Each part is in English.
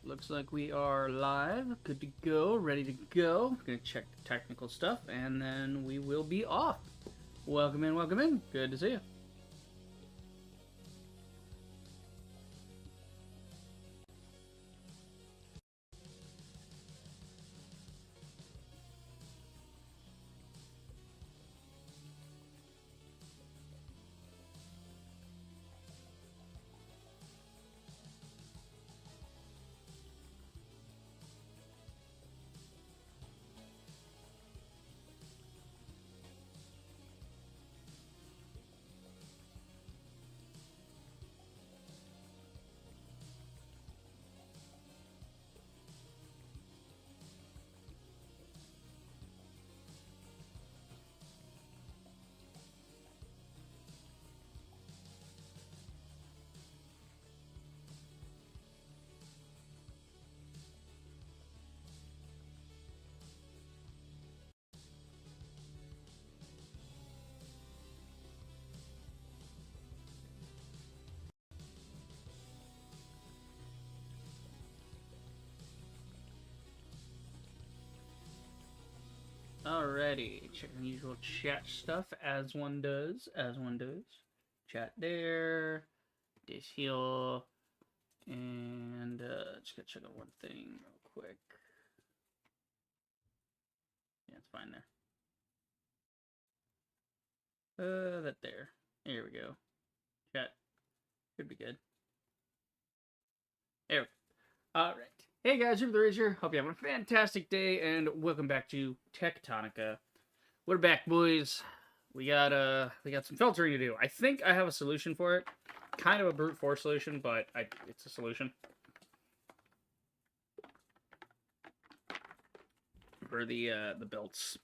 looks like we are live, good to go, ready to go. Gonna check the technical stuff, and then we will be off. Welcome in, welcome in. Good to see you. Alrighty, checking the usual chat stuff as one does, Chat there, this here, and just gotta check out one thing real quick. Yeah, it's fine there. That there. Here we go. Chat should be good. There we go. Alright. Hey guys, Rip the Ridge here. Hope you're having a fantastic day, and welcome back to Techtonica. We're back, boys. We got some filtering to do. I think I have a solution for it. Kind of a brute force solution, but it's a solution. For the belts.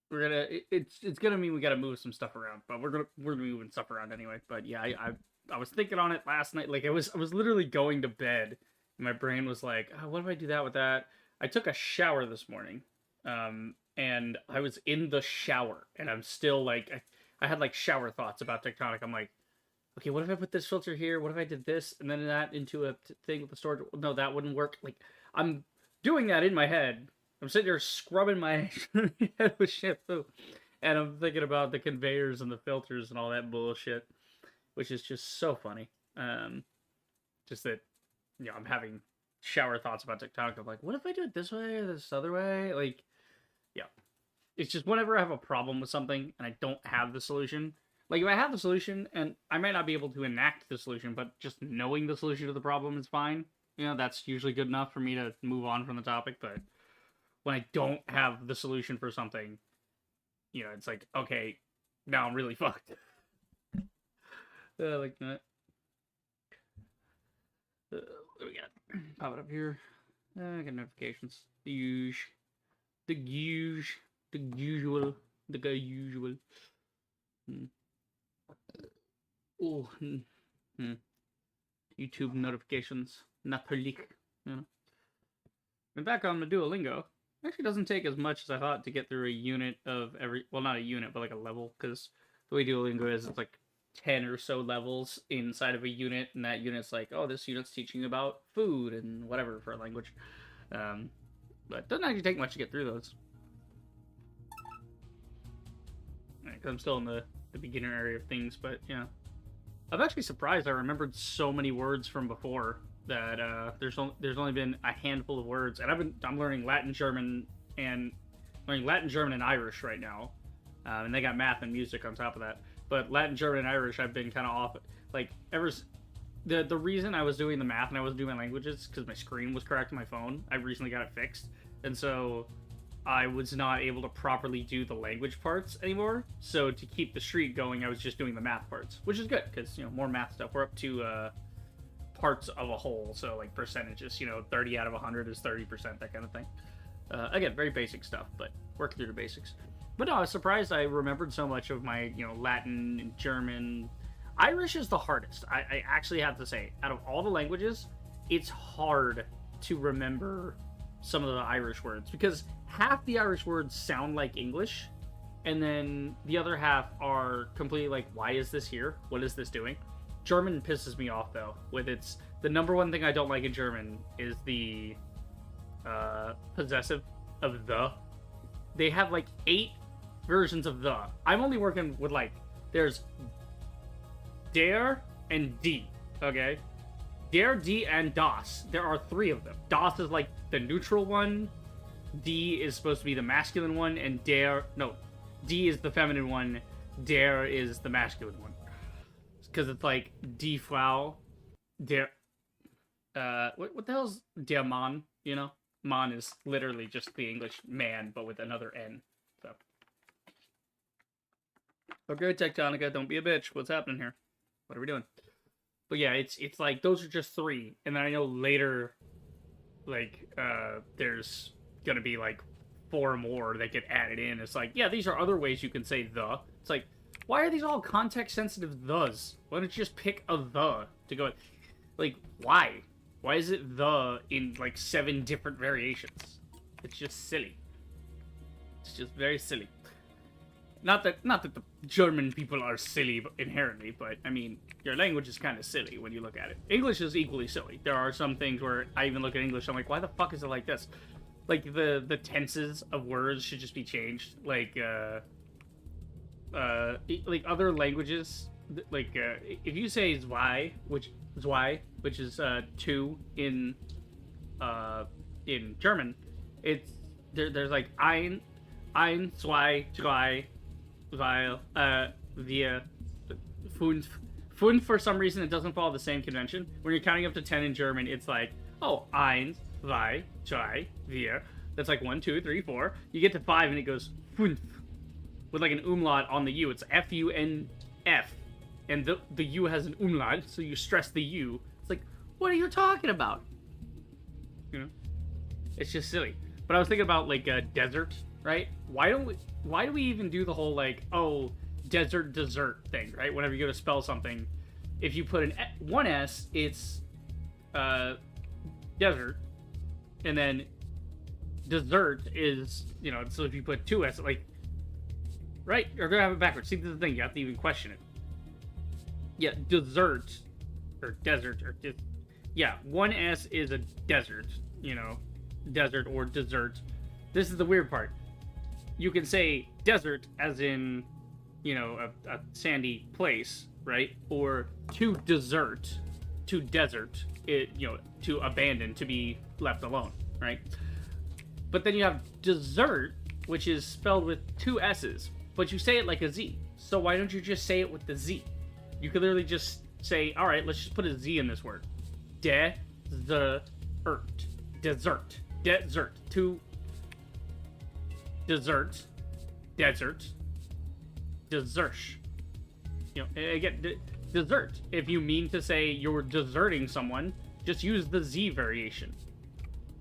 We're gonna it's gonna mean we gotta move some stuff around, but we're moving stuff around anyway. But yeah, I was thinking on it last night. Like I was literally going to bed, and my brain was like, oh, what if I do that with that? I took a shower this morning, and I was in the shower, and I'm still like, I had like shower thoughts about Techtonica. I'm like, okay, what if I put this filter here? What if I did this and then that into a thing with the storage? No, that wouldn't work. Like I'm doing that in my head. I'm sitting there scrubbing my head with shampoo, and I'm thinking about the conveyors and the filters and all that bullshit, which is just so funny. Just that, you know, I'm having shower thoughts about Techtonica. I'm like, what if I do it this way or this other way? Like, yeah. It's just whenever I have a problem with something and I don't have the solution. Like, if I have the solution, and I might not be able to enact the solution, but just knowing the solution to the problem is fine. You know, that's usually good enough for me to move on from the topic, but when I don't have the solution for something, you know, it's like, okay, now I'm really fucked. Like that. What do we got? Pop it up here. I got notifications. The usual. Oh, YouTube notifications. Natürlich. You know. I'm back on the Duolingo. Actually doesn't take as much as I thought to get through a unit of every, well, not a unit, but like a level, because the way Duolingo is, it's like 10 or so levels inside of a unit, and that unit's like, oh, this unit's teaching about food and whatever for a language. But it doesn't actually take much to get through those. Because I'm still in the beginner area of things, but yeah. I'm actually surprised I remembered so many words from before that there's only been a handful of words, and I'm learning Latin, German, and Irish right now, and they got math and music on top of that. But Latin, German, and Irish, I've been kind of off. Like the reason I was doing the math and I wasn't doing my languages because my screen was correct on my phone. I recently got it fixed, and so I was not able to properly do the language parts anymore. So to keep the streak going, I was just doing the math parts, which is good because, you know, more math stuff. We're up to parts of a whole, so like percentages, you know, 30 out of 100 is 30%, that kind of thing. Again, very basic stuff, but working through the basics. But no, I was surprised I remembered so much of my, you know, Latin and German. Irish is the hardest. I actually have to say, out of all the languages, it's hard to remember some of the Irish words, because half the Irish words sound like English, and then the other half are completely like, why is this here? What is this doing? German pisses me off though. With its the number one thing I don't like in German is the possessive of the. They have like 8 versions of the. I'm only working with like there's der and die. Okay, der, die, and das. There are 3 of them. Das is like the neutral one. Die is supposed to be the masculine one, and die is the feminine one. Der is the masculine one. Because it's like die Frau, der. What the hell's der Mann? You know, Mann is literally just the English man, but with another N. So. Okay, Techtonica, don't be a bitch. What's happening here? What are we doing? But yeah, it's like those are just 3, and then I know later, like there's gonna be like 4 more that get added in. It's like, yeah, these are other ways you can say the. It's like, why are these all context sensitive thes? Why don't you just pick a the to go? Like, why? Why is it the in like 7 different variations? It's just silly. It's just very silly. Not that the German people are silly inherently, but I mean, your language is kind of silly when you look at it. English is equally silly. There are some things where I even look at English, I'm like, why the fuck is it like this? Like the tenses of words should just be changed. Like other languages, like if you say zwei, which is 2 in German, it's there's like ein, zwei, drei, weil, wir, fünf. Fünf, for some reason, it doesn't follow the same convention. When you're counting up to 10 in German, it's like, oh, eins, zwei, drei, wir. That's like 1, 2, 3, 4. You get to 5 and it goes fünf. With like an umlaut on the U. It's F-U-N-F. And the U has an umlaut, so you stress the U. It's like, what are you talking about? You know? It's just silly. But I was thinking about like desert, right? Why do we even do the whole like, oh, desert thing, right? Whenever you go to spell something, if you put one S, it's desert, and then dessert is, you know, so if you put 2 S, like, right? You're gonna have it backwards. See, this is the thing, you have to even question it. Yeah, dessert, or desert, or yeah, 1 S is a desert, you know, desert or dessert. This is the weird part. You can say desert as in, you know, a sandy place, right? Or to desert, it, you know, to abandon, to be left alone, right? But then you have dessert, which is spelled with 2 S's, but you say it like a Z. So why don't you just say it with the Z? You could literally just say, all right, let's just put a Z in this word. Desert. To dessert. Dessert. You know, again, dessert. If you mean to say you're deserting someone, just use the Z variation.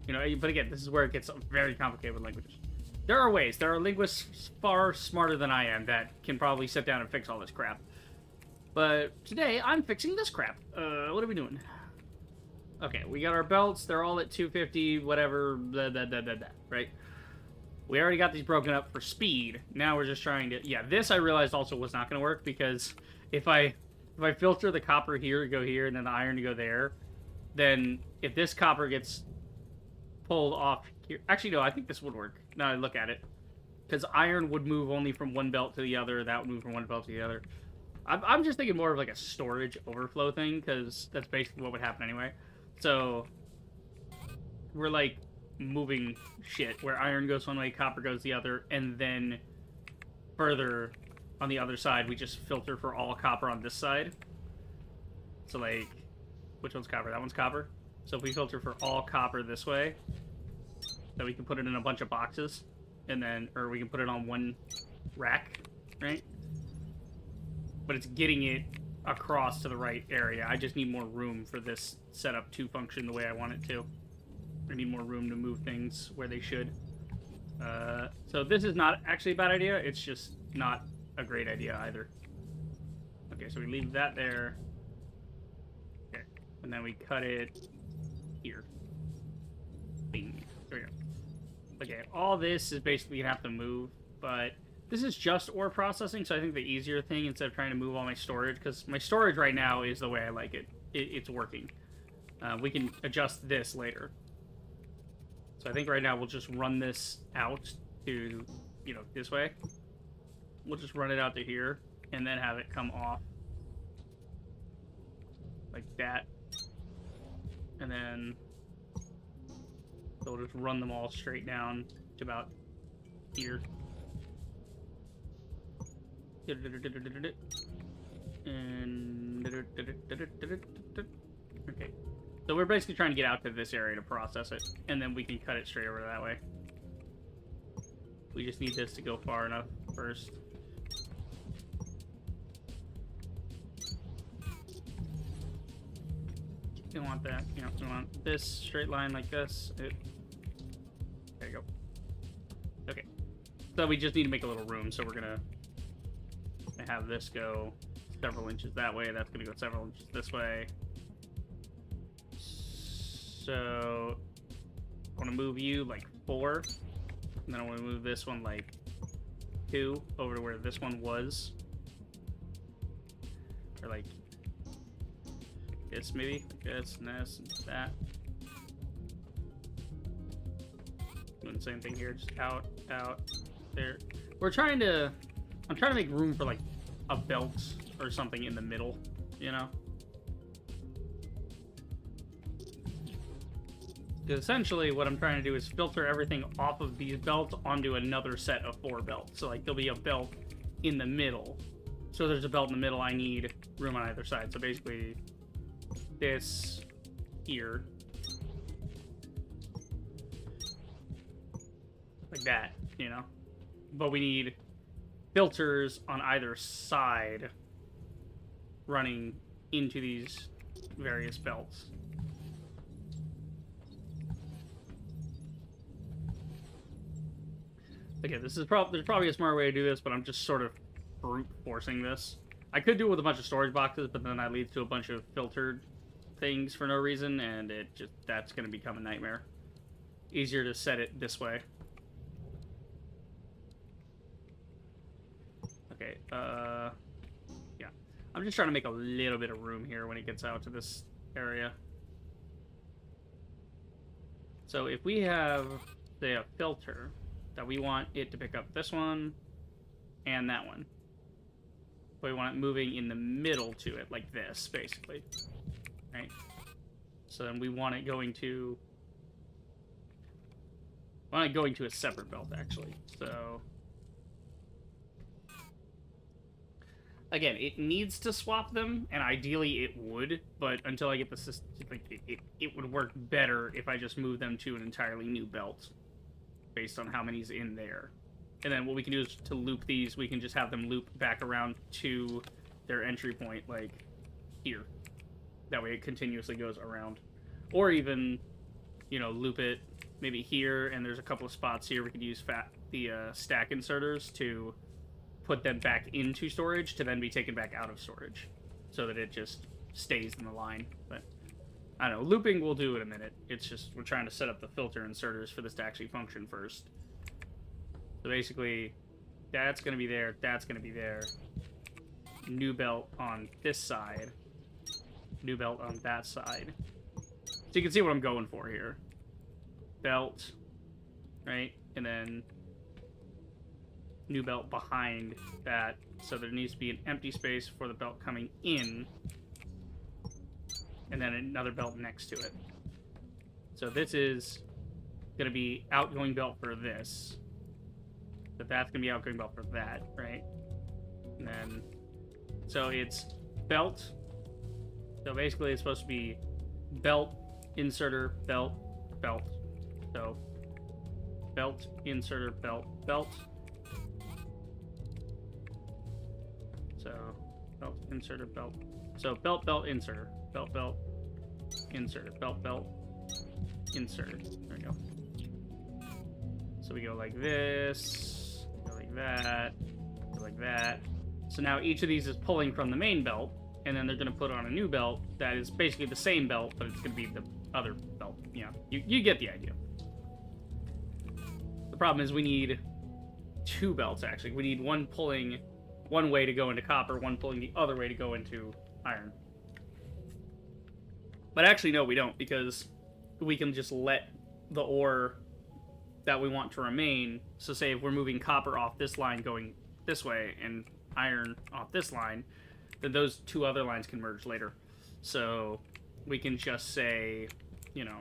You know, but again, this is where it gets very complicated with languages. There are ways. There are linguists far smarter than I am that can probably sit down and fix all this crap. But today, I'm fixing this crap. What are we doing? Okay, we got our belts. They're all at 250, whatever, right? We already got these broken up for speed. Now we're just trying to... Yeah, this I realized also was not going to work, because if I filter the copper here to go here and then the iron to go there, then if this copper gets pulled off here... Actually, no, I think this would work. Now I look at it. Because iron would move only from one belt to the other. That would move from one belt to the other. I'm just thinking more of like a storage overflow thing, because that's basically what would happen anyway. So, we're like moving shit where iron goes one way, copper goes the other, and then further on the other side, we just filter for all copper on this side. So, like, which one's copper? That one's copper. So, if we filter for all copper this way, then we can put it in a bunch of boxes, and then, or we can put it on one rack, right? But it's getting it across to the right area. I just need more room for this setup to function the way I want it to. I need more room to move things where they should. So this is not actually a bad idea. It's just not a great idea either. Okay, so we leave that there. Okay, and then we cut it here. Bing. There we go. Okay, all this is basically gonna have to move, but This is just ore processing, so I think the easier thing, instead of trying to move all my storage, because my storage right now is the way I like it. It's working. We can adjust this later. So I think right now we'll just run this out to, you know, this way. We'll just run it out to here, and then have it come off. Like that. And then we'll just run them all straight down to about here. And okay, so we're basically trying to get out to this area to process it, and then we can cut it straight over that way. We just need this to go far enough first. You don't want that. You know, you want this straight line like this. There you go. Okay, so we just need to make a little room, so we're gonna have this go several inches that way. That's gonna go several inches this way. So I want to move you like 4, and then I want to move this one like 2 over to where this one was, or like this maybe, like this and this and that. Doing the same thing here, just out, there. I'm trying to make room for like a belt or something in the middle, you know? Because essentially what I'm trying to do is filter everything off of these belts onto another set of 4 belts. So like there'll be a belt in the middle. So there's a belt in the middle, I need room on either side. So basically this here. Like that, you know? But we need filters on either side running into these various belts. Okay, this is there's probably a smart way to do this, but I'm just sort of brute forcing this. I could do it with a bunch of storage boxes, but then that leads to a bunch of filtered things for no reason, and that's going to become a nightmare. Easier to set it this way. Okay, yeah. I'm just trying to make a little bit of room here when it gets out to this area. So if we have, say, a filter that we want it to pick up this one and that one. But we want it moving in the middle to it, like this, basically. Right? So then we want it going to... a separate belt, actually. So... Again, it needs to swap them, and ideally it would, but until I get the system, like, it would work better if I just move them to an entirely new belt, based on how many's in there. And then what we can do is to loop these, we can just have them loop back around to their entry point, like here. That way it continuously goes around. Or even, you know, loop it maybe here, and there's a couple of spots here we could use the stack inserters to put them back into storage to then be taken back out of storage, so that it just stays in the line. But I don't know, looping we'll do in a minute. It's just we're trying to set up the filter inserters for this to actually function first. So basically, that's going to be there, that's going to be there. New belt on this side. New belt on that side. So you can see what I'm going for here. Belt, right? And then new belt behind that, so there needs to be an empty space for the belt coming in, and then another belt next to it. So this is going to be outgoing belt for this, but that's going to be outgoing belt for that, right? And then, so it's belt, so basically it's supposed to be belt, inserter, belt, belt. So belt, inserter, belt, belt. So, belt, inserter, belt. So, belt, belt, inserter. Belt, belt, inserter. Belt, belt, inserter. There we go. So we go like this, go like that, go like that. So now each of these is pulling from the main belt, and then they're going to put on a new belt that is basically the same belt, but it's going to be the other belt. You know, you get the idea. The problem is we need 2 belts, actually. We need one pulling one way to go into copper, one pulling the other way to go into iron. But actually, no, we don't, because we can just let the ore that we want to remain. So say if we're moving copper off this line going this way and iron off this line, then those 2 other lines can merge later. So we can just say, you know,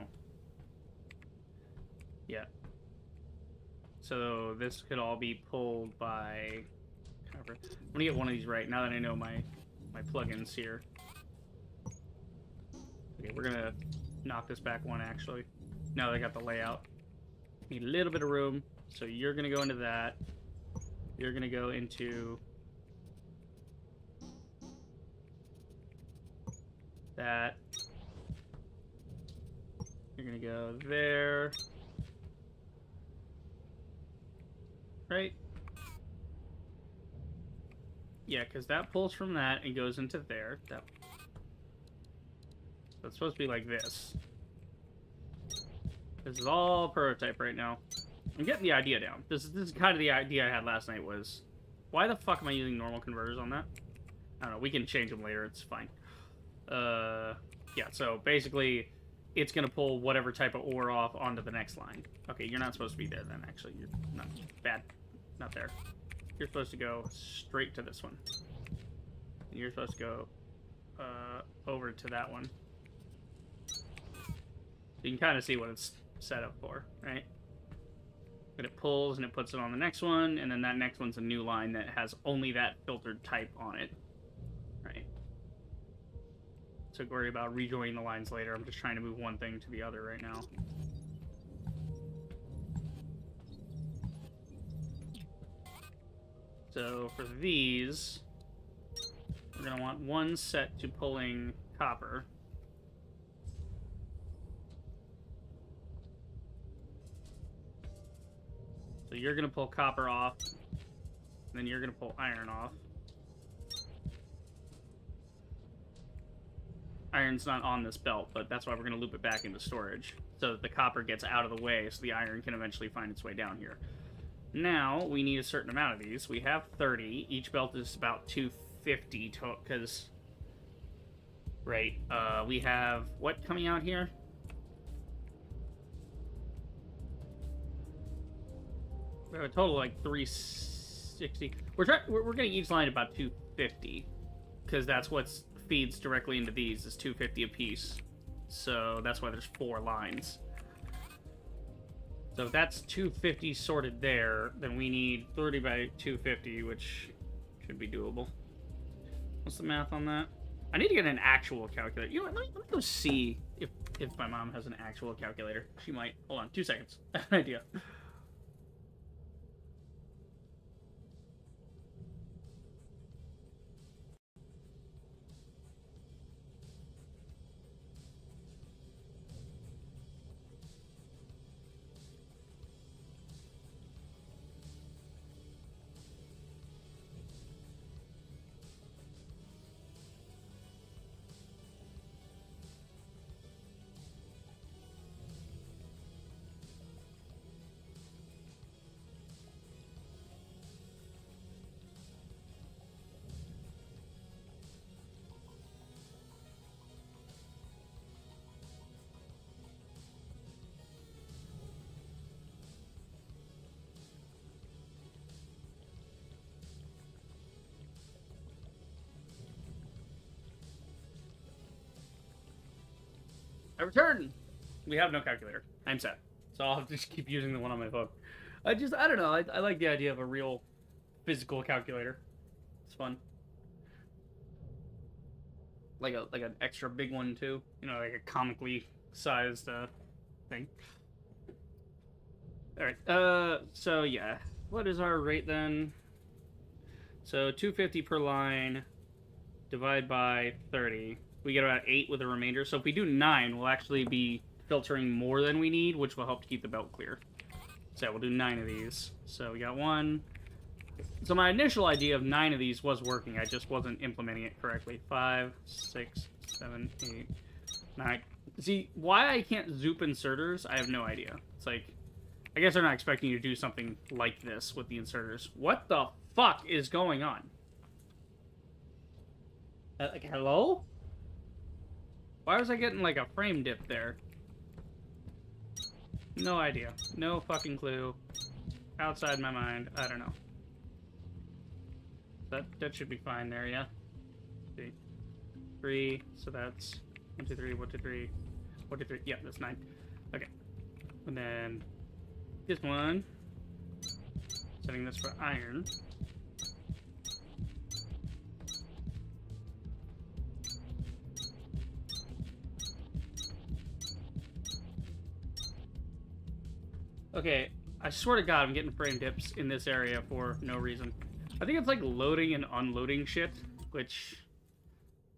yeah. So this could all be pulled by copper. I'm gonna get one of these right now that I know my plugins here. Okay, we're gonna knock this back one actually. Now that I got the layout. Need a little bit of room. So you're gonna go into that. You're gonna go into that. You're gonna go there. Right? Yeah, because that pulls from that and goes into there. So it's supposed to be like this. This is all prototype right now. I'm getting the idea down. This is kind of the idea I had last night was, why the fuck am I using normal converters on that? I don't know. We can change them later. It's fine. Yeah, so basically, it's going to pull whatever type of ore off onto the next line. Okay, you're not supposed to be there then, actually. You're not bad. Not there. You're supposed to go straight to this one. And you're supposed to go over to that one. You can kind of see what it's set up for, right? But it pulls and it puts it on the next one, and then that next one's a new line that has only that filtered type on it, right? So worry about rejoining the lines later. I'm just trying to move one thing to the other right now. So for these, we're going to want one set to pulling copper. So you're going to pull copper off, and then you're going to pull iron off. Iron's not on this belt, but that's why we're going to loop it back into storage, so that the copper gets out of the way, so the iron can eventually find its way down here. Now, we need a certain amount of these. We have 30. Each belt is about 250, because... Right, we have... What coming out here? We have a total of like 360. We're getting each line about 250, because that's what feeds directly into these, is 250 a piece. So that's why there's 4 lines. So if that's 250 sorted there, then we need 30 by 250, which should be doable. What's the math on that? I need to get an actual calculator. You know what? Let me go see if my mom has an actual calculator. She might. Hold on, 2 seconds. I have an idea. I return! We have no calculator. I'm sad. So I'll have to just keep using the one on my phone. I don't know. I like the idea of a real physical calculator. It's fun. Like an extra big one, too. You know, like a comically sized thing. Alright, so yeah. What is our rate then? So 250 per line, divide by 30. We get about 8 with the remainder. So if we do 9, we'll actually be filtering more than we need, which will help to keep the belt clear. So we'll do 9 of these. So we got 1. So my initial idea of 9 of these was working. I just wasn't implementing it correctly. 5, 6, 7, 8, 9. See, why I can't zoop inserters, I have no idea. It's like, I guess they're not expecting you to do something like this with the inserters. What the fuck is going on? Like, hello? Why was I getting, like, a frame dip there? No idea. No fucking clue. Outside my mind. I don't know. That should be fine there, yeah? 3, so that's 1, 2, 3, 1, 2, 3, 1, 2, 3. Yeah, that's 9. Okay. And then this one. Setting this for iron. Okay, I swear to God, I'm getting frame dips in this area for no reason. I think it's like loading and unloading shit, which,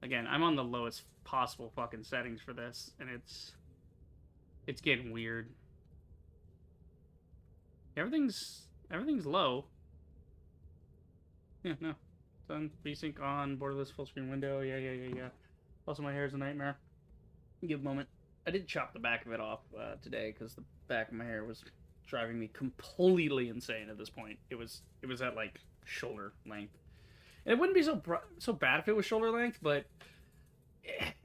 again, I'm on the lowest possible fucking settings for this, and it's getting weird. Everything's low. Yeah, no. Done. VSync on, borderless full screen window. Yeah. Also, my hair is a nightmare. Give a moment. I did chop the back of it off today because the back of my hair was driving me completely insane at this point. It was at like shoulder length, and it wouldn't be so bad if it was shoulder length, but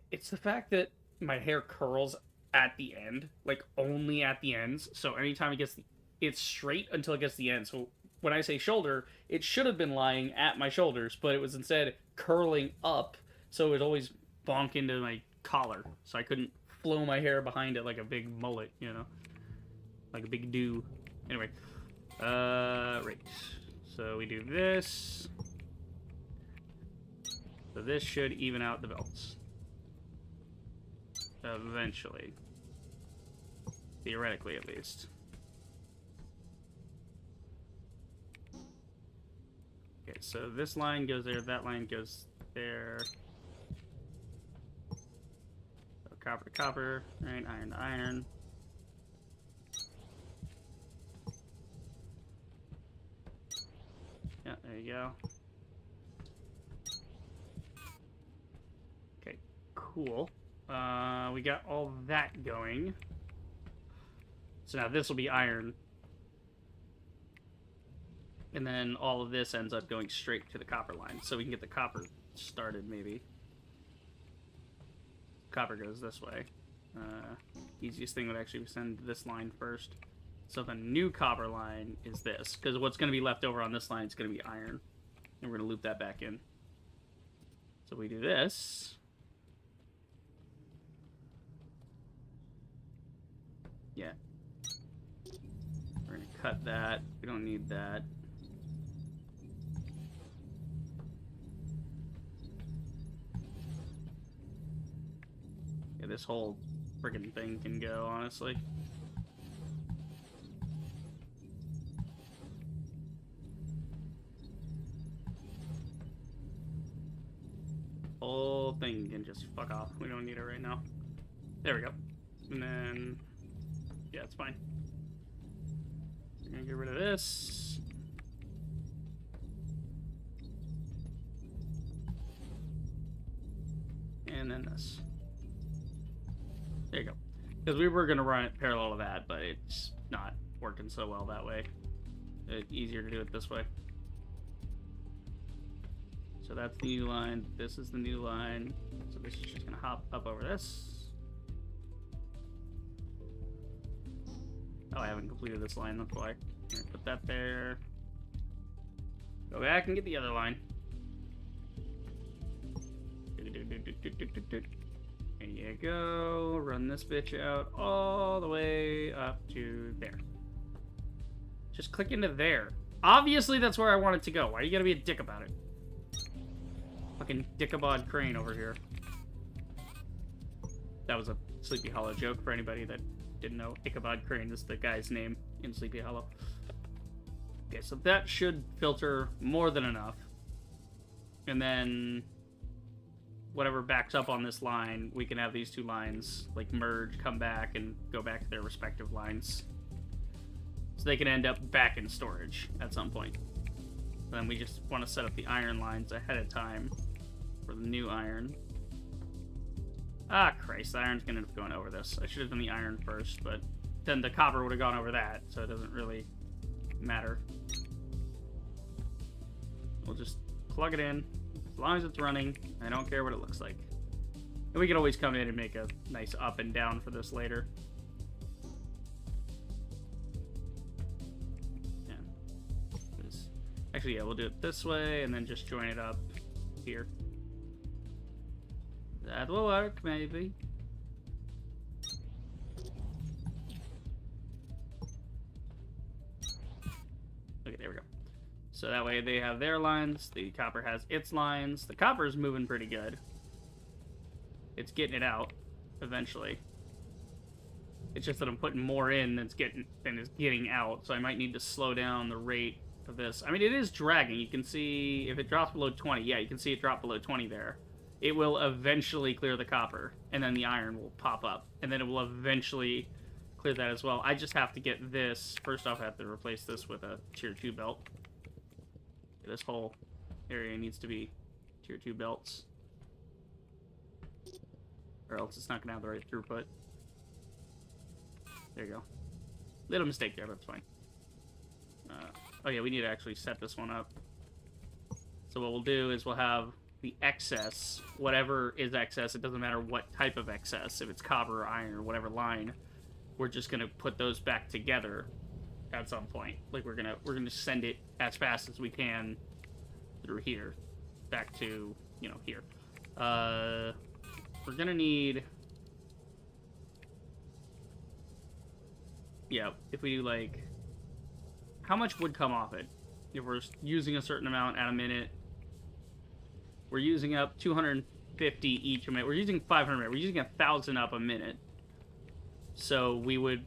it's the fact that my hair curls at the end, like only at the ends. So anytime it's straight until it gets to the end. So when I say shoulder, it should have been lying at my shoulders, but it was instead curling up, so it would always bonk into my collar, so I couldn't flow my hair behind it like a big mullet, you know? Like a big do. Anyway. Right. So we do this. So this should even out the belts. Eventually. Theoretically, at least. Okay, so this line goes there, that line goes there. So copper to copper, right? Iron to iron. Yeah, there you go. Okay, cool. We got all that going. So now this will be iron. And then all of this ends up going straight to the copper line. So we can get the copper started, maybe. Copper goes this way. Easiest thing would actually be send this line first. So the new copper line is this. Because what's going to be left over on this line is going to be iron. And we're going to loop that back in. So we do this. Yeah. We're going to cut that. We don't need that. Yeah, this whole friggin' thing can go, honestly. Whole thing can just fuck off. We don't need it right now. There we go. And then, yeah, it's fine. We're gonna get rid of this. And then this. There you go. Because we were going to run it parallel to that, but it's not working so well that way. It's easier to do it this way. So that's the new line. This is the new line. So this is just going to hop up over this. Oh, I haven't completed this line, that's why. Here, put that there. Go back and get the other line. There you go. Run this bitch out all the way up to there. Just click into there. Obviously, that's where I want it to go. Why you gotta be a dick about it? Fucking Dickabod Crane over here. That was a Sleepy Hollow joke for anybody that didn't know. Ichabod Crane is the guy's name in Sleepy Hollow. Okay, so that should filter more than enough. And then whatever backs up on this line, we can have these two lines like merge, come back, and go back to their respective lines. So they can end up back in storage at some point. And then we just want to set up the iron lines ahead of time for the new iron. Ah, Christ, the iron's going to end up going over this. I should have done the iron first, but then the copper would have gone over that, so it doesn't really matter. We'll just plug it in. As long as it's running, I don't care what it looks like. And we can always come in and make a nice up and down for this later. Yeah. Actually, yeah, we'll do it this way and then just join it up here. That will work, maybe. Okay, there we go. So that way they have their lines, the copper has its lines. The copper is moving pretty good. It's getting it out eventually. It's just that I'm putting more in than is getting out, so I might need to slow down the rate of this. I mean, it is dragging. You can see if it drops below 20. Yeah, you can see it drop below 20 there. It will eventually clear the copper, and then the iron will pop up, and then it will eventually clear that as well. I just have to get this. First off, I have to replace this with a tier 2 belt. This whole area needs to be tier 2 belts, or else it's not going to have the right throughput. There you go. Little mistake there, but it's fine. Oh yeah, we need to actually set this one up. So what we'll do is we'll have the excess, whatever is excess, it doesn't matter what type of excess, if it's copper or iron or whatever line, we're just gonna put those back together at some point. Like we're gonna send it as fast as we can through here, back to, you know, here. We're gonna need, yeah, if we do like, how much would come off it? If we're using a certain amount at a minute, we're using up 250 each a minute. We're using 500 a minute. We're using 1,000 up a minute. So we would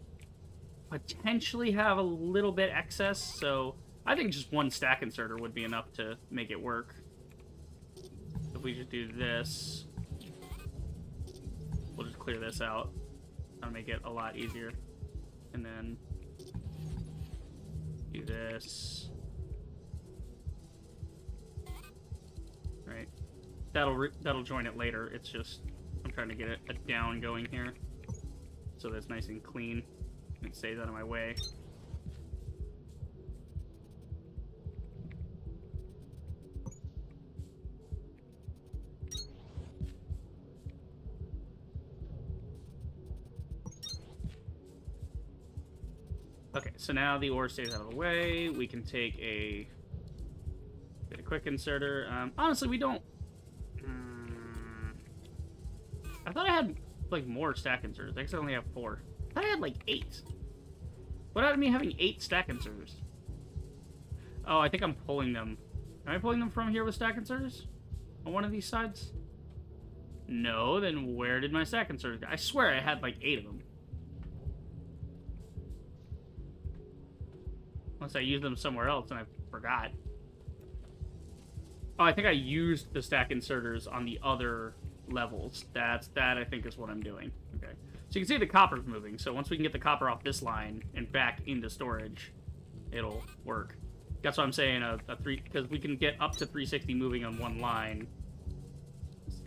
potentially have a little bit excess. So I think just one stack inserter would be enough to make it work. If we just do this, we'll just clear this out. That'll make it a lot easier. And then do this. Right. That'll join it later. It's just I'm trying to get it a down going here, so that's nice and clean and stays out of my way. Okay, so now the ore stays out of the way. We can take a quick inserter. Honestly, we don't. I thought I had like more stack inserters. I guess I only have 4. I thought I had like 8. What out of me having 8 stack inserters? Oh, I think I'm pulling them. Am I pulling them from here with stack inserters? On one of these sides? No, then where did my stack inserters go? I swear I had like 8 of them. Unless I used them somewhere else and I forgot. Oh, I think I used the stack inserters on the other levels. That I think is what I'm doing. Okay. So you can see the copper's moving. So once we can get the copper off this line and back into storage, it'll work. That's what I'm saying, because we can get up to 360 moving on one line,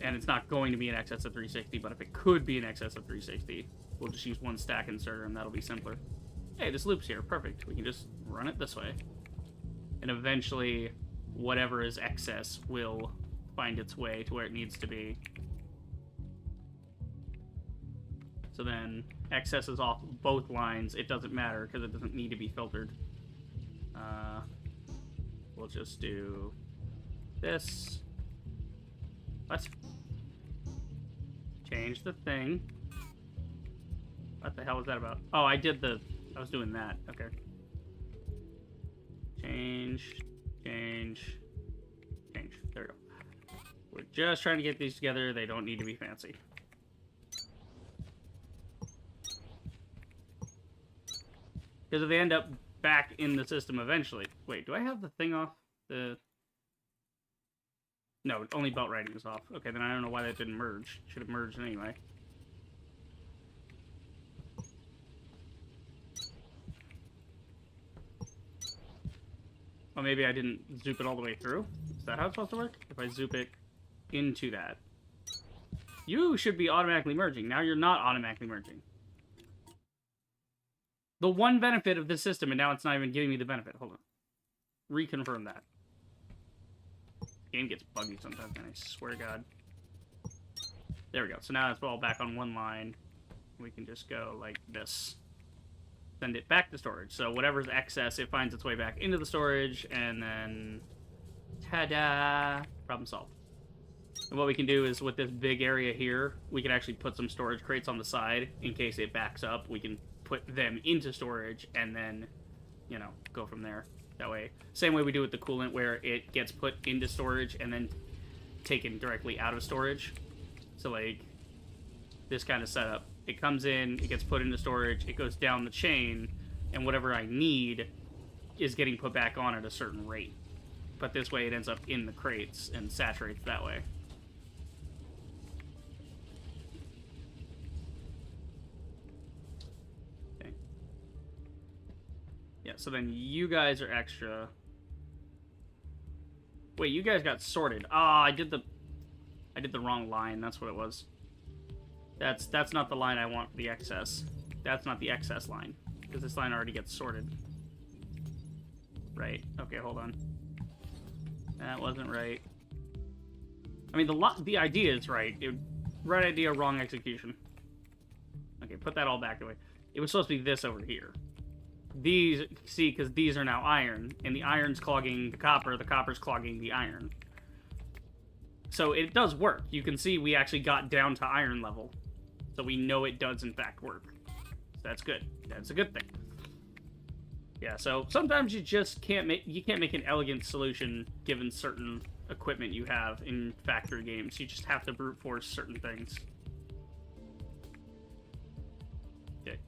and it's not going to be in excess of 360, but if it could be in excess of 360, we'll just use one stack inserter and that'll be simpler. Hey, this loop's here. Perfect. We can just run it this way. And eventually, whatever is excess will find its way to where it needs to be. So then, excess is off both lines. It doesn't matter because it doesn't need to be filtered. We'll just do this. Let's change the thing. What the hell was that about? Oh, I was doing that. Okay. Change. There we go. We're just trying to get these together. They don't need to be fancy. Because if they end up back in the system eventually. Wait, do I have the thing off? No, only belt writing is off. Okay, then I don't know why that didn't merge. Should have merged anyway. Well, maybe I didn't zoop it all the way through. Is that how it's supposed to work? If I zoop it into that. You should be automatically merging. Now you're not automatically merging. The one benefit of this system, and now it's not even giving me the benefit. Hold on. Reconfirm that. Game gets buggy sometimes, man. I swear to God. There we go. So now it's all back on one line. We can just go like this. Send it back to storage. So whatever's excess, it finds its way back into the storage, and then... ta-da! Problem solved. And what we can do is, with this big area here, we can actually put some storage crates on the side in case it backs up. We can put them into storage, and then, you know, go from there. That way. Same way we do with the coolant, where it gets put into storage and then taken directly out of storage. So, like, this kind of setup. It comes in, it gets put into storage, it goes down the chain, and whatever I need is getting put back on at a certain rate. But this way it ends up in the crates and saturates that way. Okay. Yeah, so then you guys are extra. Wait, you guys got sorted. Ah, I did the wrong line, that's what it was. That's not the line I want for the excess. That's not the excess line, because this line already gets sorted. Right. Okay, hold on. That wasn't right. I mean, the idea is right. Right idea, wrong execution. Okay, put that all back away. It was supposed to be this over here. These, see, because these are now iron, and the iron's clogging the copper's clogging the iron. So it does work. You can see we actually got down to iron level. So we know it does, in fact, work. So that's good. That's a good thing. Yeah, so sometimes you just can't make an elegant solution given certain equipment you have in factory games. You just have to brute force certain things. Okay.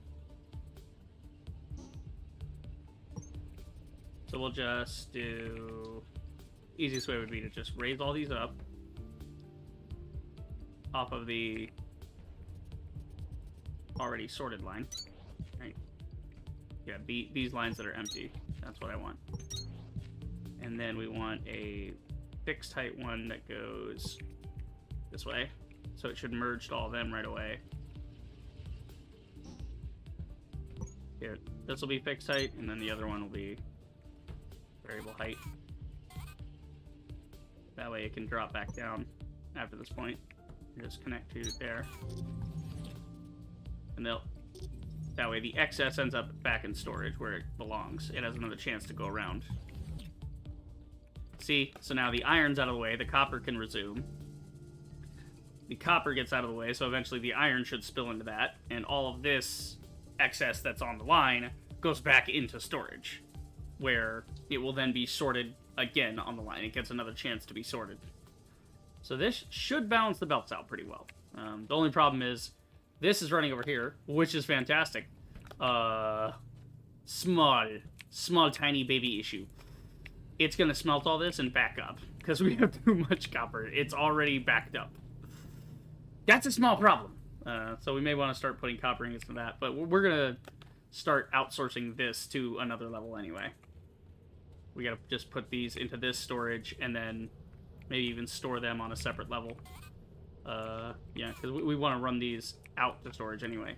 So we'll just do... Easiest way would be to just raise all these up off of the already sorted line. Right. Yeah, these lines that are empty. That's what I want. And then we want a fixed height one that goes this way. So it should merge to all of them right away. Here, this will be fixed height, and then the other one will be variable height. That way it can drop back down after this point. Just connect to there. And that way the excess ends up back in storage where it belongs. It has another chance to go around. See? So now the iron's out of the way, the copper can resume. The copper gets out of the way, so eventually the iron should spill into that, and all of this excess that's on the line goes back into storage, where it will then be sorted again on the line. It gets another chance to be sorted. So this should balance the belts out pretty well. The only problem is this is running over here, which is fantastic. Small, tiny baby issue. It's going to smelt all this and back up, because we have too much copper. It's already backed up. That's a small problem. So we may want to start putting copper ingots into that, but we're going to start outsourcing this to another level anyway. We got to just put these into this storage, and then maybe even store them on a separate level. Yeah, because we want to run these out to storage anyway.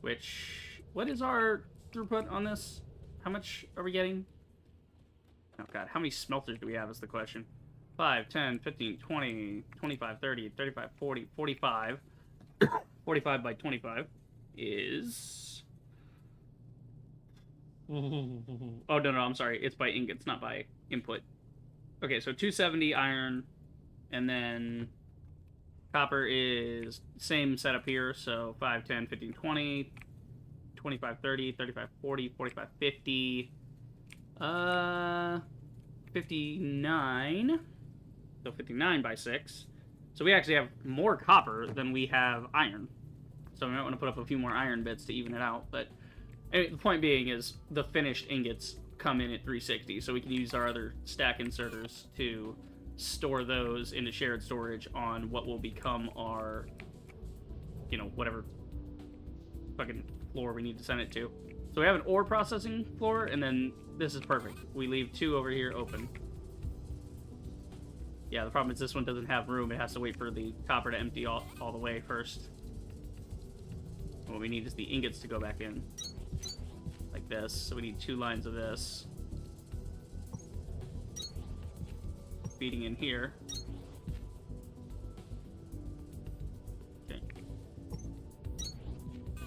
Which, what is our throughput on this? How much are we getting? Oh god, how many smelters do we have is the question. 5, 10, 15, 20, 25, 30, 35, 40, 45. 45 by 25 is... Oh, no, I'm sorry. It's by ingots, not by input. Okay, so 270 iron, and then copper is same setup here, so 5, 10, 15, 20, 25, 30, 35, 40, 45, 50, 59, so 59 by 6. So we actually have more copper than we have iron. So we might want to put up a few more iron bits to even it out, but anyway, the point being is the finished ingots come in at 360, so we can use our other stack inserters to store those into shared storage on what will become our, you know, whatever fucking floor we need to send it to. So we have an ore processing floor, and then this is perfect. We leave 2 over here open. Yeah, the problem is this one doesn't have room. It has to wait for the copper to empty all the way first. What we need is the ingots to go back in. like this. So we need 2 lines of this. Feeding in here. Okay.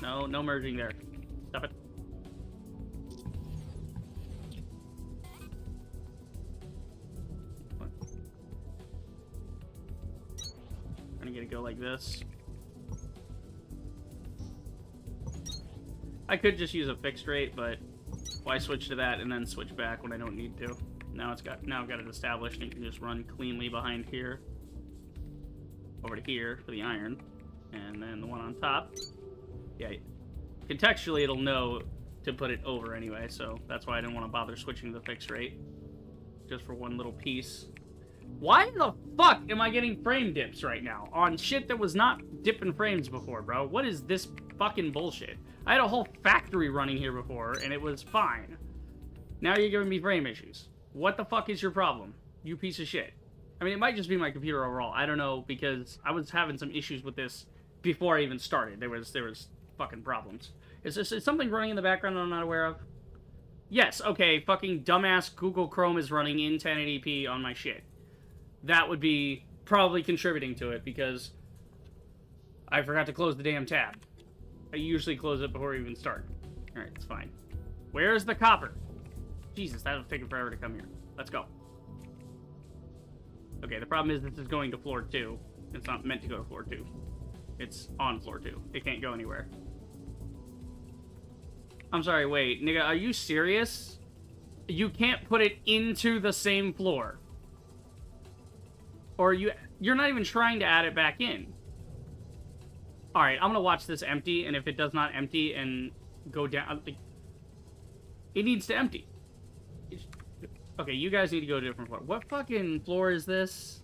No, no merging there. Stop it. I'm gonna go like this. I could just use a fixed rate, but why switch to that and then switch back when I don't need to? Now I've got it established, and you can just run cleanly behind here, over to here for the iron, and then the one on top. Yeah, contextually it'll know to put it over anyway, so that's why I didn't want to bother switching to the fixed rate, just for one little piece. Why the fuck am I getting frame dips right now on shit that was not dipping frames before, bro? What is this fucking bullshit? I had a whole factory running here before, and it was fine. Now you're giving me frame issues. What the fuck is your problem, you piece of shit? I mean, it might just be my computer overall. I don't know, because I was having some issues with this before I even started. There was fucking problems. Is something running in the background that I'm not aware of? Yes, okay, fucking dumbass Google Chrome is running in 1080p on my shit. That would be probably contributing to it, because I forgot to close the damn tab. I usually close it before I even start. Alright, it's fine. Where's the copper? Jesus, that'll take forever to come here. Let's go. Okay, the problem is this is going to floor 2. It's not meant to go to floor 2. It's on floor 2. It can't go anywhere. I'm sorry, wait. Nigga, are you serious? You can't put it into the same floor. Or you're not even trying to add it back in. Alright, I'm gonna watch this empty, and if it does not empty and go down... It needs to empty. Okay, you guys need to go to a different floor. What fucking floor is this?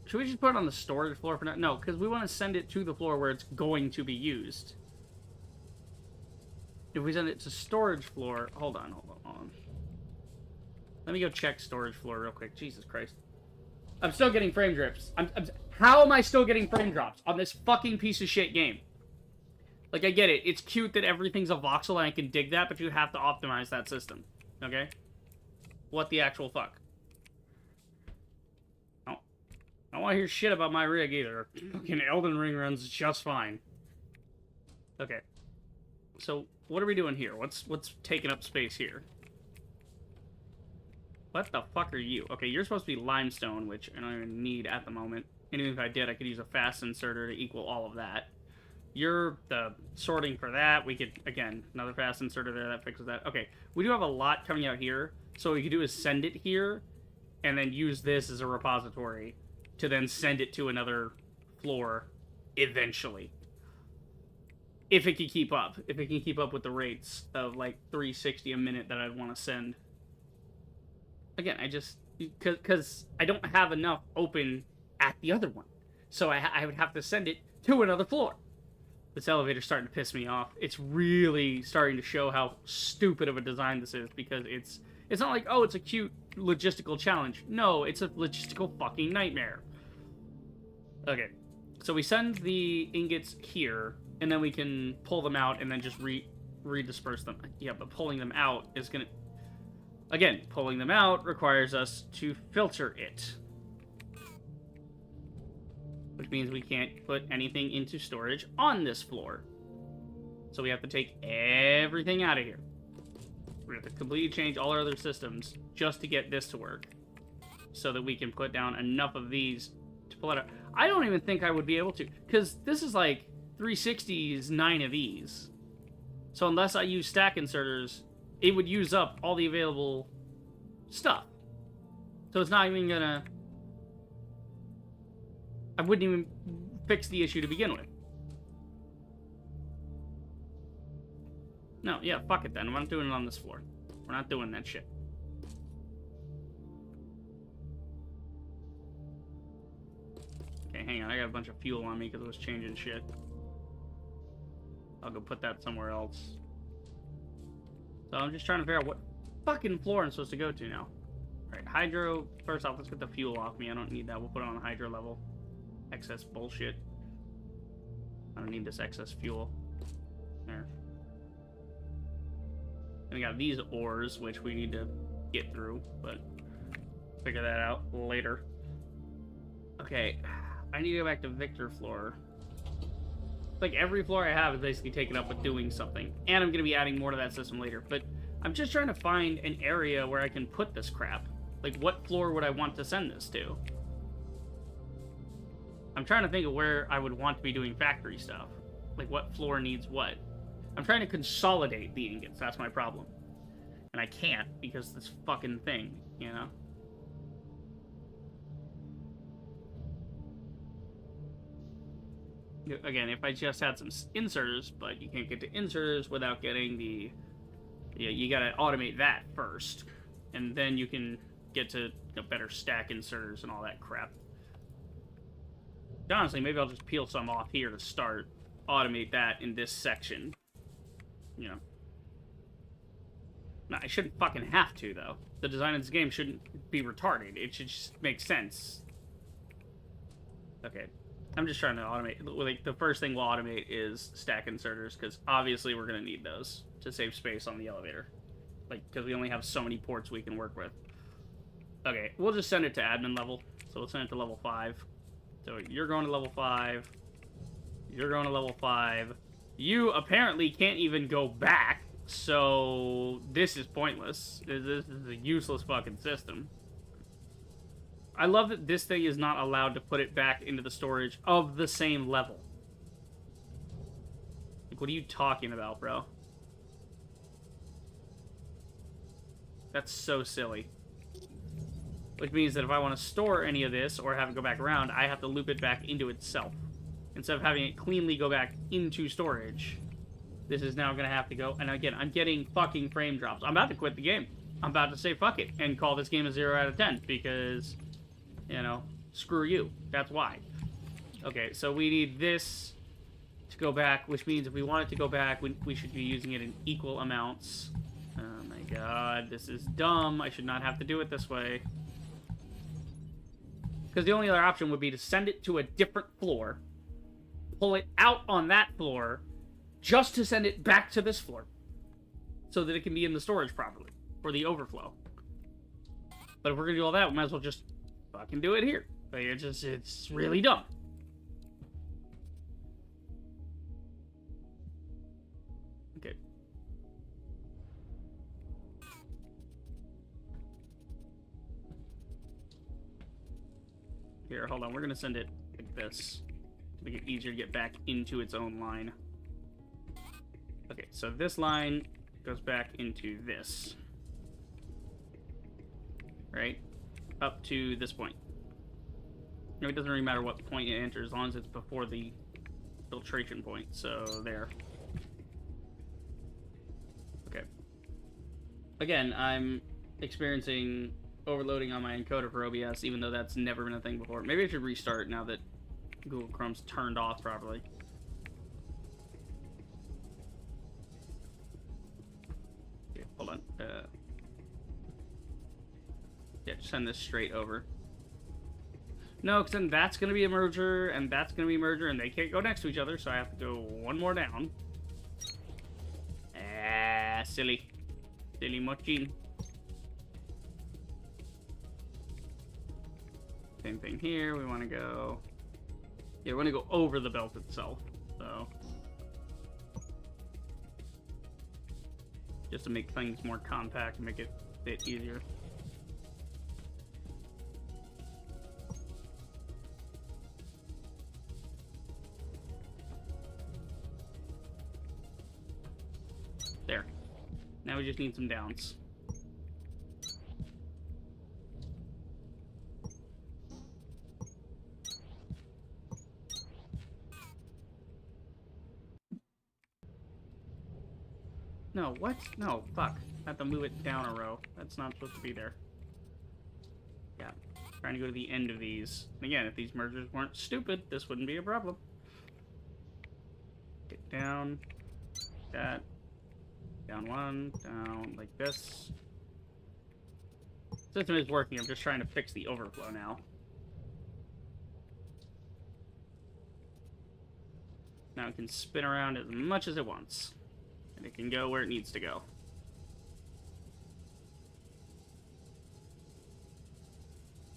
Should we just put it on the storage floor for now? No, because we want to send it to the floor where it's going to be used. If we send it to storage floor... Hold on. Let me go check storage floor real quick. Jesus Christ. I'm still getting frame drips. How am I still getting frame drops on this fucking piece of shit game? Like, I get it. It's cute that everything's a voxel and I can dig that, but you have to optimize that system. Okay? What the actual fuck? Oh. I don't want to hear shit about my rig either. Fucking Elden Ring runs just fine. Okay. So, what are we doing here? What's taking up space here? What the fuck are you? Okay, you're supposed to be limestone, which I don't even need at the moment. And even if I did, I could use a fast inserter to equal all of that. You're the sorting for that. We could, again, another fast inserter there. That fixes that. Okay, we do have a lot coming out here. So what we could do is send it here, and then use this as a repository to then send it to another floor eventually. If it can keep up. If it can keep up with the rates of, like, 360 a minute that I'd want to send. Again, I just... Because I don't have enough open at the other one. So I would have to send it to another floor. This elevator's starting to piss me off. It's really starting to show how stupid of a design this is, because it's not like, oh, it's a cute logistical challenge. No, it's a logistical fucking nightmare. Okay, so we send the ingots here, and then we can pull them out and then just redisperse them. Yeah, but pulling them out is gonna... Again, pulling them out requires us to filter it. Which means we can't put anything into storage on this floor. So we have to take everything out of here. We have to completely change all our other systems just to get this to work. So that we can put down enough of these to pull it out. I don't even think I would be able to, because this is like 360's 9 of these. So unless I use stack inserters, it would use up all the available stuff. So it's not even gonna... I wouldn't even fix the issue to begin with. No, yeah, fuck it then. We're not doing it on this floor. We're not doing that shit. Okay, hang on. I got a bunch of fuel on me because I was changing shit. I'll go put that somewhere else. So I'm just trying to figure out what fucking floor I'm supposed to go to now. Alright, hydro. First off, let's get the fuel off me. I don't need that. We'll put it on the hydro level. Excess bullshit. I don't need this excess fuel. There. we got these ores, which we need to get through, but figure that out later. Okay, I need to go back to Victor floor. Like, every floor I have is basically taken up with doing something. And I'm going to be adding more to that system later. But I'm just trying to find an area where I can put this crap. Like, what floor would I want to send this to? I'm trying to think of where I would want to be doing factory stuff. Like, what floor needs what. I'm trying to consolidate the ingots. That's my problem. And I can't because this fucking thing, you know? Again, if I just had some inserters, but you can't get to inserters without getting the... Yeah, you gotta automate that first. And then you can get to better stack inserters and all that crap. Honestly, maybe I'll just peel some off here to start. Automate that in this section. You know. No, I shouldn't fucking have to, though. The design of this game shouldn't be retarded. It should just make sense. Okay. I'm just trying to automate. Like, the first thing we'll automate is stack inserters, because obviously we're going to need those to save space on the elevator. Like, because we only have so many ports we can work with. Okay, we'll just send it to admin level. So we'll send it to level 5. So you're going to level 5. You're going to level 5. You apparently can't even go back, so this is pointless. This is a useless fucking system. I love that this thing is not allowed to put it back into the storage of the same level. Like, what are you talking about, bro? That's so silly. Which means that if I want to store any of this or have it go back around, I have to loop it back into itself. Instead of having it cleanly go back into storage, this is now going to have to go... And again, I'm getting fucking frame drops. I'm about to quit the game. I'm about to say fuck it and call this game a 0 out of 10 because... You know, screw you. That's why. Okay, so we need this to go back, which means if we want it to go back, we should be using it in equal amounts. Oh my god, this is dumb. I should not have to do it this way. Because the only other option would be to send it to a different floor, pull it out on that floor, just to send it back to this floor, so that it can be in the storage properly, for the overflow. But if we're going to do all that, we might as well just... fucking do it here. Like, it's really dumb. Okay. Here, hold on. We're gonna send it like this to make it easier to get back into its own line. Okay, so this line goes back into this. Right? Up to this point. No, it doesn't really matter what point it enters, as long as it's before the filtration point. So, there. Okay. Again, I'm experiencing overloading on my encoder for OBS, even though that's never been a thing before. Maybe I should restart now that Google Chrome's turned off properly. Okay, hold on. Yeah, just send this straight over. No, because then that's going to be a merger, and that's going to be a merger, and they can't go next to each other, so I have to go one more down. Ah, silly. Silly machine. Same thing here. We want to go... Yeah, we want to go over the belt itself, so... Just to make things more compact and make it a bit easier. There. Now we just need some downs. No, what? No, fuck. I have to move it down a row. That's not supposed to be there. Yeah. Trying to go to the end of these. And again, if these mergers weren't stupid, this wouldn't be a problem. Get down. That. Down one. Down like this. System is working. I'm just trying to fix the overflow now. Now it can spin around as much as it wants. And it can go where it needs to go.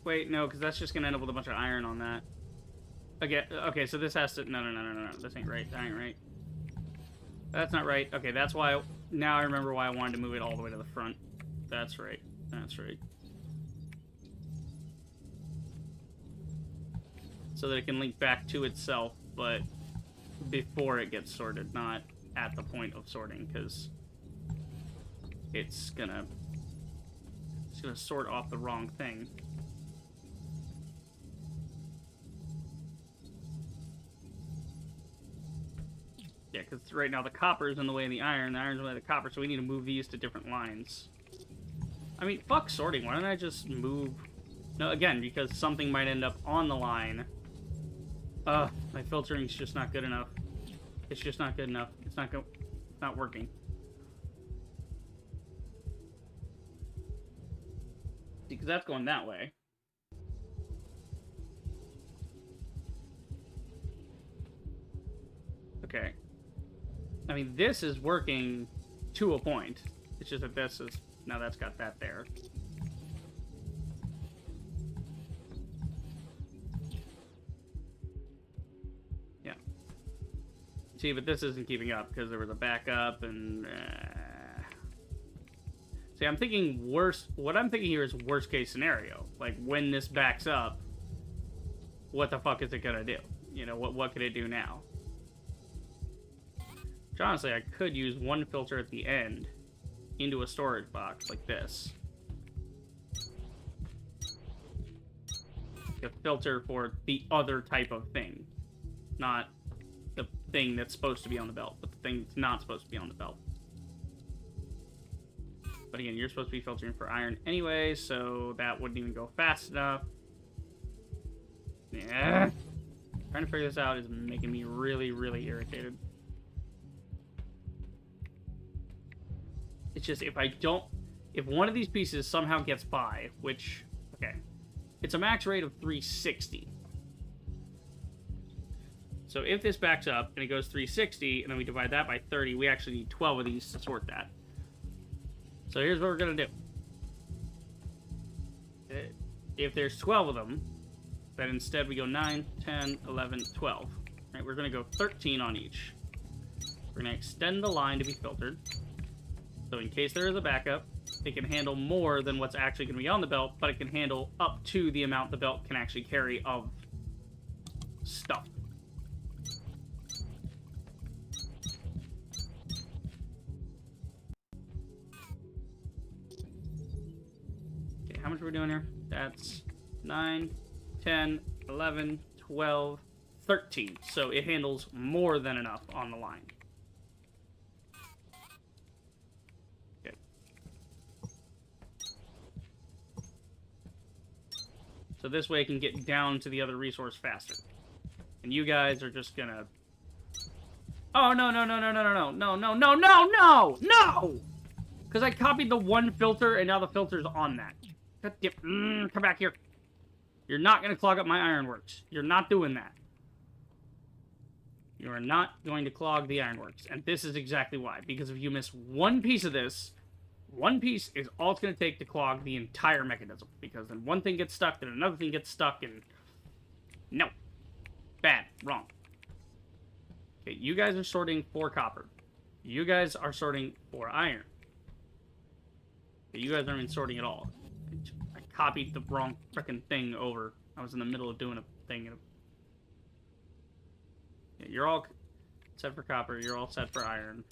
Wait, no, because that's just gonna end up with a bunch of iron on that. Again, okay, so this has to... No. This ain't right. That ain't right. That's not right. Okay, that's why... Now I remember why I wanted to move it all the way to the front. That's right. That's right. So that it can link back to itself, but before it gets sorted, not at the point of sorting, because it's gonna sort off the wrong thing. Yeah, because right now the copper is in the way of the iron's in the way of the copper, so we need to move these to different lines. I mean, fuck sorting. Why don't I just move... No, again, because something might end up on the line. My filtering's just not good enough. It's just not good enough. It's not working. Because that's going that way. Okay. I mean, this is working to a point. It's just that this is... Now that's got that there. Yeah. See, but this isn't keeping up because there was a backup and... See, I'm thinking worst... What I'm thinking here is worst case scenario. Like, when this backs up, what the fuck is it gonna do? You know, what could it do now? Which, honestly, I could use one filter at the end into a storage box like this. A filter for the other type of thing. Not the thing that's supposed to be on the belt, but the thing that's not supposed to be on the belt. But again, you're supposed to be filtering for iron anyway, so that wouldn't even go fast enough. Yeah. Trying to figure this out is making me really, really irritated. It's just, if one of these pieces somehow gets by, which, okay, it's a max rate of 360. So if this backs up and it goes 360, and then we divide that by 30, we actually need 12 of these to sort that. So here's what we're going to do. If there's 12 of them, then instead we go 9, 10, 11, 12. Right, we're going to go 13 on each. We're going to extend the line to be filtered. So in case there is a backup, it can handle more than what's actually going to be on the belt, but it can handle up to the amount the belt can actually carry of stuff. Okay, how much are we doing here? That's 9, 10, 11, 12, 13. So it handles more than enough on the line. So this way it can get down to the other resource faster. And you guys are just gonna... Oh, no. Because I copied the one filter, and now the filter's on that. Come back here. You're not gonna clog up my ironworks. You're not doing that. You are not going to clog the ironworks. And this is exactly why. Because if you miss one piece of this... One piece is all it's going to take to clog the entire mechanism. Because then one thing gets stuck, then another thing gets stuck, and... No. Bad. Wrong. Okay, you guys are sorting for copper. You guys are sorting for iron. Okay, you guys aren't even sorting at all. I copied the wrong frickin' thing over. I was in the middle of doing a thing. And yeah, you're all set for copper. You're all set for iron.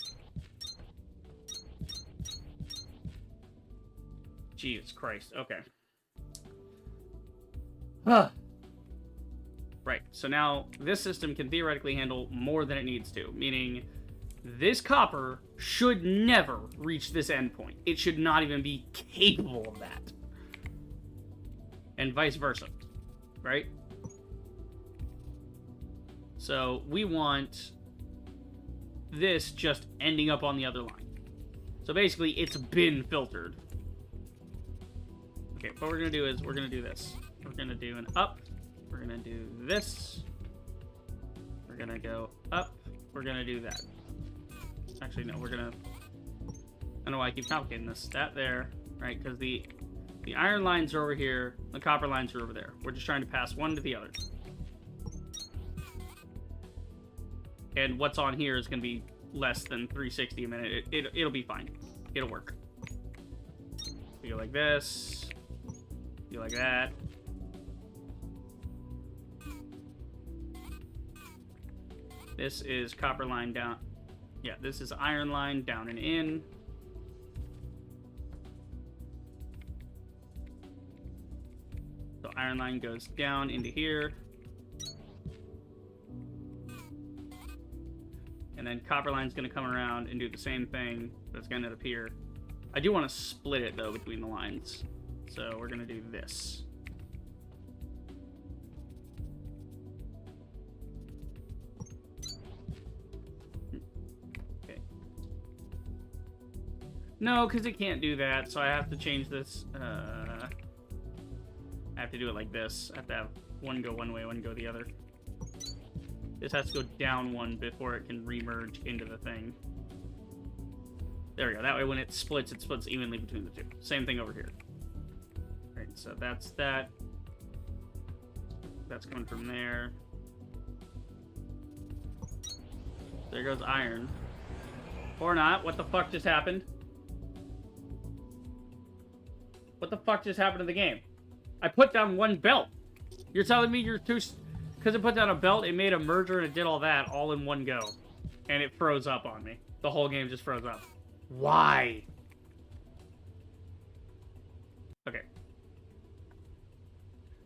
Jesus Christ, okay. Right, so now this system can theoretically handle more than it needs to, meaning this copper should never reach this endpoint. It should not even be capable of that. And vice versa, right? So we want this just ending up on the other line. So basically, it's been filtered. Okay, what we're going to do is we're going to do this. We're going to do an up. We're going to do this. We're going to go up. We're going to do that. Actually, no, we're going to... I don't know why I keep complicating this. That there, right? Because the The iron lines are over here. The copper lines are over there. We're just trying to pass one to the other. And what's on here is going to be less than 360 a minute. It'll be fine. It'll work. You go like this. You like that. This is copper line down. Yeah, this is iron line down and in. So iron line goes down into here. And then copper line's going to come around and do the same thing, but it's going to end up here. I do want to split it, though, between the lines. So we're going to do this. Okay. No, because it can't do that, so I have to change this. I have to do it like this. I have to have one go one way, one go the other. This has to go down one before it can remerge into the thing. There we go. That way when it splits evenly between the two. Same thing over here. Alright, so that's that. That's coming from there. There goes iron. Or not. What the fuck just happened? What the fuck just happened to the game? I put down one belt. You're telling me you're too... Because it put down a belt, it made a merger, and it did all that all in one go. And it froze up on me. The whole game just froze up. Why? Okay.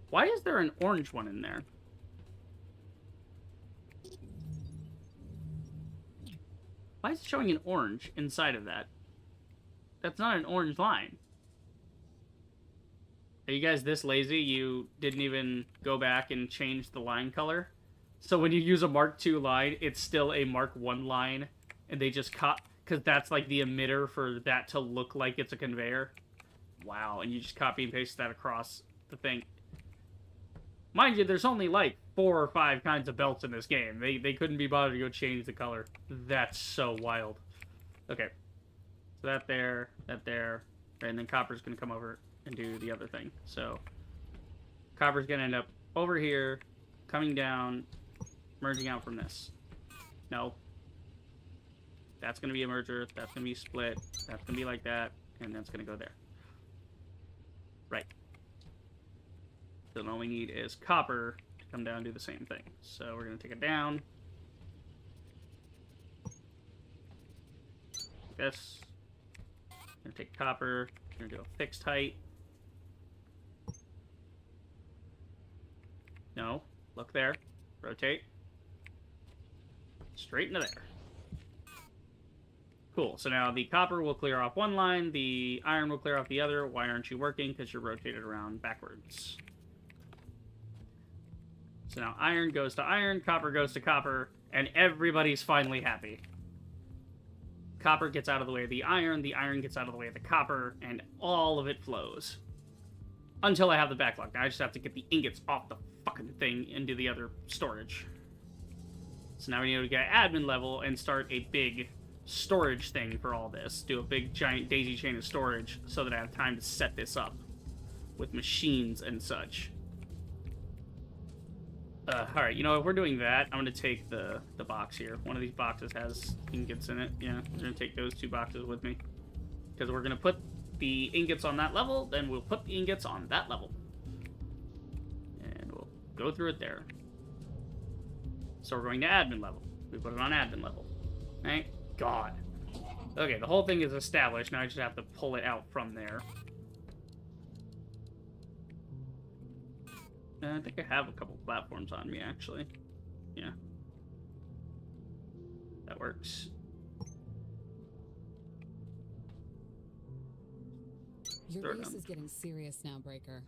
Why is there an orange one in there? Why is it showing an orange inside of that? That's not an orange line. Are you guys this lazy? You didn't even go back and change the line color? So when you use a Mark II line, it's still a Mark I line, and they just cut, because that's like the emitter for that to look like it's a conveyor. Wow, and you just copy and paste that across the thing. Mind you, there's only like 4 or 5 kinds of belts in this game. They couldn't be bothered to go change the color. That's so wild. Okay. So that there, and then copper's going to come over and do the other thing. So copper's going to end up over here, coming down, merging out from this. No. That's going to be a merger. That's going to be split. That's going to be like that. And that's going to go there. Right. So all we need is copper to come down and do the same thing. So we're going to take it down. Like this. Going to take copper. We're going to do a fixed height. No. Look there. Rotate. Straight into there. Cool. So now the copper will clear off one line. The iron will clear off the other. Why aren't you working? Because you're rotated around backwards. So now iron goes to iron, copper goes to copper, and everybody's finally happy. Copper gets out of the way of the iron gets out of the way of the copper, and all of it flows. Until I have the backlog. Now I just have to get the ingots off the fucking thing into the other storage. So now we need to get admin level and start a big storage thing for all this. Do a big giant daisy chain of storage so that I have time to set this up with machines and such. Alright, you know, if we're doing that, I'm going to take the box here. One of these boxes has ingots in it. Yeah, I'm going to take those 2 boxes with me. Because we're going to put the ingots on that level, then we'll put the ingots on that level. And we'll go through it there. So we're going to admin level. We put it on admin level. Thank God. Okay, the whole thing is established. Now I just have to pull it out from there. I think I have a couple platforms on me, actually. Yeah. That works. Your race is getting serious now, Breaker.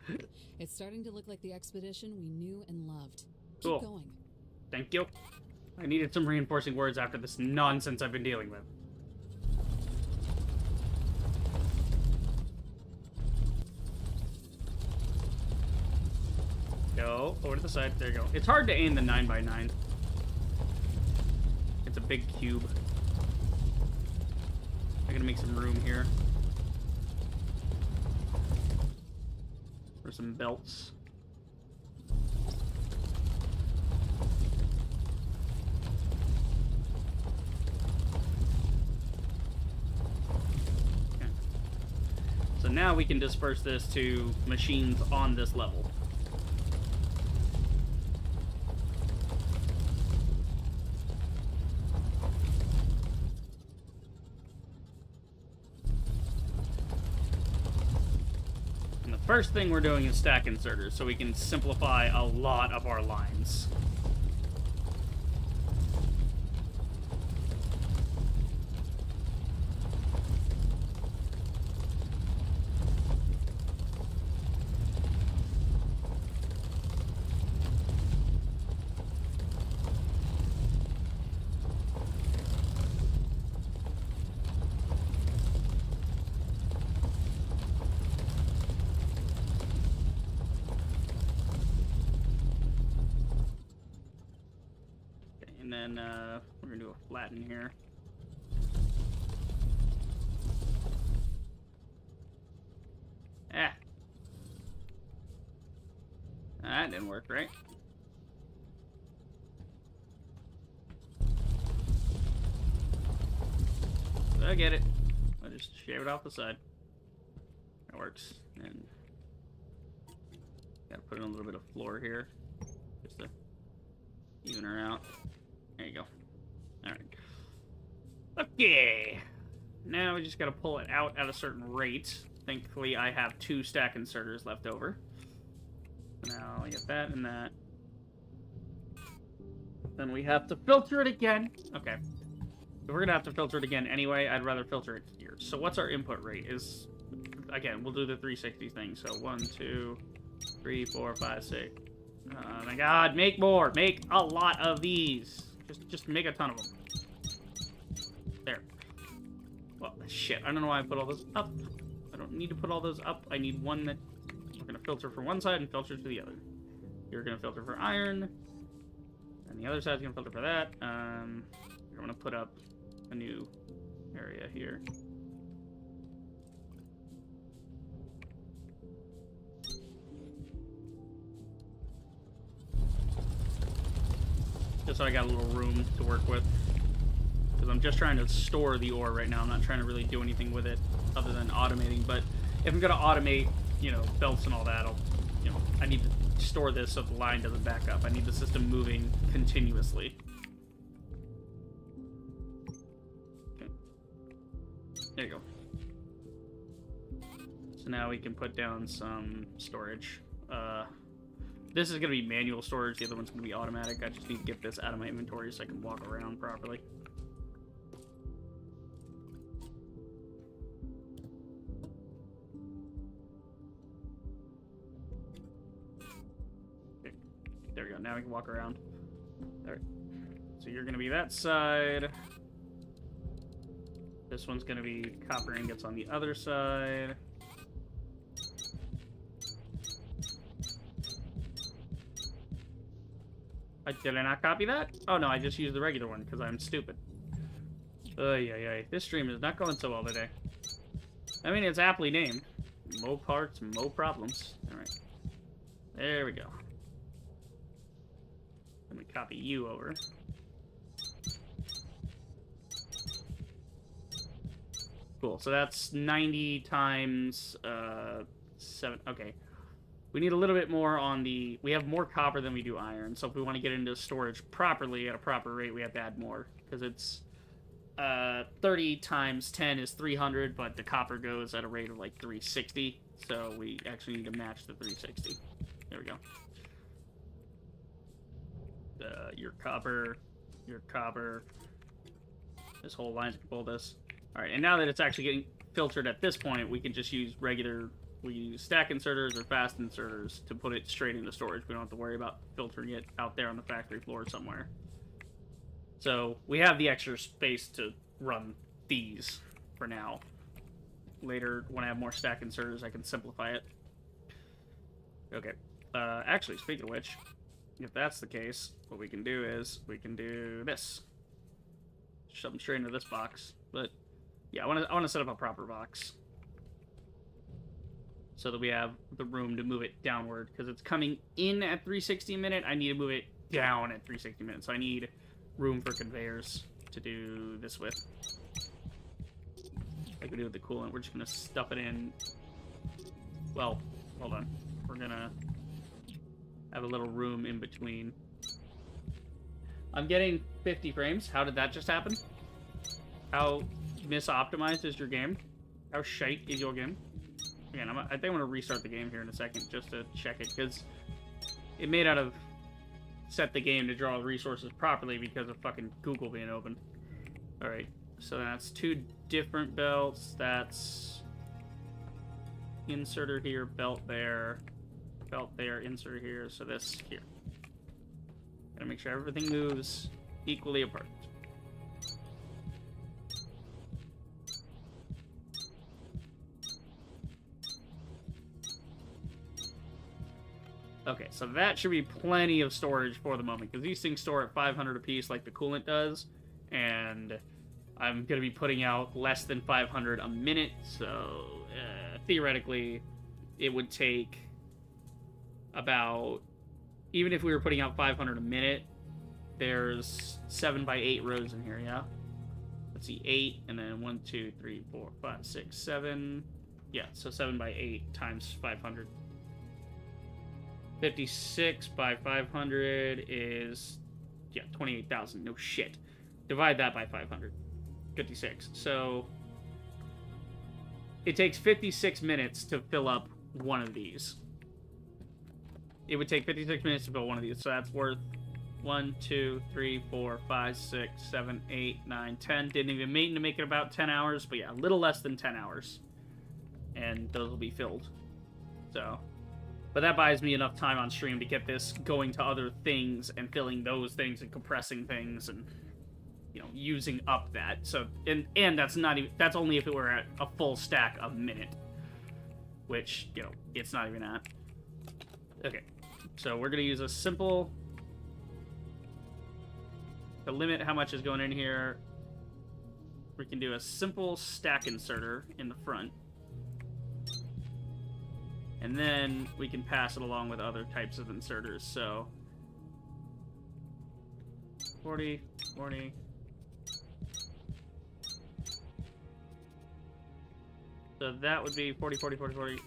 It's starting to look like the expedition we knew and loved. Keep going. Thank you. I needed some reinforcing words after this nonsense I've been dealing with. Go over to the side. There you go. It's hard to aim the 9x9. It's a big cube. I'm gonna make some room here. some belts. Okay. So now we can disperse this to machines on this level. First thing we're doing is stack inserters, so we can simplify a lot of our lines. And then we're going to do a flatten here. Ah. That didn't work, right? I get it. I'll just shave it off the side. That works. And gotta put in a little bit of floor here, just to even her out. There you go. Alright. Okay. Now we just gotta pull it out at a certain rate. Thankfully, I have 2 stack inserters left over. Now I get that and that. Then we have to filter it again. Okay. If we're gonna have to filter it again anyway, I'd rather filter it here. So what's our input rate? Is, again, we'll do the 360 thing. So 1, 2, 3, 4, 5, 6. Oh my god, make more! Make a lot of these! Just make a ton of them. There. Well, shit, I don't know why I put all those up. I don't need to put all those up. I need one that we're gonna filter for one side and filter to the other. You're gonna filter for iron, and the other side's gonna filter for that. You're gonna put up a new area here. Just so I got a little room to work with. Because I'm just trying to store the ore right now. I'm not trying to really do anything with it other than automating. But if I'm going to automate, you know, belts and all that, I need to store this so the line doesn't back up. I need the system moving continuously. Okay. There you go. So now we can put down some storage. This is going to be manual storage. The other one's going to be automatic. I just need to get this out of my inventory so I can walk around properly. Okay. There we go. Now we can walk around. All right. So you're going to be that side. This one's going to be copper ingots on the other side. Did I not copy that? Oh no, I just used the regular one because I'm stupid. This stream is not going so well today. I mean, it's aptly named. Mo parts, mo problems. Alright. There we go. Let me copy you over. Cool, so that's 90 times 7. Okay. We need a little bit more on the... We have more copper than we do iron, so if we want to get into storage properly at a proper rate, we have to add more. Because it's 30 times 10 is 300, but the copper goes at a rate of like 360, so we actually need to match the 360. There we go. Your copper. This whole line's gonna pull this. Alright, and now that it's actually getting filtered at this point, we can just use regular... We use stack inserters or fast inserters to put it straight into storage. We don't have to worry about filtering it out there on the factory floor somewhere. So we have the extra space to run these for now. Later, when I have more stack inserters, I can simplify it. Okay. Actually, speaking of which, if that's the case, what we can do is we can do this. Shove them straight into this box. But yeah, I want to set up a proper box. so that we have the room to move it downward, because it's coming in at 360 a minute. I need to move it down at 360 minutes, so I need room for conveyors to do this with. Like we do with the coolant, we're just gonna stuff it in. Well, hold on. We're gonna have a little room in between. I'm getting 50 frames. How did that just happen? How misoptimized is your game? How shite is your game? Again, I think I'm going to restart the game here in a second just to check it, because it may not have set the game to draw resources properly because of fucking Google being open. Alright, so that's 2 different belts. That's inserter here, belt there, insert here, so this here. Gotta make sure everything moves equally apart. Okay, so that should be plenty of storage for the moment, because these things store at 500 apiece like the coolant does, and I'm going to be putting out less than 500 a minute, so theoretically it would take about, even if we were putting out 500 a minute, there's 7 by 8 rows in here, yeah? Let's see, 8, and then 1, 2, 3, 4, 5, 6, 7. Yeah, so 7 by 8 times 500. 56 by 500 is, yeah, 28,000. No shit. Divide that by 500. 56. So it takes 56 minutes to fill up one of these. It would take 56 minutes to fill one of these. So that's worth 1, 2, 3, 4, 5, 6, 7, 8, 9, 10. Didn't even mean to make it about 10 hours, but yeah, a little less than 10 hours. And those will be filled. So, but that buys me enough time on stream to get this going to other things and filling those things and compressing things and, you know, using up that. So, and that's not even, that's only if it were at a full stack a minute, which, you know, it's not even at. Okay, so we're gonna use a simple, to limit how much is going in here, we can do a simple stack inserter in the front. And then we can pass it along with other types of inserters, so 40, 40. So that would be 40, 40, 40, 40,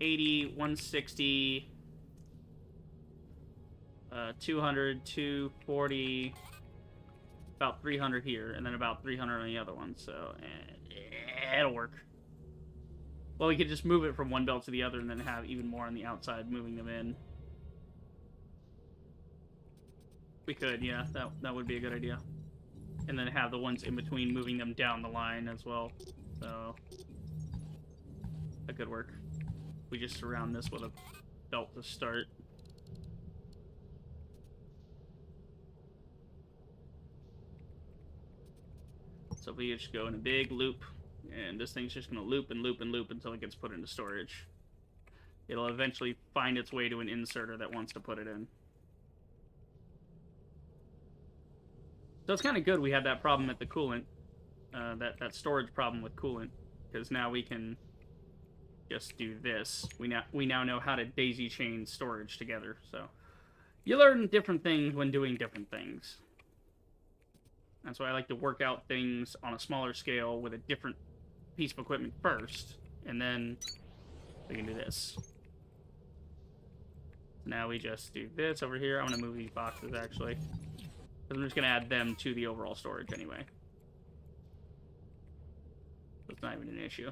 80, 160, 200, 240, about 300 here, and then about 300 on the other one, so it'll work. Well, we could just move it from one belt to the other and then have even more on the outside moving them in. We could, yeah, that would be a good idea. And then have the ones in between moving them down the line as well. So that could work. We just surround this with a belt to start. So we just go in a big loop. And this thing's just going to loop and loop and loop until it gets put into storage. It'll eventually find its way to an inserter that wants to put it in. So it's kind of good we had that problem at the coolant. That storage problem with coolant. Because now we can just do this. We now know how to daisy chain storage together. So you learn different things when doing different things. That's why I like to work out things on a smaller scale with a different piece of equipment first, and then we can do this. Now we just do this over here. I'm going to move these boxes, actually, because I'm just going to add them to the overall storage anyway. So it's not even an issue.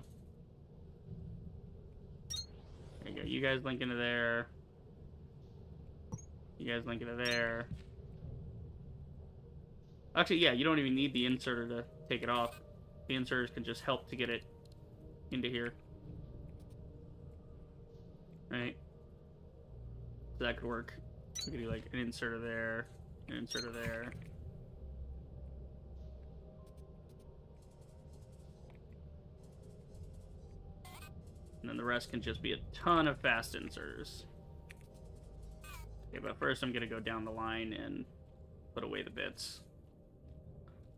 There you go. You guys link into there. You guys link into there. Actually, yeah, you don't even need the inserter to take it off. The inserters can just help to get it into here. Right? So that could work. We could do like an inserter there, an inserter there. And then the rest can just be a ton of fast inserters. Okay, but first I'm gonna go down the line and put away the bits.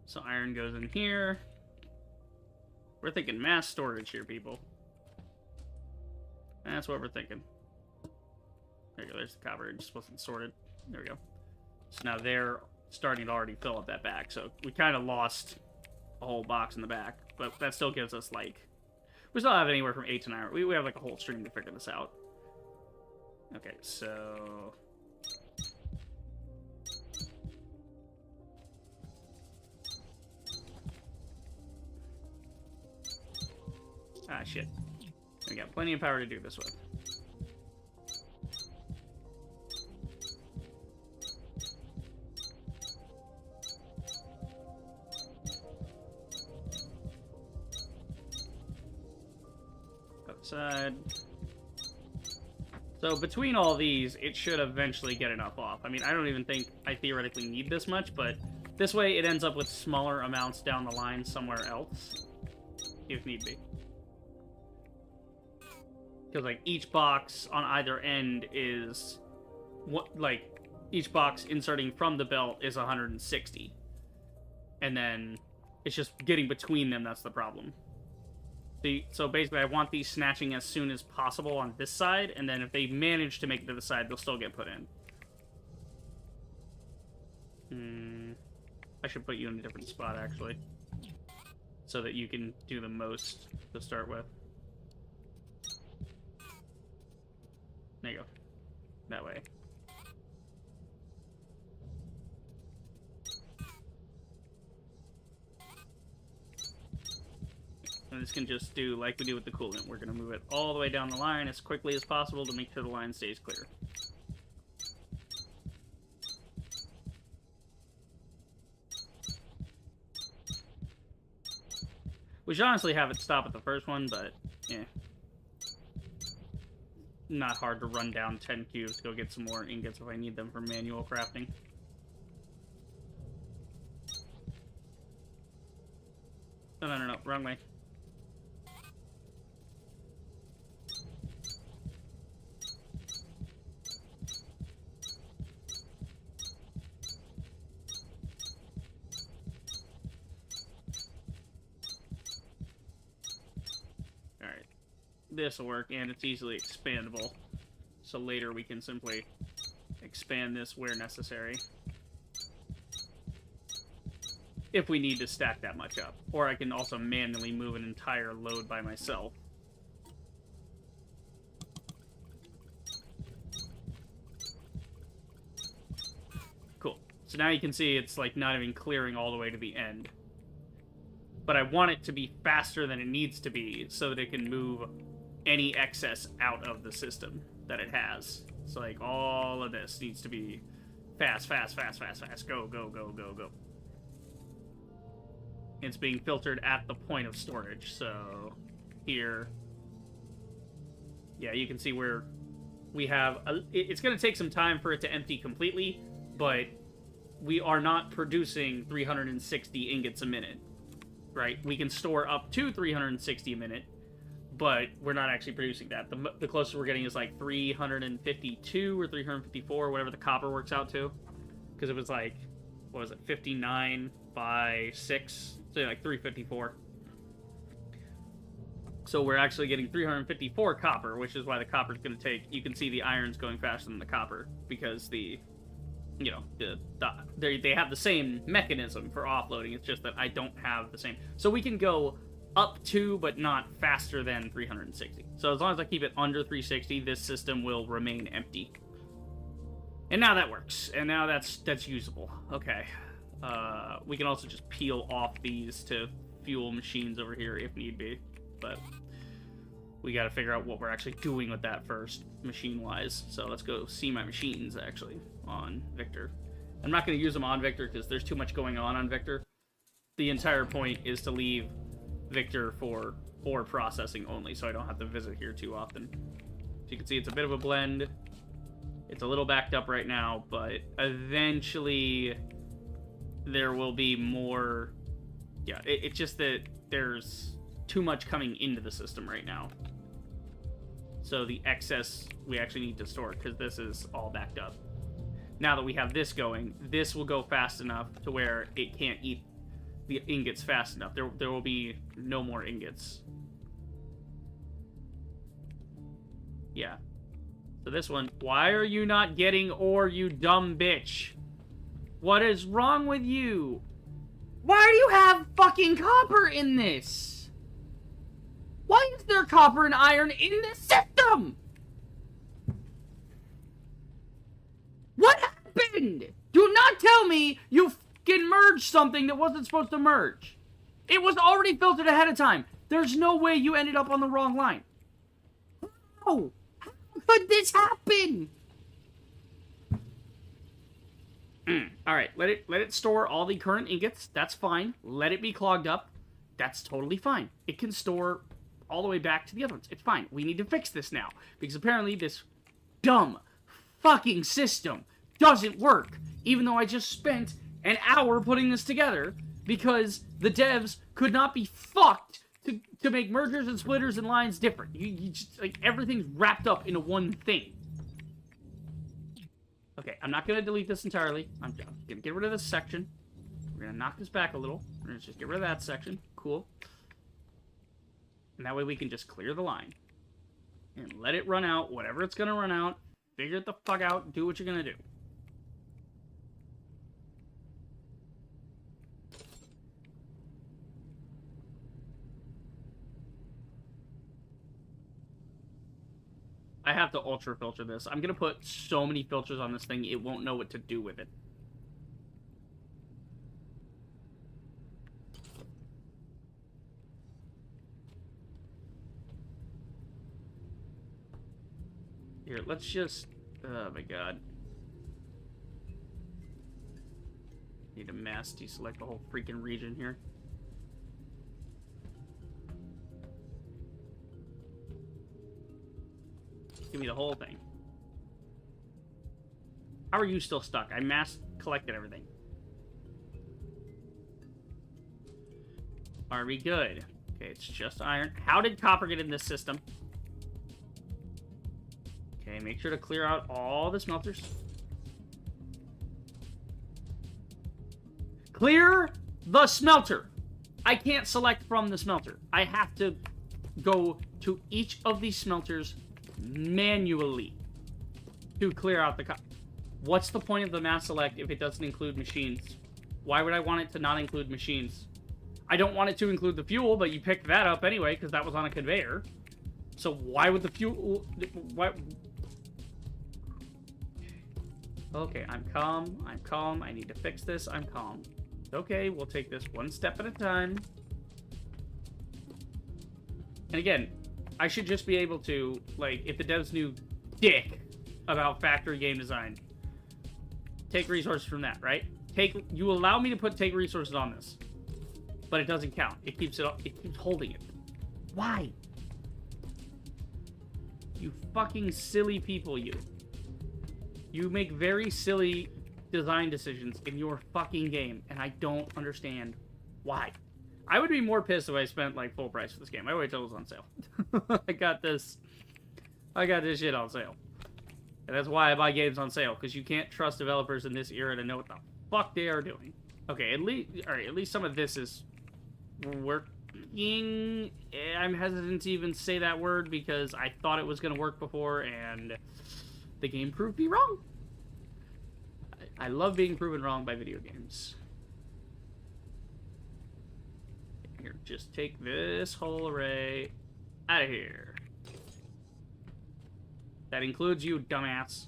So iron goes in here. We're thinking mass storage here, people. That's what we're thinking. There you go. There's the copper. It just wasn't sorted. There we go. So now they're starting to already fill up that back. So we kind of lost a whole box in the back. But that still gives us, like... We still have anywhere from 8 to 9. We have, like, a whole stream to figure this out. Okay, so... Ah, shit. We got plenty of power to do this with. Outside. So between all these, it should eventually get enough off. I mean, I don't even think I theoretically need this much, but this way it ends up with smaller amounts down the line somewhere else, if need be. Because, like, each box on either end is... each box inserting from the belt is 160. And then it's just getting between them that's the problem. So basically, I want these snatching as soon as possible on this side, and then if they manage to make it to the side, they'll still get put in. I should put you in a different spot, actually. So that you can do the most to start with. There you go. That way. And this can just do like we do with the coolant. We're going to move it all the way down the line as quickly as possible to make sure the line stays clear. We should honestly have it stop at the first one, but yeah. Not hard to run down 10 cubes to go get some more ingots if I need them for manual crafting. No, wrong way. This will work, and it's easily expandable. So later we can simply expand this where necessary. If we need to stack that much up. Or I can also manually move an entire load by myself. Cool. So now you can see it's like not even clearing all the way to the end. But I want it to be faster than it needs to be so that it can move any excess out of the system that it has. So, like, all of this needs to be fast. Go. It's being filtered at the point of storage. So, here. Yeah, you can see where we have... it's going to take some time for it to empty completely, but we are not producing 360 ingots a minute, right? We can store up to 360 a minute, but we're not actually producing that. The closest we're getting is like 352 or 354, whatever the copper works out to. Because it was like, what was it, 59 by 6? So like 354. So we're actually getting 354 copper, which is why the copper's going to take... You can see the iron's going faster than the copper, because the... You know, they have the same mechanism for offloading. It's just that I don't have the same... So we can go up to, but not faster than 360. So as long as I keep it under 360, this system will remain empty. And now that works. And now that's usable. Okay. We can also just peel off these to fuel machines over here if need be. But we got to figure out what we're actually doing with that first, machine-wise. So let's go see my machines, actually, on Victor. I'm not going to use them on Victor because there's too much going on Victor. The entire point is to leave Victor for ore processing only, so I don't have to visit here too often. So you can see it's a bit of a blend. It's a little backed up right now, but eventually there will be more... Yeah, it's just that there's too much coming into the system right now. So the excess we actually need to store, because this is all backed up. Now that we have this going, this will go fast enough to where it can't eat the ingots fast enough. There will be no more ingots. Yeah. So this one, why are you not getting ore, you dumb bitch? What is wrong with you? Why do you have fucking copper in this? Why is there copper and iron in this system? What happened? Do not tell me you fucking merged something that wasn't supposed to merge. It was already filtered ahead of time. There's no way you ended up on the wrong line. How? How could this happen? Alright, let it store all the current ingots. That's fine. Let it be clogged up. That's totally fine. It can store all the way back to the other ones. It's fine. We need to fix this now. Because apparently this dumb fucking system doesn't work. Even though I just spent an hour putting this together. Because the devs could not be fucked to make mergers and splitters and lines different. You just, like, everything's wrapped up into one thing. Okay, I'm not going to delete this entirely. I'm going to get rid of this section. We're going to knock this back a little. We're going to just get rid of that section. Cool. And that way we can just clear the line. And let it run out, whatever it's going to run out. Figure it the fuck out. Do what you're going to do. I have to ultra filter this. I'm going to put so many filters on this thing, it won't know what to do with it. Here, let's just... Oh my god. Need to mass deselect the whole freaking region here. Give me the whole thing. How are you still stuck? I mass collected everything. Are we good? Okay, it's just iron. How did copper get in this system? Okay, make sure to clear out all the smelters. Clear the smelter! I can't select from the smelter. I have to go to each of these smelters manually to clear out the What's the point of the mass select if it doesn't include machines? Why would I want it to not include machines? I don't want it to include the fuel, but you picked that up anyway because that was on a conveyor. So why would the fuel... Why... Okay, I'm calm. I'm calm. I need to fix this. I'm calm. Okay, we'll take this one step at a time. And again, I should just be able to, like, if the devs knew dick about factory game design, take resources from that, right? You allow me to take resources on this, but it doesn't count. It keeps holding it. Why? You fucking silly people, you. You make very silly design decisions in your fucking game, and I don't understand why. I would be more pissed if I spent, like, full price for this game. I wait till it was on sale. I got this shit on sale. And that's why I buy games on sale, because you can't trust developers in this era to know what the fuck they are doing. Okay, at least some of this is working. I'm hesitant to even say that word, because I thought it was going to work before, and the game proved me wrong. I love being proven wrong by video games. Here, just take this whole array out of here. That includes you, dumbass.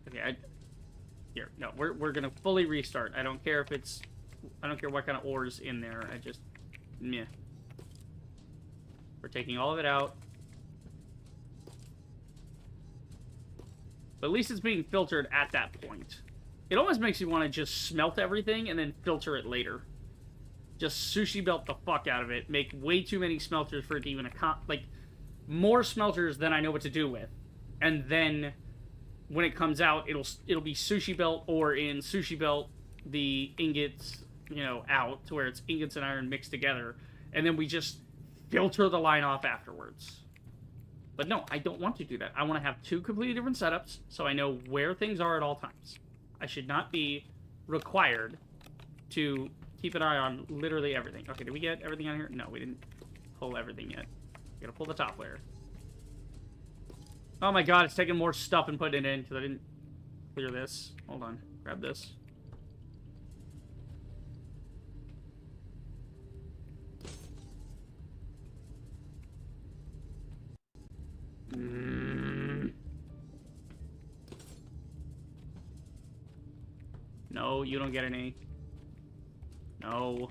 Okay, here, no, we're gonna fully restart. I don't care if it's... I don't care what kind of ore's in there. I just... Meh. We're taking all of it out. But at least it's being filtered at that point. It almost makes you want to just smelt everything and then filter it later. Just sushi belt the fuck out of it. Make way too many smelters for it to even... like, more smelters than I know what to do with. And then, when it comes out, it'll be sushi belt, or in sushi belt, the ingots, you know, out, to where it's ingots and iron mixed together. And then we just filter the line off afterwards. But no, I don't want to do that. I want to have two completely different setups, so I know where things are at all times. I should not be required to keep an eye on literally everything. Okay, did we get everything on here? No, we didn't pull everything yet. We gotta pull the top layer. Oh my god, it's taking more stuff and putting it in because I didn't clear this. Hold on. Grab this. No, you don't get any. No.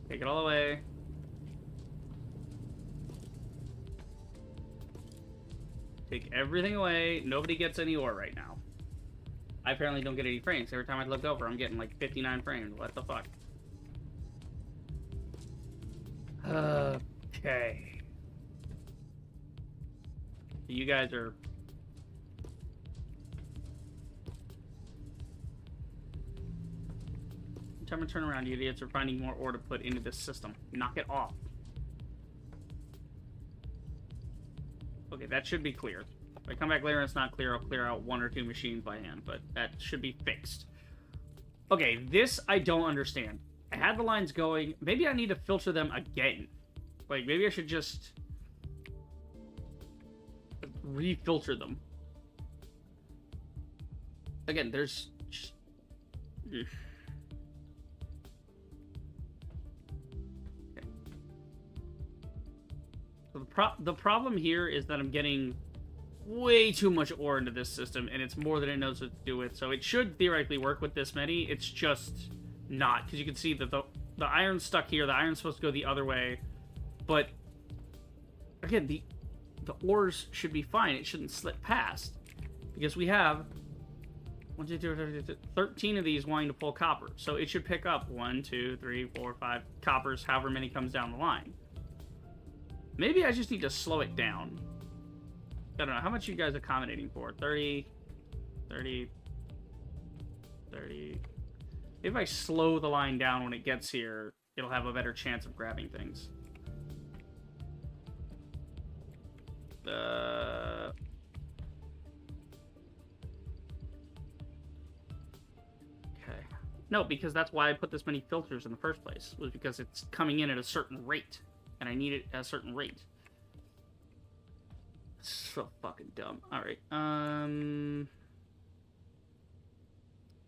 Take it all away. Take everything away. Nobody gets any ore right now. I apparently don't get any frames. Every time I look over, I'm getting like 59 frames. What the fuck? Okay. You guys are... Every time I turn around, you idiots are finding more ore to put into this system. Knock it off. Okay, that should be clear. If I come back later and it's not clear, I'll clear out 1 or 2 machines by hand, but that should be fixed. Okay, this I don't understand. I had the lines going. Maybe I need to filter them again. Like, maybe I should just refilter them. Again, there's just... Okay. So the problem here is that I'm getting way too much ore into this system, and it's more than it knows what to do with. So it should theoretically work with this many. It's just not, because you can see that the iron's stuck here. The iron's supposed to go the other way, but again, the ores should be fine. It shouldn't slip past, because we have 1, 2, 3, 13 of these wanting to pull copper. So it should pick up 1, 2, 3, 4, 5 coppers, however many comes down the line. Maybe I just need to slow it down. I don't know. How much are you guys accommodating for? 30, 30, 30. If I slow the line down when it gets here, it'll have a better chance of grabbing things. Okay. No, because that's why I put this many filters in the first place. Was because it's coming in at a certain rate. And I need it at a certain rate. So fucking dumb. Alright,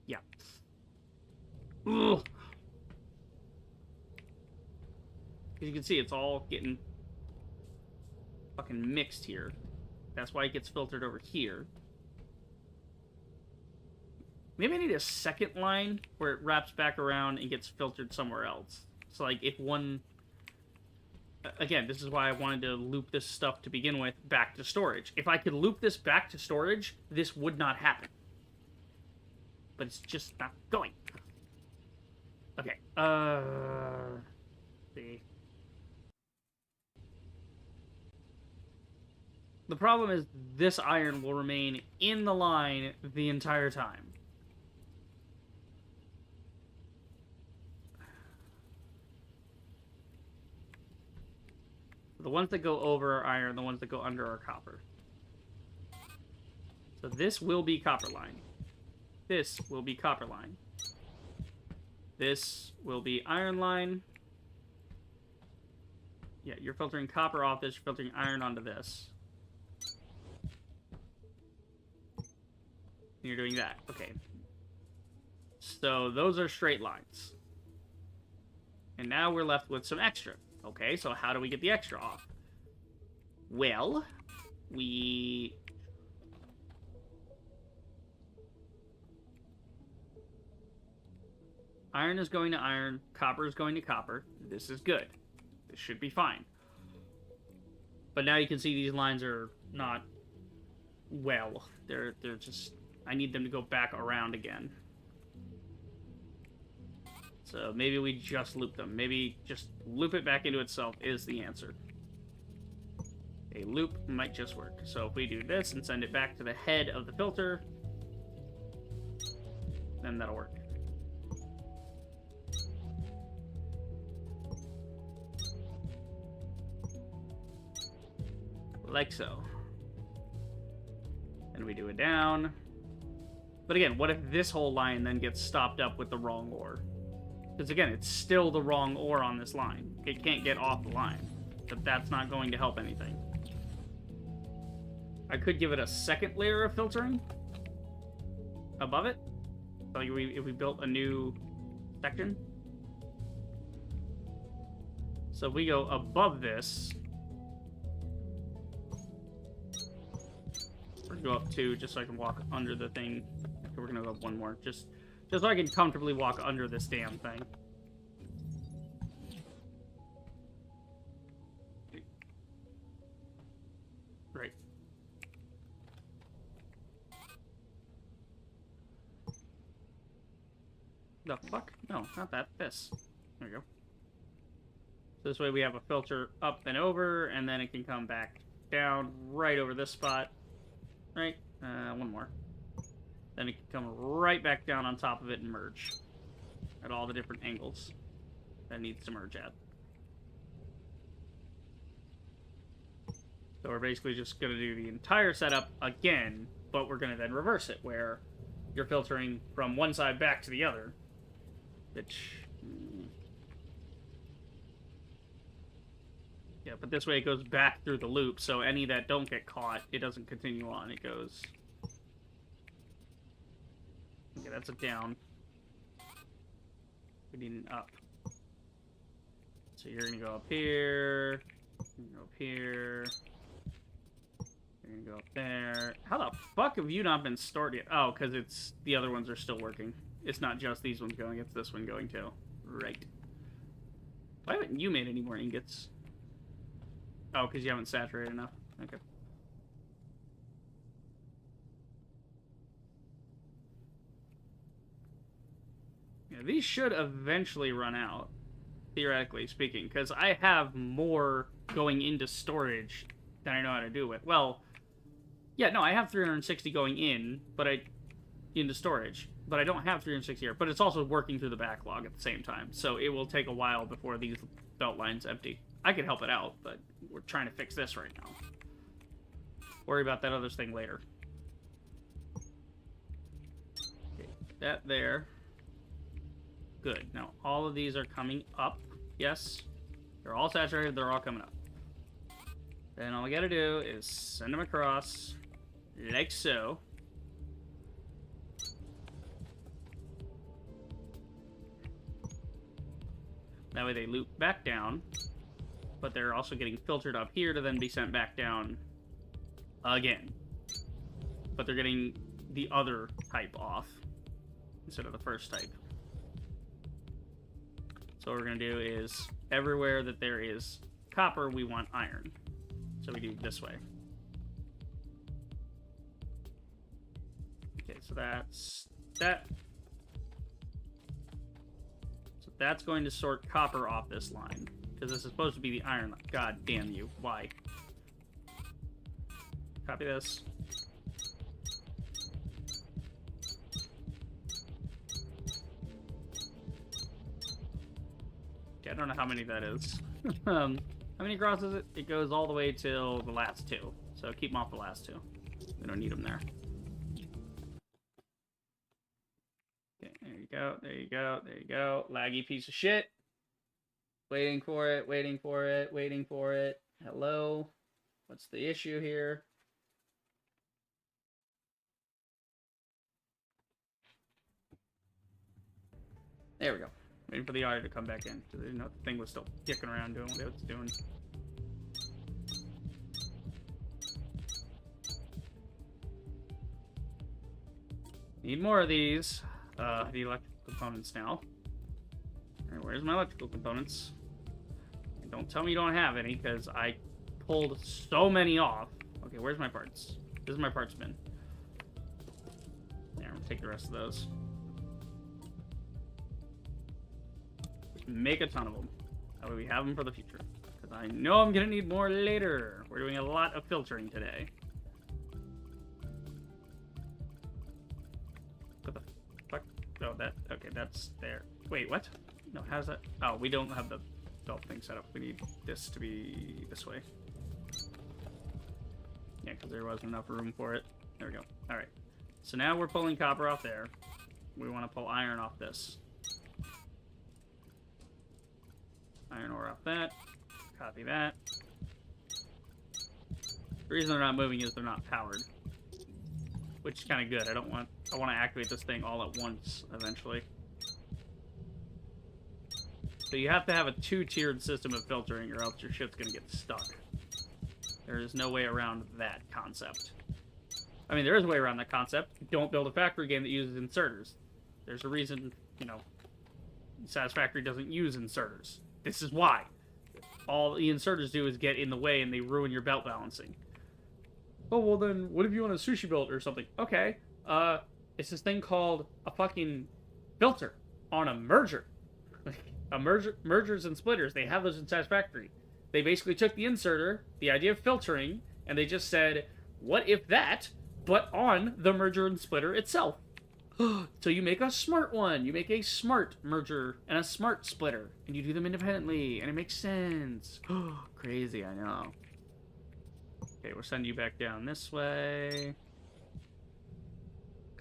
yeah. Ugh. As you can see, it's all getting fucking mixed here. That's why it gets filtered over here. Maybe I need a second line where it wraps back around and gets filtered somewhere else. So, like, if one... Again, this is why I wanted to loop this stuff to begin with back to storage. If I could loop this back to storage, this would not happen. But it's just not going. Okay, see. The problem is this iron will remain in the line the entire time. The ones that go over are iron, the ones that go under are copper. So this will be copper line. This will be copper line. This will be iron line. Yeah, you're filtering copper off this, you're filtering iron onto this. And you're doing that. Okay. So those are straight lines. And now we're left with some extra. Okay, so how do we get the extra off? Well, iron is going to iron, copper is going to copper. This is good. This should be fine. But now you can see these lines are not well. They're just... I need them to go back around again. So maybe we just loop them. Maybe just loop it back into itself is the answer. A loop might just work. So if we do this and send it back to the head of the filter, then that'll work. Like so. Then we do it down. But again, what if this whole line then gets stopped up with the wrong ore? Because again, it's still the wrong ore on this line. It can't get off the line. But that's not going to help anything. I could give it a second layer of filtering above it. So if we built a new section. So if we go above this, or go up 2 just so I can walk under the thing. Okay, we're gonna go up 1 more, just so I can comfortably walk under this damn thing. Right. The fuck? No, not that. This. There we go. So this way we have a filter up and over, and then it can come back down right over this spot. Right? 1 more. Then it can come right back down on top of it and merge at all the different angles that it needs to merge at. So we're basically just going to do the entire setup again, but we're going to then reverse it, where you're filtering from one side back to the other, which... yeah, but this way it goes back through the loop, so any that don't get caught, it doesn't continue on. It goes... okay, that's a down. We need an up. So you're gonna go up here. You're gonna go up here. You're gonna go up there. How the fuck have you not been stored yet? Oh, because it's... the other ones are still working. It's not just these ones going, it's this one going too. Right. Why haven't you made any more ingots? Oh, because you haven't saturated enough. Okay. Yeah, these should eventually run out, theoretically speaking, because I have more going into storage than I know how to do with. Well, yeah, no, I have 360 going in, but into storage, but I don't have 360 here. But it's also working through the backlog at the same time, so it will take a while before these belt lines empty. I could help it out, but we're trying to fix this right now. Worry about that other thing later. Okay, that there. Good. Now, all of these are coming up. Yes. They're all saturated. They're all coming up. Then all we gotta do is send them across, like so. That way they loop back down. But they're also getting filtered up here to then be sent back down again. But they're getting the other type off instead of the first type. So what we're going to do is everywhere that there is copper, we want iron. So we do it this way. Okay, so that's that. So that's going to sort copper off this line. Because this is supposed to be the iron line. God damn you. Why? Copy this. Okay, I don't know how many that is. How many crosses it? It goes all the way till the last 2. So keep them off the last 2. We don't need them there. Okay, there you go. There you go. There you go. Laggy piece of shit. Waiting for it, waiting for it, waiting for it. Hello? What's the issue here? There we go. Waiting for the audio to come back in. Because I didn't know the thing was still kicking around doing what it was doing. Need more of these. The electrical components now. Alright, where's my electrical components? And don't tell me you don't have any, because I pulled so many off. Okay, where's my parts? This is my parts bin. There, I'm gonna take the rest of those. Just make a ton of them. That way we have them for the future. Because I know I'm gonna need more later. We're doing a lot of filtering today. What the fuck? Oh, that... okay, that's there. Wait, what? No, how's that? Oh, we don't have the belt thing set up. We need this to be this way. Yeah, because there wasn't enough room for it. There we go. Alright. So now we're pulling copper off there. We want to pull iron off this. Iron ore off that. Copy that. The reason they're not moving is they're not powered. Which is kind of good. I want to activate this thing all at once, eventually. So you have to have a 2-tiered system of filtering, or else your ship's going to get stuck. There is no way around that concept. I mean, there is a way around that concept. Don't build a factory game that uses inserters. There's a reason, you know, Satisfactory doesn't use inserters. This is why. All the inserters do is get in the way and they ruin your belt balancing. Oh, well then, what if you want a sushi belt or something? Okay, it's this thing called a fucking filter on a merger. Mergers and splitters, they have those in Satisfactory. They basically took the inserter, the idea of filtering, and they just said, what if that, but on the merger and splitter itself? So you make a smart one. You make a smart merger and a smart splitter. And you do them independently. And it makes sense. Crazy, I know. Okay, we'll send you back down this way.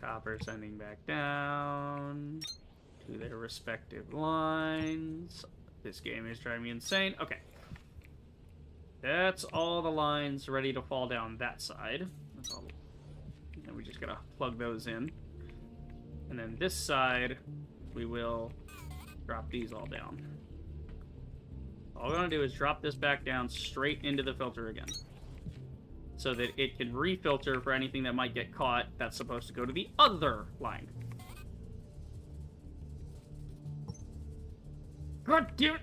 Copper sending back down to their respective lines. This game is driving me insane. Okay. That's all the lines ready to fall down that side. That's all. And we just gotta plug those in. And then this side, we will drop these all down. All we're going to do is drop this back down straight into the filter again. So that it can refilter for anything that might get caught that's supposed to go to the other line. God damn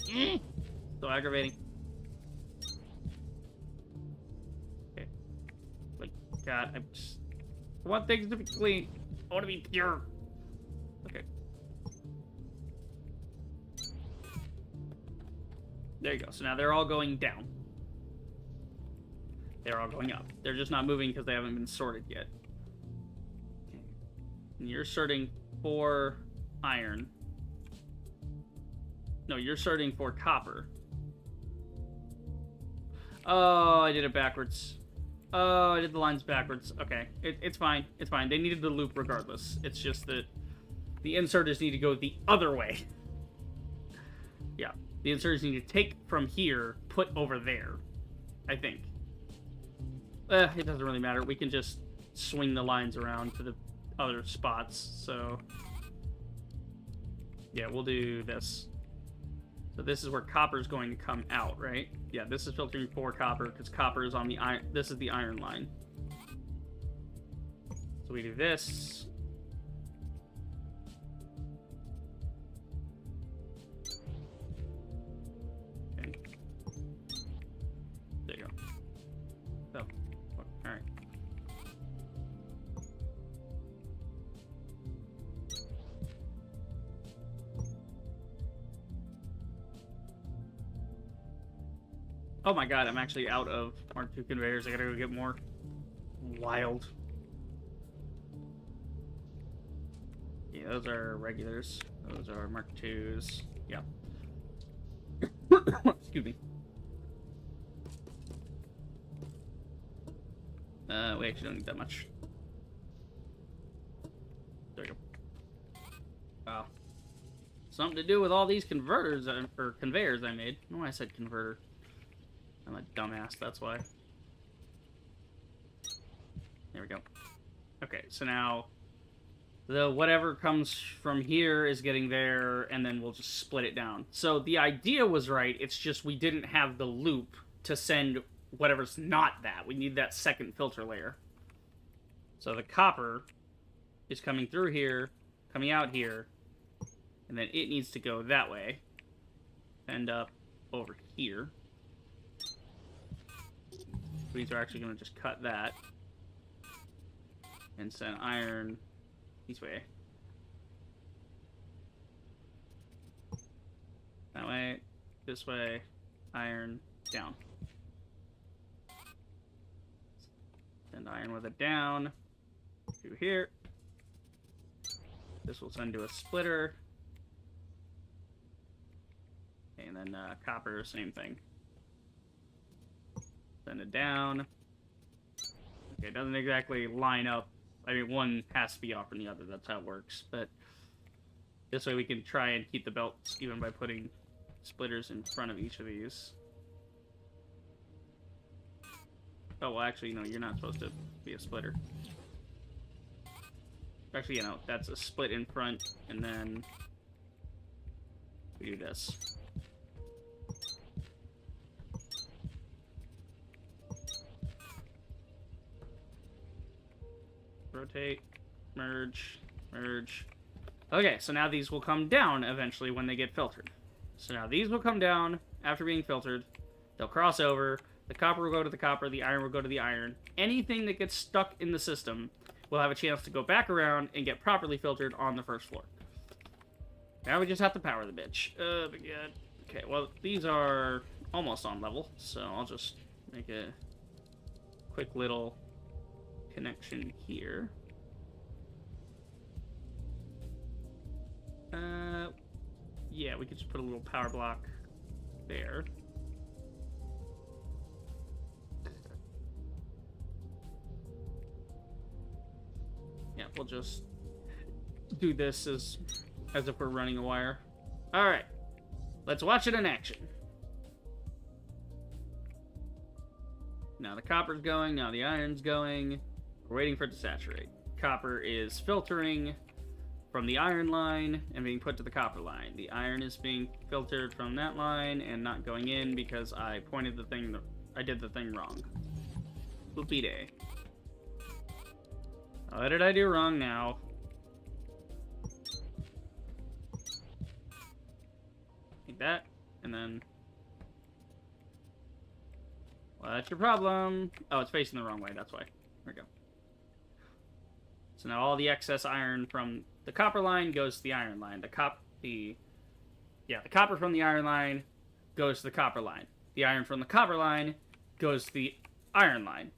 it! So aggravating. Okay. Like, God, I want things to be clean. I want to be pure. Okay. There you go. So now they're all going down. They're all going up. They're just not moving because they haven't been sorted yet. Okay. And you're sorting for iron. No, you're sorting for copper. Oh, I did it backwards. Oh, I did the lines backwards. Okay, it's fine. It's fine. They needed the loop regardless. It's just that the inserters need to go the other way. Yeah, the inserters need to take from here, put over there, I think. It doesn't really matter. We can just swing the lines around to the other spots, so... Yeah, we'll do this. So this is where copper is going to come out, right? Yeah, this is filtering for copper because copper is on the iron. This is the iron line. So we do this. Okay. There you go. So, all right. Oh my god, I'm actually out of Mark II conveyors. I gotta go get more. Wild. Yeah, those are regulars. Those are Mark IIs. Yeah. Excuse me. We actually don't need that much. There we go. Wow. Something to do with all these converters, or conveyors I made. I don't know why I said converter. I'm a dumbass, that's why. There we go. Okay, so now the whatever comes from here is getting there, and then we'll just split it down. So the idea was right, it's just we didn't have the loop to send whatever's not that. We need that second filter layer. So the copper is coming through here, coming out here, and then it needs to go that way. End up over here. These are actually going to just cut that and send iron this way. That way, this way, iron down. Send iron with it down to here. This will send to a splitter. And then copper, same thing. Send it down. Okay, it doesn't exactly line up. I mean, one has to be off from the other. That's how it works. But this way we can try and keep the belts even by putting splitters in front of each of these. Oh, well, actually, no, you're not supposed to be a splitter. Actually, you know, that's a split in front, and then we do this. Rotate, merge, merge. Okay, so now these will come down eventually when they get filtered. So now these will come down after being filtered. They'll cross over. The copper will go to the copper. The iron will go to the iron. Anything that gets stuck in the system will have a chance to go back around and get properly filtered on the first floor. Now we just have to power the bitch. Oh my god. Okay, well, these are almost on level, so I'll just make a quick little connection here. Yeah, we could just put a little power block there. Yeah, we'll just do this as if we're running a wire. Alright, let's watch it in action. Now the copper's going, now the iron's going. We're waiting for it to saturate. Copper is filtering from the iron line and being put to the copper line. The iron is being filtered from that line and not going in because I pointed the thing, I did the thing wrong. Whoopie day. What did I do wrong now? Like that, and then... Well, that's your problem. Oh, it's facing the wrong way, that's why. There we go. So now all the excess iron from the copper line goes to the iron line. The copper from the iron line goes to the copper line. The iron from the copper line goes to the iron line.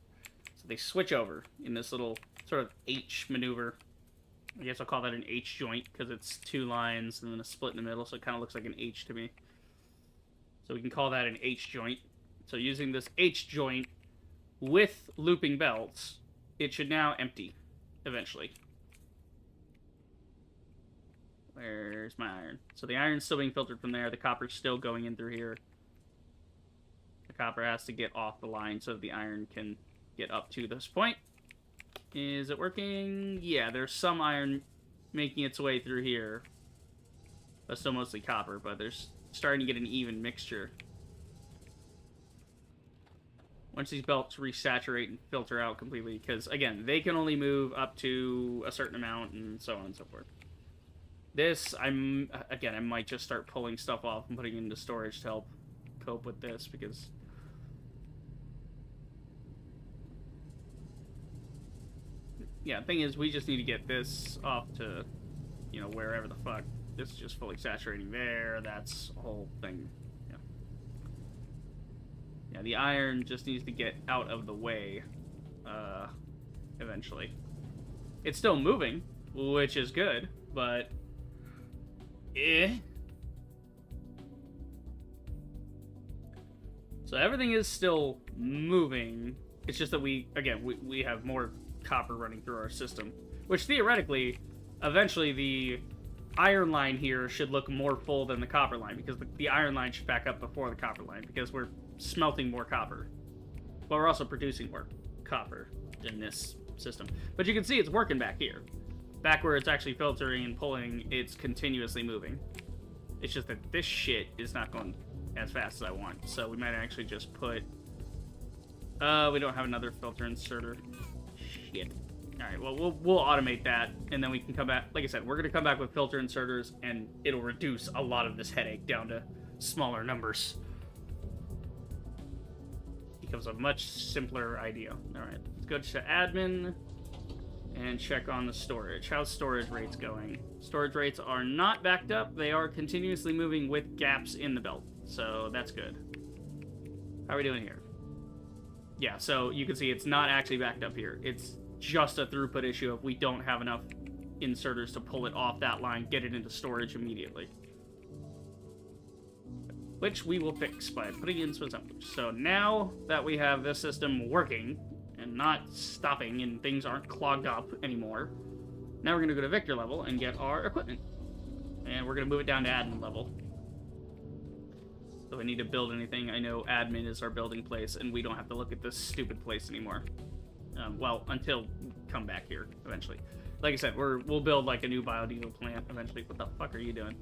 So they switch over in this little sort of H maneuver. I guess I'll call that an H joint because it's two lines and then a split in the middle, so it kind of looks like an H to me. So we can call that an H joint. So using this H joint with looping belts, it should now empty eventually. Where's my iron? So the iron's still being filtered from there. The copper's still going in through here. The copper has to get off the line so that the iron can get up to this point. Is it working? Yeah, there's some iron making its way through here. That's still mostly copper, but there's starting to get an even mixture. Once these belts resaturate and filter out completely, because, again, they can only move up to a certain amount and so on and so forth. This, I might just start pulling stuff off and putting it into storage to help cope with this, because... Yeah, the thing is, we just need to get this off to, you know, wherever the fuck. This is just fully saturating there. That's a whole thing. Yeah. Yeah, the iron just needs to get out of the way, eventually. It's still moving, which is good, but... So everything is still moving. It's just that we have more copper running through our system, which theoretically, eventually the iron line here should look more full than the copper line, because the iron line should back up before the copper line, because we're smelting more copper, but we're also producing more copper in this system. But you can see it's working back here. Back where it's actually filtering and pulling, it's continuously moving. It's just that this shit is not going as fast as I want, so we might actually just put... we don't have another filter inserter. Shit. Alright, well, we'll automate that, and then we can come back... Like I said, we're going to come back with filter inserters, and it'll reduce a lot of this headache down to smaller numbers. Becomes a much simpler idea. Alright, let's go to admin and check on the storage. How's storage rates going? Storage rates are not backed up. They are continuously moving with gaps in the belt, so that's good. How are we doing here? Yeah, so you can see it's not actually backed up here. It's just a throughput issue if we don't have enough inserters to pull it off that line, get it into storage immediately. Which we will fix by putting in some assemblage. So now that we have this system working, and not stopping, and things aren't clogged up anymore. Now we're going to go to Victor level and get our equipment. And we're going to move it down to admin level. So if I need to build anything, I know admin is our building place, and we don't have to look at this stupid place anymore. Well, until we come back here, eventually. Like I said, we'll build, like, a new biodiesel plant eventually. What the fuck are you doing?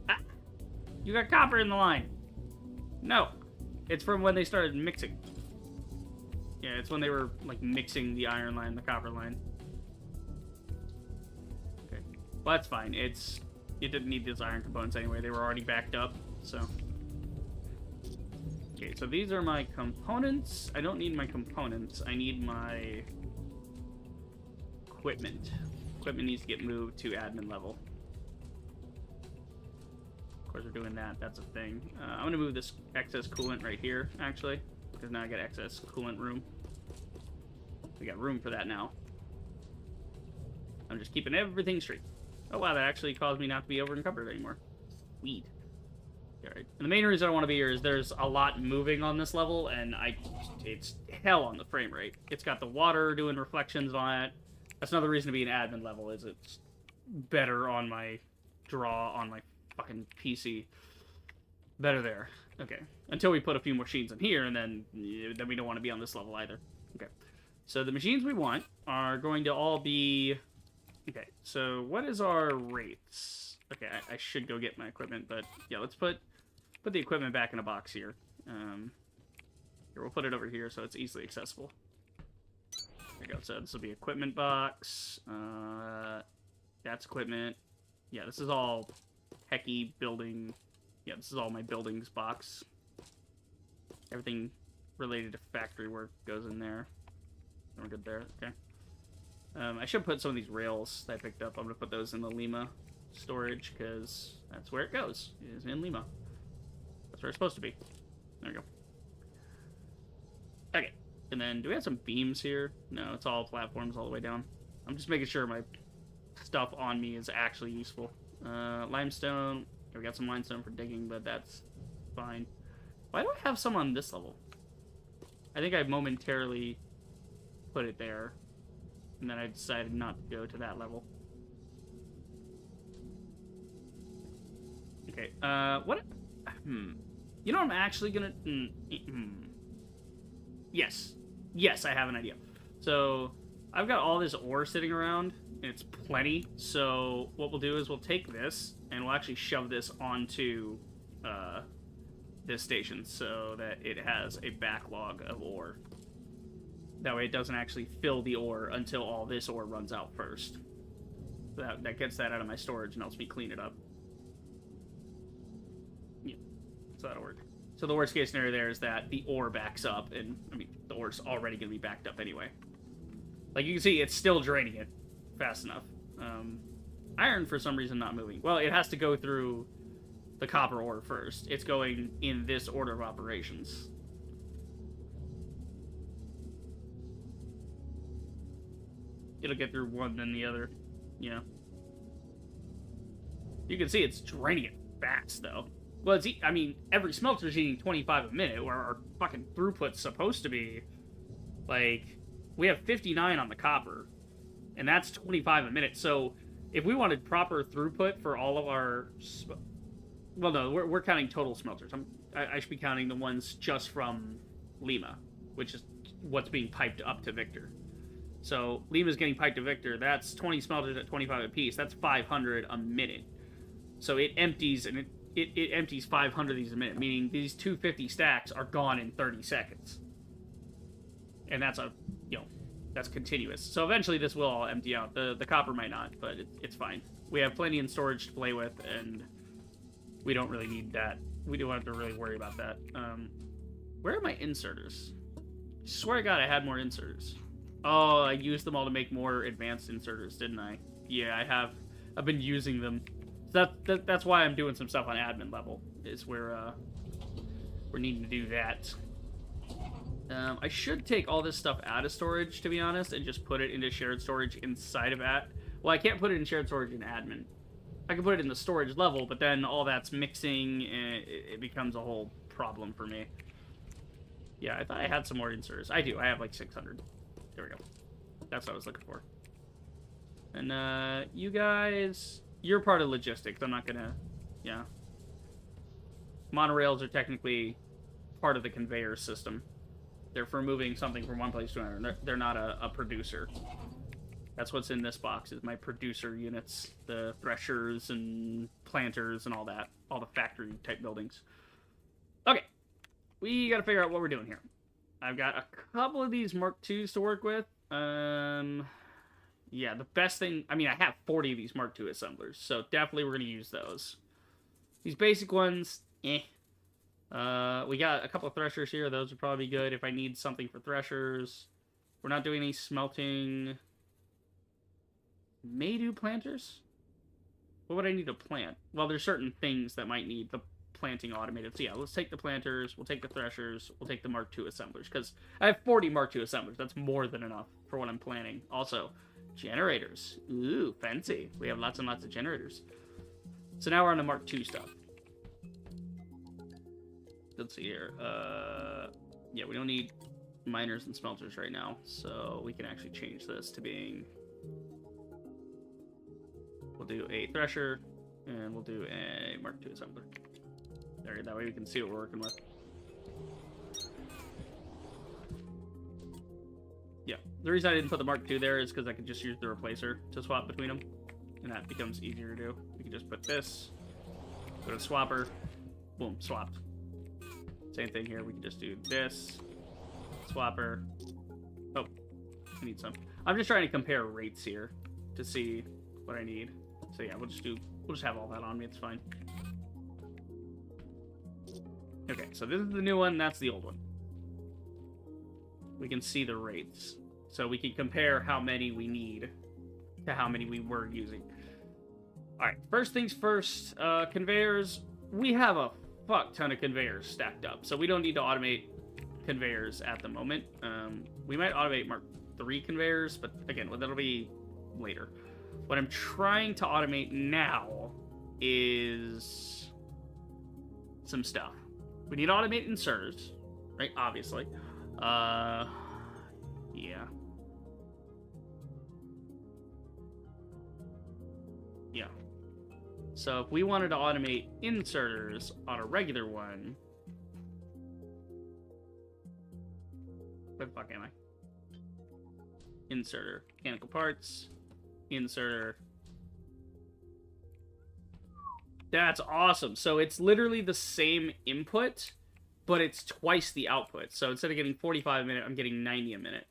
Ah! You got copper in the line! No! It's from when they started mixing. Yeah, it's when they were, like, mixing the iron line and the copper line. Okay. Well, that's fine. It didn't need those iron components anyway. They were already backed up, so... Okay, so these are my components. I don't need my components. I need my equipment. Equipment needs to get moved to admin level. Of course, we're doing that. That's a thing. I'm going to move this excess coolant right here, actually, because now I got excess coolant room. We got room for that now. I'm just keeping everything straight. Oh, wow, that actually caused me not to be over encumbered anymore. Weed. Alright. And the main reason I want to be here is there's a lot moving on this level, and it's hell on the frame rate. It's got the water doing reflections on it. That's another reason to be an admin level, is it's better on my draw on my fucking PC. Better there. Okay. Until we put a few more machines in here, and then we don't want to be on this level either. Okay. So the machines we want are going to all be... Okay, so what is our rates? Okay, I should go get my equipment, but yeah, let's put the equipment back in a box here. Here, we'll put it over here so it's easily accessible. There you go. So this will be equipment box. That's equipment. Yeah, this is all techie building. Yeah, this is all my buildings box. Everything related to factory work goes in there. We're good there. Okay. I should put some of these rails that I picked up. I'm going to put those in the Lima storage, because that's where it goes, is in Lima. That's where it's supposed to be. There we go. Okay. And then, do we have some beams here? No, it's all platforms all the way down. I'm just making sure my stuff on me is actually useful. Limestone. We got some limestone for digging, but that's fine. Why do I have some on this level? I think I momentarily put it there, and then I decided not to go to that level. Okay, what? You know what I'm actually gonna... Yes. Yes, I have an idea. So, I've got all this ore sitting around, and it's plenty, so what we'll do is we'll take this, and we'll actually shove this onto, this station, so that it has a backlog of ore. That way it doesn't actually fill the ore until all this ore runs out first. That gets that out of my storage and helps me clean it up. Yeah, so that'll work. So the worst case scenario there is that the ore backs up, and, I mean, the ore's already going to be backed up anyway. Like, you can see, it's still draining it fast enough. Iron, for some reason, not moving. Well, it has to go through the copper ore first. It's going in this order of operations. It'll get through one, then the other. Yeah. You can see it's draining it fast, though. Well, I mean, every smelter's eating 25 a minute, where our fucking throughput's supposed to be, like, we have 59 on the copper, and that's 25 a minute. So, if we wanted proper throughput for all of our... Well, no, we're counting total smelters. I should be counting the ones just from Lima, which is what's being piped up to Victor. So, Lima's getting piped to Victor. That's 20 smelters at 25 apiece. That's 500 a minute. So, it empties, and it empties 500 of these a minute, meaning these 250 stacks are gone in 30 seconds. And that's that's continuous. So, eventually this will all empty out. The copper might not, but it's fine. We have plenty in storage to play with, and we don't really need that. We don't have to really worry about that. Where are my inserters? I swear to God I had more inserters. Oh, I used them all to make more advanced inserters, didn't I? Yeah, I have. I've been using them. So that's why I'm doing some stuff on admin level, is where we're needing to do that. I should take all this stuff out of storage, to be honest, and just put it into shared storage inside of Well, I can't put it in shared storage in admin. I can put it in the storage level, but then all that's mixing, and it becomes a whole problem for me. Yeah, I thought I had some more inserters. I do. I have like 600. There we go. That's what I was looking for. And you guys, you're part of logistics. I'm not gonna, yeah. Monorails are technically part of the conveyor system. They're for moving something from one place to another. They're not a producer. That's what's in this box, is my producer units. The threshers and planters and all that. All the factory type buildings. Okay. We gotta figure out what we're doing here. I've got a couple of these Mark IIs to work with. Yeah, the best thing... I mean, I have 40 of these Mark II assemblers, so definitely we're gonna use those. These basic ones, eh. We got a couple of threshers here. Those would probably be good if I need something for threshers. We're not doing any smelting. May do planters? What would I need to plant? Well, there's certain things that might need the planting automated. So yeah, let's take the planters, we'll take the threshers, we'll take the Mark II assemblers, because I have 40 Mark II assemblers. That's more than enough for what I'm planning. Also, generators. Ooh, fancy. We have lots and lots of generators. So now we're on the Mark II stuff. Let's see here. Yeah, we don't need miners and smelters right now, so we can actually change this to being... We'll do a thresher, and we'll do a Mark II assembler. There, that way we can see what we're working with. Yeah, the reason I didn't put the Mark II there is because I could just use the replacer to swap between them, and that becomes easier to do. We can just put this, go to swapper, boom, swapped. Same thing here, we can just do this, swapper. Oh, I need some. I'm just trying to compare rates here to see what I need. So yeah, we'll just have all that on me, it's fine. Okay, so this is the new one, that's the old one. We can see the rates. So we can compare how many we need to how many we were using. Alright, first things first, conveyors. We have a fuck ton of conveyors stacked up, so we don't need to automate conveyors at the moment. We might automate Mark III conveyors, but again, that'll be later. What I'm trying to automate now is some stuff. We need to automate inserters, right? Obviously. Yeah. Yeah. So if we wanted to automate inserters on a regular one... Where the fuck am I? Inserter. Mechanical parts. Inserter. That's awesome. So it's literally the same input, but it's twice the output. So instead of getting 45 a minute, I'm getting 90 a minute.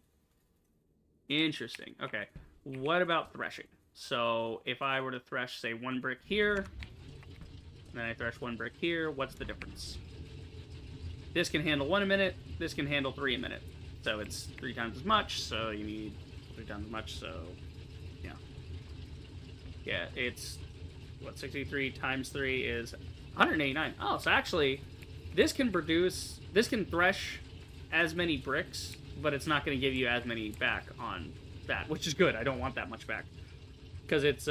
Interesting. Okay. What about threshing? So if I were to thresh, say, 1 brick here, and then I thresh 1 brick here, what's the difference? This can handle 1 a minute. This can handle 3 a minute. So it's 3 times as much. So you need 3 times as much. So yeah. Yeah, it's... What, 63 times 3 is 189. Oh, so actually, this can thresh as many bricks, but it's not going to give you as many back on that, which is good. I don't want that much back. Because it's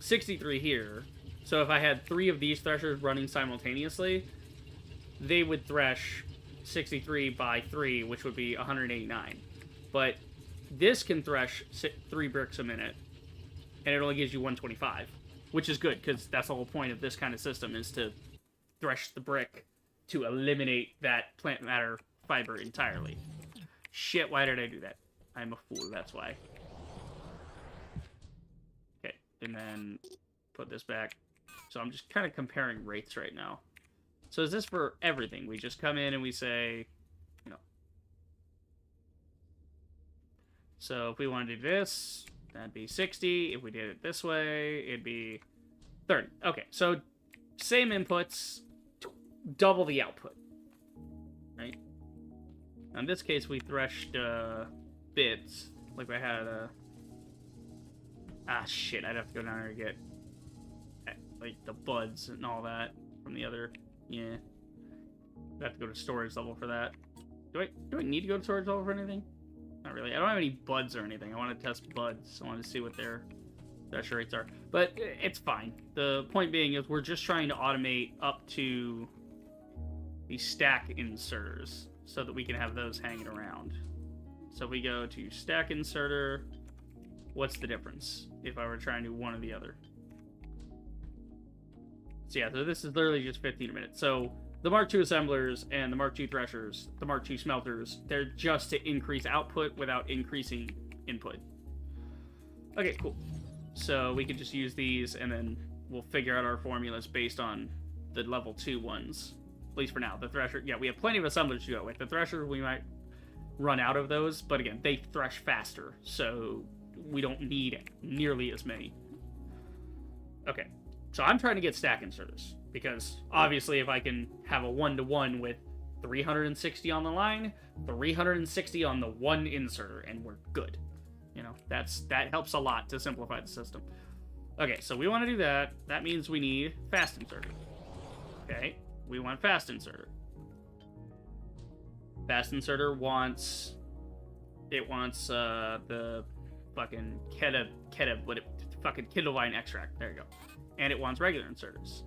63 here. So if I had 3 of these threshers running simultaneously, they would thresh 63 by 3, which would be 189. But this can thresh 3 bricks a minute, and it only gives you 125. Which is good, because that's the whole point of this kind of system, is to thresh the brick to eliminate that plant matter fiber entirely. Shit, why did I do that? I'm a fool, that's why. Okay, and then put this back. So I'm just kind of comparing rates right now. So is this for everything? We just come in and we say, you know. So if we want to do this... That'd be 60. If we did it this way, it'd be 30. Okay, so same inputs, double the output. Right? In this case, we threshed bits. Like I had a... Ah, shit. I'd have to go down there and get like the buds and all that from the other... Yeah. I'd have to go to storage level for that. Do I need to go to storage level for anything? Not really. I don't have any buds or anything. I want to test buds. I want to see what their thresher rates are. But it's fine. The point being is we're just trying to automate up to the stack inserters. so that we can have those hanging around. So if we go to stack inserter, what's the difference if I were trying to do one or the other? So yeah, so this is literally just 15 a minute. So the Mark II assemblers and the Mark II threshers, the Mark II smelters, they're just to increase output without increasing input. Okay, cool. So we could just use these, and then we'll figure out our formulas based on the level 2 ones. At least for now. The thresher, yeah, we have plenty of assemblers to go with. The thresher, we might run out of those, but again, they thresh faster, so we don't need nearly as many. Okay, so I'm trying to get stack inserters, because obviously if I can have a 1-to-1 with 360 on the line, 360 on the one inserter, and we're good. You know, that helps a lot to simplify the system. Okay, so we want to do that. That means we need fast inserter. Okay, we want fast inserter. Fast inserter wants... It wants the fucking fucking Kindlevine extract. There you go. And it wants regular inserters.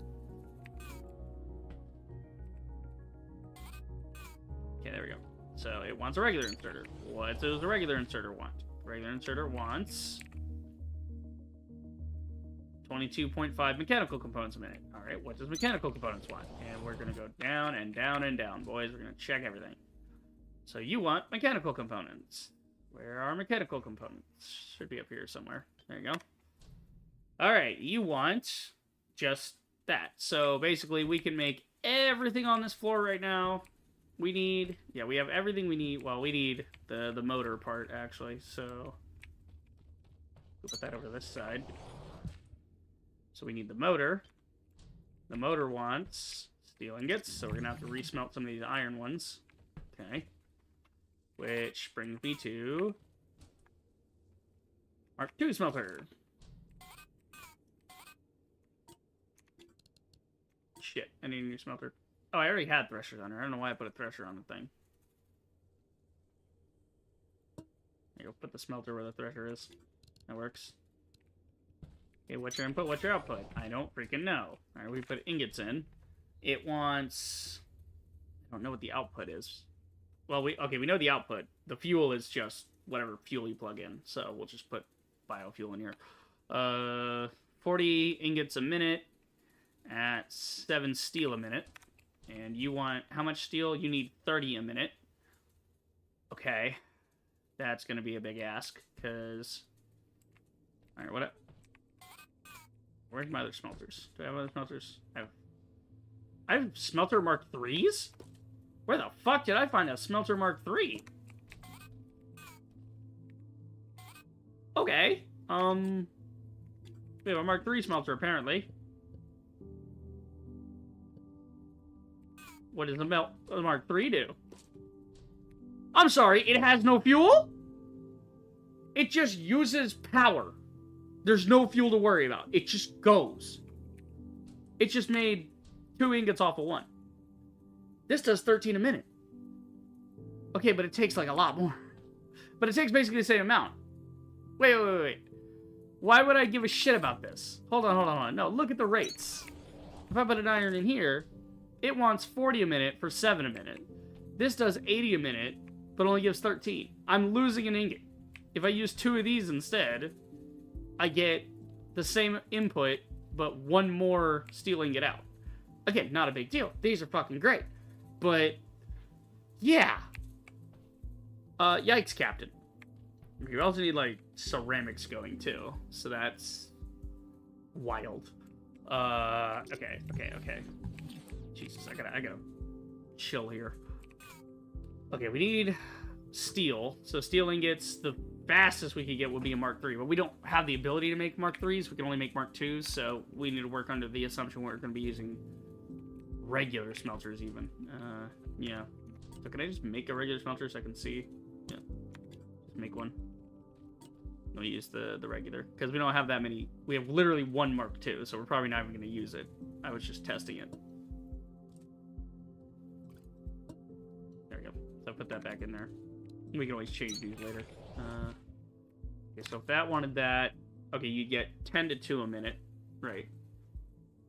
Okay, there we go. So it wants a regular inserter. What does the regular inserter want? Regular inserter wants 22.5 mechanical components a minute. Alright, what does mechanical components want? And we're going to go down and down and down, boys. We're going to check everything. So you want mechanical components. Where are mechanical components? Should be up here somewhere. There you go. Alright, you want just that. So basically we can make everything on this floor right now. We need... Yeah, we have everything we need. Well, we need the motor part, actually. So we'll put that over this side. So we need the motor. The motor wants steel ingots, so we're going to have to resmelt some of these iron ones. Okay. Which brings me to Mark II smelter. Shit, I need a new smelter. Oh, I already had threshers on there. I don't know why I put a thresher on the thing. There you go, put the smelter where the thresher is. That works. Okay, what's your input? What's your output? I don't freaking know. Alright, we put ingots in. It wants... I don't know what the output is. Well, we know the output. The fuel is just whatever fuel you plug in. So we'll just put biofuel in here. 40 ingots a minute at 7 steel a minute. And you want how much steel? You need 30 a minute. Okay. That's going to be a big ask, because... Alright, what up? Where's my other smelters? Do I have other smelters? I have smelter Mark IIIs? Where the fuck did I find a smelter Mark III? Okay. We have a Mark III smelter, apparently. What does the Mark III do? I'm sorry, it has no fuel? It just uses power. There's no fuel to worry about. It just goes. It just made 2 ingots off of 1. This does 13 a minute. Okay, but it takes like a lot more. But it takes basically the same amount. Wait. Why would I give a shit about this? Hold on. No, look at the rates. If I put an iron in here, it wants 40 a minute for 7 a minute. This does 80 a minute, but only gives 13. I'm losing an ingot. If I use 2 of these instead, I get the same input, but 1 more steel ingot out. Again, not a big deal. These are fucking great. But, yeah. Yikes, Captain. We also need, like, ceramics going, too. So that's wild. Okay. Jesus, I gotta chill here. Okay, we need steel. So steel ingots, the fastest we could get would be a Mark III, but we don't have the ability to make Mark IIIs. We can only make Mark IIs, so we need to work under the assumption we're going to be using regular smelters even. Yeah. So can I just make a regular smelter so I can see? Yeah. Just make one. We'll use the regular, because we don't have that many. We have literally 1 Mark II, so we're probably not even going to use it. I was just testing it. There we go. So I'll put that back in there. We can always change these later. Okay, so if that wanted that, okay, you get 10 to 2 a minute, right?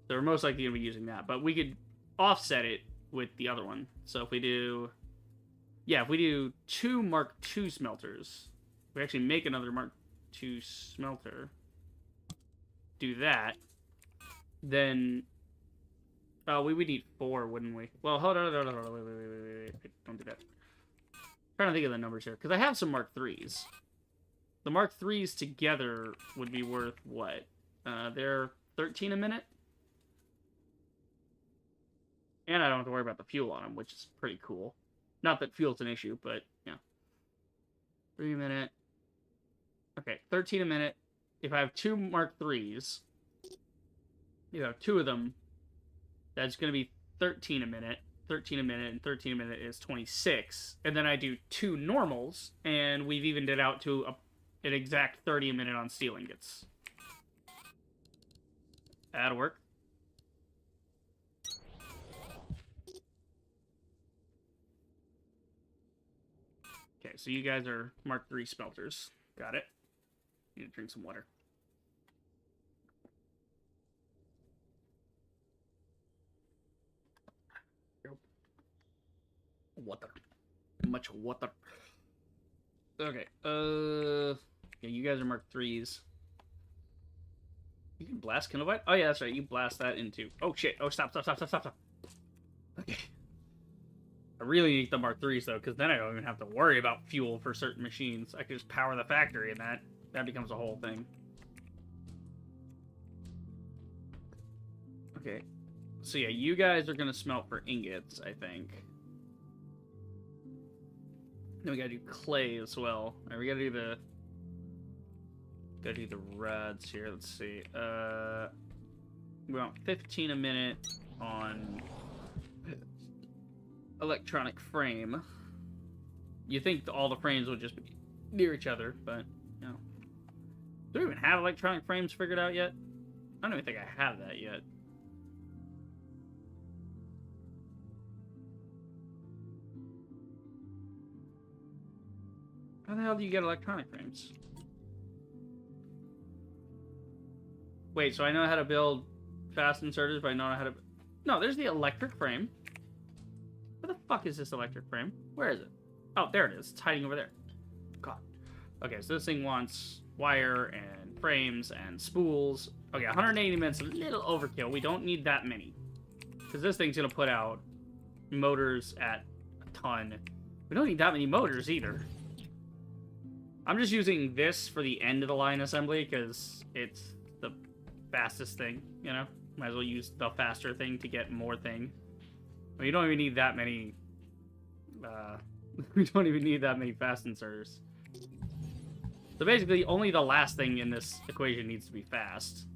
So we're most likely going to be using that, but we could offset it with the other one. So if we do Yeah, if we do 2 Mark II smelters, we actually make another Mark II smelter. Do that, then we would need 4, wouldn't we? Well, hold on, wait, don't do that. I'm trying to think of the numbers here, because I have some Mark IIIs. The Mark IIIs together would be worth what? They're 13 a minute? And I don't have to worry about the fuel on them, which is pretty cool. Not that fuel's an issue, but, yeah. 3 a minute. Okay, 13 a minute. If I have 2 Mark IIIs, you know, 2 of them, that's going to be 13 a minute. 13 a minute, and 13 a minute is 26. And then I do 2 normals, and we've evened it out to an exact 30 a minute on steel ingots. That'll work. Okay, so you guys are Mark III smelters. Got it. Need to drink some water. Water. Much water. Okay, yeah, you guys are Mark IIIs. You can blast Kindlebite? Oh, yeah, that's right. You blast that into... Oh, shit. Oh, stop. Okay. I really need the Mark IIIs, though, because then I don't even have to worry about fuel for certain machines. I can just power the factory, and that becomes a whole thing. Okay. So, yeah, you guys are going to smelt for ingots, I think. Then we gotta do clay as well. Alright, we gotta do the rods here. Let's see. We want 15 a minute on electronic frame. You think all the frames would just be near each other, but no. Do we even have electronic frames figured out yet? I don't even think I have that yet. How the hell do you get electronic frames? Wait, so I know how to build fast inserters, but I don't know how to... No, there's the electric frame. Where the fuck is this electric frame? Where is it? Oh, there it is. It's hiding over there. God. Okay, so this thing wants wire and frames and spools. Okay, 180 minutes, a little overkill. We don't need that many. Because this thing's going to put out motors at a ton. We don't need that many motors either. I'm just using this for the end of the line assembly because it's the fastest thing, you know? Might as well use the faster thing to get more thing. Well, you don't even need that many... we don't even need that many fast inserters. So basically, only the last thing in this equation needs to be fast.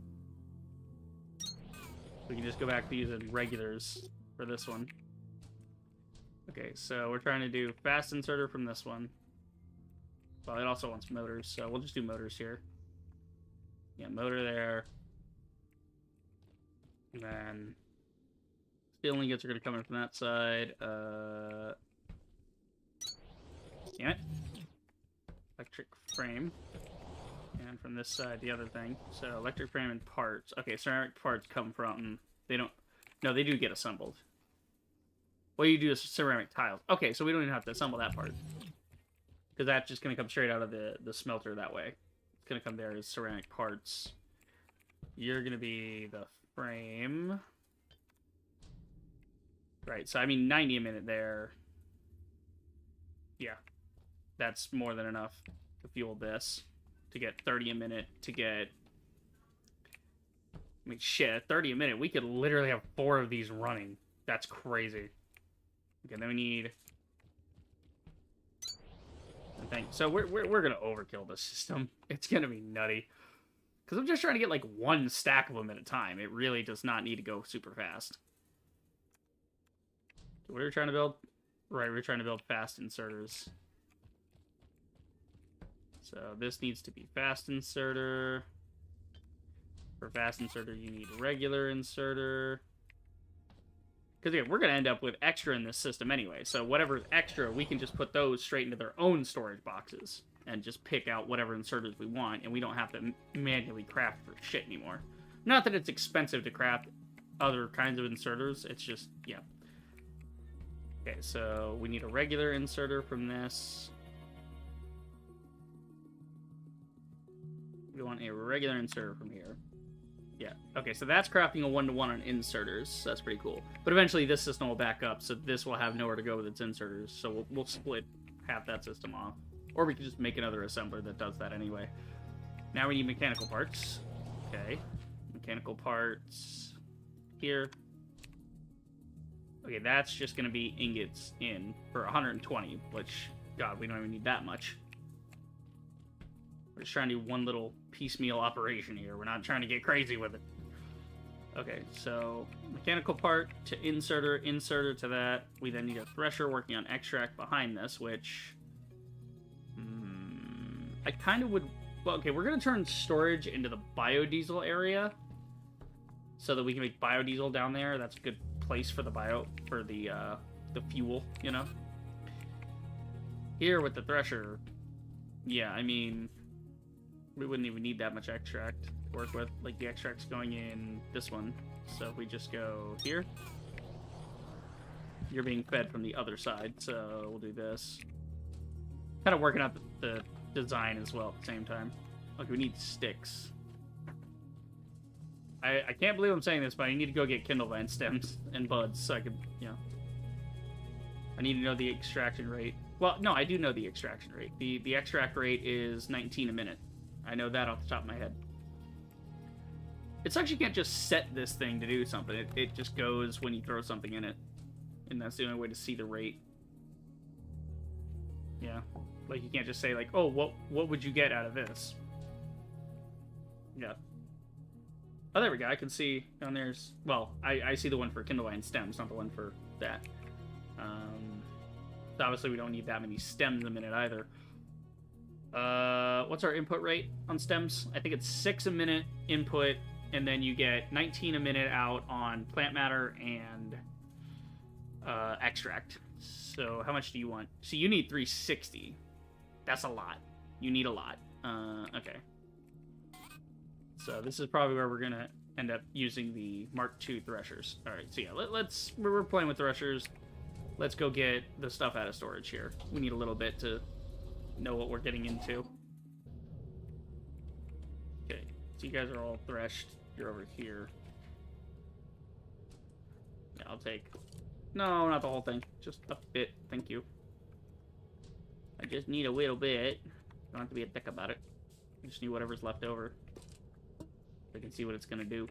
We can just go back to using regulars for this one. Okay, so we're trying to do fast inserter from this one. Well, it also wants motors, so we'll just do motors here. Yeah, motor there. And then steel ingots are going to come in from that side. Damn it. Electric frame. And from this side, the other thing. So electric frame and parts. Okay, ceramic parts come from... They don't... No, they do get assembled. What you do is ceramic tiles. Okay, so we don't even have to assemble that part. Because that's just going to come straight out of the smelter that way. It's going to come there as ceramic parts. You're going to be the frame. Right, so I mean 90 a minute there. Yeah. That's more than enough to fuel this. To get 30 a minute, to get... I mean, shit, 30 a minute. We could literally have 4 of these running. That's crazy. Okay, then we need... So we're gonna overkill this system. It's gonna be nutty. Because I'm just trying to get like 1 stack of them at a time. It really does not need to go super fast. So what are we trying to build? Right, we're trying to build fast inserters. So this needs to be fast inserter. For fast inserter, you need regular inserter. Because again, we're going to end up with extra in this system anyway. So whatever's extra, we can just put those straight into their own storage boxes. And just pick out whatever inserters we want. And we don't have to manually craft for shit anymore. Not that it's expensive to craft other kinds of inserters. It's just, yeah. Okay, so we need a regular inserter from this. We want a regular inserter from here. Yeah, okay, so that's crafting a 1-to-1 on inserters. So that's pretty cool. But eventually this system will back up, so this will have nowhere to go with its inserters. So we'll split half that system off. Or we could just make another assembler that does that anyway. Now we need mechanical parts. Okay, mechanical parts here. Okay, that's just going to be ingots in for 120, which, God, we don't even need that much. We're just trying to do one little piecemeal operation here. We're not trying to get crazy with it. Okay, so mechanical part to inserter, inserter to that. We then need a thresher working on extract behind this, which... I kind of would... Well, okay, we're going to turn storage into the biodiesel area so that we can make biodiesel down there. That's a good place for the fuel, you know? Here with the thresher, yeah, I mean... We wouldn't even need that much extract to work with. Like, the extract's going in this one. So if we just go here, you're being fed from the other side. So we'll do this. Kind of working out the design as well at the same time. Okay, we need sticks. I can't believe I'm saying this, but I need to go get Kindlevine stems and buds so I can, you know. I need to know the extraction rate. Well, no, I do know the extraction rate. The extract rate is 19 a minute. I know that off the top of my head. It's actually, you can't just set this thing to do something. It just goes when you throw something in it. And that's the only way to see the rate. Yeah. Like, you can't just say, like, oh, what would you get out of this? Yeah. Oh, there we go. I can see down there's... Well, I see the one for Kindlevine stems, not the one for that. So obviously, we don't need that many stems a minute either. What's our input rate on stems? I think it's 6 a minute input, and then you get 19 a minute out on plant matter and extract. So how much do you want? So you need 360. That's a lot. You need a lot. Okay. So this is probably where we're gonna end up using the Mark II threshers. All right. So yeah, we're playing with threshers. Let's go get the stuff out of storage here. We need a little bit to know what we're getting into. Okay, so you guys are all threshed. You're over here. Yeah, I'll take... No, not the whole thing. Just a bit. Thank you. I just need a little bit. Don't have to be a dick about it. I just need whatever's left over. So I can see what it's gonna do.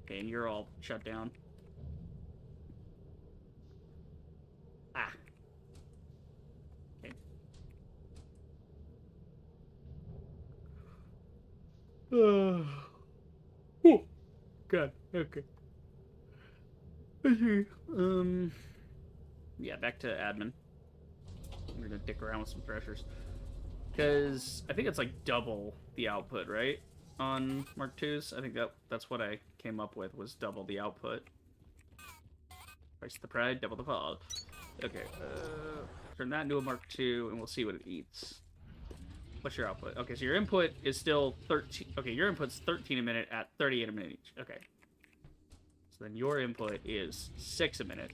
Okay, and you're all shut down. Ah. Oh, God. Okay. Yeah, back to admin. We're gonna dick around with some threshers. Because I think it's like double the output, right? On Mark IIs. I think that's what I came up with, was double the output. Price the pride, double the fall. Okay, turn that into a Mark II, and we'll see what it eats. What's your output? Okay, so your input is still 13. Okay, your input's 13 a minute at 38 a minute each. Okay. So then your input is 6 a minute.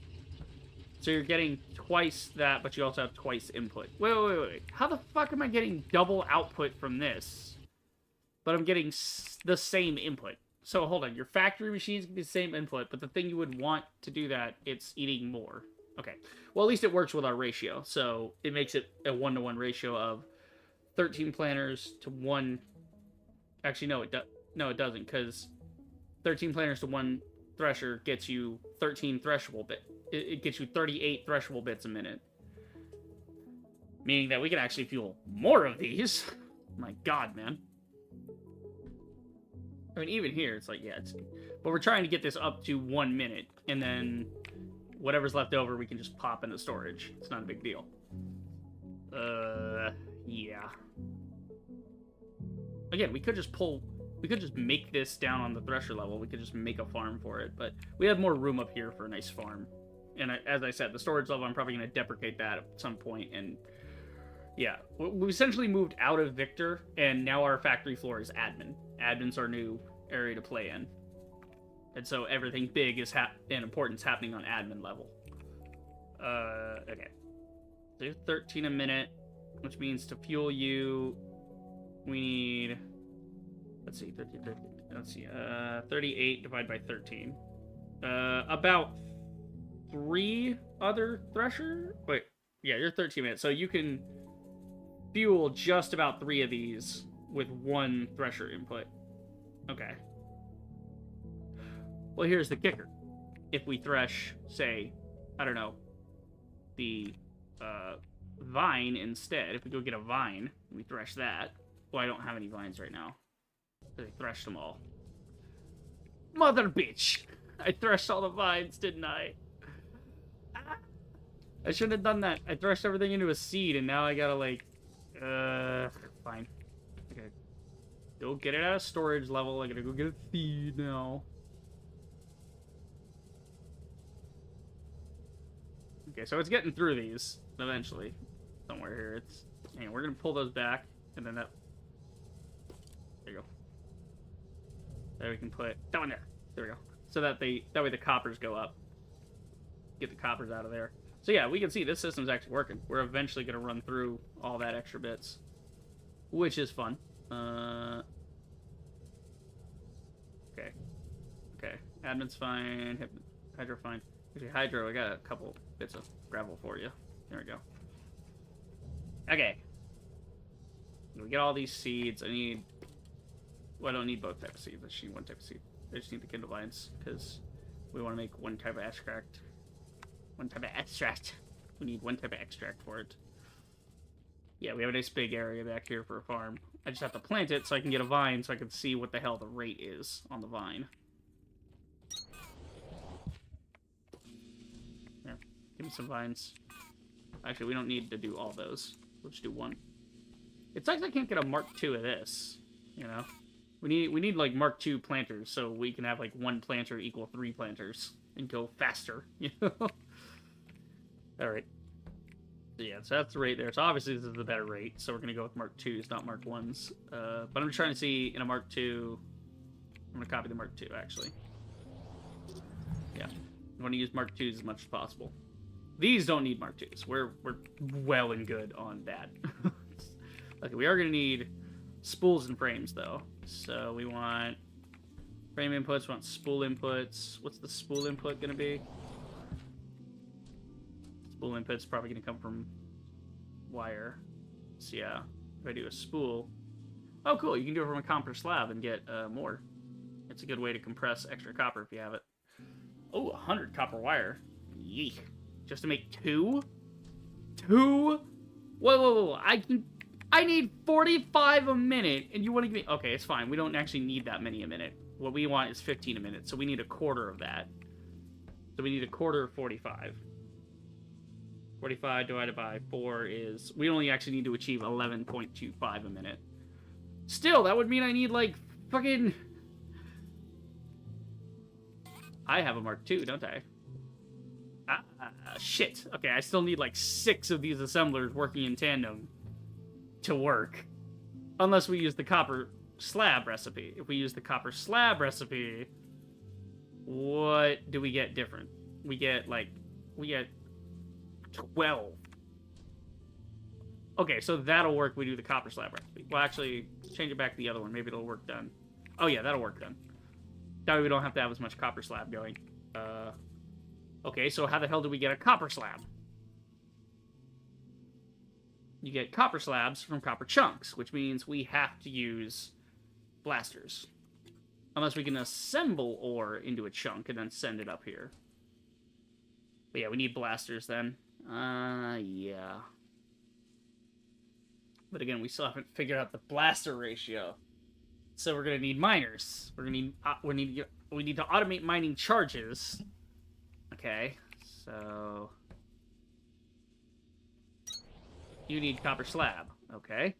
So you're getting twice that, but you also have twice input. Wait. How the fuck am I getting double output from this? But I'm getting the same input. So hold on, your factory machines can be the same input, but the thing you would want to do that, it's eating more. Okay. Well, at least it works with our ratio. So it makes it a 1-to-1 ratio of 13 planters to 1... Actually, no, it doesn't, because 13 planters to 1 thresher gets you 13 threshable bits. It gets you 38 threshable bits a minute. Meaning that we can actually fuel more of these. My God, man. I mean, even here, it's like, yeah, it's... But we're trying to get this up to 1 minute, and then whatever's left over, we can just pop into storage. It's not a big deal. Yeah. Again, we could just make this down on the thresher level. We could just make a farm for it, but we have more room up here for a nice farm. And as I said, the storage level, I'm probably going to deprecate that at some point, and yeah. We essentially moved out of Victor, and now our factory floor is admin. Admin's our new area to play in. And so everything big is and important is happening on admin level. Okay. So 13 a minute, which means to fuel you, we need, let's see, 38 divided by 13. About 3 other thresher? Wait, yeah, you're 13 minutes. So you can fuel just about 3 of these with 1 thresher input. Okay. Well, here's the kicker. If we thresh, say, I don't know, the vine instead, if we go get a vine, we thresh that. Well, I don't have any vines right now. I threshed them all. Mother bitch! I threshed all the vines, didn't I? I shouldn't have done that. I threshed everything into a seed, and now I gotta, like... Fine. Okay. Go get it at a storage level. I gotta go get a seed now. Okay, so it's getting through these, eventually. Somewhere here. It's... Hang on, we're gonna pull those back, and then that... There you go. There we can put... That one there. There we go. So that way the coppers go up. Get the coppers out of there. So yeah, we can see this system's actually working. We're eventually going to run through all that extra bits, which is fun. Okay. Okay. Admin's fine. Hydro fine. Actually, Hydro, I got a couple bits of gravel for you. There we go. Okay. We get all these seeds. I need... Well, I don't need both types of seeds. I just need one type of seed. I just need the kindle vines, because we want to make one type of extract. One type of extract. We need one type of extract for it. Yeah, we have a nice big area back here for a farm. I just have to plant it so I can get a vine so I can see what the hell the rate is on the vine. Here, give me some vines. Actually, we don't need to do all those. We'll just do one. It sucks I can't get a Mark II of this, you know? We need like Mark II planters so we can have like 1 planter equal 3 planters and go faster, you know? Alright. So yeah, so that's the rate there. So obviously this is the better rate, so we're going to go with Mark IIs, not Mark Is. But I'm trying to see in a Mark II... I'm going to copy the Mark II, actually. Yeah. I want to use Mark IIs as much as possible. These don't need Mark IIs. We're well and good on that. Okay, we are going to need spools and frames, though. So we want frame inputs, we want spool inputs. What's the spool input going to be? Spool input's probably going to come from wire. So yeah, if I do a spool... Oh, cool, you can do it from a copper slab and get more. It's a good way to compress extra copper if you have it. Oh, 100 copper wire. Yeek. Just to make 2? 2? Whoa. I need 45 a minute, and you want to give me... Okay, it's fine. We don't actually need that many a minute. What we want is 15 a minute, so we need a quarter of that. So we need a quarter of 45. 45 divided by 4 is... We only actually need to achieve 11.25 a minute. Still, that would mean I need, like, fucking... I have a Mark II, don't I? Shit. Okay, I still need, like, 6 of these assemblers working in tandem to work. Unless we use the copper slab recipe. If we use the copper slab recipe, what do we get different? We get 12. Okay, so that'll work. We do the copper slab recipe. Well, actually, change it back to the other one. Maybe it'll work then. Oh yeah, that'll work then. That way we don't have to have as much copper slab going. Okay, so how the hell do we get a copper slab? You get copper slabs from copper chunks, which means we have to use blasters. Unless we can assemble ore into a chunk and then send it up here. But yeah, we need blasters then. Yeah. But again, we still haven't figured out the blaster ratio. So we're gonna need miners. We need to automate mining charges. Okay, so you need copper slab. Okay,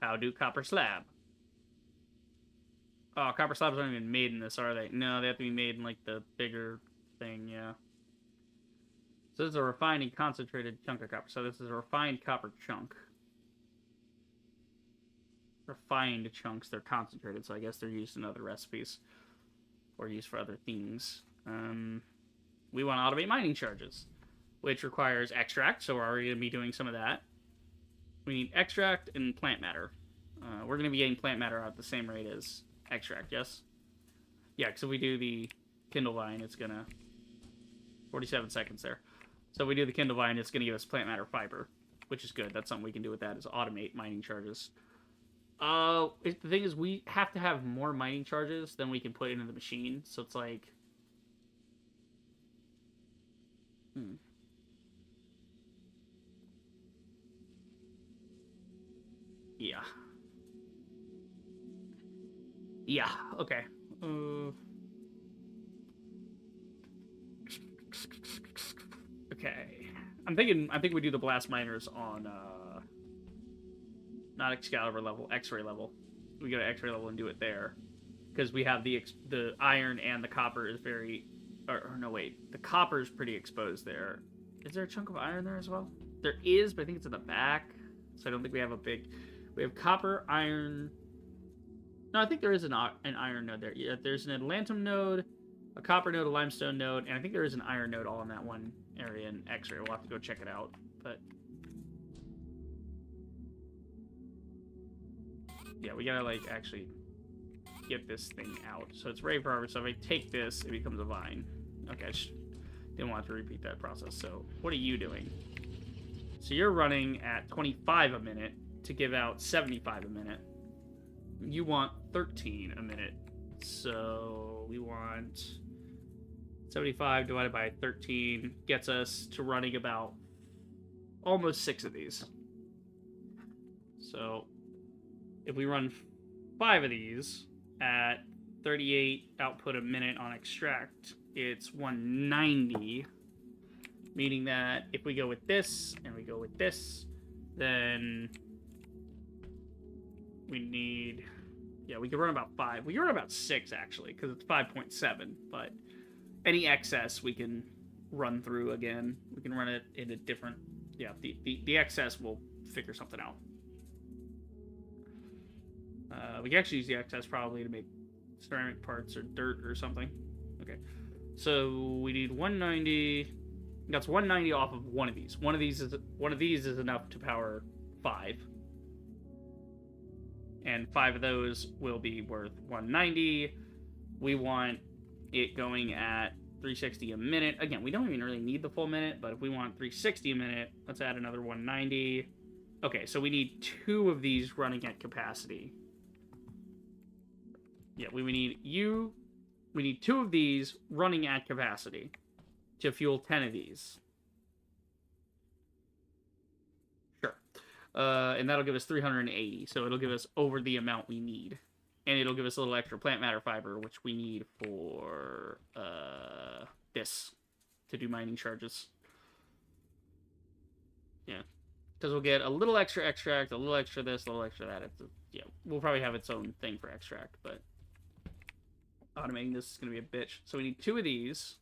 how do copper slab? Oh, copper slabs aren't even made in this, are they? No, they have to be made in like the bigger thing. Yeah. So this is a refined and concentrated chunk of copper. So this is a refined copper chunk. Refined chunks, they're concentrated, so I guess they're used in other recipes. or used for other things. We want to automate mining charges, which requires extract, so we're already going to be doing some of that. We need extract and plant matter. We're going to be getting plant matter out at the same rate as extract, yes? Yeah, because if we do the Kindle Vine, it's going to... 47 seconds there. So if we do the Kindle Vine, it's going to give us plant matter fiber, which is good. That's something we can do with that, is automate mining charges. The thing is, we have to have more mining charges than we can put into the machine, so it's like... Yeah. Yeah, okay. Okay. I think we do the blast miners on, not Excalibur level, X-ray level. We go to X-ray level and do it there. Because we have the iron and the copper is very... Or no, wait. The copper is pretty exposed there. Is there a chunk of iron there as well? There is, but I think it's in the back. So I don't think we have a big... We have copper, iron... No, I think there is an iron node there. Yeah, there's an Atlantum node, a copper node, a limestone node, and I think there is an iron node all in that one area in X-ray. We'll have to go check it out. But... yeah, we gotta, like, actually get this thing out. So it's ready for harvest. So if I take this, it becomes a vine. Okay, I just didn't want to repeat that process. So what are you doing? So you're running at 25 a minute to give out 75 a minute. You want 13 a minute. So we want 75 divided by 13 gets us to running about almost 6 of these. So if we run 5 of these at 38 output a minute on extract, it's 190. Meaning that if we go with this and we go with this, then we need... yeah, we can run about 5. We can run about 6, actually, because it's 5.7. But any excess we can run through again. We can run it in a different... yeah, the excess will figure something out. We can actually use the excess probably to make ceramic parts or dirt or something. Okay. So we need 190... that's 190 off of one of these. One of these is enough to power 5. And 5 of those will be worth 190. We want it going at 360 a minute. Again, we don't even really need the full minute, but if we want 360 a minute, let's add another 190. Okay, so we need 2 of these running at capacity. Yeah, we need 2 of these running at capacity to fuel 10 of these. Sure. And that'll give us 380, so it'll give us over the amount we need. And it'll give us a little extra plant matter fiber, which we need for this, to do mining charges. Yeah. Because we'll get a little extra extract, a little extra this, a little extra that. Yeah, we'll probably have its own thing for extract, but automating this is going to be a bitch. So we need 2 of these.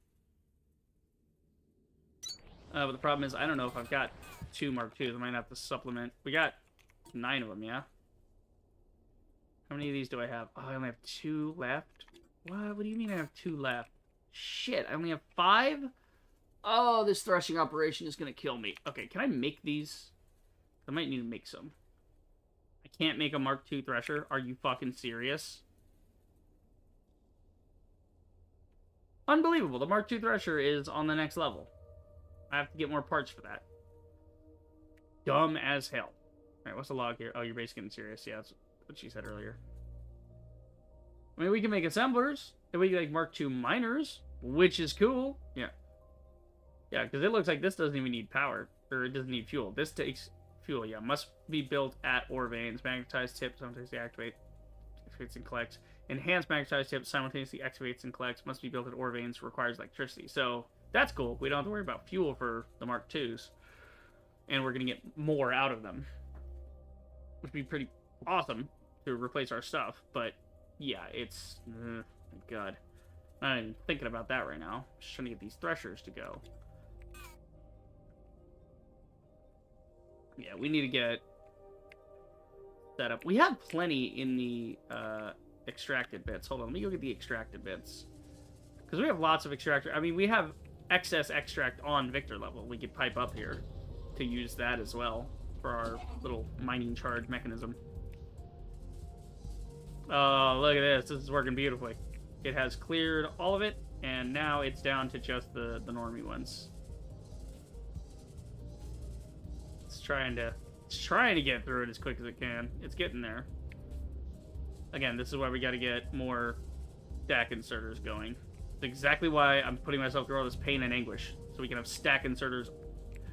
But the problem is, I don't know if I've got 2 Mark IIs. I might have to supplement. We got 9 of them, yeah? How many of these do I have? Oh, I only have 2 left? What do you mean I have 2 left? Shit, I only have 5? Oh, this threshing operation is going to kill me. Okay, can I make these? I might need to make some. I can't make a Mark II thresher? Are you fucking serious? Unbelievable. The Mark II thresher is on the next level. I have to get more parts for that. Dumb as hell. Alright, what's the log here? Oh, you're basically getting serious. Yeah, that's what she said earlier. I mean, we can make assemblers. And we can make Mark II miners, which is cool. Yeah. Yeah, because it looks like this doesn't even need power. Or it doesn't need fuel. This takes fuel, yeah. Must be built at ore veins. Magnetized tip simultaneously activates and collects. Enhanced magnetized tip simultaneously activates and collects. Must be built at ore veins. Requires electricity. So that's cool. We don't have to worry about fuel for the Mark IIs. And we're going to get more out of them. Which would be pretty awesome to replace our stuff. But yeah, it's... God. I'm not even thinking about that right now. Just trying to get these threshers to go. Yeah, we need to get set up. We have plenty in the extracted bits. Hold on, let me go get the extracted bits. Because we have lots of extractor. I mean, we have excess extract on Victor level. We could pipe up here to use that as well for our little mining charge mechanism. Oh, look at this. This is working beautifully. It has cleared all of it, and now it's down to just the normie ones. It's trying to get through it as quick as it can. It's getting there. Again, this is why we got to get more stack inserters going. It's exactly why I'm putting myself through all this pain and anguish, so we can have stack inserters,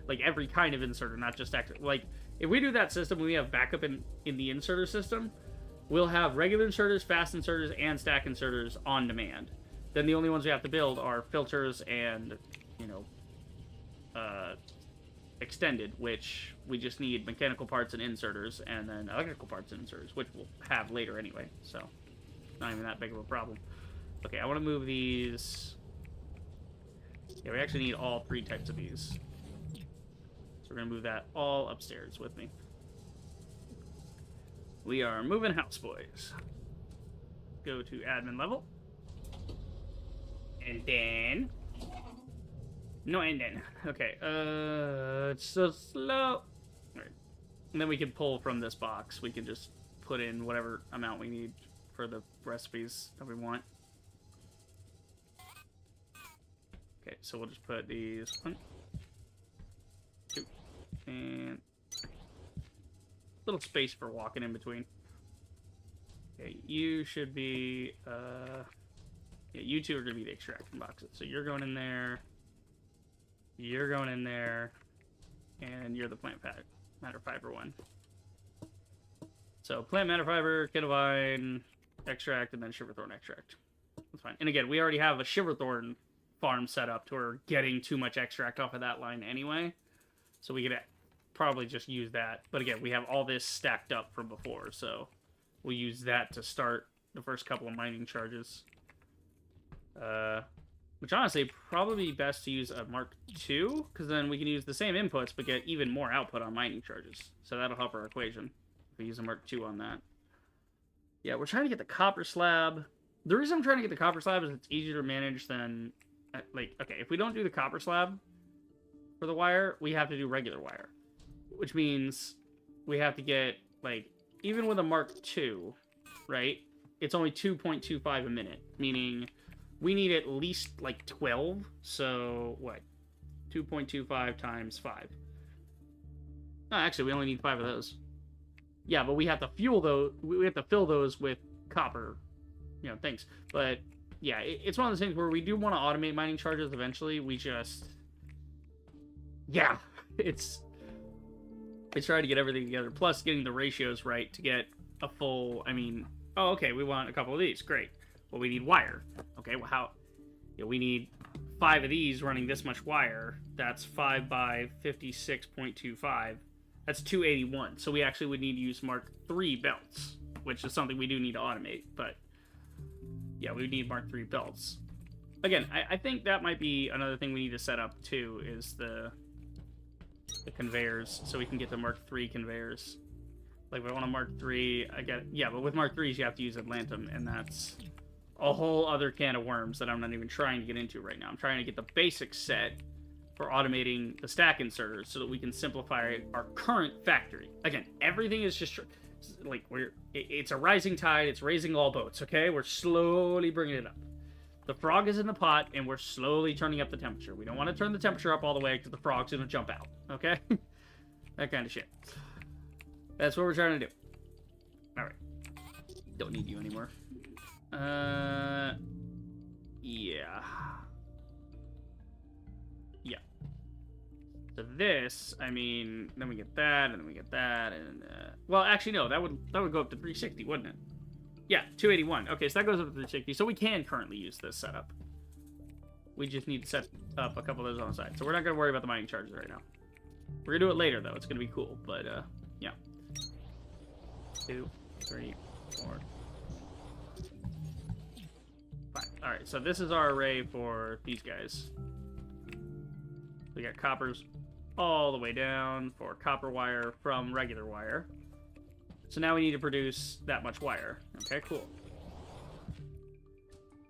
like every kind of inserter, not just stack. Like, if we do that system, we have backup in the inserter system, we'll have regular inserters, fast inserters, and stack inserters on demand. Then the only ones we have to build are filters and, you know, extended, which we just need mechanical parts and inserters, and then electrical parts and inserters, which we'll have later anyway, so not even that big of a problem. Okay, I want to move these. Yeah, we actually need all 3 types of these. So we're going to move that all upstairs with me. We are moving house, boys. Go to admin level. And then... No, and then. Okay, it's so slow. Alright. And then we can pull from this box. We can just put in whatever amount we need for the recipes that we want. Okay, so we'll just put these 1, 2, and little space for walking in between. Okay, you should be, yeah, you two are going to be the extraction boxes. So you're going in there, you're going in there, and you're the plant matter fiber one. So plant matter fiber, Kittlevine, extract, and then Shiverthorn extract. That's fine. And again, we already have a Shiverthorn farm set up to where we're getting too much extract off of that line anyway. So we could probably just use that. But again, we have all this stacked up from before, so we'll use that to start the first couple of mining charges. Which honestly, probably best to use a Mark II, because then we can use the same inputs, but get even more output on mining charges. So that'll help our equation, if we use a Mark II on that. Yeah, we're trying to get the copper slab. The reason I'm trying to get the copper slab is it's easier to manage than... Like, okay, if we don't do the copper slab for the wire, we have to do regular wire. Which means we have to get, like, even with a Mark II, right? It's only 2.25 a minute, meaning we need at least, like, 12. So, what? 2.25 times 5. No, actually, we only need 5 of those. Yeah, but we have to fuel those. We have to fill those with copper, you know, things. But... yeah, it's one of those things where we do want to automate mining charges eventually. We just... yeah, it's trying to get everything together. Plus, getting the ratios right to get a full... I mean, oh, okay, we want a couple of these. Great. Well, we need wire. Okay, well, how... yeah, we need 5 of these running this much wire. That's 5 by 56.25. That's 281. So we actually would need to use Mark III belts, which is something we do need to automate, but... yeah, we need Mark III belts. Again, I think that might be another thing we need to set up, too, is the conveyors, so we can get the Mark III conveyors. Like, if I want a Mark III, I get... yeah, but with Mark IIIs, you have to use Atlantum, and that's a whole other can of worms that I'm not even trying to get into right now. I'm trying to get the basic set for automating the stack inserters so that we can simplify our current factory. Again, everything is just... like, it's a rising tide, it's raising all boats, okay? We're slowly bringing it up. The frog is in the pot, and we're slowly turning up the temperature. We don't want to turn the temperature up all the way, because the frog's going to jump out, okay? That kind of shit. That's what we're trying to do. Alright. Don't need you anymore. Yeah. Yeah. So this, I mean, then we get that, and then we get that, and, well, actually, no, that would go up to 360, wouldn't it? Yeah, 281. Okay, so that goes up to 360, so we can currently use this setup. We just need to set up a couple of those on the side. So we're not going to worry about the mining charges right now. We're going to do it later, though. It's going to be cool, but, yeah. 2, 3, 4, 5. Alright, so this is our array for these guys. We got coppers all the way down for copper wire from regular wire. So now we need to produce that much wire. Okay, cool.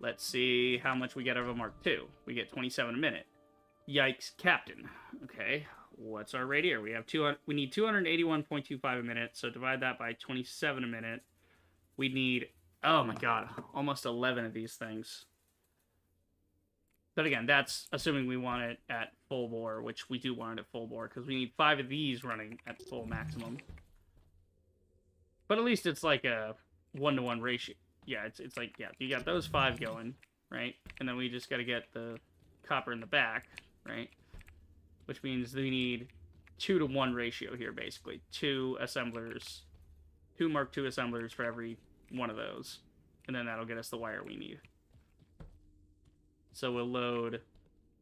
Let's see how much we get out of a Mark II. We get 27 a minute. Yikes, Captain. Okay, what's our rate here? We have we need 281.25 a minute, so divide that by 27 a minute. We need, oh my god, almost 11 of these things. But again, that's assuming we want it at full bore, which we do want it at full bore, because we need 5 of these running at full maximum. But at least it's like a 1-to-1 ratio. Yeah, it's like, yeah, you got those 5 going, right? And then we just got to get the copper in the back, right? Which means we need 2-to-1 ratio here, basically. 2 assemblers, 2 Mark II assemblers for every one of those. And then that'll get us the wire we need. So we'll load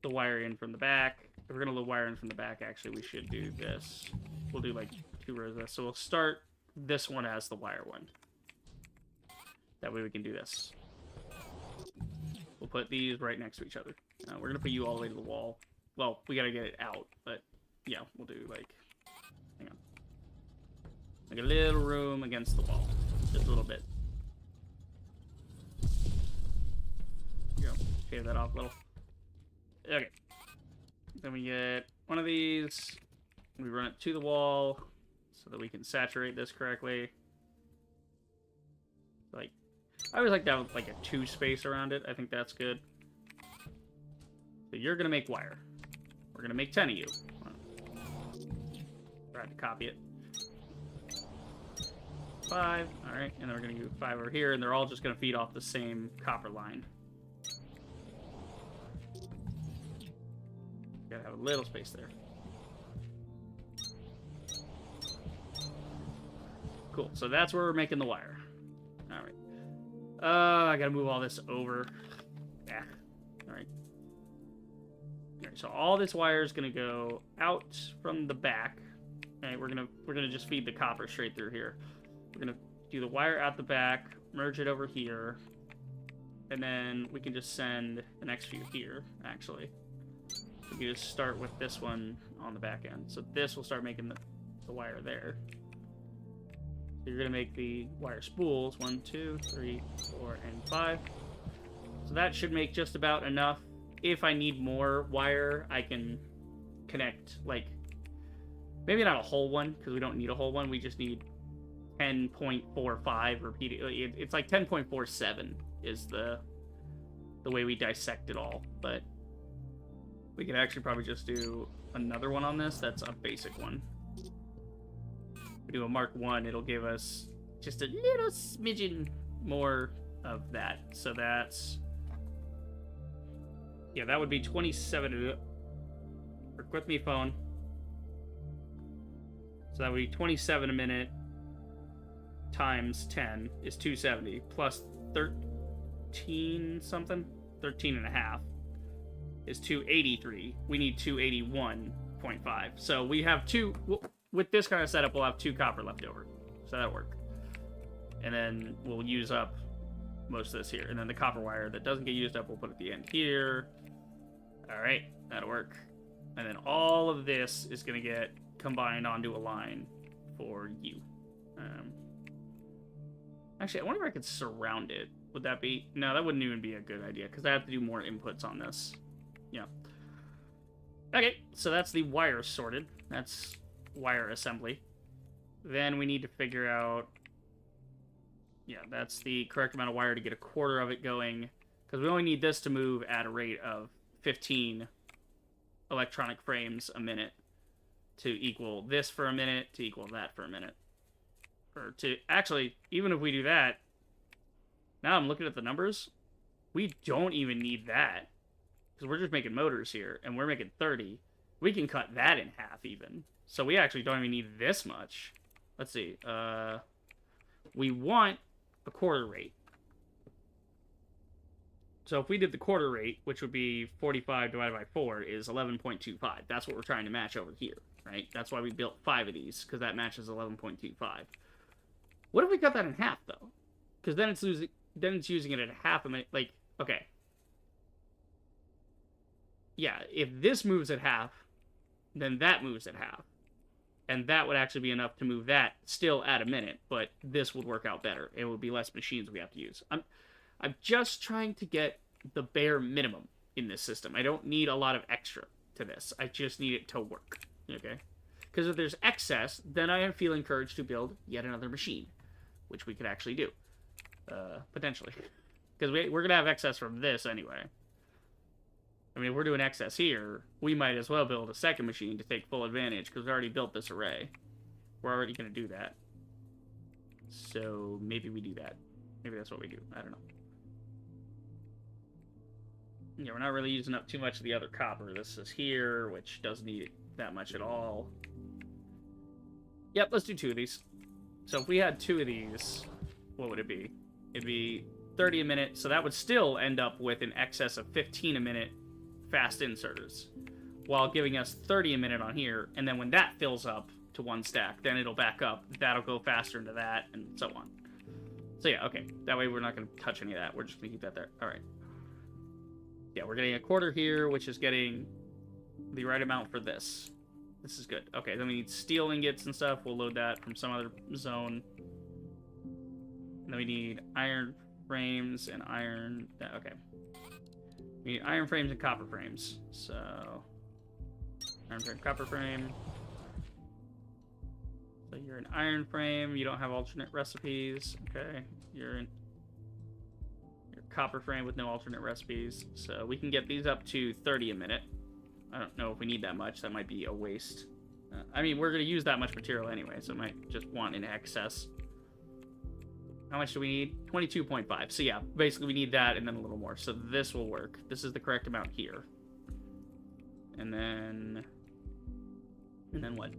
the wire in from the back. If we're going to load wire in from the back, actually, we should do this. We'll do like 2 rows of this. So we'll start this one as the wire one. That way we can do this. We'll put these right next to each other. We're going to put you all the way to the wall. Well, we got to get it out, but yeah, we'll do like, hang on. Like a little room against the wall. Just a little bit. Here you go. Shave that off a little. Okay. Then we get one of these. We run it to the wall so that we can saturate this correctly. Like, I always like to have like a 2 space around it. I think that's good. So you're going to make wire. We're going to make 10 of you. Try to copy it. 5. Alright, and then we're going to do 5 over here, and they're all just going to feed off the same copper line. Gotta have a little space there. Cool, so that's where we're making the wire. Alright. I gotta move all this over. Yeah. Alright. Alright, so all this wire is gonna go out from the back. Okay, we're gonna just feed the copper straight through here. We're gonna do the wire out the back, merge it over here, and then we can just send the next few here, actually. We can just start with this one on the back end. So this will start making the wire there. So you're going to make the wire spools. 1, 2, 3, 4, and 5. So that should make just about enough. If I need more wire, I can connect, like, maybe not a whole one, because we don't need a whole one. We just need 10.45 repeated. It's like 10.47 is the way we dissect it all. But we could actually probably just do another one on this. That's a basic one. If we do a Mark 1, it'll give us just a little smidgen more of that. So that's... yeah, that would be 27... work with me, phone. So that would be 27 a minute times 10 is 270 plus 13 something? 13 and a half. Is 283. We need 281.5. So we have 2... with this kind of setup, we'll have 2 copper left over. So that'll work. And then we'll use up most of this here. And then the copper wire that doesn't get used up, we'll put at the end here. Alright, that'll work. And then all of this is going to get combined onto a line for you. Actually, I wonder if I could surround it. Would that be... no, that wouldn't even be a good idea, because I have to do more inputs on this. Yeah. Okay, so that's the wire sorted. That's wire assembly. Then we need to figure out... yeah, that's the correct amount of wire to get a quarter of it going. Because we only need this to move at a rate of 15 electronic frames a minute to equal this for a minute, to equal that for a minute. Or to... actually, even if we do that, now I'm looking at the numbers, we don't even need that. Because we're just making motors here, and we're making 30. We can cut that in half, even. So we actually don't even need this much. Let's see. We want a quarter rate. So if we did the quarter rate, which would be 45 divided by 4, is 11.25. That's what we're trying to match over here, right? That's why we built 5 of these, because that matches 11.25. What if we cut that in half, though? Because then it's using it at half a minute. Like, okay. Yeah, if this moves at half, then that moves at half. And that would actually be enough to move that still at a minute, but this would work out better. It would be less machines we have to use. I'm just trying to get the bare minimum in this system. I don't need a lot of extra to this. I just need it to work. Okay? Because if there's excess, then I feel encouraged to build yet another machine, which we could actually do. Potentially. Because we're going to have excess from this anyway. I mean, if we're doing excess here, we might as well build a second machine to take full advantage, because we already built this array. We're already going to do that. So maybe we do that. Maybe that's what we do. I don't know. Yeah, we're not really using up too much of the other copper. This is here, which doesn't need that much at all. Yep, let's do 2 of these. So if we had 2 of these, what would it be? It'd be 30 a minute, so that would still end up with an excess of 15 a minute fast inserters, while giving us 30 a minute on here, and then when that fills up to 1 stack, then it'll back up. That'll go faster into that, and so on. So yeah, okay. That way we're not going to touch any of that. We're just going to keep that there. All right. Yeah, we're getting a quarter here, which is getting the right amount for this. This is good. Okay, then we need steel ingots and stuff. We'll load that from some other zone. And then we need iron frames and iron... Okay. We need iron frames and copper frames. So... iron frame, copper frame. So you're an iron frame. You don't have alternate recipes. Okay. You're in... copper frame with no alternate recipes. So we can get these up to 30 a minute. I don't know if we need that much. That might be a waste. I mean, we're going to use that much material anyway, so it might just want in excess. How much do we need? 22.5. So yeah, basically we need that and then a little more. So this will work. This is the correct amount here. And then what?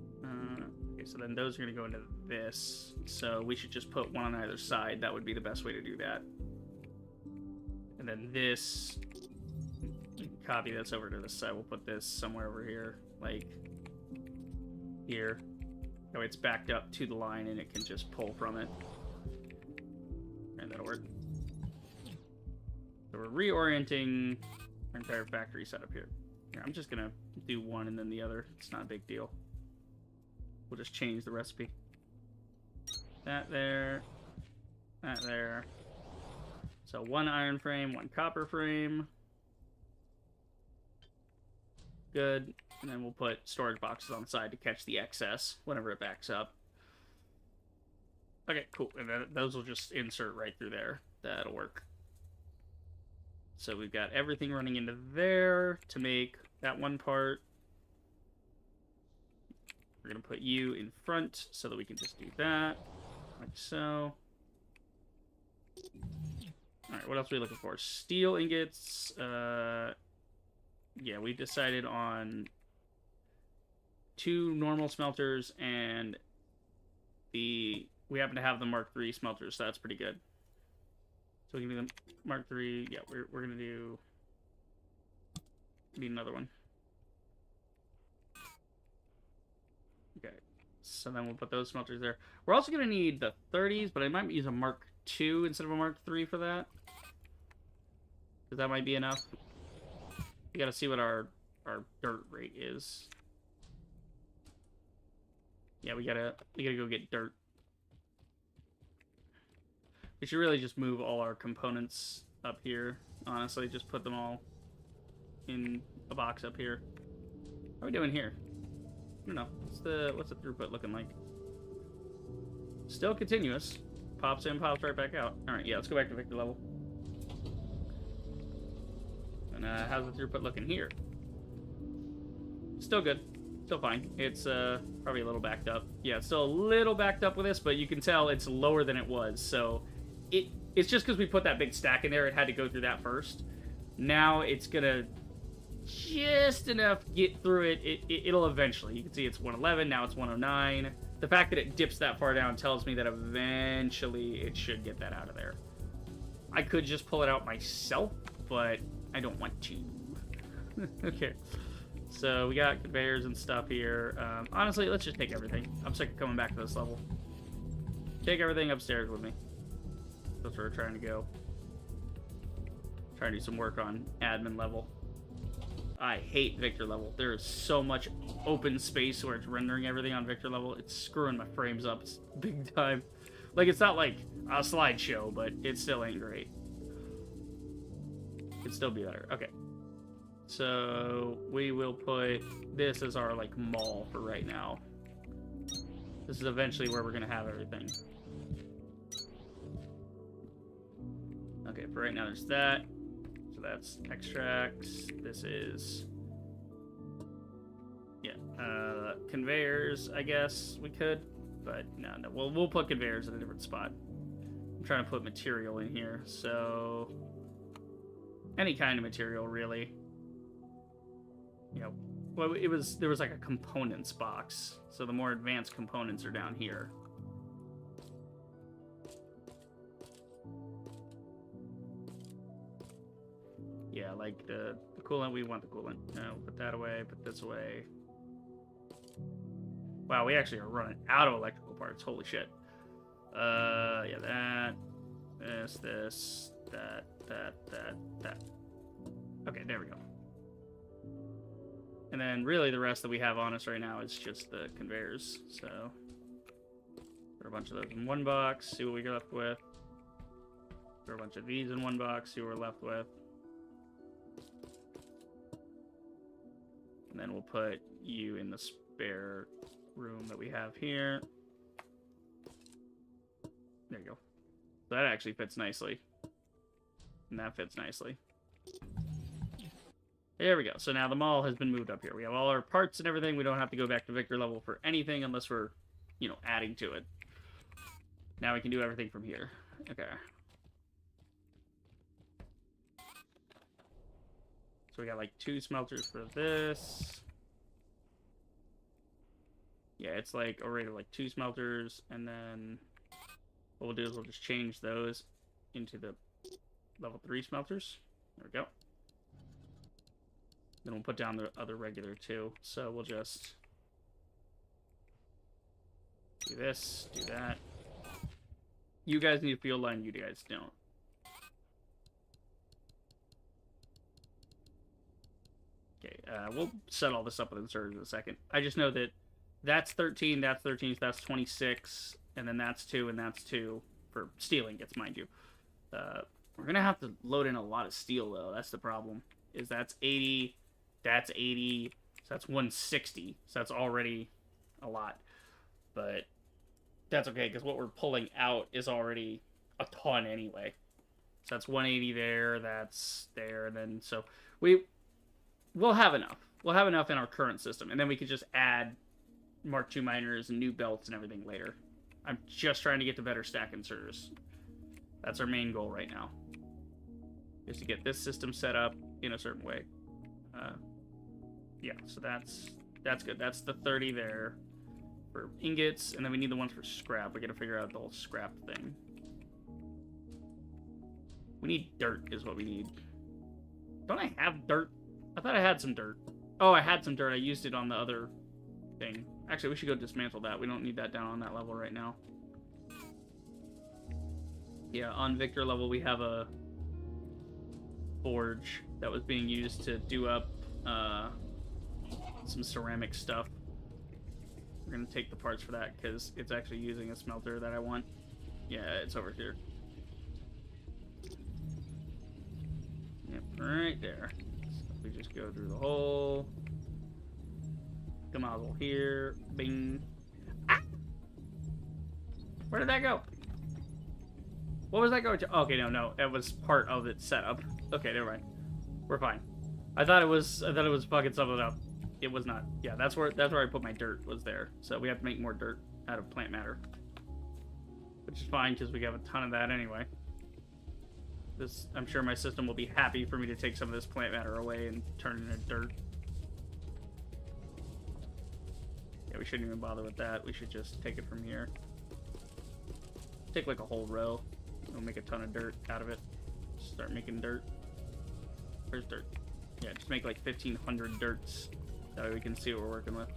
Okay, so then those are going to go into this. So we should just put one on either side. That would be the best way to do that. And then this, copy this over to this side. We'll put this somewhere over here, like here. That way it's backed up to the line and it can just pull from it. And that'll work. So we're reorienting our entire factory setup here. Here, I'm just gonna do one and then the other. It's not a big deal. We'll just change the recipe. That there. That there. So 1 iron frame, 1 copper frame. Good. And then we'll put storage boxes on the side to catch the excess whenever it backs up. Okay, cool. And then those will just insert right through there. That'll work. So we've got everything running into there to make that one part. We're going to put you in front so that we can just do that. Like so. Alright, what else are we looking for? Steel ingots. Yeah, we decided on 2 normal smelters and we happen to have the Mark III smelters, so that's pretty good. So we can do the Mark III. Yeah, we're gonna do. Need another one. Okay, so then we'll put those smelters there. We're also gonna need the 30s, but I might use a Mark II instead of a Mark III for that. Because that might be enough. We gotta see what our dirt rate is. Yeah, we gotta go get dirt. We should really just move all our components up here. Honestly, just put them all in a box up here. How are we doing here? I don't know. What's the throughput looking like? Still continuous. Pops in, pops right back out. Alright, yeah, let's go back to victor level. And how's the throughput looking here? Still good. Still fine. It's probably a little backed up. Yeah, it's still a little backed up with this, but you can tell it's lower than it was. So it's just because we put that big stack in there, it had to go through that first. Now it's gonna just enough get through it. It'll eventually. You can see it's 111, now it's 109. The fact that it dips that far down tells me that eventually it should get that out of there. I could just pull it out myself, but I don't want to. Okay. So we got conveyors and stuff here. Honestly, let's just take everything. I'm sick of coming back to this level. Take everything upstairs with me. That's where we're trying to go. Trying to do some work on admin level. I hate Victor level. There is so much open space where it's rendering everything on Victor level. It's screwing my frames up. It's big time. Like, it's not like a slideshow, but it still ain't great. It'd still be better. Okay. So we will put this as our like mall for right now. This is eventually where we're gonna have everything. Okay, for right now there's that. So that's extracts. This is conveyors, I guess we could, but no. We'll put conveyors in a different spot. I'm trying to put material in here, so any kind of material really. You know, well, there was like a components box, so the more advanced components are down here. Yeah, like the coolant, we want the coolant. No, put that away, put this away. Wow, we actually are running out of electrical parts. Holy shit. Yeah, that, this, that. Okay, there we go. And then really the rest that we have on us right now is just the conveyors. So put a bunch of those in one box, see what we get left with. Put a bunch of these in one box, see what we're left with. And then we'll put you in the spare room that we have here. There you go. So that actually fits nicely. And that fits nicely. There we go. So now the mall has been moved up here. We have all our parts and everything. We don't have to go back to Victor level for anything unless we're, you know, adding to it. Now we can do everything from here. Okay. So we got like 2 smelters for this. Yeah, it's like already like 2 smelters, and then what we'll do is we'll just change those into the level 3 smelters. There we go. Then we'll put down the other regular too. So we'll just do this, do that. You guys need a field line, you guys don't. Okay, we'll set all this up with inserters in a second. I just know that that's 13, that's 13, so that's 26, and then that's 2, and that's 2 for steel ingots, mind you. We're going to have to load in a lot of steel, though. That's the problem. Is that's 80, that's 80, so that's 160. So that's already a lot. But that's okay, because what we're pulling out is already a ton anyway. So that's 180 there, that's there, and then so we'll have enough. We'll have enough in our current system, and then we could just add Mark II miners and new belts and everything later. I'm just trying to get to better stack inserters. That's our main goal right now, is to get this system set up in a certain way. Yeah, so that's good. That's the 30 there for ingots, and then we need the ones for scrap. We got to figure out the whole scrap thing. We need dirt is what we need. Don't I have dirt? I thought I had some dirt. Oh, I had some dirt. I used it on the other thing. Actually, we should go dismantle that. We don't need that down on that level right now. Yeah, on Victor level, we have a forge that was being used to do up some ceramic stuff. We're going to take the parts for that because it's actually using a smelter that I want. Yeah, it's over here. Yep, right there. So we just go through the hole. Come on, here. Bing. Ah! Where did that go? What was that going to? Okay, no. It was part of its setup. Okay, never mind. We're fine. I thought it was fucking something up. It was not. Yeah, that's where I put my dirt, was there. So we have to make more dirt out of plant matter. Which is fine, because we have a ton of that anyway. I'm sure my system will be happy for me to take some of this plant matter away and turn it into dirt. Yeah, we shouldn't even bother with that. We should just take it from here. Take like a whole row. We'll make a ton of dirt out of it. Start making dirt. Where's dirt? Yeah, just make like 1,500 dirts. That way we can see what we're working with.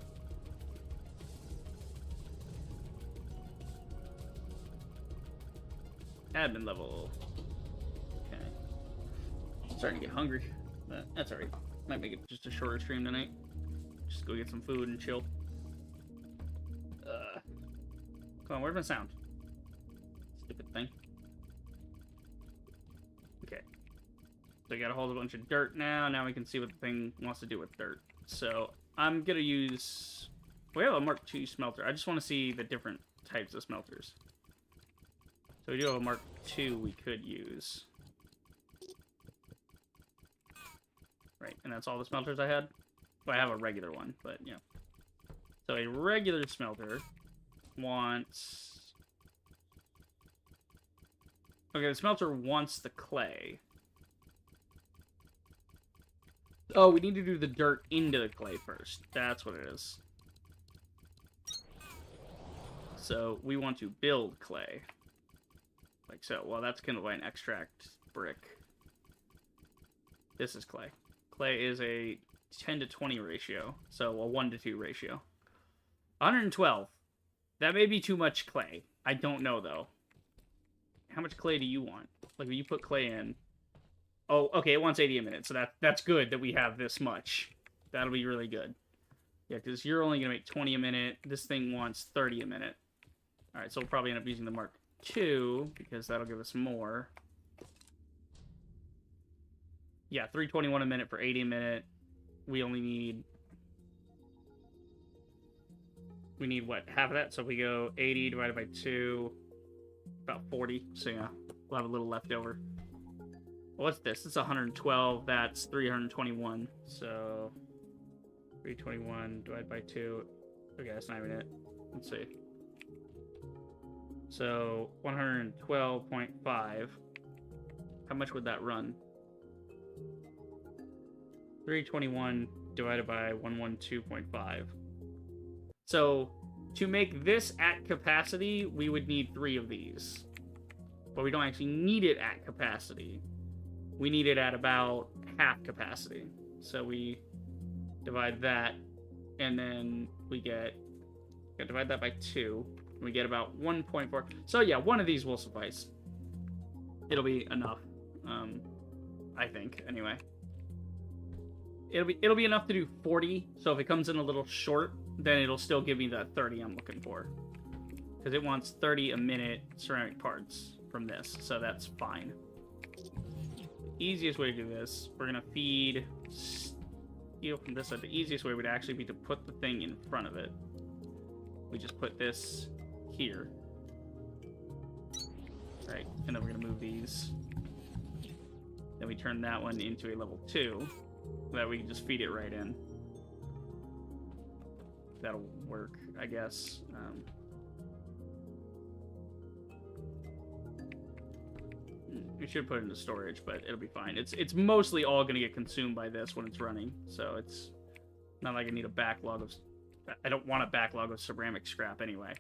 Admin level. Okay. Starting to get hungry. But that's alright. Might make it just a shorter stream tonight. Just go get some food and chill. Come on, where's my sound? Stupid thing. Okay. So we got a whole bunch of dirt now. Now we can see what the thing wants to do with dirt. So I'm going to use... We have a Mark II smelter. I just want to see the different types of smelters. So we do have a Mark II we could use. Right, and that's all the smelters I had? Well, I have a regular one, but yeah. So a regular smelter wants... Okay, the smelter wants the clay. Oh, we need to do the dirt into the clay first. That's what it is. So we want to build clay. Like so. Well, that's kind of like an extract brick. This is clay. Clay is a 10 to 20 ratio. So a 1 to 2 ratio. 112. That may be too much clay. I don't know, though. How much clay do you want? Like, when you put clay in... Oh, okay, it wants 80 a minute, so that's good that we have this much. That'll be really good. Yeah, because you're only going to make 20 a minute. This thing wants 30 a minute. Alright, so we'll probably end up using the Mark II, because that'll give us more. Yeah, 321 a minute for 80 a minute. We only need... We need, what, half of that? So if we go 80 divided by 2, about 40. So yeah, we'll have a little left over. What's this? It's 112. That's 321. So 321 divided by 2. Okay, that's not even it. Let's see. So 112.5. How much would that run? 321 divided by 112.5. So to make this at capacity, we would need 3 of these. But we don't actually need it at capacity. We need it at about half capacity. So we divide that, and then we get divide that by 2. And we get about 1.4. So yeah, one of these will suffice. It'll be enough. I think, anyway. It'll be enough to do 40. So if it comes in a little short, then it'll still give me the 30 I'm looking for. Because it wants 30 a minute ceramic parts from this, so that's fine. Easiest way to do this, we're going to feed steel from this side. The easiest way would actually be to put the thing in front of it. We just put this here. Right, and then we're going to move these. Then we turn that one into a level 2, so that we can just feed it right in. That'll work, I guess. We should put it into storage, but it'll be fine. It's mostly all going to get consumed by this when it's running, so it's not like I need a backlog of... I don't want a backlog of ceramic scrap anyway.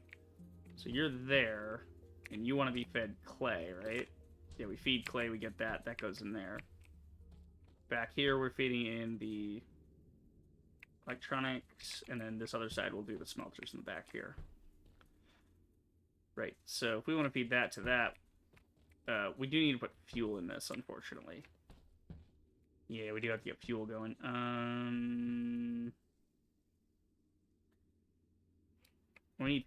So you're there, and you want to be fed clay, right? Yeah, we feed clay, we get that. That goes in there. Back here, we're feeding in the electronics, and then this other side we'll do the smelters in the back here. Right, so if we want to feed that to that, we do need to put fuel in this, unfortunately. Yeah, we do have to get fuel going. We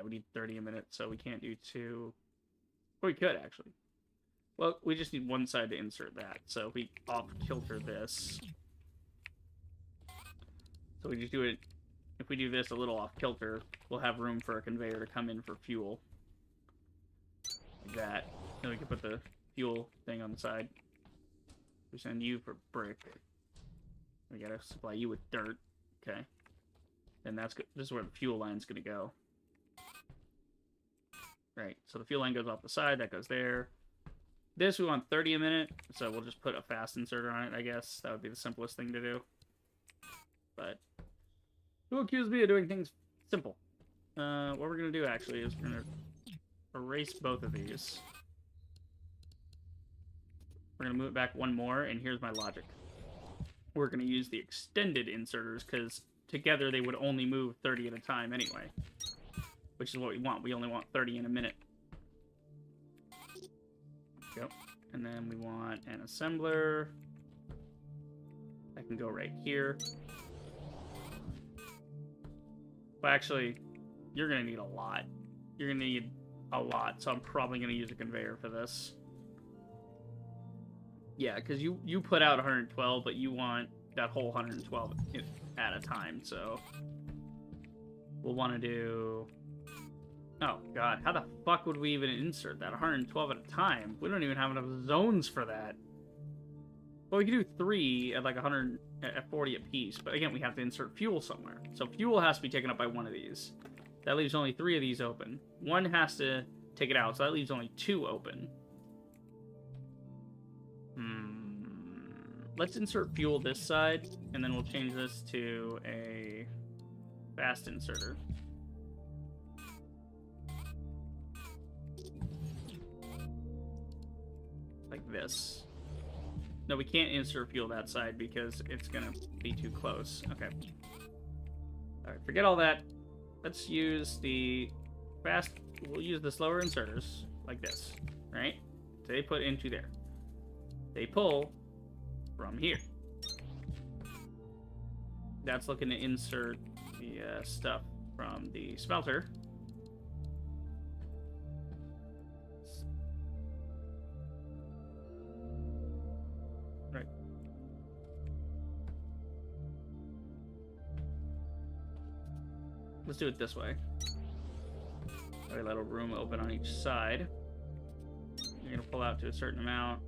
need 30 a minute, so we can't do 2. Or we could, actually. Well, we just need one side to insert that. So if we off-kilter this... So we just do it... If we do this a little off-kilter, we'll have room for a conveyor to come in for fuel. Like that. Then we can put the fuel thing on the side. We send you for brick. We gotta supply you with dirt. Okay. And that's good. This is where the fuel line's gonna go. Right. So the fuel line goes off the side. That goes there. This we want 30 a minute, so we'll just put a fast inserter on it, I guess. That would be the simplest thing to do. But who accused me of doing things simple? What we're gonna do actually is we're gonna erase both of these. We're gonna move it back one more, and here's my logic. We're gonna use the extended inserters because together they would only move 30 at a time anyway, which is what we want. We only want 30 in a minute. Go. And then we want an assembler. That can go right here. Well, actually, you're going to need a lot. You're going to need a lot, so I'm probably going to use a conveyor for this. Yeah, because you put out 112, but you want that whole 112 at a time, so we'll want to do... Oh, God, how the fuck would we even insert that 112 at a time? We don't even have enough zones for that. Well, we can do 3 at like 100 at 40 apiece, but again, we have to insert fuel somewhere. So fuel has to be taken up by one of these. That leaves only 3 of these open. One has to take it out, so that leaves only 2 open. Let's insert fuel this side, and then we'll change this to a fast inserter. Like this. No, we can't insert fuel that side because it's gonna be too close. Okay. Alright, forget all that. Let's use the fast... We'll use the slower inserters, like this, right? So they put into there. They pull from here. That's looking to insert the stuff from the smelter. Right. Let's do it this way. A little room open on each side. You're going to pull out to a certain amount.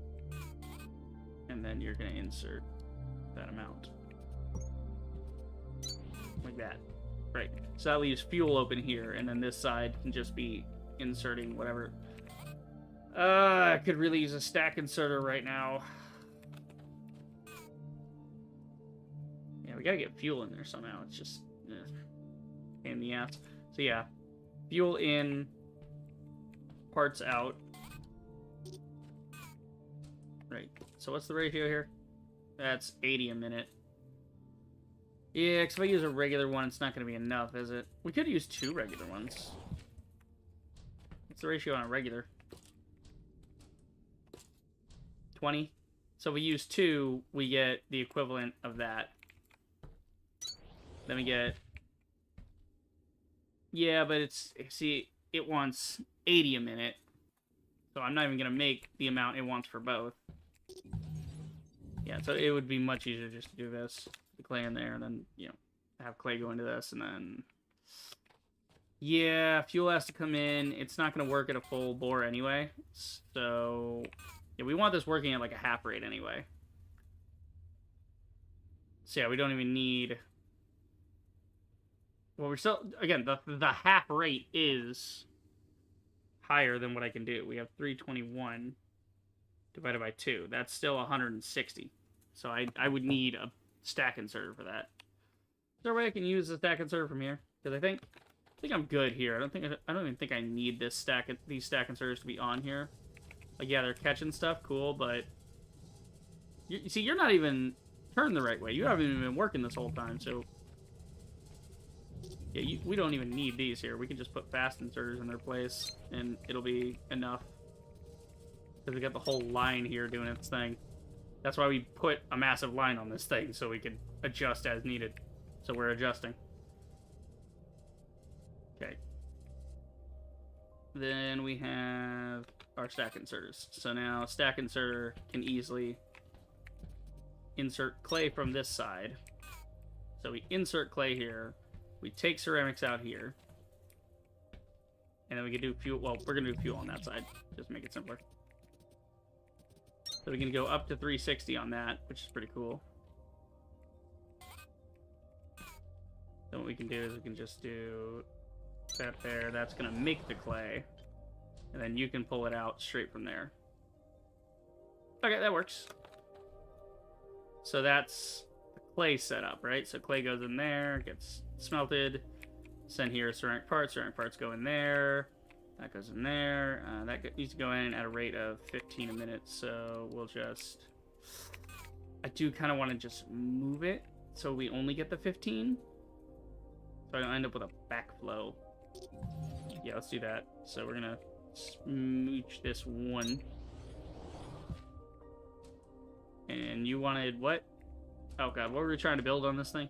And then you're going to insert that amount. Like that. Right. So that leaves fuel open here, and then this side can just be inserting whatever. I could really use a stack inserter right now. Yeah, we got to get fuel in there somehow. It's just pain in the ass. So yeah, fuel in, parts out. Right. So what's the ratio here? That's 80 a minute. Yeah, because if I use a regular one, it's not going to be enough, is it? We could use 2 regular ones. What's the ratio on a regular? 20. So if we use 2, we get the equivalent of that. Then we get... Yeah, but it's... See, it wants 80 a minute. So I'm not even going to make the amount it wants for both. Yeah, so it would be much easier just to do this. The clay in there, and then, you know, have clay go into this, and then... Yeah, fuel has to come in. It's not going to work at a full bore anyway. So, yeah, we want this working at like a half rate anyway. So, yeah, we don't even need... Well, we're still... Again, the half rate is higher than what I can do. We have 321 divided by 2. That's still 160. So I would need a stack inserter for that. Is there a way I can use the stack inserter from here? Because I think I'm good here. I don't even think I need these stack inserters to be on here. Like, yeah, they're catching stuff, cool, but you see, you're not even turned the right way. You haven't even been working this whole time, so yeah, we don't even need these here. We can just put fast inserters in their place, and it'll be enough. Because we got the whole line here doing its thing. That's why we put a massive line on this thing, so we can adjust as needed. So we're adjusting. Okay. Then we have our stack inserters. So now stack inserter can easily insert clay from this side. So we insert clay here. We take ceramics out here. And then we can do fuel. Well, we're going to do fuel on that side. Just to make it simpler. So we can go up to 360 on that, which is pretty cool. Then what we can do is we can just do that there. That's going to make the clay. And then you can pull it out straight from there. Okay, that works. So that's the clay setup, right? So clay goes in there, gets smelted. Send here ceramic parts go in there. That goes in there. That needs to go in at a rate of 15 a minute, so we'll just... I do kind of want to just move it so we only get the 15. So I don't end up with a backflow. Yeah, let's do that. So we're going to smooch this one. And you wanted what? Oh god, what were we trying to build on this thing?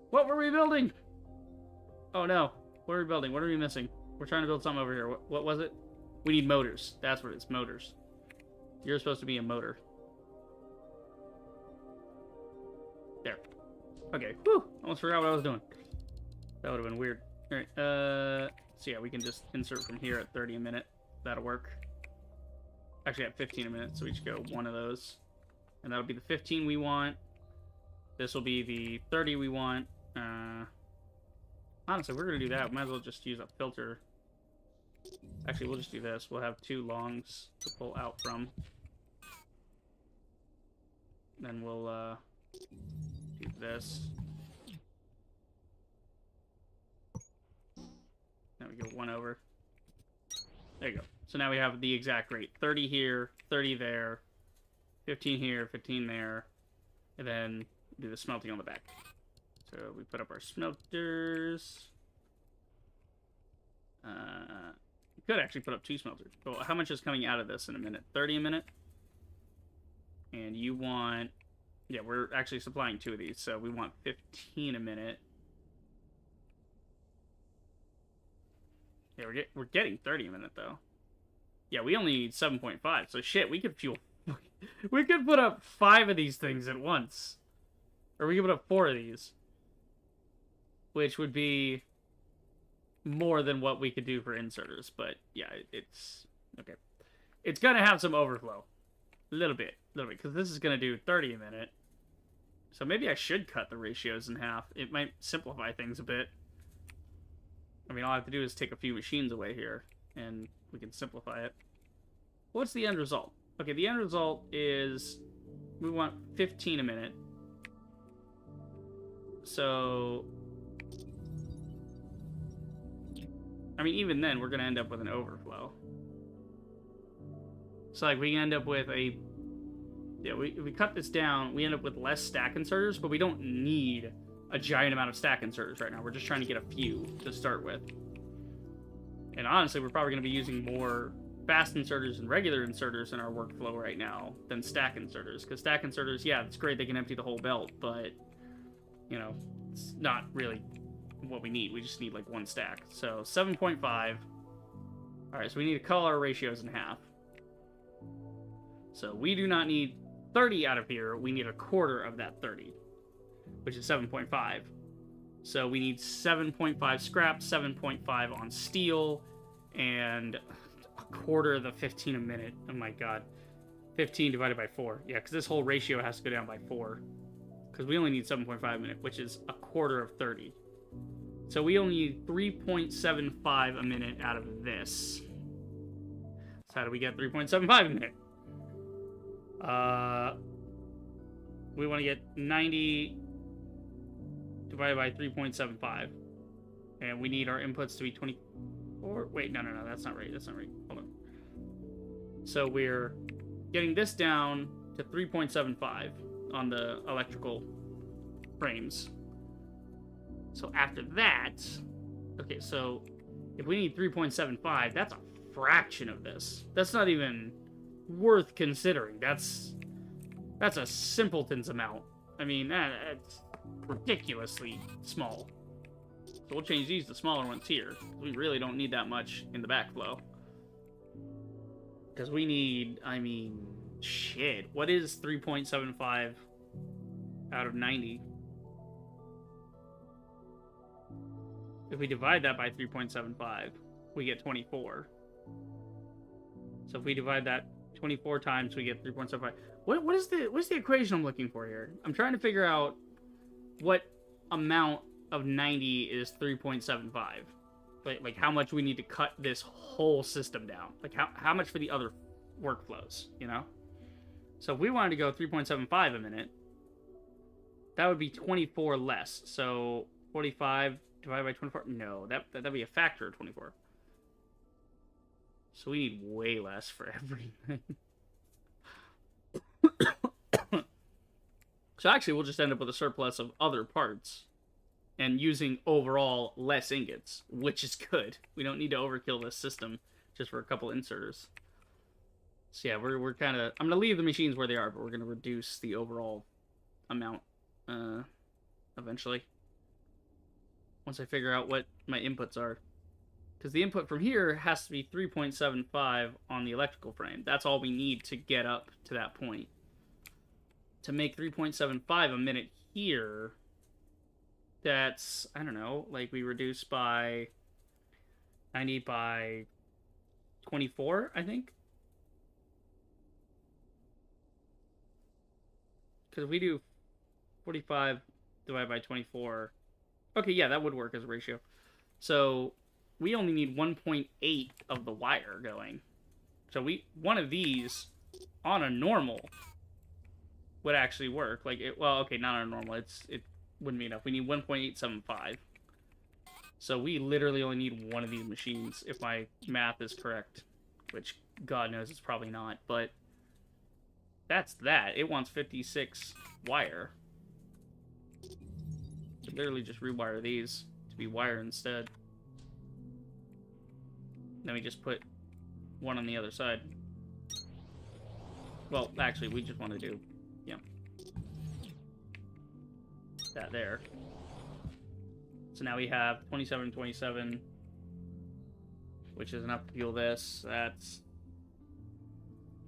What were we building? Oh no. What are we building? What are we missing? We're trying to build something over here. What was it? We need motors. That's what it's, motors. You're supposed to be a motor. There. Okay. Whew. Almost forgot what I was doing. That would have been weird. Alright, so yeah, we can just insert from here at 30 a minute. That'll work. Actually, at 15 a minute, so we just go one of those. And that'll be the 15 we want. This will be the 30 we want. Honestly, we're going to do that. We might as well just use a filter. Actually, we'll just do this. We'll have 2 longs to pull out from. Then we'll do this. Now we go 1 over. There you go. So now we have the exact rate. 30 here, 30 there, 15 here, 15 there, and then do the smelting on the back. So we put up our smelters. We could actually put up 2 smelters. Well, how much is coming out of this in a minute? 30 a minute? And you want... Yeah, we're actually supplying 2 of these, so we want 15 a minute. Yeah, we're getting 30 a minute, though. Yeah, we only need 7.5, so shit, we could fuel... we could put up 5 of these things at once. Or we could put up 4 of these. Which would be more than what we could do for inserters, but yeah, it's... Okay. It's gonna have some overflow. A little bit, because this is gonna do 30 a minute. So maybe I should cut the ratios in half. It might simplify things a bit. I mean, all I have to do is take a few machines away here, and we can simplify it. What's the end result? Okay, the end result is we want 15 a minute. So, I mean, even then, we're going to end up with an overflow. So, like, we end up with a... Yeah, we cut this down, we end up with less stack inserters, but we don't need a giant amount of stack inserters right now. We're just trying to get a few to start with. And honestly, we're probably going to be using more fast inserters and regular inserters in our workflow right now than stack inserters. Because stack inserters, yeah, it's great, they can empty the whole belt, but, you know, it's not really what we need. We just need, like, 1 stack. So, 7.5. Alright, so we need to cut our ratios in half. So, we do not need 30 out of here. We need a quarter of that 30, which is 7.5. So, we need 7.5 scrap, 7.5 on steel, and a quarter of the 15 a minute. Oh my god. 15 divided by 4. Yeah, because this whole ratio has to go down by 4. Because we only need 7.5 a minute, which is a quarter of 30. So we only need 3.75 a minute out of this. So how do we get 3.75 a minute? We want to get 90 divided by 3.75. And we need our inputs to be 24. Wait, no, that's not right. That's not right. Hold on. So we're getting this down to 3.75 on the electrical frames. So after that, okay, so if we need 3.75, that's a fraction of this. That's not even worth considering. That's a simpleton's amount. I mean, that's ridiculously small. So we'll change these to smaller ones here. We really don't need that much in the backflow. Because we need, I mean, shit. What is 3.75 out of 90? If we divide that by 3.75, we get 24. So if we divide that 24 times, we get 3.75. What's the equation I'm looking for here? I'm trying to figure out what amount of 90 is 3.75. Like how much we need to cut this whole system down. Like how much for the other workflows, you know? So if we wanted to go 3.75 a minute, that would be 24 less. So 45 divided by 24? No, that'd be a factor of 24. So we need way less for everything. So actually, we'll just end up with a surplus of other parts and using overall less ingots, which is good. We don't need to overkill this system just for a couple inserters. So yeah, we're kind of... I'm going to leave the machines where they are, but we're going to reduce the overall amount eventually. Once I figure out what my inputs are. Because the input from here has to be 3.75 on the electrical frame. That's all we need to get up to that point. To make 3.75 a minute here, that's, I don't know, like we reduce by 90 by 24, I think. Because we do 45 divided by 24. Okay, yeah, that would work as a ratio. So we only need 1.8 of the wire going. So one of these on a normal would actually work. Like, well, okay, not on a normal. It wouldn't be enough. We need 1.875. So we literally only need one of these machines, if my math is correct. Which, God knows, it's probably not. But that's that. It wants 56 wire. So literally just rewire these to be wire instead. Then we just put one on the other side. Well, actually, we just want to do, yeah, that there. So now we have 27, 27, which is enough to fuel this. That's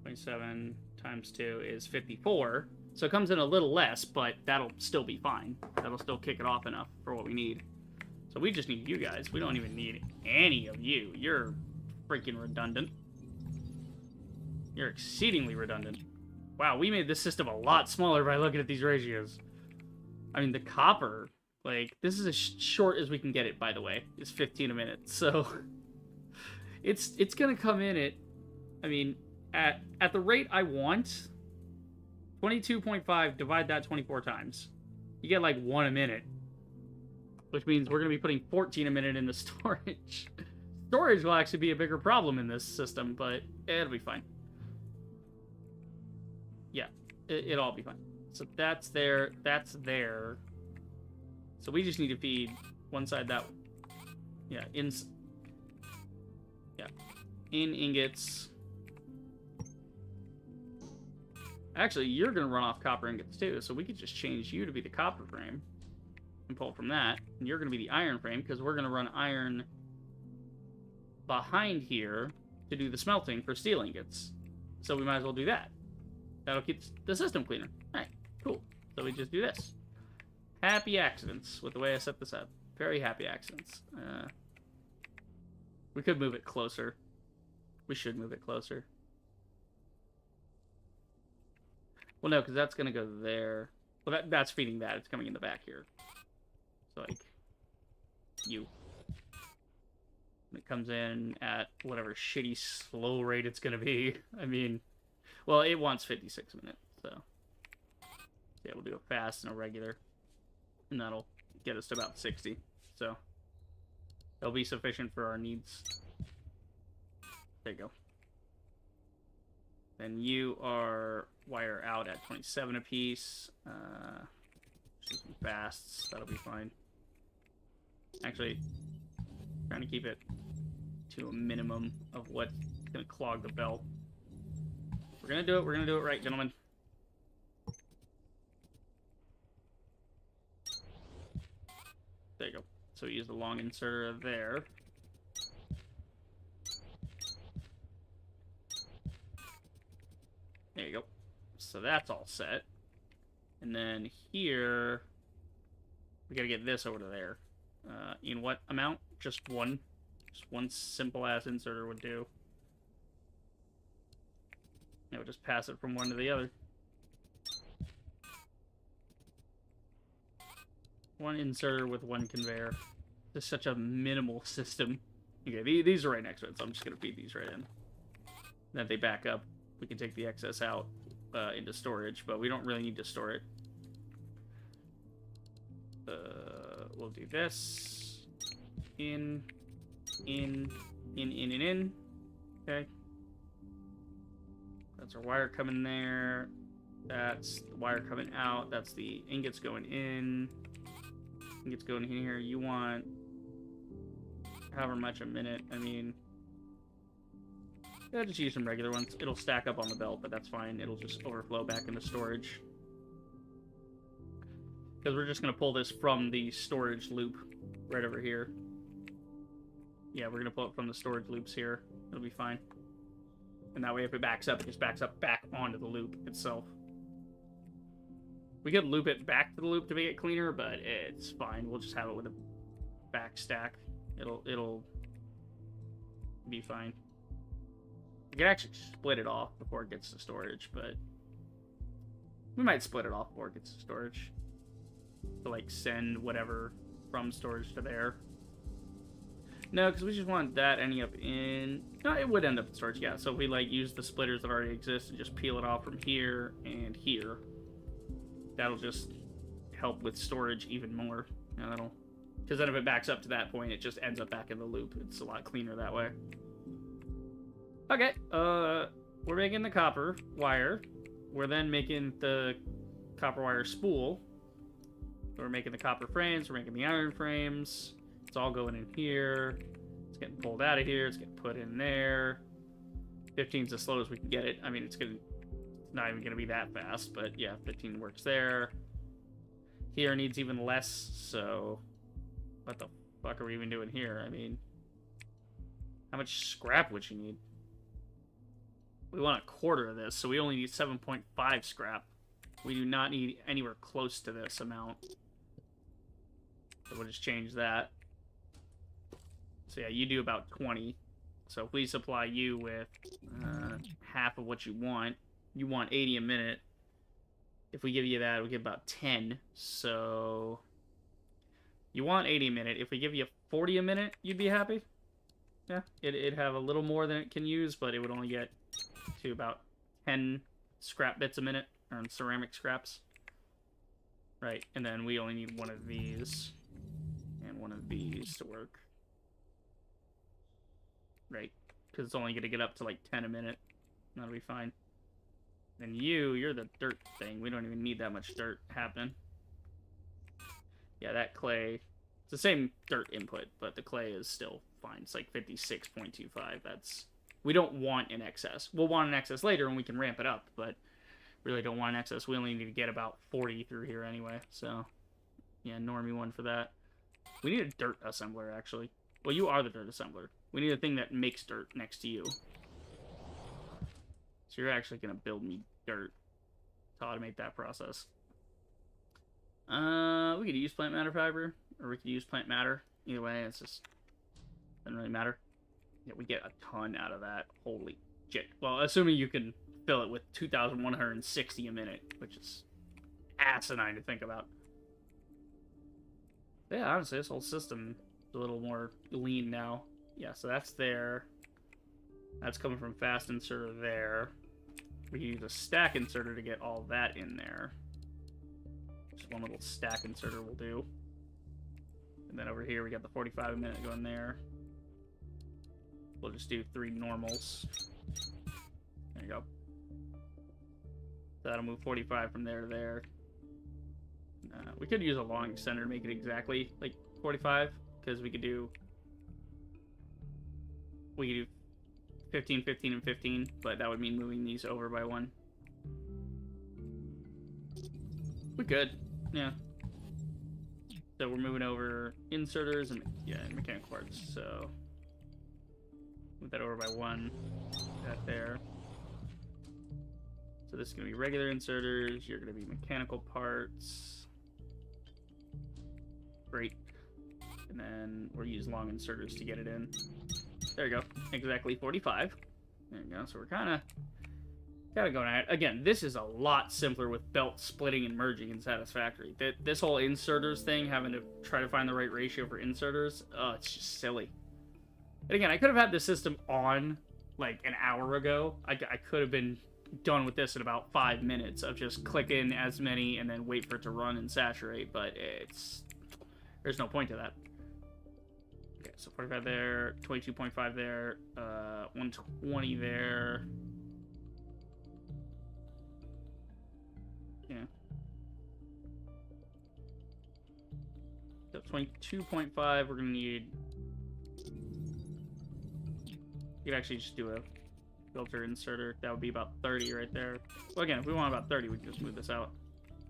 27 times 2 is 54. So it comes in a little less, but that'll still be fine. That'll still kick it off enough for what we need. So we just need you guys. We don't even need any of you. You're freaking redundant. You're exceedingly redundant. Wow, we made this system a lot smaller by looking at these ratios. I mean, the copper, like, this is as short as we can get it, by the way. It's 15 a minute, so it's gonna come in at, I mean, at the rate I want, 22.5, divide that 24 times. You get like 1 a minute, which means we're gonna be putting 14 a minute into storage. Storage will actually be a bigger problem in this system, but it'll be fine. Yeah, it'll all be fine. So that's there, that's there. So we just need to feed one side that, yeah, in ingots. Actually, you're gonna run off copper ingots too, so we could just change you to be the copper frame and pull from that, and you're gonna be the iron frame because we're gonna run iron behind here to do the smelting for steel ingots. So we might as well do that. That'll keep the system cleaner. Alright, cool. So we just do this. Happy accidents with the way I set this up. Very happy accidents. We could move it closer. We should move it closer. Well, no, because that's going to go there. Well, that's feeding that. It's coming in the back here. So, like, you. It comes in at whatever shitty slow rate it's going to be. I mean, well, it wants 56 a minute, so. Yeah, we'll do a fast and a regular. And that'll get us to about 60. So, it'll be sufficient for our needs. There you go. Then you are wire out at 27 apiece. Just some fasts. That'll be fine. Actually, trying to keep it to a minimum of what's going to clog the belt. We're going to do it. We're going to do it right, gentlemen. There you go. So we use the long inserter there. There you go. So that's all set. And then here, we gotta get this over to there. In what amount? Just one. Just one simple-ass inserter would do. And we'll just pass it from one to the other. One inserter with one conveyor. Just such a minimal system. Okay, these are right next to it, so I'm just gonna feed these right in. Then if they back up, we can take the excess out into storage, but we don't really need to store it. We'll do this. In. Okay. That's our wire coming there. That's the wire coming out. That's the ingots going in. Ingots going in here. You want however much a minute. I mean, yeah, just use some regular ones. It'll stack up on the belt, but that's fine. It'll just overflow back into storage. Because we're just going to pull this from the storage loop right over here. yeah, we're gonna pull it from the storage loops here. It'll be fine. And that way, if it backs up, it just backs up back onto the loop itself. We could loop it back to the loop to make it cleaner, but it's fine. We'll just have it with a back stack. It'll be fine. We could actually split it off before it gets to storage, but we might split it off before it gets to storage. To, like, send whatever from storage to there. No, because we just want that ending up in... No, it would end up in storage, yeah. So if we, like, use the splitters that already exist and just peel it off from here and here, that'll just help with storage even more. Yeah, that'll... Because then if it backs up to that point, it just ends up back in the loop. It's a lot cleaner that way. Okay, we're making the copper wire. We're then making the copper wire spool. We're making the copper frames. We're making the iron frames. It's all going in here. It's getting pulled out of here. It's getting put in there. 15's as slow as we can get it. I mean, it's not even gonna be that fast, but yeah, 15 works there. Here needs even less, so what the fuck are we even doing here? I mean, how much scrap would you need? We want a quarter of this, so we only need 7.5 scrap. We do not need anywhere close to this amount. So we'll just change that. So yeah, you do about 20. So if we supply you with half of what you want 80 a minute. If we give you that, we get about 10. So you want 80 a minute. If we give you 40 a minute, you'd be happy? Yeah, it'd have a little more than it can use, but it would only get to about 10 scrap bits a minute, or ceramic scraps. Right, and then we only need one of these and one of these to work. Right, because it's only going to get up to like 10 a minute. That'll be fine. Then you're the dirt thing. We don't even need that much dirt happening. Yeah, that clay, it's the same dirt input, but the clay is still fine. It's like 56.25. We don't want an excess. We'll want an excess later and we can ramp it up, but really don't want an excess. We only need to get about 40 through here anyway, so yeah, normie one for that. We need a dirt assembler, actually. Well, you are the dirt assembler. We need a thing that makes dirt next to you. So you're actually going to build me dirt to automate that process. We could use plant matter fiber, or we could use plant matter. Either way, it's just doesn't really matter. Yeah, we get a ton out of that. Holy shit. Well, assuming you can fill it with 2,160 a minute, which is asinine to think about. Yeah, honestly, this whole system is a little more lean now. Yeah, so that's there. That's coming from fast inserter there. We can use a stack inserter to get all that in there. Just one little stack inserter will do. And then over here we got the 45 a minute going there. We'll just do 3 normals. There you go. So that'll move 45 from there to there. We could use a long extender to make it exactly like 45, because we could do 15, 15, and 15, but that would mean moving these over by 1. We could, yeah. So we're moving over inserters and mechanical parts. So move that over by 1. That there. So this is gonna be regular inserters. You're gonna be mechanical parts. Great. And then we'll use long inserters to get it in. There you go. Exactly 45. There you go. So we're kind of going at it. Again, this is a lot simpler with belt splitting and merging in Satisfactory. This whole inserters thing, having to try to find the right ratio for inserters, it's just silly. And again, I could have had the system on like an hour ago. I could have been done with this in about 5 minutes of just click in as many and then wait for it to run and saturate, but there's no point to that. Okay, so 45 there, 22.5 there, 120 there. Yeah. So 22.5, we're gonna need. You could actually just do a filter inserter. That would be about 30 right there. Well, again, if we want about 30, we can just move this out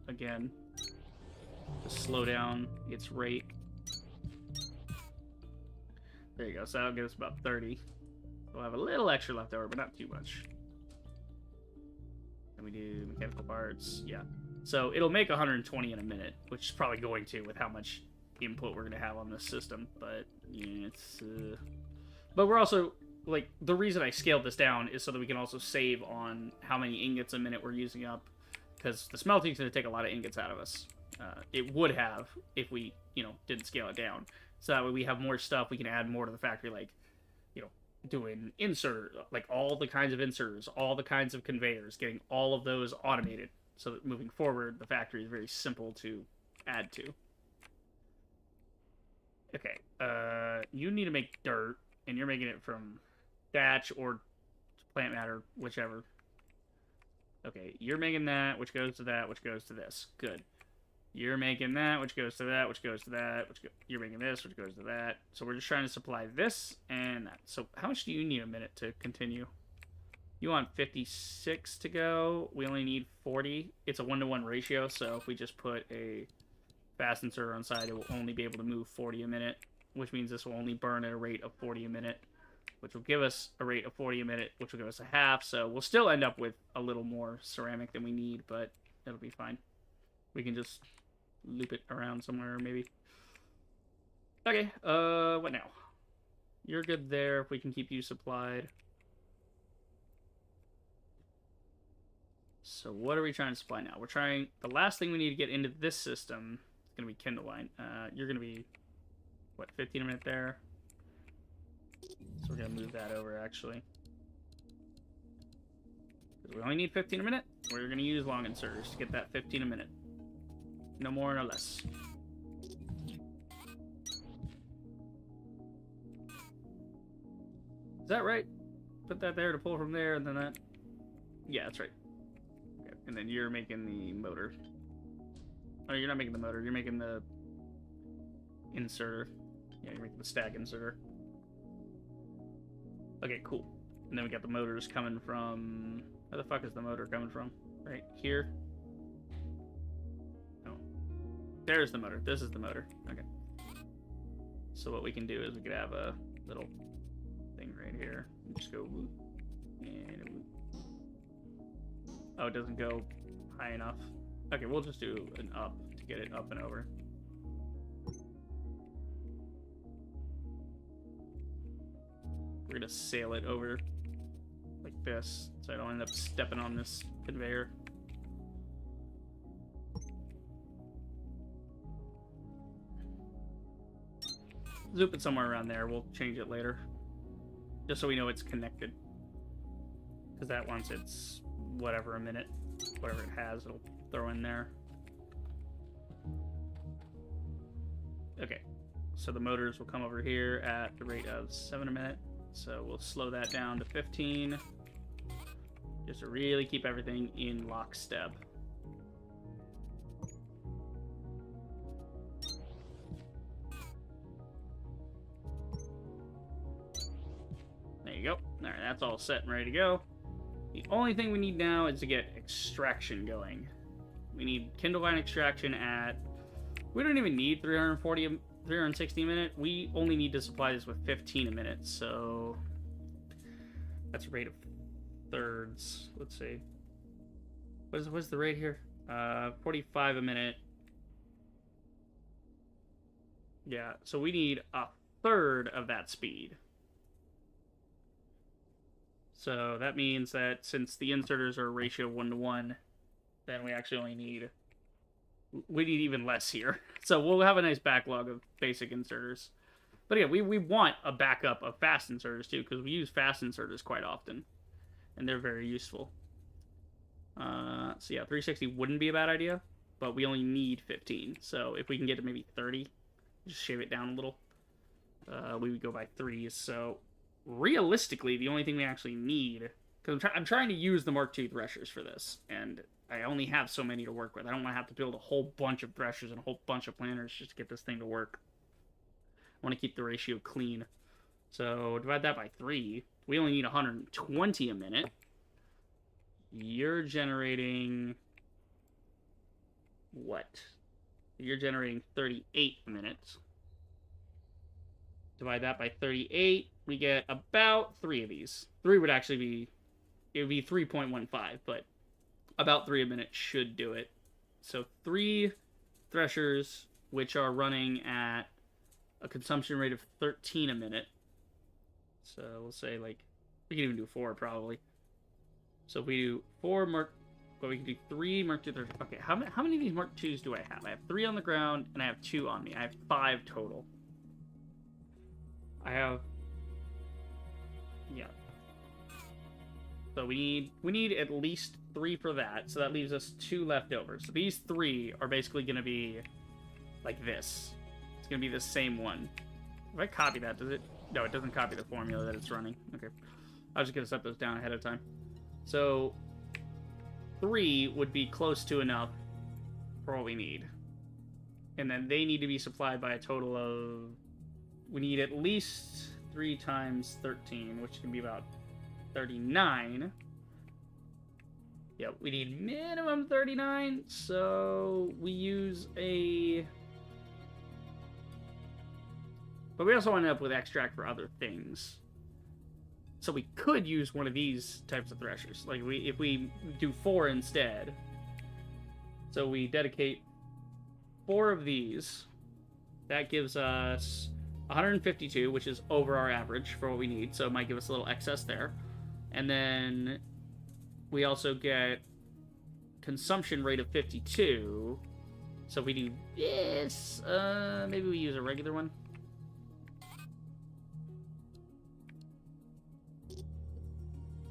again. Just slow down its rate. There you go. So that'll give us about 30. We'll have a little extra left over, but not too much. And we do mechanical parts. Yeah. So it'll make 120 in a minute, which is probably going to with how much input we're going to have on this system. But yeah, it's... But we're also... Like, the reason I scaled this down is so that we can also save on how many ingots a minute we're using up. Because the smelting's going to take a lot of ingots out of us. It would have if we, didn't scale it down. So that way we have more stuff, we can add more to the factory, like, doing insert, like all the kinds of inserters, all the kinds of conveyors, getting all of those automated. So that moving forward, the factory is very simple to add to. Okay, you need to make dirt, and you're making it from thatch or plant matter, whichever. Okay, you're making that, which goes to that, which goes to this. Good. You're making that, which goes to that, which goes to that, you're making this, which goes to that. So we're just trying to supply this and that. So how much do you need a minute to continue? You want 56 to go. We only need 40. It's a 1-to-1 ratio, so if we just put a fast inserter on side, it will only be able to move 40 a minute, which means this will only burn at a rate of 40 a minute, which will give us a rate of 40 a minute, which will give us a half. So we'll still end up with a little more ceramic than we need, but it'll be fine. We can just loop it around somewhere, maybe. Okay, what now? You're good there if we can keep you supplied. So what are we trying to supply now? We're trying... The last thing we need to get into this system is going to be Kindle Line. You're going to be, what, 15 a minute there? So we're going to move that over, actually. Because we only need 15 a minute. We're going to use long inserters to get that 15 a minute. No more, no less. Is that right? Put that there to pull from there, and then that... Yeah, that's right. Okay. And then you're making the motor. Oh, you're not making the motor. You're making the inserter. Yeah, you're making the stack inserter. Okay, cool. And then we got the motors coming from... Where the fuck is the motor coming from? Right here? There's the motor. This is the motor. Okay. So what we can do is we could have a little thing right here. Just go whoop. And whoop. Oh, it doesn't go high enough. Okay, we'll just do an up to get it up and over. We're gonna sail it over like this, so I don't end up stepping on this conveyor. Zoop it somewhere around there. We'll change it later. Just so we know it's connected. Because that once it's whatever a minute, whatever it has, it'll throw in there. Okay. So the motors will come over here at the rate of 7 a minute. So we'll slow that down to 15. Just to really keep everything in lockstep. There you go. All right, that's all set and ready to go. The only thing we need now is to get extraction going. We need Kindle Line extraction at... We don't even need 360 a minute. We only need to supply this with 15 a minute, so... That's a rate of thirds. Let's see. What's the rate here? 45 a minute. Yeah, so we need a third of that speed. So that means that since the inserters are a ratio 1-to-1, then we actually only need... We need even less here. So we'll have a nice backlog of basic inserters. But yeah, we want a backup of fast inserters too, because we use fast inserters quite often. And they're very useful. So yeah, 360 wouldn't be a bad idea, but we only need 15. So if we can get to maybe 30, just shave it down a little, we would go by 3s. So realistically, the only thing we actually need, because I'm trying to use the Mark II threshers for this, and I only have so many to work with. I don't want to have to build a whole bunch of threshers and a whole bunch of planters just to get this thing to work. I want to keep the ratio clean. So divide that by 3. We only need 120 a minute. You're generating... What? You're generating 38 minutes. Divide that by 38. We get about 3 of these. 3 would actually be... It would be 3.15, but about 3 a minute should do it. So 3 threshers, which are running at a consumption rate of 13 a minute. So we'll say, like, we can even do 4 probably. So if we do 4 Mark... Well, we can do 3 Mark II threshers. Okay, how many of these Mark IIs do I have? I have 3 on the ground, and I have 2 on me. I have 5 total. I have... Yeah. So we need at least 3 for that. So that leaves us 2 left over. So these 3 are basically going to be like this. It's going to be the same one. If I copy that, does it? No, it doesn't copy the formula that it's running. Okay. I was just going to set those down ahead of time. So 3 would be close to enough for what we need. And then they need to be supplied by a total of... We need at least 3 times 13, which can be about 39. Yeah, we need minimum 39, so we use a... But we also end up with extract for other things. So we could use one of these types of threshers. Like, if we do 4 instead. So we dedicate 4 of these. That gives us 152, which is over our average for what we need. So it might give us a little excess there. And then we also get consumption rate of 52. So if we do this, maybe we use a regular one.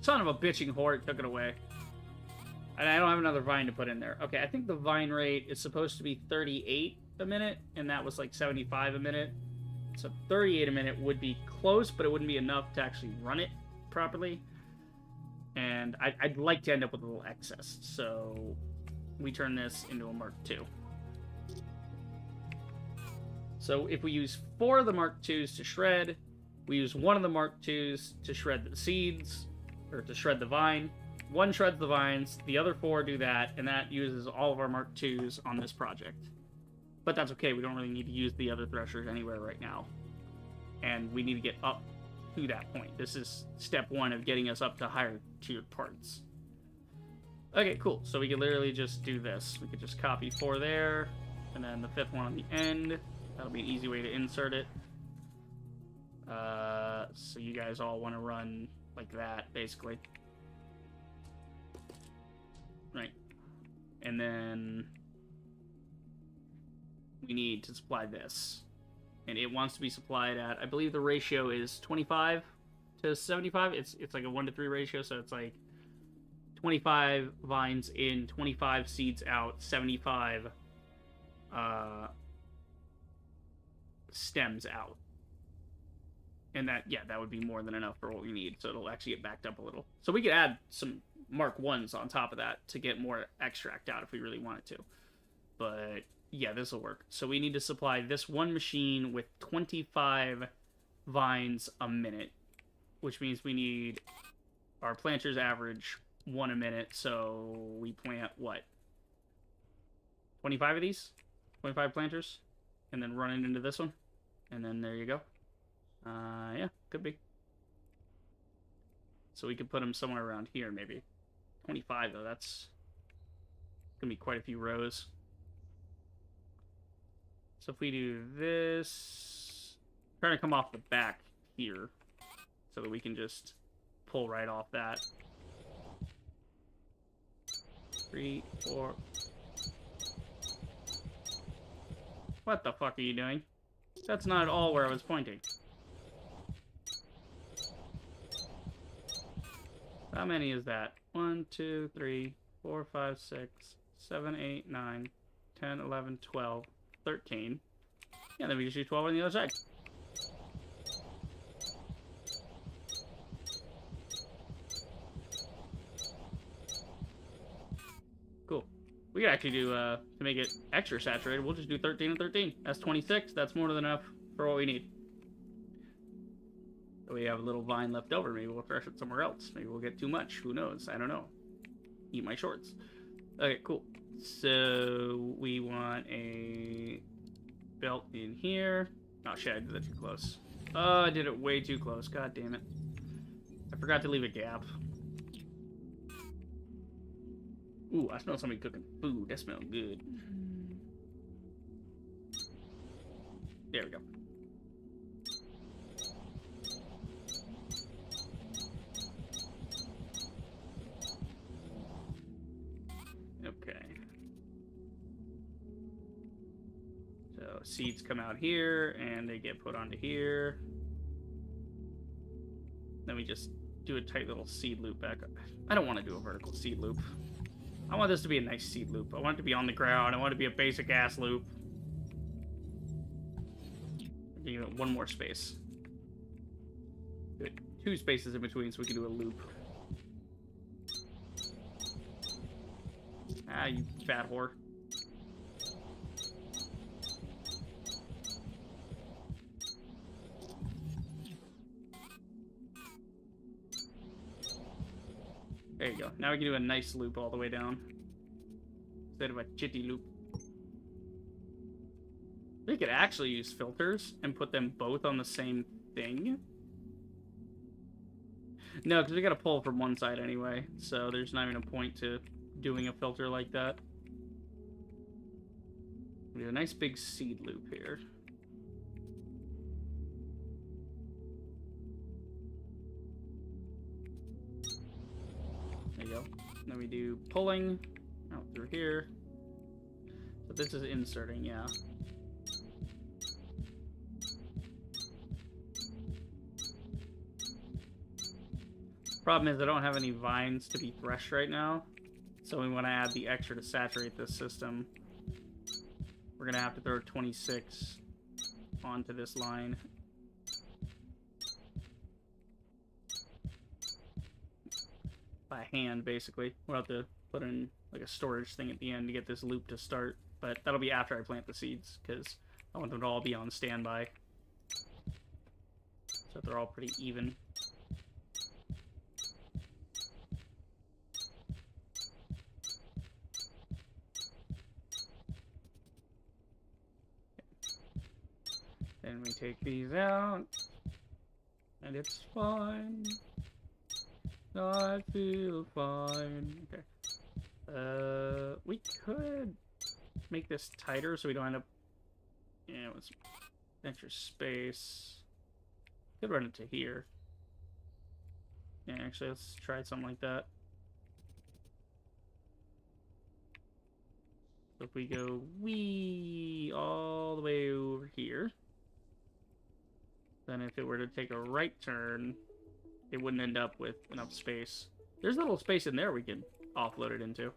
Son of a bitching horde took it away. And I don't have another vine to put in there. Okay, I think the vine rate is supposed to be 38 a minute, and that was like 75 a minute. So 38 a minute would be close, but it wouldn't be enough to actually run it properly. And I'd like to end up with a little excess, so we turn this into a Mark II. So if we use 4 of the Mark IIs to shred, we use 1 of the Mark IIs to shred the seeds, or to shred the vine. 1 shreds the vines, the other 4 do that, and that uses all of our Mark IIs on this project. But that's okay, we don't really need to use the other threshers anywhere right now. And we need to get up to that point. This is step 1 of getting us up to higher tiered parts. Okay, cool. So we could literally just do this. We could just copy 4 there, and then the 5th one on the end. That'll be an easy way to insert it. So you guys all want to run like that, basically. Right. And then we need to supply this. And it wants to be supplied at, I believe the ratio is 25 to 75. It's like a 1-to-3 ratio, so it's like 25 vines in, 25 seeds out, 75 stems out. And that, yeah, that would be more than enough for what we need, so it'll actually get backed up a little. So we could add some Mark 1s on top of that to get more extract out if we really wanted to. But yeah, this will work. So we need to supply this one machine with 25 vines a minute, which means we need our planters average 1 a minute. So we plant what? 25 of these? 25 planters? And then run it into this one. And then there you go. Yeah, could be. So we could put them somewhere around here, maybe. 25, though, that's gonna be quite a few rows. So if we do this, trying to come off the back here, so that we can just pull right off that. 3, 4. What the fuck are you doing? That's not at all where I was pointing. How many is that? 1, 2, 3, 4, 5, 6, 7, 8, 9, 10, 11, 12, 13. Yeah, then we just do 12 on the other side. Cool. We could actually do, to make it extra saturated, we'll just do 13 and 13. That's 26. That's more than enough for what we need. So we have a little vine left over. Maybe we'll thresh it somewhere else. Maybe we'll get too much. Who knows? I don't know. Eat my shorts. Okay, cool. So we want a belt in here. Oh shit, I did that too close. Oh, I did it way too close. God damn it. I forgot to leave a gap. Ooh, I smell somebody cooking food. That smells good. There we go. Okay. So seeds come out here, and they get put onto here. Then we just do a tight little seed loop back up. I don't want to do a vertical seed loop. I want this to be a nice seed loop. I want it to be on the ground. I want it to be a basic ass loop. Give it one more space. Good. 2 spaces in between so we can do a loop. Ah, you fat whore. There you go. Now we can do a nice loop all the way down. Instead of a chitty loop. We could actually use filters and put them both on the same thing. No, because we gotta pull from one side anyway, so there's not even a point to doing a filter like that. We do a nice big seed loop here. There you go. Then we do pulling out through here. So this is inserting, yeah. Problem is I don't have any vines to be threshed right now, so we want to add the extra to saturate this system. We're gonna have to throw 26 onto this line. By hand, basically. We'll have to put in like a storage thing at the end to get this loop to start, but that'll be after I plant the seeds, because I want them to all be on standby. So they're all pretty even. Then we take these out, and it's fine. I feel fine. Okay. We could make this tighter so we don't end up, with some extra space. Could run it to here. Yeah, actually, let's try something like that. So if we go wee all the way over here, then if it were to take a right turn, it wouldn't end up with enough space. There's a little space in there we could offload it into.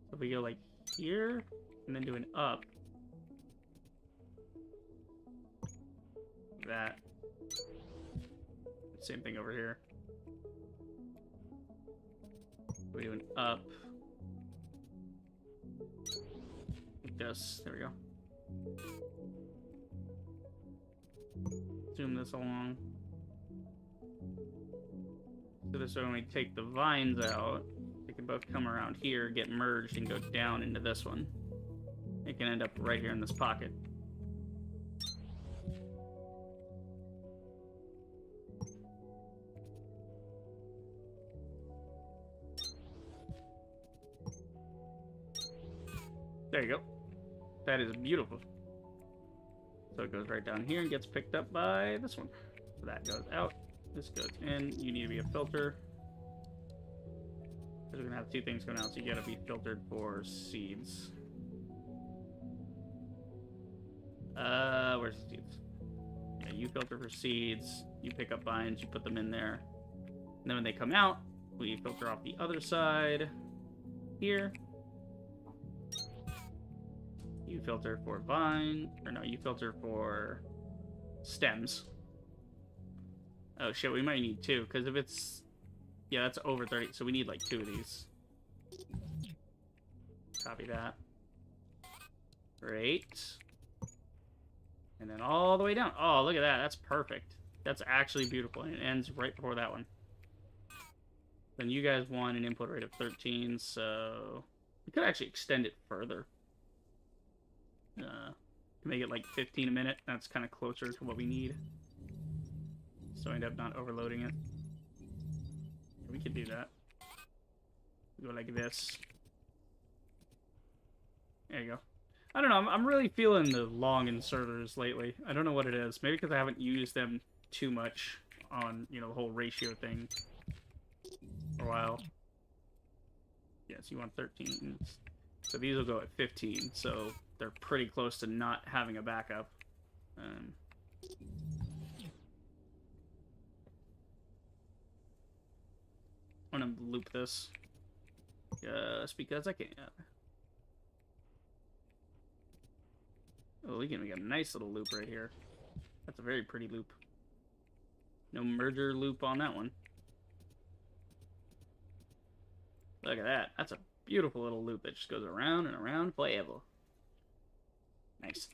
So if we go like here, and then do an up. Like that. Same thing over here. We do an up. Like this. There we go. Zoom this along. So this way when we take the vines out, they can both come around here, get merged, and go down into this one. It can end up right here in this pocket. There you go. That is beautiful. So it goes right down here and gets picked up by this one. So that goes out. This goes in. You need to be a filter. Because we're going to have 2 things going out, so you got to be filtered for seeds. Where's the seeds? Yeah, you filter for seeds. You pick up vines, you put them in there. And then when they come out, we filter off the other side here. You filter for vine, or no, you filter for stems. Oh shit, we might need 2, because if it's, yeah, that's over 30, so we need like 2 of these. Copy that. Great. And then all the way down. Oh, look at that, that's perfect. That's actually beautiful, and it ends right before that one. Then you guys want an input rate of 13, so we could actually extend it further. Can Make it like 15 a minute. That's kind of closer to what we need. So I end up not overloading it. We could do that. Go like this. There you go. I don't know. I'm really feeling the long inserters lately. I don't know what it is. Maybe because I haven't used them too much on, you know, the whole ratio thing for a while. Yes, you want 13. So these will go at 15. So they're pretty close to not having a backup. I'm gonna loop this just because I can. Oh, we can make a nice little loop right here. That's a very pretty loop. No merger loop on that one. Look at that. That's a beautiful little loop that just goes around and around forever. Nice.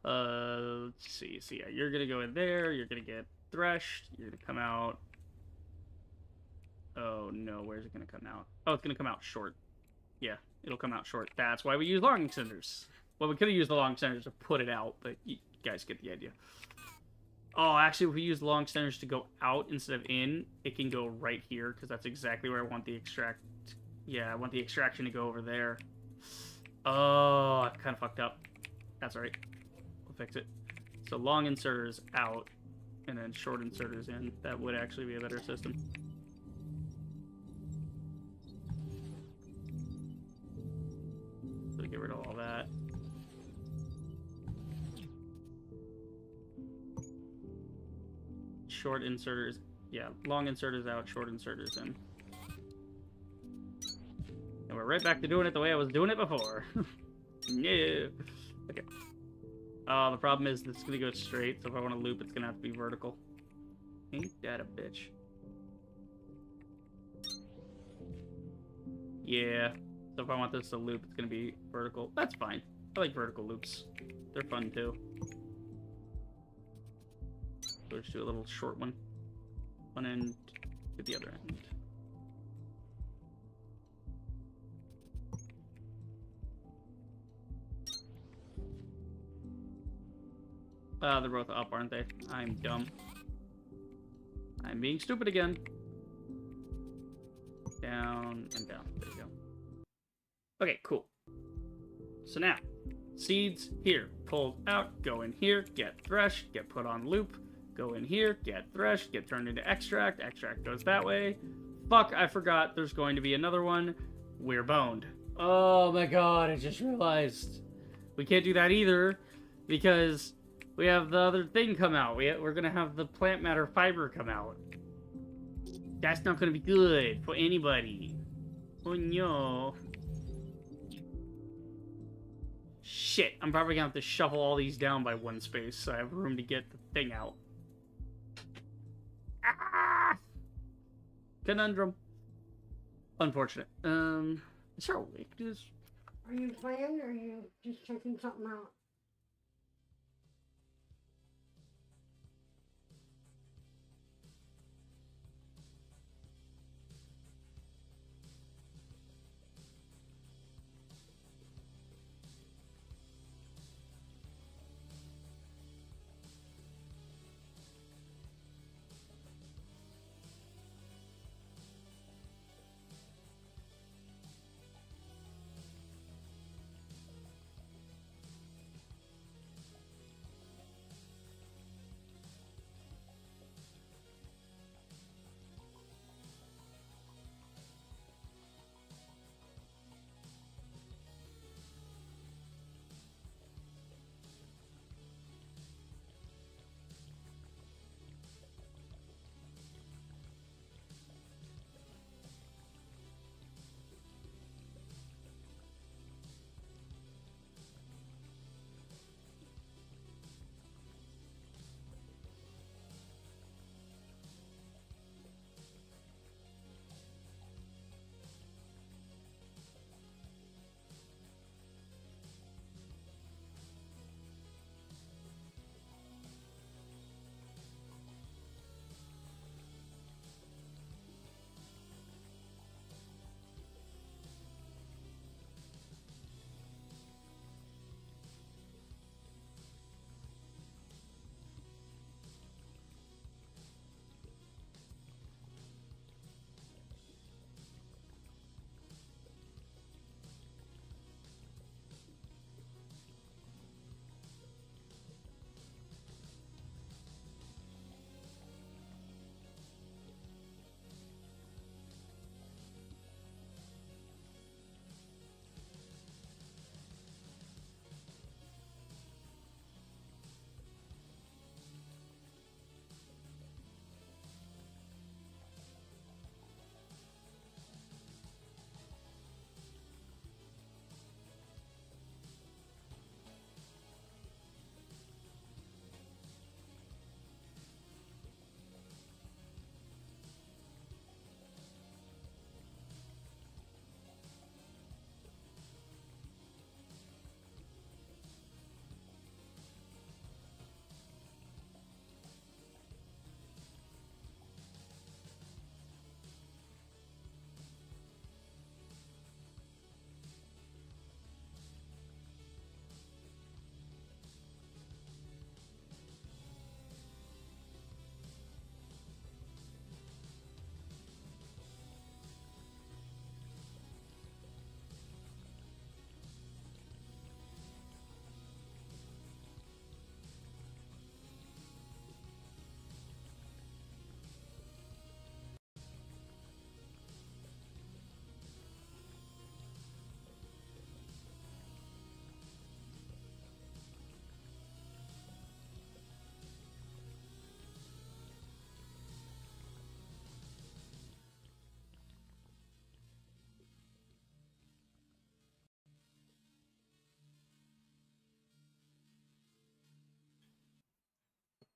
Let's see. So yeah, you're gonna go in there. You're gonna get threshed. You're gonna come out. Oh no, where's it gonna come out? Oh, it's gonna come out short. Yeah, it'll come out short. That's why we use long extenders. Well, we could have used the long extenders to put it out, but you guys get the idea. Oh, actually, if we use long extenders to go out instead of in, it can go right here, because that's exactly where I want the extract. Yeah, I want the extraction to go over there. Oh, I kind of fucked up. That's all right. We'll fix it. So long inserters out, and then short inserters in. That would actually be a better system. So get rid of all that. Short inserters, yeah, long inserters out, short inserters in. And we're right back to doing it the way I was doing it before. No. Okay. The problem is this is going to go straight, so if I want to loop, it's going to have to be vertical. Ain't that a bitch? Yeah. So if I want this to loop, it's going to be vertical. That's fine. I like vertical loops. They're fun, too. So just do a little short one. One end to the other end. They're both up, aren't they? I'm dumb. I'm being stupid again. Down and down. There you go. Okay, cool. So now, seeds here. Pulled out, go in here, get threshed, get put on loop. Go in here, get threshed, get turned into extract. Extract goes that way. Fuck, I forgot there's going to be another one. We're boned. Oh my god, I just realized. We can't do that either because we have the other thing come out. We're going to have the plant matter fiber come out. That's not going to be good for anybody. Oh no. Shit, I'm probably going to have to shuffle all these down by one space so I have room to get the thing out. Ah! Conundrum. Unfortunate. Is there a way to do this? Are you playing or are you just checking something out?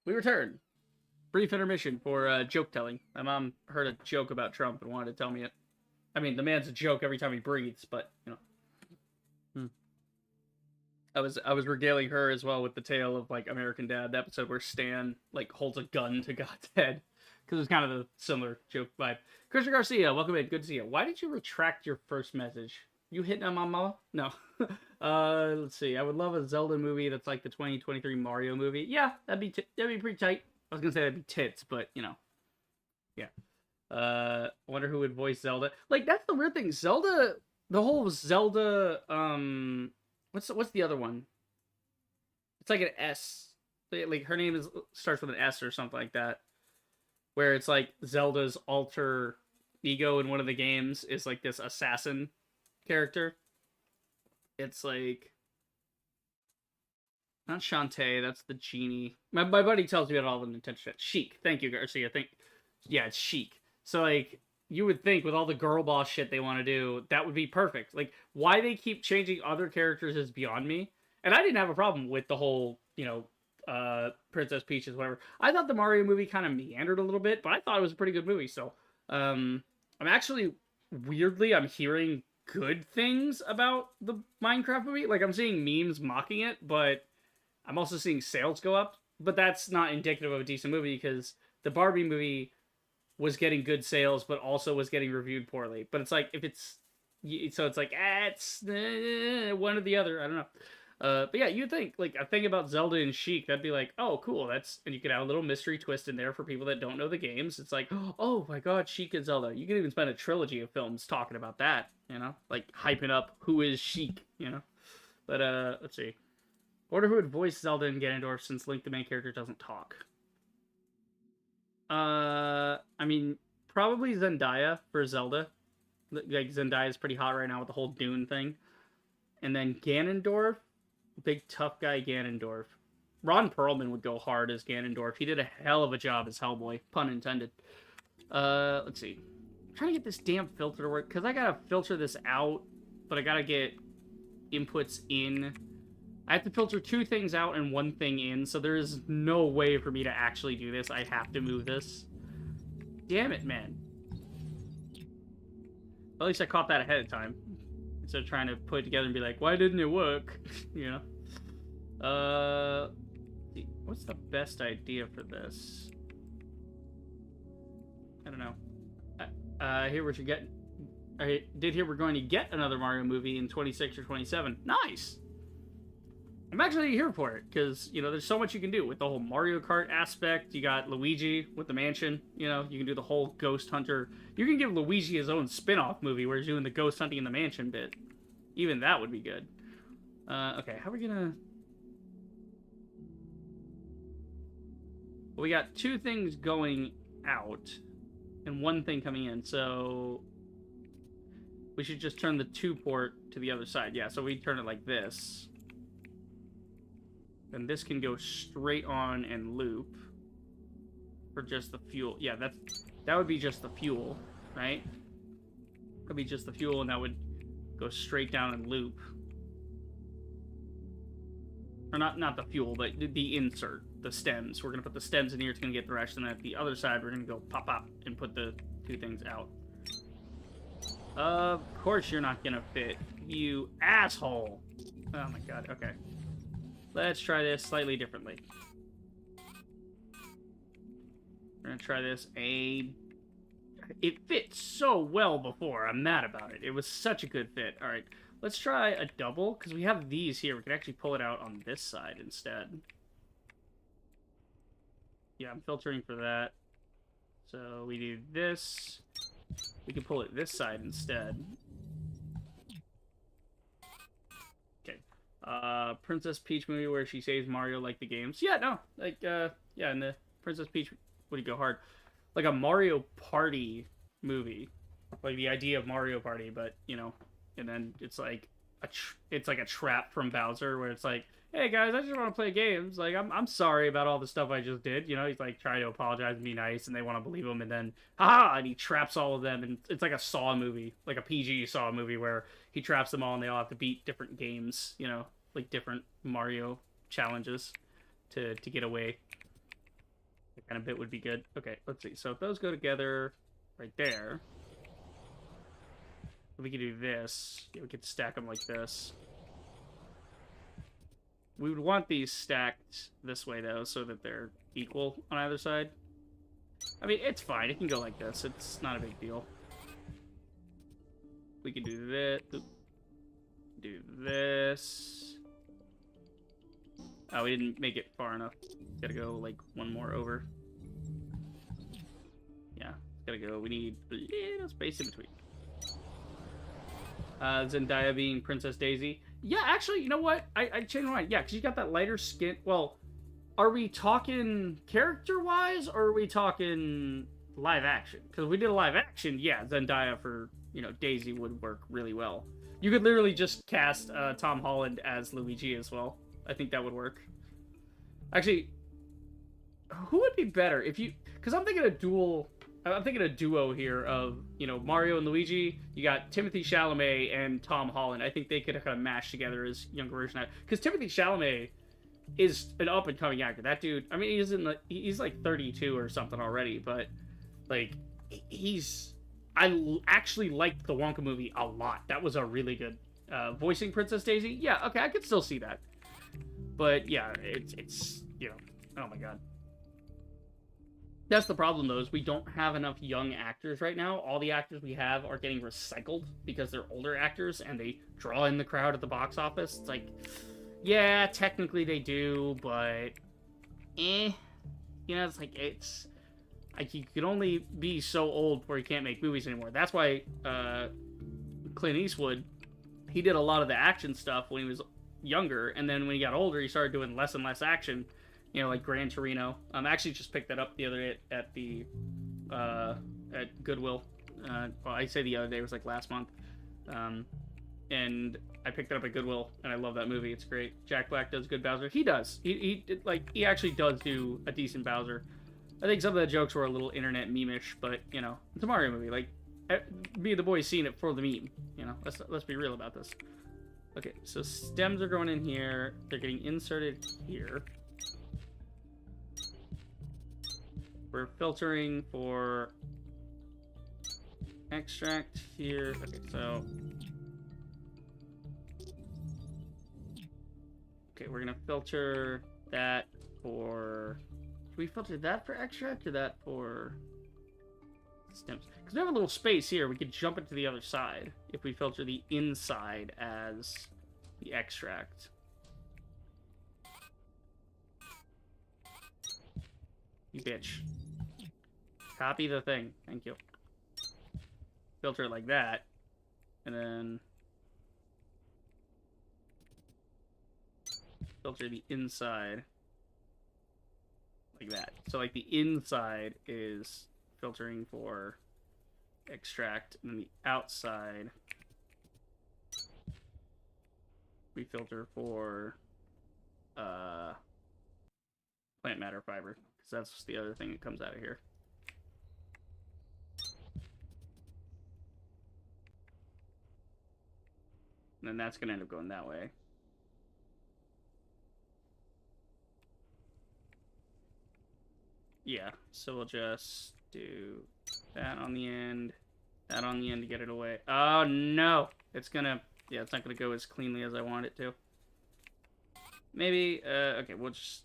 we return. Brief intermission for joke telling. My mom heard a joke about Trump and wanted to tell me it. I mean, the man's a joke every time he breathes, but you know. I was regaling her as well with the tale of like American Dad, the episode where Stan like holds a gun to God's head, because it's kind of a similar joke vibe. Christian Garcia, welcome in. Good to see you. Why did you retract your first message? You hitting on my mama? No. Let's see. I would love a Zelda movie that's like the 2023 Mario movie. Yeah, that'd be pretty tight. I was gonna say that'd be tits, but you know, yeah. I wonder who would voice Zelda. Like that's the weird thing. Zelda, the whole Zelda. What's the other one? It's like an S. Like her name starts with an S or something like that. Where it's like Zelda's alter ego in one of the games is like this assassin character. It's like not Shantae, that's the genie. My buddy tells me about all the Nintendo shit. Sheik. Thank you, Garcia. Yeah, it's Sheik. So like you would think with all the girl boss shit they want to do, that would be perfect. Like why they keep changing other characters is beyond me. And I didn't have a problem with the whole, you know, Princess Peach's whatever. I thought the Mario movie kind of meandered a little bit, but I thought it was a pretty good movie. So I'm actually weirdly I'm hearing good things about the Minecraft movie. Like I'm seeing memes mocking it, but I'm also seeing sales go up. But that's not indicative of a decent movie because the Barbie movie was getting good sales, but also was getting reviewed poorly. But it's like, if it's... So it's like, it's one or the other. I don't know. But yeah, you'd think, like, a thing about Zelda and Sheik, that'd be like, oh, cool, that's... And you could have a little mystery twist in there for people that don't know the games. It's like, oh my god, Sheik and Zelda. You could even spend a trilogy of films talking about that, you know? Like, hyping up who is Sheik, you know? But, let's see. Wonder who would voice Zelda and Ganondorf since Link, the main character, doesn't talk. I mean, probably Zendaya for Zelda. Like, Zendaya is pretty hot right now with the whole Dune thing. And then Ganondorf, big tough guy Ganondorf. Ron Perlman would go hard as Ganondorf. He did a hell of a job as Hellboy, pun intended. Let's see. I'm trying to get this damn filter to work, because I gotta filter this out, but I gotta get inputs in. I have to filter 2 things out and 1 thing in, so there is no way for me to actually do this. I have to move this. Damn it, man. At least I caught that ahead of time. Instead of trying to put it together and be like, why didn't it work? You know? What's the best idea for this? I don't know. Here what you're getting. I did hear we're going to get another Mario movie in 26 or 27. Nice! I'm actually here for it, because, you know, there's so much you can do with the whole Mario Kart aspect. You got Luigi with the mansion, you know, you can do the whole Ghost Hunter. You can give Luigi his own spin-off movie where he's doing the ghost hunting in the mansion bit. Even that would be good. Okay, how are we gonna... Well, we got 2 things going out, and 1 thing coming in, so... We should just turn the 2 port to the other side. Yeah, so we turn it like this. And this can go straight on and loop for just the fuel. Yeah, that would be just the fuel, right? That would be just the fuel, and that would go straight down and loop. Or not the fuel, but the insert, the stems. We're gonna put the stems in here. It's gonna get thrashed, and then at the other side, we're gonna go pop and put the 2 things out. Of course, you're not gonna fit, you asshole. Oh my god. Okay. Let's try this slightly differently. We're gonna try this. It fit so well before. I'm mad about it. It was such a good fit. All right, let's try a double, because we have these here. We can actually pull it out on this side instead. Yeah, I'm filtering for that. So we do this. We can pull it this side instead. Princess Peach movie where she saves Mario like the games. Yeah, no. Like, yeah, in the Princess Peach, would he go hard? Like a Mario Party movie. Like the idea of Mario Party, but, you know, and then it's like it's like a trap from Bowser where it's like, hey guys, I just want to play games. Like, I'm sorry about all the stuff I just did. You know, he's like trying to apologize and be nice, and they want to believe him, and then, haha, and he traps all of them, and it's like a Saw movie, like a PG Saw movie where he traps them all, and they all have to beat different games, you know, like different Mario challenges to get away. That kind of bit would be good. Okay, let's see. So if those go together right there, we could do this. Yeah, we could stack them like this. We would want these stacked this way, though, so that they're equal on either side. I mean, it's fine. It can go like this. It's not a big deal. We can do this. Do this. Oh, we didn't make it far enough. Gotta go, like, one more over. Yeah, gotta go. We need a little space in between. Zendaya being Princess Daisy. Yeah, actually, you know what? I changed my mind. Yeah, because you got that lighter skin. Well, are we talking character-wise, or are we talking live action? Because if we did a live action, yeah, Zendaya for, you know, Daisy would work really well. You could literally just cast Tom Holland as Luigi as well. I think that would work. Actually, who would be better if you... Because I'm thinking a duo here of, you know, Mario and Luigi. You got Timothée Chalamet and Tom Holland. I think they could kind of mash together as younger version of... Because Timothée Chalamet is an up-and-coming actor. That dude, I mean, he's like 32 or something already, but, like, I actually liked the Wonka movie a lot. That was a really good voicing Princess Daisy. Yeah, okay, I could still see that. But, yeah, it's you know, oh my god. That's the problem, though, is we don't have enough young actors right now. All the actors we have are getting recycled because they're older actors, and they draw in the crowd at the box office. It's like, yeah, technically they do, but, you know, it's like, it's, like, you can only be so old before you can't make movies anymore. That's why, Clint Eastwood, he did a lot of the action stuff when he was younger, and then when he got older, he started doing less and less action. You know, like Gran Torino. I actually just picked that up the other day at the at Goodwill. Well, I say the other day, it was like last month. And I picked it up at Goodwill, and I love that movie. It's great. Jack Black does good Bowser. He does. He actually does do a decent Bowser. I think some of the jokes were a little internet meme-ish, but you know, it's a Mario movie. Like, me and the boys seen it for the meme. You know, let's be real about this. Okay, so stems are going in here. They're getting inserted here. We're filtering for extract here. Okay, so... Okay, we're gonna filter that for... Should we filter that for extract or that for stems? Because we have a little space here. We could jump it to the other side if we filter the inside as the extract. You bitch. Copy the thing. Thank you. Filter it like that. And then... filter the inside. Like that. So, like, the inside is filtering for extract. And then the outside... we filter for... plant matter fiber. Because that's the other thing that comes out of here. And then that's going to end up going that way. Yeah, so we'll just do that on the end, that on the end to get it away. Oh, no! It's gonna... yeah, it's not gonna go as cleanly as I want it to. Maybe, okay, we'll just...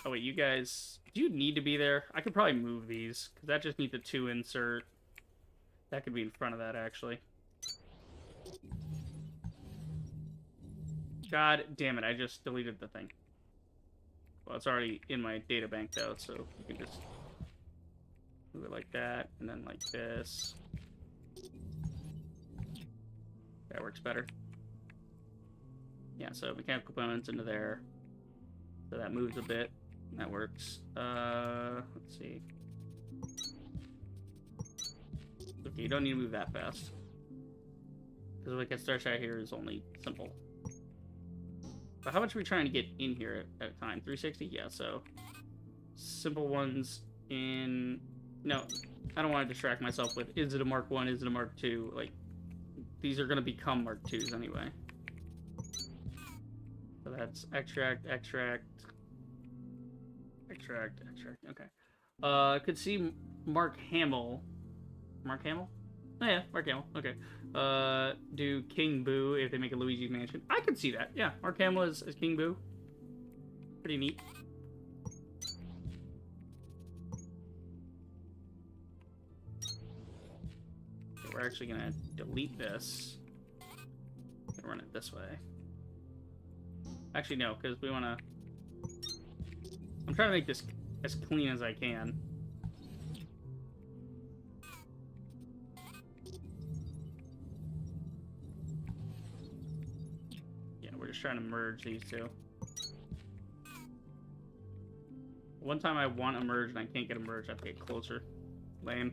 oh, wait, you guys... do you need to be there? I could probably move these, because that just needs the 2 insert. That could be in front of that, actually. God damn it, I just deleted the thing. Well, it's already in my data bank, though, so you can just move it like that, and then like this. That works better. Yeah, so mechanical components into there. So that moves a bit. That works. Let's see. Okay, you don't need to move that fast. Because what gets started out here is only simple. But how much are we trying to get in here at a time? 360? Yeah, so... simple ones in... no, I don't want to distract myself with, is it a Mark 1, is it a Mark 2? Like, these are going to become Mark 2s anyway. So that's extract, extract, extract, extract. Okay. I could see Mark Hamill. Mark Hamill? Oh, yeah, Mark Hamill. Okay. Do King Boo if they make a Luigi Mansion. I could see that. Yeah, Mark Hamill as King Boo. Pretty neat. Okay, we're actually gonna delete this and run it this way. Actually, no, because we want to... I'm trying to make this as clean as I can. Yeah, we're just trying to merge these two. One time I want a merge and I can't get a merge, I have to get closer. Lame.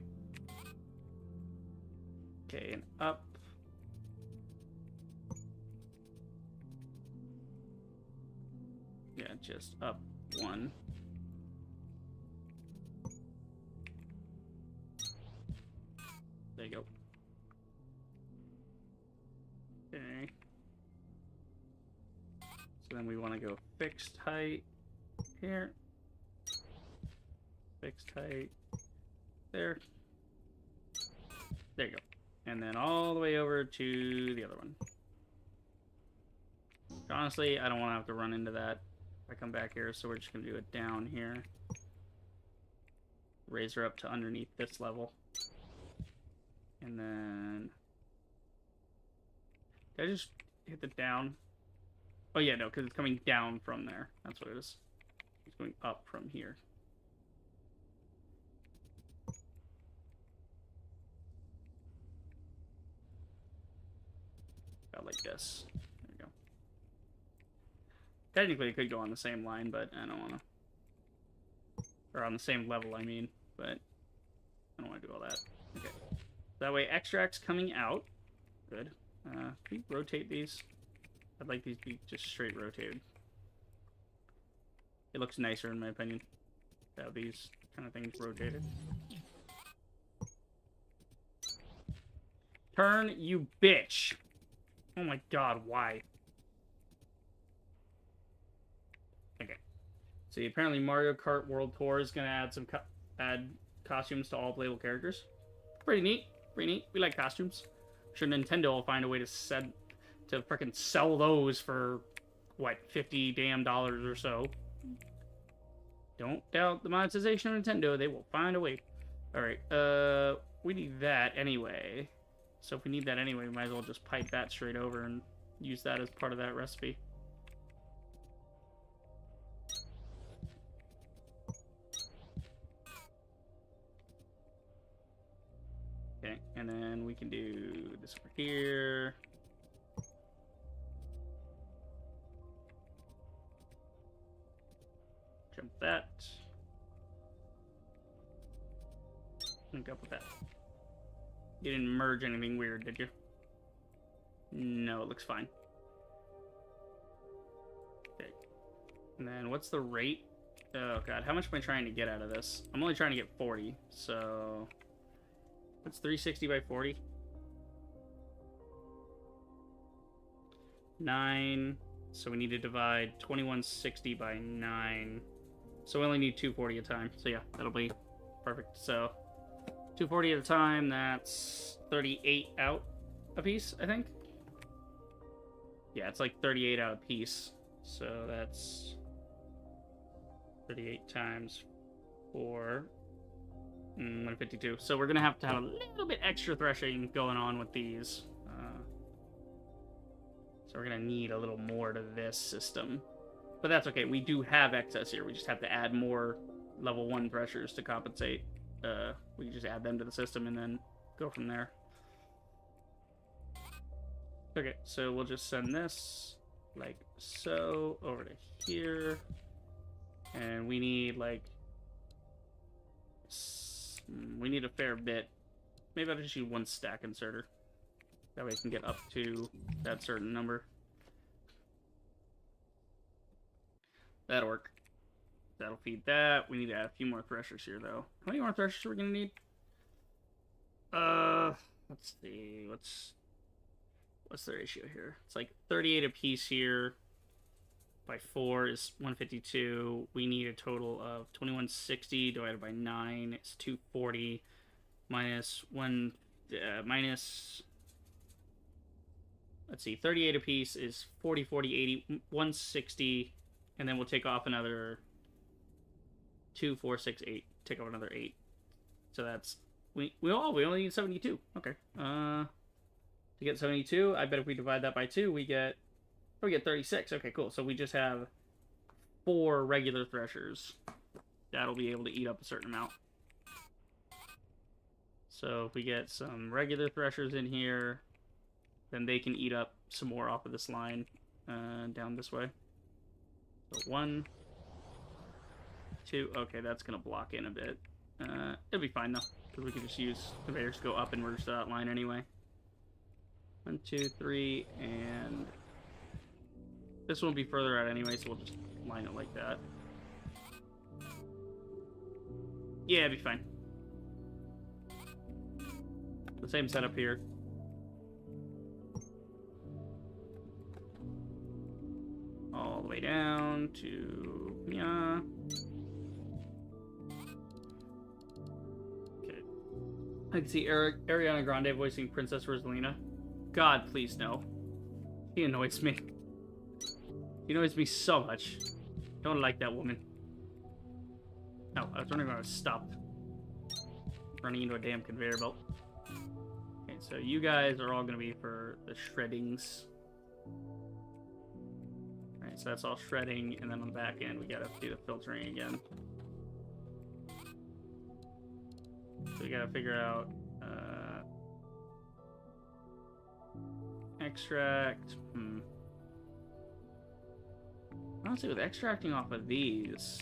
Okay, and up. Yeah, just up one. There you go. Okay. So then we want to go fixed height here. Fixed height there. There you go. And then all the way over to the other one. Honestly, I don't want to have to run into that if I come back here, so we're just going to do it down here. Raise her up to underneath this level. And then... Did I just hit the down? Oh yeah, no, because it's coming down from there. That's what it is. It's going up from here. About like this. There we go. Technically, it could go on the same line, but I don't want to. Or on the same level, I mean. But I don't want to do all that. Okay. That way, extract's coming out. Good. Can we rotate these? I'd like these to be just straight rotated. It looks nicer, in my opinion, to have these kind of things rotated. Turn, you bitch! Oh my god, why? Okay. See, apparently Mario Kart World Tour is gonna add some add costumes to all playable characters. Pretty neat. Pretty neat. We like costumes. Sure, Nintendo will find a way to frickin' sell those for what, $50 damn or so. Don't doubt the monetization of Nintendo. They will find a way. All right. We need that anyway. So if we need that anyway, we might as well just pipe that straight over and use that as part of that recipe. Okay, and then we can do this over here. Jump that. Link up with that. You didn't merge anything weird, did you? No, it looks fine. Okay. And then what's the rate? Oh god, how much am I trying to get out of this? I'm only trying to get 40, so... What's 360 by 40? 9. So we need to divide 2160 by 9. So we only need 240 at a time. So yeah, that'll be perfect. So 240 at a time, that's 38 out a piece, I think. Yeah, it's like 38 out a piece. So that's 38 times 4. 152. So we're gonna have to have a little bit extra threshing going on with these. So we're gonna need a little more to this system. But that's okay. We do have excess here. We just have to add more level 1 threshers to compensate. We can just add them to the system and then go from there. Okay, so we'll just send this like so over to here. And we need like... We need a fair bit. Maybe I'll just use 1 stack inserter. That way I can get up to that certain number. That'll work. That'll feed that. We need to add a few more threshers here, though. How many more threshers are we gonna need? Let's see. What's the ratio here? It's like 38 apiece here. by 4 is 152. We need a total of 2160 divided by 9 is 240 minus 1 minus, let's see, 38 apiece is 40, 40, 80, 160, and then we'll take off another 2, 4, 6, 8. Take off another 8. So that's we only need 72. Okay. To get 72, I bet if we divide that by 2, we get 36. Okay, cool. So we just have 4 regular threshers. That'll be able to eat up a certain amount. So if we get some regular threshers in here, then they can eat up some more off of this line down this way. So 1, 2. Okay, that's going to block in a bit. It'll be fine, though, because we can just use conveyors to go up and merge to that line anyway. 1, 2, 3, and this one will be further out anyway, so we'll just line it like that. Yeah, it'll be fine. The same setup here. All the way down to yeah. Okay. I can see Ariana Grande voicing Princess Rosalina. God, please no. He annoys me. He annoys me so much. Don't like that woman. No, I was wondering when I was stopped running into a damn conveyor belt. Okay, so you guys are all going to be for the shreddings. Alright, so that's all shredding, and then on the back end, we got to do the filtering again. So we got to figure out extract. Honestly, with extracting off of these,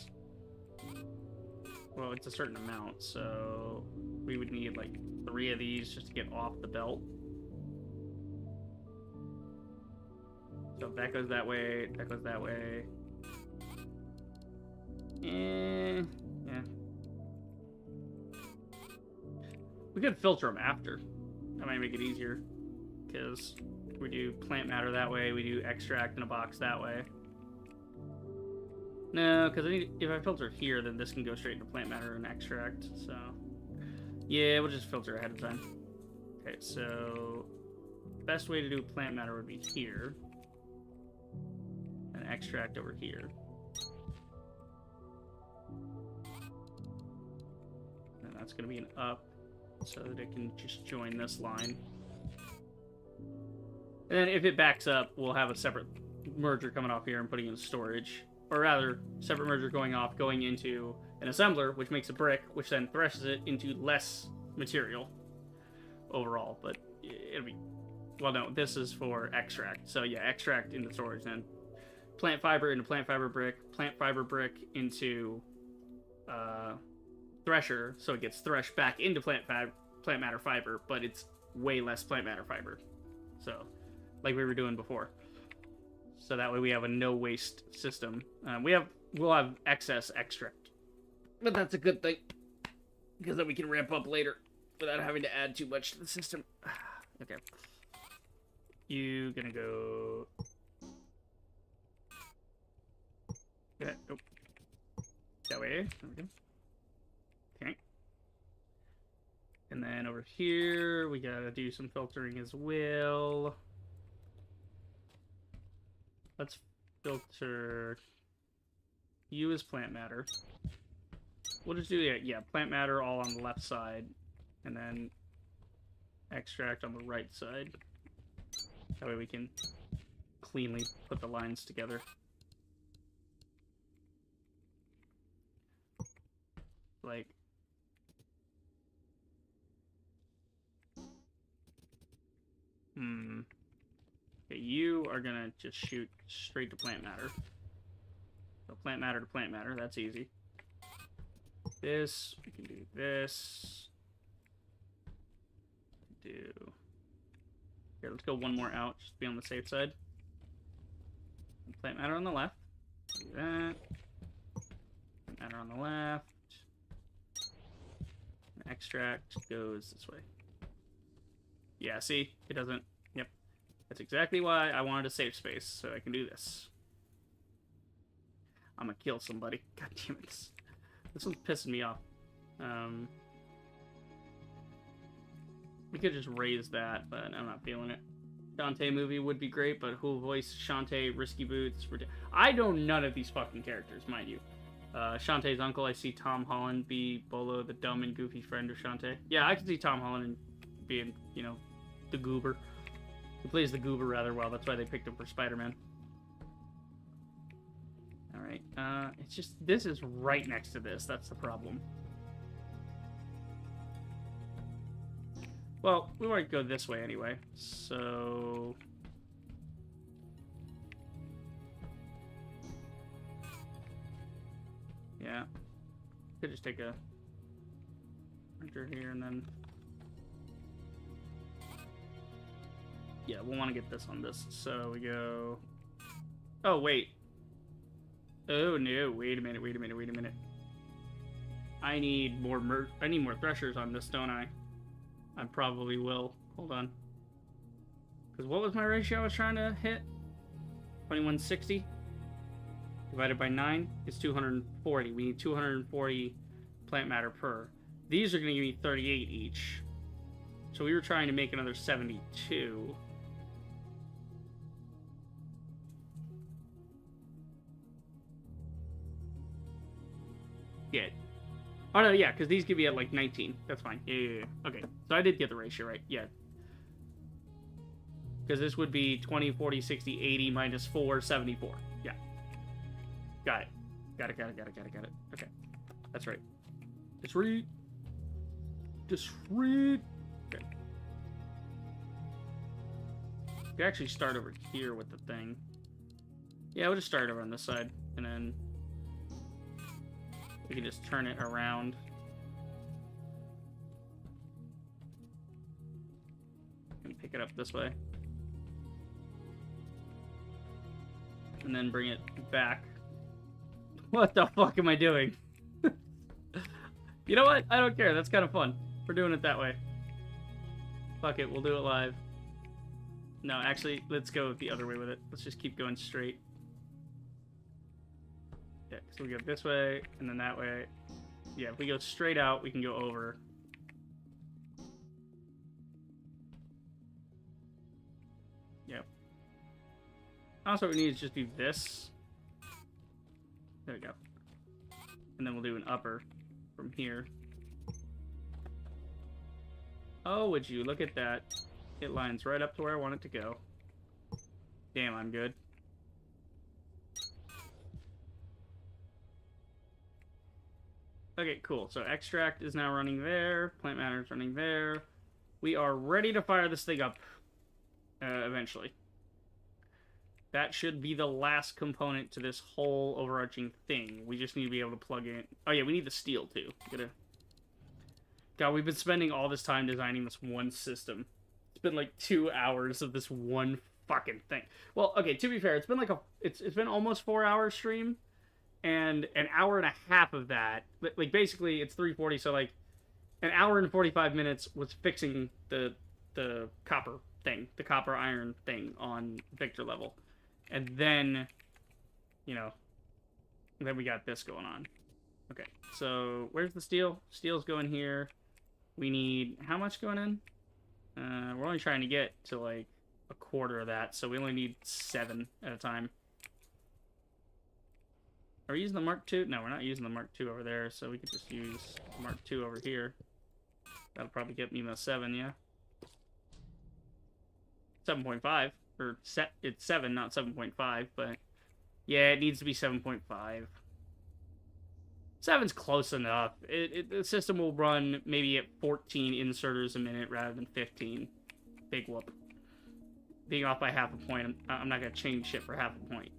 well, it's a certain amount, so we would need like 3 of these just to get off the belt. So that goes that way, that goes that way. Yeah. We could filter them after. That might make it easier, because we do plant matter that way, we do extract in a box that way. No, because if I filter here, then this can go straight into plant matter and extract, so... Yeah, we'll just filter ahead of time. Okay, so... best way to do plant matter would be here. And extract over here. And that's going to be an up, so that it can just join this line. And then if it backs up, we'll have a separate merger coming off here and putting in storage. Or rather, separate merger going off, going into an assembler, which makes a brick, which then threshes it into less material overall. But it'll be... well, no, this is for extract. So yeah, extract into storage, then plant fiber into plant fiber brick into thresher, so it gets threshed back into plant matter fiber, but it's way less plant matter fiber. So, like we were doing before. So that way we have a no waste system. We'll have excess extract, but that's a good thing because then we can ramp up later without having to add too much to the system. Okay, you gonna go? Yeah, nope. That way. There we go. Okay. And then over here we gotta do some filtering as well. Let's filter you as plant matter. We'll just do, yeah, plant matter all on the left side, and then extract on the right side. That way we can cleanly put the lines together. Like... Okay, you are gonna just shoot straight to plant matter. So plant matter to plant matter, that's easy. This, we can do this. Here, let's go one more out, just to be on the safe side. Plant matter on the left. Do that. Plant matter on the left. And extract goes this way. Yeah, see? It doesn't... Yep. That's exactly why I wanted a safe space, so I can do this. I'm gonna kill somebody. God damn it. This one's pissing me off. We could just raise that, but I'm not feeling it. Shantae movie would be great, but who'll voice Shantae, Risky Boots? I know none of these fucking characters, mind you. Shantae's uncle, I see Tom Holland be Bolo, the dumb and goofy friend of Shantae. Yeah, I can see Tom Holland and being, you know, the goober. He plays the goober rather well. That's why they picked him for Spider-Man. Alright, it's just, this is right next to this. That's the problem. Well, we might go this way anyway, so... Yeah. Could just take a printer here and then... Yeah, we'll want to get this on this. So we go... Oh, wait. Oh, no. Wait a minute, wait a minute, wait a minute. I need more threshers on this, don't I? I probably will. Hold on. Because what was my ratio I was trying to hit? 2160? Divided by 9 is 240. We need 240 plant matter per. These are going to give me 38 each. So we were trying to make another 72. Yeah. Oh, no, yeah, because these give you at, like, 19. That's fine. Yeah. Okay, so I did get the ratio right. Yeah. Because this would be 20, 40, 60, 80 minus 4, 74. Yeah. Got it. Got it. Okay. That's right. Just read. Okay. We can actually start over here with the thing. Yeah, we'll just start over on this side, and then we can just turn it around. And pick it up this way. And then bring it back. What the fuck am I doing? You know what? I don't care. That's kind of fun. We're doing it that way. Fuck it. We'll do it live. No, actually, let's go the other way with it. Let's just keep going straight. Yeah, so we go this way, and then that way. Yeah, if we go straight out, we can go over. Yep. Also, what we need is just do this. There we go. And then we'll do an upper from here. Oh, would you look at that. It lines right up to where I want it to go. Damn, I'm good. Okay, cool. So extract is now running there. Plant matter is running there. We are ready to fire this thing up eventually. That should be the last component to this whole overarching thing. We just need to be able to plug in... Oh yeah, we need the steel too. God, we've been spending all this time designing this one system. It's been like 2 hours of this one fucking thing. Well, okay, to be fair, it's been like it's been almost 4 hour stream, and an hour and a half of that, like basically it's 3:40, so like an hour and 45 minutes was fixing the copper thing, the copper iron thing on Victor level. And then, you know, then we got this going on. Okay, so where's the steel? Steel's going here. We need, how much going in? We're only trying to get to like a quarter of that, so we only need 7 at a time. Are we using the Mark II? No, we're not using the Mark II over there, so we could just use the Mark II over here. That'll probably get me the 7, yeah? 7.5. Or it's 7, not 7.5, but yeah, it needs to be 7.5. 7's close enough. The system will run maybe at 14 inserters a minute rather than 15. Big whoop. Being off by half a point, I'm not going to change shit for half a point.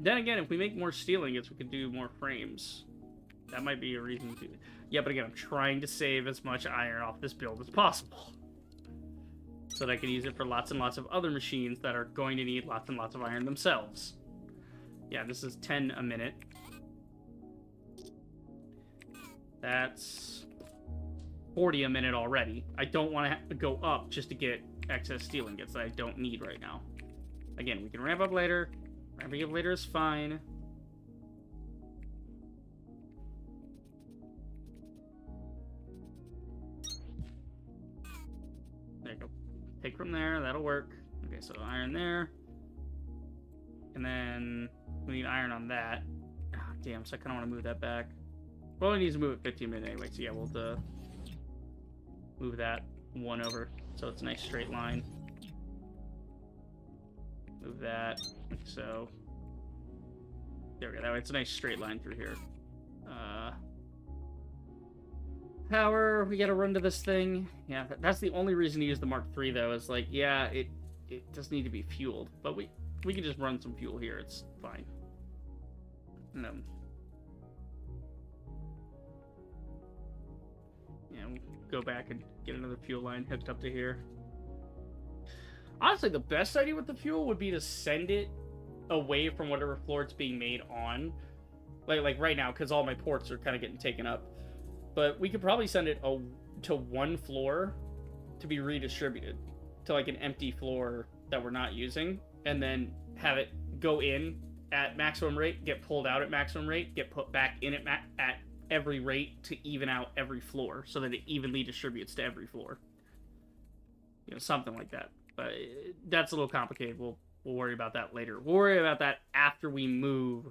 Then again, if we make more steel ingots, we could do more frames. That might be a reason to do it. Yeah, but again, I'm trying to save as much iron off this build as possible, so that I can use it for lots and lots of other machines that are going to need lots and lots of iron themselves. Yeah, this is 10 a minute. That's 40 a minute already. I don't want to have to go up just to get excess steel ingots that I don't need right now. Again, we can ramp up later. Ramping up later is fine. There you go. Take from there, that'll work. Okay, so iron there. And then we need iron on that. Oh, damn, so I kind of want to move that back. Well, it needs to move it 15 minutes anyway, so yeah, we'll move that one over so it's a nice straight line. Move that, like so. There we go, that way it's a nice straight line through here. Power, we gotta run to this thing. Yeah, that's the only reason to use the Mark III, though, is like, yeah, it does need to be fueled, but we can just run some fuel here, it's fine. No. Yeah, we'll go back and get another fuel line hooked up to here. Honestly, the best idea with the fuel would be to send it away from whatever floor it's being made on. Like right now, because all my ports are kind of getting taken up. But we could probably send it to one floor to be redistributed to like an empty floor that we're not using, and then have it go in at maximum rate, get pulled out at maximum rate, get put back in at every rate to even out every floor, so that it evenly distributes to every floor. You know, something like that. But that's a little complicated. We'll worry about that later. We'll worry about that after we move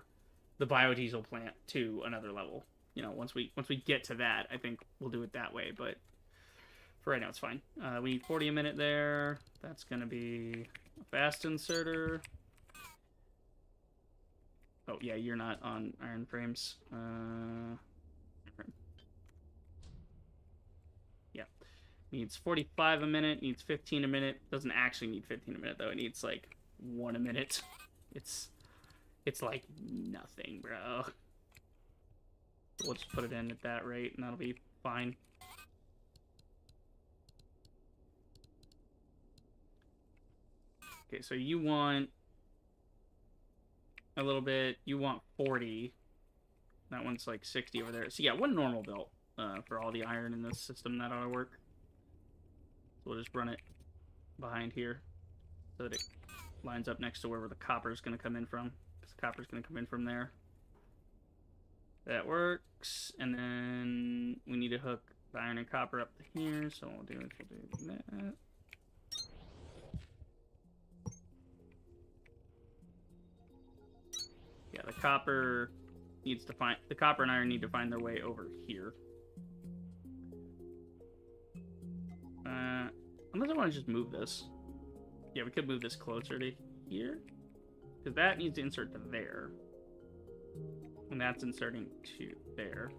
the biodiesel plant to another level. You know, once we get to that, I think we'll do it that way. But for right now, it's fine. We need 40 a minute there. That's going to be a fast inserter. Oh, yeah, you're not on iron frames. Yeah. Needs 45 a minute. Needs 15 a minute. Doesn't actually need 15 a minute, though. It needs, like, 1 a minute. It's like nothing, bro. We'll just put it in at that rate, and that'll be fine. Okay, so you want a little bit. You want 40. That one's like 60 over there. So yeah, one normal belt for all the iron in this system. That ought to work. So we'll just run it behind here so that it lines up next to wherever the copper is going to come in from. Because the copper is going to come in from there. That works, and then we need to hook the iron and copper up to here, so we'll do that. Yeah, the copper and iron need to find their way over here. Unless I want to just move this. Yeah, we could move this closer to here, because that needs to insert to there. And that's inserting to there.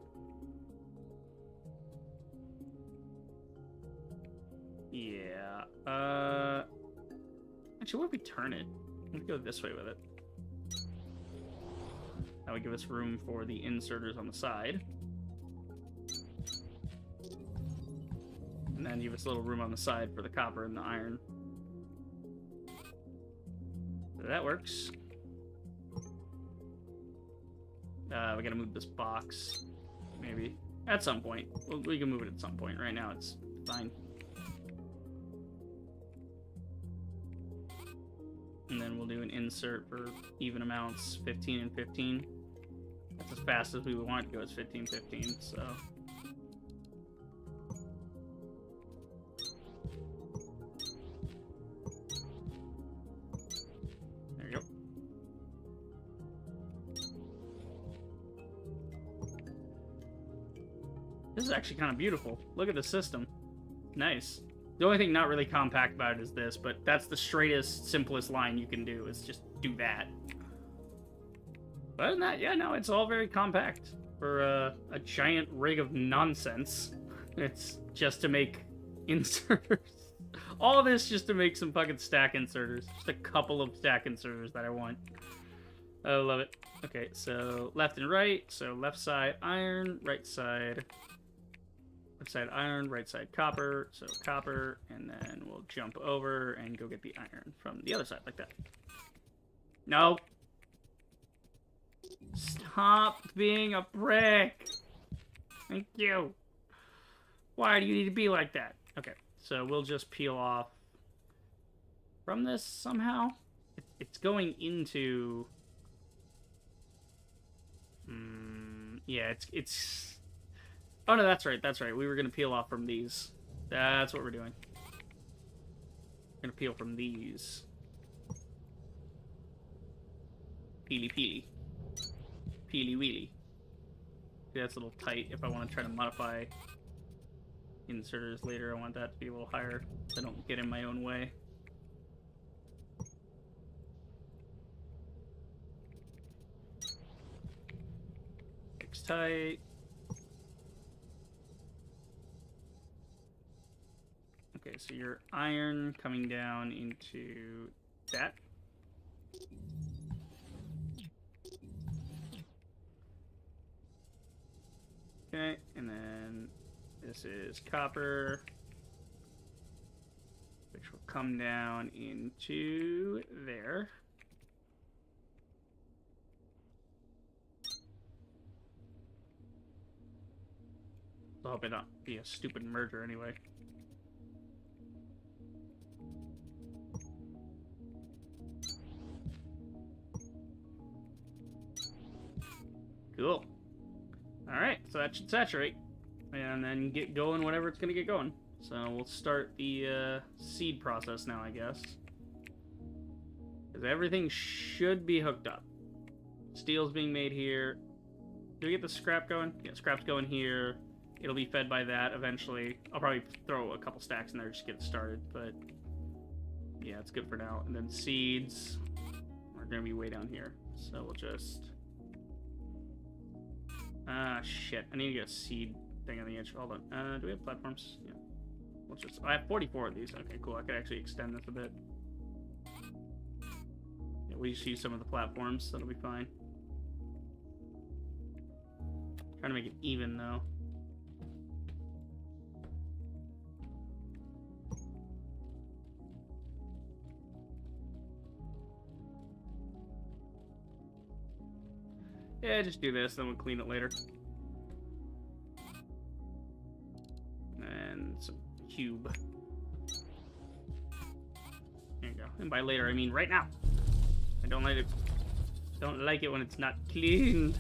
Yeah. Actually, what if we turn it? Let's go this way with it. That would give us room for the inserters on the side. And then give us a little room on the side for the copper and the iron. So that works. We gotta move this box, maybe, at some point. Well, we can move it at some point. Right now, it's fine. And then we'll do an insert for even amounts, 15 and 15. That's as fast as we would want it to go, is 15, 15, so... There you go. This is actually kind of beautiful. Look at the system. Nice. The only thing not really compact about it is this, but that's the straightest, simplest line you can do, is just do that. But other than that, yeah, no, it's all very compact for a giant rig of nonsense. It's just to make inserters. All of this just to make some fucking stack inserters. Just a couple of stack inserters that I want. I love it. Okay, so left and right. So left side iron, right side... Left side iron, right side copper, so copper, and then we'll jump over and go get the iron from the other side, like that. No! Stop being a prick! Thank you! Why do you need to be like that? Okay, so we'll just peel off from this somehow. It's going into... yeah, it's... Oh, no, that's right, that's right. We were going to peel off from these. That's what we're doing. We're going to peel from these. Peely peely. Peely wheelie. See, that's a little tight if I want to try to modify inserters later. I want that to be a little higher so I don't get in my own way. Fix tight. Okay, so your iron coming down into that. Okay, and then this is copper, which will come down into there. I hope it not be a stupid merger anyway. Cool. Alright, so that should saturate. And then get going whenever it's going to get going. So we'll start the seed process now, I guess. Because everything should be hooked up. Steel's being made here. Do we get the scrap going? Yeah, scrap's going here. It'll be fed by that eventually. I'll probably throw a couple stacks in there just to get it started, but yeah, it's good for now. And then seeds are going to be way down here. So we'll just... Ah, shit. I need to get a seed thing on the edge. Hold on. Do we have platforms? Yeah. We'll just... I have 44 of these. Okay, cool. I could actually extend this a bit. Yeah, we just use some of the platforms. That'll be fine. Trying to make it even, though. Yeah, just do this, then we'll clean it later. And some cube. There you go. And by later, I mean right now. I don't like it when it's not cleaned.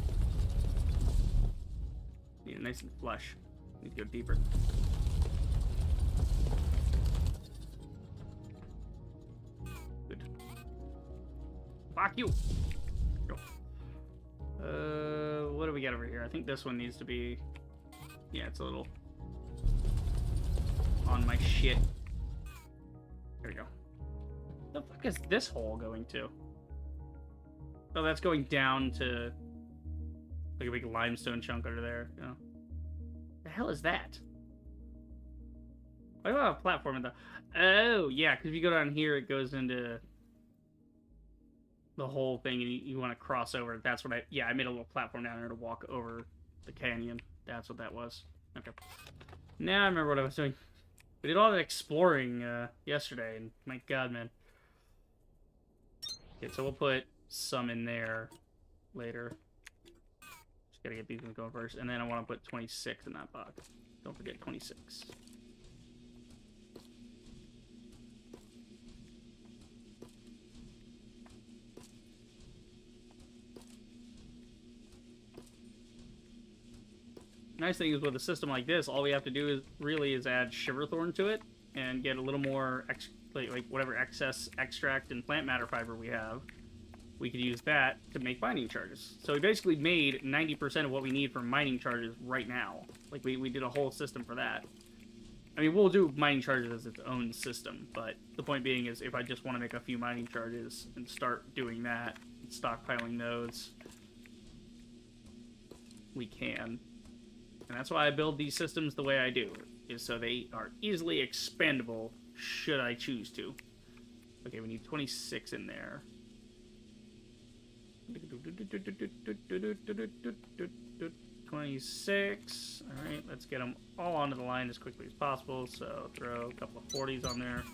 Need it nice and flush. Need to go deeper. Good. Fuck you! Go. What do we got over here? I think this one needs to be... Yeah, it's a little... on my shit. There we go. The fuck is this hole going to? Oh, that's going down to... like a big limestone chunk under there. Oh. The hell is that? Why do I have a platform in the... Oh, yeah, because if you go down here, it goes into... the whole thing, and you want to cross over. That's what I made a little platform down there to walk over the canyon. That's what that was. Okay. Now I remember what I was doing. We did all that exploring yesterday, and my god, man. Okay, so we'll put some in there later. Just gotta get these ones going first, and then I want to put 26 in that box. Don't forget 26. Nice thing is with a system like this, all we have to do is really add Shiverthorn to it and get a little more like whatever excess extract and plant matter fiber we have. We could use that to make mining charges. So we basically made 90% of what we need for mining charges right now. Like we did a whole system for that. I mean, we'll do mining charges as its own system, but the point being is if I just want to make a few mining charges and start doing that, and stockpiling those, we can. And that's why I build these systems the way I do, is so they are easily expandable should I choose to. Okay, we need 26 in there. 26. Alright, let's get them all onto the line as quickly as possible. So throw a couple of 40s on there.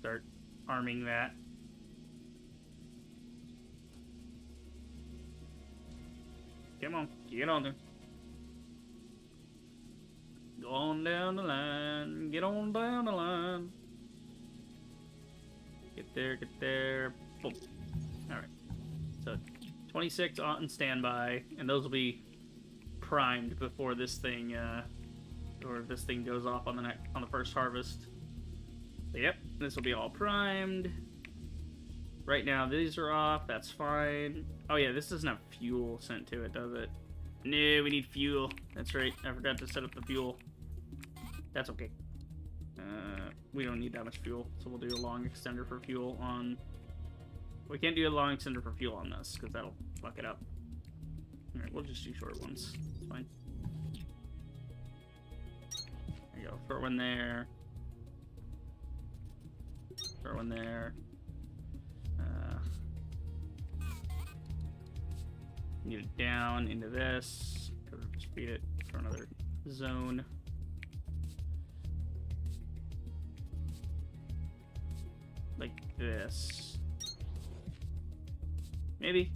Start arming that. Come on, get on there. Go on down the line, get on down the line. there, get there. Boom. All right. So 26 on standby, and those will be primed before this thing, goes off on the first harvest. So, yep, this will be all primed. Right now, these are off. That's fine. Oh yeah, this doesn't have fuel sent to it, does it? No, we need fuel. That's right. I forgot to set up the fuel. That's okay. We don't need that much fuel, so we'll do a long extender for fuel on... We can't do a long extender for fuel on this, because that'll fuck it up. Alright, we'll just do short ones. It's fine. There you go. Throw one there. Throw one there. Need it down into this. Just feed it for another zone. Like this. Maybe?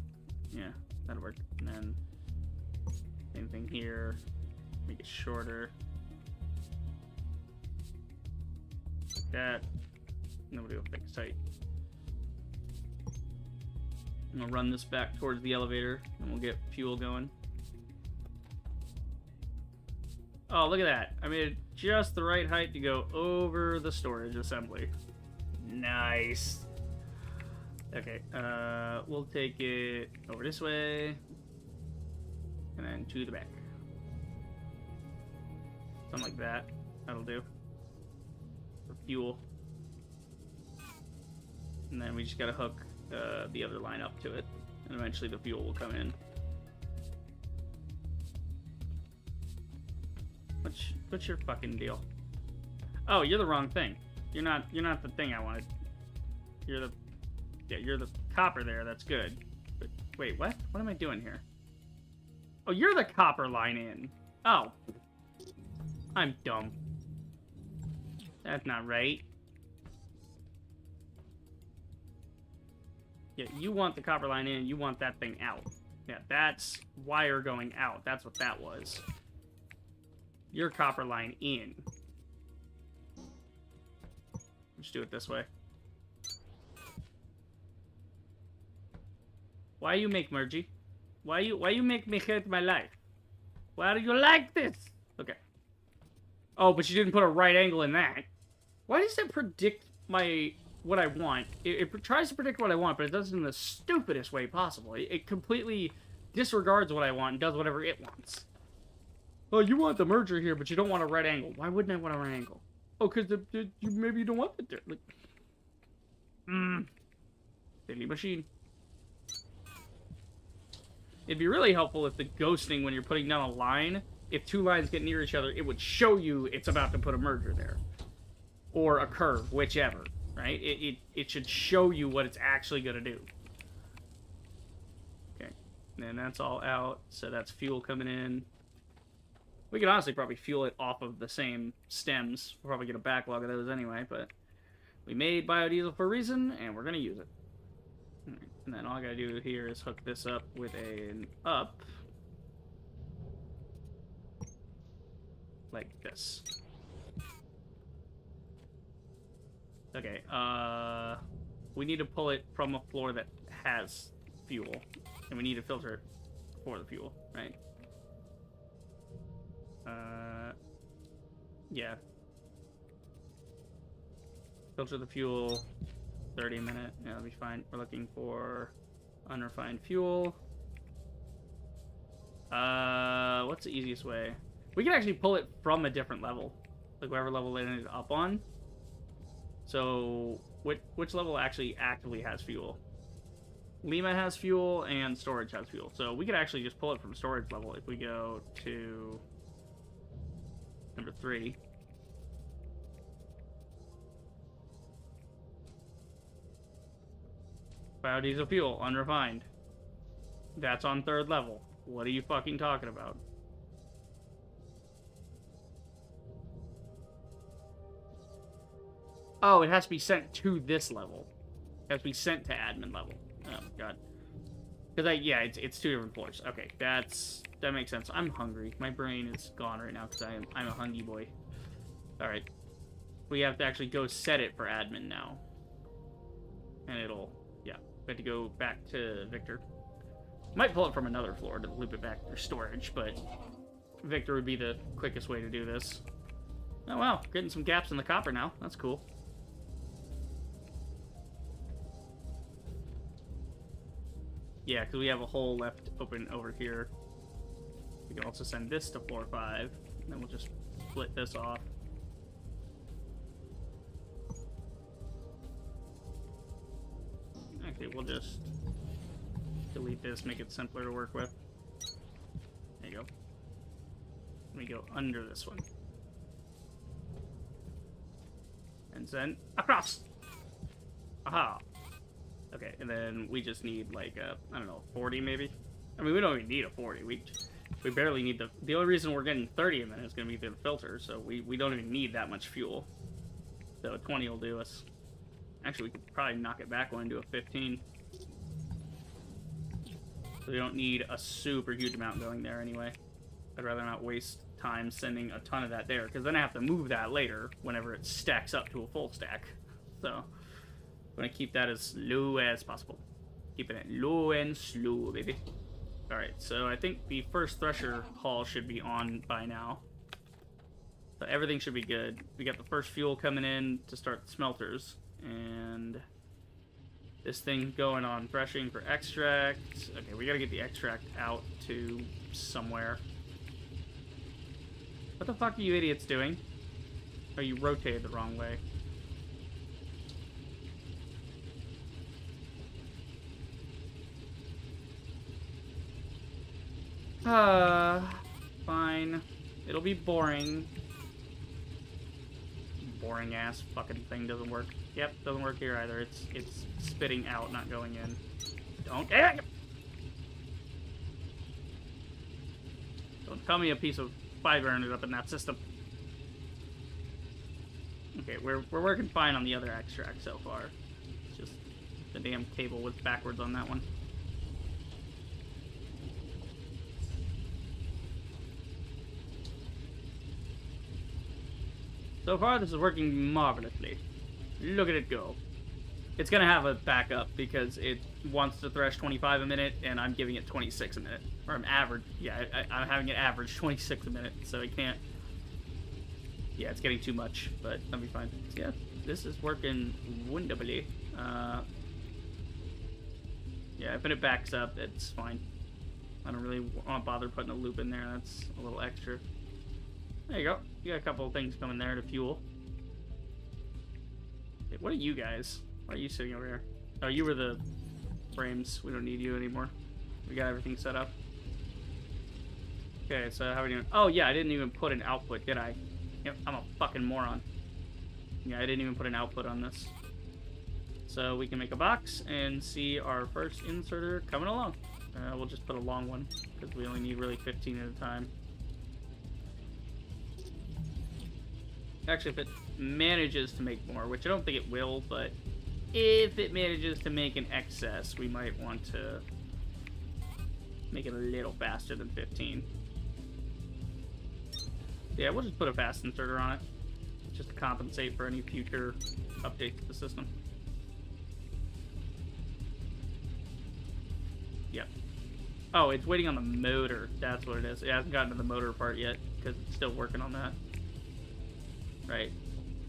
Yeah, that'll work. And then same thing here. Make it shorter. Like that. Nobody will fix tight. I'm gonna run this back towards the elevator and we'll get fuel going. Oh, look at that. I made it just the right height to go over the storage assembly. Nice. Okay, we'll take it over this way and then to the back. Something like that. That'll do. For fuel. And then we just gotta hook the other line up to it, and eventually the fuel will come in. What's your fucking deal? Oh, you're the wrong thing. You're not the thing I wanted. You're the copper there. That's good. But wait, what? What am I doing here? Oh, you're the copper line in. Oh, I'm dumb. That's not right. Yeah, you want the copper line in, you want that thing out. Yeah, that's wire going out. That's what that was. Your copper line in. Just do it this way. Why you make mergy? Why you make me hate my life? Why do you like this? Okay. Oh, but you didn't put a right angle in that. Why does it predict what I want? It tries to predict what I want, but it does it in the stupidest way possible. It completely disregards what I want and does whatever it wants. Oh, you want the merger here, but you don't want a right angle. Why wouldn't I want a right angle? Oh, because maybe you don't want it there. Like, silly machine. It'd be really helpful if the ghosting, when you're putting down a line, if two lines get near each other, it would show you it's about to put a merger there. Or a curve, whichever. Right? It should show you what it's actually going to do. Okay. And then that's all out. So that's fuel coming in. We could honestly probably fuel it off of the same stems. We'll probably get a backlog of those anyway, but we made biodiesel for a reason, and we're going to use it. Right. And then all I got to do here is hook this up with an up. Like this. Okay, we need to pull it from a floor that has fuel, and we need to filter it for the fuel, right? Yeah. Filter the fuel, 30 a minute, yeah, that'll be fine. We're looking for unrefined fuel. What's the easiest way? We can actually pull it from a different level, like whatever level it ended up on. So, which level actually actively has fuel? Lima has fuel, and storage has fuel. So, we could actually just pull it from storage level if we go to number 3. Biodiesel fuel, unrefined. That's on 3rd level. What are you fucking talking about? Oh, it has to be sent to this level. It has to be sent to admin level. Oh, God. Because, yeah, it's 2 different floors. Okay, that makes sense. I'm hungry. My brain is gone right now because I'm a hungry boy. Alright. We have to actually go set it for admin now. and it'll, yeah, we have to go back to Victor. Might pull it from another floor to loop it back through storage, but Victor would be the quickest way to do this. Oh wow, getting some gaps in the copper now. That's cool. Yeah, because we have a hole left open over here. We can also send this to floor 5, and then we'll just split this off. Actually, we'll just delete this, make it simpler to work with. There you go. Let me go under this one. And then across! Aha! Okay, and then we just need like a, I don't know, 40 maybe? I mean, we don't even need a 40. We barely need the only reason we're getting 30 a minute is going to be through the filter, so we don't even need that much fuel. So 20 will do us. Actually, we could probably knock it back one and do a 15. So we don't need a super huge amount going there anyway. I'd rather not waste time sending a ton of that there, because then I have to move that later whenever it stacks up to a full stack. So I'm going to keep that as low as possible. Keeping it low and slow, baby. Alright, so I think the first thresher haul should be on by now. So everything should be good. We got the first fuel coming in to start the smelters. And this thing going on threshing for extract. Okay, we gotta get the extract out to somewhere. What the fuck are you idiots doing? Oh, you rotated the wrong way. Fine. It'll be boring. Boring ass fucking thing doesn't work. Yep, doesn't work here either. It's spitting out, not going in. Don't tell me a piece of fiber ended up in that system. Okay, we're working fine on the other extract so far. It's just the damn cable was backwards on that one. So far, this is working marvelously. Look at it go. It's going to have a backup because it wants to thresh 25 a minute, and I'm giving it 26 a minute. Or I'm average. Yeah, I'm having it average 26 a minute, so it can't... Yeah, it's getting too much, but that'll be fine. So yeah, this is working wonderfully. Yeah, if it backs up, it's fine. I don't really want to bother putting a loop in there. That's a little extra. There you go. You got a couple of things coming there to fuel. Hey, what are you guys? Why are you sitting over here? Oh, you were the frames. We don't need you anymore. We got everything set up. Okay, so how are we doing? Oh, yeah, I didn't even put an output, did I? Yep, I'm a fucking moron. Yeah, I didn't even put an output on this. So we can make a box and see our first inserter coming along. We'll just put a long one, because we only need really 15 at a time. Actually, if it manages to make more, which I don't think it will, but if it manages to make an excess, we might want to make it a little faster than 15. Yeah, we'll just put a fast inserter on it, just to compensate for any future updates to the system. Yep. Oh, it's waiting on the motor. That's what it is. It hasn't gotten to the motor part yet, because it's still working on that. Right.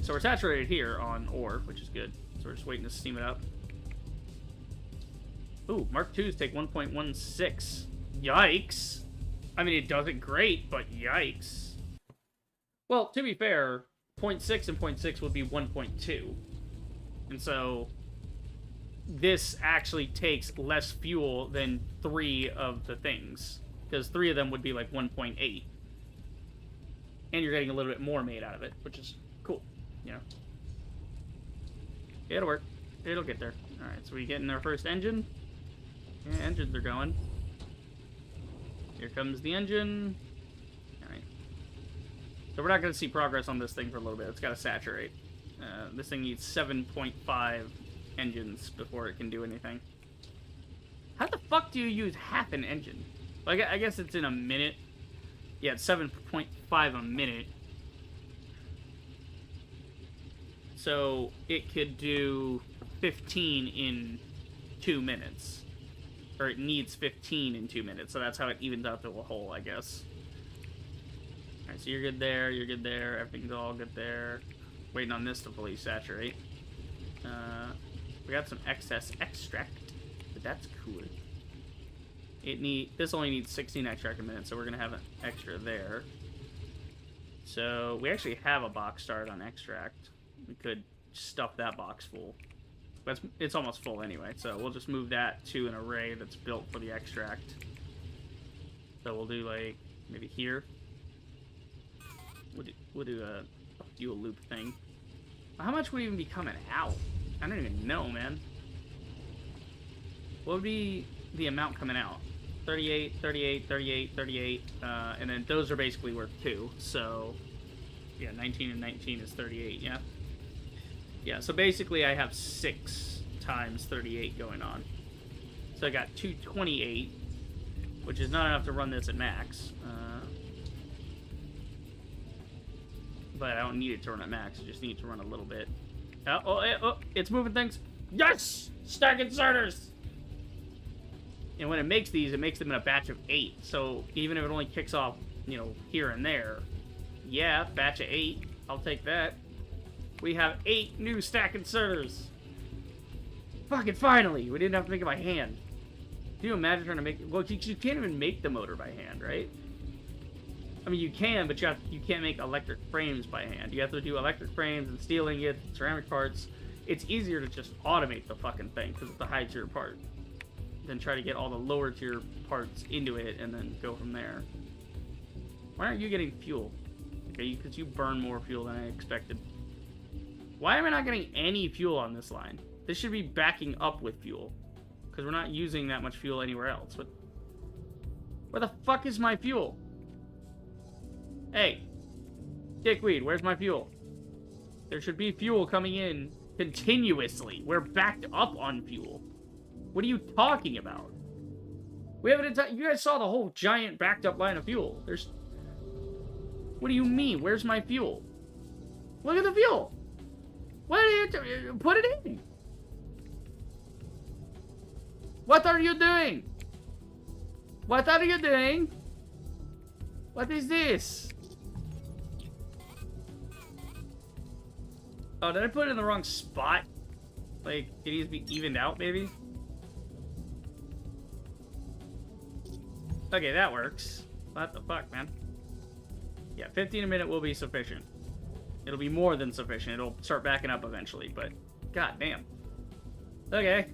So we're saturated here on ore, which is good. So we're just waiting to steam it up. Ooh, Mark IIs take 1.16. Yikes. I mean, it does it great, but yikes. Well, to be fair, 0.6 and 0.6 would be 1.2. And so this actually takes less fuel than 3 of the things. Because 3 of them would be like 1.8. And you're getting a little bit more made out of it, which is cool, you know. It'll work. It'll get there. Alright, so we getting our first engine. Yeah, engines are going. Here comes the engine. Alright. So we're not going to see progress on this thing for a little bit. It's got to saturate. This thing needs 7.5 engines before it can do anything. How the fuck do you use half an engine? Like, I guess it's in a minute. Yeah, it's 7.5 a minute. So it could do 15 in 2 minutes. Or it needs 15 in 2 minutes, so that's how it evens out to a whole, I guess. Alright, so you're good there, everything's all good there. Waiting on this to fully saturate. We got some excess extract, but that's cool. This only needs 16 extract a minute, so we're gonna have an extra there. So we actually have a box started on extract. We could stuff that box full, but it's almost full anyway. So we'll just move that to an array that's built for the extract. So we'll do like maybe here. We'll do a fuel loop thing. How much would even be coming out? I don't even know, man. What would be the amount coming out? 38, 38, 38, 38, and then those are basically worth 2, so, yeah, 19 and 19 is 38, yeah? Yeah, so basically I have 6 times 38 going on. So I got 228, which is not enough to run this at max, but I don't need it to run at max, I just need it to run a little bit. Oh, it's moving things! Yes! Stack inserters! And when it makes these, it makes them in a batch of 8. So even if it only kicks off, you know, here and there, yeah, batch of 8, I'll take that. We have 8 new stack inserters. Fucking finally! We didn't have to make it by hand. Can you imagine trying to make... Well, you can't even make the motor by hand, right? I mean, you can, but you can't make electric frames by hand. You have to do electric frames and steel ingot, ceramic parts. It's easier to just automate the fucking thing, because it's a high-tier part. Then try to get all the lower tier parts into it and then go from there. Why aren't you getting fuel? Okay, because you burn more fuel than I expected. Why am I not getting any fuel on this line? This should be backing up with fuel. Because we're not using that much fuel anywhere else. Where the fuck is my fuel? Hey, dickweed, where's my fuel? There should be fuel coming in continuously. We're backed up on fuel. What are you talking about? We have you guys saw the whole giant backed up line of fuel. What do you mean? Where's my fuel? Look at the fuel. What are you put it in? What are you doing? What are you doing? What is this? Oh, did I put it in the wrong spot? Like, it needs to be evened out, maybe? Okay, that works. What the fuck, man? Yeah, 15 a minute will be sufficient. It'll be more than sufficient. It'll start backing up eventually, but god damn. Okay.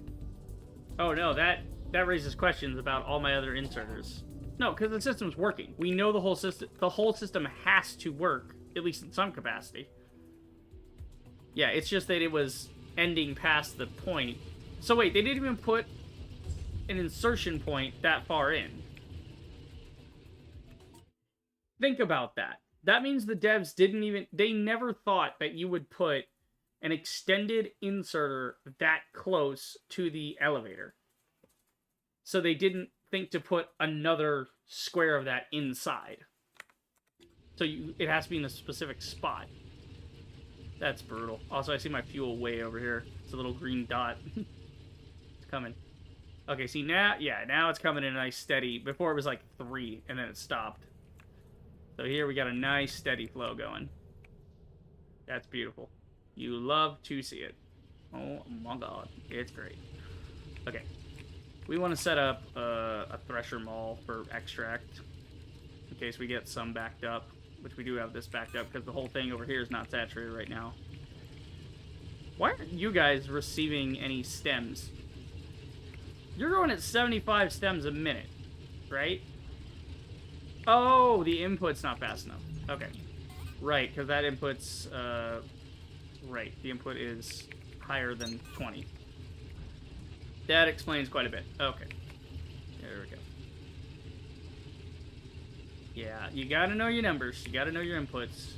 Oh no, that raises questions about all my other inserters. No, because the system's working. We know the whole system has to work, at least in some capacity. Yeah, it's just that it was ending past the point. So wait, they didn't even put an insertion point that far in. Think about that. That means the devs they never thought that you would put an extended inserter that close to the elevator. So they didn't think to put another square of that inside. So it has to be in a specific spot. That's brutal. Also, I see my fuel way over here. It's a little green dot. It's coming. Okay, see now, yeah, now it's coming in a nice steady. Before it was like 3, and then it stopped. So here we got a nice steady flow going. That's beautiful. You love to see it. Oh my god, it's great. Okay, we want to set up a thresher maul for extract in case we get some backed up, which we do have this backed up because the whole thing over here is not saturated right now. Why aren't you guys receiving any stems? You're going at 75 stems a minute, right? Oh, the input's not fast enough. Okay. Right, because that input's, right, the input is higher than 20. That explains quite a bit. Okay. There we go. Yeah, you gotta know your numbers. You gotta know your inputs.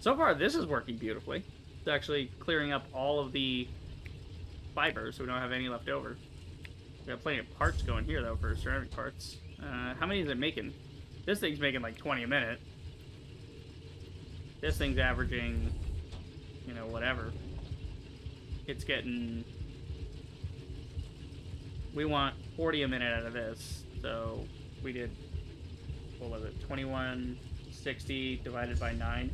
So far, this is working beautifully. It's actually clearing up all of the fibers, so we don't have any left over. We got plenty of parts going here, though, for ceramic parts. How many is it making? This thing's making like 20 a minute. This thing's averaging, you know, whatever. it's getting... We want 40 a minute out of this, so we did, what was it, 2160 divided by 9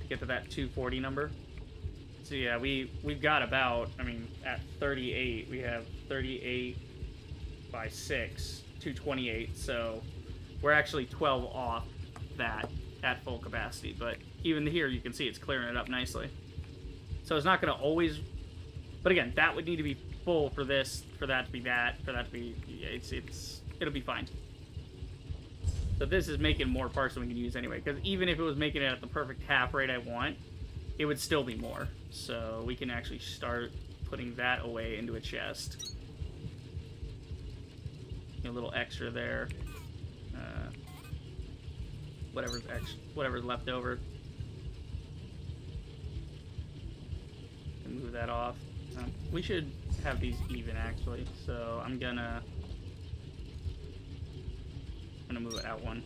to get to that 240 number. So yeah, we've got about, I mean, at 38, we have 38 by 6, 228, so we're actually 12 off that at full capacity, but even here you can see it's clearing it up nicely. So it's not going to always, but again, that would need to be full for this, for that to be that, for that to be, yeah, it'll be fine. So this is making more parts than we can use anyway, because even if it was making it at the perfect half rate I want, it would still be more. So we can actually start putting that away into a chest. A little extra there. Whatever's left over. Move that off. We should have these even actually. So I'm gonna move it out one.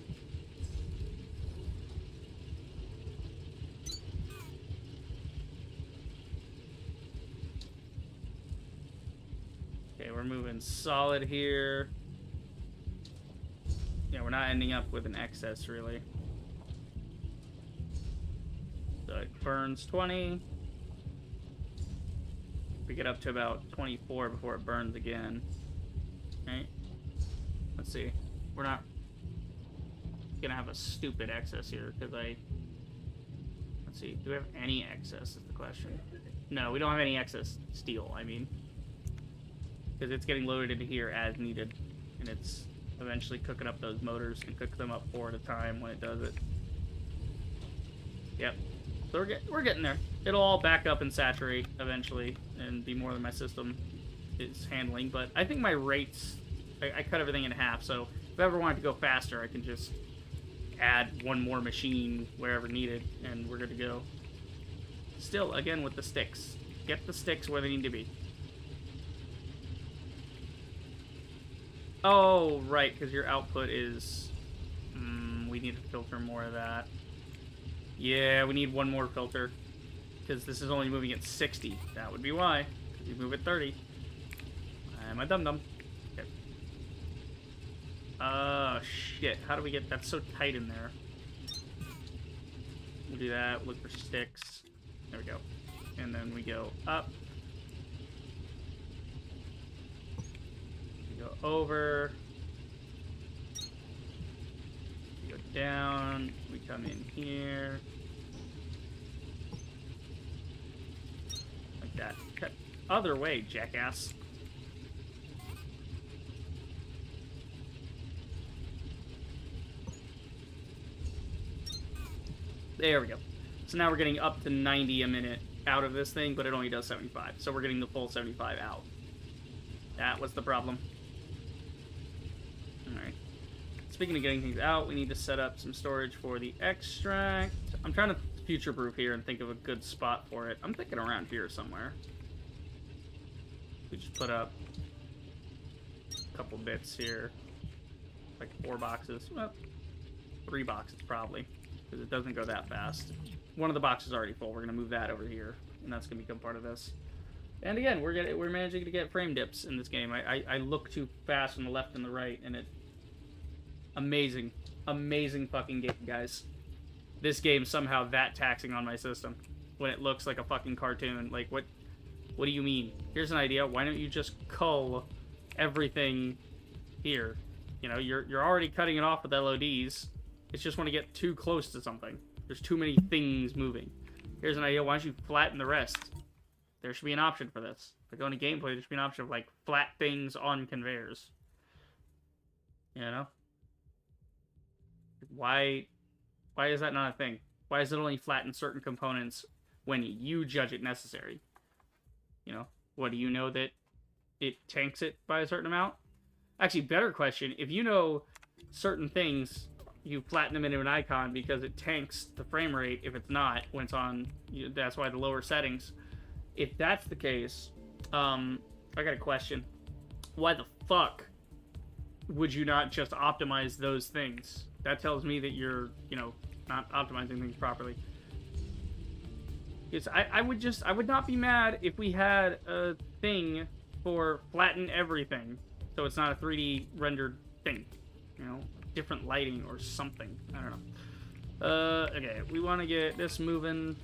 Okay, we're moving solid here. Yeah, we're not ending up with an excess, really. So it burns 20. We get up to about 24 before it burns again. Right? Let's see. We're not gonna have a stupid excess here, because let's see. Do we have any excess is the question. No, we don't have any excess steel, I mean. Because it's getting loaded into here as needed. And it's eventually cooking up those motors and cook them up 4 at a time when it does it. Yep. So we're getting there. It'll all back up and saturate eventually and be more than my system is handling. But I think my rates, I cut everything in half. So if I ever wanted to go faster, I can just add one more machine wherever needed and we're good to go. Still, again, with the sticks. Get the sticks where they need to be. Oh, right, because your output is... we need to filter more of that. Yeah, we need one more filter. Because this is only moving at 60. That would be why. You move at 30. I'm a dum-dum. Okay. Shit. How do we get... That's so tight in there. We'll do that. Look for sticks. There we go. And then we go up. Go over, we go down, we come in here, like that. Cut other way, jackass. There we go. So now we're getting up to 90 a minute out of this thing, but it only does 75. So we're getting the full 75 out. That was the problem. Alright. Speaking of getting things out, we need to set up some storage for the extract. I'm trying to future-proof here and think of a good spot for it. I'm thinking around here somewhere. We just put up a couple bits here. Like 4 boxes. Well, 3 boxes probably. Because it doesn't go that fast. One of the boxes is already full. We're going to move that over here. And that's going to become part of this. And again, we're managing to get frame dips in this game. I look too fast on the left and the right, and it... Amazing. Amazing fucking game, guys. This game somehow that taxing on my system. When it looks like a fucking cartoon. Like, what do you mean? Here's an idea. Why don't you just cull everything here? You know, you're already cutting it off with LODs. It's just when you get too close to something. There's too many things moving. Here's an idea. Why don't you flatten the rest? There should be an option for this. If I go into gameplay, there should be an option of, like, flat things on conveyors. You know? Why is that not a thing? Why is it only flatten certain components when you judge it necessary? You know? What, do you know that it tanks it by a certain amount? Actually, better question, if you know certain things, you flatten them into an icon because it tanks the frame rate if it's not, when it's on, that's why the lower settings. If that's the case, I got a question. Why the fuck would you not just optimize those things? That tells me that you're, you know, not optimizing things properly. Because I would not be mad if we had a thing for flatten everything, so it's not a 3D rendered thing. You know, different lighting or something. I don't know. Okay, we want to get this moving.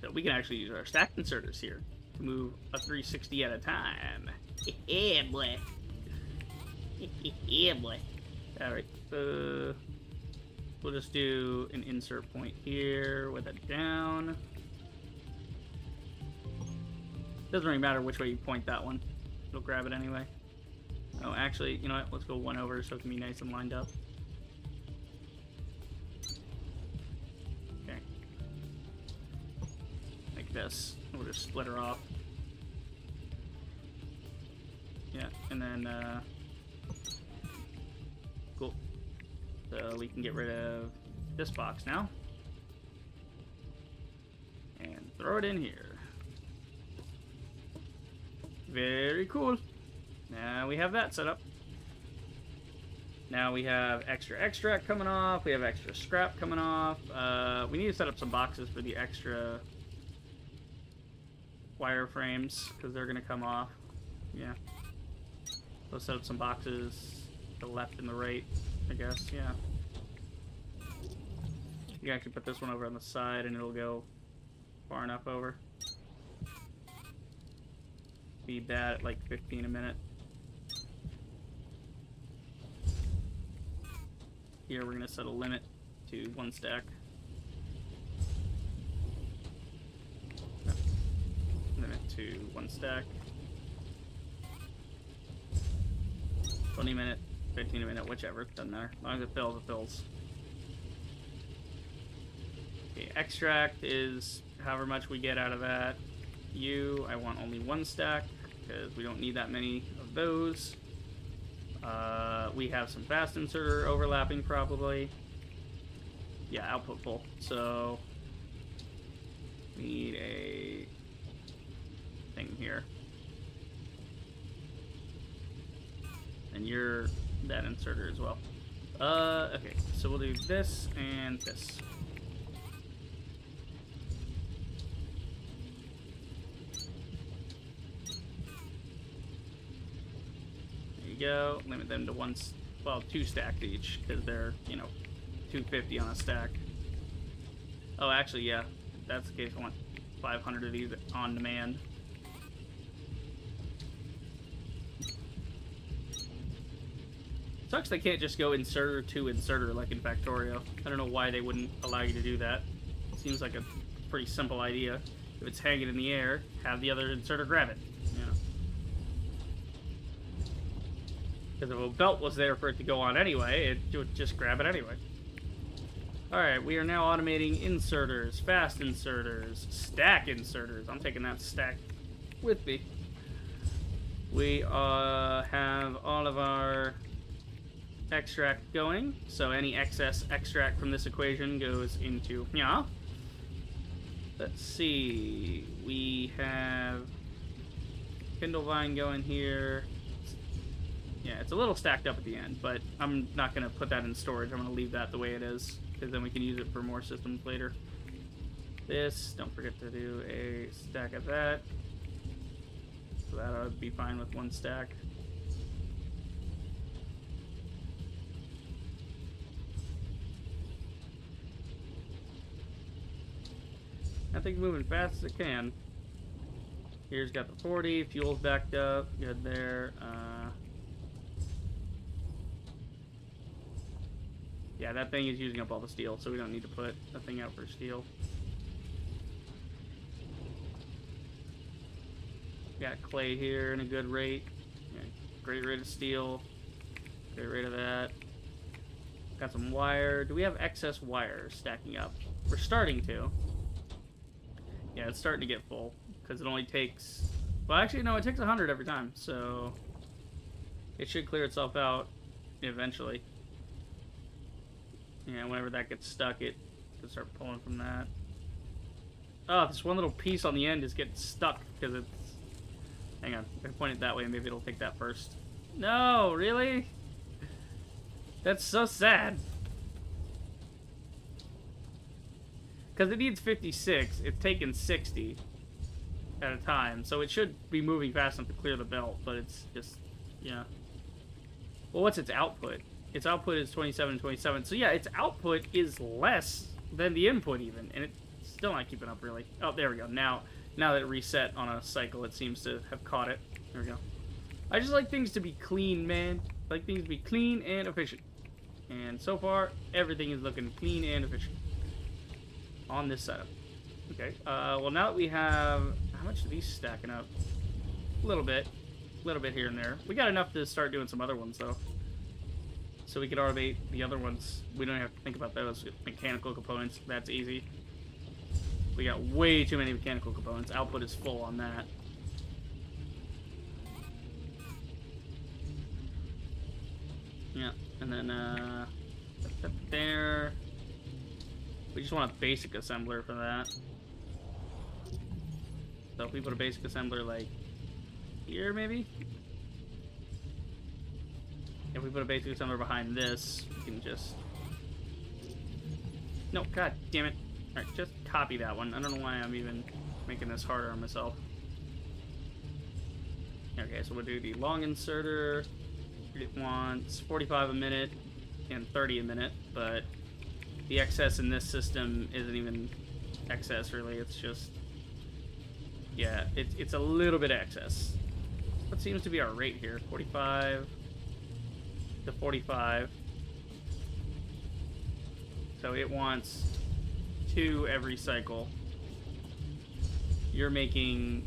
So we can actually use our stack inserters here to move a 360 at a time. Yeah, boy. Yeah, boy. All right. We'll just do an insert point here with it down. Doesn't really matter which way you point that one. It'll grab it anyway. Oh, actually, you know what? Let's go one over so it can be nice and lined up. Okay. Like this. We'll just split her off. Yeah, and then, cool. So we can get rid of this box now. And throw it in here. Very cool. Now we have that set up. Now we have extra extract coming off. We have extra scrap coming off. We need to set up some boxes for the extra wireframes because they're going to come off. Yeah. Let's set up some boxes to the left and the right, I guess. Yeah. You can actually put this one over on the side and it'll go far enough over. Be bad at like 15 a minute. Here we're going to set a limit to 1 stack. No. Limit to 1 stack. 20 minute, 15 a minute, whichever, doesn't matter. As long as it fills, it fills. Okay, extract is however much we get out of that. I want only 1 stack because we don't need that many of those. We have some fast inserter overlapping probably. Yeah, output full. So we need a thing here. And you're that inserter as well. Okay, so we'll do this and this. Go, limit them to 2 stacks each because they're, you know, 250 on a stack. Oh, actually, yeah, if that's the case. I want 500 of these on demand. Sucks they can't just go inserter to inserter like in Factorio. I don't know why they wouldn't allow you to do that. Seems like a pretty simple idea. If it's hanging in the air, have the other inserter grab it. You know. Because if a belt was there for it to go on anyway, it would just grab it anyway. Alright, we are now automating inserters, fast inserters, stack inserters. I'm taking that stack with me. We have all of our extract going, so any excess extract from this equation goes into yeah. Let's see, we have Kindle Vine going here. Yeah, it's a little stacked up at the end, but I'm not going to put that in storage. I'm going to leave that the way it is, because then we can use it for more systems later. This, don't forget to do a stack of that. So that would be fine with 1 stack. I think moving fast as it can. Here's got the 40, fuel's backed up, good there. Yeah, that thing is using up all the steel, so we don't need to put a thing out for steel. Got clay here in a good rate. Yeah, great rate of steel. Great rate of that. Got some wire. Do we have excess wire stacking up? We're starting to. Yeah, it's starting to get full, because it only takes... Well, actually, no, it takes 100 every time, so... It should clear itself out eventually. Yeah, whenever that gets stuck, it can start pulling from that. Oh, this one little piece on the end is getting stuck because it's... Hang on, if I point it that way, maybe it'll take that first. No, really? That's so sad. Because it needs 56. It's taken 60 at a time. So it should be moving fast enough to clear the belt. But it's just, yeah. Well, what's its output? Its output is 27, 27. So yeah, its output is less than the input even. And it's still not keeping up, really. Oh, there we go. Now that it reset on a cycle, it seems to have caught it. There we go. I just like things to be clean, man. I like things to be clean and efficient. And so far, everything is looking clean and efficient on this setup. Okay, well now that we have... How much are these stacking up? A little bit. A little bit here and there. We got enough to start doing some other ones, though. So we could automate the other ones. We don't have to think about those. Mechanical components, that's easy. We got way too many mechanical components. Output is full on that. Yeah, and then, put that there. We just want a basic assembler for that. So if we put a basic assembler, like, here, maybe? If we put a basic assembler behind this, we can just... No, god damn it. Alright, just copy that one. I don't know why I'm even making this harder on myself. Okay, so we'll do the long inserter. It wants 45 a minute and 30 a minute, but the excess in this system isn't even excess, really. It's just... Yeah, it's a little bit excess. What seems to be our rate here? 45 to 45. So it wants 2 every cycle. You're making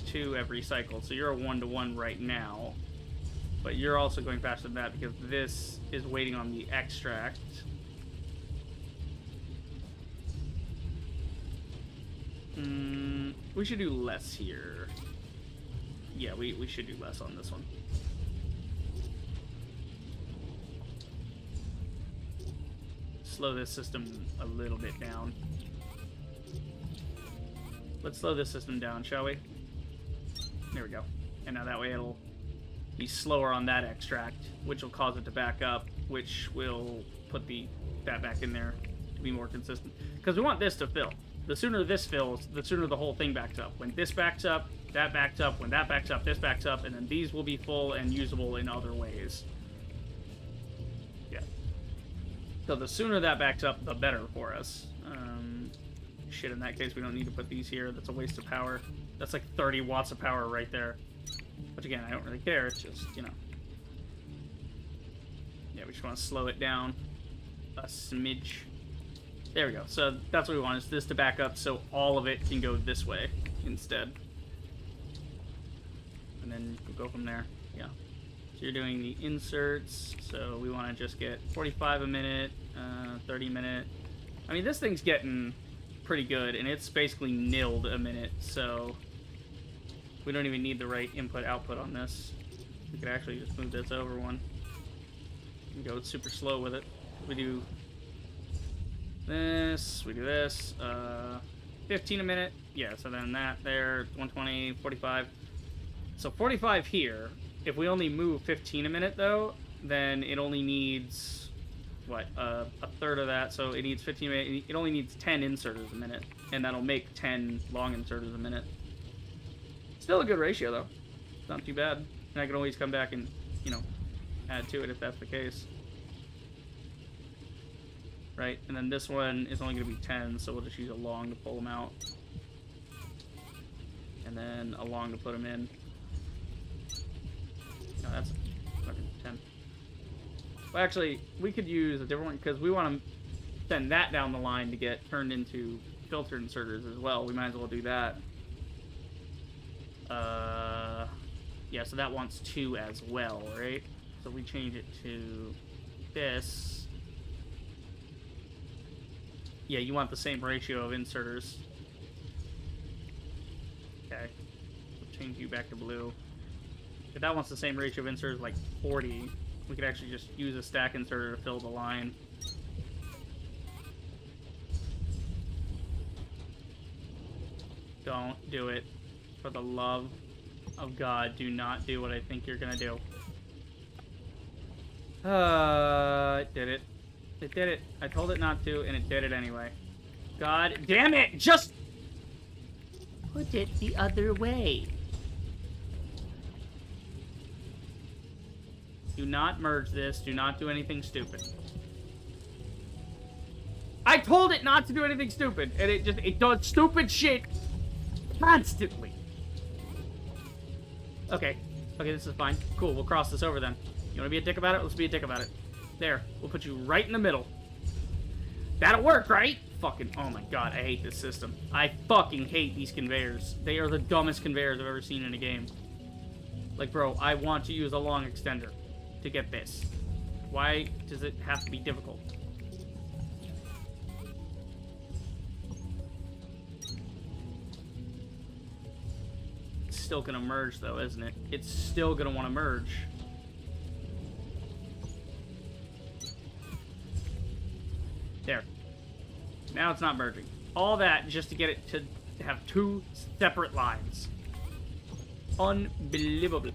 2 every cycle, so you're a 1-to-1 right now. But you're also going faster than that because this is waiting on the extract. We should do less here. Yeah, we should do less on this one. Slow this system a little bit down. Let's slow this system down, shall we? There we go. And now that way it'll be slower on that extract, which will cause it to back up, which will put that back in there to be more consistent. Because we want this to fill. The sooner this fills, the sooner the whole thing backs up. When this backs up, that backs up. When that backs up, this backs up. And then these will be full and usable in other ways. Yeah. So the sooner that backs up, the better for us. Shit, in that case, we don't need to put these here. That's a waste of power. That's like 30 watts of power right there. Which, again, I don't really care. It's just, you know. Yeah, we just want to slow it down a smidge. There we go. So that's what we want, is this to back up so all of it can go this way instead. And then we'll go from there. Yeah. So you're doing the inserts. So we want to just get 45 a minute, 30 a minute. I mean, this thing's getting pretty good, and it's basically nilled a minute, so we don't even need the right input-output on this. We could actually just move this over one and go super slow with it. We do this, we do this, 15 a minute, yeah, so then that there, 120, 45. So 45 here. If we only move 15 a minute, though, then it only needs, what, a third of that, so it needs 15 a minute. It only needs 10 inserters a minute, and that'll make 10 long inserters a minute. Still a good ratio, though. It's not too bad. And I can always come back and, you know, add to it if that's the case. Right, and then this one is only going to be 10, so we'll just use a long to pull them out. And then a long to put them in. No, that's fucking 10. Well, actually, we could use a different one, because we want to send that down the line to get turned into filter inserters as well. We might as well do that. Yeah, so that wants 2 as well, right? So we change it to this. Yeah, you want the same ratio of inserters. Okay. We'll change you back to blue. If that wants the same ratio of inserters, like 40, we could actually just use a stack inserter to fill the line. Don't do it. For the love of God, do not do what I think you're gonna do. It did it. It did it. I told it not to, and it did it anyway. God damn it! Just put it the other way. Do not merge this. Do not do anything stupid. I told it not to do anything stupid, and it does stupid shit constantly. Okay. Okay, this is fine. Cool, we'll cross this over then. You wanna be a dick about it? Let's be a dick about it. There. We'll put you right in the middle. That'll work, right? Fucking, oh my god, I hate this system. I fucking hate these conveyors. They are the dumbest conveyors I've ever seen in a game. Like, bro, I want to use a long extender to get this. Why does it have to be difficult? It's still gonna merge, though, isn't it? It's still gonna want to merge. There. Now it's not merging. All that just to get it to have two separate lines. Unbelievable.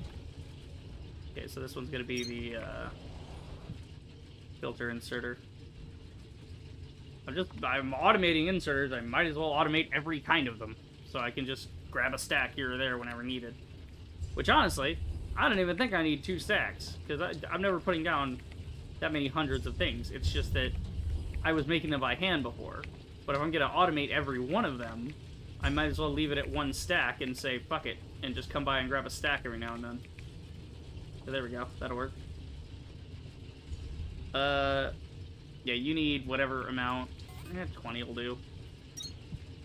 Okay, so this one's going to be the filter inserter. I'm automating inserters. I might as well automate every kind of them. So I can just grab a stack here or there whenever needed. Which, honestly, I don't even think I need 2 stacks. Because I'm never putting down that many hundreds of things. It's just that I was making them by hand before. But if I'm going to automate every one of them, I might as well leave it at 1 stack and say, fuck it, and just come by and grab a stack every now and then. So there we go. That'll work. Yeah, you need whatever amount. 20 will do.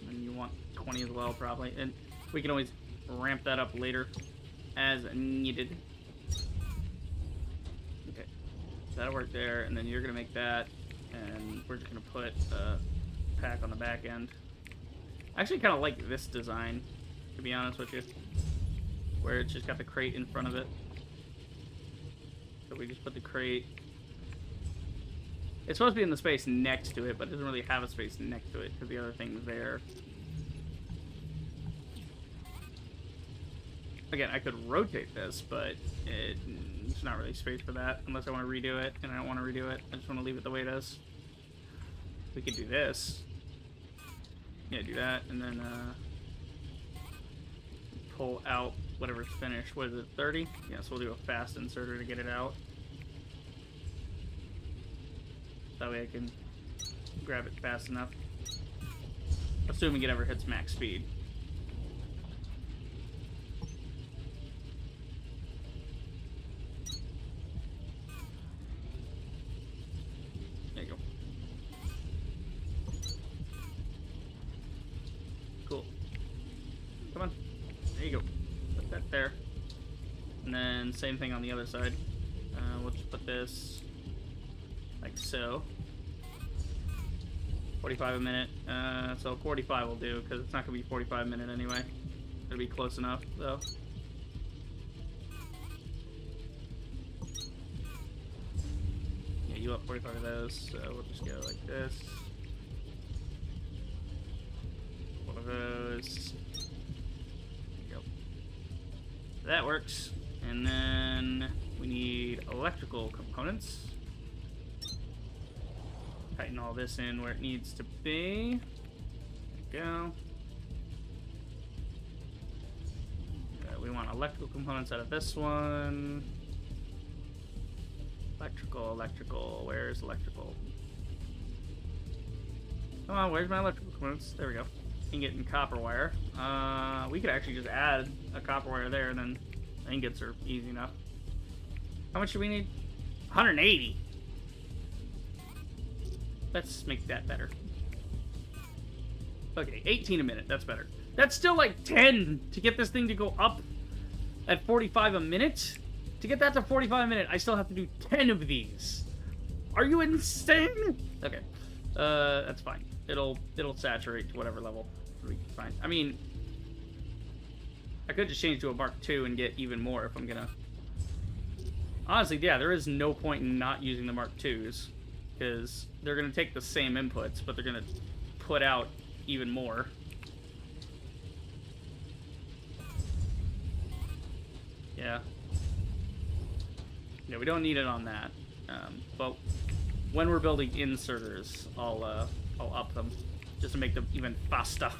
And you want 20 as well, probably. And we can always ramp that up later as needed. Okay. That'll work there, and then you're going to make that. And we're just going to put a pack on the back end. I actually kind of like this design, to be honest with you. Where it's just got the crate in front of it. So we just put the crate. It's supposed to be in the space next to it, but it doesn't really have a space next to it because the other thing's there. Again, I could rotate this, but it's not really space for that unless I want to redo it, and I don't want to redo it. I just want to leave it the way it is. We could do this. Yeah, do that, and then pull out whatever's finished. What is it, 30? Yeah, so we'll do a fast inserter to get it out. That way I can grab it fast enough. Assuming it ever hits max speed. There you go. Cool. Come on. There you go. Put that there. And then same thing on the other side. We'll just put this like so. 45 a minute. So 45 will do, because it's not going to be 45 minute anyway. It'll be close enough, though. Yeah, you want 45 of those, so we'll just go like this. One of those. There you go. That works. And then we need electrical components. Tighten all this in where it needs to be. There we go. We want electrical components out of this one. Electrical. Where's electrical? Come on, where's my electrical components? There we go. Ingot and copper wire. We could actually just add a copper wire there, and then ingots are easy enough. How much do we need? 180. Let's make that better. Okay, 18 a minute. That's better. That's still like 10 to get this thing to go up at 45 a minute. To get that to 45 a minute, I still have to do 10 of these. Are you insane? Okay, that's fine. It'll saturate to whatever level. Fine. I mean, I could just change to a Mark II and get even more if I'm gonna. Honestly, yeah, there is no point in not using the Mark IIs. Because they're going to take the same inputs, but they're going to put out even more. Yeah. Yeah, we don't need it on that. But when we're building inserters, I'll up them. just to make them even faster.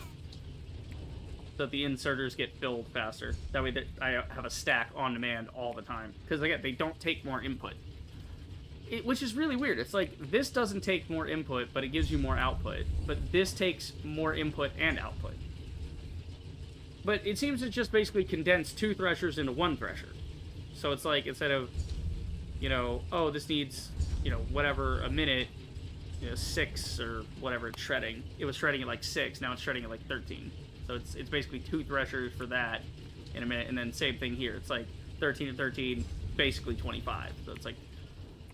So that the inserters get filled faster. That way that I have a stack on demand all the time. Because again, they don't take more input. Which is really weird. It's like, this doesn't take more input, but it gives you more output. But this takes more input and output. But it seems to just basically condense 2 threshers into 1 thresher. So it's like, instead of, you know, oh, this needs, you know, whatever, a minute, you know, 6 or whatever it's shredding. It was shredding at like 6, now it's shredding at like 13. So it's basically 2 threshers for that in a minute, and then same thing here. It's like 13 and 13, basically 25. So it's like,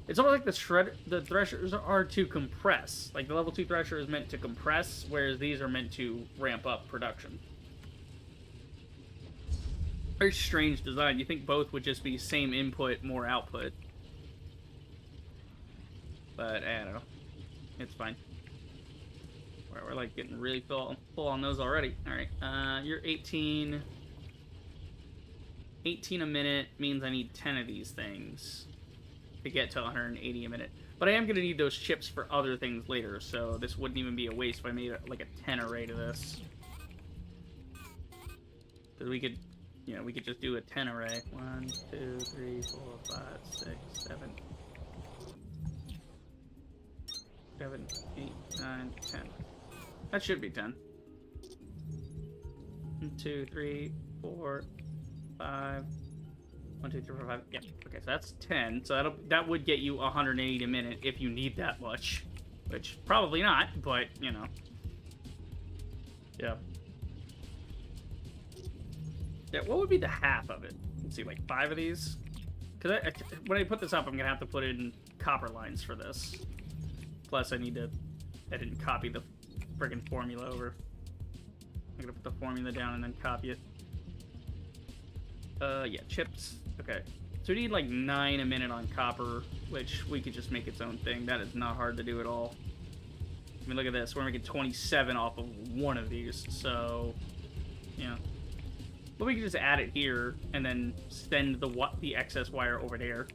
it's almost like the threshers are to compress. Like the level 2 thresher is meant to compress, whereas these are meant to ramp up production. Very strange design. You think both would just be same input, more output. But, I don't know. It's fine. We're like getting really full on those already. Alright, you're 18. 18 a minute means I need 10 of these things to get to 180 a minute. But I am going to need those chips for other things later, so this wouldn't even be a waste if I made like a 10 array to this. Because we could, you know, we could just do a 10 array. 1, 2, 3, 4, 5, 6, 7, 7, 8, 9, 10. That should be 10. 1, 2, 3, 4, 5. 1, 2, 3, 4, 5. Yep. Okay, so that's 10. So that would get you 180 a minute if you need that much. Which, probably not, but, you know. Yeah. Yeah, what would be the half of it? Let's see, like 5 of these? Because when I put this up, I'm going to have to put in copper lines for this. Plus, I didn't copy the friggin' formula over. I'm going to put the formula down and then copy it. Yeah, chips. Okay. So we need like 9 a minute on copper, which we could just make its own thing. That is not hard to do at all. I mean, look at this. We're making 27 off of 1 of these, so, yeah. But we can just add it here, and then send the excess wire over there.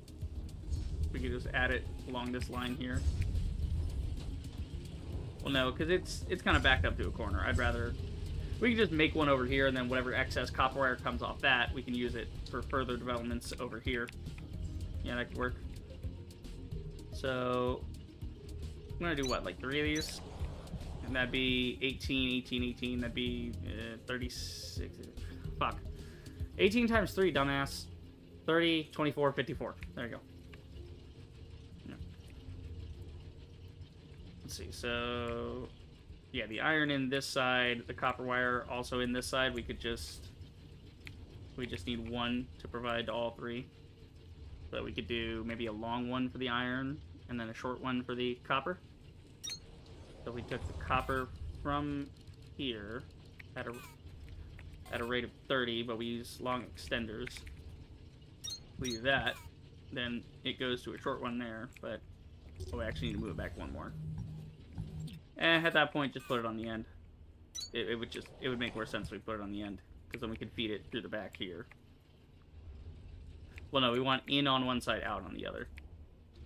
We can just add it along this line here. Well, no, because it's kind of backed up to a corner. I'd rather... We can just make one over here, and then whatever excess copper wire comes off that, we can use it for further developments over here. Yeah, that could work. So, I'm going to do what, like 3 of these? And that'd be 18, 18, 18. That'd be 36. Fuck. 18 times 3, dumbass. 30, 24, 54. There you go. Yeah. Let's see, so... Yeah, the iron in this side, the copper wire also in this side. We just need 1 to provide to all 3. So we could do maybe a long one for the iron, and then a short one for the copper. So we took the copper from here at a rate of 30, but we use long extenders. We do that, then it goes to a short one there, but we actually need to move it back 1 more. At that point, just put it on the end. It would make more sense if we put it on the end, because then we could feed it through the back here. Well, no, we want in on one side, out on the other.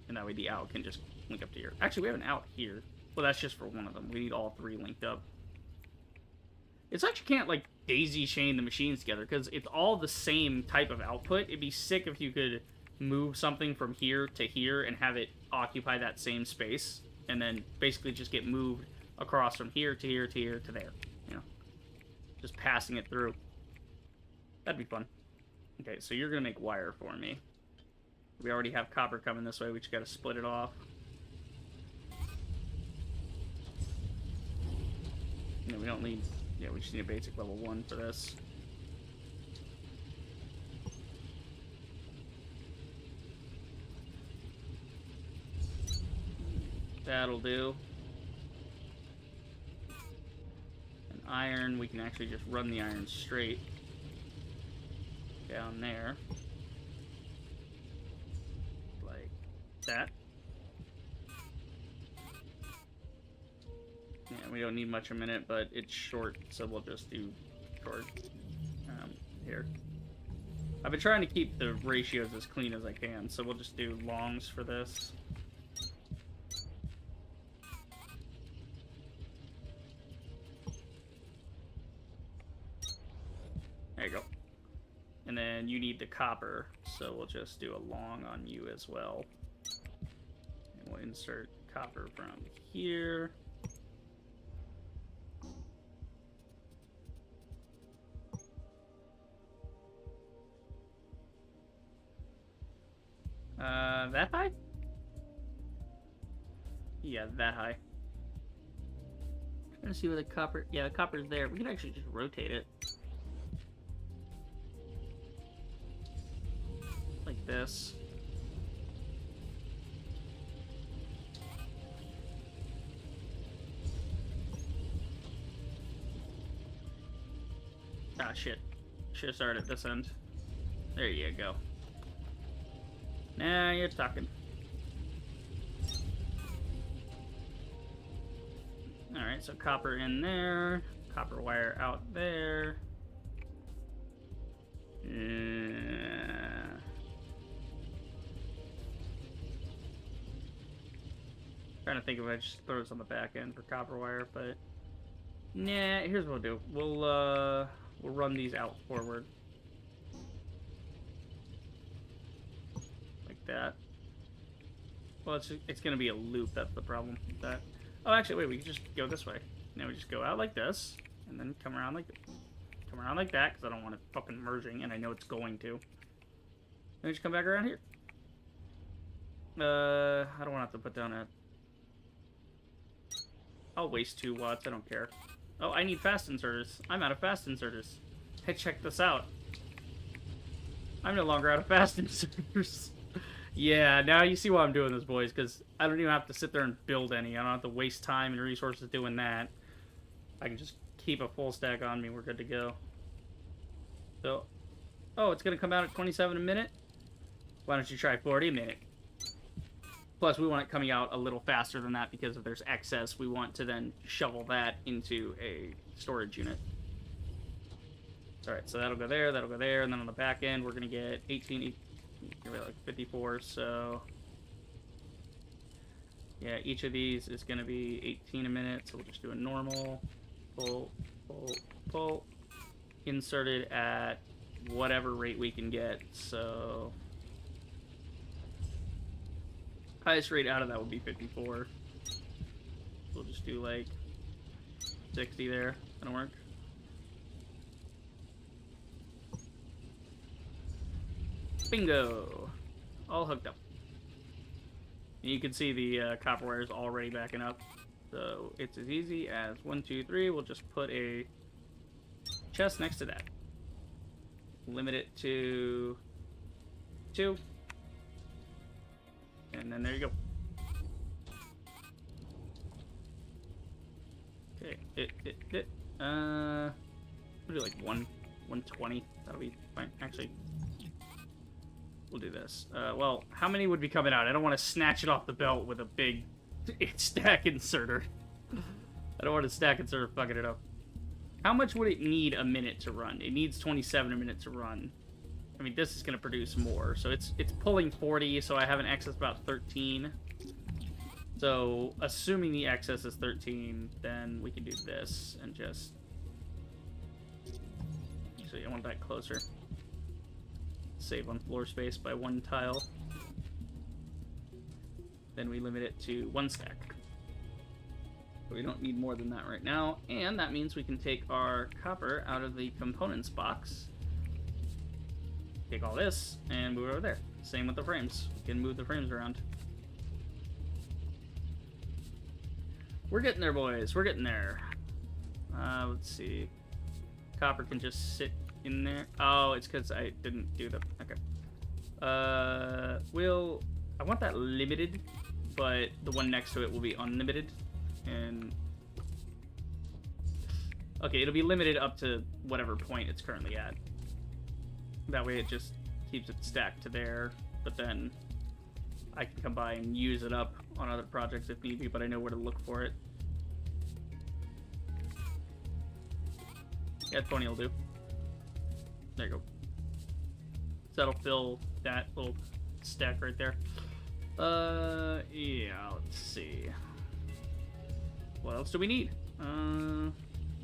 And that way the out can just link up to here. Actually, we have an out here. Well, that's just for one of them. We need all 3 linked up. It's like you can't, like, daisy chain the machines together, because it's all the same type of output. It'd be sick if you could move something from here to here and have it occupy that same space. And then basically just get moved across from here to here to here to there. You know, just passing it through. That'd be fun. Okay, so you're gonna make wire for me. We already have copper coming this way. We just gotta split it off. No, we don't need. Yeah, we just need a basic level 1 for this. That'll do. And iron, we can actually just run the iron straight down there. Like that. Yeah, we don't need much a minute, but it's short, so we'll just do short here. I've been trying to keep the ratios as clean as I can, so we'll just do longs for this. then you need the copper, so we'll just do a long on you as well. And we'll insert copper from here. That high? Yeah, that high. Trying to see where the copper... Yeah, the copper's there. We can actually just rotate it. Like this. Ah, shit. Should've started at this end. There you go. Now you're talking. Alright, so copper in there. Copper wire out there. Trying to think if I just throw this on the back end for copper wire, but nah, here's what we'll do. We'll run these out forward. Like that. Well, it's gonna be a loop, that's the problem with that. Oh, actually, wait, we can just go this way. Now we just go out like this, and then come around like that, because I don't want it fucking merging, and I know it's going to. Then we just come back around here. I don't want to have to put down a... I'll waste 2 watts, I don't care. Oh, I need fast inserters. I'm out of fast inserters. Hey, check this out. I'm no longer out of fast inserters. Yeah, now you see why I'm doing this, boys, because I don't even have to sit there and build any. I don't have to waste time and resources doing that. I can just keep a full stack on me. We're good to go. So, oh, it's going to come out at 27 a minute? Why don't you try 40 a minute? Plus, we want it coming out a little faster than that because if there's excess, we want to then shovel that into a storage unit. Alright, so that'll go there, and then on the back end, we're going to get 18... like 54, so yeah, each of these is going to be 18 a minute, so we'll just do a normal pull, inserted at whatever rate we can get. So highest rate out of that would be 54. We'll just do like 60 there. That'll work. Bingo! All hooked up. And you can see the copper wire is already backing up. So it's as easy as 1, 2, 3. We'll just put a chest next to that. Limit it to 2. And then there you go. Okay, we'll do like 120. That'll be fine. Actually, we'll do this. Well, how many would be coming out? I don't want to snatch it off the belt with a big stack inserter. I don't want a stack inserter fucking it up. How much would it need a minute to run? It needs 27 a minute to run. I mean, this is going to produce more. So it's pulling 40, so I have an excess about 13. So, assuming the excess is 13, then we can do this and just... Actually, I want that closer. Save on floor space by 1 tile. Then we limit it to 1 stack. But we don't need more than that right now. And that means we can take our copper out of the components box. Take all this and move it over there. Same with the frames. We can move the frames around. We're getting there, boys. We're getting there. Let's see. Copper can just sit in there. Oh, it's because I didn't do the... Okay. I want that limited, but the one next to it will be unlimited. And... Okay, it'll be limited up to whatever point it's currently at. That way it just keeps it stacked to there, but then I can come by and use it up on other projects if need be, but I know where to look for it. Yeah, 20 will do. There you go. So that'll fill that little stack right there. Yeah, let's see. What else do we need? We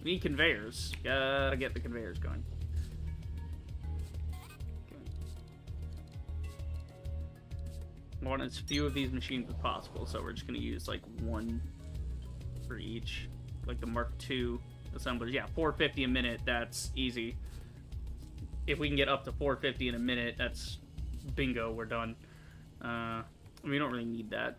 need conveyors. Gotta get the conveyors going. I want as few of these machines as possible, so we're just going to use like one for each. Like the Mark II assemblers. Yeah, 450 a minute, that's easy. If we can get up to 450 in a minute, that's bingo, we're done. We don't really need that.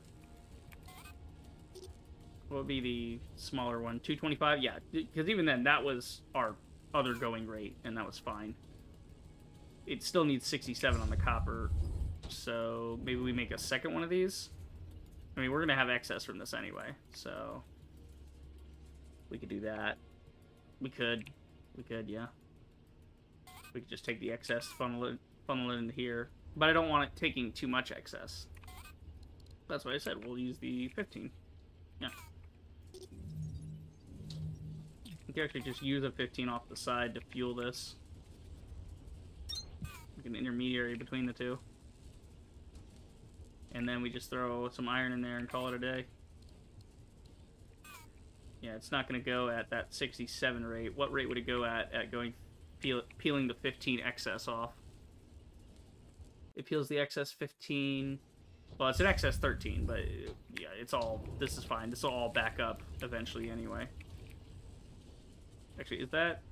What would be the smaller one? 225? Yeah, because even then, that was our other going rate, and that was fine. It still needs 67 on the copper, so maybe we make a second one of these? I mean, we're going to have excess from this anyway, so we could do that. We could, yeah. We could just take the excess, funnel it into here. But I don't want it taking too much excess. That's what I said, we'll use the 15. Yeah. We can actually just use a 15 off the side to fuel this. Like an intermediary between the two. And then we just throw some iron in there and call it a day. Yeah, it's not going to go at that 67 rate. What rate would it go at going peeling the 15 excess off? It peels the excess 15. Well, it's an excess 13, but yeah, it's all. This is fine. This will all back up eventually anyway. Actually, is that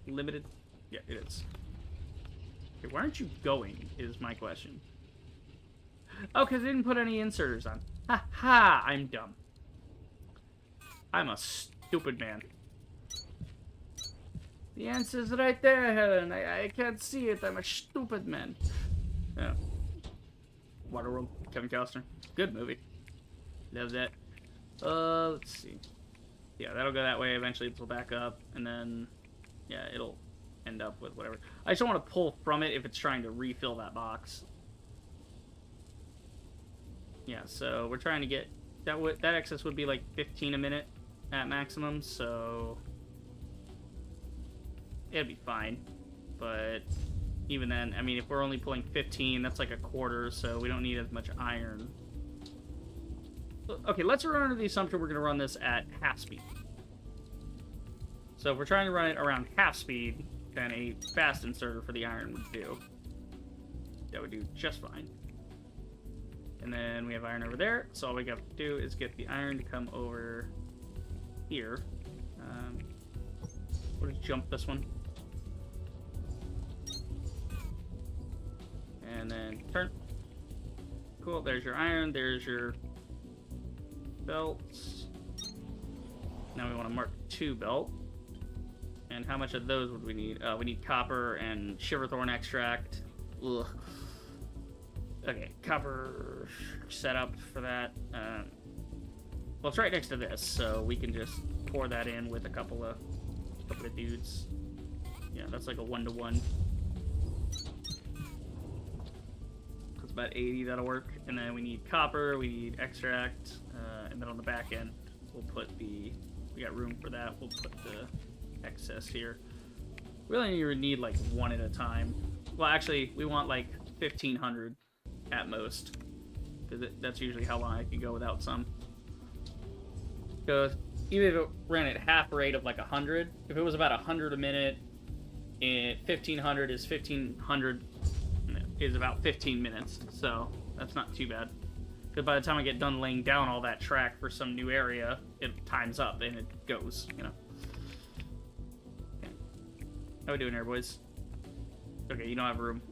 limited? Yeah, it is. Okay, why aren't you going? Is my question. Oh, because they didn't put any inserters on. Ha ha! I'm dumb. I'm a stupid man. The answer's right there, Helen. I can't see it. I'm a stupid man. Yeah. Waterworld, Kevin Costner. Good movie. Love that. Let's see. Yeah, that'll go that way. Eventually, this will back up, and then, yeah, it'll end up with whatever. I just don't want to pull from it if it's trying to refill that box. Yeah, so we're trying to get that excess would be like 15 a minute at maximum, so it'd be fine. But even then, I mean, if we're only pulling 15, that's like a quarter, so we don't need as much iron. Okay, let's run under the assumption we're going to run this at half speed. So if we're trying to run it around half speed, then a fast inserter for the iron would do. That would do just fine. And then we have iron over there, so all we have to do is get the iron to come over here. We'll just jump this one. And then turn. Cool, there's your iron, there's your belts. Now we want to mark 2 belt. And how much of those would we need? We need copper and shiverthorn extract. Ugh. Okay, copper setup for that. Well, it's right next to this, so we can just pour that in with a couple of dudes. Yeah, that's like a 1-to-1. It's about 80, that'll work. And then we need copper, we need extract, and then on the back end, we'll put we got room for that, we'll put the excess here. We only need like one at a time. Well, actually, we want like 1,500 at most, because that's usually how long I can go without some. Because even if it ran at half rate of like 100, if it was about 100 a minute, and 1,500 is 1,500 is about 15 minutes, so that's not too bad. Because by the time I get done laying down all that track for some new area, it times up and it goes, you know. Okay. How we doing here, boys? Okay, you don't have room.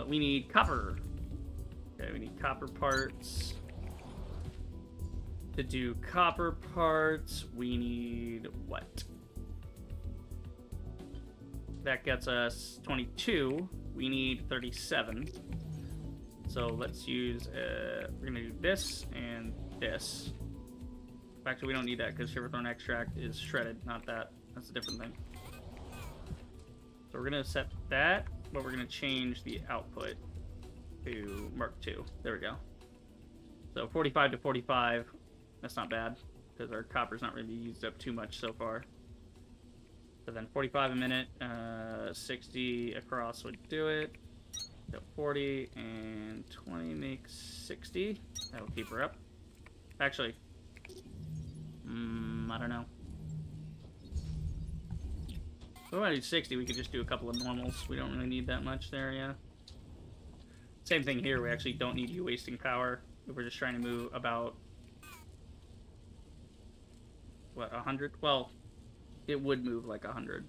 We need copper. Okay, we need copper parts. To do copper parts, we need what? That gets us 22. We need 37. So let's use, we're gonna do this and this. Actually, we don't need that because shiverthorn extract is shredded, not that. That's a different thing. So we're gonna set that, but we're gonna change the output to Mark II. There we go. So 45 to 45. That's not bad, because our copper's not really used up too much so far. So then 45 a minute, 60 across would do it. So 40 and 20 makes 60. That'll keep her up. Actually, I don't know. If we want to do 60, we could just do a couple of normals. We don't really need that much there, yeah. Same thing here. We actually don't need you wasting power. We're just trying to move about, what, 100? Well, it would move like 100.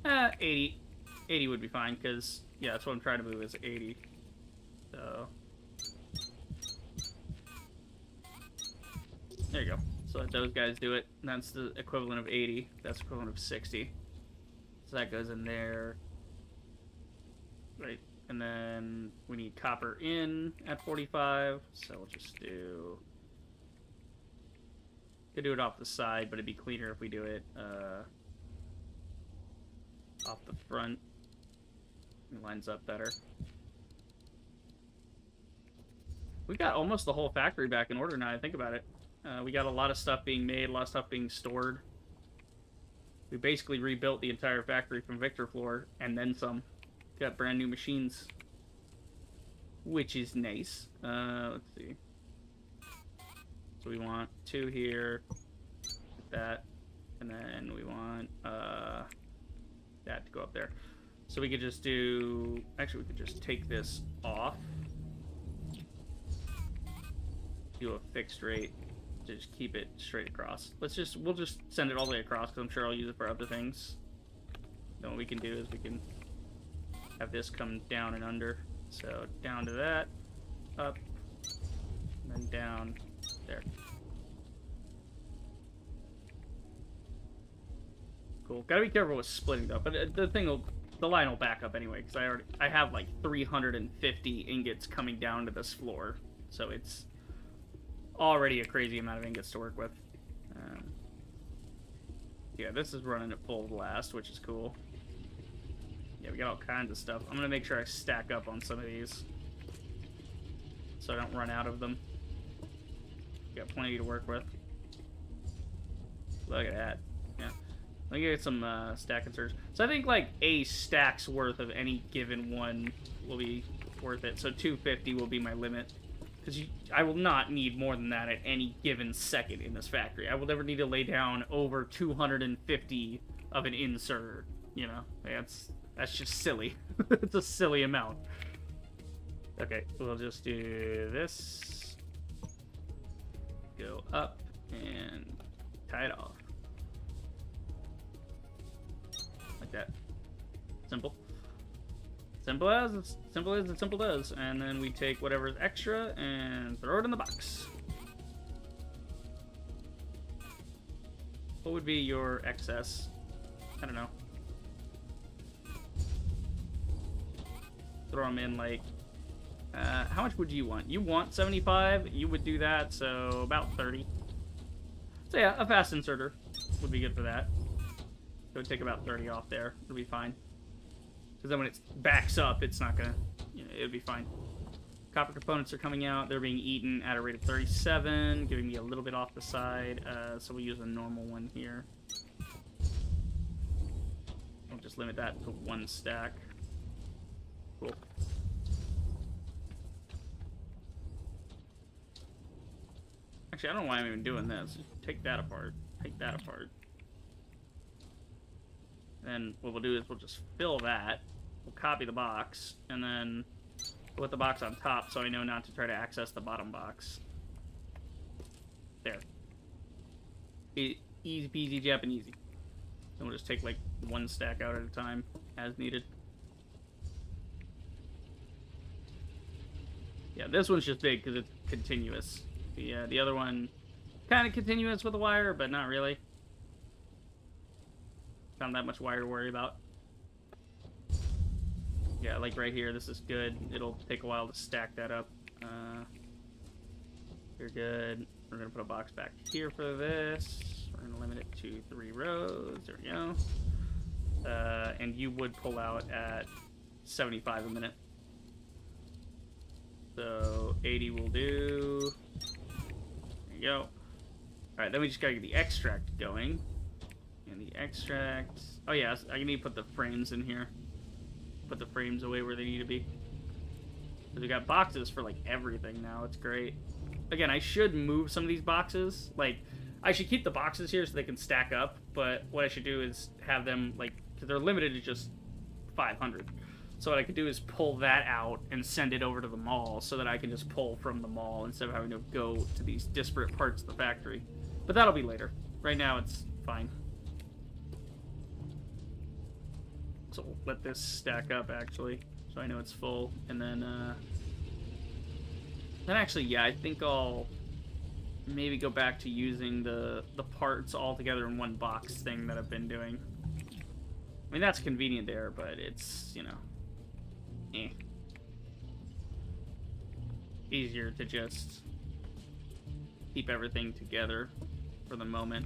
80. 80 would be fine, because, yeah, that's what I'm trying to move is 80. So, there you go. So let those guys do it. That's the equivalent of 80. That's equivalent of 60. So that goes in there. Right. And then we need copper in at 45. So we'll just do... Could do it off the side, but it'd be cleaner if we do it off the front. It lines up better. We got almost the whole factory back in order now I think about it. We got a lot of stuff being made, a lot of stuff being stored. We basically rebuilt the entire factory from Victor Floor, and then some. Got brand new machines. Which is nice. Let's see. So we want 2 here, that, and then we want that to go up there. So we could just do, actually we could just take this off, do a fixed rate, to just keep it straight across. We'll just send it all the way across, because I'm sure I'll use it for other things. Then what we can do is we can have this come down and under. So down to that, up, and then down there. Cool. Gotta be careful with splitting though, but the line will back up anyway, because I have like 350 ingots coming down to this floor, so it's already a crazy amount of ingots to work with. Yeah, this is running at full blast, which is cool. Yeah, we got all kinds of stuff. I'm gonna make sure I stack up on some of these, so I don't run out of them. Got plenty to work with. Look at that. Yeah. Let me get some stack inserts. So I think like a stack's worth of any given one will be worth it. So 250 will be my limit. Because I will not need more than that at any given second in this factory. I will never need to lay down over 250 of an insert. You know, that's just silly. It's a silly amount. Okay, we'll just do this. Go up and tie it off. Like that. Simple. Simple as and simple does. And then we take whatever's extra and throw it in the box. What would be your excess? I don't know. Throw them in like... how much would you want? You want 75? You would do that, so about 30. So yeah, a fast inserter would be good for that. It would take about 30 off there. It'll be fine. Because then when it backs up, it's not gonna... You know, it'll be fine. Copper components are coming out. They're being eaten at a rate of 37, giving me a little bit off the side. So we'll use a normal one here. We'll just limit that to 1 stack. Cool. Actually, I don't know why I'm even doing this. Just take that apart. Take that apart. Then what we'll do is we'll just fill that. We'll copy the box, and then put the box on top so I know not to try to access the bottom box. There. Easy peasy Japanesey. Then we'll just take like 1 stack out at a time as needed. Yeah, this one's just big because it's continuous. The other one, kind of continuous with the wire, but not really. Not that much wire to worry about. Yeah, like right here, this is good. It'll take a while to stack that up. You're good. We're gonna put a box back here for this. We're gonna limit it to 3 rows. There we go. And you would pull out at 75 a minute. So 80 will do. There you go. Alright, then we just gotta get the extract going. And the extract... Oh yeah, I need to put the frames in here. Put the frames away where they need to be. Because we got boxes for like everything now. It's great. Again, I should move some of these boxes. Like, I should keep the boxes here so they can stack up. But what I should do is have them, like... Because they're limited to just 500. So what I could do is pull that out and send it over to the mall so that I can just pull from the mall instead of having to go to these disparate parts of the factory. But that'll be later. Right now it's fine. So we'll let this stack up actually, so I know it's full. And then actually, yeah, I think I'll maybe go back to using the parts all together in one box thing that I've been doing. I mean, that's convenient there, but it's, you know, easier to just keep everything together for the moment.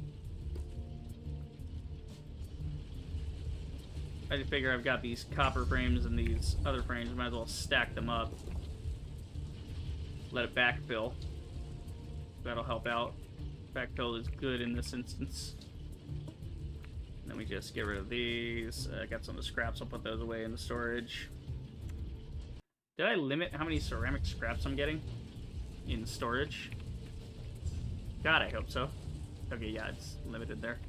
I just figure I've got these copper frames and these other frames, might as well stack them up. Let it backfill. That'll help out. Backfill is good in this instance. And then we just get rid of these. Got some of the scraps, I'll put those away in the storage. Did I limit how many ceramic scraps I'm getting in storage? God, I hope so. Okay, yeah, it's limited there.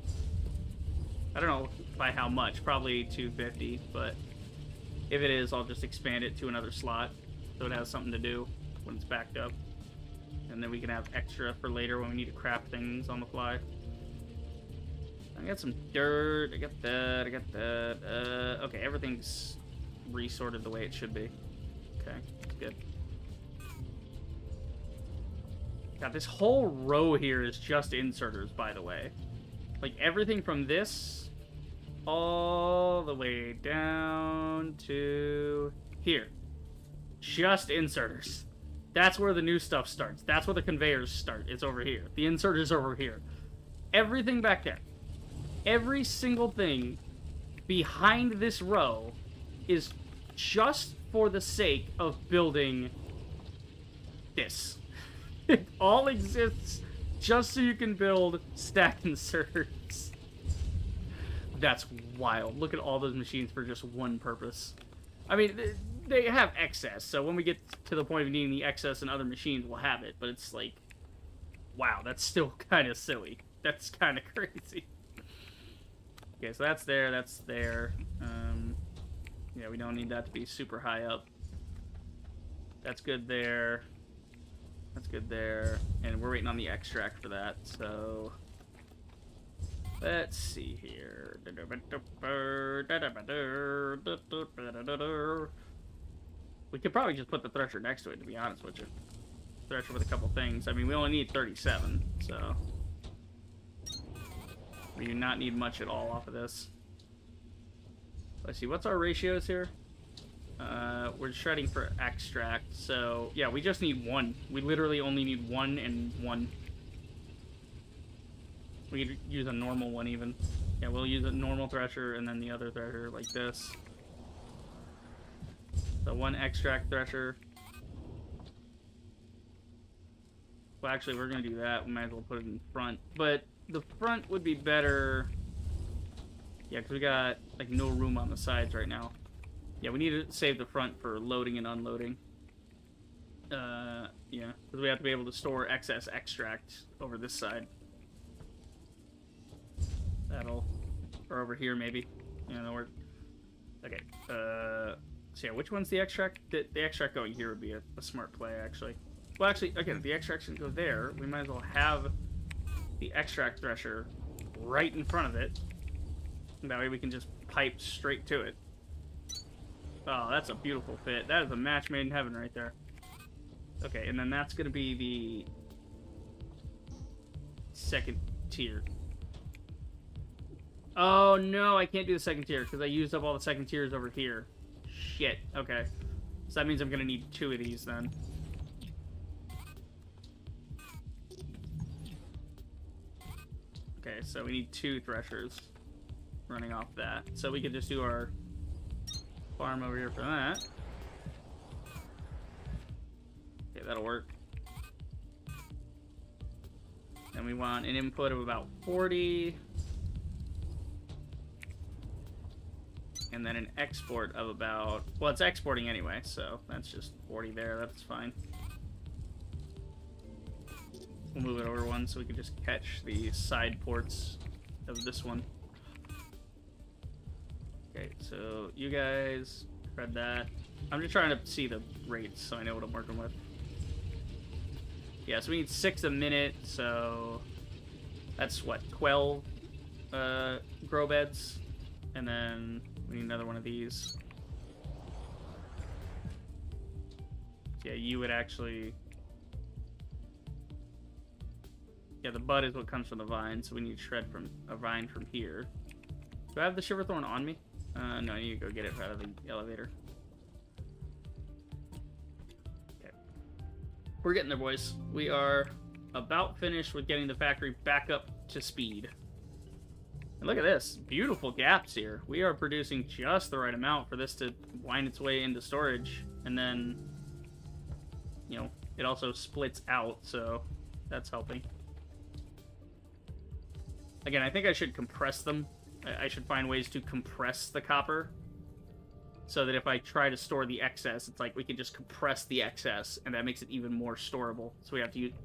I don't know by how much, probably 250, but if it is, I'll just expand it to another slot so it has something to do when it's backed up. And then we can have extra for later when we need to craft things on the fly. I got some dirt, I got that, I got that. Okay, everything's resorted the way it should be. Okay, that's good. God, this whole row here is just inserters, by the way. Like, everything from this all the way down to here. Just inserters. That's where the new stuff starts. That's where the conveyors start. It's over here. The inserters are over here. Everything back there. Every single thing behind this row is just for the sake of building this. It all exists just so you can build stack inserters. That's wild. Look at all those machines for just one purpose. I mean, they have excess, so when we get to the point of needing the excess in other machines, we'll have it. But it's like, wow, that's still kind of silly. That's kind of crazy. Okay, so that's there, that's there. Yeah, we don't need that to be super high up. That's good there. That's good there. And we're waiting on the extract for that, so... Let's see here. We could probably just put the thresher next to it, to be honest with you. Thresher with a couple things. I mean, we only need 37, so... We do not need much at all off of this. Let's see, what's our ratios here? We're shredding for extract, so yeah, we just need one. We literally only need one and one. We could use a normal one even. Yeah, we'll use a normal thresher and then the other thresher like this. So one extract thresher. Well, actually, we're gonna do that. We might as well put it in front, but the front would be better. Yeah, because we got, like, no room on the sides right now. Yeah, we need to save the front for loading and unloading. Yeah, because we have to be able to store excess extract over this side. That'll... Or over here, maybe. You know, we're... Okay, so yeah, which one's the extract? The extract going here would be a smart play, actually. Well, actually, again, the extract shouldn't go there. We might as well have the extract thresher right in front of it. That way we can just pipe straight to it. Oh, that's a beautiful fit. That is a match made in heaven right there. Okay, and then that's going to be the second tier. Oh, no, I can't do the second tier because I used up all the second tiers over here. Shit. Okay. So that means I'm going to need two of these then. Okay, so we need two threshers running off that. So we could just do our farm over here for that. Okay, that'll work. And we want an input of about 40. And then an export of about... Well, it's exporting anyway, so that's just 40 there. That's fine. We'll move it over one so we can just catch the side ports of this one. Okay, so you guys Read that. I'm just trying to see the rates so I know what I'm working with. Yeah, so we need 6 a minute, so that's what, 12 grow beds, and then we need another one of these. Yeah, you would actually... Yeah, the bud is what comes from the vine, so we need to shred from a vine from here. Do I have the Shiverthorn on me? No, I need to go get it out of the elevator. Okay. We're getting there, boys. We are about finished with getting the factory back up to speed. And look at this. Beautiful gaps here. We are producing just the right amount for this to wind its way into storage. And then, you know, it also splits out, so that's helping. Again, I think I should compress them. I should find ways to compress the copper so that if I try to store the excess, it's like we can just compress the excess, and that makes it even more storable. So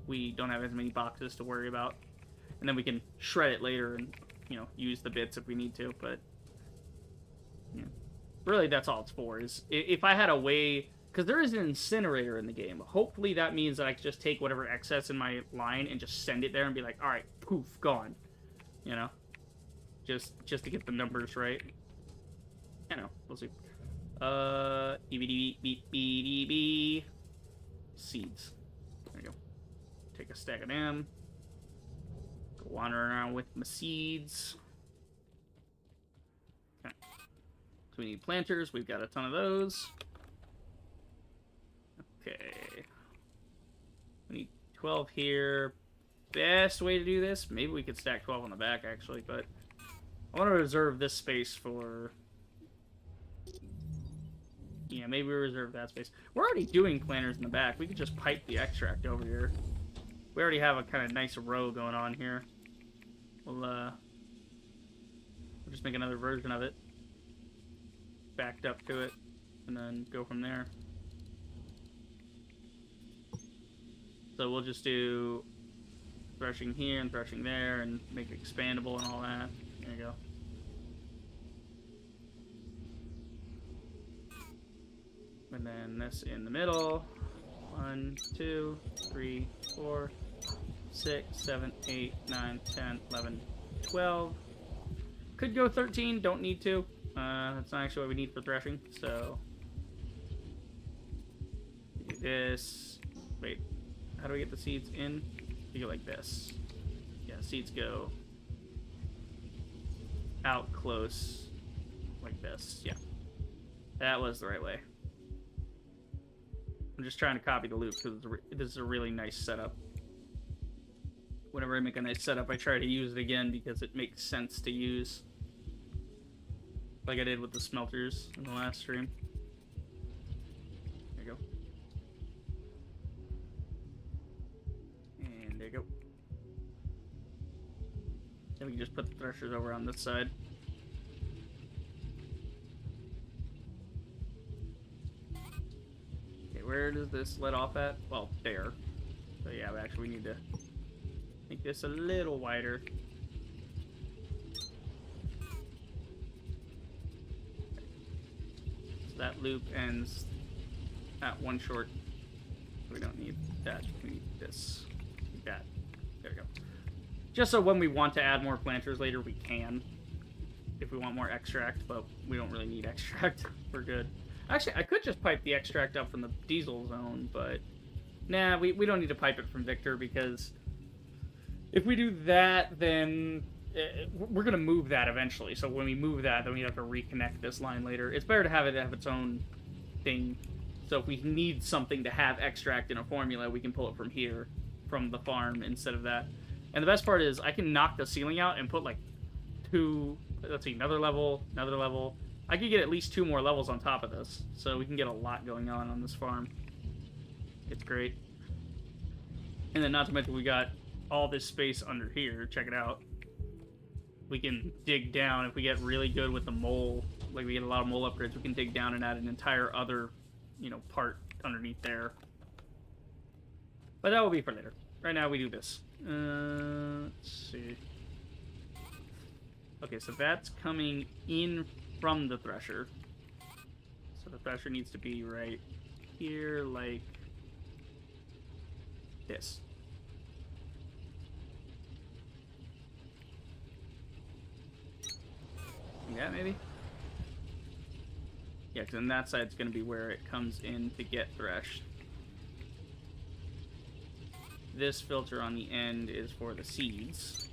we don't have as many boxes to worry about, and then we can shred it later and, you know, use the bits if we need to. But yeah, really, that's all it's for. Is if I had a way, because there is an incinerator in the game. Hopefully, that means that I can just take whatever excess in my line and just send it there and be like, all right, poof, gone. You know, just to get the numbers right. I know, we'll see. Seeds. There you go. Take a stack of them. Go wandering around with my seeds. Okay. So we need planters. We've got a ton of those. Okay. We need 12 here. Best way to do this, maybe we could stack 12 on the back, actually, but I want to reserve this space for... Yeah, maybe we reserve that space. We're already doing planters in the back. We could just pipe the extract over here. We already have a kind of nice row going on here. We'll just make another version of it. Backed up to it, and then go from there. So we'll just do threshing here and threshing there and make it expandable and all that. There you go. And then this in the middle. 1, 2, 3, 4, 6, 7, 8, 9, 10, 11, 12. Could go 13, don't need to. That's not actually what we need for threshing, so do this. Wait, how do we get the seeds in? You go like this. Yeah, seeds go out close like this. Yeah, that was the right way. I'm just trying to copy the loop because this is a really nice setup. Whenever I make a nice setup, I try to use it again because it makes sense to use. Like I did with the smelters in the last stream. There you go. And there you go. Then we can just put the threshers over on this side. Okay, where does this let off at? Well, there. So yeah, actually we need to make this a little wider. So that loop ends at one short. We don't need that. We need this. Like that. There we go. Just so when we want to add more planters later, we can. If we want more extract, but we don't really need extract. We're good. Actually, I could just pipe the extract up from the diesel zone, but nah, we don't need to pipe it from Victor, because if we do that, then we're going to move that eventually. So when we move that, then we have to reconnect this line later. It's better to have it have its own thing. So if we need something to have extract in a formula, we can pull it from here, from the farm, instead of that. And the best part is I can knock the ceiling out and put like let's see, another level. I could get at least 2 more levels on top of this. So we can get a lot going on this farm. It's great. And then not to mention we got all this space under here. Check it out. We can dig down if we get really good with the mole. Like we get a lot of mole upgrades, we can dig down and add an entire other, part underneath there. But that will be for later. Right now we do this. Let's see. Okay, so that's coming in from the thresher. So So the thresher needs to be right here, like this. Yeah, maybe? Yeah, because then that side's going to be where it comes in to get threshed. This filter on the end is for the seeds.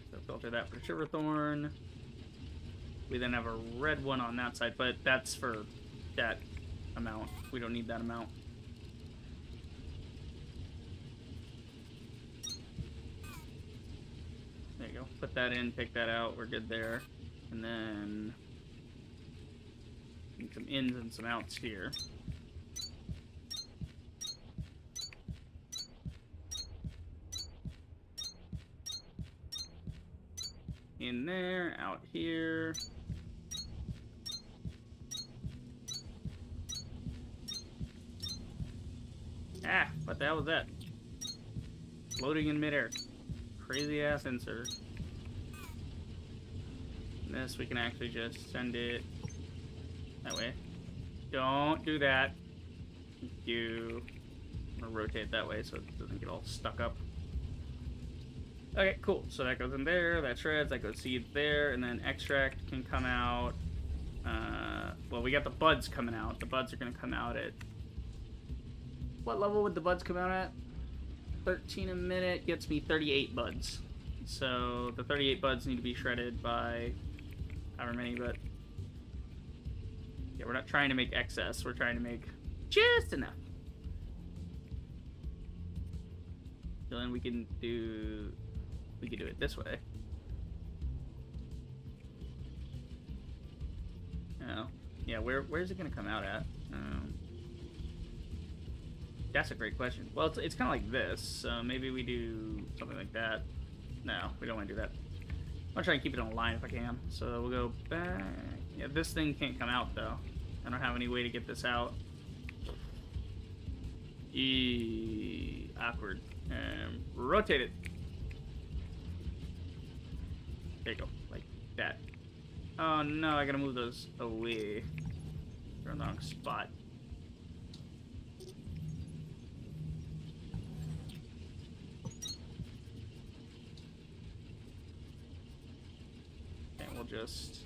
So filter that for sugarthorn. We then have a red one on that side, but that's for that amount. We don't need that amount. There you go. Put that in, take that out. We're good there. And then some ins and some outs here. In there, out here. Ah, what the hell was that? Floating in midair. Crazy ass insert. And this we can actually just send it that way. Don't do that. I'm gonna rotate that way so it doesn't get all stuck up. Okay, cool. So that goes in there, that shreds, that goes seeds there, and then extract can come out. Well, we got the buds coming out. The buds are gonna come out at... What level would the buds come out at? 13 a minute gets me 38 buds. So the 38 buds need to be shredded by however many, but yeah, we're not trying to make excess. We're trying to make just enough. So then we can do it this way. Oh, yeah. Where's it gonna come out at? That's a great question. Well, it's kind of like this, so maybe we do something like that. No, we don't want to do that. I'm gonna try and keep it on a line if I can. So we'll go back. Yeah, this thing can't come out though. I don't have any way to get this out. Awkward. Rotate it. There you go, like that. Oh no, I gotta move those away. They're in the wrong spot. And we'll just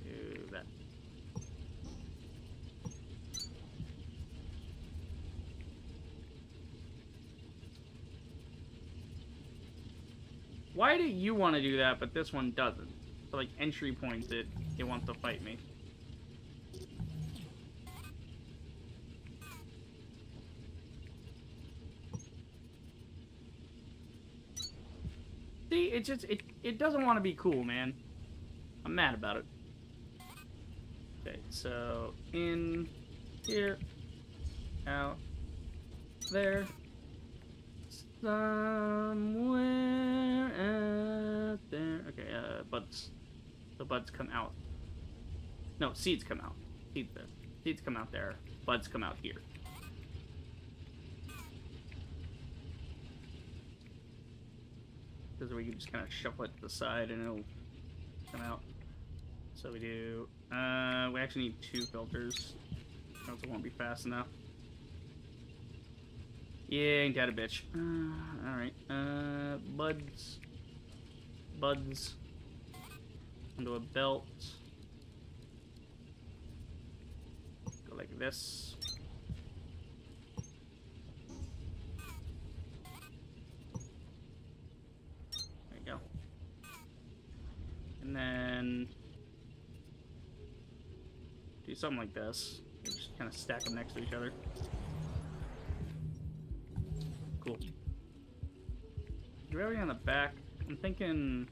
do that. Why do you want to do that, but this one doesn't? So, like, entry points it wants to fight me. See, it doesn't want to be cool, man. I'm mad about it. Okay, so in here, out there, somewhere out there. Okay, buds. The buds come out. No, seeds come out. Seeds there. Seeds come out there. Buds come out here. Because we can just kind of shuffle it to the side and it'll come out. So we do. We actually need 2 filters. Else it won't be fast enough. Yeah, ain't that a bitch. Alright. Buds. Buds. Onto a belt. Go like this. There you go. And then do something like this. Just kind of stack them next to each other. Cool. Do everything on the back. I'm thinking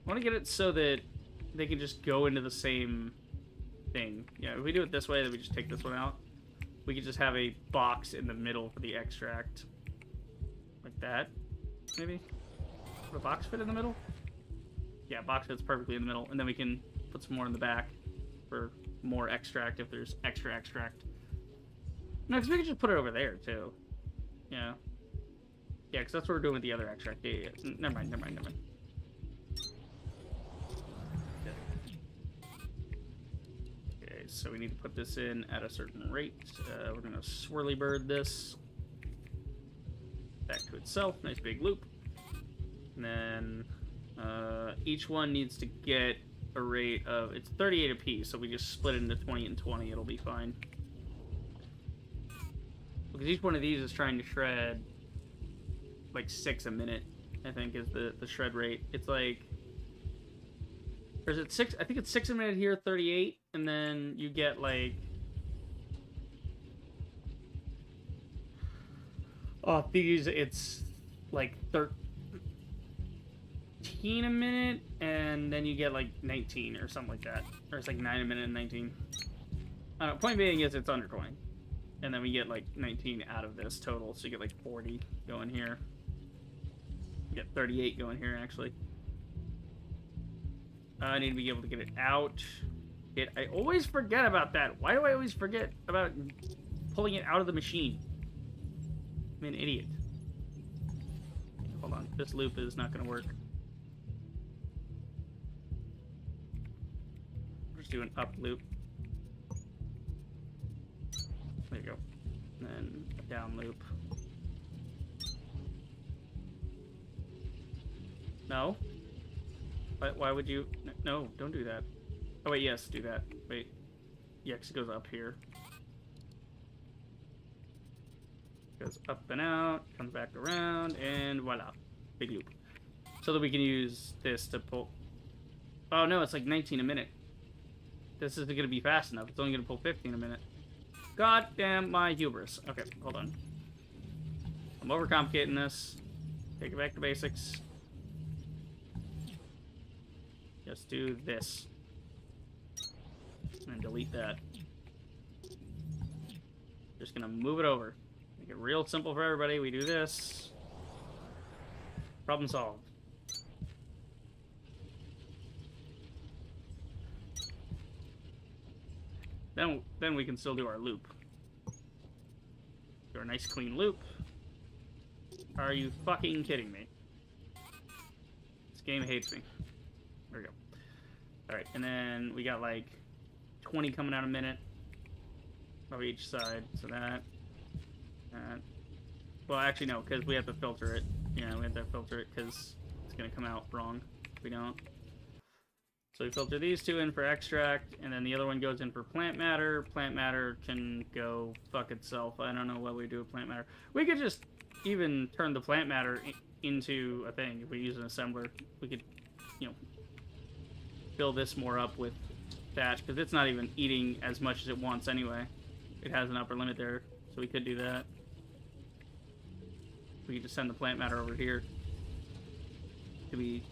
I want to get it so that they can just go into the same thing. Yeah, if we do it this way, then we just take this one out. We could just have a box in the middle for the extract. Like that, maybe? Would a box fit in the middle? Yeah, box fits perfectly in the middle. And then we can put some more in the back for more extract if there's extra extract. No, because we could just put it over there, too. Yeah. Yeah, because that's what we're doing with the other extract. Yeah. Never mind. So we need to put this in at a certain rate. We're gonna swirly bird this back to itself. Nice big loop. And then each one needs to get a rate of, it's 38 apiece, so we just split it into 20 and 20, it'll be fine. Because each one of these is trying to shred like 6 a minute, I think is the shred rate. It's like, or is it 6? I think it's 6 a minute here, 38, and then you get like, oh, these, it's like 13 a minute, and then you get like 19 or something like that. Or it's like 9 a minute and 19. I don't know, point being is it's under 20. And then we get like 19 out of this total, so you get like 40 going here. You get 38 going here, actually. I need to be able to get it out. I always forget about that. Why do I always forget about pulling it out of the machine? I'm an idiot. Hold on, this loop is not going to work. Just do an up loop. There you go. And then a down loop. No? Why would you? No, don't do that. Oh wait, yes, do that. Wait. Yeah, 'cause it goes up here. Goes up and out, comes back around, and voila. Big loop. So that we can use this to pull... Oh no, it's like 19 a minute. This isn't going to be fast enough. It's only going to pull 15 a minute. God damn my hubris. Okay, hold on. I'm overcomplicating this. Take it back to basics. Just do this. And delete that. Just gonna move it over. Make it real simple for everybody. We do this. Problem solved. Then we can still do our loop. Do our nice clean loop. Are you fucking kidding me? This game hates me. There we go. Alright, and then we got like 20 coming out a minute of each side. So that. Well, actually no, because we have to filter it. Yeah, we have to filter it because it's going to come out wrong if we don't. So we filter these two in for extract, and then the other one goes in for plant matter. Plant matter can go fuck itself. I don't know what we do with plant matter. We could just even turn the plant matter into a thing. If we use an assembler, we could, you know, fill this more up with thatch, because it's not even eating as much as it wants anyway. It has an upper limit there, so we could do that. We could just send the plant matter over here to be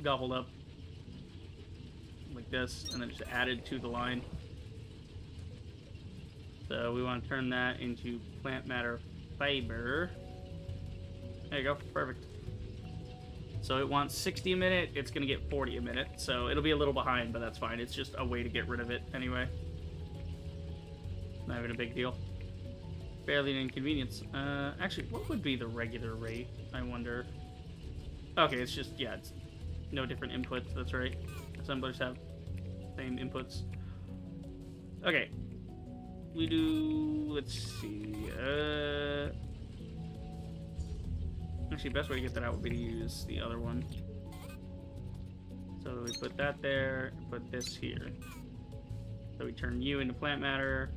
gobbled up like this, and then just added to the line. So we want to turn that into plant matter fiber. There you go, perfect. So it wants 60 a minute, it's going to get 40 a minute, so it'll be a little behind, but that's fine. It's just a way to get rid of it anyway. Not even a big deal. Barely an inconvenience. Actually, what would be the regular rate, I wonder? Okay, it's just, yeah, it's no different inputs, that's right. Assemblers have same inputs. Okay. We do, let's see, actually, best way to get that out would be to use the other one. So we put that there, put this here. So we turn you into plant matter,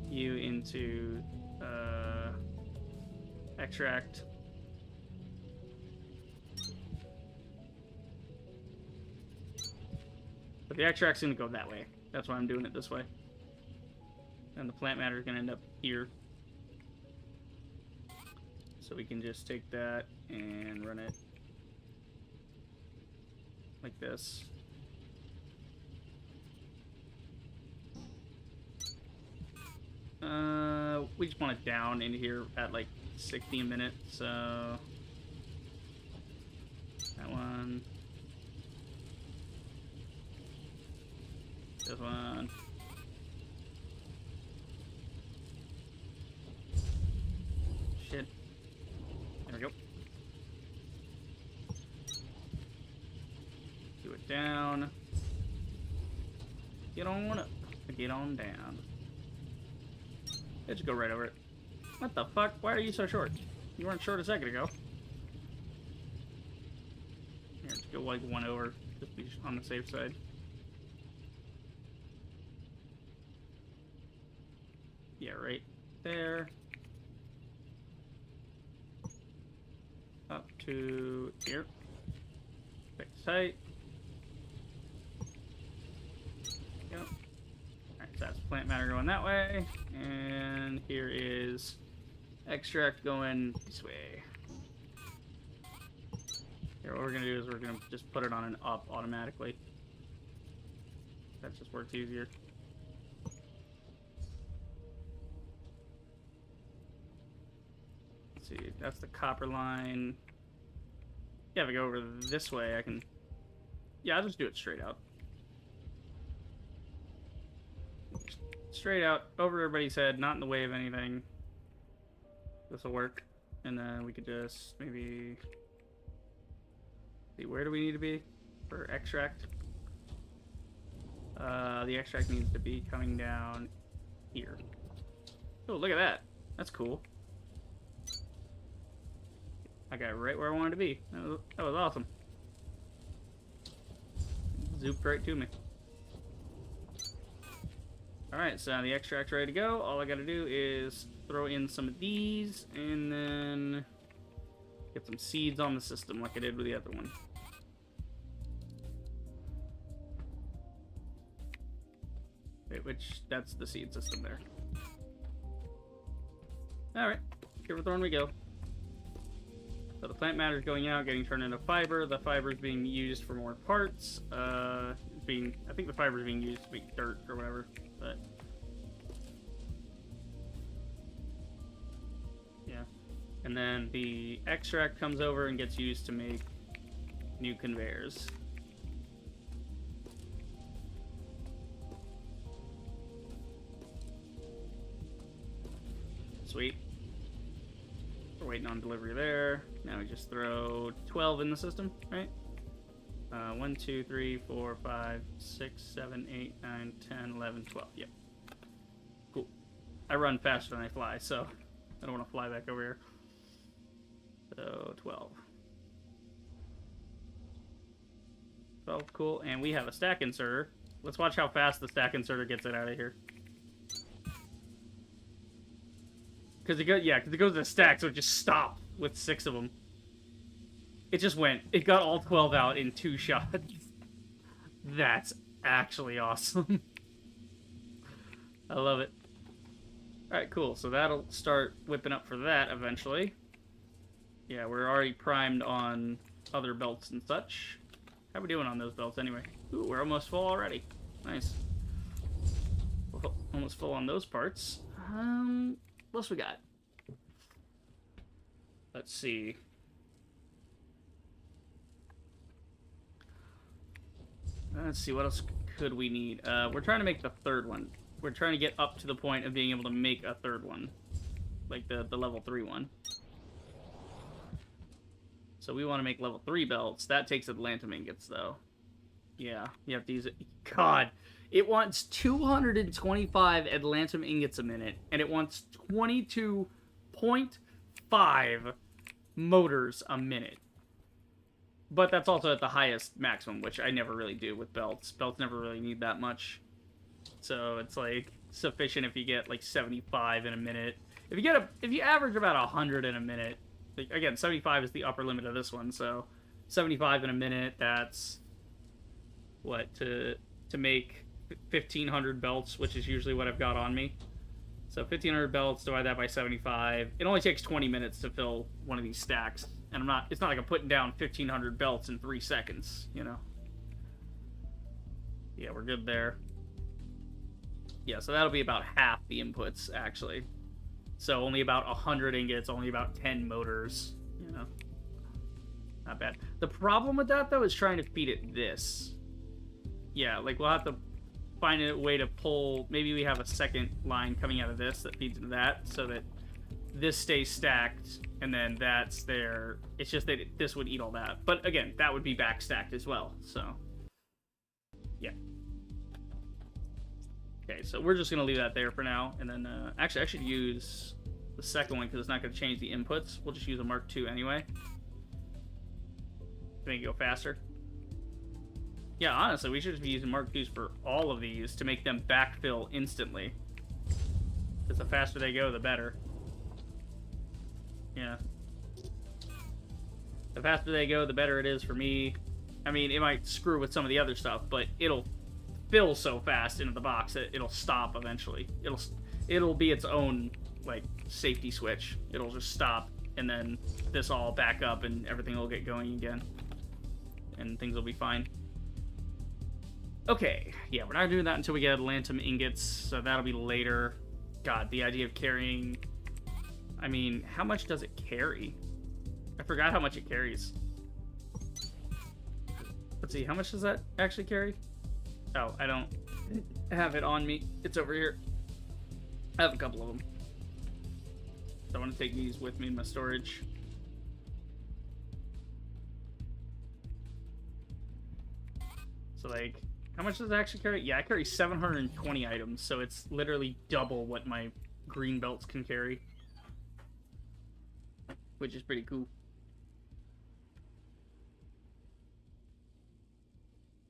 you into extract. But the extract's gonna go that way. That's why I'm doing it this way. And the plant matter is gonna end up here. So we can just take that and run it like this. We just want it down into here at like 60 a minute, so that one, this one, shit, there we go, do it down, get on up. Get on down. Let's go right over it. What the fuck? Why are you so short? You weren't short a second ago. Here, let's go like one over. Just be on the safe side. Yeah, right there. Up to here. Fix tight. Go. Alright, so that's plant matter going that way. And here is extract going this way. Here, what we're gonna do is we're gonna just put it on an up automatically. That just works easier. Let's see, that's the copper line. Yeah, if I go over this way, I can... Yeah, I'll just do it straight out. Straight out, over everybody's head, not in the way of anything. This will work. And then we could just maybe... See, where do we need to be for extract? The extract needs to be coming down here. Oh, look at that. That's cool. I got it right where I wanted to be. That was awesome. Zooped right to me. Alright, so now the extract's ready to go. All I gotta do is throw in some of these and then get some seeds on the system like I did with the other one. Wait, that's the seed system there. Alright, here with we go. So the plant matter is going out, getting turned into fiber. The fiber is being used for more parts. I think the fiber is being used to make dirt or whatever. But yeah, and then the extract comes over and gets used to make new conveyors. Sweet. We're waiting on delivery there. Now we just throw 12 in the system, right? 1, 2, 3, 4, 5, 6, 7, 8, 9, 10, 11, 12. Yep. Cool. I run faster than I fly, so I don't want to fly back over here. So 12. 12, cool. And we have a stack inserter. Let's watch how fast the stack inserter gets it out of here. Because it goes to stack, so it just stopped with 6 of them. It just went. It got all 12 out in 2 shots. That's actually awesome. I love it. Alright, cool. So that'll start whipping up for that eventually. Yeah, we're already primed on other belts and such. How are we doing on those belts anyway? Ooh, we're almost full already. Nice. We're almost full on those parts. What else we got? Let's see. Let's see, what else could we need? We're trying to make the 3rd one. We're trying to get up to the point of being able to make a 3rd one. Like the level 3 one. So we want to make level 3 belts. That takes Atlantum ingots, though. Yeah, you have to use it. God, it wants 225 Atlantum ingots a minute, and it wants 22.5 motors a minute. But that's also at the highest maximum, which I never really do with belts. Belts never really need that much. So it's like sufficient if you get like 75 in a minute. If you average about 100 in a minute, like, again, 75 is the upper limit of this one, so 75 in a minute, that's what, to make 1,500 belts, which is usually what I've got on me. So 1,500 belts, divide that by 75. It only takes 20 minutes to fill one of these stacks. And it's not like I'm putting down 1,500 belts in 3 seconds, you know? Yeah, we're good there. Yeah, so that'll be about half the inputs, actually. So only about 100 ingots, only about 10 motors, you know? Not bad. The problem with that, though, is trying to feed it this. Yeah, like, we'll have to find a way to pull... Maybe we have a second line coming out of this that feeds into that, so that this stays stacked, and then that's there. It's just that this would eat all that. But, again, that would be back stacked as well, so... Yeah. Okay, so we're just going to leave that there for now. And then, actually, I should use the second one because it's not going to change the inputs. We'll just use a Mark II anyway. To make it go faster. Yeah, honestly, we should just be using Mark IIs for all of these to make them backfill instantly. Because the faster they go, the better. Yeah. The faster they go, the better it is for me. I mean, it might screw with some of the other stuff, but it'll fill so fast into the box that it'll stop eventually. It'll be its own, like, safety switch. It'll just stop, and then this all back up, and everything will get going again. And things will be fine. Okay, yeah, we're not doing that until we get Atlantum ingots, so that'll be later. God, the idea of carrying... I mean, how much does it carry? I forgot how much it carries. Let's see, how much does that actually carry? Oh, I don't have it on me. It's over here. I have a couple of them. So I want to take these with me in my storage. So, like, how much does it actually carry? Yeah, I carry 720 items, so it's literally double what my green belts can carry. Which is pretty cool.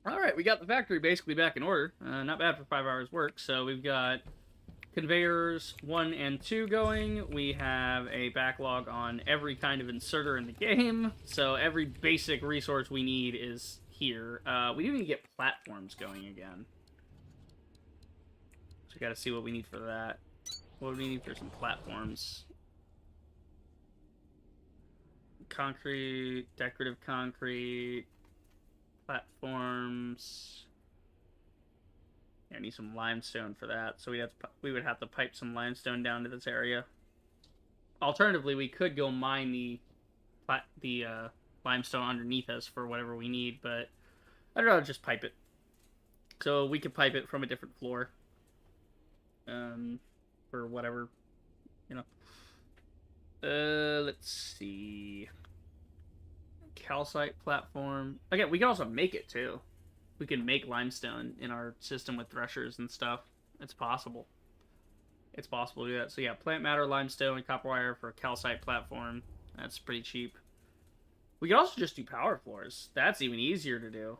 Alright, we got the factory basically back in order. Not bad for 5 hours work. So we've got conveyors 1 and 2 going. We have a backlog on every kind of inserter in the game. So every basic resource we need is here. We do need to get platforms going again. So we gotta see what we need for that. What do we need for some platforms? Concrete, decorative concrete, platforms. Yeah, I need some limestone for that. So we would have to pipe some limestone down to this area. Alternatively, we could go mine the limestone underneath us for whatever we need, but I'd rather just pipe it. So we could pipe it from a different floor. For whatever, you know. Let's see. Calcite platform. Again, we can also make it too. We can make limestone in our system with threshers and stuff. It's possible. It's possible to do that. So yeah, plant matter, limestone, and copper wire for a calcite platform. That's pretty cheap. We can also just do power floors. That's even easier to do.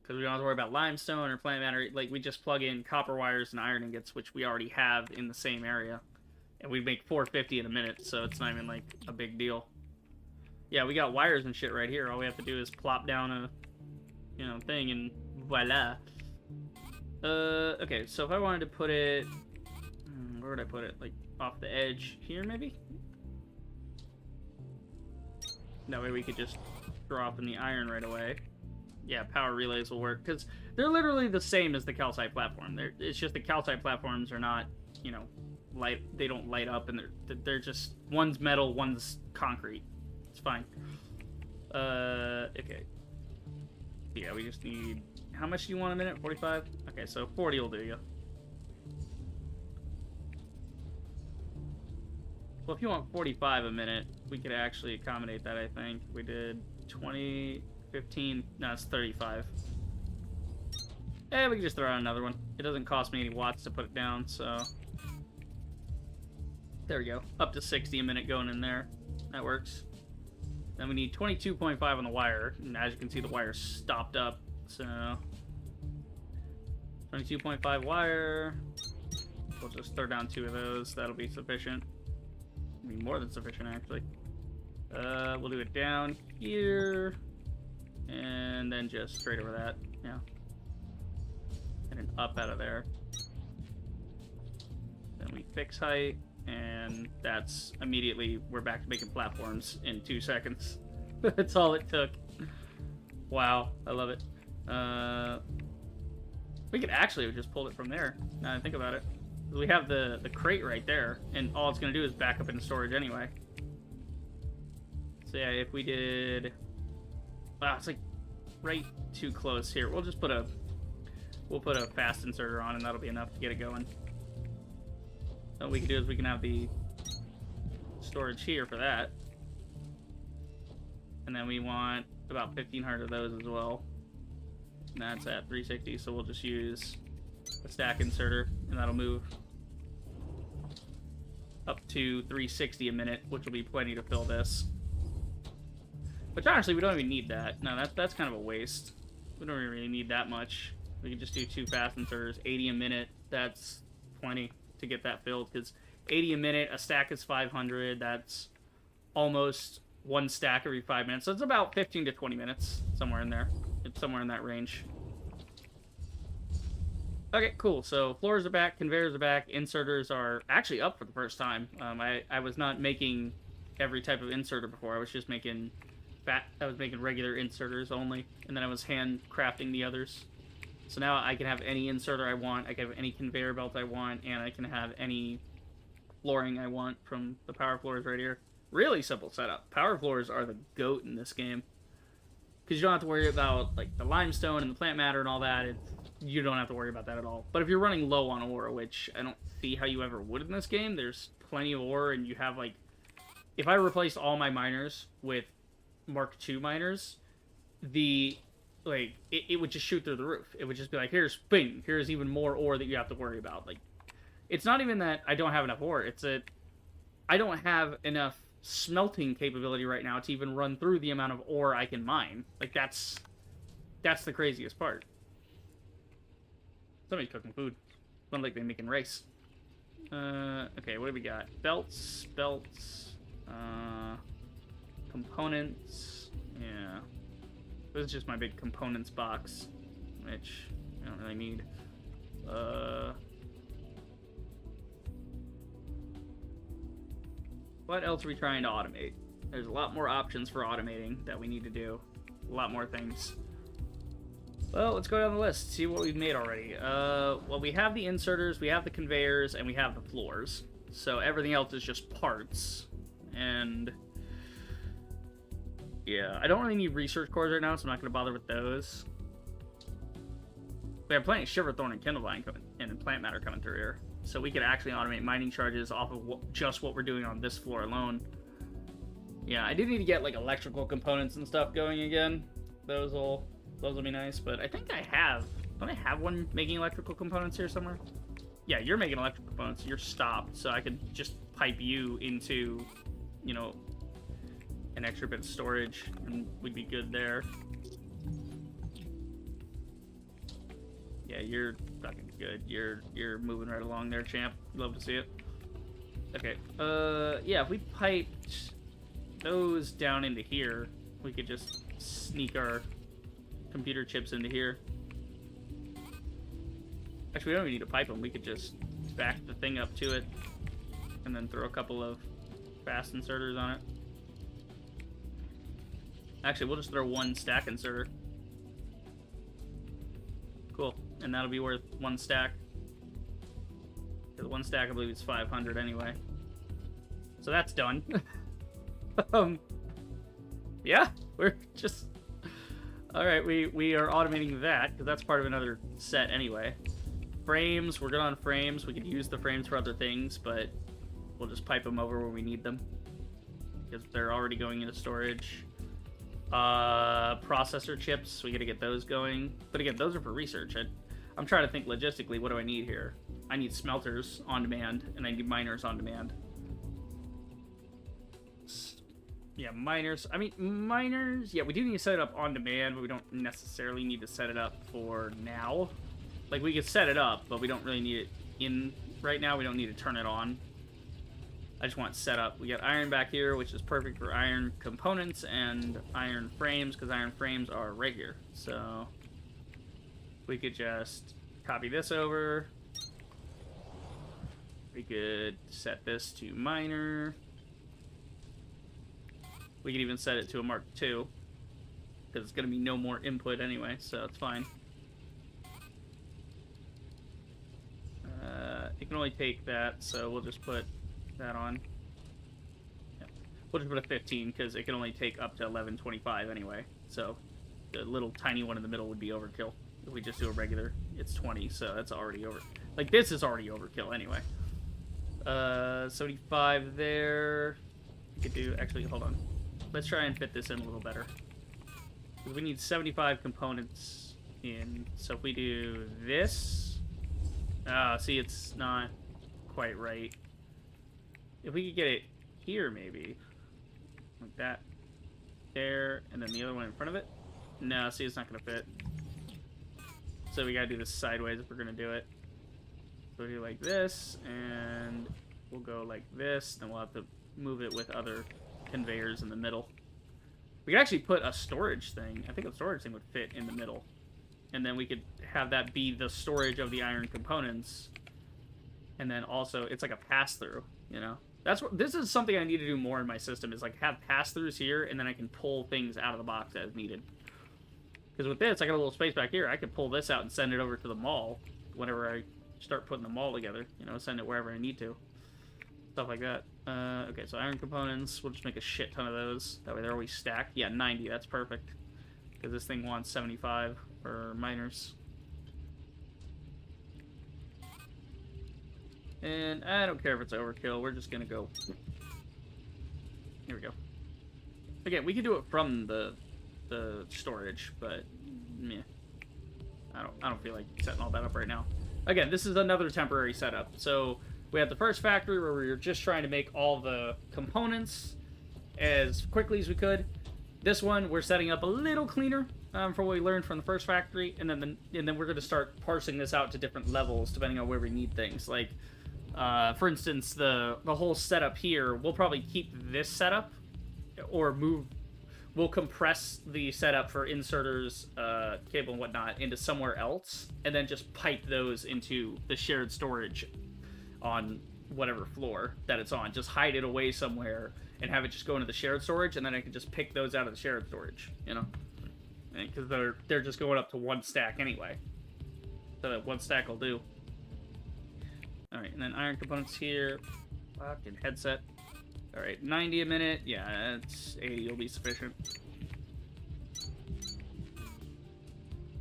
Because we don't have to worry about limestone or plant matter. Like, we just plug in copper wires and iron ingots, which we already have in the same area. And we make 450 in a minute, so it's not even, like, a big deal. Yeah, we got wires and shit right here. All we have to do is plop down a, you know, thing, and voila. Okay, so if I wanted to put it... where would I put it? Like, off the edge here, maybe? That way we could just drop in the iron right away. Yeah, power relays will work, because they're literally the same as the calcite platform. It's just the calcite platforms are not, you know, they don't light up, and they're just, one's metal, one's concrete. It's fine. Okay. Yeah, we just need, how much do you want a minute? 45? Okay, so 40 will do you. Well, if you want 45 a minute, we could actually accommodate that, I think. We did 20, 15, no, it's 35. We can just throw out another one. It doesn't cost me any watts to put it down, so... There we go. Up to 60 a minute going in there. That works. Then we need 22.5 on the wire. And as you can see, the wire's stopped up. So... 22.5 wire. We'll just throw down 2 of those. That'll be sufficient. I mean, more than sufficient, actually. We'll do it down here. And then just straight over that. Yeah. And then up out of there. Then we fix height. And that's immediately, we're back to making platforms in 2 seconds. That's all it took. Wow, I love it. We could actually have just pulled it from there, now that I think about it. We have the crate right there, and all it's going to do is back up into storage anyway. So yeah, if we did... Wow, it's like right too close here. We'll just put a fast inserter on, and that'll be enough to get it going. So what we can do is we can have the storage here for that. And then we want about 1,500 of those as well. And that's at 360, so we'll just use a stack inserter. and that'll move up to 360 a minute, which will be plenty to fill this. Which honestly, we don't even need that. No, that's kind of a waste. We don't really need that much. We can just do 2 fast inserters, 80 a minute. That's plenty to get that filled, because 80 a minute, a stack is 500. That's almost 1 stack every 5 minutes. So it's about 15 to 20 minutes, somewhere in there. It's somewhere in that range. Okay, cool. So floors are back, conveyors are back, inserters are actually up for the first time. I was not making every type of inserter before. I was just making regular inserters only, and then I was handcrafting the others. So now I can have any inserter I want, I can have any conveyor belt I want, and I can have any flooring I want from the power floors right here. Really simple setup. Power floors are the GOAT in this game. Because you don't have to worry about like the limestone and the plant matter and all that. You don't have to worry about that at all. But if you're running low on ore, which I don't see how you ever would in this game, there's plenty of ore, and you have like... If I replaced all my miners with Mark II miners, it would just shoot through the roof. It would just be like, here's even more ore that you have to worry about. Like, it's not even that I don't have enough ore. It's that I don't have enough smelting capability right now to even run through the amount of ore I can mine. Like, that's the craziest part. Somebody's cooking food. Sounds like they're making rice. Okay, what do we got? Belts, components, yeah. This is just my big components box, which I don't really need. What else are we trying to automate? There's a lot more options for automating that we need to do. A lot more things. Well, let's go down the list, see what we've made already. Well, we have the inserters, we have the conveyors, and we have the floors. So everything else is just parts. And yeah, I don't really need research cores right now, so I'm not going to bother with those. We have plenty of Shiverthorn and Kindlevine and plant matter coming through here. So we could actually automate mining charges off of just what we're doing on this floor alone. Yeah, I do need to get like electrical components and stuff going again. Those will be nice, but I think I have... Don't I have one making electrical components here somewhere? Yeah, you're making electrical components. You're stopped, so I could just pipe you into, you know, an extra bit of storage, and we'd be good there. Yeah, you're fucking good. You're moving right along there, champ. Love to see it. Okay. Yeah, if we piped those down into here, we could just sneak our computer chips into here. Actually, we don't even need to pipe them. We could just back the thing up to it and then throw a couple of fast inserters on it. Actually, we'll just throw 1 stack inserter. Cool. And that'll be worth 1 stack. Because 1 stack, I believe, is 500 anyway. So that's done. Yeah, we're just... Alright, we are automating that, because that's part of another set anyway. Frames, we're good on frames. We could use the frames for other things, but we'll just pipe them over where we need them. Because they're already going into storage. Processor chips, we gotta get those going. But again, those are for research. I'm trying to think logistically, what do I need here? I need smelters on demand, and I need miners on demand. Yeah, miners. I mean, miners, yeah, we do need to set it up on demand, but we don't necessarily need to set it up for now. Like, we could set it up, but we don't really need it in right now. We don't need to turn it on. I just want it set up. We got iron back here, which is perfect for iron components and iron frames, because iron frames are right here. So we could just copy this over. We could set this to miner. We could even set it to a Mark II, because it's going to be no more input anyway, so it's fine. It can only take that, so we'll just put that on. Yeah. We'll just put a 15, because it can only take up to 1125 anyway. So the little tiny one in the middle would be overkill. If we just do a regular, it's 20, so that's already over. Like, this is already overkill anyway. 75 there. We could do, actually, hold on. Let's try and fit this in a little better. Because we need 75 components in. So if we do this, See, it's not quite right. If we could get it here, maybe. Like that. There, and then the other one in front of it. No, see, it's not going to fit. So we got to do this sideways if we're going to do it. So we'll do like this, and we'll go like this, then we'll have to move it with other conveyors in the middle. We could actually put a storage thing. I think a storage thing would fit in the middle. And then we could have that be the storage of the iron components. And then also, it's like a pass-through, you know? This is something I need to do more in my system, is like have pass-throughs here, and then I can pull things out of the box as needed. Because with this, I got a little space back here. I could pull this out and send it over to the mall whenever I start putting the mall together. You know, send it wherever I need to. Stuff like that. Okay, so iron components. We'll just make a shit ton of those. That way they're always stacked. Yeah, 90. That's perfect. Because this thing wants 75 for miners. And I don't care if it's overkill. We're just going to go. Here we go. Again, we can do it from the storage, but meh. I don't feel like setting all that up right now. Again, this is another temporary setup. So we have the first factory where we were just trying to make all the components as quickly as we could. This one we're setting up a little cleaner from what we learned from the first factory, and then we're going to start parsing this out to different levels depending on where we need things. Like, for instance, the whole setup here, we'll probably keep this setup or move. We'll compress the setup for inserters, cable and whatnot into somewhere else, and then just pipe those into the shared storage on whatever floor that it's on. Just hide it away somewhere and have it just go into the shared storage, and then I can just pick those out of the shared storage, you know? Because they're just going up to one stack anyway. So that one stack will do. Alright, and then iron components here. Fucking headset. Alright, 90 a minute. Yeah, it's 80 will be sufficient.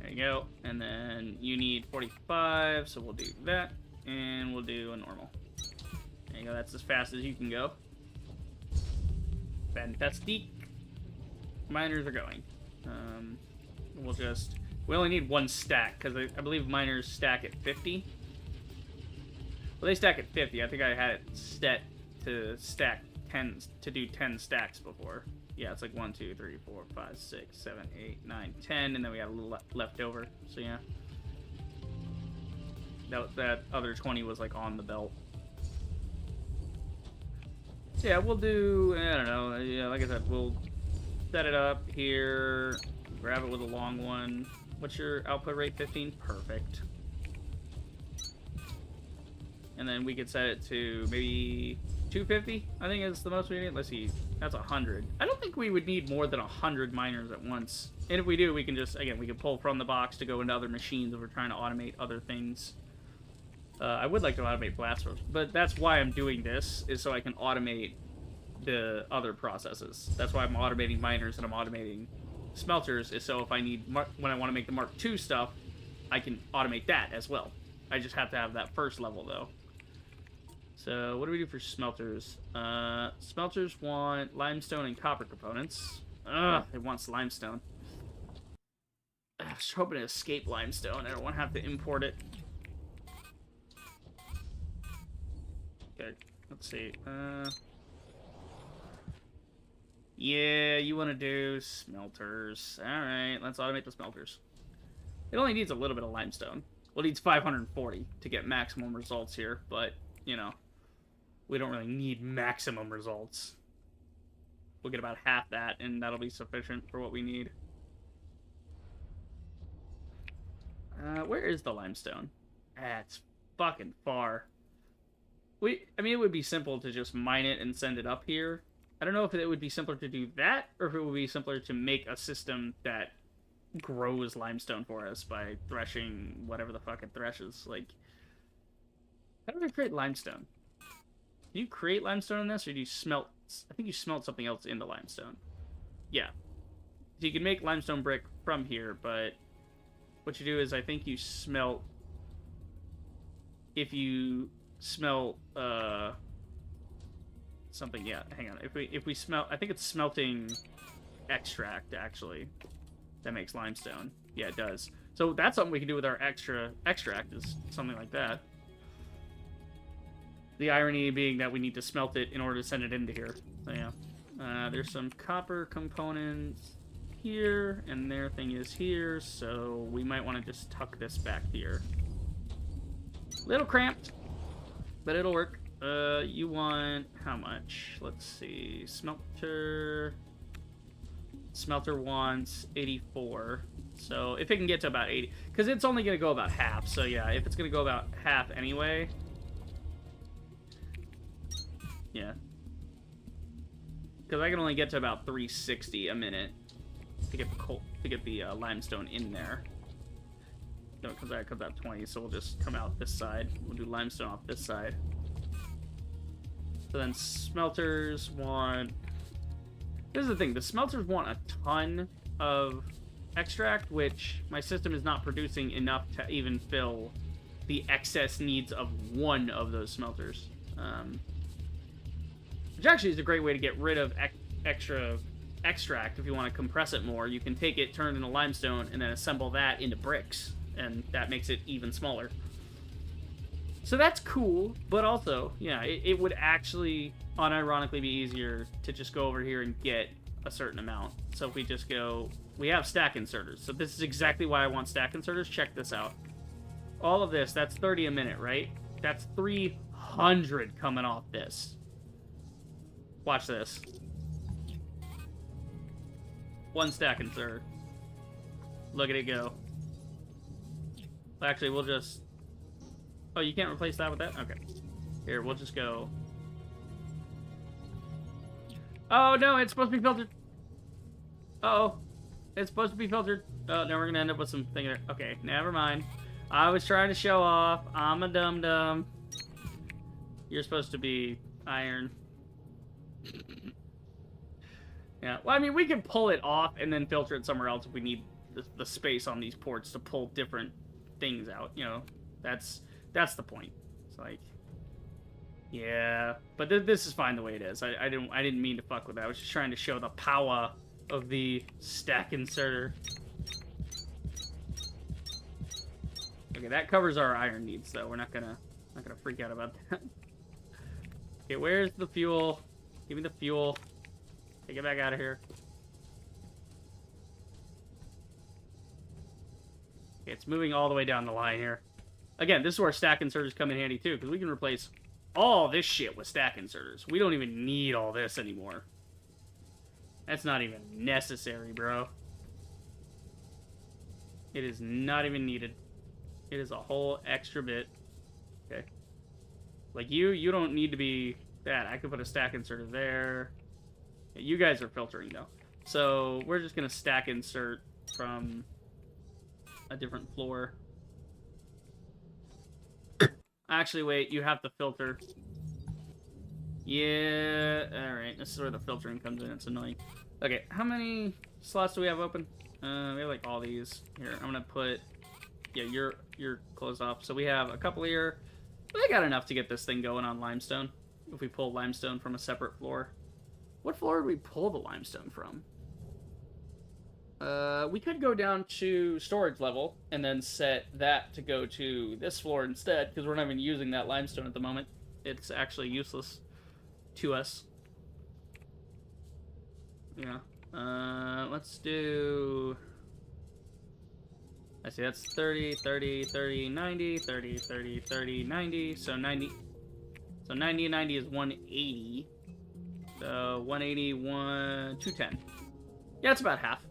There you go. And then you need 45, so we'll do that. And we'll do a normal. There you go, that's as fast as you can go. Fantastic. Miners are going. We only need one stack, because I believe miners stack at 50. Well, they stack at 50. I think I had it set to stack 10, to do 10 stacks before. Yeah, it's like 1, 2, 3, 4, 5, 6, 7, 8, 9, 10, and then we got a little left over, so yeah. That other 20 was like on the belt. So yeah, we'll do, I don't know, yeah, like I said, we'll set it up here, grab it with a long one. What's your output rate? 15? Perfect. And then we could set it to maybe 250, I think is the most we need. Let's see, that's 100. I don't think we would need more than 100 miners at once. And if we do, we can just, again, we can pull from the box to go into other machines if we're trying to automate other things. I would like to automate blast furnace, but that's why I'm doing this, is so I can automate the other processes. That's why I'm automating miners and I'm automating smelters, is so if I need, when I want to make the Mark II stuff, I can automate that as well. I just have to have that first level, though. So, what do we do for smelters? Smelters want limestone and copper components. Ugh, it wants limestone. I was hoping to escape limestone. I don't want to have to import it. Okay, let's see. Yeah, you want to do smelters. Alright, let's automate the smelters. It only needs a little bit of limestone. Well, it needs 540 to get maximum results here, but, you know, we don't really need maximum results. We'll get about half that, and that'll be sufficient for what we need. Where is the limestone? It's fucking far. I mean, it would be simple to just mine it and send it up here. I don't know if it would be simpler to do that, or if it would be simpler to make a system that grows limestone for us by threshing whatever the fuck it threshes. Like, how do we create limestone? Do you create limestone in this, or do you smelt? I think you smelt something else into limestone. Yeah. So you can make limestone brick from here, but what you do is I think you smelt. If you smelt something, yeah, hang on. If we smelt, I think it's smelting extract actually that makes limestone. Yeah, it does. So that's something we can do with our extract, is something like that. The irony being that we need to smelt it in order to send it into here. So yeah. There's some copper components here, and their thing is here, so we might want to just tuck this back here. Little cramped, but it'll work. You want how much? Let's see. Smelter wants 84. So if it can get to about 80, because it's only going to go about half. So yeah, if it's going to go about half anyway, yeah. Because I can only get to about 360 a minute to get the limestone in there. No, because that comes out 20, so we'll just come out this side. We'll do limestone off this side. So then smelters want... This is the thing. The smelters want a ton of extract, which my system is not producing enough to even fill the excess needs of one of those smelters. Which actually is a great way to get rid of extra extract. If you want to compress it more, you can take it, turn it into limestone, and then assemble that into bricks. And that makes it even smaller. So that's cool, but also, yeah, it would actually unironically be easier to just go over here and get a certain amount. So if we just go, we have stack inserters. So this is exactly why I want stack inserters. Check this out. All of this, that's 30 a minute, right? That's 300 coming off this. Watch this. One stack inserter. Look at it go. Actually, we'll just... Oh, you can't replace that with that? Okay. Here, we'll just go... Oh, no, it's supposed to be filtered. Uh-oh. It's supposed to be filtered. Oh, now we're going to end up with some thing there. Okay, never mind. I was trying to show off. I'm a dum-dum. You're supposed to be iron. Yeah, well, I mean, we can pull it off and then filter it somewhere else if we need the space on these ports to pull different things out, you know. That's the point. It's like, yeah, but this is fine the way it is. I didn't mean to fuck with that. I was just trying to show the power of the stack inserter. Okay, that covers our iron needs, so we're not gonna freak out about that. Okay, where's the fuel? Give me the fuel. Okay, get back out of here. Okay, it's moving all the way down the line here. Again, this is where stack inserters come in handy too, because we can replace all this shit with stack inserters. We don't even need all this anymore. That's not even necessary, bro. It is not even needed. It is a whole extra bit. Okay. Like you don't need to be that. I could put a stack inserter there. Yeah, you guys are filtering though. So we're just gonna stack insert from a different floor. Actually, wait, you have to filter. Yeah, alright, this is where the filtering comes in, it's annoying. Okay, how many slots do we have open? We have like all these. Here, I'm gonna put, yeah, you're closed off. So we have a couple here. I got enough to get this thing going on limestone. If we pull limestone from a separate floor. What floor did we pull the limestone from? We could go down to storage level and then set that to go to this floor instead, because we're not even using that limestone at the moment. It's actually useless to us. Yeah. Let's do... I see, that's 30, 30, 30, 90, 30, 30, 30, 90, so 90... So 90 and 90 is 180. So 180, 210. Yeah, that's about half.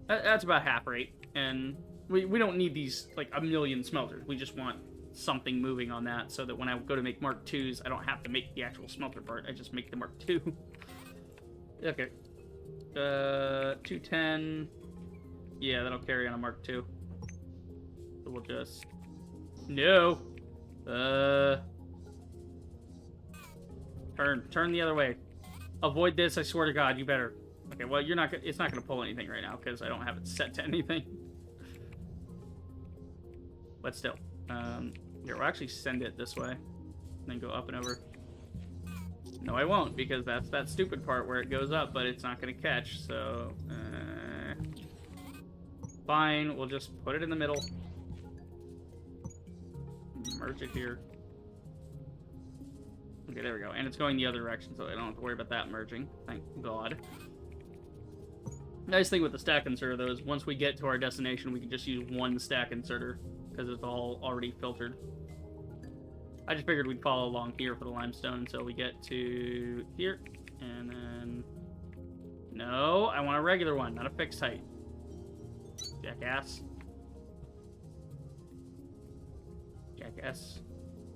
That's about half rate, and we don't need these, like, a million smelters. We just want something moving on that, so that when I go to make Mark IIs, I don't have to make the actual smelter part. I just make the Mark II. Okay. 210. Yeah, that'll carry on a Mark II. So we'll just... No! Turn the other way. Avoid this, I swear to God, you better... Okay, well, you're not. It's not going to pull anything right now because I don't have it set to anything. But still, here, we'll actually send it this way, and then go up and over. No, I won't, because that's that stupid part where it goes up, but it's not going to catch. So, fine. We'll just put it in the middle. Merge it here. Okay, there we go. And it's going the other direction, so I don't have to worry about that merging. Thank God. Nice thing with the stack inserter, though, is once we get to our destination, we can just use one stack inserter, because it's all already filtered. I just figured we'd follow along here for the limestone until we get to here, and then... No, I want a regular one, not a fixed height. Jackass. Jackass.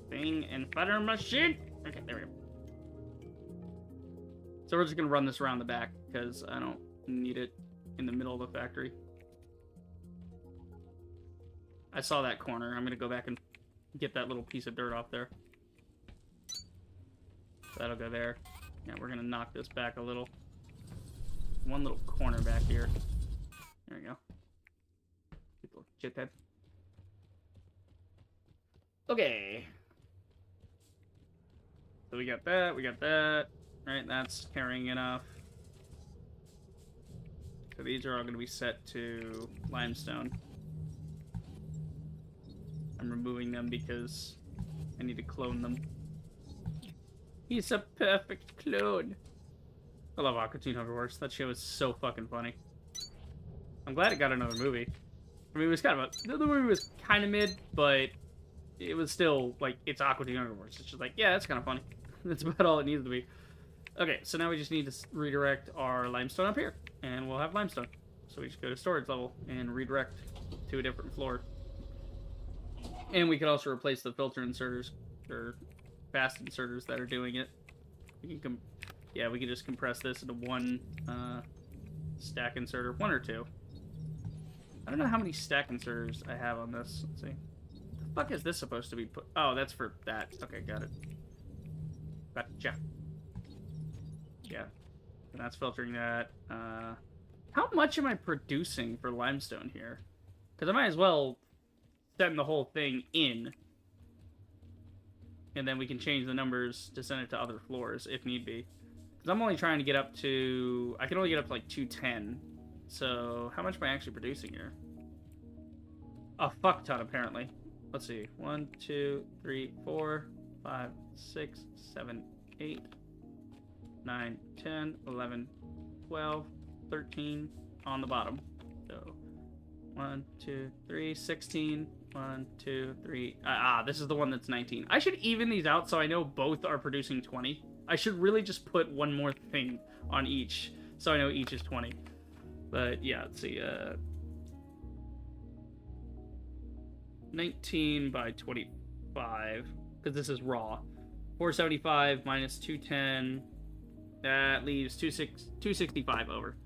Thing and butter machine! Okay, there we go. So we're just gonna run this around the back, because I don't need it in the middle of the factory. I saw that corner. I'm gonna go back and get that little piece of dirt off there. That'll go there. Yeah, we're gonna knock this back a little. One little corner back here. There we go. Little shithead. Okay. So we got that, we got that. Right, that's carrying enough. So these are all going to be set to limestone. I'm removing them because I need to clone them. He's a perfect clone. I love Aqua Teen Hunger Force. That show is so fucking funny. I'm glad it got another movie. I mean, it was kind of a... The movie was kind of mid, but it was still, like, it's Aqua Teen Hunger Force. It's just like, yeah, that's kind of funny. That's about all it needs to be. Okay, so now we just need to redirect our limestone up here, and we'll have limestone. So we just go to storage level and redirect to a different floor. And we can also replace the filter inserters, or fast inserters that are doing it. We can we can just compress this into one stack inserter, one or two. I don't know how many stack inserters I have on this. Let's see. The fuck is this supposed to be put? Oh, that's for that. Okay, got it. Gotcha. Yeah, and that's filtering that. How much am I producing for limestone here? Because I might as well send the whole thing in. And then we can change the numbers to send it to other floors if need be. Because I'm only trying to get up to... I can only get up to like 210. So how much am I actually producing here? A fuck ton, apparently. Let's see. 1, 2, 3, 4, 5, 6, 7, 8... 9, 10, 11, 12, 13 on the bottom. So 1, 2, 3, 16, 1, 2, 3. This is the one that's 19. I should even these out so I know both are producing 20. I should really just put one more thing on each so I know each is 20. But yeah, let's see. 19 by 25, because this is raw. 475 minus 210. That leaves 265 over.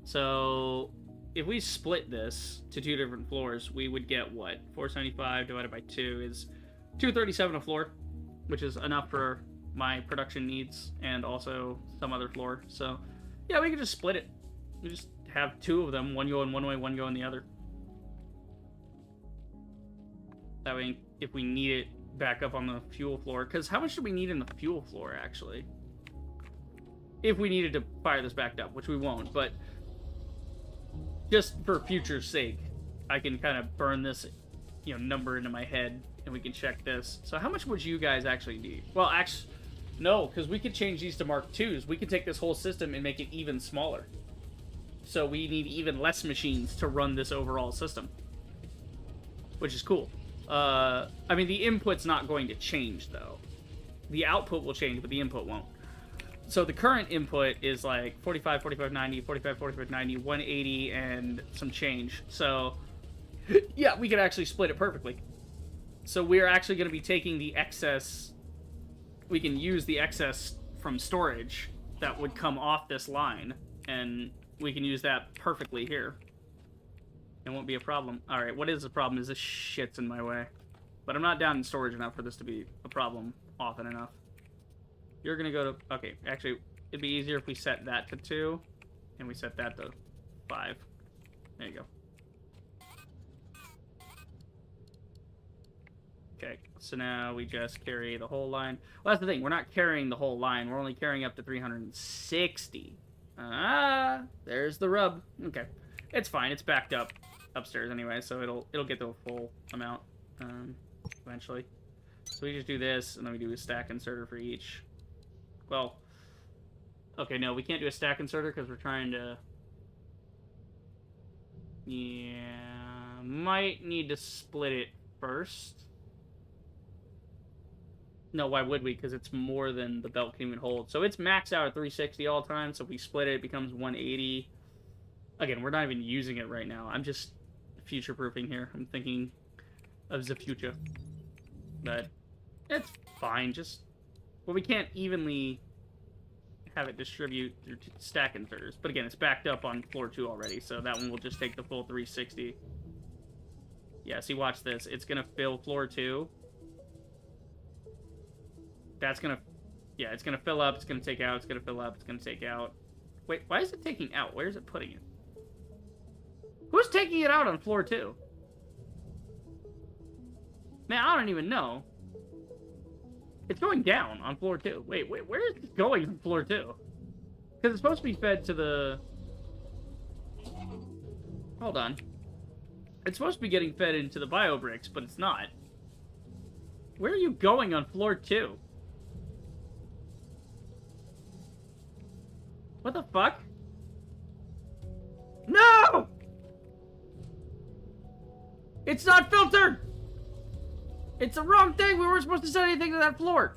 So if we split this to two different floors, we would get what? 475 divided by 2 is 237 a floor, which is enough for my production needs and also some other floor. So yeah, we could just split it. We just have two of them, one going one way, one going the other. That way, if we need it back up on the fuel floor, because how much do we need in the fuel floor, actually? If we needed to fire this back up, which we won't, but just for future's sake, I can kind of burn this, number into my head, and we can check this. So how much would you guys actually need? Well, actually, no, because we could change these to Mark IIs. We could take this whole system and make it even smaller. So we need even less machines to run this overall system, which is cool. I mean, the input's not going to change, though. The output will change, but the input won't. So the current input is like 45, 45, 90, 45, 45, 90, 180, and some change. So, yeah, we could actually split it perfectly. So we're actually going to be taking the excess... We can use the excess from storage that would come off this line, and we can use that perfectly here. It won't be a problem. Alright, what is the problem is this shit's in my way. But I'm not down in storage enough for this to be a problem often enough. You're gonna go to... Okay, actually, it'd be easier if we set that to 2, and we set that to 5. There you go. Okay, so now we just carry the whole line. Well, that's the thing. We're not carrying the whole line. We're only carrying up to 360. There's the rub. Okay. It's fine. It's backed up upstairs anyway, so it'll get to a full amount eventually. So we just do this, and then we do a stack inserter for each. Well, okay, no, we can't do a stack inserter because we're trying to... Yeah, might need to split it first. No, why would we? Because it's more than the belt can even hold. So it's maxed out at 360 all the time, so if we split it, it becomes 180. Again, we're not even using it right now. I'm just future-proofing here. I'm thinking of the future. But it's fine, just... Well, we can't evenly have it distribute through stack inserters. But again, it's backed up on floor 2 already, so that one will just take the full 360. Yeah, see, watch this. It's going to fill floor 2. That's going to... Yeah, it's going to fill up, it's going to take out, it's going to fill up, it's going to take out. Wait, why is it taking out? Where is it putting it? Who's taking it out on floor 2? Man, I don't even know. It's going down on floor 2. Wait, where is it going on floor 2? Because it's supposed to be fed to the... Hold on. It's supposed to be getting fed into the bio bricks, but it's not. Where are you going on floor 2? What the fuck? No! It's not filtered! It's the wrong thing! We weren't supposed to send anything to that floor!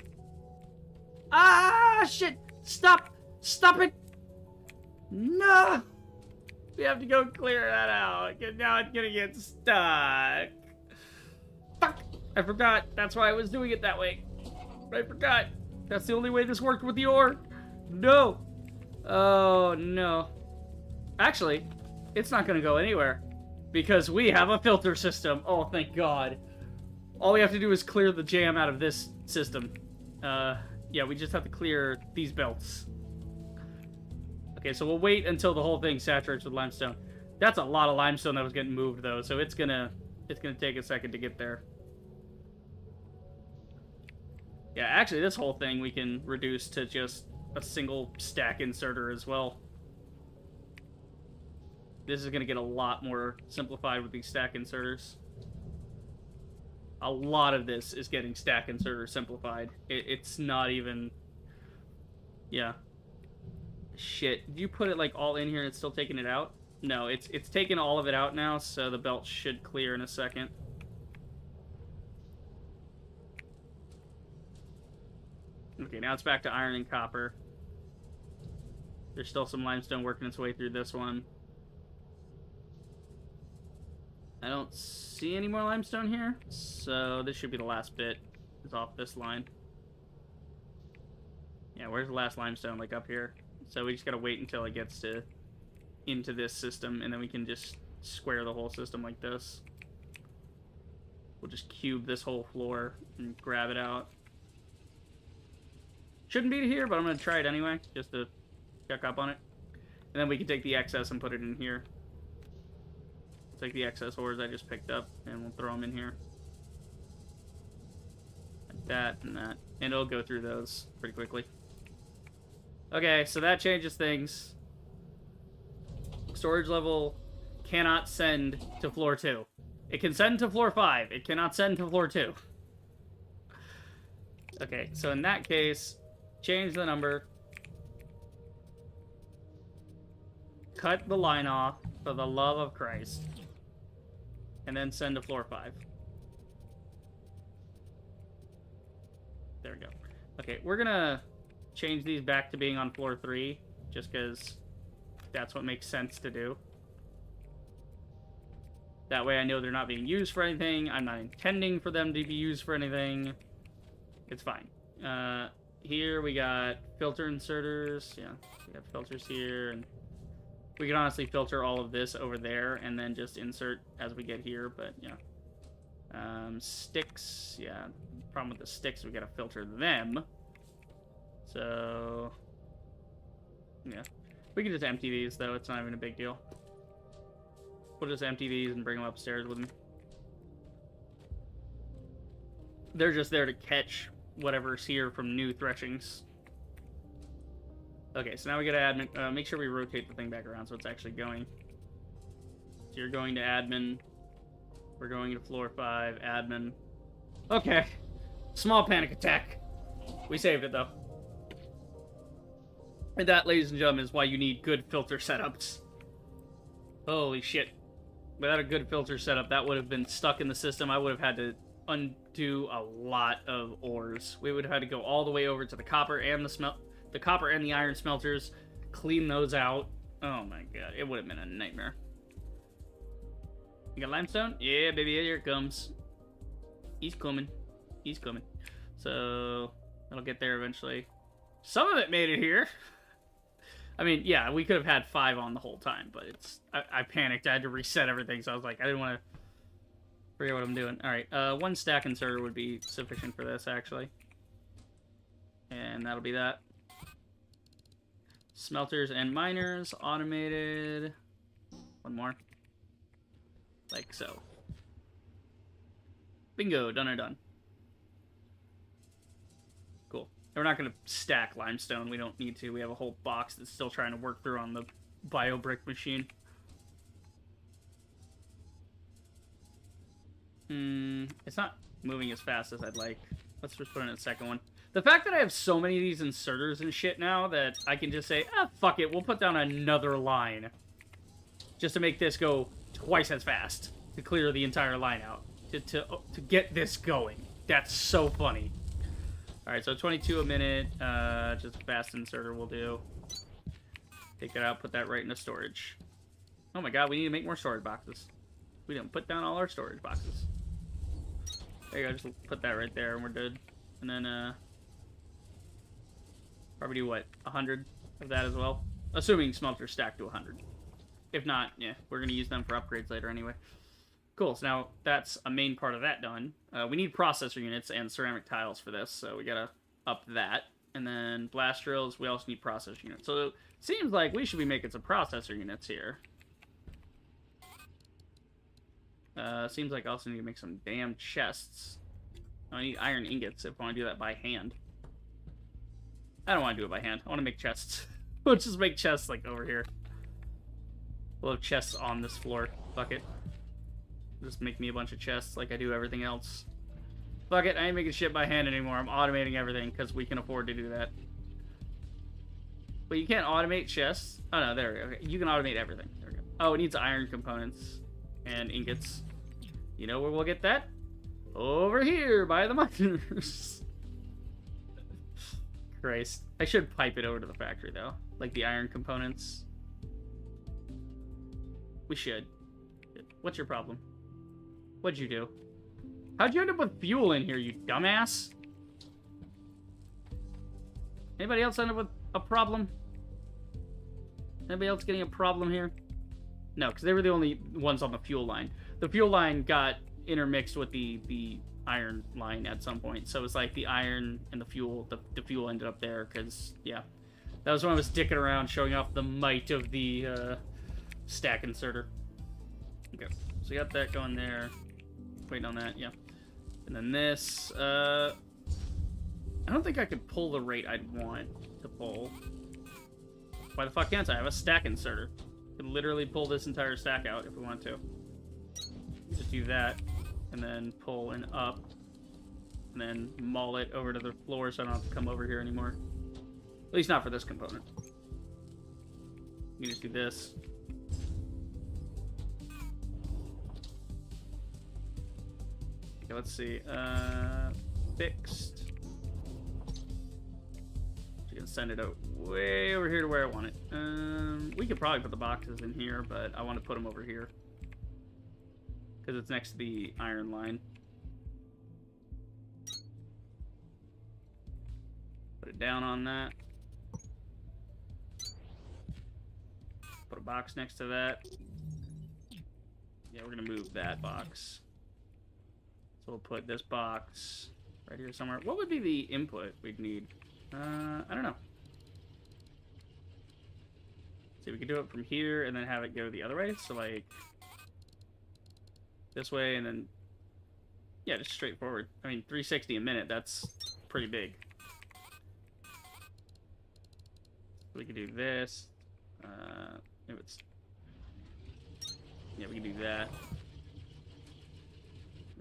Ah, shit! Stop! Stop it! No! We have to go clear that out, because now it's gonna get stuck. Fuck! I forgot. That's why I was doing it that way. I forgot. That's the only way this worked with the ore. No! Oh, no. Actually, it's not gonna go anywhere. Because we have a filter system. Oh, thank God. All we have to do is clear the jam out of this system. Yeah, we just have to clear these belts. Okay, so we'll wait until the whole thing saturates with limestone. That's a lot of limestone that was getting moved, though, so it's gonna take a second to get there. Yeah, actually, this whole thing we can reduce to just a single stack inserter as well. This is gonna get a lot more simplified with these stack inserters. A lot of this is getting stack inserter simplified. It's not even... Yeah. Shit. Did you put it, like, all in here and it's still taking it out? No, it's taken all of it out now, so the belt should clear in a second. Okay, now it's back to iron and copper. There's still some limestone working its way through this one. I don't see any more limestone here, so this should be the last bit. It's off this line. Yeah, where's the last limestone? Like up here. So we just gotta wait until it gets into this system, and then we can just square the whole system like this. We'll just cube this whole floor and grab it out. Shouldn't be here, but I'm gonna try it anyway, just to check up on it. And then we can take the excess and put it in here. Take the excess ores I just picked up, and we'll throw them in here. Like that and that. And it'll go through those pretty quickly. Okay, so that changes things. Storage level cannot send to floor 2. It can send to floor 5. It cannot send to floor 2. Okay, so in that case, change the number. Cut the line off, for the love of Christ. And then send to floor 5. There we go. Okay, we're gonna change these back to being on floor 3, just because that's what makes sense to do. That way I know they're not being used for anything. I'm not intending for them to be used for anything. It's fine. Here we got filter inserters. Yeah, we got filters here, and we can honestly filter all of this over there and then just insert as we get here, but yeah. Sticks, yeah. Problem with the sticks, we gotta filter them. So, yeah. We can just empty these, though. It's not even a big deal. We'll just empty these and bring them upstairs with me. They're just there to catch whatever's here from new threshings. Okay, so now we gotta admin. Make sure we rotate the thing back around so it's actually going. So you're going to admin. We're going to floor 5, admin. Okay. Small panic attack. We saved it, though. And that, ladies and gentlemen, is why you need good filter setups. Holy shit. Without a good filter setup, that would have been stuck in the system. I would have had to undo a lot of ores. We would have had to go all the way over to the copper and the copper and the iron smelters, clean those out. Oh my god, it would have been a nightmare. You got limestone? Yeah, baby, here it comes. He's coming. He's coming. So, it'll get there eventually. Some of it made it here. I mean, yeah, we could have had 5 on the whole time, but I panicked. I had to reset everything, so I was like, I didn't want to forget what I'm doing. Alright, 1 stack inserter would be sufficient for this, actually. And that'll be that. Smelters and miners, automated. 1 more. Like so. Bingo, done or done. Cool. We're not going to stack limestone. We don't need to. We have a whole box that's still trying to work through on the BioBrick machine. It's not moving as fast as I'd like. Let's just put in a second one. The fact that I have so many of these inserters and shit now that I can just say, ah, fuck it, we'll put down another line. Just to make this go twice as fast. To clear the entire line out. To get this going. That's so funny. Alright, so 22 a minute. Just a fast inserter will do. Take that out, put that right into storage. Oh my god, we need to make more storage boxes. We didn't put down all our storage boxes. There you go, just put that right there and we're good. And then, probably do what? 100 of that as well? Assuming smelters stack to 100. If not, yeah, we're going to use them for upgrades later anyway. Cool, so now that's a main part of that done. We need processor units and ceramic tiles for this, so we gotta up that. And then blast drills, we also need processor units. So it seems like we should be making some processor units here. Seems like I also need to make some damn chests. I need iron ingots if I want to do that by hand. I don't want to do it by hand. I want to make chests. We'll just make chests like over here. We'll have chests on this floor. Fuck it. Just make me a bunch of chests like I do everything else. Fuck it, I ain't making shit by hand anymore. I'm automating everything because we can afford to do that. But you can't automate chests. Oh no, there we go. Okay. You can automate everything. There we go. Oh, it needs iron components and ingots. You know where we'll get that? Over here by the miners. Christ. I should pipe it over to the factory though. Like the iron components. We should. What's your problem? What'd you do? How'd you end up with fuel in here, you dumbass? Anybody else end up with a problem? Anybody else getting a problem here? No, because they were the only ones on the fuel line. The fuel line got intermixed with the iron line at some point. So it's like the iron and the fuel ended up there because, yeah. That was when I was dicking around showing off the might of the stack inserter. Okay, so we got that going there. Waiting on that, yeah. And then this, I don't think I could pull the rate I'd want to pull. Why the fuck can't I? I have a stack inserter. I could literally pull this entire stack out if we want to. Just do that, and then pull and up, and then maul it over to the floor so I don't have to come over here anymore. At least not for this component. You just do this. Okay, let's see. Fixed. You can send it out way over here to where I want it. We could probably put the boxes in here, but I want to put them over here. Because it's next to the iron line. Put it down on that. Put a box next to that. Yeah, we're going to move that box. So we'll put this box right here somewhere. What would be the input we'd need? I don't know. See, we could do it from here and then have it go the other way. So, like, this way and then, yeah, just straightforward. I mean, 360 a minute, that's pretty big. We could do this. If it's, yeah, we can do that.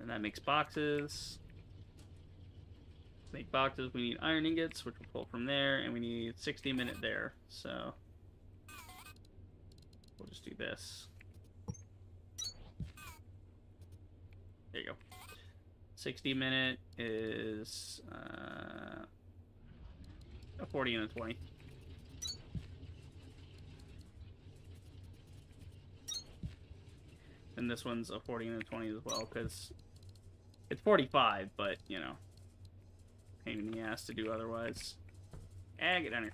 And that makes boxes. Make boxes, we need iron ingots, which we'll pull from there, and we need 60 minute there. So we'll just do this. There you go. 60 minute is a 40 and a 20. And this one's a 40 and a 20 as well, because it's 45, but, you know, pain in the ass to do otherwise. Get down here.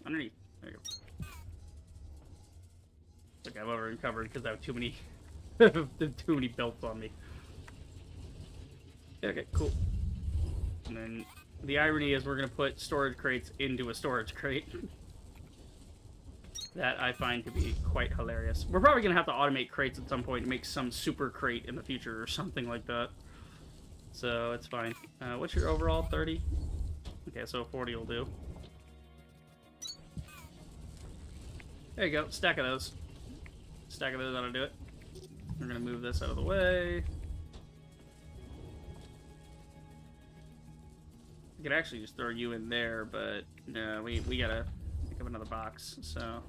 Underneath. There you go. Look, I'm over encumbered because I have too many, too many belts on me. Okay, cool. And then the irony is we're going to put storage crates into a storage crate. That I find to be quite hilarious. We're probably going to have to automate crates at some point to make some super crate in the future or something like that. So it's fine. What's your overall? 30? Okay, so 40 will do. There you go. Stack of those. Stack of those ought to do it. We're going to move this out of the way. I could actually just throw you in there, but no, we gotta pick up another box, so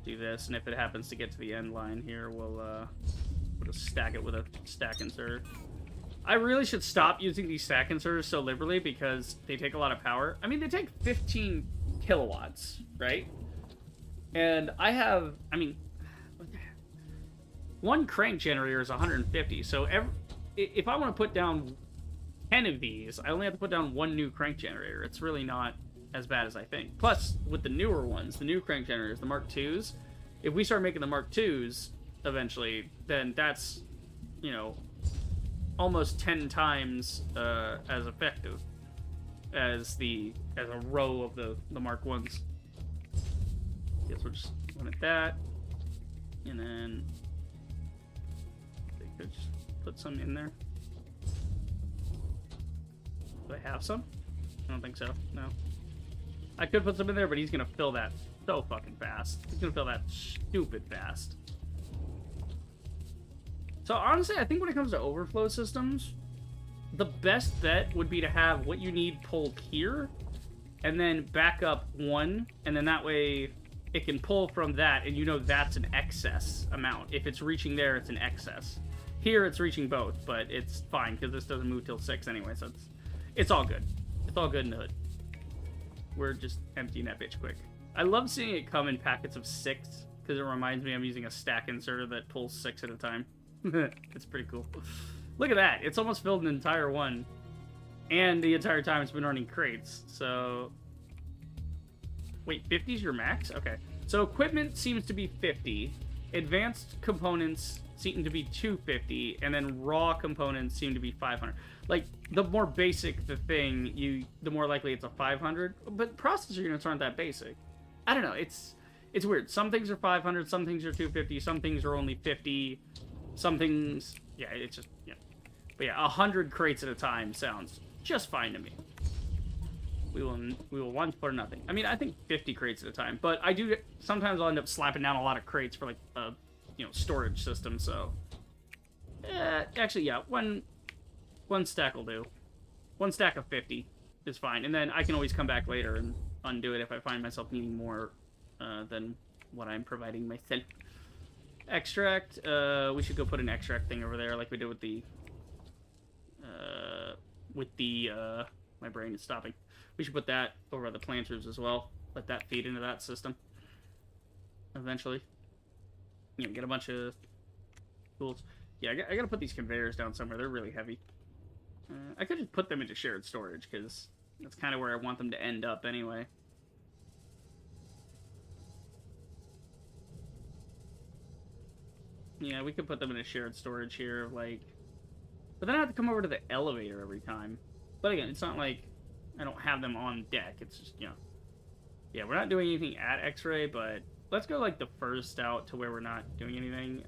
do this, and if it happens to get to the end line here, we'll just stack it with a stack insert. I really should stop using these stack inserters so liberally because they take a lot of power. I mean, they take 15 kilowatts, right? And I have, I mean, one crank generator is 150, so if I want to put down 10 of these, I only have to put down one new crank generator. It's really not as bad as I think. Plus, with the newer ones, the new crank generators, the Mark IIs, if we start making the Mark IIs eventually, then that's, you know, almost 10 times as effective as a row of the Mark I's. Guess we'll just limit that, and then they could just put some in there. Do I have some? I don't think so. No. I could put some in there, but he's gonna fill that so fucking fast. He's gonna fill that stupid fast. So honestly, I think when it comes to overflow systems, the best bet would be to have what you need pulled here, and then back up one, and then that way it can pull from that, and you know that's an excess amount. If it's reaching there, it's an excess. Here, it's reaching both, but it's fine, because this doesn't move till 6 anyway, so it's all good. It's all good in the hood. We're just emptying that bitch quick. I love seeing it come in packets of 6, because it reminds me I'm using a stack inserter that pulls 6 at a time. It's pretty cool. Look at that. It's almost filled an entire one. And the entire time it's been running crates. So... Wait, 50 is your max? Okay. So equipment seems to be 50. Advanced components seem to be 250. And then raw components seem to be 500. Like, the more basic the thing, the more likely it's a 500. But processor units aren't that basic. I don't know. It's weird. Some things are 500, some things are 250, some things are only 50. Some things, yeah, it's just, yeah. But yeah, 100 crates at a time sounds just fine to me. We will one for nothing. I mean, I think 50 crates at a time, but I do, sometimes I'll end up slapping down a lot of crates for, like, a, you know, storage system, so. Actually, yeah, one stack will do. One stack of 50 is fine, and then I can always come back later and undo it if I find myself needing more than what I'm providing myself. Extract, we should go put an extract thing over there like we did with the, my brain is stopping. We should put that over the planters as well. Let that feed into that system. Eventually. You know, get a bunch of tools. Yeah, I gotta put these conveyors down somewhere. They're really heavy. I could just put them into shared storage, because that's kind of where I want them to end up anyway. Yeah, we could put them in a shared storage here, like... But then I have to come over to the elevator every time. But again, it's not like I don't have them on deck. It's just, you know... Yeah, we're not doing anything at X-Ray, but let's go, like, the first out to where we're not doing anything.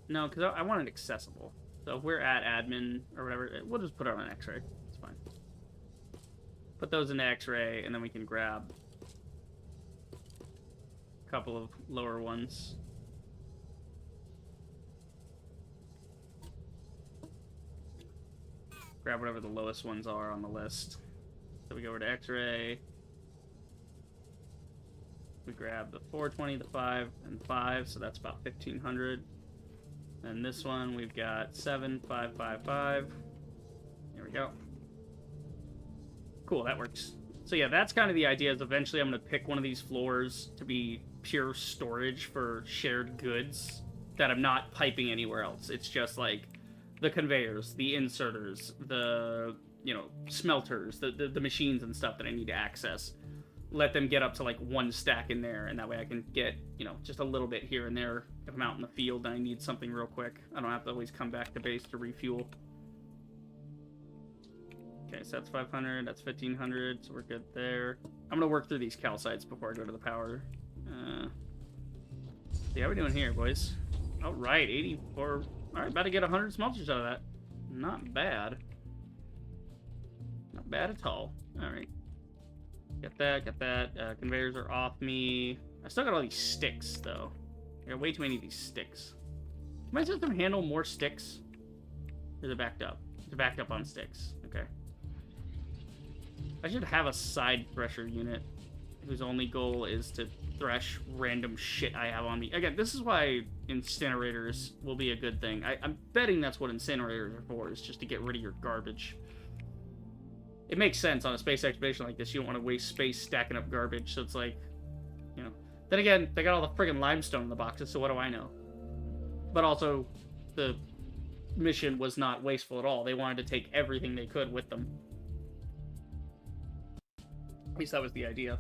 No, because I want it accessible. So if we're at admin or whatever, we'll just put it on X-Ray. It's fine. Put those into X-Ray, and then we can grab a couple of lower ones. grab whatever the lowest ones are on the list. So we go over to X-ray. We grab the 420, the 5, and 5, so that's about 1,500. And this one, we've got 7, 5, 5, 5. There we go. Cool, that works. So yeah, that's kind of the idea, is eventually I'm going to pick one of these floors to be pure storage for shared goods that I'm not piping anywhere else. It's just like the conveyors, the inserters, the, you know, smelters, the machines and stuff that I need to access. Let them get up to like 1 stack in there, and that way I can get, you know, just a little bit here and there if I'm out in the field and I need something real quick. I don't have to always come back to base to refuel. Okay, so that's 500, that's 1,500, so we're good there. I'm gonna work through these calcites before I go to the power. See how we doing here, boys? All right, 84. All right, about to get 100 smelters out of that. Not bad. Not bad at all. All right. Got that. Conveyors are off me. I still got all these sticks, though. I got way too many of these sticks. Can my system handle more sticks? Or is it backed up? It's backed up on sticks. Okay. I should have a side thresher unit whose only goal is to thresh random shit I have on me. Again, this is why incinerators will be a good thing. I'm betting that's what incinerators are for, is just to get rid of your garbage. It makes sense on a space expedition like this. You don't want to waste space stacking up garbage, so it's like, you know. Then again, they got all the friggin' limestone in the boxes, so what do I know? But also, the mission was not wasteful at all. They wanted to take everything they could with them. At least that was the idea.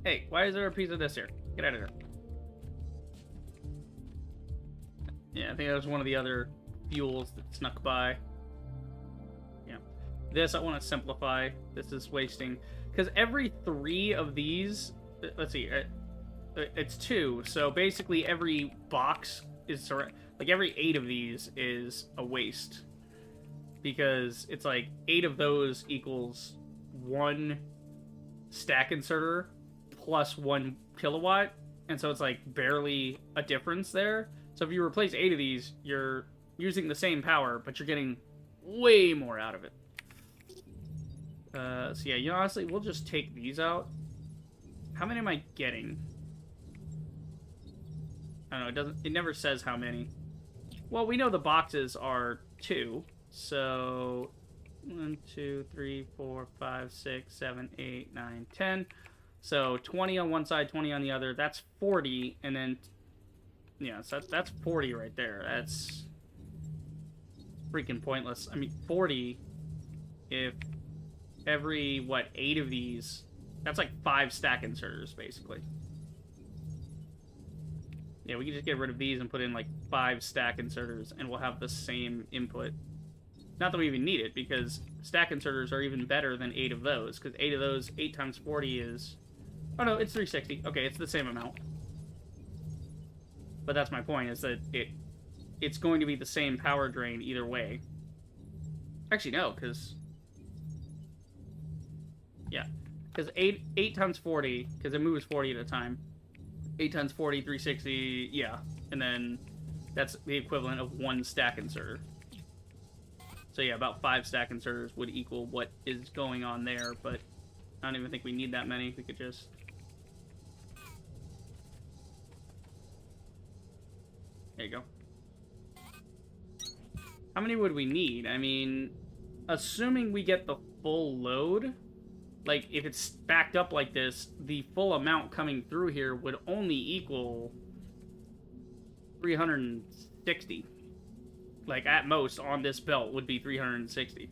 Hey, why is there a piece of this here? Get out of here. Yeah, I think that was one of the other fuels that snuck by. Yeah. This I want to simplify. This is wasting. Because every 3 of these... Let's see. It's 2. So basically every box is... Like every 8 of these is a waste. Because it's like 8 of those equals 1... stack inserter plus 1 kilowatt, and so it's like barely a difference there. So if you replace 8 of these, you're using the same power, but you're getting way more out of it. So yeah, you know, honestly, we'll just take these out. How many am I getting? I don't know, it never says how many. Well, we know the boxes are 2, so 1, 2, 3, 4, 5, 6, 7, 8, 9, 10. So 20 on one side, 20 on the other. That's 40, and then yeah, so that's 40 right there. That's freaking pointless. I mean, 40 if every 8 of these. That's like 5 stack inserters basically. Yeah, we can just get rid of these and put in like 5 stack inserters, and we'll have the same input. Not that we even need it, because stack inserters are even better than 8 of those, because 8 of those, 8 times 40 is... Oh no, it's 360. Okay, it's the same amount. But that's my point, is that it's going to be the same power drain either way. Actually, no, because... Yeah, because 8 times 40, because it moves 40 at a time. 8 times 40, 360, yeah. And then that's the equivalent of 1 stack inserter. So yeah, about 5 stack inserters would equal what is going on there, but I don't even think we need that many. We could just... There you go. How many would we need? I mean, assuming we get the full load, like, if it's backed up like this, the full amount coming through here would only equal 360. Like, at most, on this belt, would be 360.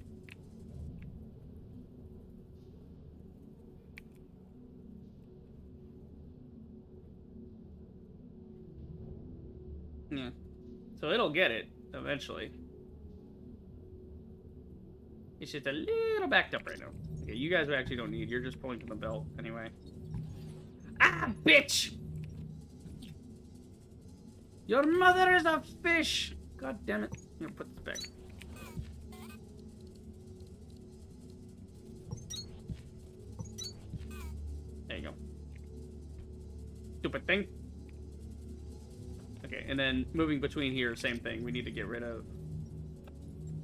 Yeah. So it'll get it, eventually. It's just a little backed up right now. Okay, you guys actually don't need. You're just pulling from the belt, anyway. Ah, bitch! Your mother is a fish! God damn it. I'm gonna put this back. There you go. Stupid thing. Okay, and then moving between here, same thing. We need to get rid of...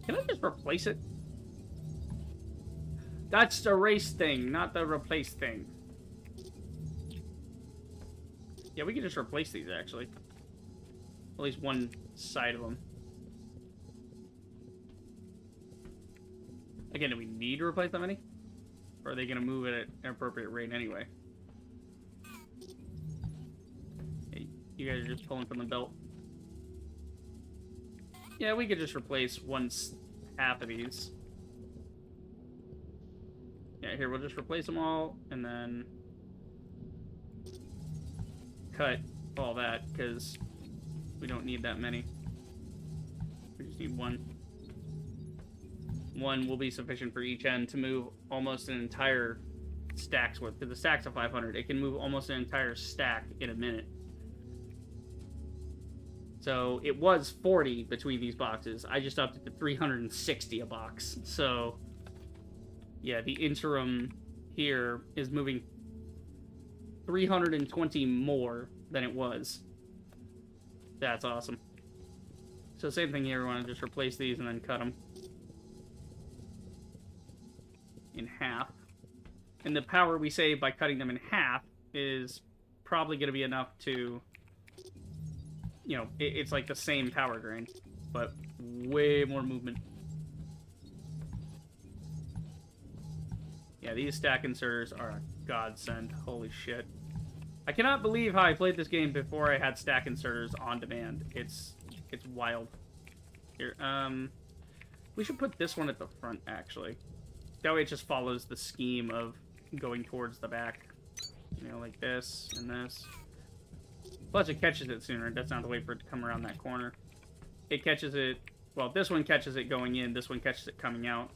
Can I just replace it? That's the race thing, not the replace thing. Yeah, we can just replace these, actually. At least one side of them. Again, do we need to replace that many? Or are they going to move at an appropriate rate anyway? Hey, you guys are just pulling from the belt. Yeah, we could just replace half of these. Yeah, here, we'll just replace them all, and then cut all that, because we don't need that many. We just need one. One will be sufficient for each end to move almost an entire stack's worth. Because the stack's of 500, it can move almost an entire stack in a minute. So it was 40 between these boxes. I just upped it to 360 a box. So yeah, the interim here is moving 320 more than it was. That's awesome. So same thing here, we want to just replace these and then cut them in half. And the power we save by cutting them in half is probably going to be enough to, you know, it's like the same power drain, but way more movement. Yeah, these stack inserters are a godsend. Holy shit. I cannot believe how I played this game before I had stack inserters on demand. It's wild. Here, we should put this one at the front, actually. That way it just follows the scheme of going towards the back. You know, like this and this. Plus it catches it sooner. It doesn't have to wait for it to come around that corner. It catches it... Well, this one catches it going in. This one catches it coming out.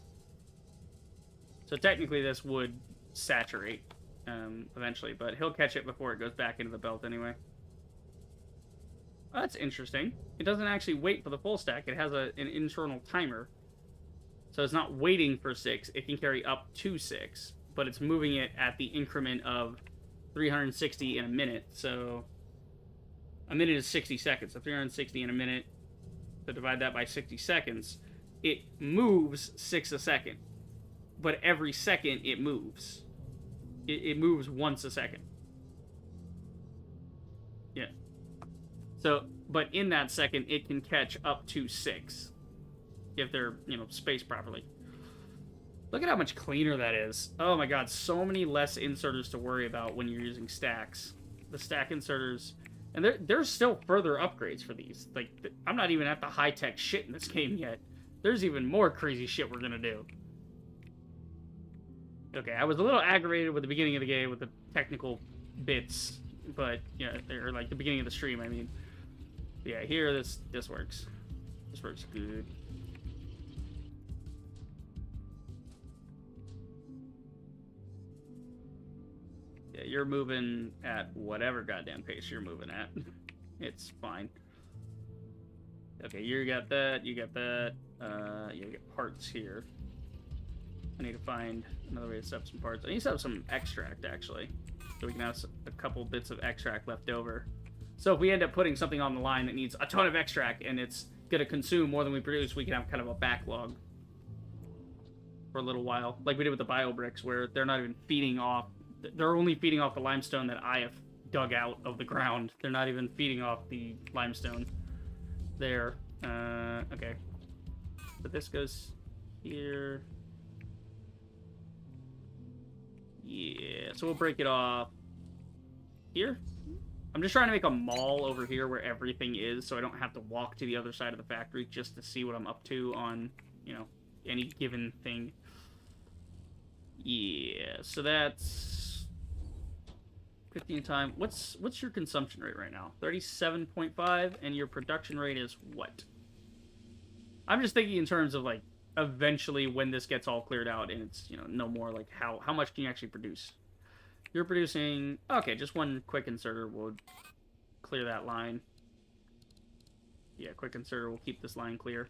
So technically this would saturate eventually, but he'll catch it before it goes back into the belt anyway. Oh, that's interesting. It doesn't actually wait for the full stack. It has an internal timer. So it's not waiting for 6. It can carry up to 6, but it's moving it at the increment of 360 in a minute. So a minute is 60 seconds. So 360 in a minute, so divide that by 60 seconds, it moves 6 a second. But every second it moves. It moves once a second. Yeah. So, but in that second, it can catch up to 6. If they're, you know, spaced properly. Look at how much cleaner that is. Oh my god, so many less inserters to worry about when you're using stacks. The stack inserters... And there's still further upgrades for these. Like, I'm not even at the high-tech shit in this game yet. There's even more crazy shit we're gonna do. Okay, I was a little aggravated with the beginning of the game with the technical bits. But, yeah, or like the beginning of the stream, I mean. Yeah, here, this works. This works good. Yeah, you're moving at whatever goddamn pace you're moving at. It's fine. Okay, you got that, you got that. You get parts here. I need to find another way to set up some parts. I need to set up some extract, actually. So we can have a couple bits of extract left over. So if we end up putting something on the line that needs a ton of extract and it's going to consume more than we produce, we can have kind of a backlog for a little while. Like we did with the bio bricks, where they're not even feeding off. They're only feeding off the limestone that I have dug out of the ground. They're not even feeding off the limestone there. Okay. But this goes here. Yeah, so we'll break it off here. I'm just trying to make a mall over here where everything is, so I don't have to walk to the other side of the factory just to see what I'm up to on, you know, any given thing. Yeah, so that's 15 time. What's your consumption rate right now? 37.5, and your production rate is what? I'm just thinking in terms of, like, eventually when this gets all cleared out and it's, you know, no more, like, how much can you actually produce? You're producing... Okay, just one quick inserter will clear that line. Yeah, quick inserter will keep this line clear.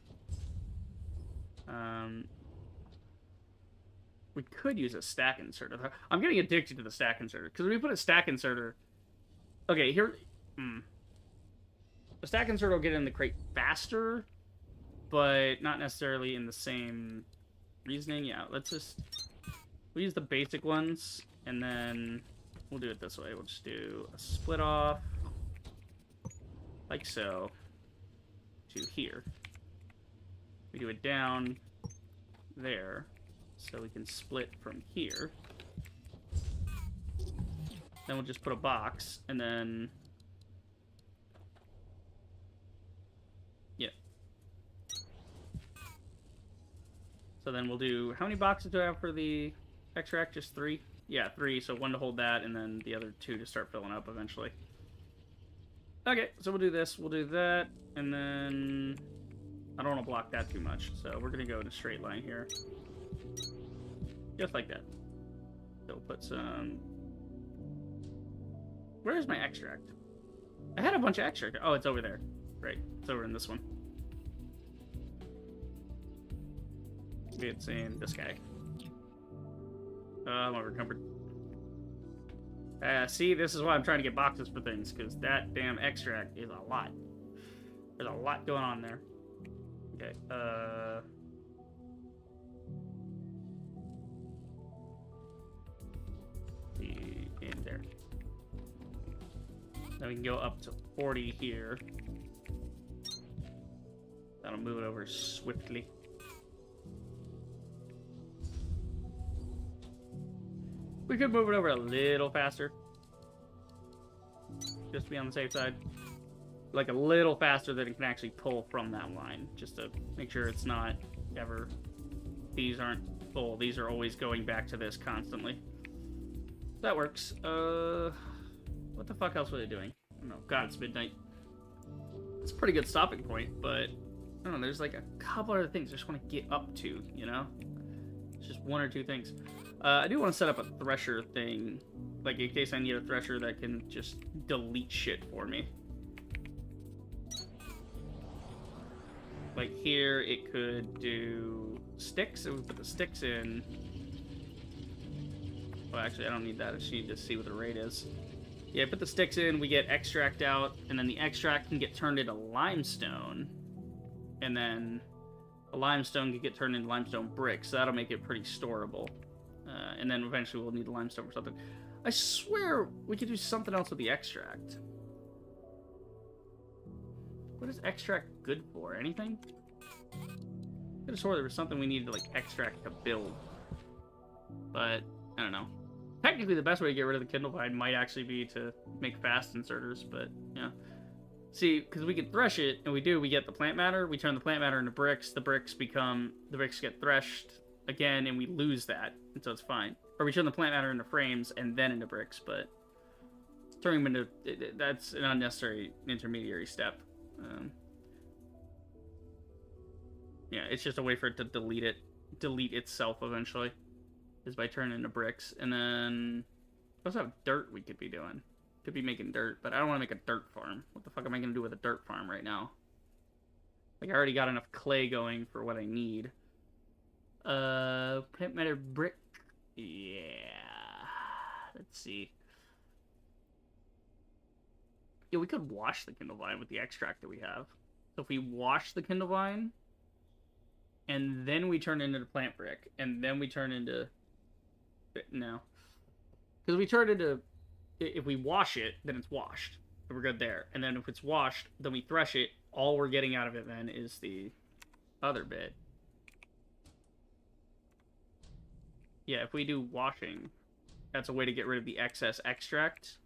We could use a stack inserter. I'm getting addicted to the stack inserter, because when we put a stack inserter... Okay, here... The stack inserter will get in the crate faster, but not necessarily in the same reasoning. Yeah, let's just we'll use the basic ones, and then we'll do it this way. We'll just do a split off, like so, to here. We do it down there, so we can split from here. Then we'll just put a box, and then... yeah. So then we'll do... how many boxes do I have for the extract? Just 3? Yeah, 3, so 1 to hold that, and then the other 2 to start filling up eventually. Okay, so we'll do this, we'll do that, and then... I don't want to block that too much, so we're going to go in a straight line here. Just like that. So we'll put some... where is my extract? I had a bunch of extract. Oh, it's over there. Right, it's over in this one. Maybe it's in this guy. I'm overcumbered. See, this is why I'm trying to get boxes for things, because that damn extract is a lot. There's a lot going on there. Okay, see, in there. Then we can go up to 40 here. That'll move it over swiftly. We could move it over a little faster. Just to be on the safe side. Like a little faster than it can actually pull from that line. Just to make sure it's not ever... these aren't full. These are always going back to this constantly. That works. What the fuck else were they doing? I don't know. God, it's midnight. It's a pretty good stopping point, but... I don't know, there's like a couple other things I just want to get up to, you know? It's just 1 or 2 things. I do want to set up a thresher thing, like in case I need a thresher that can just delete shit for me. Like here, it could do sticks, and we put the sticks in. Well, actually, I don't need that. I just need to see what the rate is. Yeah, put the sticks in, we get extract out, and then the extract can get turned into limestone. And then the limestone can get turned into limestone bricks, so that'll make it pretty storable. And then eventually we'll need the limestone for something. I swear we could do something else with the extract. What is extract good for? Anything? I could have swore there was something we needed to like extract to build. But, I don't know. Technically the best way to get rid of the Kindle Vine might actually be to make fast inserters, but, yeah. See, because we can thresh it, and we get the plant matter, we turn the plant matter into bricks, the bricks get threshed again, and we lose that, and so it's fine. Or we turn the plant matter into frames, and then into bricks, but turning them into, that's an unnecessary intermediary step. Yeah, it's just a way for it to delete itself eventually, is by turning into bricks, and then, we also have dirt we could be doing. Could be making dirt, but I don't want to make a dirt farm. What the fuck am I going to do with a dirt farm right now? Like, I already got enough clay going for what I need. Plant matter brick. Yeah. Let's see. Yeah, we could wash the Kindle Vine with the extract that we have. So if we wash the Kindle Vine, and then we turn it into the plant brick, and then we turn into... no. Because we turn into... if we wash it, then it's washed. We're good there. And then if it's washed, then we thresh it. All we're getting out of it then is the other bit. Yeah, if we do washing, that's a way to get rid of the excess extract.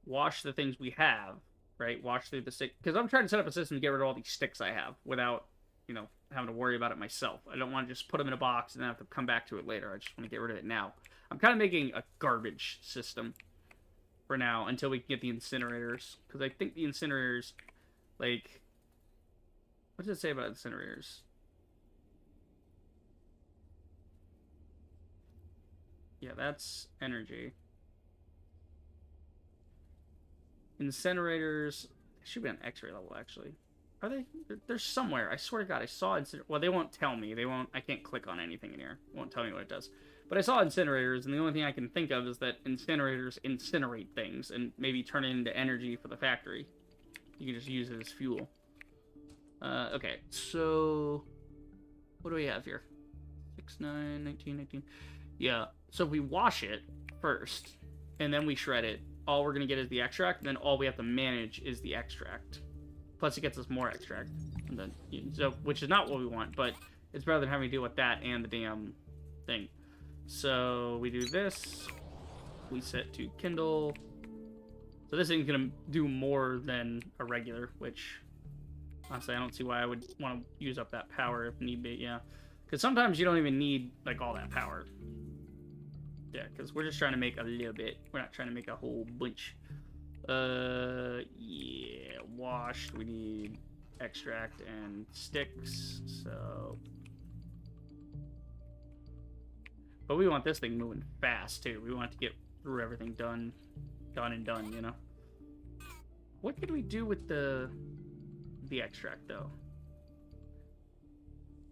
Wash the things we have, right? Wash through the stick. Because I'm trying to set up a system to get rid of all these sticks I have without, you know, having to worry about it myself. I don't want to just put them in a box and then have to come back to it later. I just want to get rid of it now. I'm kind of making a garbage system for now until we can get the incinerators, because I think the incinerators, like, what does it say about incinerators? Yeah, that's energy. Incinerators should be on X-ray level, actually. Are they? They're somewhere. I swear to God, I saw incinerators. Well, they won't tell me. They won't. I can't click on anything in here. It won't tell me what it does. But I saw incinerators, and the only thing I can think of is that incinerators incinerate things and maybe turn it into energy for the factory. You can just use it as fuel. Okay, so what do we have here? 6, 9, 19, 19. Yeah. So if we wash it first, and then we shred it, all we're going to get is the extract, and then all we have to manage is the extract. Plus it gets us more extract. And then, so, which is not what we want, but it's better than having to deal with that and the damn thing. So we do this. We set to Kindle. So this thing's going to do more than a regular, which... Honestly, I don't see why I would want to use up that power if need be, yeah. Because sometimes you don't even need, like, all that power. Yeah, because we're just trying to make a little bit. We're not trying to make a whole bunch. Yeah, washed. We need extract and sticks, so... But we want this thing moving fast, too. We want to get through everything done, you know? What could we do with the extract, though?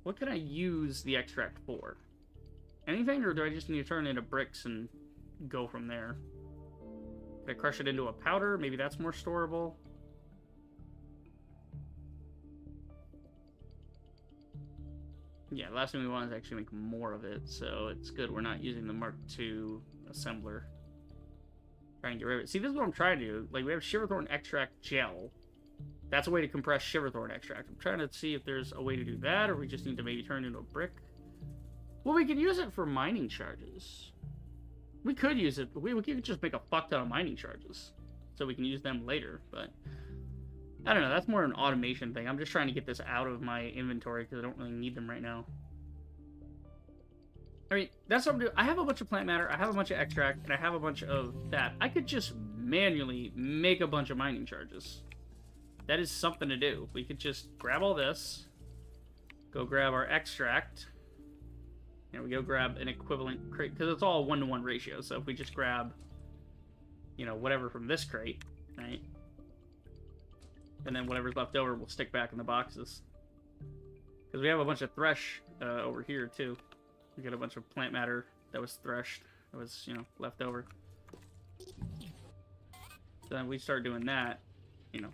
What can I use the extract for? Anything, or do I just need to turn it into bricks and go from there? Can I crush it into a powder? Maybe that's more storable. Yeah, last thing we want is actually make more of it, so it's good we're not using the Mark II assembler. Trying to get rid of it. See, this is what I'm trying to do. Like, we have Shiverthorn extract gel. That's a way to compress Shiverthorn extract. I'm trying to see if there's a way to do that, or we just need to maybe turn it into a brick. Well, we could use it for mining charges. We could use it, but we could just make a fuck ton of mining charges. So we can use them later, but... I don't know, that's more an automation thing. I'm just trying to get this out of my inventory, because I don't really need them right now. I mean, that's what I'm doing. I have a bunch of plant matter, I have a bunch of extract, and I have a bunch of that. I could just manually make a bunch of mining charges. That is something to do. We could just grab all this, go grab our extract, and we go grab an equivalent crate, because it's all a 1-to-1 ratio, so if we just grab, you know, whatever from this crate, right, and then whatever's left over we'll stick back in the boxes. Because we have a bunch of thresh over here, too. We got a bunch of plant matter that was threshed, that was, you know, left over. So then we start doing that, you know.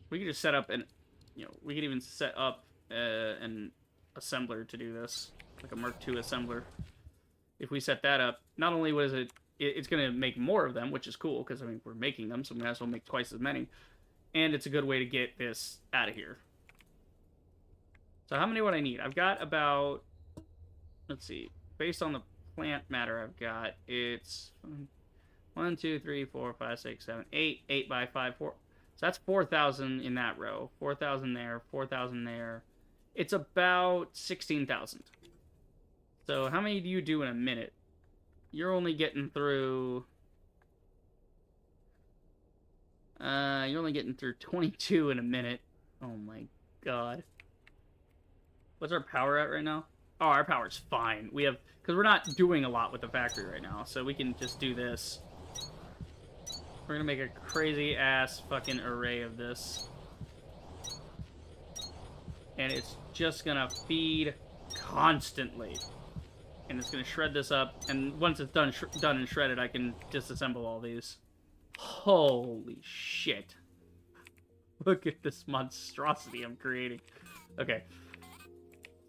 We could just set up an, you know, we could even set up an assembler to do this, like a Mark II assembler. If we set that up, not only was it's going to make more of them, which is cool, because, I mean, we're making them, so we might as well make twice as many. And it's a good way to get this out of here. So how many would I need? I've got about, let's see, based on the plant matter I've got, it's 1, 2, 3, 4, 5, 6, 7, 8, 8 by 5, 4. So that's 4,000 in that row. 4,000 there, 4,000 there. It's about 16,000. So how many do you do in a minute? You're only getting through... you're only getting through 22 in a minute. Oh my god. What's our power at right now? Oh, our power's fine. We have... Because we're not doing a lot with the factory right now, so we can just do this. We're gonna make a crazy-ass fucking array of this. And it's just gonna feed constantly. And it's gonna shred this up, and once it's done and shredded, I can disassemble all these. Holy shit. Look at this monstrosity I'm creating. Okay.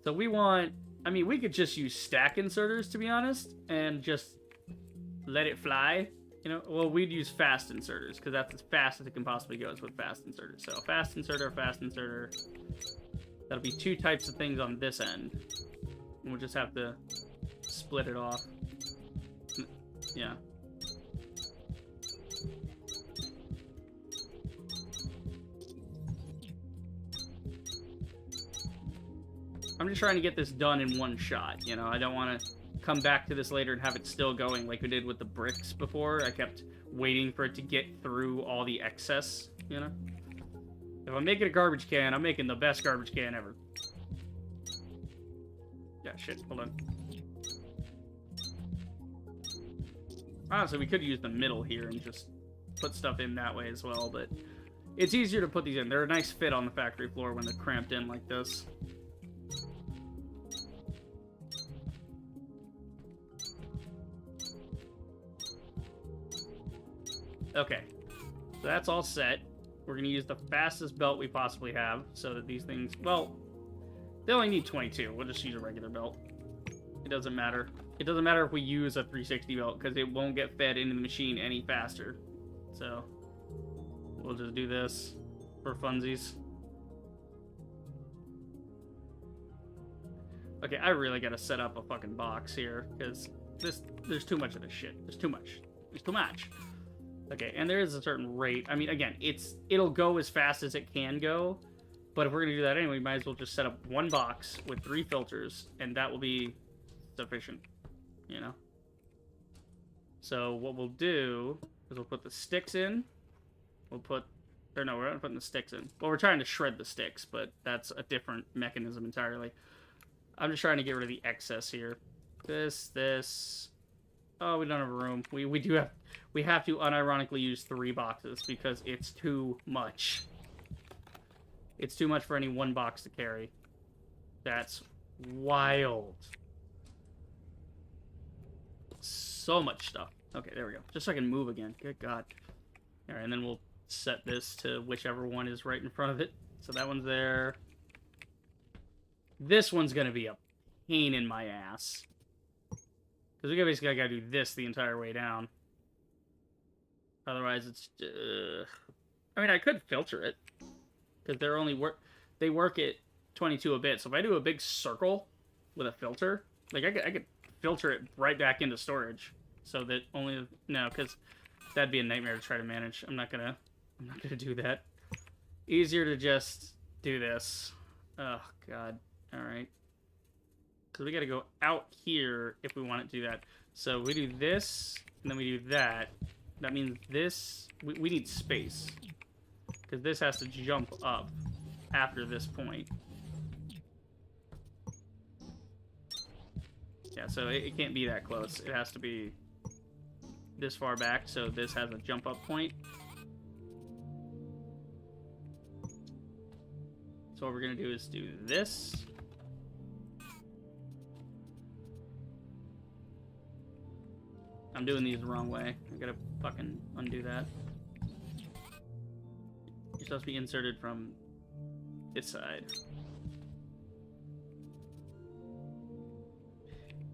So we want... I mean, we could just use stack inserters, to be honest, and just let it fly. You know, well, we'd use fast inserters, because that's as fast as it can possibly go is with fast inserters. So fast inserter. That'll be 2 types of things on this end. And we'll just have to split it off. Yeah. I'm just trying to get this done in one shot, you know? I don't want to come back to this later and have it still going like we did with the bricks before. I kept waiting for it to get through all the excess, you know? If I'm making a garbage can, I'm making the best garbage can ever. Yeah, shit, hold on. Honestly, we could use the middle here and just put stuff in that way as well, but it's easier to put these in. They're a nice fit on the factory floor when they're cramped in like this. Okay, so that's all set. We're going to use the fastest belt we possibly have so that these things, well, they only need 22. We'll just use a regular belt. It doesn't matter. It doesn't matter if we use a 360 belt, because it won't get fed into the machine any faster. So, we'll just do this for funsies. Okay, I really gotta set up a fucking box here, because there's too much of this shit. There's too much. There's too much. Okay, and there is a certain rate. I mean, again, it'll go as fast as it can go, but if we're gonna do that anyway, we might as well just set up one box with 3 filters, and that will be sufficient, you know? So what we'll do is we'll put the sticks in. We're not putting the sticks in. Well, we're trying to shred the sticks, but that's a different mechanism entirely. I'm just trying to get rid of the excess here. This. Oh, we don't have room. We have to unironically use 3 boxes because it's too much. It's too much for any one box to carry. That's wild. So much stuff. Okay, there we go. Just so I can move again. Good God. All right, and then we'll set this to whichever one is right in front of it. So that one's there. This one's going to be a pain in my ass. Because we basically got to do this the entire way down. Otherwise, it's... I mean, I could filter it. Because they work at 22 a bit. So if I do a big circle with a filter, like I could filter it right back into storage. So that only... No, because that'd be a nightmare to try to manage. I'm not gonna do that. Easier to just do this. Oh, God. Alright. So we gotta go out here if we want it to do that. So we do this, and then we do that. That means this... We need space. Because this has to jump up after this point. Yeah, so it can't be that close. It has to be this far back, so this has a jump up point. So what we're gonna do is do this. I'm doing these the wrong way. I gotta fucking undo that. You're supposed to be inserted from this side.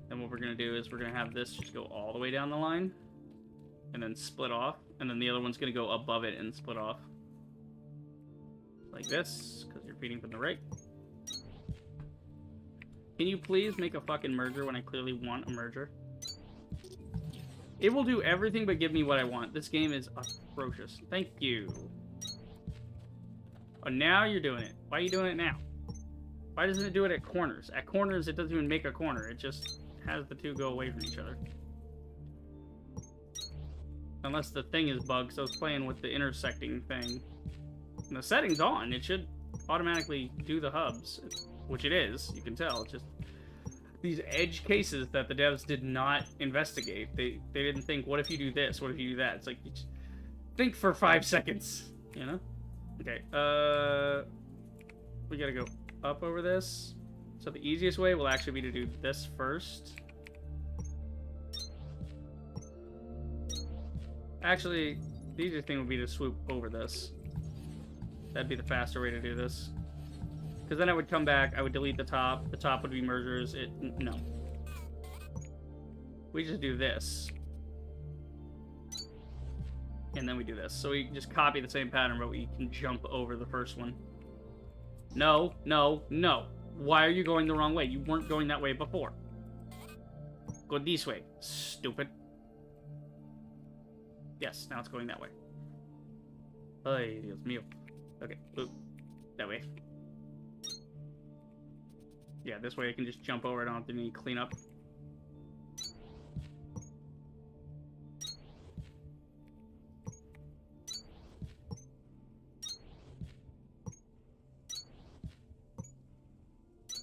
Then what we're gonna do is we're gonna have this just go all the way down the line and then split off, and then the other one's gonna go above it and split off. Like this, because you're feeding from the right. Can you please make a fucking merger when I clearly want a merger? It will do everything but give me what I want. This game is atrocious. Thank you. Oh, now you're doing it. Why are you doing it now? Why doesn't it do it at corners? At corners, it doesn't even make a corner. It just has the two go away from each other. Unless the thing is bugged, so it's playing with the intersecting thing. And the setting's on. It should automatically do the hubs, which it is. You can tell. It's just these edge cases that the devs did not investigate. They didn't think, what if you do this? What if you do that? It's like, you just think for 5 seconds, you know? Okay, we gotta go up over this. So the easiest way will actually be to do this first. Actually, the easiest thing would be to swoop over this. That'd be the faster way to do this. Because then I would come back, I would delete the top would be mergers, no. We just do this. And then we do this. So we just copy the same pattern, but we can jump over the first one. No, no, no. Why are you going the wrong way? You weren't going that way before. Go this way, stupid. Yes, now it's going that way. Ay, Dios mío. Okay, oop. That way. Yeah, this way I can just jump over it. I don't have to need clean up.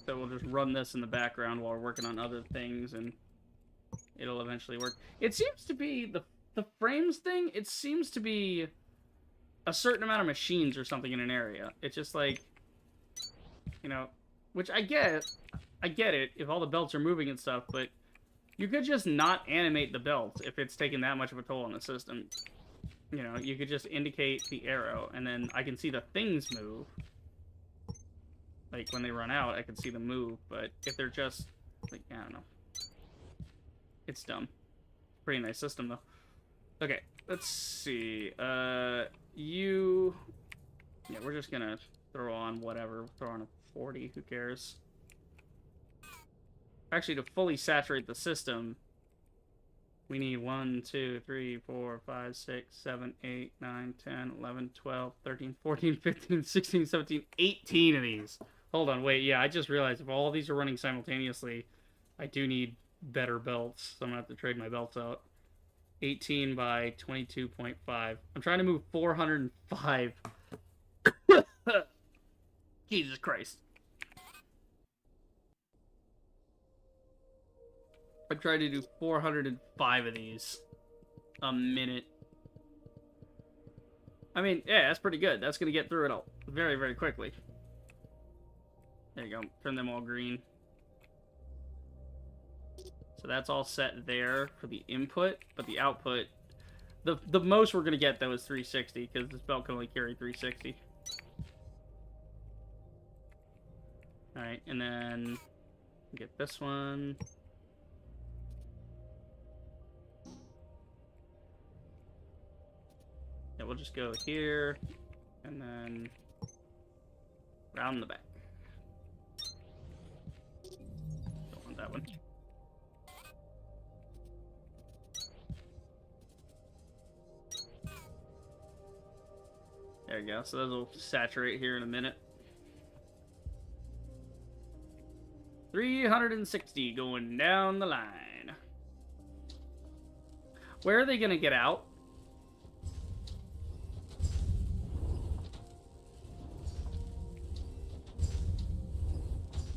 So we'll just run this in the background while we're working on other things, and it'll eventually work. It seems to be, the frames thing, it seems to be a certain amount of machines or something in an area. It's just like, you know, which I get it if all the belts are moving and stuff, but you could just not animate the belt if it's taking that much of a toll on the system. You know, you could just indicate the arrow, and then I can see the things move. Like, when they run out, I can see them move, but if they're just, like, I don't know. It's dumb. Pretty nice system, though. Okay, let's see. You... Yeah, we're just gonna throw on whatever. Throw on a 40, who cares? Actually, to fully saturate the system, we need 1, 2, 3, 4, 5, 6, 7, 8, 9, 10, 11, 12, 13, 14, 15, 16, 17, 18 of these. Hold on, wait, yeah, I just realized if all of these are running simultaneously, I do need better belts, so I'm gonna have to trade my belts out. 18 by 22.5. I'm trying to move 405. Jesus Christ. I'm trying to do 405 of these a minute. I mean, yeah, that's pretty good. That's going to get through it all very, very quickly. There you go. Turn them all green. So that's all set there for the input, but the output, the most we're going to get, though, is 360, because this belt can only carry 360. Alright, and then get this one. Yeah, we'll just go here, and then round the back. Don't want that one. There you go. So those will saturate here in a minute. 360 going down the line. Where are they going to get out?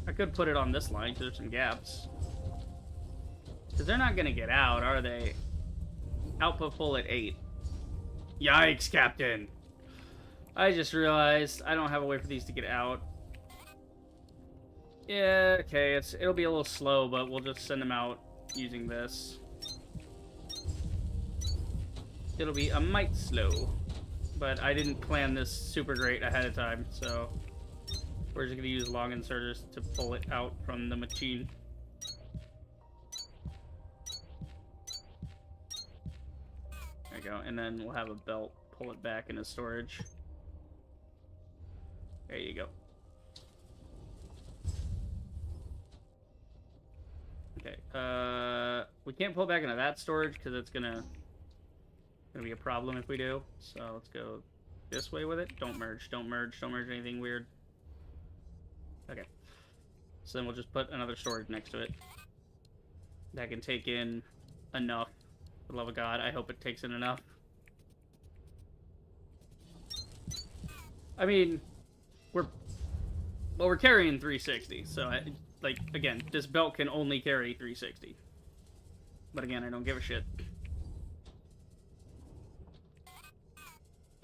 I could put it on this line because there's some gaps. Because they're not going to get out, are they? Output full at 8. Yikes, Captain. I just realized I don't have a way for these to get out. Yeah, okay, it'll be a little slow, but we'll just send them out using this. It'll be a mite slow. But I didn't plan this super great ahead of time, so we're just going to use long inserters to pull it out from the machine. There you go, and then we'll have a belt pull it back into storage. There you go. Okay, we can't pull back into that storage because it's gonna be a problem if we do. So let's go this way with it. Don't merge, don't merge, don't merge anything weird. Okay. So then we'll just put another storage next to it. That can take in enough. For the love of God, I hope it takes in enough. I mean, we're carrying 360, so like, again, this belt can only carry 360. But again, I don't give a shit.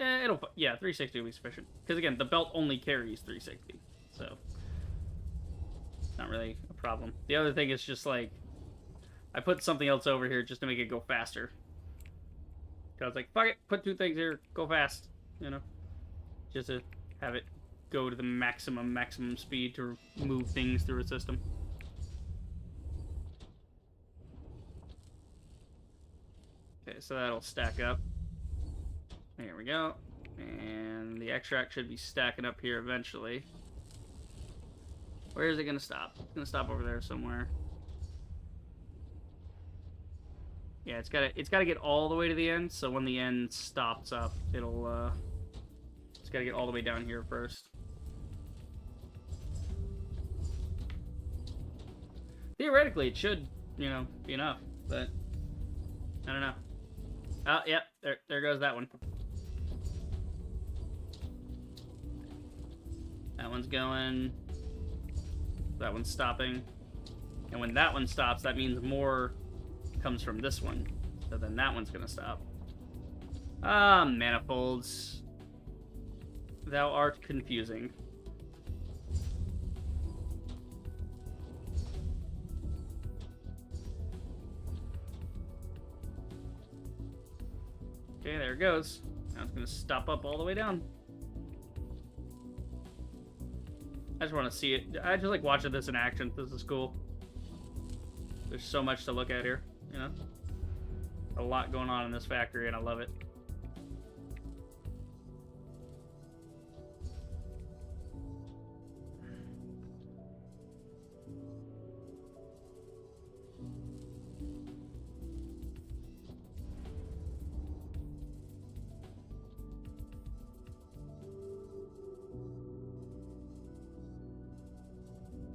Yeah, 360 will be sufficient. Because again, the belt only carries 360, so it's not really a problem. The other thing is just like, I put something else over here just to make it go faster. I was like, fuck it, put 2 things here, go fast, you know? Just to have it go to the maximum speed to move things through a system. Okay, so that'll stack up. There we go. And the extract should be stacking up here eventually. Where is it going to stop? It's going to stop over there somewhere. Yeah, it's got to get all the way to the end, so when the end stops up, it'll it's got to get all the way down here first. Theoretically, it should, you know, be enough, but I don't know. Oh, yep, there goes that one. That one's going. That one's stopping. And when that one stops, that means more comes from this one. So then that one's gonna stop. Ah, manifolds. Thou art confusing. Okay, there it goes. Now it's gonna stop up all the way down. I just want to see it. I just like watching this in action. This is cool. There's so much to look at here. you know? A lot going on in this factory, and I love it.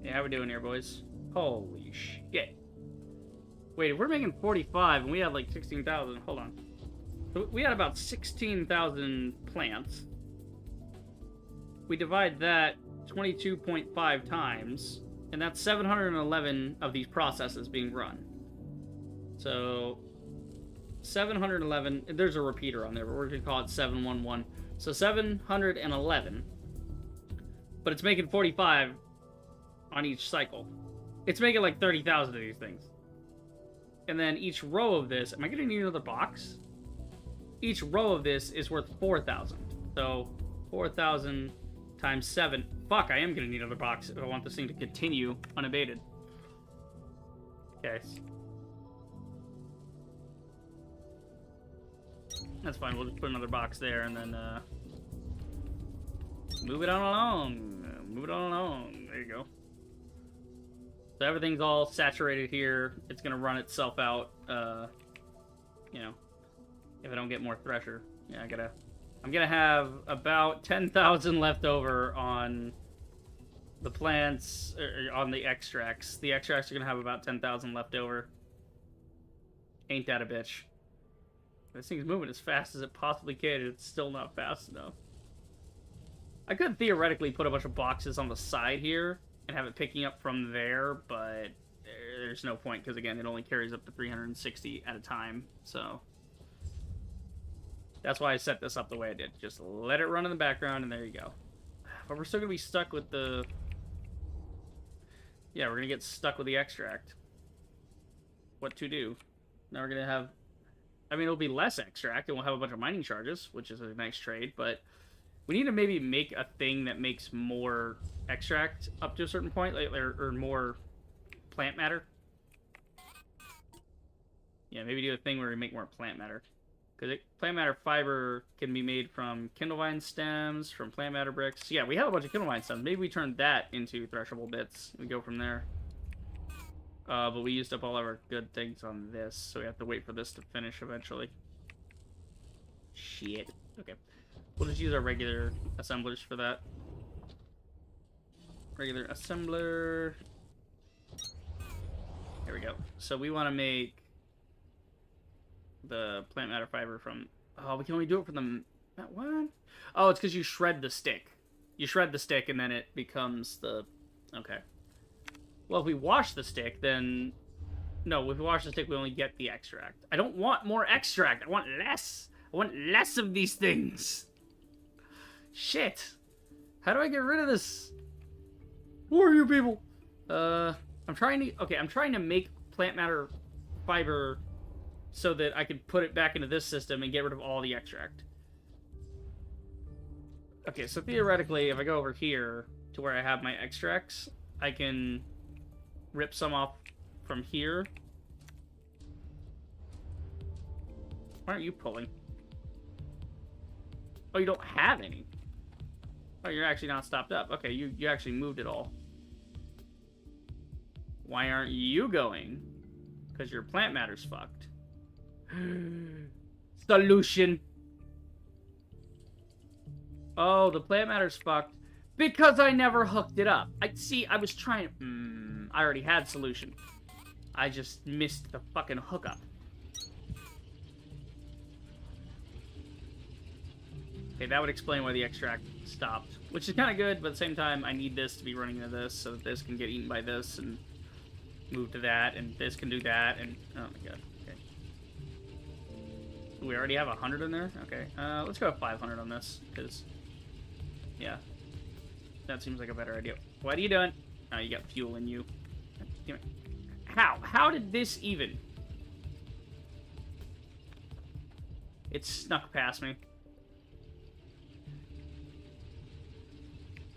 Yeah, how we doing here, boys? Holy shit. Wait, if we're making 45 and we had like 16,000, hold on. So we had about 16,000 plants. We divide that 22.5 times, and that's 711 of these processes being run. So 711, there's a repeater on there, but we're going to call it 711. So 711, but it's making 45 on each cycle. It's making like 30,000 of these things. And then each row of this, am I going to need another box? Each row of this is worth 4,000. So 4,000 times 7. Fuck, I am going to need another box if I want this thing to continue unabated. Okay. That's fine, we'll just put another box there and then move it on along. Move it on along. There you go. So everything's all saturated here. It's gonna run itself out, you know, if I don't get more thresher. Yeah, I'm gonna have about 10,000 left over on the plants, on the extracts. The extracts are gonna have about 10,000 left over. Ain't that a bitch? This thing's moving as fast as it possibly can, and it's still not fast enough. I could theoretically put a bunch of boxes on the side here and have it picking up from there, but there's no point, because again, it only carries up to 360 at a time, so that's why I set this up the way I did. Just let it run in the background, and there you go. But we're still going to be stuck with the... Yeah, we're going to get stuck with the extract. What to do? Now we're going to have... I mean, it'll be less extract, and we'll have a bunch of mining charges, which is a nice trade, but we need to maybe make a thing that makes more extract up to a certain point, like, or more plant matter. Yeah, maybe do a thing where we make more plant matter. Because plant matter fiber can be made from kindlevine stems, from plant matter bricks. Yeah, we have a bunch of kindlevine stems. Maybe we turn that into threshable bits. We go from there. But we used up all of our good things on this, so we have to wait for this to finish eventually. Shit. Okay. We'll just use our regular assemblers for that. Regular assembler. There we go. So we want to make the plant matter fiber from... Oh, we can only do it from the... What? Oh, it's because you shred the stick. You shred the stick and then it becomes the... Okay. Well, if we wash the stick, then... No, if we wash the stick, we only get the extract. I don't want more extract. I want less. I want less of these things. Shit. How do I get rid of this? Who are you people? I'm trying to make plant matter fiber so that I can put it back into this system and get rid of all the extract. Okay, so theoretically, if I go over here to where I have my extracts, I can rip some off from here. Why aren't you pulling? Oh, you don't have any. Oh, you're actually not stopped up. Okay, you actually moved it all. Why aren't you going? Because your plant matter's fucked. Solution. Oh, the plant matter's fucked. Because I never hooked it up. I was trying... I already had solution. I just missed the fucking hookup. Okay, that would explain why the extract stopped. Which is kind of good, but at the same time, I need this to be running into this, so that this can get eaten by this, and move to that, and this can do that, and... Oh my god, okay. We already have 100 in there? Okay, let's go with 500 on this, because... Yeah. That seems like a better idea. What are you doing? Oh, you got fuel in you. Damn it. How? How did this even? It snuck past me.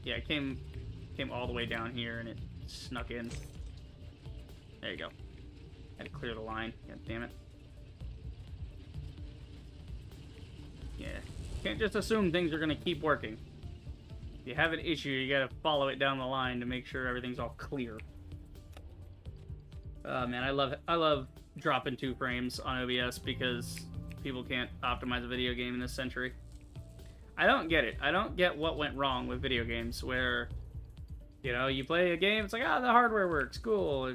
Yeah, it came all the way down here and it snuck in. There you go. Had to clear the line. God damn it. Yeah. Can't just assume things are gonna keep working. If you have an issue, you gotta follow it down the line to make sure everything's all clear. Man, I love dropping 2 frames on OBS because people can't optimize a video game in this century. I don't get it. I don't get what went wrong with video games where, you know, you play a game, it's like, the hardware works, cool.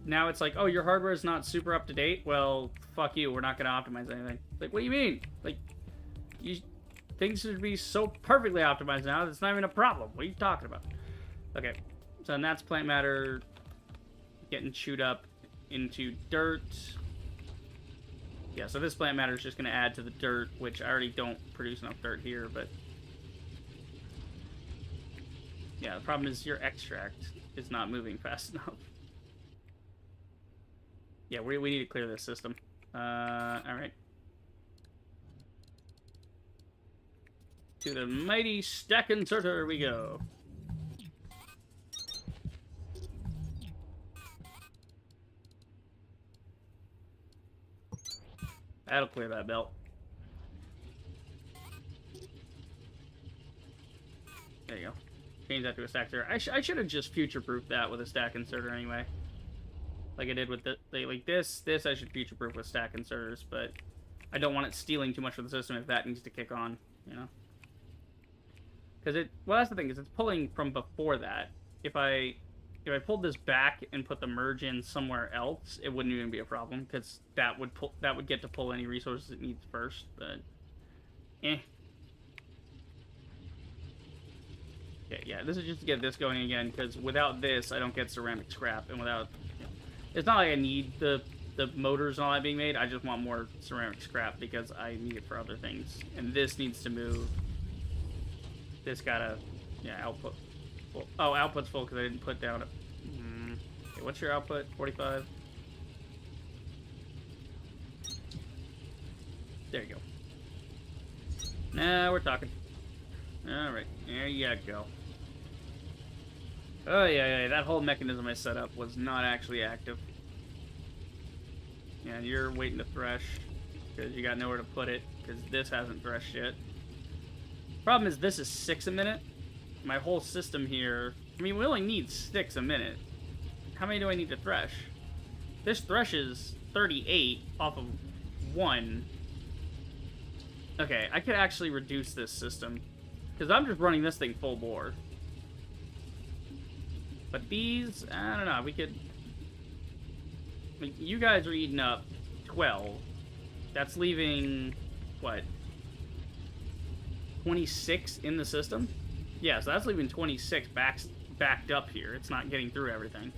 Now it's like, oh, your hardware is not super up to date? Well, fuck you, we're not gonna optimize anything. Like, what do you mean? Like, things should be so perfectly optimized now that it's not even a problem. What are you talking about? Okay, so and that's plant matter getting chewed up into dirt. Yeah, so this plant matter is just going to add to the dirt, which I already don't produce enough dirt here, but... Yeah, the problem is your extract is not moving fast enough. Yeah, we need to clear this system. Alright. To the mighty stack inserter we go. That'll clear that belt. There you go. Change that to a stack inserter. I should have just future-proofed that with a stack inserter anyway. Like I did with like this I should future-proof with stack inserters, but I don't want it stealing too much of the system if that needs to kick on, you know? Because well, that's the thing, is it's pulling from before that. If I pulled this back and put the merge in somewhere else, it wouldn't even be a problem, because that would get to pull any resources it needs first, but Okay, yeah, this is just to get this going again, because without this, I don't get ceramic scrap, and without... It's not like I need the motors and all that being made, I just want more ceramic scrap, because I need it for other things. And this needs to move. This gotta... Yeah, output... Well, oh, output's full, because I didn't put down... Okay, what's your output? 45? There you go. Now we're talking. Alright, there you go. Oh, yeah, that whole mechanism I set up was not actually active. Yeah, and you're waiting to thresh, because you got nowhere to put it, because this hasn't threshed yet. Problem is, this is 6 a minute. My whole system here... I mean, we only need 6 a minute. How many do I need to thresh? This threshes 38 off of 1. Okay, I could actually reduce this system, because I'm just running this thing full bore. But these, I don't know, we could... I mean, you guys are eating up 12. That's leaving, what? 26 in the system? Yeah, so that's leaving 26 backed up here. It's not getting through everything.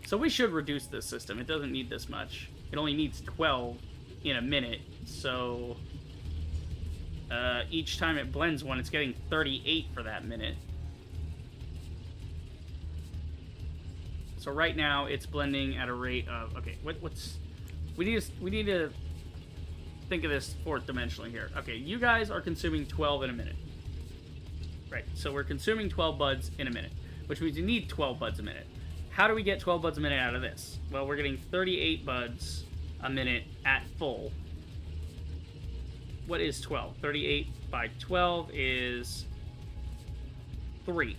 So we should reduce this system. It doesn't need this much. It only needs 12 in a minute, so... each time it blends one, it's getting 38 for that minute. So right now, it's blending at a rate of... Okay, we need to think of this fourth dimensionally here. Okay, you guys are consuming 12 in a minute. Right, so we're consuming 12 buds in a minute, which means you need 12 buds a minute. How do we get 12 buds a minute out of this? Well, we're getting 38 buds a minute at full. What is 12? 38 by 12 is 3.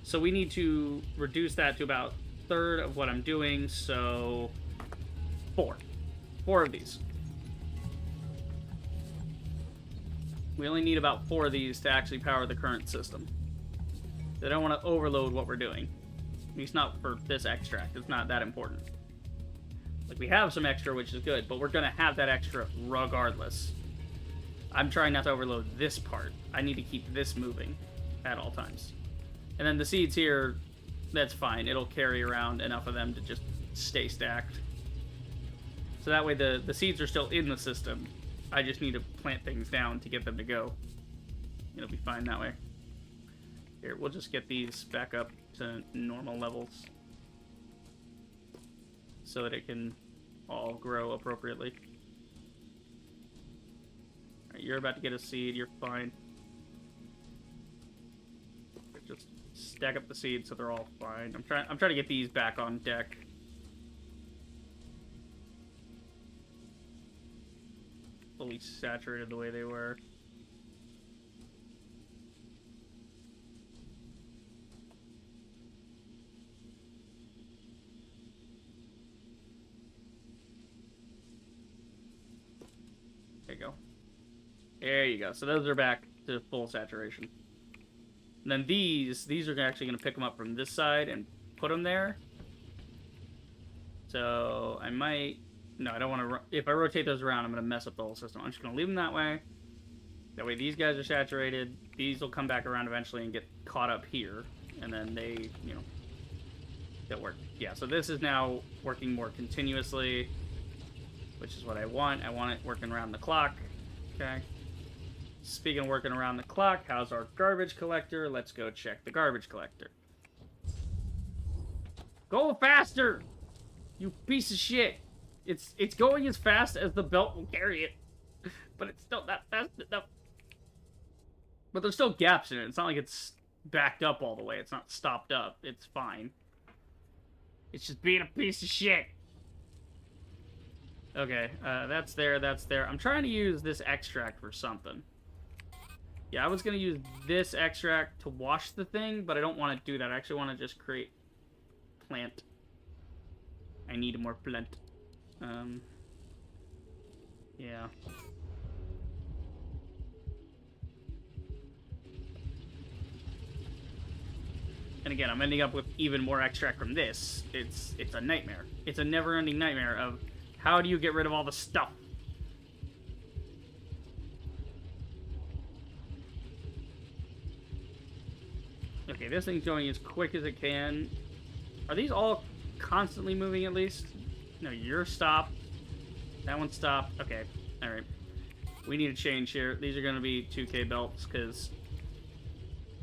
So we need to reduce that to about a third of what I'm doing, so 4. 4 of these. We only need about 4 of these to actually power the current system. I don't want to overload what we're doing. At least not for this extract. It's not that important. Like, we have some extra, which is good, but we're going to have that extra regardless. I'm trying not to overload this part. I need to keep this moving at all times. And then the seeds here, that's fine. It'll carry around enough of them to just stay stacked. So that way the seeds are still in the system. I just need to plant things down to get them to go. It'll be fine that way. Here, we'll just get these back up to normal levels so that it can all grow appropriately. Alright, you're about to get a seed, you're fine. Just stack up the seeds so they're all fine. I'm trying to get these back on deck. saturated the way they were. There you go. There you go. So those are back to full saturation. And then these are actually going to pick them up from this side and put them there. So I might... No, I don't want to... If I rotate those around, I'm going to mess up the whole system. I'm just going to leave them that way. That way these guys are saturated. These will come back around eventually and get caught up here. And then they, you know... They'll work. Yeah, so this is now working more continuously. Which is what I want. I want it working around the clock. Okay. Speaking of working around the clock, how's our garbage collector? Let's go check the garbage collector. Go faster! You piece of shit! It's going as fast as the belt will carry it. But it's still not fast enough. But there's still gaps in it. It's not like it's backed up all the way. It's not stopped up. It's fine. It's just being a piece of shit. Okay, that's there, that's there. I'm trying to use this extract for something. Yeah, I was going to use this extract to wash the thing, but I don't want to do that. I actually want to just create plant. I need more plant. Yeah. And again, I'm ending up with even more extract from this. It's a nightmare. It's a never-ending nightmare of how do you get rid of all the stuff? Okay, this thing's going as quick as it can. Are these all constantly moving at least? No, you're stopped. That one's stopped. Okay, alright. We need a change here. These are going to be 2K belts, because...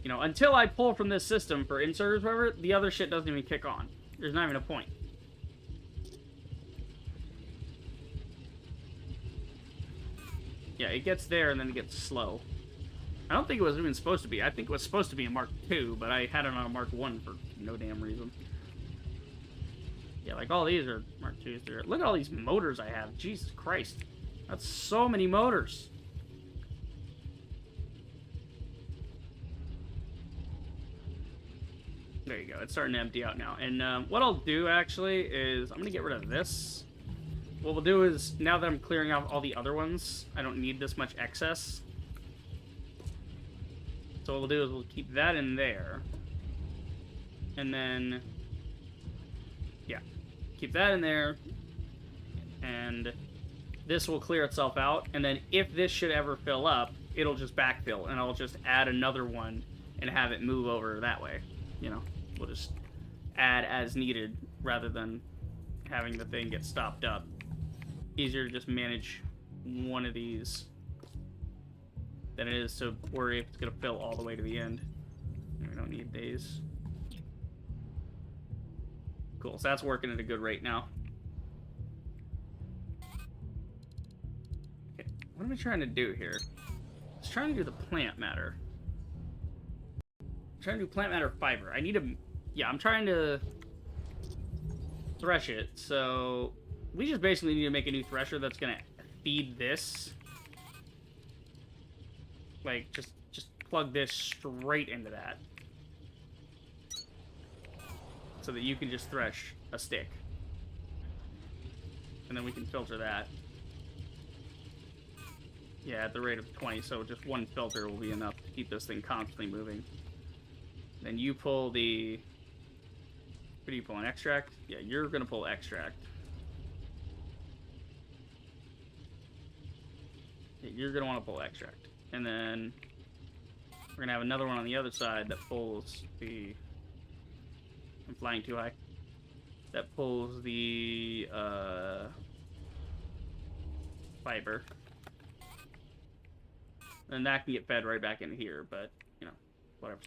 You know, until I pull from this system for inserters, whatever, the other shit doesn't even kick on. There's not even a point. Yeah, it gets there and then it gets slow. I don't think it was even supposed to be. I think it was supposed to be a Mark II, but I had it on a Mark I for no damn reason. Yeah, like all these are Mark IIs. Look at all these motors I have. Jesus Christ. That's so many motors. There you go. It's starting to empty out now. And what I'll do, actually, is I'm going to get rid of this. What we'll do is, now that I'm clearing out all the other ones, I don't need this much excess. So what we'll do is we'll keep that in there. And then... Yeah. Keep that in there. And this will clear itself out. And then if this should ever fill up, it'll just backfill. And I'll just add another one and have it move over that way. You know, we'll just add as needed rather than having the thing get stopped up. Easier to just manage one of these than it is to worry if it's going to fill all the way to the end. We don't need these. Cool, so that's working at a good rate now. Okay, what am I trying to do here? I was trying to do the plant matter. I'm trying to do plant matter fiber. I need a... Yeah, I'm trying to thresh it, so... We just basically need to make a new thresher that's gonna feed this. Like, just plug this straight into that. So that you can just thresh a stick. And then we can filter that. Yeah, at the rate of 20, so just one filter will be enough to keep this thing constantly moving. Then you pull the... What do you pull, an extract? Yeah, you're gonna pull extract. You're going to want to pull extract. And then we're going to have another one on the other side that pulls the... I'm flying too high. That pulls the fiber. And that can get fed right back into here, but, you know, whatever.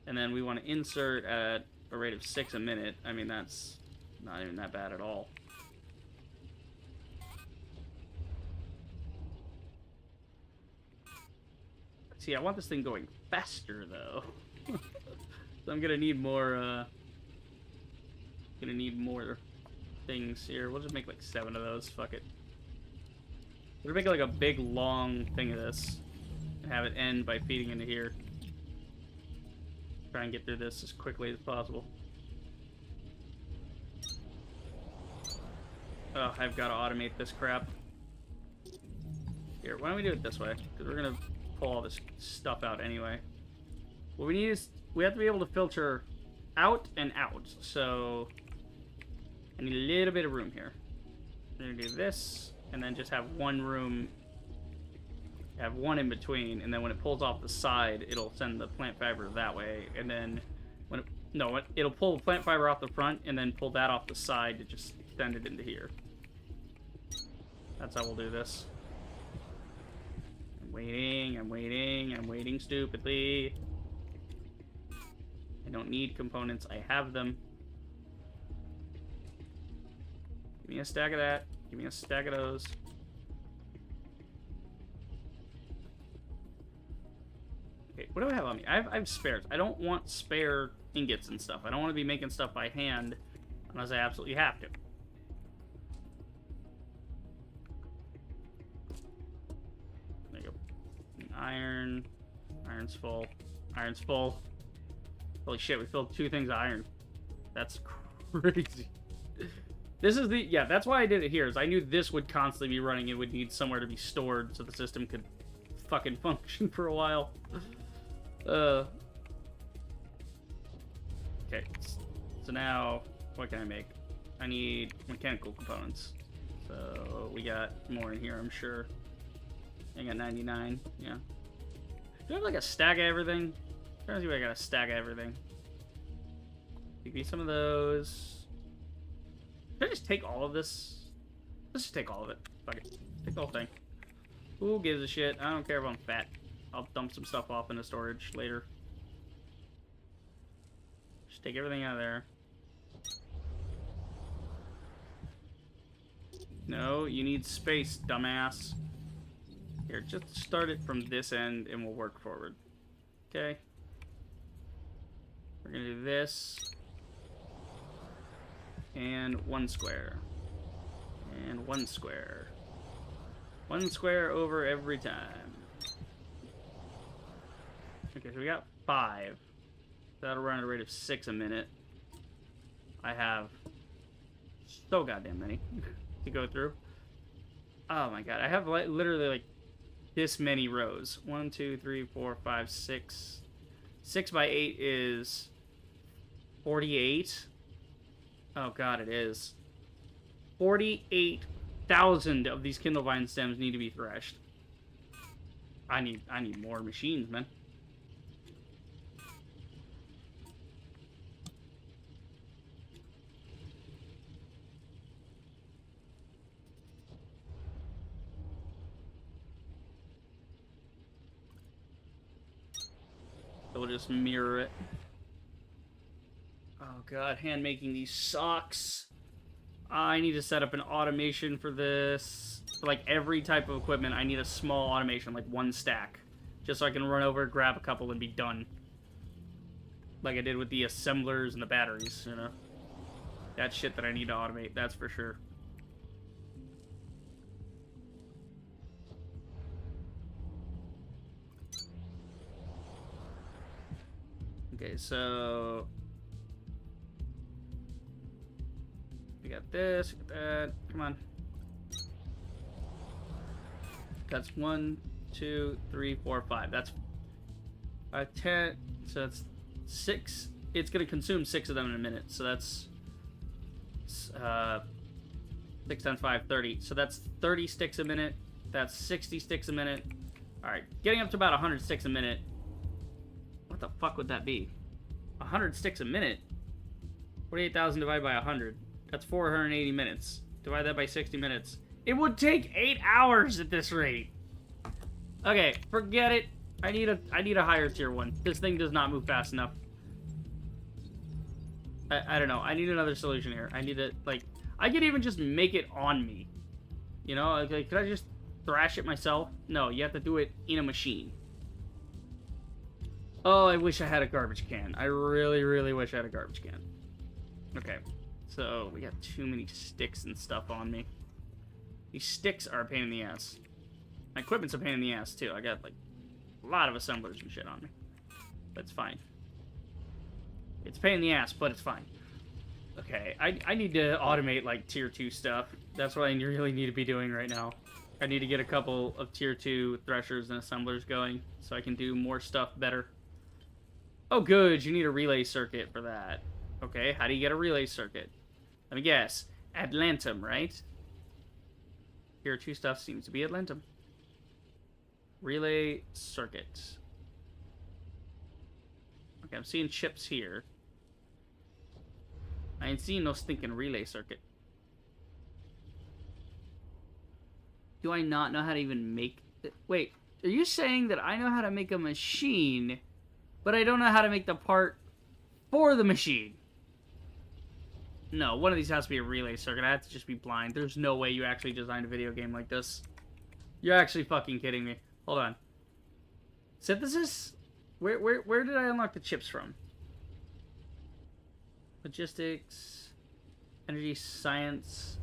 And then we want to insert at a rate of 6 a minute. I mean, that's not even that bad at all. See, I want this thing going faster, though. So I'm gonna need more, things here. We'll just make like 7 of those, fuck it. We're gonna make like a big long thing of this and have it end by feeding into here. Try and get through this as quickly as possible. Oh, I've got to automate this crap. Here, why don't we do it this way? Because we're gonna pull all this stuff out anyway. What we need is, we have to be able to filter out and out. So, I need a little bit of room here. We're gonna do this, and then just have one room, have one in between, and then when it pulls off the side, it'll send the plant fiber that way, and then when it'll pull the plant fiber off the front, and then pull that off the side to just extend it into here. That's how we'll do this. I'm waiting stupidly. I don't need components, I have them. Give me a stack of that. Give me a stack of those. Okay, what do I have on me? I have spares. I don't want spare ingots and stuff. I don't want to be making stuff by hand unless I absolutely have to. There you go. Iron. Iron's full. Iron's full. Holy shit, we filled 2 things of iron. That's crazy. This is the... Yeah, that's why I did it here, is I knew this would constantly be running. It would need somewhere to be stored so the system could fucking function for a while. Okay. So now, what can I make? I need mechanical components. So, we got more in here, I'm sure. I got 99, yeah. Do I have like a stack of everything? I'm trying to see if I got a stack of everything. Give me some of those. Should I just take all of this? Let's just take all of it. Fuck it. Take the whole thing. Who gives a shit? I don't care if I'm fat. I'll dump some stuff off into storage later. Just take everything out of there. No, you need space, dumbass. Here, just start it from this end and we'll work forward. Okay? We're gonna do this. And 1 square. And 1 square. 1 square over every time. Okay, so we got 5. That'll run at a rate of 6 a minute. I have so goddamn many to go through. Oh my god, I have literally like this many rows. 1, 2, 3, 4, 5, 6. 6 by 8 is 48. Oh god, it is. 48,000 of these Kindlevine stems need to be threshed. I need more machines, man. So we'll just mirror it. Oh god, hand making these socks. I need to set up an automation for this. For like every type of equipment, I need a small automation, like 1 stack. Just so I can run over, grab a couple, and be done. Like I did with the assemblers and the batteries, you know. That's shit that I need to automate, that's for sure. Okay, so... we got this, we got that. Come on. That's 1, 2, 3, 4, 5. That's 10. So that's 6. It's gonna consume 6 of them in a minute. So that's 6 times 5, 30. So that's 30 sticks a minute. That's 60 sticks a minute. All right, getting up to about 100 sticks a minute. What the fuck would that be? 100 sticks a minute. 48,000 divided by 100. That's 480 minutes. Divide that by 60 minutes. It would take 8 hours at this rate. Okay, forget it. I need a higher tier one. This thing does not move fast enough. I don't know. I need another solution here. I need to, like, I could even just make it on me. You know, like, could I just thrash it myself? No, you have to do it in a machine. Oh, I wish I had a garbage can. I really, really wish I had a garbage can. Okay. So, we got too many sticks and stuff on me. These sticks are a pain in the ass. My equipment's a pain in the ass, too. I got, like, a lot of assemblers and shit on me. That's fine. It's a pain in the ass, but it's fine. Okay, I need to automate, like, tier 2 stuff. That's what I really need to be doing right now. I need to get a couple of tier 2 threshers and assemblers going so I can do more stuff better. Oh, good. You need a relay circuit for that. Okay, how do you get a relay circuit? Let me guess. Atlantum, right? Tier 2 stuff seems to be Atlantum. Relay circuit. Okay, I'm seeing chips here. I ain't seeing no stinking relay circuit. Do I not know how to even make... Wait, are you saying that I know how to make a machine, but I don't know how to make the part for the machine? No, one of these has to be a relay circuit. I have to just be blind. There's no way you actually designed a video game like this. You're actually fucking kidding me. Hold on. Synthesis? Where did I unlock the chips from? Logistics. Energy science.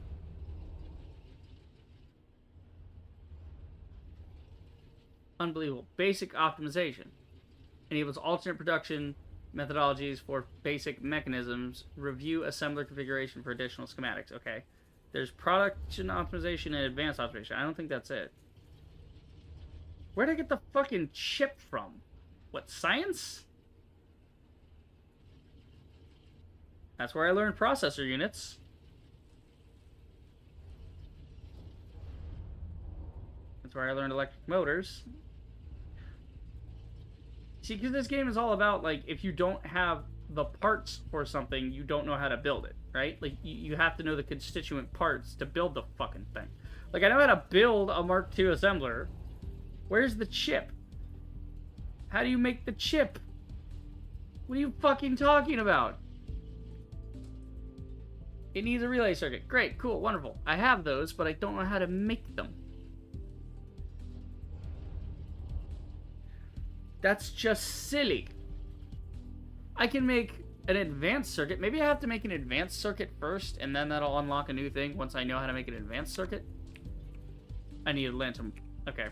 Unbelievable. Basic optimization. Enables alternate production methodologies for basic mechanisms. Review assembler configuration for additional schematics. Okay. There's production optimization and advanced optimization. I don't think that's it. Where'd I get the fucking chip from? What, science? That's where I learned processor units. That's where I learned electric motors. See, because this game is all about, like, if you don't have the parts for something, you don't know how to build it, right? Like, you have to know the constituent parts to build the fucking thing. Like, I know how to build a Mark II assembler. Where's the chip? How do you make the chip? What are you fucking talking about? It needs a relay circuit. Great, cool, wonderful. I have those, but I don't know how to make them. That's just silly. I can make an advanced circuit. Maybe I have to make an advanced circuit first, and then that'll unlock a new thing once I know how to make an advanced circuit. I need a lantern. Okay.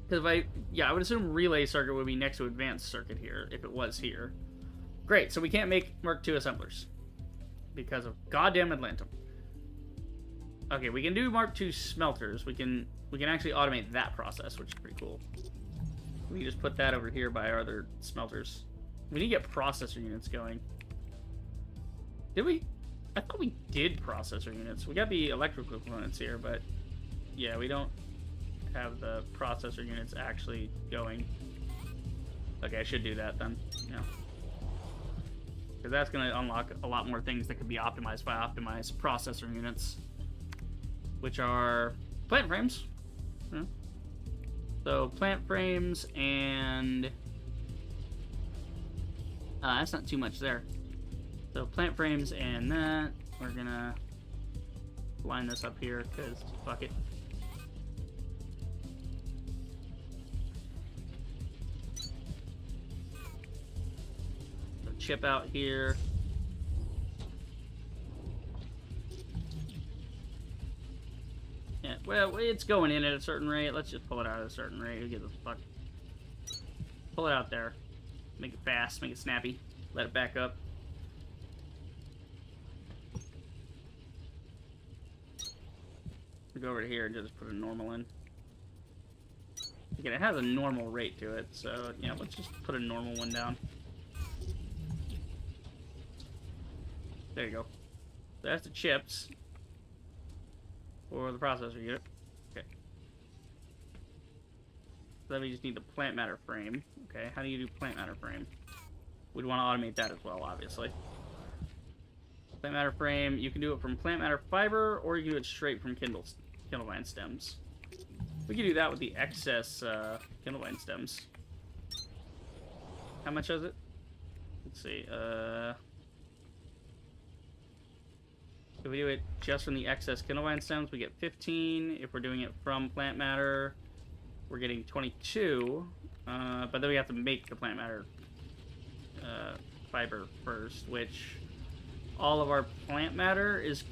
Because I would assume relay circuit would be next to advanced circuit here, if it was here. Great, so we can't make Mark II assemblers. Because of goddamn Atlantum. Okay, we can do Mark II smelters. We can actually automate that process, which is pretty cool. We can just put that over here by our other smelters. We need to get processor units going. Did we? I thought we did processor units. We got the electrical components here, but yeah, we don't have the processor units actually going. Okay, I should do that then. Yeah. Because that's going to unlock a lot more things that could be optimized by optimized processor units, which are plant frames. Yeah. So plant frames and that's not too much there. So plant frames and that. We're gonna line this up here because fuck it. So chip out here. Yeah, well, it's going in at a certain rate. Let's just pull it out at a certain rate. Who gives a fuck? Pull it out there. Make it fast. Make it snappy. Let it back up. We'll go over to here and just put a normal in. Again, it has a normal rate to it, so, yeah, let's just put a normal one down. There you go. So that's the chips. For the processor unit. Okay. So then we just need the plant matter frame. Okay, how do you do plant matter frame? We'd want to automate that as well, obviously. Plant matter frame, you can do it from plant matter fiber, or you can do it straight from kindlevine stems. We can do that with the excess kindlevine stems. How much is it? Let's see. If we do it just from the excess kindlevine stems, we get 15. If we're doing it from plant matter, we're getting 22. But then we have to make the plant matter fiber first, which all of our plant matter is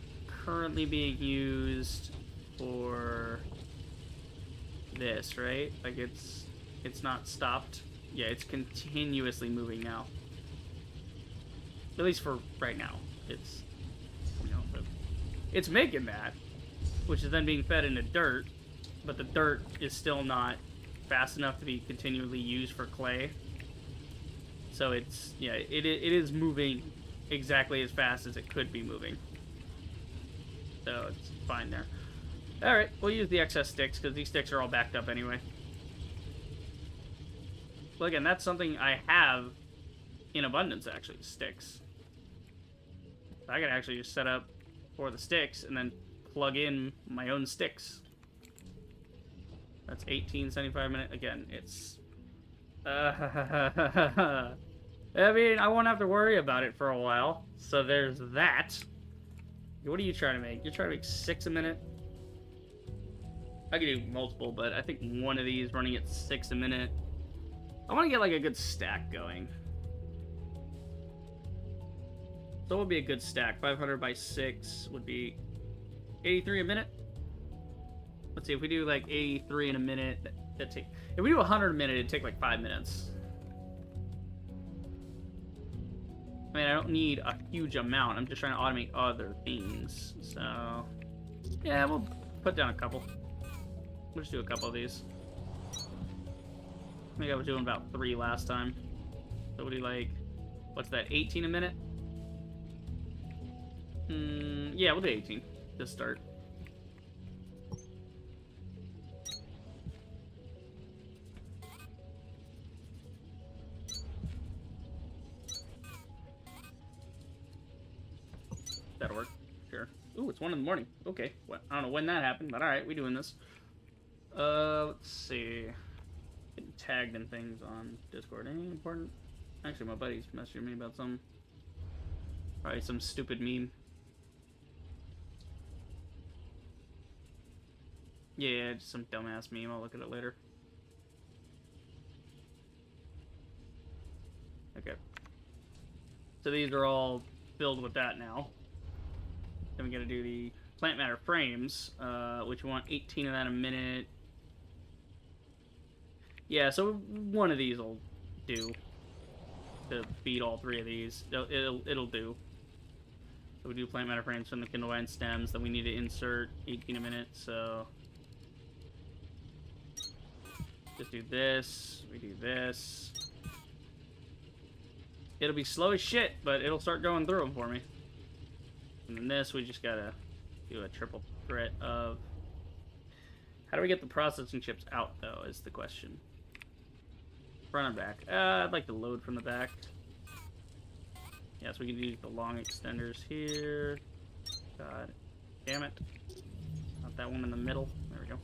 currently being used for this, right? Like it's not stopped. Yeah, it's continuously moving now. At least for right now. It's, you know, it's making that, which is then being fed into dirt, but the dirt is still not fast enough to be continually used for clay. So it's, yeah, it is moving exactly as fast as it could be moving. So it's fine there. Alright, we'll use the excess sticks, because these sticks are all backed up anyway. Well, again, that's something I have in abundance, actually, sticks. I can actually just set up for the sticks, and then plug in my own sticks. That's 1875 minutes. Again, it's... I mean, I won't have to worry about it for a while. So there's that. What are you trying to make? You're trying to make 6 a minute? I could do multiple, but I think one of these running at 6 a minute. I want to get like a good stack going. So what would be a good stack? 500 by 6 would be 83 a minute. Let's see, if we do like 83 in a minute, that take. If we do 100 a minute, it'd take like 5 minutes. I mean, I don't need a huge amount. I'm just trying to automate other things. So, yeah, we'll put down a couple. We'll just do a couple of these. I think I was doing about 3 last time. So we'll do like, what's that, 18 a minute? Yeah, we'll do 18 to start. That'll work. Sure. Ooh, it's 1 in the morning. Okay. Well, I don't know when that happened, but alright, we doing this. Let's see. Getting tagged in things on Discord. Anything important? Actually, my buddy's messaging me about some... Probably some stupid meme. Yeah, just some dumbass meme. I'll look at it later. Okay. So these are all filled with that now. Then we gotta do the plant matter frames, which we want 18 of that a minute. Yeah, so one of these will do to feed all 3 of these. It'll do. So we do plant matter frames from the Kindle Vine stems. Then we need to insert 18 a minute. So just do this. We do this. It'll be slow as shit, but it'll start going through them for me. And then this, we just gotta do a triple threat of... How do we get the processing chips out, though, is the question. Front and back. I'd like to load from the back. Yeah, so we can use the long extenders here. God damn it. Not that one in the middle. There we go.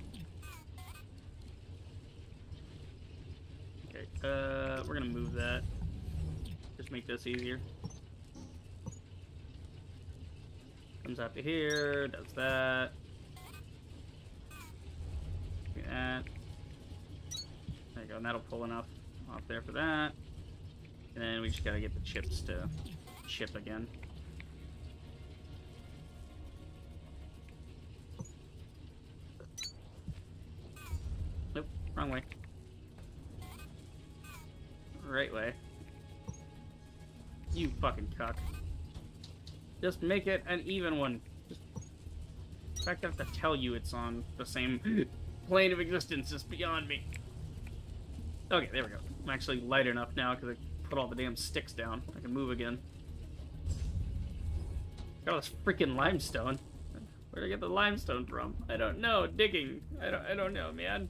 Okay, we're gonna move that. Just make this easier. Comes out to here, does that. Do that. There you go, and that'll pull enough off there for that. And then we just gotta get the chips to chip again. Nope, wrong way. Right way. You fucking cuck. Just make it an even one. Just... The fact that I have to tell you it's on the same plane of existence is beyond me. Okay, there we go. I'm actually light enough now because I put all the damn sticks down. I can move again. Got all this freaking limestone. Where'd I get the limestone from? I don't know. Digging. I don't know, man.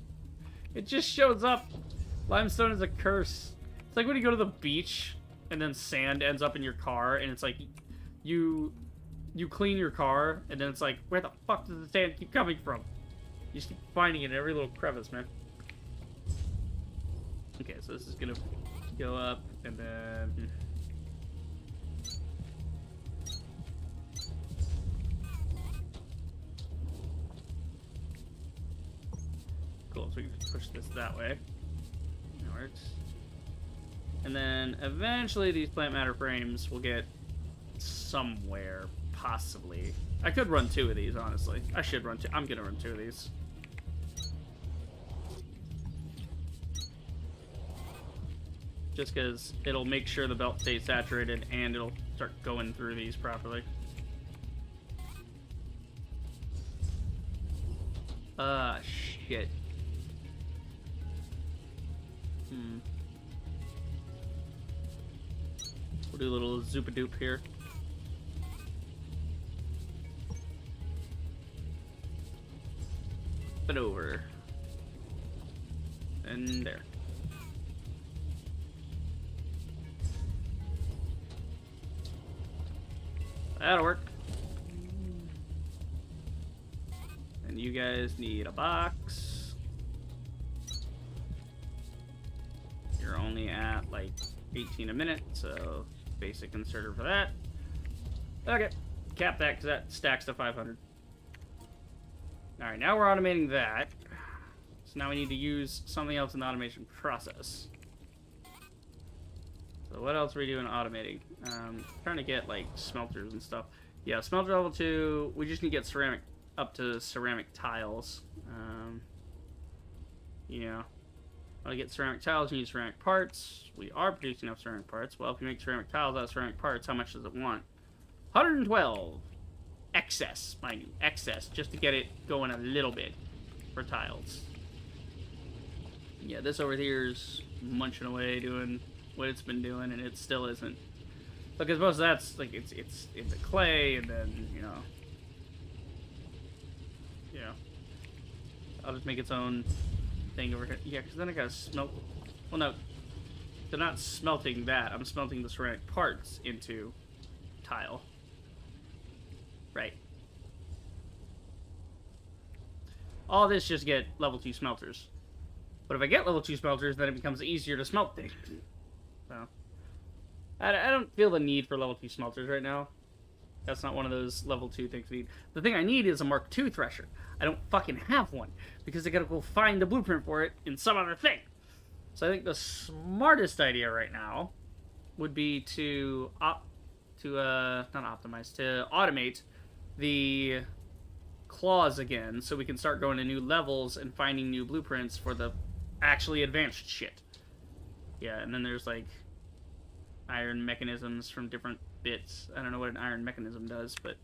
It just shows up. Limestone is a curse. It's like when you go to the beach and then sand ends up in your car and it's like you clean your car and then it's like, where the fuck does the sand keep coming from? You just keep finding it in every little crevice, man. Okay, so this is gonna go up and then... Cool, so we can just push this that way. That works. And then eventually these plant matter frames will get somewhere, possibly. I could run 2 of these, honestly. I should run 2. I'm gonna run 2 of these. just because it'll make sure the belt stays saturated and it'll start going through these properly. Shit. We'll do a little zoop-a-doop here. Flip it over. And there. That'll work. And you guys need a box. You're only at like 18 a minute, so basic inserter for that. Okay, cap that because that stacks to 500. Alright, now we're automating that. So now we need to use something else in the automation process. So what else are we doing automating? Trying to get like smelters and stuff. Yeah, smelter level 2. We just need to get ceramic up to ceramic tiles. Yeah. Want to get ceramic tiles, you need ceramic parts. We are producing enough ceramic parts. Well, if you make ceramic tiles out of ceramic parts, how much does it want? 112. Excess, mind you. Excess, just to get it going a little bit for tiles. Yeah, this over here is munching away doing what it's been doing, and it still isn't. Because most of that's, like, it's into clay, and then, you know... Yeah. I'll just make its own thing over here. Yeah, because then I gotta smelt... Well, no. They're not smelting that. I'm smelting the ceramic parts into tile. Right. All this just get level 2 smelters. But if I get level 2 smelters, then it becomes easier to smelt things. So... I don't feel the need for level 2 smelters right now. That's not one of those level 2 things we need. The thing I need is a Mark II thresher. I don't fucking have one, because I gotta go find the blueprint for it in some other thing. So I think the smartest idea right now would be to automate the claws again, so we can start going to new levels and finding new blueprints for the actually advanced shit. Yeah, and then there's like iron mechanisms from different bits. I don't know what an iron mechanism does, but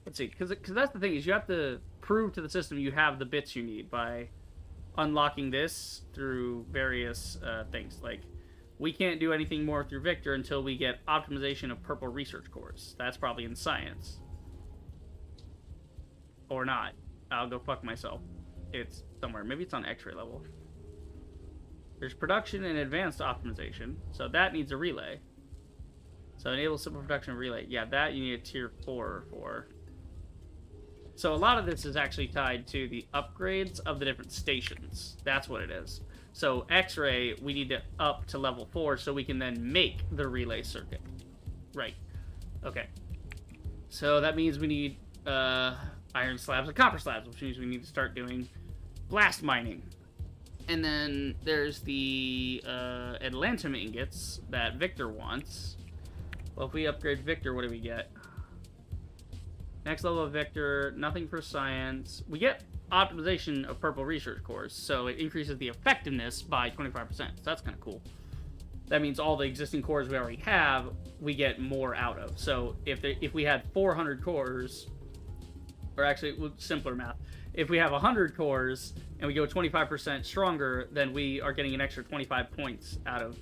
let's see. Because that's the thing, is you have to prove to the system you have the bits you need by unlocking this through various things. Like, we can't do anything more through Victor until we get optimization of purple research cores. That's probably in science. Or not. I'll go fuck myself. It's somewhere. Maybe it's on X-ray level. There's production and advanced optimization. So that needs a relay. So enable simple production relay. Yeah, that you need a tier 4 for. So a lot of this is actually tied to the upgrades of the different stations. That's what it is. So X-ray, we need to up to level 4 so we can then make the relay circuit. Right. Okay. So that means we need iron slabs and copper slabs, which means we need to start doing blast mining. And then there's the Atlantum ingots that Victor wants. Well, if we upgrade Victor, what do we get? Next level of Victor, nothing for science. We get optimization of purple research cores, so it increases the effectiveness by 25%. So that's kind of cool. That means all the existing cores we already have, we get more out of. So if we had 400 cores, or actually, simpler math, if we have 100 cores and we go 25% stronger, then we are getting an extra 25 points out of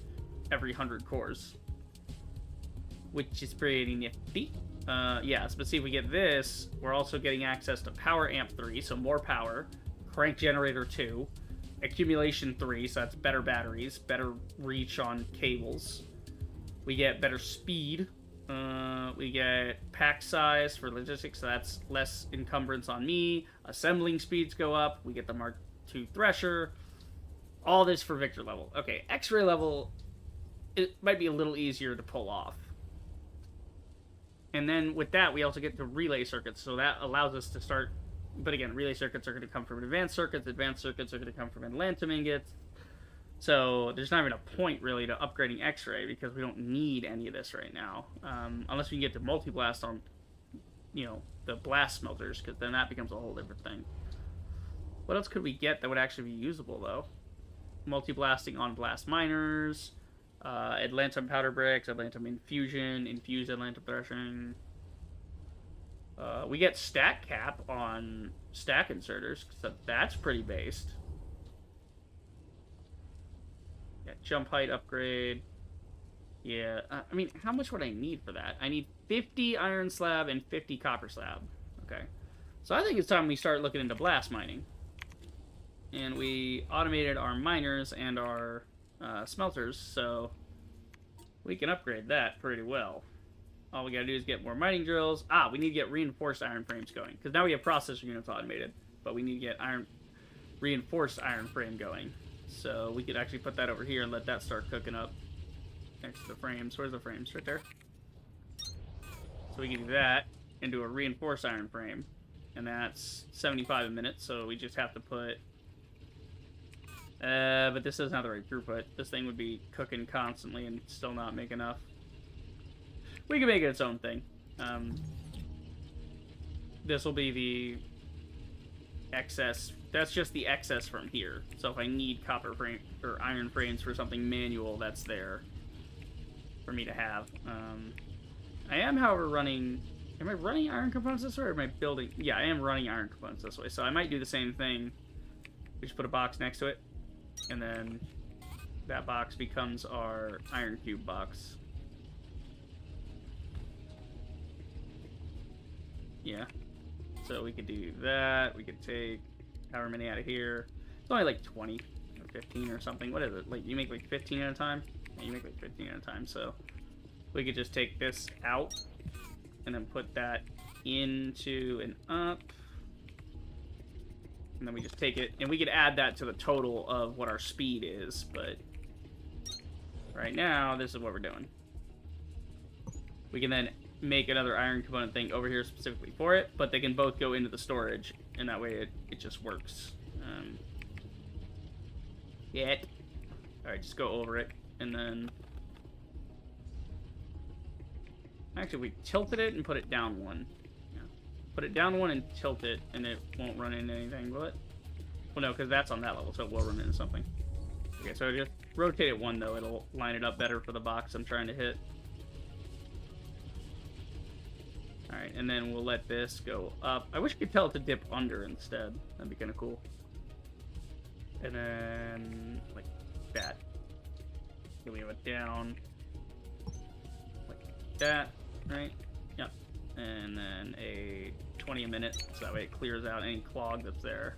every 100 cores. Which is pretty nifty. Yes, but see if we get this, we're also getting access to Power Amp 3, so more power, Crank Generator 2, Accumulation 3, so that's better batteries, better reach on cables. We get better speed. We get pack size for logistics, so that's less encumbrance on me. Assembling speeds go up. We get the Mark II Thresher. All this for Victor level. Okay, X-ray level, it might be a little easier to pull off. And then with that, we also get the relay circuits, so that allows us to start... But again, relay circuits are going to come from advanced circuits are going to come from Atlantum ingots. So there's not even a point, really, to upgrading X-ray, because we don't need any of this right now. Unless we can get to multi-blast on, you know, the blast smelters, because then that becomes a whole different thing. What else could we get that would actually be usable, though? Multi-blasting on blast miners. Atlantum powder bricks, Atlantum infusion, infused Atlantum threshing. We get stack cap on stack inserters, so that's pretty based. Yeah, jump height upgrade. Yeah, I mean, how much would I need for that? I need 50 iron slab and 50 copper slab. Okay. So I think it's time we start looking into blast mining. And we automated our miners and our smelters, so we can upgrade that pretty well. All we gotta do is get more mining drills. We need to get reinforced iron frames going. Because now we have processor units automated. But we need to get reinforced iron frame going. So we could actually put that over here and let that start cooking up. Next to the frames. Where's the frames? Right there. So we can do that and do a reinforced iron frame. And that's 75 a minute. So we just have to put... but this doesn't have the right throughput. This thing would be cooking constantly and still not make enough. We can make it its own thing. This will be the excess. That's just the excess from here. So if I need copper frame or iron frames for something manual, that's there for me to have. I am, however, running... Am I running iron components this way, or am I building... Yeah, I am running iron components this way. So I might do the same thing. We just put a box next to it. And then that box becomes our iron cube box. Yeah. So we could do that. We could take however many out of here. It's only like 20 or 15 or something. What is it? Like, you make like 15 at a time? Yeah, you make like 15 at a time. So we could just take this out and then put that into and up. And then we just take it, and we could add that to the total of what our speed is, but right now, this is what we're doing. We can then make another iron component thing over here specifically for it, but they can both go into the storage, and that way it just works. Alright, just go over it, and then... Actually, we tilted it and put it down one. Put it down one and tilt it, and it won't run into anything, will it? Well, no, because that's on that level, so it will run into something. Okay, so just rotate it one, though. It'll line it up better for the box I'm trying to hit. Alright, and then we'll let this go up. I wish I could tell it to dip under instead. That'd be kind of cool. And then, like that. Then we have it down. Like that, right? Yep. And then a 20 a minute, so that way it clears out any clog that's there.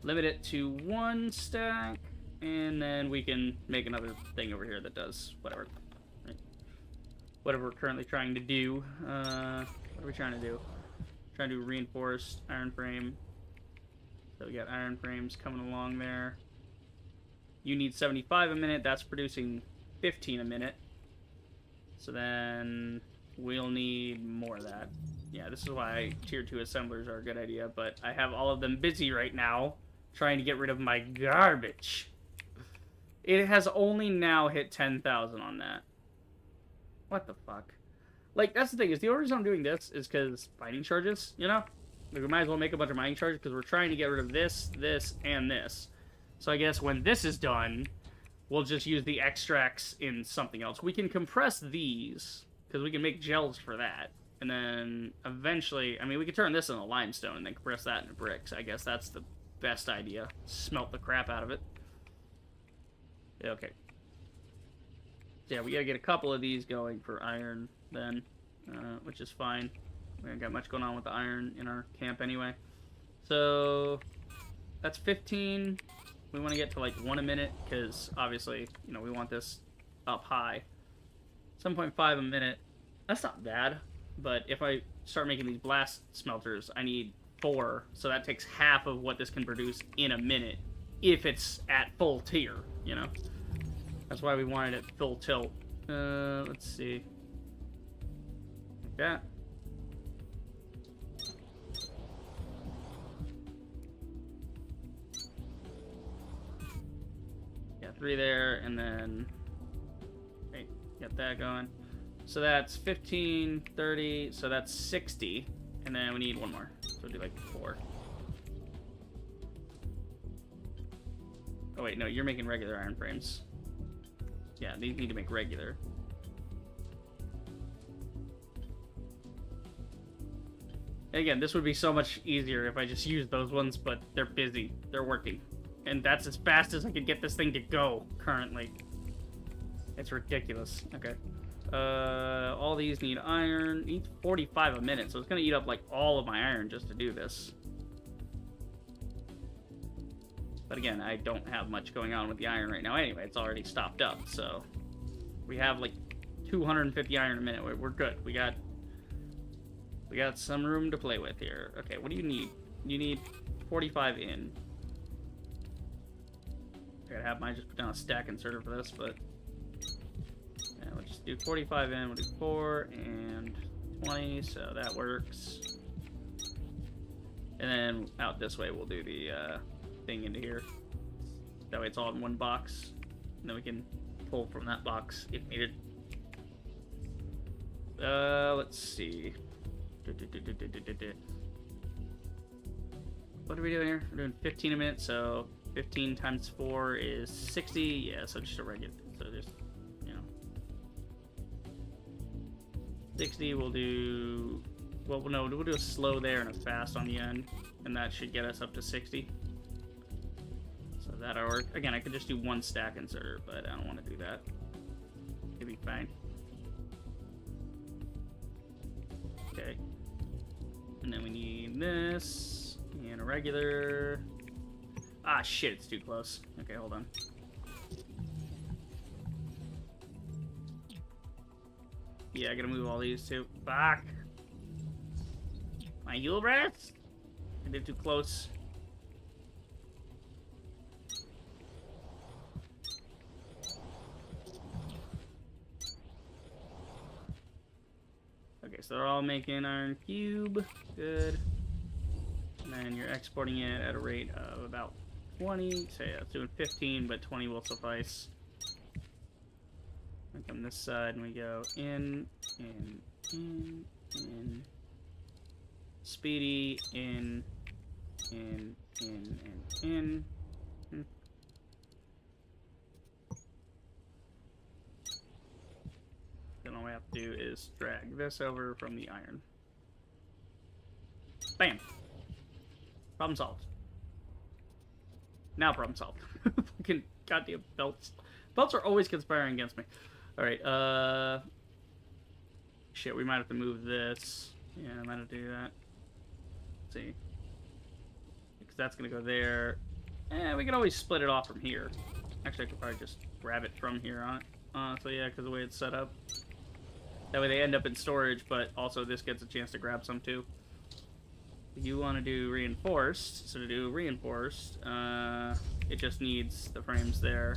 Limit it to 1 stack, and then we can make another thing over here that does whatever. Right? Whatever we're currently trying to do. What are we trying to do? Trying to do reinforced iron frame. So we got iron frames coming along there. You need 75 a minute, that's producing 15 a minute. So then... we'll need more of that. Yeah, this is why tier 2 assemblers are a good idea, but I have all of them busy right now trying to get rid of my garbage. It has only now hit 10,000 on that. What the fuck? Like, that's the thing, is the only reason I'm doing this is because mining charges, you know? Like, we might as well make a bunch of mining charges because we're trying to get rid of this, this, and this. So I guess when this is done, we'll just use the extracts in something else. We can compress these... because we can make gels for that. And then, eventually... I mean, we could turn this into limestone and then compress that into bricks. I guess that's the best idea. Smelt the crap out of it. Yeah, okay. Yeah, we gotta get a couple of these going for iron, then. Which is fine. We haven't got much going on with the iron in our camp anyway. So... that's 15. We want to get to, like, 1 a minute, because, obviously, you know, we want this up high. 7.5 a minute. That's not bad, but if I start making these blast smelters, I need 4, so that takes half of what this can produce in a minute, if it's at full tier, you know? That's why we wanted it full tilt. Let's see. Like that. Yeah, 3 there, and then... get that going. So that's 15, 30, so that's 60. And then we need 1 more. So we'll do like 4. Oh wait, no, you're making regular iron frames. Yeah, these need to make regular. Again, this would be so much easier if I just used those ones, but they're busy. They're working. And that's as fast as I could get this thing to go currently. It's ridiculous. Okay. All these need iron. Needs 45 a minute, so it's going to eat up like all of my iron just to do this. But again, I don't have much going on with the iron right now anyway. It's already stopped up, so we have like 250 iron a minute. We're good. We got some room to play with here. Okay, what do you need? You need 45 in. I gotta have mine just put down a stack inserter for this, but yeah, we'll just do 45 in. We'll do 4 and 20, so that works. And then out this way, we'll do the thing into here. That way it's all in one box. And then we can pull from that box if needed. Let's see. What are we doing here? We're doing 15 a minute, so 15 times 4 is 60. Yeah, so just a regular. So just, you know. 60, we'll do... Well, no, we'll do a slow there and a fast on the end. And that should get us up to 60. So that'll work. Again, I could just do one stack inserter, but I don't want to do that. It'll be fine. Okay. And then we need this, and a regular... Ah, shit, it's too close. Okay, hold on. Yeah, I gotta move all these too. Fuck! My Hubris? I did too close. Okay, so they're all making iron cube. Good. And then you're exporting it at a rate of about 20. So yeah, it's doing 15, but 20 will suffice. We come this side and we go in. Speedy, in. Then all we have to do is drag this over from the iron. Bam! Problem solved. Now problem solved. Fucking goddamn belts. Belts are always conspiring against me. Alright, shit, we might have to move this. Yeah, I might have to do that. Let's see. Because that's gonna go there. We can always split it off from here. Actually, I could probably just grab it from here on it. So yeah, because of the way it's set up. That way they end up in storage, but also this gets a chance to grab some too. You want to do reinforced, so to do reinforced, it just needs the frames there.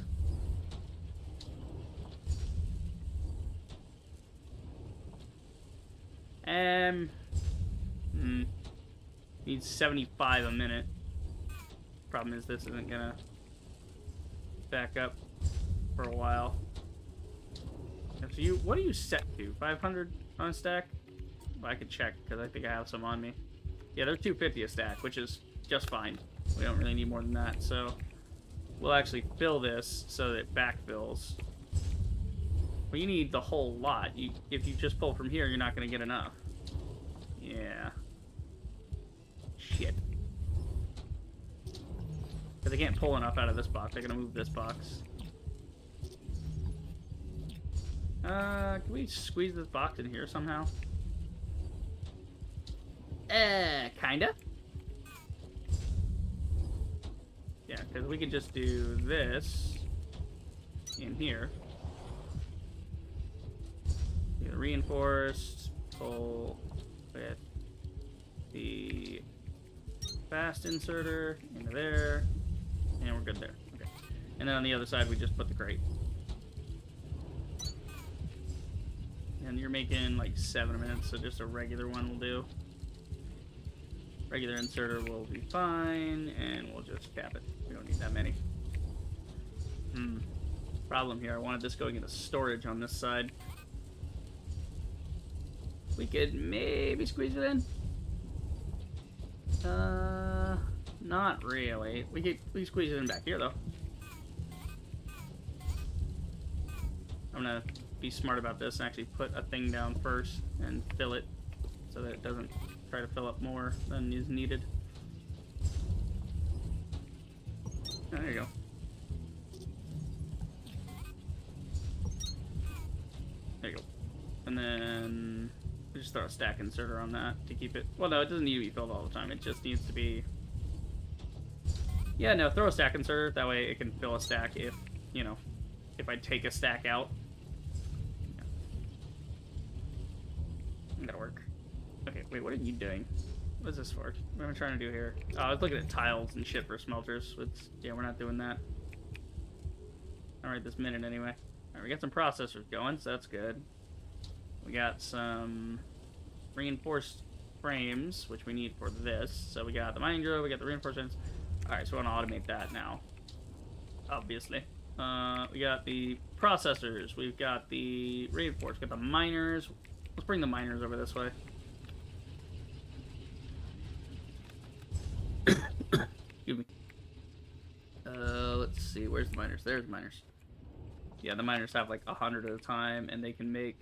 Needs 75 a minute. Problem is this isn't gonna back up for a while. So what are you set to? 500 on a stack? Well, I could check because I think I have some on me. Yeah, they're 250 a stack, which is just fine. We don't really need more than that, so we'll actually fill this so that it backfills. Well, you need the whole lot. If you just pull from here, you're not going to get enough. Yeah. Shit. Because they can't pull enough out of this box. They're going to move this box. Can we squeeze this box in here somehow? Kinda. Yeah, because we could just do this in here. Either reinforced, pull with the fast inserter into there, and we're good there. Okay. And then on the other side, we just put the crate. And you're making like 7 minutes, so just a regular one will do. Regular inserter will be fine, and we'll just cap it. We don't need that many. Problem here, I wanted this going into storage on this side. We could maybe squeeze it in. Not really. We could squeeze it in back here, though. I'm gonna be smart about this and actually put a thing down first and fill it so that it doesn't try to fill up more than is needed. Oh, there you go. There you go. And then we just throw a stack inserter on that to keep it. Well, no, it doesn't need to be filled all the time. It just needs to be. Yeah, no, throw a stack inserter. That way it can fill a stack if, you know, if I take a stack out. Yeah. That'll work. Okay, wait, what are you doing? What is this for? What am I trying to do here? Oh, I was looking at tiles and shit for smelters. Yeah, we're not doing that. Alright, this minute anyway. Alright, we got some processors going, so that's good. We got some reinforced frames, which we need for this. So we got the mining drill, we got the reinforcements. Alright, so we want to automate that now. Obviously. We got the processors, we've got the reinforced, we got the miners. Let's bring the miners over this way. Excuse me. Let's see, where's the miners? There's the miners. Yeah, the miners have like 100 at a time, and they can make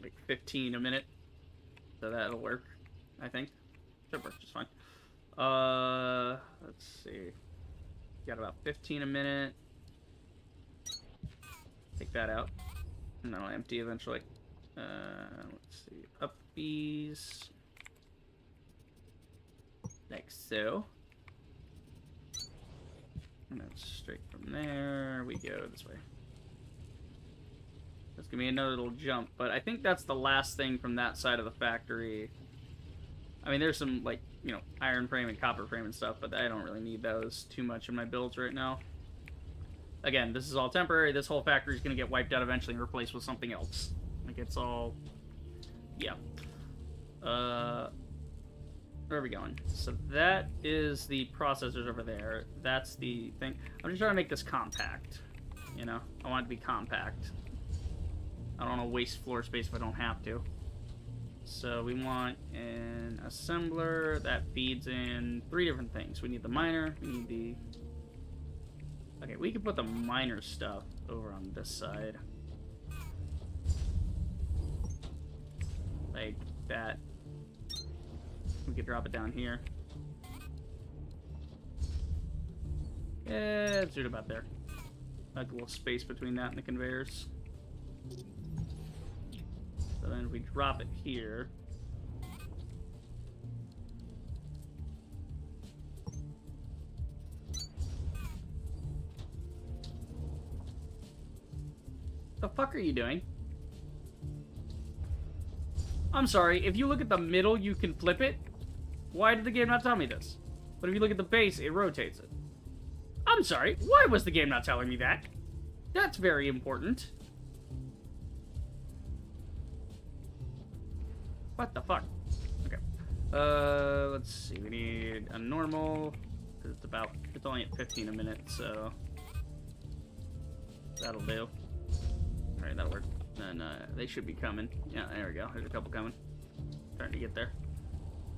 like 15 a minute. So that'll work, I think. Should work just fine. Let's see. Got about 15 a minute. Take that out. And that'll empty eventually. Let's see. Up these. Like so. And then straight from there, we go this way. That's gonna be another little jump, but I think that's the last thing from that side of the factory. I mean, there's some, like, you know, iron frame and copper frame and stuff, but I don't really need those too much in my builds right now. Again, this is all temporary. This whole factory is gonna get wiped out eventually and replaced with something else. Like, it's all... yeah. Where are we going? So that is the processors over there. That's the thing. I'm just trying to make this compact. You know? I want it to be compact. I don't want to waste floor space if I don't have to. So we want an assembler that feeds in 3 different things. We need the miner, we need the... Okay, we can put the miner stuff over on this side. Like that. We could drop it down here. Yeah, let's do it about there. Like a little space between that and the conveyors. So then we drop it here. The fuck are you doing? I'm sorry, if you look at the middle, you can flip it. Why did the game not tell me this? But if you look at the base, it rotates it. I'm sorry, why was the game not telling me that? That's very important. What the fuck? Okay. Let's see, we need a normal, because it's only at 15 a minute, so that'll do. Alright, that'll work. Then, they should be coming. Yeah, there we go. There's a couple coming. Starting to get there.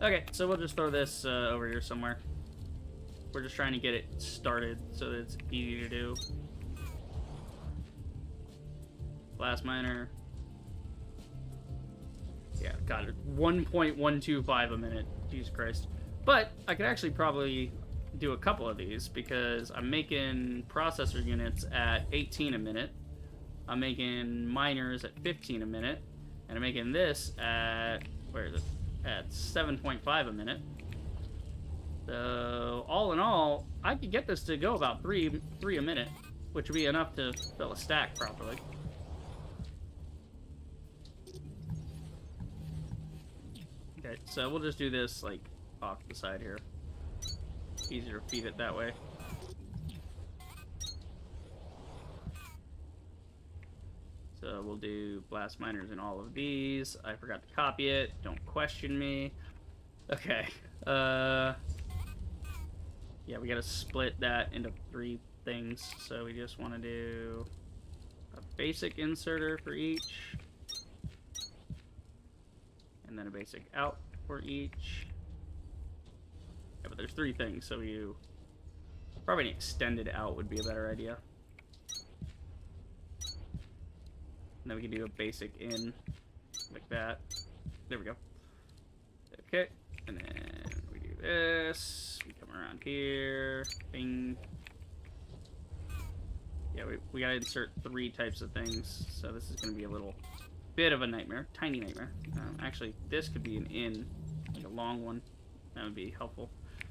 Okay, so we'll just throw this over here somewhere. We're just trying to get it started so that it's easy to do. Blast miner. Yeah, got it. 1.125 a minute. Jesus Christ. But I could actually probably do a couple of these because I'm making processor units at 18 a minute. I'm making miners at 15 a minute. And I'm making this at, where is it? At 7.5 a minute. So, all in all, I could get this to go about 3 a minute, which would be enough to fill a stack properly. Okay, so we'll just do this, like, off the side here. Easier to feed it that way. So we'll do blast miners in all of these. I forgot to copy it. Don't question me. Okay. Yeah, we gotta split that into 3 things. So we just want to do a basic inserter for each. And then a basic out for each. Yeah, but there's 3 things, so you... probably an extended out would be a better idea. then we can do a basic in like that. There we go. Okay, and then we do this. We come around here. Bing. Yeah, we gotta insert 3 types of things, so this is gonna be a little bit of a nightmare. Tiny nightmare. Actually, this could be an in, like a long one. That would be helpful.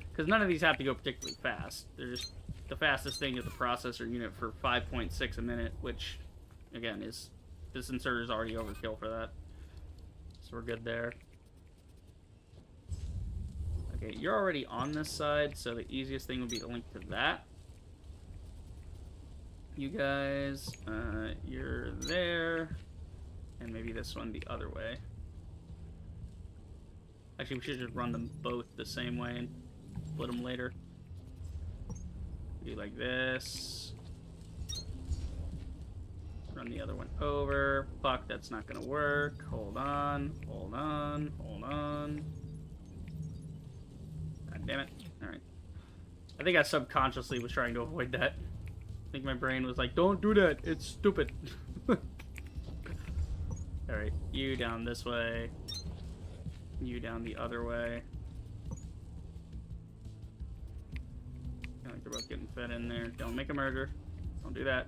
Because none of these have to go particularly fast. They're just the fastest thing is the processor unit for 5.6 a minute, which, again, is... This inserter is already overkill for that. So we're good there. Okay, you're already on this side, so the easiest thing would be to link to that. You guys, you're there. And maybe this one the other way. Actually, we should just run them both the same way and split them later. Do like this. Run the other one over. Fuck, that's not gonna work. Hold on, hold on, hold on. God damn it. Alright. I think I subconsciously was trying to avoid that. I think my brain was like, don't do that, it's stupid. Alright, you down this way. You down the other way. I think they're both getting fed in there. Don't make a merger. Don't do that.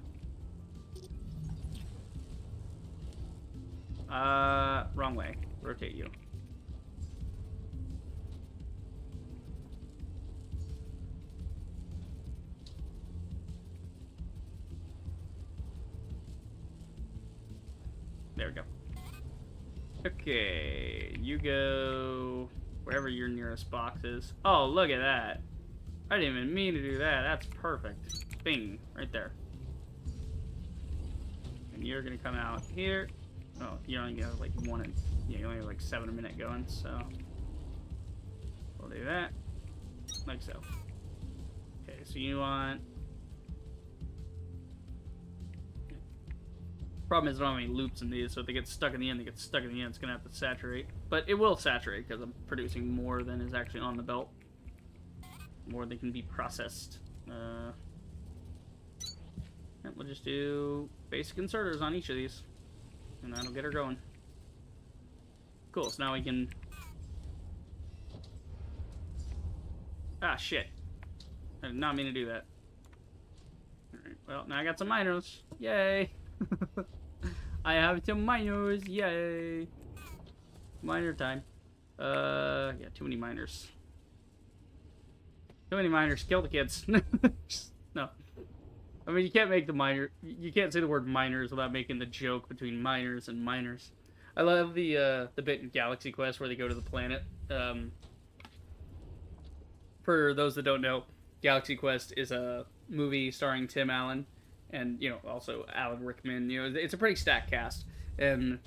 Wrong way. Rotate you. There we go. Okay, you go wherever your nearest box is. Oh, look at that. I didn't even mean to do that. That's perfect. Bing, right there. And you're gonna come out here. Oh, you only have like you only have like 7 a minute going, so we'll do that. Like so. Okay, so you want... Problem is I don't have any loops in these, so if they get stuck in the end, they get stuck in the end. It's going to have to saturate. But it will saturate because I'm producing more than is actually on the belt. More than can be processed. And we'll just do basic inserters on each of these. And that'll get her going. Cool, so now we can... Ah, shit. I did not mean to do that. Alright, well, now I got some miners. Yay! I have some miners, yay! Miner time. Yeah, too many miners. Too many miners, kill the kids. No. I mean, you can't make the miner... You can't say the word miners without making the joke between miners and miners. I love the bit in Galaxy Quest where they go to the planet. For those that don't know, Galaxy Quest is a movie starring Tim Allen. And, you know, also Alan Rickman. You know, it's a pretty stacked cast. And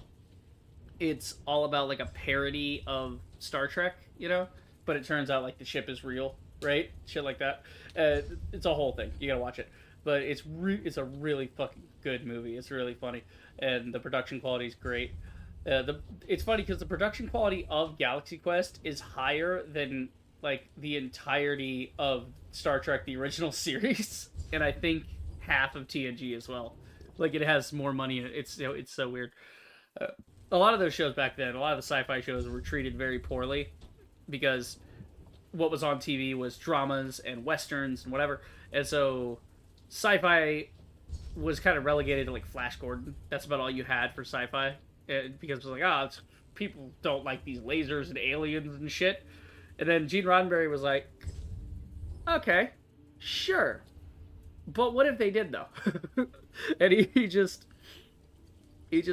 it's all about, like, a parody of Star Trek, you know? But it turns out, like, the ship is real, right? Shit like that. It's a whole thing. You gotta watch it. But it's a really fucking good movie. It's really funny. And the production quality is great. It's funny because the production quality of Galaxy Quest is higher than, like, the entirety of Star Trek, the original series. And I think... half of TNG as well. Like, it has more money in it. It's so weird. A lot of those shows back then, a lot of the sci-fi shows were treated very poorly because what was on TV was dramas and westerns and whatever. And so sci-fi was kind of relegated to, like, Flash Gordon. That's about all you had for sci-fi. Because it was like, people don't like these lasers and aliens and shit. And then Gene Roddenberry was like, okay, sure. But what if they did, though? And he just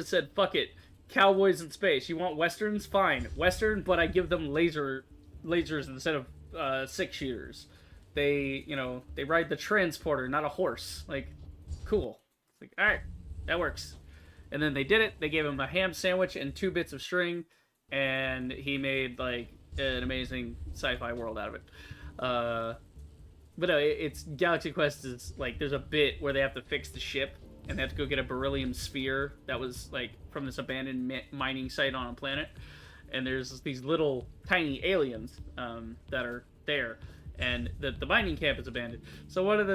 said, fuck it. Cowboys in space. You want westerns? Fine. Western, but I give them lasers instead of 6-shooters. They ride the transporter, not a horse. Like, cool. It's like, alright, that works. And then they did it. They gave him a ham sandwich and 2 bits of string. And he made, like, an amazing sci-fi world out of it. But no, it's Galaxy Quest is like there's a bit where they have to fix the ship and they have to go get a beryllium sphere that was like from this abandoned mining site on a planet, and there's these little tiny aliens that are there, and the mining camp is abandoned. So one of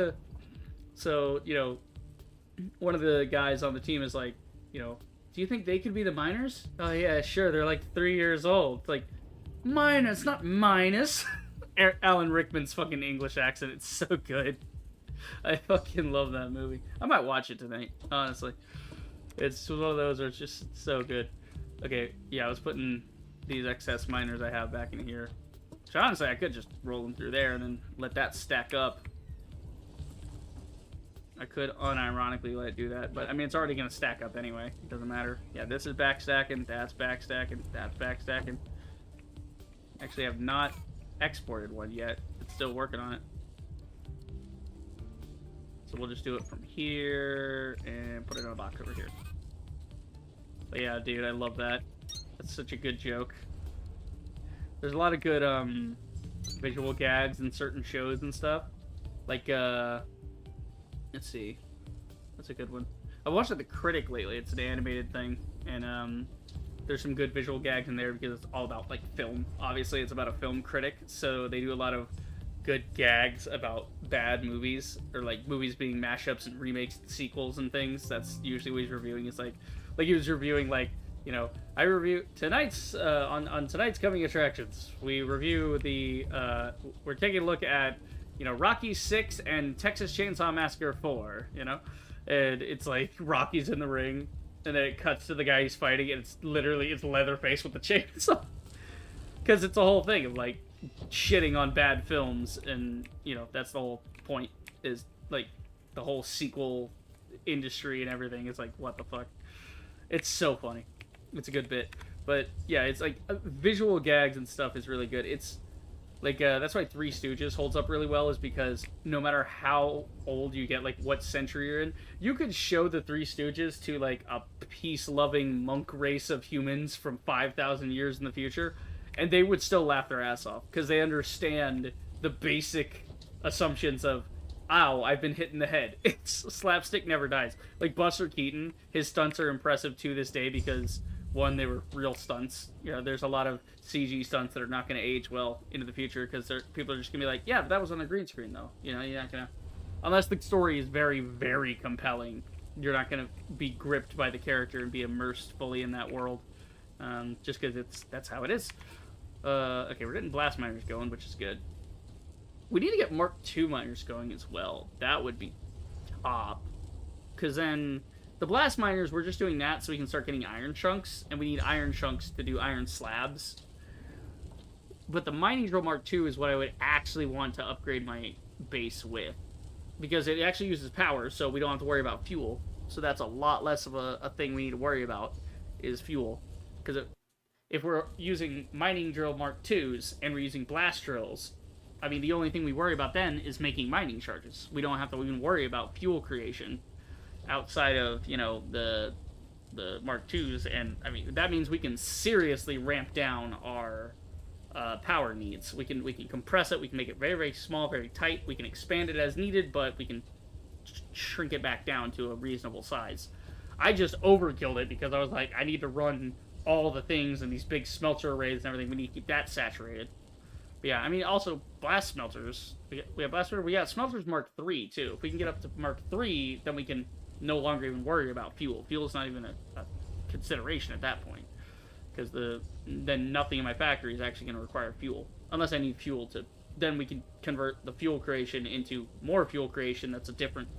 the guys on the team is like, do you think they could be the miners? Oh yeah, sure, they're like 3 years old. It's like, minus, not minus. Alan Rickman's fucking English accent, it's so good. I fucking love that movie. I might watch it tonight, honestly. It's one of those where it's just so good. Okay, yeah, I was putting these excess miners I have back in here. So honestly, I could just roll them through there and then let that stack up. I could unironically let it do that, but I mean, it's already going to stack up anyway. It doesn't matter. Yeah, this is backstacking, that's backstacking, that's backstacking. Actually, I have not exported one yet. It's still working on it. So we'll just do it from here and put it in a box over here. But yeah, dude, I love that. That's such a good joke. There's a lot of good visual gags in certain shows and stuff. Like, let's see. That's a good one. I watched The Critic lately. It's an animated thing. And there's some good visual gags in there because it's all about, like, film. Obviously, it's about a film critic. So they do a lot of good gags about bad movies. Or, like, movies being mashups and remakes, sequels and things. That's usually what he's reviewing. It's like he was reviewing, like, you know, I review tonight's on tonight's coming attractions. We review the we're taking a look at, you know, Rocky 6 and Texas Chainsaw Massacre 4, you know? And it's like Rocky's in the ring and then it cuts to the guy he's fighting and it's literally Leatherface with the chainsaw. Cuz it's a whole thing of like shitting on bad films and, you know, that's the whole point is like the whole sequel industry and everything is like what the fuck. It's so funny. It's a good bit. But, yeah, it's like visual gags and stuff is really good. It's like, that's why Three Stooges holds up really well is because no matter how old you get, like what century you're in, you could show the Three Stooges to like a peace-loving monk race of humans from 5,000 years in the future, and they would still laugh their ass off because they understand the basic assumptions of, ow, I've been hit in the head. It's slapstick never dies. Like Buster Keaton, his stunts are impressive to this day because, one, they were real stunts. You know, there's a lot of CG stunts that are not going to age well into the future because people are just going to be like, yeah, but that was on a green screen, though. You know, you're not going to... Unless the story is very, very compelling, you're not going to be gripped by the character and be immersed fully in that world. Just because that's how it is. Okay, we're getting blast miners going, which is good. We need to get Mark II miners going as well. That would be top. Because then the blast miners, we're just doing that so we can start getting iron chunks. And we need iron chunks to do iron slabs. But the mining drill Mark II is what I would actually want to upgrade my base with. Because it actually uses power, so we don't have to worry about fuel. So that's a lot less of a thing we need to worry about, is fuel. Because if we're using mining drill Mark IIs and we're using blast drills, I mean, the only thing we worry about then is making mining charges. We don't have to even worry about fuel creation outside of, you know, the Mark IIs. And, I mean, that means we can seriously ramp down our power needs. We can compress it. We can make it very, very small, very tight. We can expand it as needed, but we can shrink it back down to a reasonable size. I just overkilled it because I was like, I need to run all the things and these big smelter arrays and everything. We need to keep that saturated. Yeah, I mean, also, blast smelters. We have blast smelters. We got smelters Mark III, too. If we can get up to Mark III, then we can no longer even worry about fuel. Fuel is not even a consideration at that point. Because then nothing in my factory is actually going to require fuel. Unless I need fuel to... Then we can convert the fuel creation into more fuel creation that's a different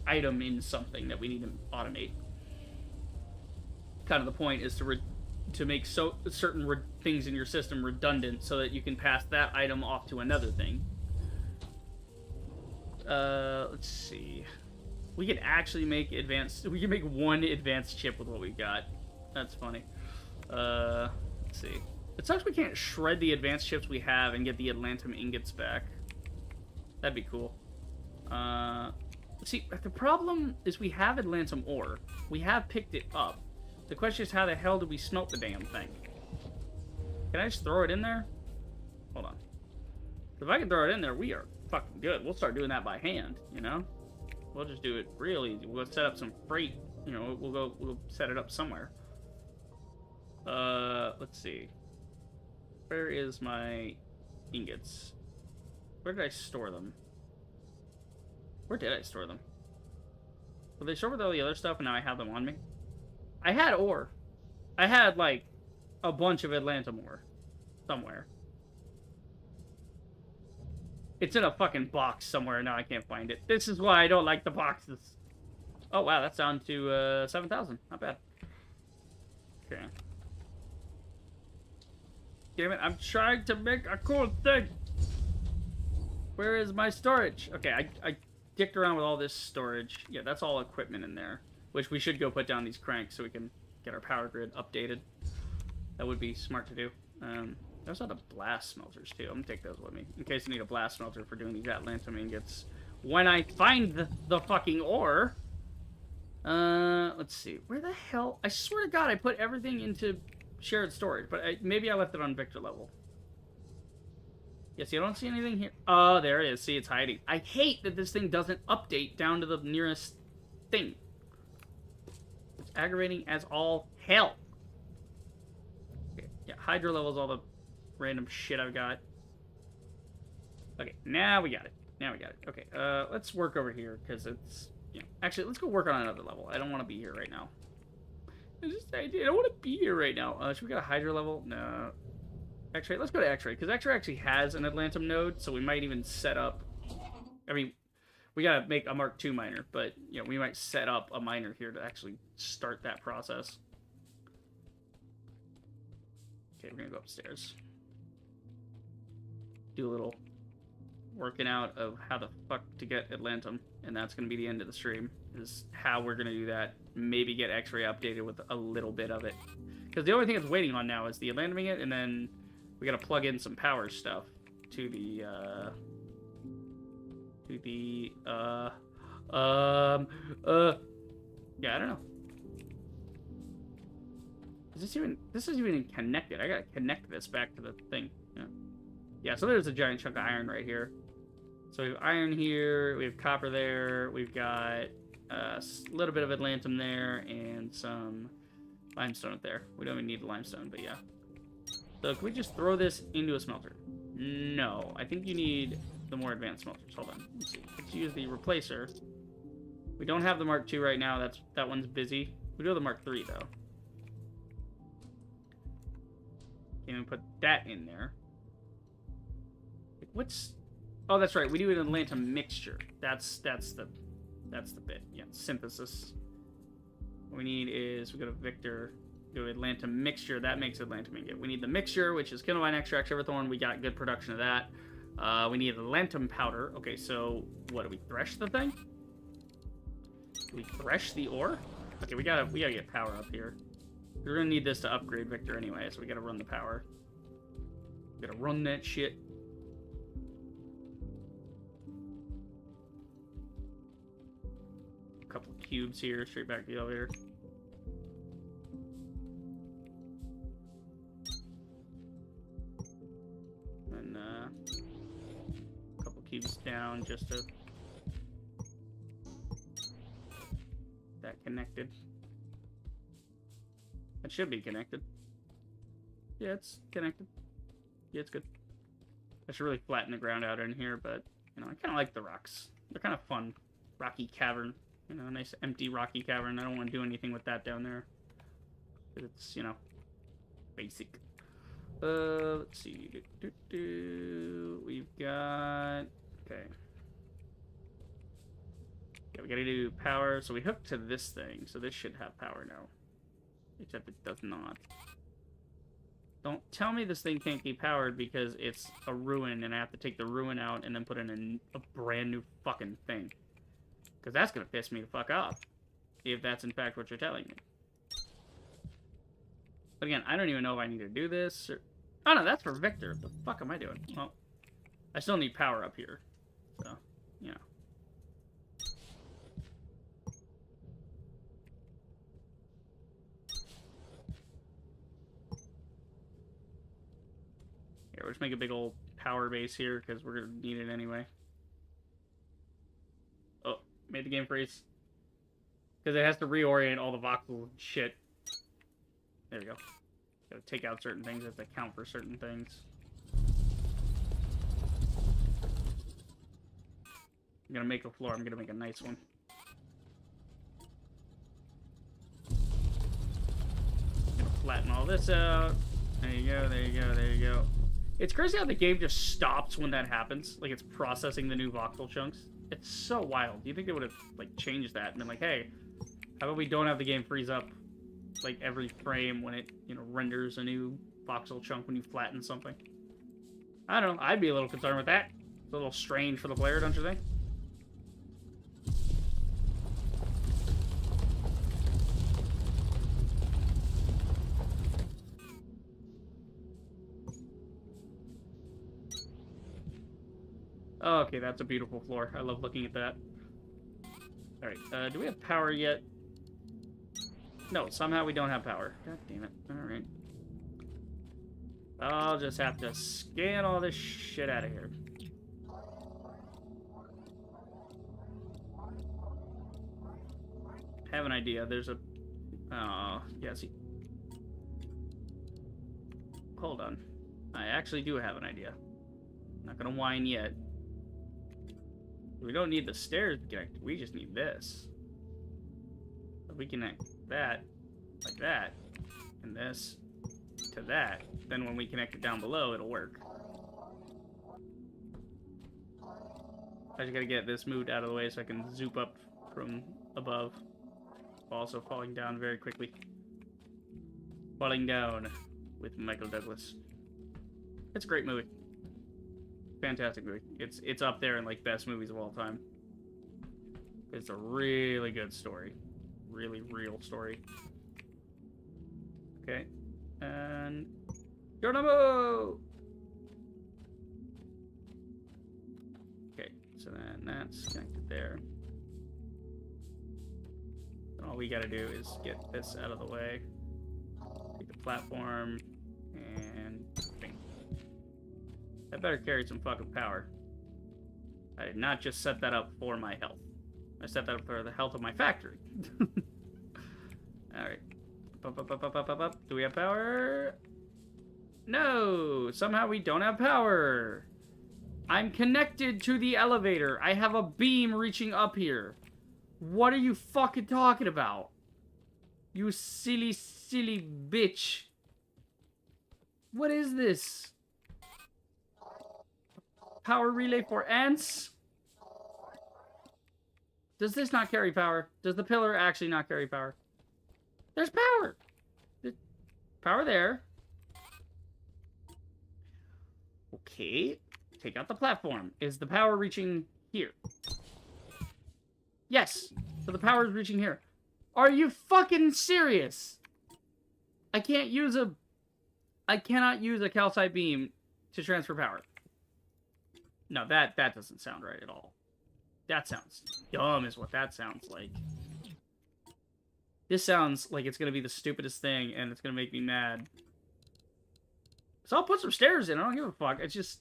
item in something that we need to automate. Kind of the point is to make certain things in your system redundant so that you can pass that item off to another thing. Let's see. We can actually make we can make one advanced chip with what we've got. That's funny. Let's see. It sucks we can't shred the advanced chips we have and get the Atlantum ingots back. That'd be cool. See, the problem is we have Atlantum ore. We have picked it up. The question is, how the hell do we smelt the damn thing? Can I just throw it in there? Hold on. If I can throw it in there, we are fucking good. We'll start doing that by hand, you know? We'll just do it real easy. We'll set up some freight. You know, we'll set it up somewhere. Let's see. Where is my ingots? Where did I store them? Where did I store them? Were they stored with all the other stuff and now I have them on me? I had ore. I had, like, a bunch of Atlantum ore. Somewhere. It's in a fucking box somewhere. Now I can't find it. This is why I don't like the boxes. Oh, wow. That's down to 7,000. Not bad. Okay. Damn it. I'm trying to make a cool thing. Where is my storage? Okay, I dicked around with all this storage. Yeah, that's all equipment in there. Which we should go put down these cranks so we can get our power grid updated. That would be smart to do. I also have the blast smelters, too. I'm gonna take those with me. In case I need a blast smelter for doing these Atlantum ingots. When I find the fucking ore... let's see. Where the hell... I swear to God, I put everything into shared storage. But maybe I left it on Victor level. Yes, you don't see anything here. Oh, there it is. See, it's hiding. I hate that this thing doesn't update down to the nearest thing. It's aggravating as all hell. Okay, yeah, hydro level's all the random shit I've got. Okay, now we got it. Now we got it. Okay, let's work over here, because it's... You know, actually, let's go work on another level. I don't want to be here right now. I don't want to be here right now. Should we get a hydro level? No. X-ray. Let's go to X-ray, because X-ray actually has an Atlantum node, so we might even set up... I mean, we gotta make a Mark II miner, but, you know, we might set up a miner here to actually start that process. Okay, we're gonna go upstairs. Do a little working out of how the fuck to get Atlantum, and that's gonna be the end of the stream, is how we're gonna do that. Maybe get X-ray updated with a little bit of it. Because the only thing it's waiting on now is the Atlantum ingot, and then we gotta plug in some power stuff to the, yeah, I don't know. This is even connected. I gotta connect this back to the thing. Yeah, so there's a giant chunk of iron right here. So we have iron here, we have copper there, we've got a little bit of Atlantum there, and some limestone up there. We don't even need the limestone, but yeah. So can we just throw this into a smelter? No, I think you need the more advanced smelters. Hold on, let's see. Let's use the replacer. We don't have the Mark II right now, that one's busy. We do have the Mark III, though. Can't even put that in there. What's... Oh, that's right. We do an Atlantum mixture. That's the bit. Yeah, synthesis. What we need is... We go to Victor. Do Atlantum mixture. That makes Atlantum ingot. We need the mixture, which is Kindlevine extract, Everthorn. We got good production of that. We need Atlantum powder. Okay, so... What, do we thresh the thing? Do we thresh the ore? Okay, we gotta get power up here. We're gonna need this to upgrade Victor anyway, so we gotta run the power. We gotta run that shit. A couple of cubes here, straight back to the elevator. And a couple of cubes down just to... That connected. It should be connected. Yeah, it's connected. Yeah, it's good. I should really flatten the ground out in here, but, you know, I kind of like the rocks. They're kind of fun. Rocky cavern. You know, a nice empty rocky cavern. I don't want to do anything with that down there. It's, you know, basic. Let's see. We've got... Okay. Yeah, we gotta do power. So we hook to this thing, so this should have power now. Except it does not. Don't tell me this thing can't be powered because it's a ruin and I have to take the ruin out and then put in a brand new fucking thing. Because that's gonna piss me the fuck off. If that's in fact what you're telling me. But again, I don't even know if I need to do this or... Oh no, that's for Victor. What the fuck am I doing? Well, I still need power up here. So, you know. We'll just make a big old power base here, because we're going to need it anyway. Oh, made the game freeze. Because it has to reorient all the voxel shit. There we go. Gotta take out certain things, have to count for certain things. I'm gonna make a floor, I'm gonna make a nice one. this out. There you go, there you go, there you go. It's crazy how the game just stops when that happens. Like, it's processing the new voxel chunks. It's so wild. Do you think they would have, like, changed that and been like, hey, how about we don't have the game freeze up, like, every frame when it, you know, renders a new voxel chunk when you flatten something? I don't know. I'd be a little concerned with that. It's a little strange for the player, don't you think? Oh, okay, that's a beautiful floor. I love looking at that. Alright, do we have power yet? No, somehow we don't have power. God damn it. Alright. I'll just have to scan all this shit out of here. I have an idea. There's a... yeah, see... Hold on. I actually do have an idea. I'm not gonna whine yet. We don't need the stairs connected. We just need this. If we connect that, like that, and this to that, then when we connect it down below, it'll work. I just gotta get this moved out of the way so I can zoop up from above. Also falling down very quickly. Falling down with Michael Douglas. It's a great movie. Fantastic movie. It's up there in, like, best movies of all time. It's a really good story. Really real story. Okay. And... Geronimo! Okay, so then that's connected there. And all we gotta do is get this out of the way. Take the platform, and... bing. I better carry some fucking power. I did not just set that up for my health. I set that up for the health of my factory. Alright. Do we have power? No! Somehow we don't have power! I'm connected to the elevator. I have a beam reaching up here. What are you fucking talking about? You silly, silly bitch. What is this? Power relay for ants? Does this not carry power? Does the pillar actually not carry power? There's power! There's power there. Okay. Take out the platform. Is the power reaching here? Yes! So the power is reaching here. Are you fucking serious? I cannot use a calcite beam to transfer power. No, that doesn't sound right at all. That sounds dumb is what that sounds like. This sounds like it's going to be the stupidest thing, and it's going to make me mad. So I'll put some stairs in. I don't give a fuck. It's just...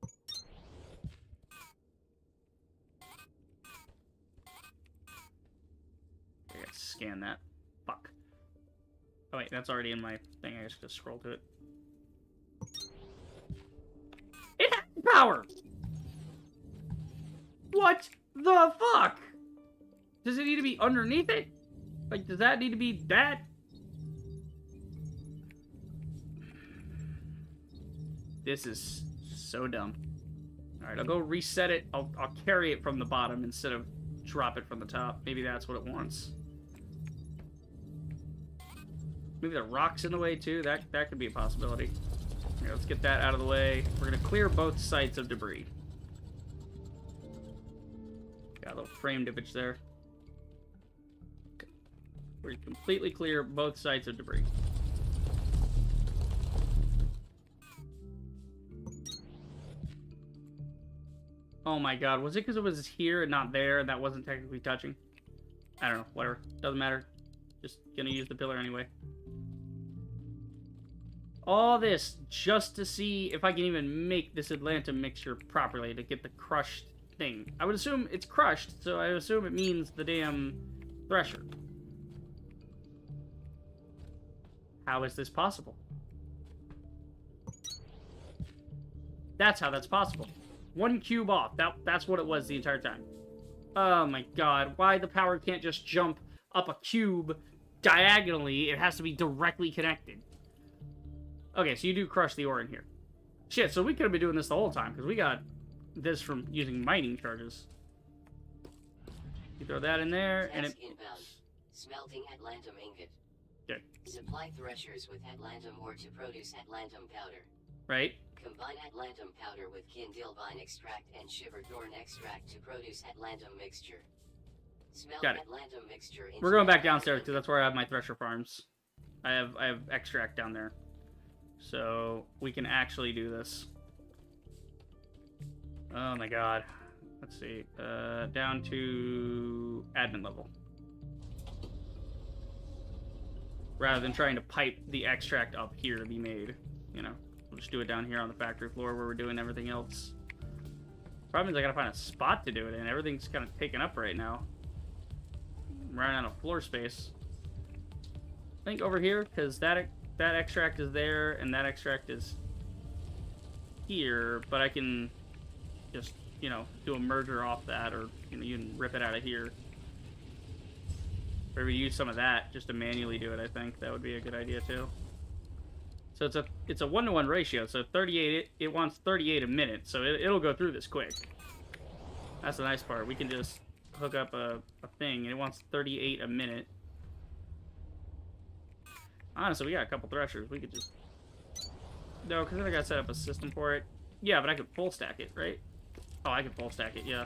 I gotta scan that. Fuck. Oh wait, that's already in my thing. I just have to scroll to it. It has power! What the fuck? Does it need to be underneath it? Like, does that need to be that? This is so dumb. Alright, I'll go reset it. I'll carry it from the bottom instead of drop it from the top. Maybe that's what it wants. Maybe the rock's in the way too. That could be a possibility. Here, let's get that out of the way. We're gonna clear both sides of debris. Got a little frame dippage there. Okay. We're completely clear both sides of debris. Oh my god, was it because it was here and not there and that wasn't technically touching? I don't know, whatever. Doesn't matter. Just gonna use the pillar anyway. All this just to see if I can even make this Atlanta mixture properly to get the crushed thing. I would assume it's crushed, so I assume it means the damn thresher. How is this possible? That's how that's possible. One cube off. That's what it was the entire time. Oh my god. Why the power can't just jump up a cube diagonally. It has to be directly connected. Okay, so you do crush the ore in here. Shit, so we could have been doing this the whole time, because we got this from using mining charges. You throw that in there, and it... Inbound. Smelting Atlantum ingot. Okay. Supply threshers with Atlantum ore to produce Atlantum powder. Right. Combine Atlantum powder with Kindilvine extract and shivered thorn extract to produce Atlantum mixture. Smelt Got it. Atlantum mixture into We're going back downstairs, because that's where I have my thresher farms. I have extract down there. So, we can actually do this. Oh my god. Let's see. Down to admin level. Rather than trying to pipe the extract up here to be made. You know, we'll just do it down here on the factory floor where we're doing everything else. Problem is I gotta find a spot to do it in. Everything's kind of taken up right now. I'm running out of floor space. I think over here, because that extract is there and that extract is here, but I can just, you know, do a merger off that, or, you know, you can rip it out of here. Or we use some of that just to manually do it, I think. That would be a good idea, too. So it's a 1-to-1 ratio, so 38, it wants 38 a minute, so it'll go through this quick. That's the nice part. We can just hook up a thing, and it wants 38 a minute. Honestly, we got a couple threshers. We could just... No, because then I gotta set up a system for it. Yeah, but I could full stack it, right? Oh, I can full stack it, yeah.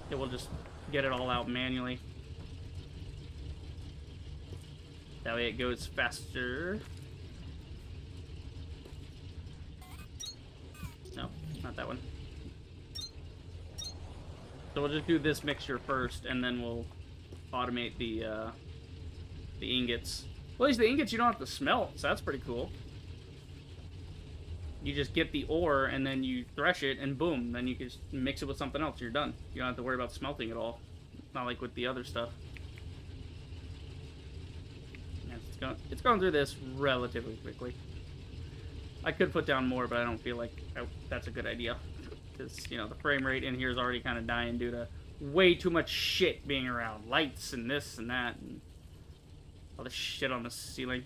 Yeah, we'll just get it all out manually. That way it goes faster. No, not that one. So we'll just do this mixture first, and then we'll automate the ingots. Well, at least the ingots you don't have to smelt, so that's pretty cool. You just get the ore, and then you thresh it, and boom, then you can just mix it with something else, you're done. You don't have to worry about smelting at all. Not like with the other stuff. Yeah, it's going through this relatively quickly. I could put down more, but I don't feel like that's a good idea. Because, you know, the frame rate in here is already kind of dying due to way too much shit being around. Lights and this and that, and all this shit on the ceiling.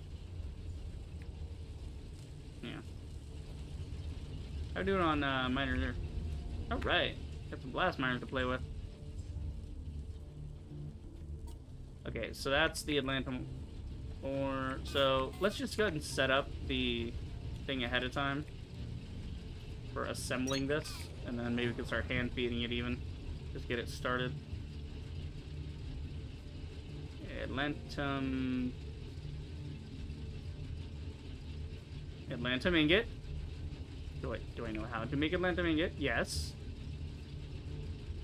Yeah. How are we doing on miners there? Alright. Got some blast miners to play with. Okay, so that's the Atlantum ore. So let's just go ahead and set up the thing ahead of time for assembling this, and then maybe we can start hand feeding it even. Just get it started. Atlantum ingot. Do I know how to make Atlantum ingot? Yes.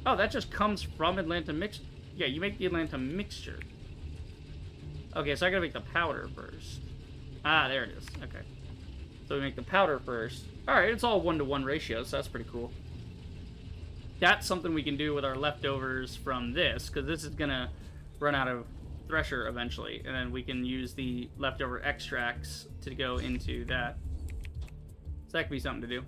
Oh, that just comes from Atlantum mix. Yeah, you make the Atlantum mixture. Okay, so I gotta make the powder first. Ah, there it is. Okay. So we make the powder first. Alright, it's all 1-to-1 ratio, so that's pretty cool. That's something we can do with our leftovers from this, because this is gonna run out of thresher eventually, and then we can use the leftover extracts to go into that. So that could be something to do.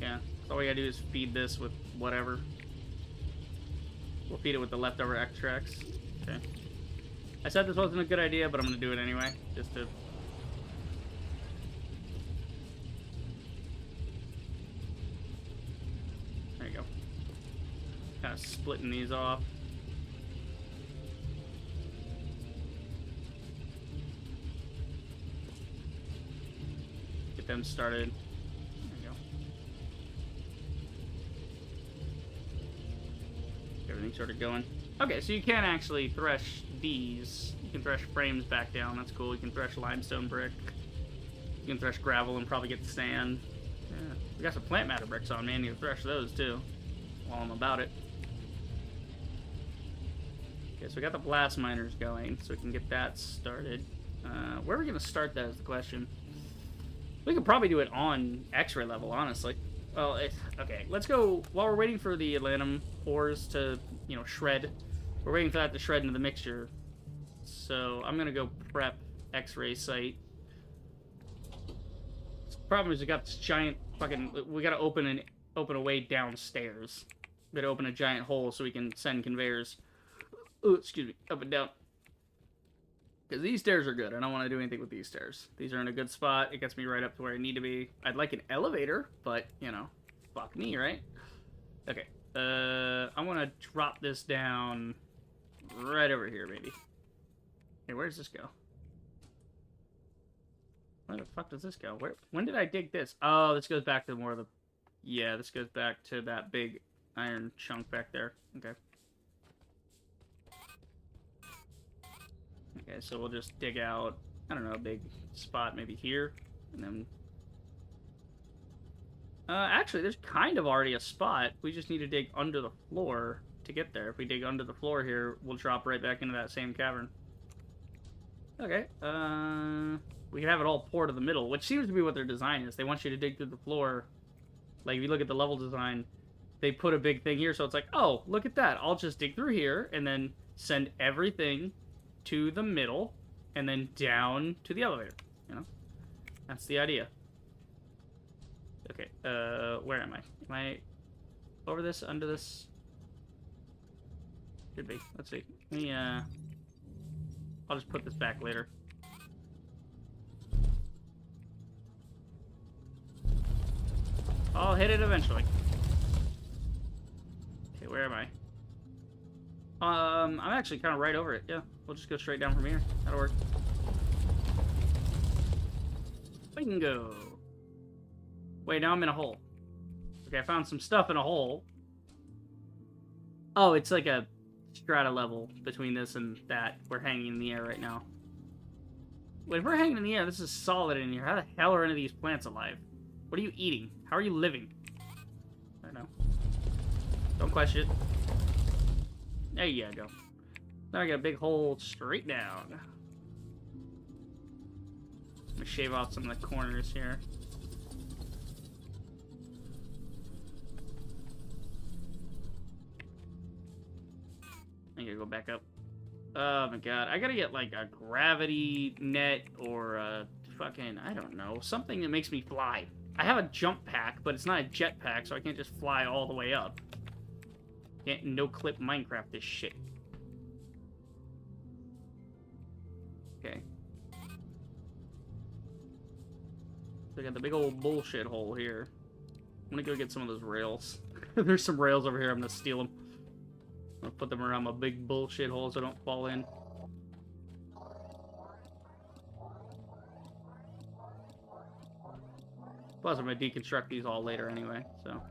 Yeah, so all we gotta do is feed this with whatever. We'll feed it with the leftover extracts. Okay. I said this wasn't a good idea, but I'm gonna do it anyway, just to... There you go. Kind of splitting these off. Get them started. There you go. Everything's sort of going. Okay, so you can actually thresh these. You can thresh frames back down. That's cool. You can thresh limestone brick. You can thresh gravel and probably get sand. Yeah. We got some plant matter bricks on, man. You can thresh those too while I'm about it. Okay, so we got the blast miners going, so we can get that started. Where are we going to start that is the question. We could probably do it on X-ray level, honestly. Well, okay, let's go, while we're waiting for the Atlantum ores to, you know, shred, we're waiting for that to shred into the mixture. So I'm going to go prep X-ray site. The problem is we got this giant fucking, we got to open open a way downstairs. We gotta open a giant hole so we can send conveyors. Oh, excuse me, up and down. Because these stairs are good. I don't want to do anything with these stairs. These are in a good spot. It gets me right up to where I need to be. I'd like an elevator, but, you know, fuck me, right? Okay. I want to drop this down right over here, maybe. Hey, where does this go? Where the fuck does this go? When did I dig this? Oh, this goes back to more of the... Yeah, this goes back to that big iron chunk back there. Okay. Okay, so we'll just dig out, I don't know, a big spot maybe here, and then... actually, there's kind of already a spot. We just need to dig under the floor to get there. If we dig under the floor here, we'll drop right back into that same cavern. Okay, we can have it all pour to the middle, which seems to be what their design is. They want you to dig through the floor. Like, if you look at the level design, they put a big thing here, so it's like, oh, look at that. I'll just dig through here, and then send everything to the middle, and then down to the elevator, you know? That's the idea. Okay, where am I? Am I over this, under this? Should be. Let's see. Let me, I'll just put this back later. I'll hit it eventually. Okay, where am I? I'm actually kind of right over it. Yeah, we'll just go straight down from here. That'll work. Bingo. Wait, now I'm in a hole. Okay, I found some stuff in a hole. Oh, it's like a strata level between this and that. We're hanging in the air right now. Wait, if we're hanging in the air, this is solid in here. How the hell are any of these plants alive? What are you eating? How are you living? I don't know. Don't question it. There you go. Now I got a big hole straight down. I'm gonna shave off some of the corners here. I gotta go back up. Oh my god. I gotta get like a gravity net or a fucking, I don't know, something that makes me fly. I have a jump pack, but it's not a jet pack, so I can't just fly all the way up. Can't no-clip Minecraft this shit. Okay. So I got the big old bullshit hole here. I'm gonna go get some of those rails. There's some rails over here. I'm gonna steal them. I'm gonna put them around my big bullshit hole so I don't fall in. Plus, I'm gonna deconstruct these all later anyway, so...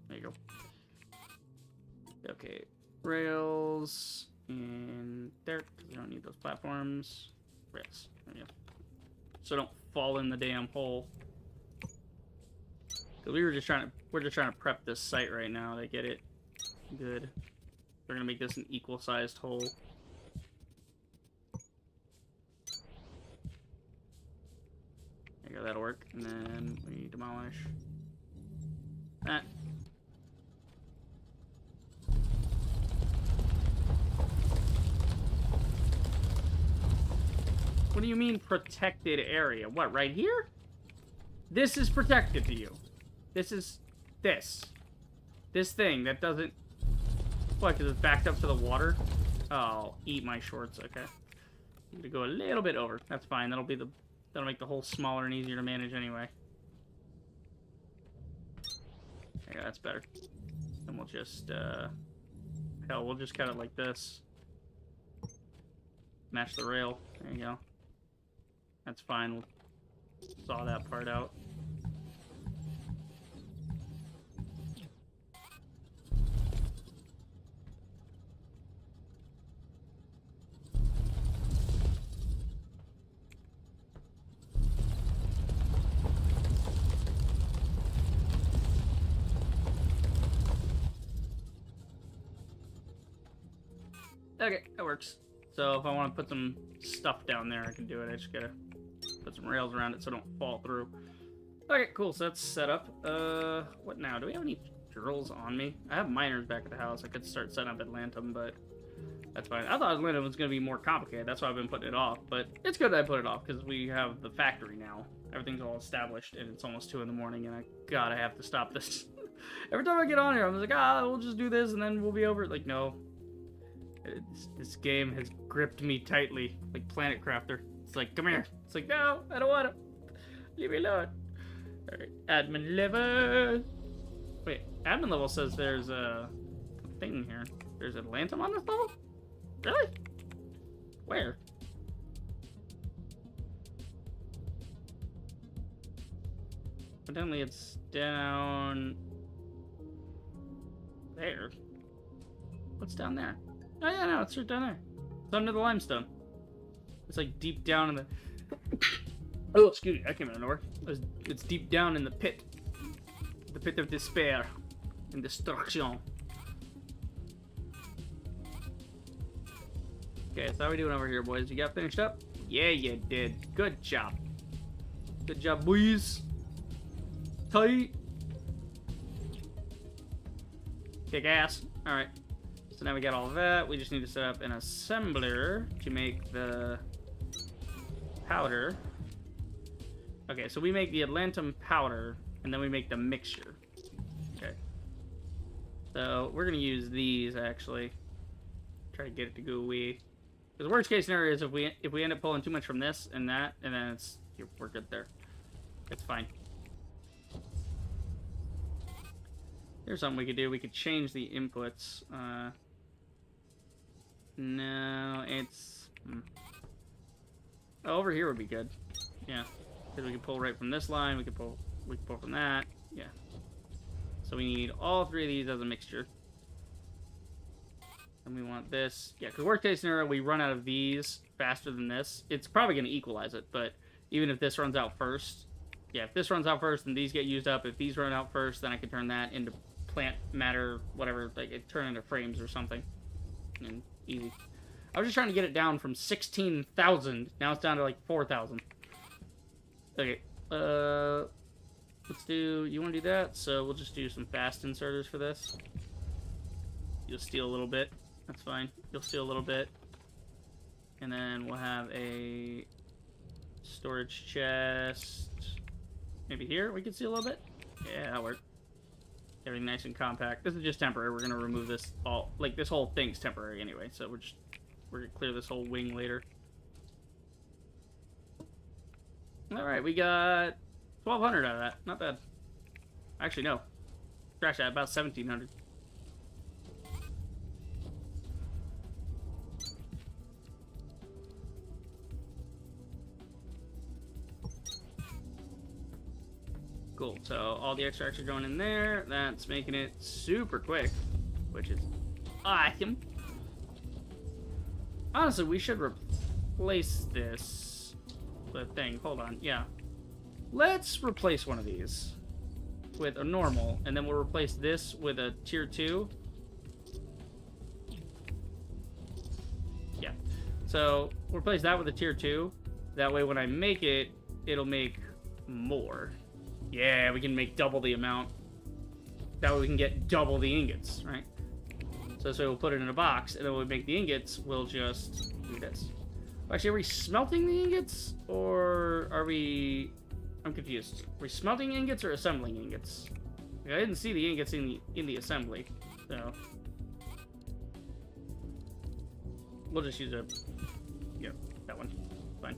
There you go. Okay, rails in there, because we don't need those platforms. Rails, there you go. So don't fall in the damn hole. Because we're just trying to prep this site right now to get it good. We're gonna make this an equal-sized hole. There you go, that'll work. And then we demolish that. What do you mean protected area? What, right here? This is protected to you. This is this. This thing that doesn't... What, because it's backed up to the water? Oh, eat my shorts, okay. I'm gonna go a little bit over. That's fine. That'll make the hole smaller and easier to manage anyway. There you go, that's better. And we'll just, hell, we'll just cut it like this. Match the rail. There you go. That's fine. We'll saw that part out. Okay, that works. So if I want to put some stuff down there, I can do it. I just gotta put some rails around it so it don't fall through. Okay, cool. So that's set up. What now? Do we have any drills on me? I have miners back at the house. I could start setting up Atlantum, but That's fine. I thought London was going to be more complicated. That's why I've been putting it off. But it's good that I put it off because we have the factory now. Everything's all established and it's almost 2 in the morning and I have to stop this. Every time I get on here, I'm just like, we'll just do this and then we'll be over it. Like, no. This game has gripped me tightly, like Planet Crafter. It's like, come here. It's like, no, I don't want to. Leave me alone. Alright, admin level. Wait, admin level says there's a thing here. There's Atlantum on this level? Really? Where? Evidently it's down there. What's down there? Oh yeah, no, it's right down there. It's under the limestone. It's like deep down in the... Oh, excuse me, I came out of nowhere. It's deep down in the pit. The pit of despair and destruction. Okay, so how are we doing over here, boys? You got finished up? Yeah, you did. Good job. Good job, boys. Tight. Kick ass. Alright. So now we got all of that. We just need to set up an assembler to make the powder. Okay, so we make the Atlantum powder, and then we make the mixture. Okay. So we're going to use these, actually. Try to get it to go away. Because the worst case scenario is if we end up pulling too much from this and that, and then we're good there. It's fine. Here's something we could do. We could change the inputs. No, it's... Oh, over here would be good. Yeah. Because we can pull right from this line. We can pull from that. Yeah. So we need all 3 of these as a mixture. And we want this. Yeah, because worst case scenario, we run out of these faster than this. It's probably going to equalize it, but even if this runs out first... Yeah, if this runs out first, then these get used up. If these run out first, then I can turn that into plant matter, whatever. Like, it turn into frames or something. And easy. I was just trying to get it down from 16,000. Now it's down to, like, 4,000. Okay. Let's do... You want to do that? So we'll just do some fast inserters for this. You'll steal a little bit. That's fine. You'll steal a little bit. And then we'll have a storage chest. Maybe here we can see a little bit. Yeah, that'll work. Everything nice and compact. This is just temporary. We're gonna remove this all. Like this whole thing's temporary anyway. So we're gonna clear this whole wing later. All right, we got 1,200 out of that. Not bad. Actually, no. Scratch that. About 1,700. Cool, so all the extracts are going in there. That's making it super quick, which is awesome. Honestly, we should replace this thing. Hold on, yeah. Let's replace one of these with a normal, and then we'll replace this with a tier 2. Yeah, so we'll replace that with a tier 2. That way when I make it, it'll make more. Yeah, we can make double the amount. That way we can get double the ingots, right? So we'll put it in a box, and then when we make the ingots, we'll just do this. Actually, are we smelting the ingots, or are we... I'm confused. Are we smelting ingots or assembling ingots? I didn't see the ingots in the assembly, so... We'll just use a... Yeah, that one. Fine.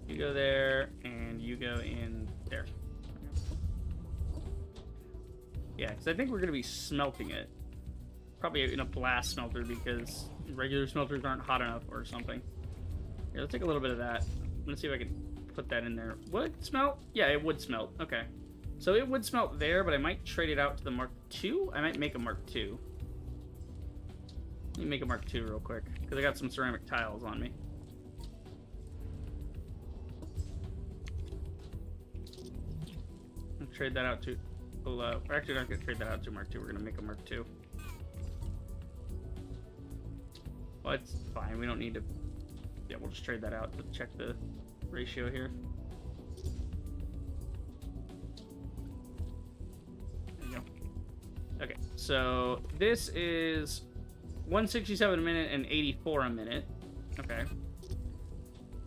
You go there, and you go in there. Yeah, because I think we're going to be smelting it. Probably in a blast smelter, because regular smelters aren't hot enough or something. Here, let's take a little bit of that. I'm going to see if I can put that in there. Would it smelt? Yeah, it would smelt. Okay. So it would smelt there, but I might trade it out to the Mark II. I might make a Mark II. Let me make a Mark II real quick, because I got some ceramic tiles on me. Trade that out to... We're actually not going to trade that out to Mark II. We're going to make a Mark II. Well, it's fine. We don't need to... Yeah, we'll just trade that out to check the ratio here. There you go. Okay, so this is 167 a minute and 84 a minute. Okay.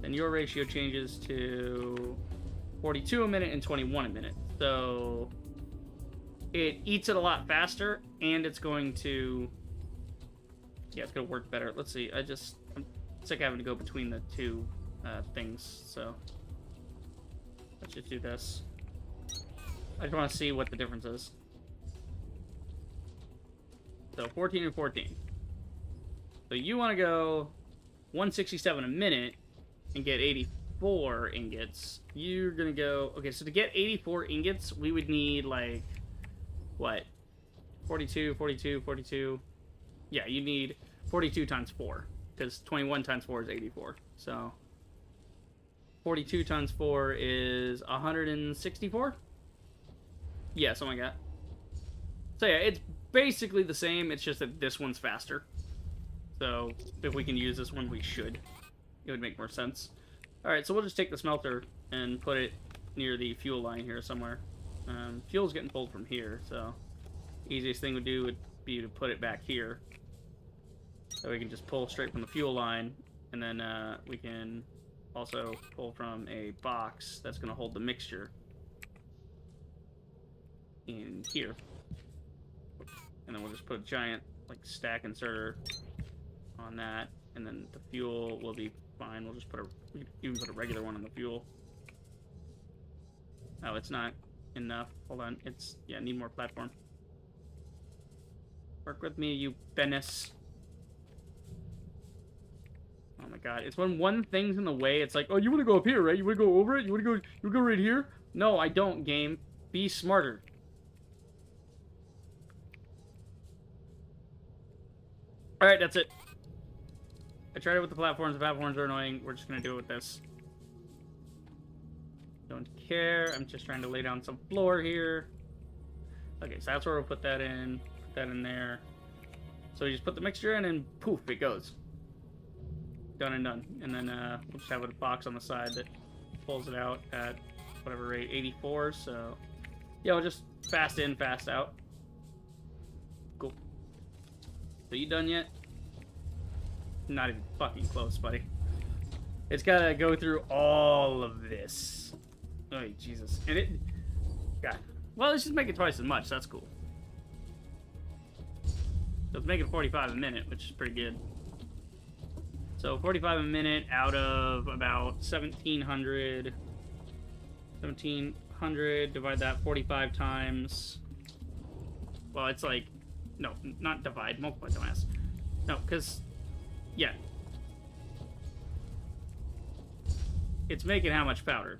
Then your ratio changes to 42 a minute and 21 a minute. So it eats it a lot faster, and it's going to... Yeah, it's going to work better. Let's see. I'm sick of having to go between the two things, so let's just do this. I just want to see what the difference is. So 14 and 14. So you want to go 167 a minute and get 84 ingots. You're going to go... Okay, so to get 84 ingots, we would need, like, what? 42, 42, 42. Yeah, you need 42 times 4. Because 21 times 4 is 84. So 42 times 4 is 164? Yeah, something like that. So yeah, it's basically the same. It's just that this one's faster. So if we can use this one, we should. It would make more sense. Alright, so we'll just take the smelter and put it near the fuel line here somewhere. Fuel's getting pulled from here, so easiest thing to do would be to put it back here. So we can just pull straight from the fuel line, and then we can also pull from a box that's going to hold the mixture in here. And then we'll just put a giant like stack inserter on that, and then the fuel will be fine. We'll just put we can even put a regular one on the fuel. Oh, it's not enough. Hold on. Yeah, need more platform. Work with me, you Bennis. Oh my god. It's when one thing's in the way, it's like, oh, you want to go up here, right? You want to go over it? You want to go right here? No, I don't, game. Be smarter. Alright, that's it. I tried it with the platforms. The platforms are annoying. We're just going to do it with this. Don't care. I'm just trying to lay down some floor here. Okay, so that's where we'll put that in. Put that in there. So you just put the mixture in and poof, it goes. Done and done. And then we'll just have a box on the side that pulls it out at whatever rate, 84. So yeah, we'll just fast in, fast out. Cool. So you done yet? Not even fucking close, buddy. It's gotta go through all of this. Oh, Jesus. And it... God. Well, let's just make it twice as much. That's cool. So let's make it 45 a minute, which is pretty good. So 45 a minute out of about 1,700. 1,700, divide that 45 times. Well, it's like... No, not divide. Multiply, dumbass. No, because... Yeah. It's making how much powder?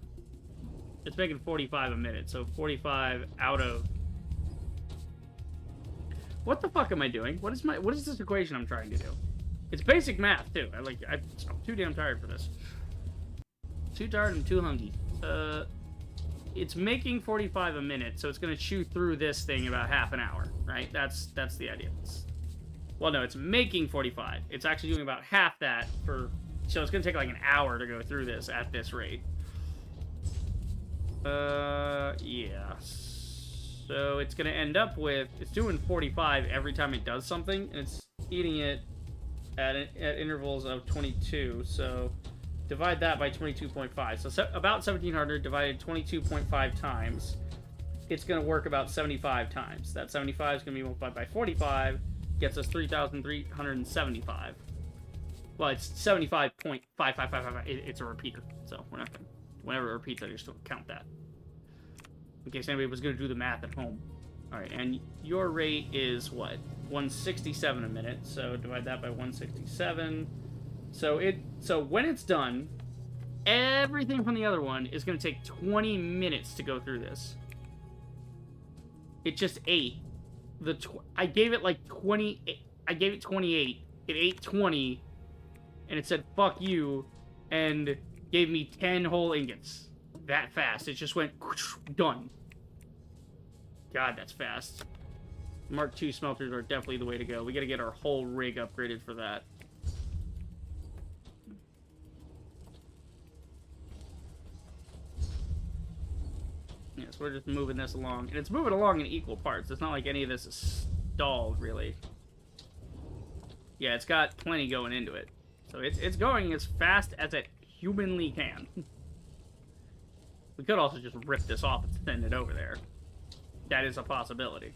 It's making 45 a minute, so 45 out of... What the fuck am I doing? What is this equation I'm trying to do? It's basic math, too. I'm too damn tired for this. Too tired and too hungry. It's making 45 a minute, so it's going to chew through this thing about half an hour, right? That's the idea. Well, no, it's making 45. It's actually doing about half that for... So it's going to take like an hour to go through this at this rate. Yeah. So it's going to end up with... It's doing 45 every time it does something, and it's eating it at intervals of 22. So divide that by 22.5. So about 1,700 divided 22.5 times. It's going to work about 75 times. That 75 is going to be multiplied by 45. Gets us 3,375. Well, it's 75.5555. It's a repeater, so we're not gonna. Whenever it repeats, I just don't count that. In case anybody was gonna do the math at home. All right, and your rate is what? 167 a minute. So divide that by 167. So when it's done, everything from the other one is gonna take 20 minutes to go through this. It just ate. I gave it like 20. I gave it 28. It ate 20, and it said "fuck you," and gave me 10 whole ingots. That fast. It just went done. God, that's fast. Mark II smelters are definitely the way to go. We got to get our whole rig upgraded for that. Yeah, so we're just moving this along. And it's moving along in equal parts. It's not like any of this is stalled, really. Yeah, it's got plenty going into it. So it's going as fast as it humanly can. We could also just rip this off and send it over there. That is a possibility.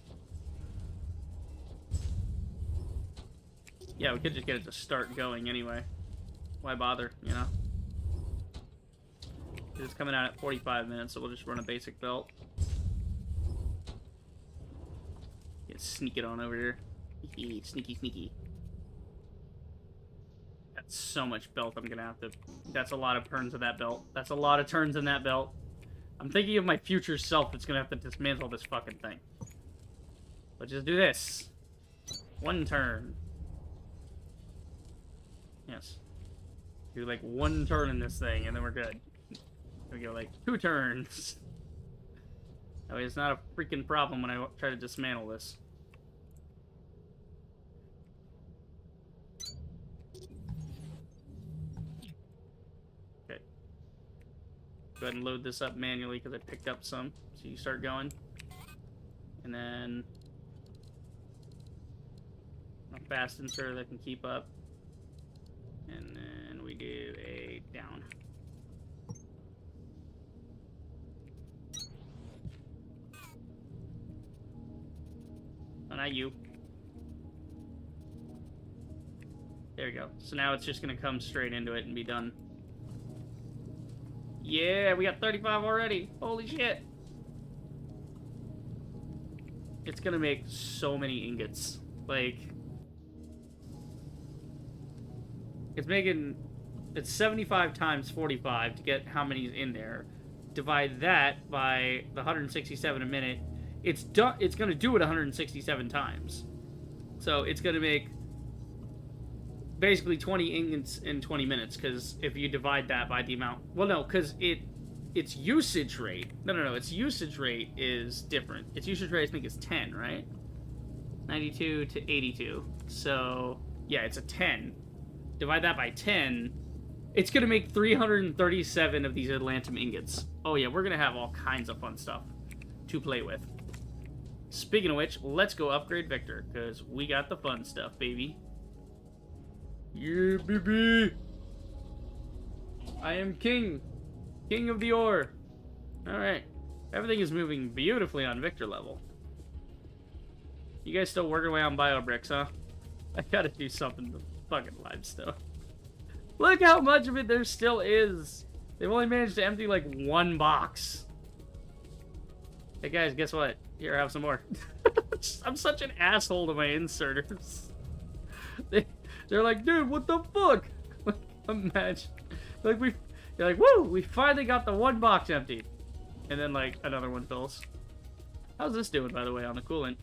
Yeah, we could just get it to start going anyway. Why bother, you know? It's coming out at 45 minutes, so we'll just run a basic belt. Yeah, sneak it on over here. Sneaky, sneaky. That's so much belt I'm gonna have to... That's a lot of turns of that belt. That's a lot of turns in that belt. I'm thinking of my future self that's gonna have to dismantle this fucking thing. But just do this. One turn. Yes. Do like one turn in this thing, and then we're good. We go like 2 turns. That way it's not a freaking problem when I try to dismantle this. Okay. Go ahead and load this up manually because I picked up some. So you start going. And then... a fast insert that can keep up. And then we do a down. Oh, not you. There we go. So now it's just gonna come straight into it and be done. Yeah, we got 35 already. Holy shit. It's gonna make so many ingots. Like... It's 75 times 45 to get how many's in there. Divide that by the 167 a minute. It's gonna do it 167 times. So it's gonna make basically 20 ingots in 20 minutes, because if you divide that by the amount... Well, no, because its usage rate... No, its usage rate is different. Its usage rate, I think, is 10, right? 92 to 82. So, yeah, it's a 10. Divide that by 10, it's going to make 337 of these Atlantum ingots. Oh yeah, we're going to have all kinds of fun stuff to play with. Speaking of which, let's go upgrade Victor, because we got the fun stuff, baby. Yeah, baby! I am king. King of the ore. Alright. Everything is moving beautifully on Victor level. You guys still working away on bio bricks, huh? I gotta do something to fucking limestone. Look how much of it there still is. They've only managed to empty like 1 box. Hey guys, guess what? Here, have some more. I'm such an asshole to my inserters. They're like, dude, what the fuck? Like, imagine. Like, they're like, woo, we finally got the 1 box emptied. And then like another one fills. How's this doing, by the way, on the coolant?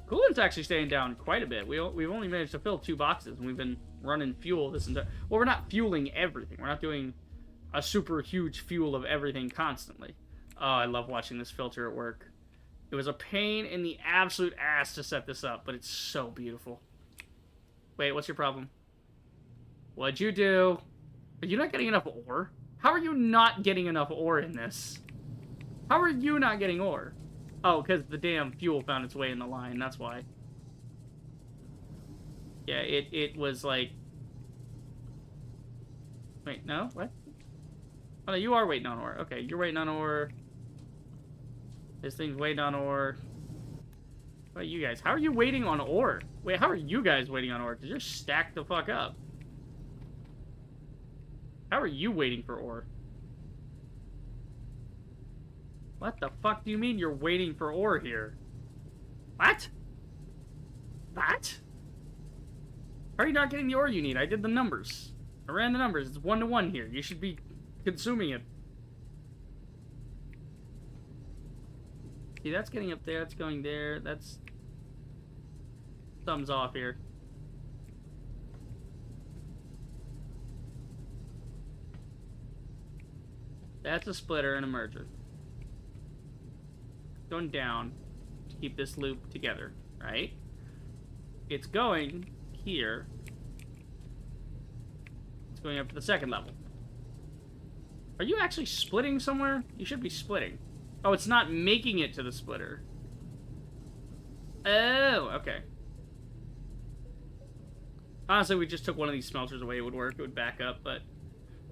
Coolant's actually staying down quite a bit. We've only managed to fill 2 boxes, and we've been running fuel this entire... Well, we're not fueling everything. We're not doing a super huge fuel of everything constantly. Oh, I love watching this filter at work. It was a pain in the absolute ass to set this up, but it's so beautiful. Wait, what's your problem? What'd you do? Are you not getting enough ore? How are you not getting enough ore in this? How are you not getting ore? Oh, because the damn fuel found its way in the line, that's why. Yeah, it was like... Wait, no? What? Oh, no, you are waiting on ore. Okay, you're waiting on ore. This thing's waiting on ore. What about you guys? How are you waiting on ore? Wait, how are you guys waiting on ore? Because you're stacked the fuck up. How are you waiting for ore? What the fuck do you mean you're waiting for ore here? What? What? How are you not getting the ore you need? I did the numbers. I ran the numbers. It's 1 to 1 here. You should be consuming it. See, that's getting up there. That's going there. That's... Thumbs off here. That's a splitter and a merger. Going down to keep this loop together, right? It's going here. It's going up to the 2nd level. Are you actually splitting somewhere? You should be splitting. Oh, it's not making it to the splitter. Oh, okay. Honestly, we just took one of these smelters away. It would work. It would back up, but...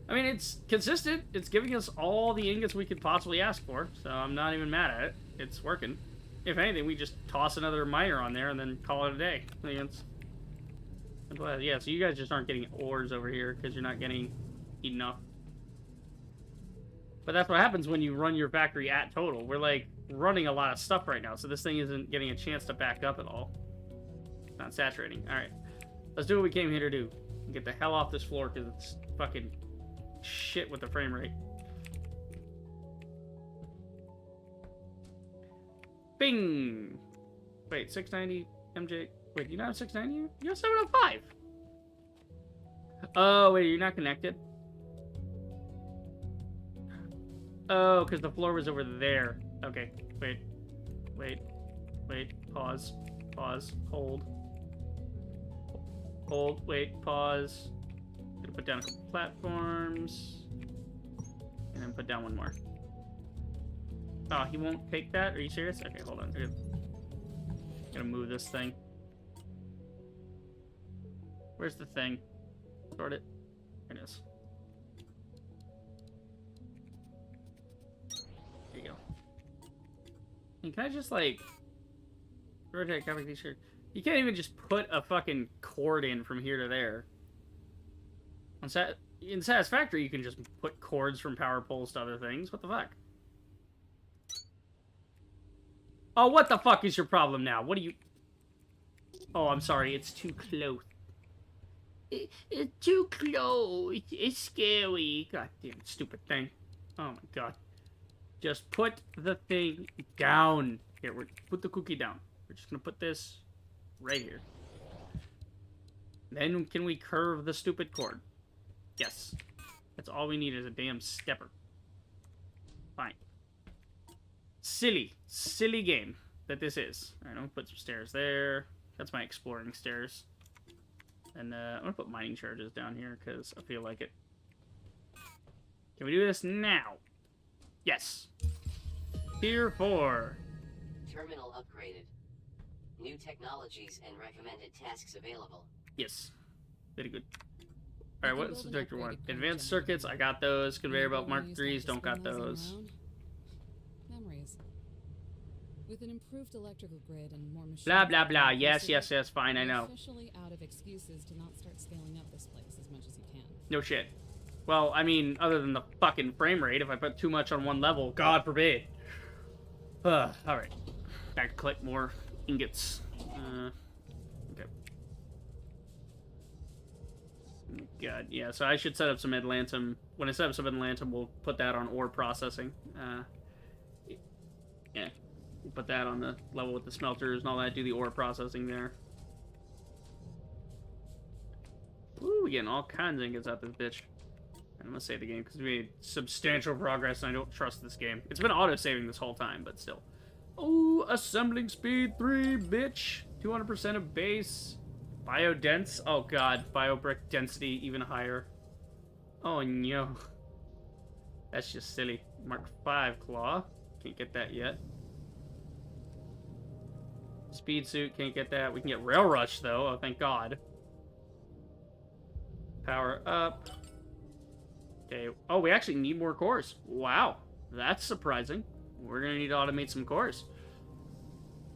I mean, it's consistent. It's giving us all the ingots we could possibly ask for, so I'm not even mad at it. It's working. If anything, we just toss another miner on there and then call it a day. I think it's... Yeah, so you guys just aren't getting ores over here because you're not getting enough. But that's what happens when you run your factory at total. We're, like, running a lot of stuff right now, so this thing isn't getting a chance to back up at all. It's not saturating. Alright. Let's do what we came here to do. Get the hell off this floor because it's fucking shit with the frame rate. Bing! Wait, 690 MJ... Wait, do you not have 690? You have 705! Oh, wait, you're not connected? Oh, because the floor was over there. Okay, wait. Pause. Hold. Wait, pause. Gonna put down a couple platforms. And then put down one more. Oh, he won't take that? Are you serious? Okay, hold on. Gonna move this thing. Where's the thing? Sort it. There it is. There you go. And can I just, like... rotate, copy, t-shirt? You can't even just put a fucking cord in from here to there. In Satisfactory, you can just put cords from power poles to other things. What the fuck? Oh, what the fuck is your problem now? What do you... Oh, I'm sorry. It's too close. It's too close. It's scary. Goddamn stupid thing. Oh my god. Just put the thing down. Here, put the cookie down. We're just gonna put this right here. Then can we curve the stupid cord? Yes. That's all we need is a damn stepper. Fine. Silly game that this is. Alright, I'm gonna put some stairs there. That's my exploring stairs. And I'm gonna put mining charges down here because I feel like it. Can we do this now? Yes. Tier 4. Terminal upgraded. New technologies and recommended tasks available. Yes. Very good. Alright, what's the Director 1? Advanced circuits, I got those. Conveyor belt Mark 3s, don't got those. Memories. With an improved electrical grid and more machines. Blah, blah, blah. Yes, fine, I know. Officially out of excuses to not start scaling up this place as much as you can. No shit. Well, I mean, other than the fucking frame rate, if I put too much on one level, God forbid. Alright. Back to collect more ingots. Okay. God, yeah, so I should set up some Atlantum. When I set up some Atlantum, we'll put that on ore processing. Yeah. We'll put that on the level with the smelters and all that, do the ore processing there. Ooh, we're getting all kinds of ingots out this bitch. I'm gonna save the game because we made substantial progress and I don't trust this game. It's been auto-saving this whole time, but still. Oh, assembling speed 3, bitch. 200% of base. Biodense. Oh god, biobrick density even higher. Oh no. That's just silly. Mark 5 claw. Can't get that yet. Speed suit, can't get that. We can get rail rush though. Oh, thank god. Power up. Okay. Oh, we actually need more cores. Wow. That's surprising. We're going to need to automate some cores.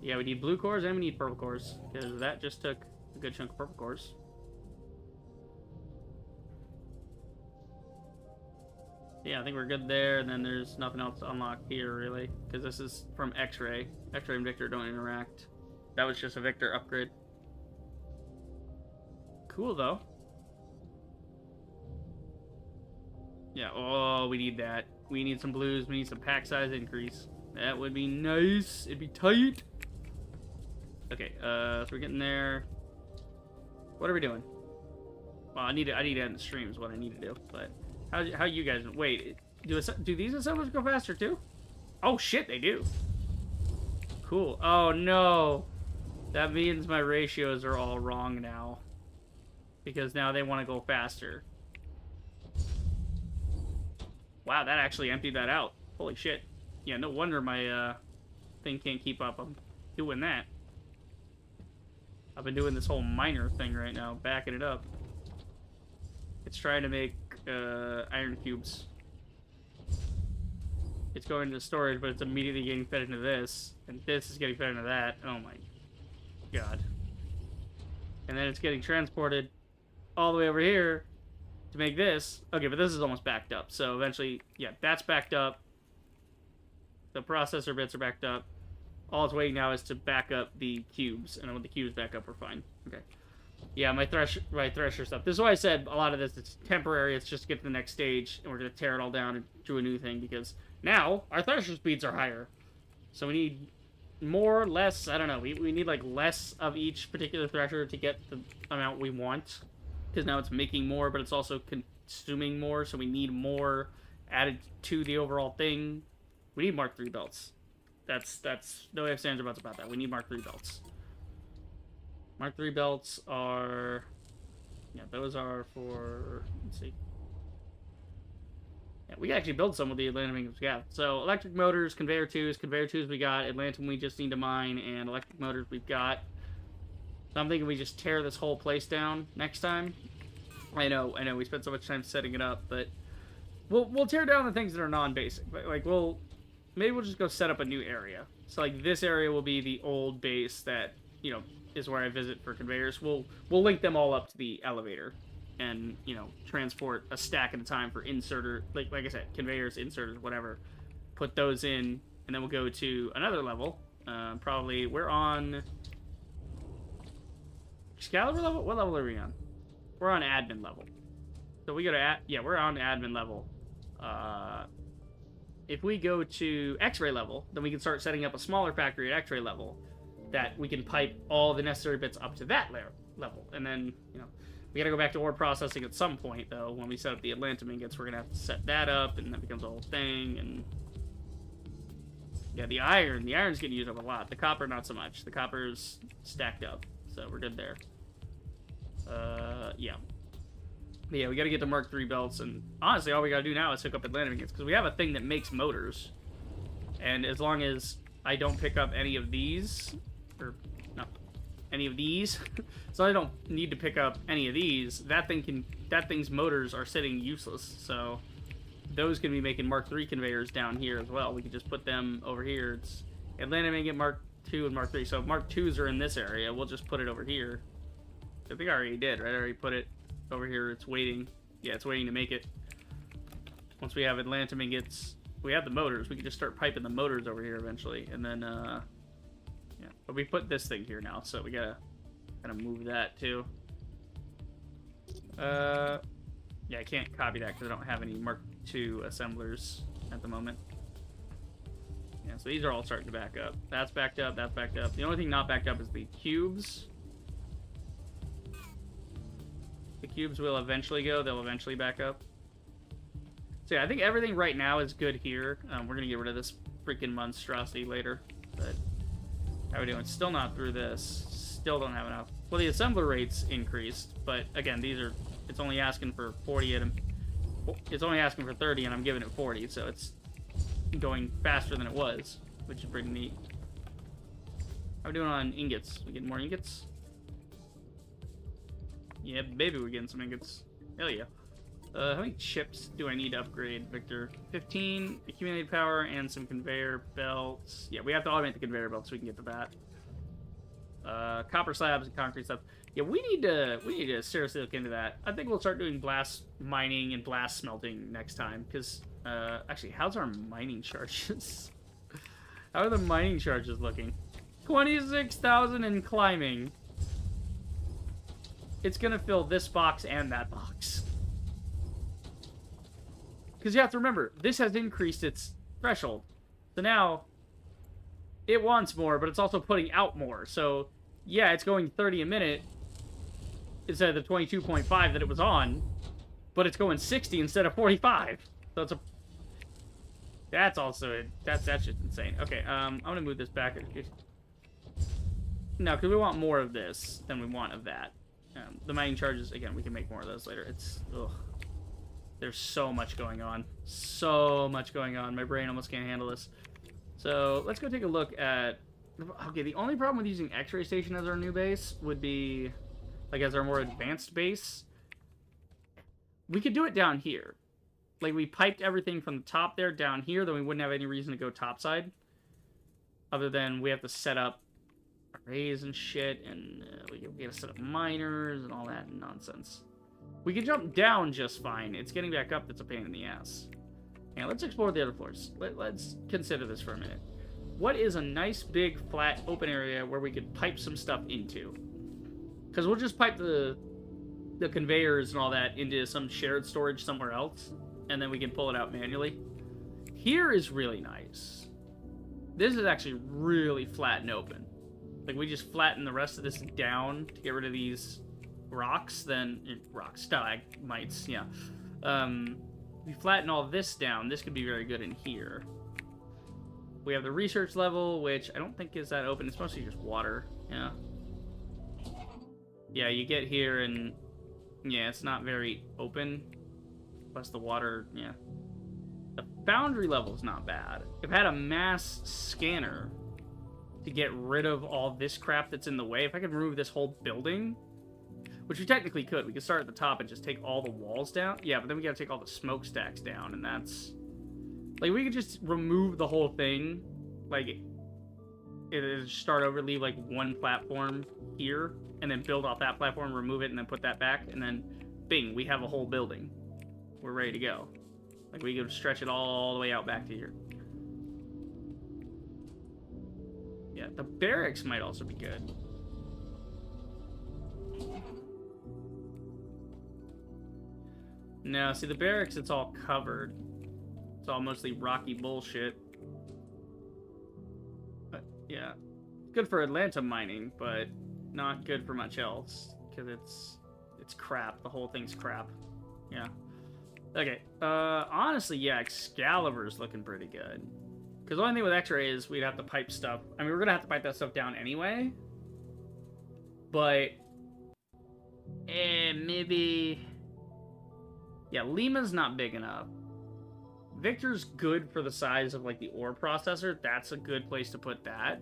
Yeah, we need blue cores and we need purple cores. Because that just took a good chunk of purple cores. Yeah, I think we're good there. And then there's nothing else to unlock here, really. Because this is from X-Ray. X-Ray and Victor don't interact. That was just a Victor upgrade. Cool, though. Yeah, oh, we need that. We need some blues. We need some pack size increase. That would be nice. It'd be tight. Okay, so we're getting there. What are we doing? Well, I need to end the stream is what I need to do. But how you guys... Wait, do these assemblers go faster too? Oh, shit, they do. Cool. Oh, no. That means my ratios are all wrong now. Because now they want to go faster. Wow, that actually emptied that out. Holy shit. Yeah, no wonder my thing can't keep up. I'm doing that. I've been doing this whole miner thing right now, backing it up. It's trying to make iron cubes. It's going into storage, but it's immediately getting fed into this, and this is getting fed into that. Oh my god. And then it's getting transported all the way over here to make this. Okay, but this is almost backed up, so eventually, yeah, that's backed up. The processor bits are backed up. All it's waiting now is to back up the cubes, and then when the cubes back up, we're fine. Okay. Yeah, my thresher stuff. This is why I said a lot of this, it's temporary. It's just to get to the next stage, and we're going to tear it all down and do a new thing, because now our thresher speeds are higher. So we need more, less, I don't know. We need, like, less of each particular thresher to get the amount we want. Because now it's making more, but it's also consuming more, so we need more added to the overall thing. We need Mark III belts. That's no ifs, ands, or buts about that. We need Mark III belts. Mark III belts are... Yeah, those are for... Let's see. Yeah, we can actually build some with the Atlantum ingots we got. So, electric motors, conveyor twos we got. Atlantum we just need to mine, and electric motors we've got. So I'm thinking we just tear this whole place down next time. I know, we spent so much time setting it up, but... We'll tear down the things that are non-basic. Like, maybe we'll just go set up a new area. So, like, this area will be the old base that, you know, is where I visit for conveyors. We'll link them all up to the elevator and, you know, transport a stack at a time for inserter, like I said, conveyors, inserters, whatever. Put those in, and then we'll go to another level. Probably, we're on... Excalibur level? What level are we on? We're on admin level. So we go to, yeah, we're on admin level. If we go to X-ray level, then we can start setting up a smaller factory at X-ray level that we can pipe all the necessary bits up to that level. And then, you know, we gotta go back to ore processing at some point, though. When we set up the Atlantum ingots, we're gonna have to set that up, and that becomes a whole thing, and... Yeah, the iron's getting used up a lot. The copper, not so much. The copper's stacked up, so we're good there. Yeah. But yeah, we gotta get the Mark III belts, and honestly, all we gotta do now is hook up Atlantum ingots, because we have a thing that makes motors. And as long as I don't pick up any of these, or, no, any of these, so I don't need to pick up any of these, that thing's motors are sitting useless, so those can be making Mark III conveyors down here as well. We can just put them over here. It's Atlantum ingot Mark II and Mark III, so if Mark IIs are in this area, we'll just put it over here. I think I already did, right? I already put it over here. It's waiting. Yeah, it's waiting to make it. Once we have Atlantum ingots, we have the motors. We can just start piping the motors over here eventually. And then, yeah. But we put this thing here now, so we gotta kind of move that too. Yeah, I can't copy that because I don't have any Mark II assemblers at the moment. Yeah, so these are all starting to back up. That's backed up, that's backed up. The only thing not backed up is the cubes. The cubes will eventually go. They'll eventually back up. So yeah, I think everything right now is good here. We're going to get rid of this freaking monstrosity later. But how are we doing? Still not through this. Still don't have enough. Well, the assembler rate's increased. But again, these are... It's only asking for 40 at it's only asking for 30 and I'm giving it 40. So it's going faster than it was, which is pretty neat. How are we doing on ingots? We getting more ingots? Yeah, maybe we're getting some ingots. Hell yeah. How many chips do I need to upgrade, Victor? 15 accumulated power and some conveyor belts. Yeah, we have to automate the conveyor belts so we can get to that. Copper slabs and concrete stuff. Yeah, we need to seriously look into that. I think we'll start doing blast mining and blast smelting next time. Because, actually, how's our mining charges? How are the mining charges looking? 26,000 and climbing. It's gonna fill this box and that box. Because you have to remember, this has increased its threshold. So now, it wants more, but it's also putting out more. So, yeah, it's going 30 a minute instead of the 22.5 that it was on, but it's going 60 instead of 45. So it's a... That's also... That's just insane. Okay, I'm gonna move this back. No, because we want more of this than we want of that. The mining charges, again, we can make more of those later. It's... Ugh. There's so much going on. So much going on. My brain almost can't handle this. So, let's go take a look at Okay, the only problem with using X-ray station as our new base would be, like, as our more advanced base. We could do it down here. Like, we piped everything from the top there down here, then we wouldn't have any reason to go topside. Other than we have to set up arrays and shit, and we gotta set up miners and all that nonsense. We can jump down just fine. It's getting back up that's a pain in the ass. Yeah, let's explore the other floors. Let's consider this for a minute. What is a nice, big, flat, open area where we could pipe some stuff into? Because we'll just pipe the conveyors and all that into some shared storage somewhere else, and then we can pull it out manually. Here is really nice. This is actually really flat and open. Like, we just flatten the rest of this down to get rid of these rocks, stalagmites, yeah. We flatten all this down. This could be very good in here. We have the research level, which I don't think is that open. It's mostly just water, yeah. Yeah, you get here and, yeah, it's not very open. Plus the water, yeah. The foundry level is not bad. If I had a mass scanner to get rid of all this crap that's in the way, if I could remove this whole building, which we technically could. We could start at the top and just take all the walls down. Yeah, but then we gotta take all the smokestacks down, and that's... Like, we could just remove the whole thing. Like, start over, leave, like, one platform here, and then build off that platform, remove it, and then put that back, and then, bing, we have a whole building. We're ready to go. Like, we could stretch it all the way out back to here. Yeah, the barracks might also be good. No, see, the barracks, it's all covered. It's all mostly rocky bullshit. But, yeah. Good for Atlanta mining, but not good for much else. Because it's crap. The whole thing's crap. Yeah. Okay. Honestly, yeah, Excalibur's looking pretty good. Because the only thing with X-ray is we'd have to pipe stuff. I mean, we're going to have to pipe that stuff down anyway. But... maybe... Yeah, Lima's not big enough. Victor's good for the size of, like, the ore processor. That's a good place to put that.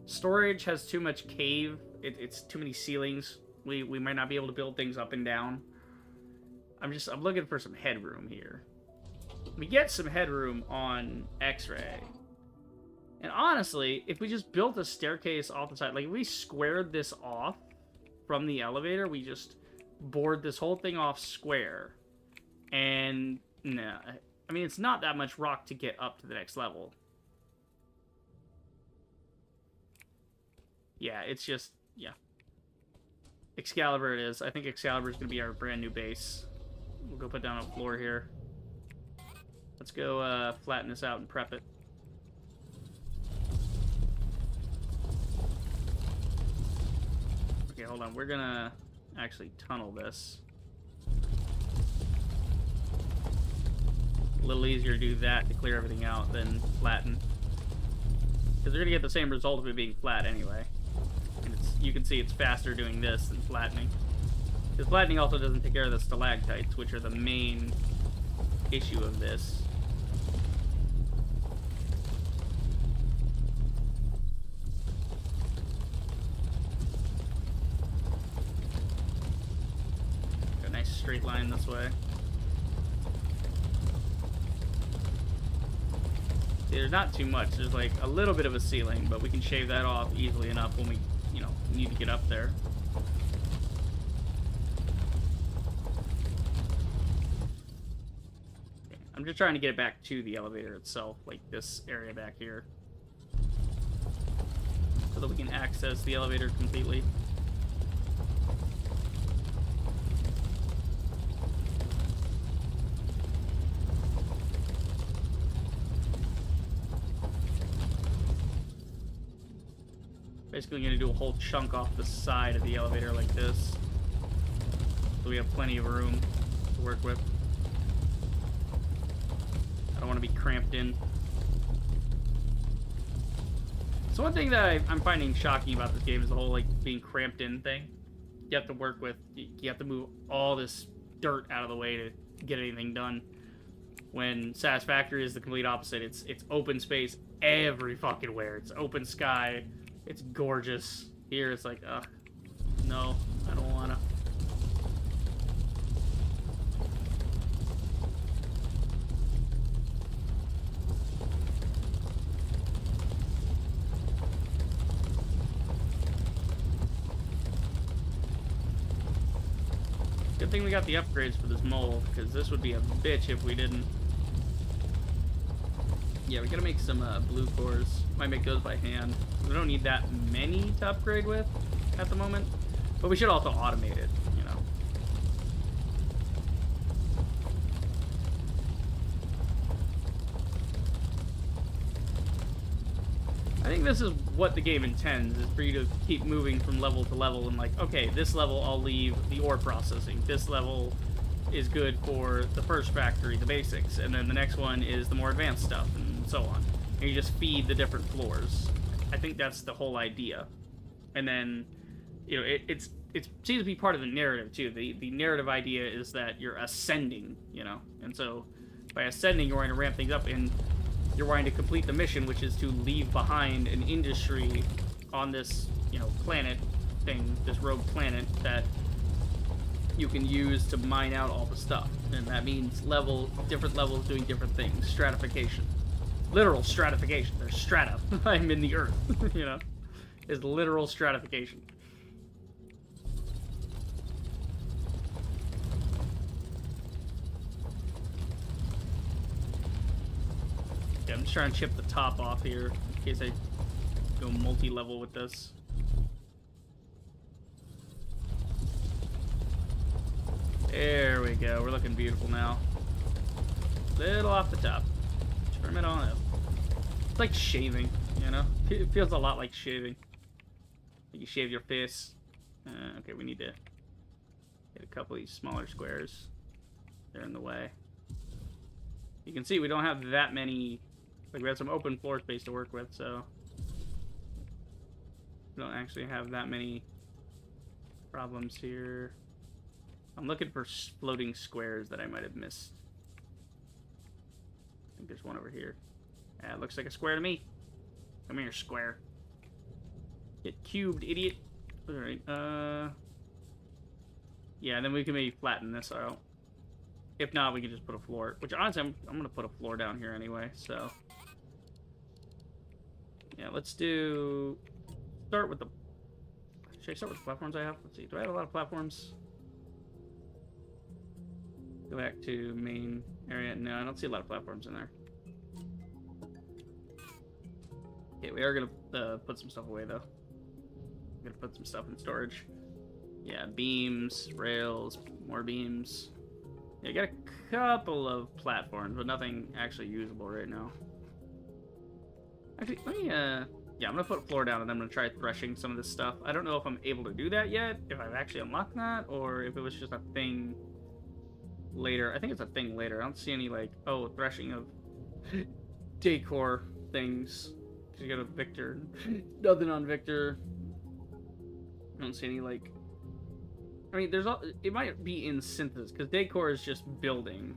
Storage has too much cave. It's too many ceilings. We might not be able to build things up and down. I'm looking for some headroom here. We get some headroom on X-ray. And honestly, if we just built a staircase off the side, like, if we squared this off from the elevator, we just bored this whole thing off square. And, no, I mean, it's not that much rock to get up to the next level. Yeah, it's just, yeah. Excalibur it is. I think Excalibur is going to be our brand new base. We'll go put down a floor here. Let's go flatten this out and prep it. Okay, hold on. We're going to actually tunnel this. A little easier to do that to clear everything out than flatten. Because we're going to get the same result of it being flat anyway. And you can see it's faster doing this than flattening. Because flattening also doesn't take care of the stalactites, which are the main issue of this. Got a nice straight line this way. There's not too much. There's like a little bit of a ceiling, but we can shave that off easily enough when we, need to get up there. Okay. I'm just trying to get it back to the elevator itself, like this area back here, so that we can access the elevator completely. Basically going to do a whole chunk off the side of the elevator like this, so we have plenty of room to work with. I don't want to be cramped in. So one thing that I'm finding shocking about this game is the whole, like, being cramped in thing. You have to work with, you have to move all this dirt out of the way to get anything done. When Satisfactory is the complete opposite. It's open space every fucking where. It's open sky. It's gorgeous. Here it's like, ugh, no, I don't wanna. Good thing we got the upgrades for this mole, because this would be a bitch if we didn't. Yeah, we gotta make some blue cores. Might make those by hand. We don't need that many to upgrade with at the moment, but we should also automate it, you know. I think this is what the game intends, is for you to keep moving from level to level and like, okay, this level I'll leave the ore processing. This level is good for the first factory, the basics, and then the next one is the more advanced stuff, and so on. And you just feed the different floors. I think that's the whole idea. And then, you know, it seems to be part of the narrative, too. The narrative idea is that you're ascending, you know, and so by ascending, you're going to ramp things up, and you're wanting to complete the mission, which is to leave behind an industry on this, you know, planet thing, this rogue planet that you can use to mine out all the stuff. And that means different levels doing different things. Stratification. Literal stratification. There's strata. I'm in the earth, you know. Is literal stratification. Yeah, I'm just trying to chip the top off here in case I go multi-level with this. There we go. We're looking beautiful now. Little off the top. Trim it on up. It's like shaving, you know? It feels a lot like shaving. You shave your face. Okay, we need to get a couple of these smaller squares. They're in the way. You can see we don't have that many. Like, we have some open floor space to work with, so we don't actually have that many problems here. I'm looking for floating squares that I might have missed. I think there's one over here. Yeah, it looks like a square to me. Come here, square. Get cubed, idiot. Alright, yeah, then we can maybe flatten this out. If not, we can just put a floor. Which, honestly, I'm going to put a floor down here anyway, so. Yeah, let's start with the... Should I start with the platforms I have? Let's see, do I have a lot of platforms? Go back to main area. No, I don't see a lot of platforms in there. Okay, we are going to put some stuff away, though. I'm going to put some stuff in storage. Yeah, beams, rails, more beams. Yeah, I got a couple of platforms, but nothing actually usable right now. Actually, let me, yeah, I'm gonna put a floor down and then I'm gonna try threshing some of this stuff. I don't know if I'm able to do that yet, if I've actually unlocked that, or if it was just a thing later. I think it's a thing later. I don't see any, like, oh, threshing of decor things. You got a Victor. Nothing on Victor. I don't see any, like, I mean, it might be in synthesis, because decor is just building.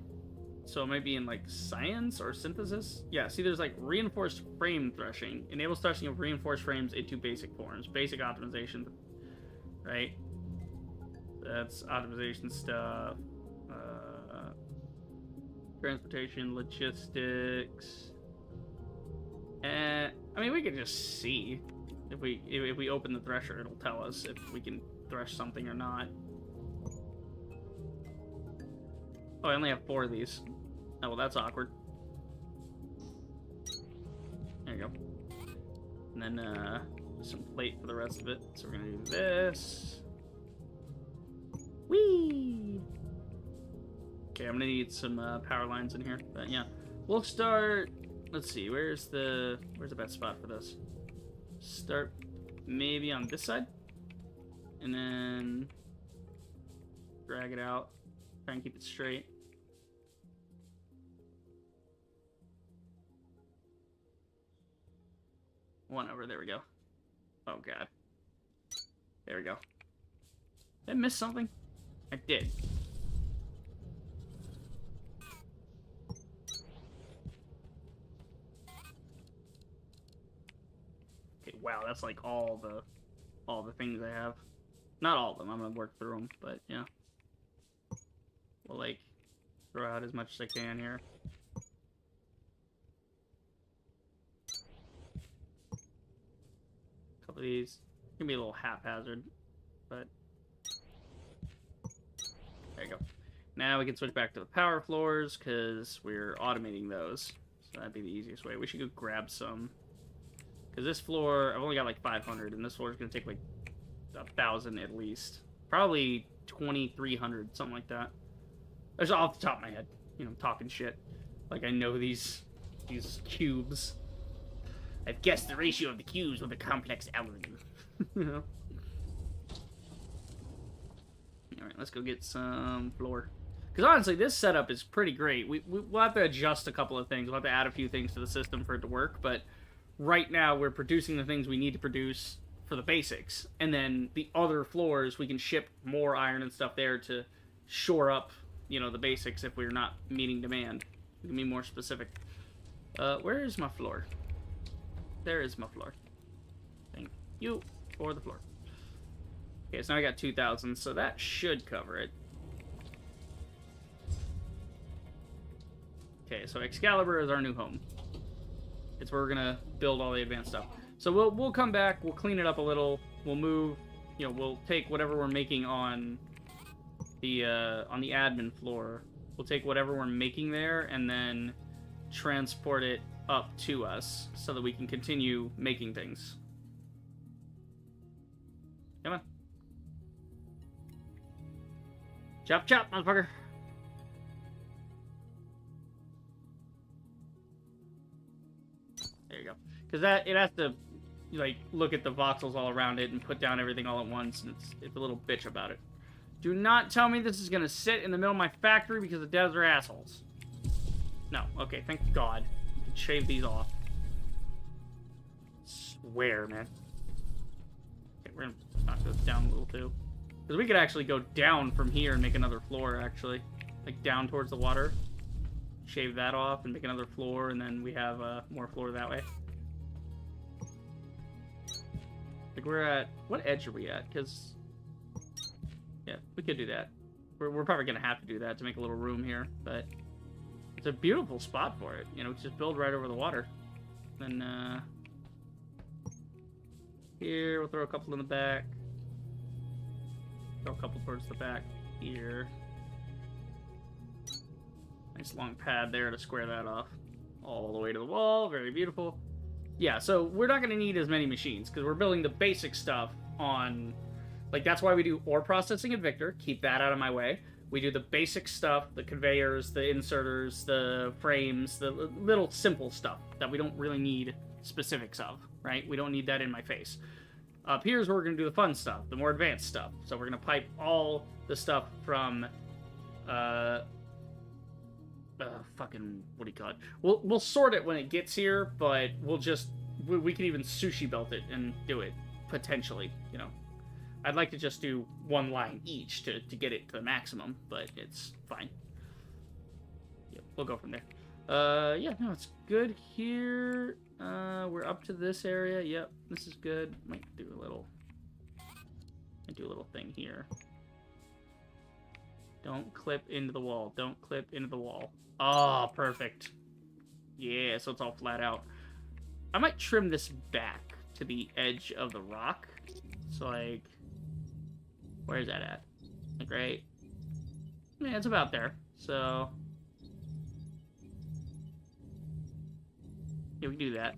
So it might be in, like, science or synthesis? Yeah, see, there's, like, reinforced frame threshing. Enables threshing of reinforced frames into basic forms. Basic optimization, right? That's optimization stuff. Transportation, logistics. I mean, we could just see. If we open the thresher, it'll tell us if we can thresh something or not. Oh, I only have 4 of these. Oh, well, that's awkward. There you go. And then, some plate for the rest of it. So we're gonna do this. Whee! Okay, I'm gonna need some, power lines in here. But, yeah. We'll start... Let's see, where's the best spot for this? Start maybe on this side. And then... drag it out. Try and keep it straight. One over, there we go. Oh god. There we go. Did I miss something? I did. wow, that's like all the things I have. Not all of them. I'm gonna work through them, but yeah. We'll like throw out as much as I can here. A couple of these. It's gonna be a little haphazard, but there you go. Now we can switch back to the power floors because we're automating those. So that'd be the easiest way. We should go grab some. Because this floor, I've only got like 500, and this floor is going to take like 1,000 at least. Probably 2,300, something like that. That's off the top of my head. You know, talking shit. Like I know these cubes. I've guessed the ratio of the cubes with a complex algorithm. You know? Alright, let's go get some floor. Because honestly, this setup is pretty great. We'll have to adjust a couple of things. We'll have to add a few things to the system for it to work, but right now we're producing the things we need to produce for the basics. And then the other floors, we can ship more iron and stuff there to shore up, you know, the basics if we're not meeting demand. We can be more specific. Where is my floor? There is my floor. Thank you for the floor. Okay, so now I got 2,000, so that should cover it. Okay, so Excalibur is our new home. It's where we're gonna build all the advanced stuff. So we'll come back, we'll clean it up a little, we'll move, you know, we'll take whatever we're making on the admin floor. We'll take whatever we're making there and then transport it up to us so that we can continue making things. Come on. Chop chop, motherfucker. There you go. Because it has to like look at the voxels all around it and put down everything all at once, and it's a little bitch about it. Do not tell me this is gonna sit in the middle of my factory because the devs are assholes. No. Okay, thank God. You can shave these off. Swear, man. Okay, we're gonna knock those down a little too. Because we could actually go down from here and make another floor, actually. Like, down towards the water. Shave that off and make another floor, and then we have more floor that way. Like, we're at... What edge are we at? Because... Yeah, we could do that. We're probably going to have to do that to make a little room here, but... It's a beautiful spot for it. You know, just build right over the water. Then, here, we'll throw a couple in the back. Throw a couple towards the back here. Nice long pad there to square that off. All the way to the wall. Very beautiful. Yeah, so we're not going to need as many machines because we're building the basic stuff on... Like, that's why we do ore processing at Victor. Keep that out of my way. We do the basic stuff, the conveyors, the inserters, the frames, the little simple stuff that we don't really need specifics of, right? We don't need that in my face. Up here's where we're going to do the fun stuff, the more advanced stuff. So we're going to pipe all the stuff from, fucking, what do you call it? We'll sort it when it gets here, but we'll just, we can even sushi belt it and do it, potentially, you know. I'd like to just do one line each to get it to the maximum, but it's fine. Yep, we'll go from there. Yeah, no, it's good here. We're up to this area. Yep, this is good. Might do a little thing here. Don't clip into the wall. Don't clip into the wall. Oh, perfect. Yeah, so it's all flat out. I might trim this back to the edge of the rock. So, like, where's that at? Like, right? Yeah, it's about there. So, yeah, we can do that.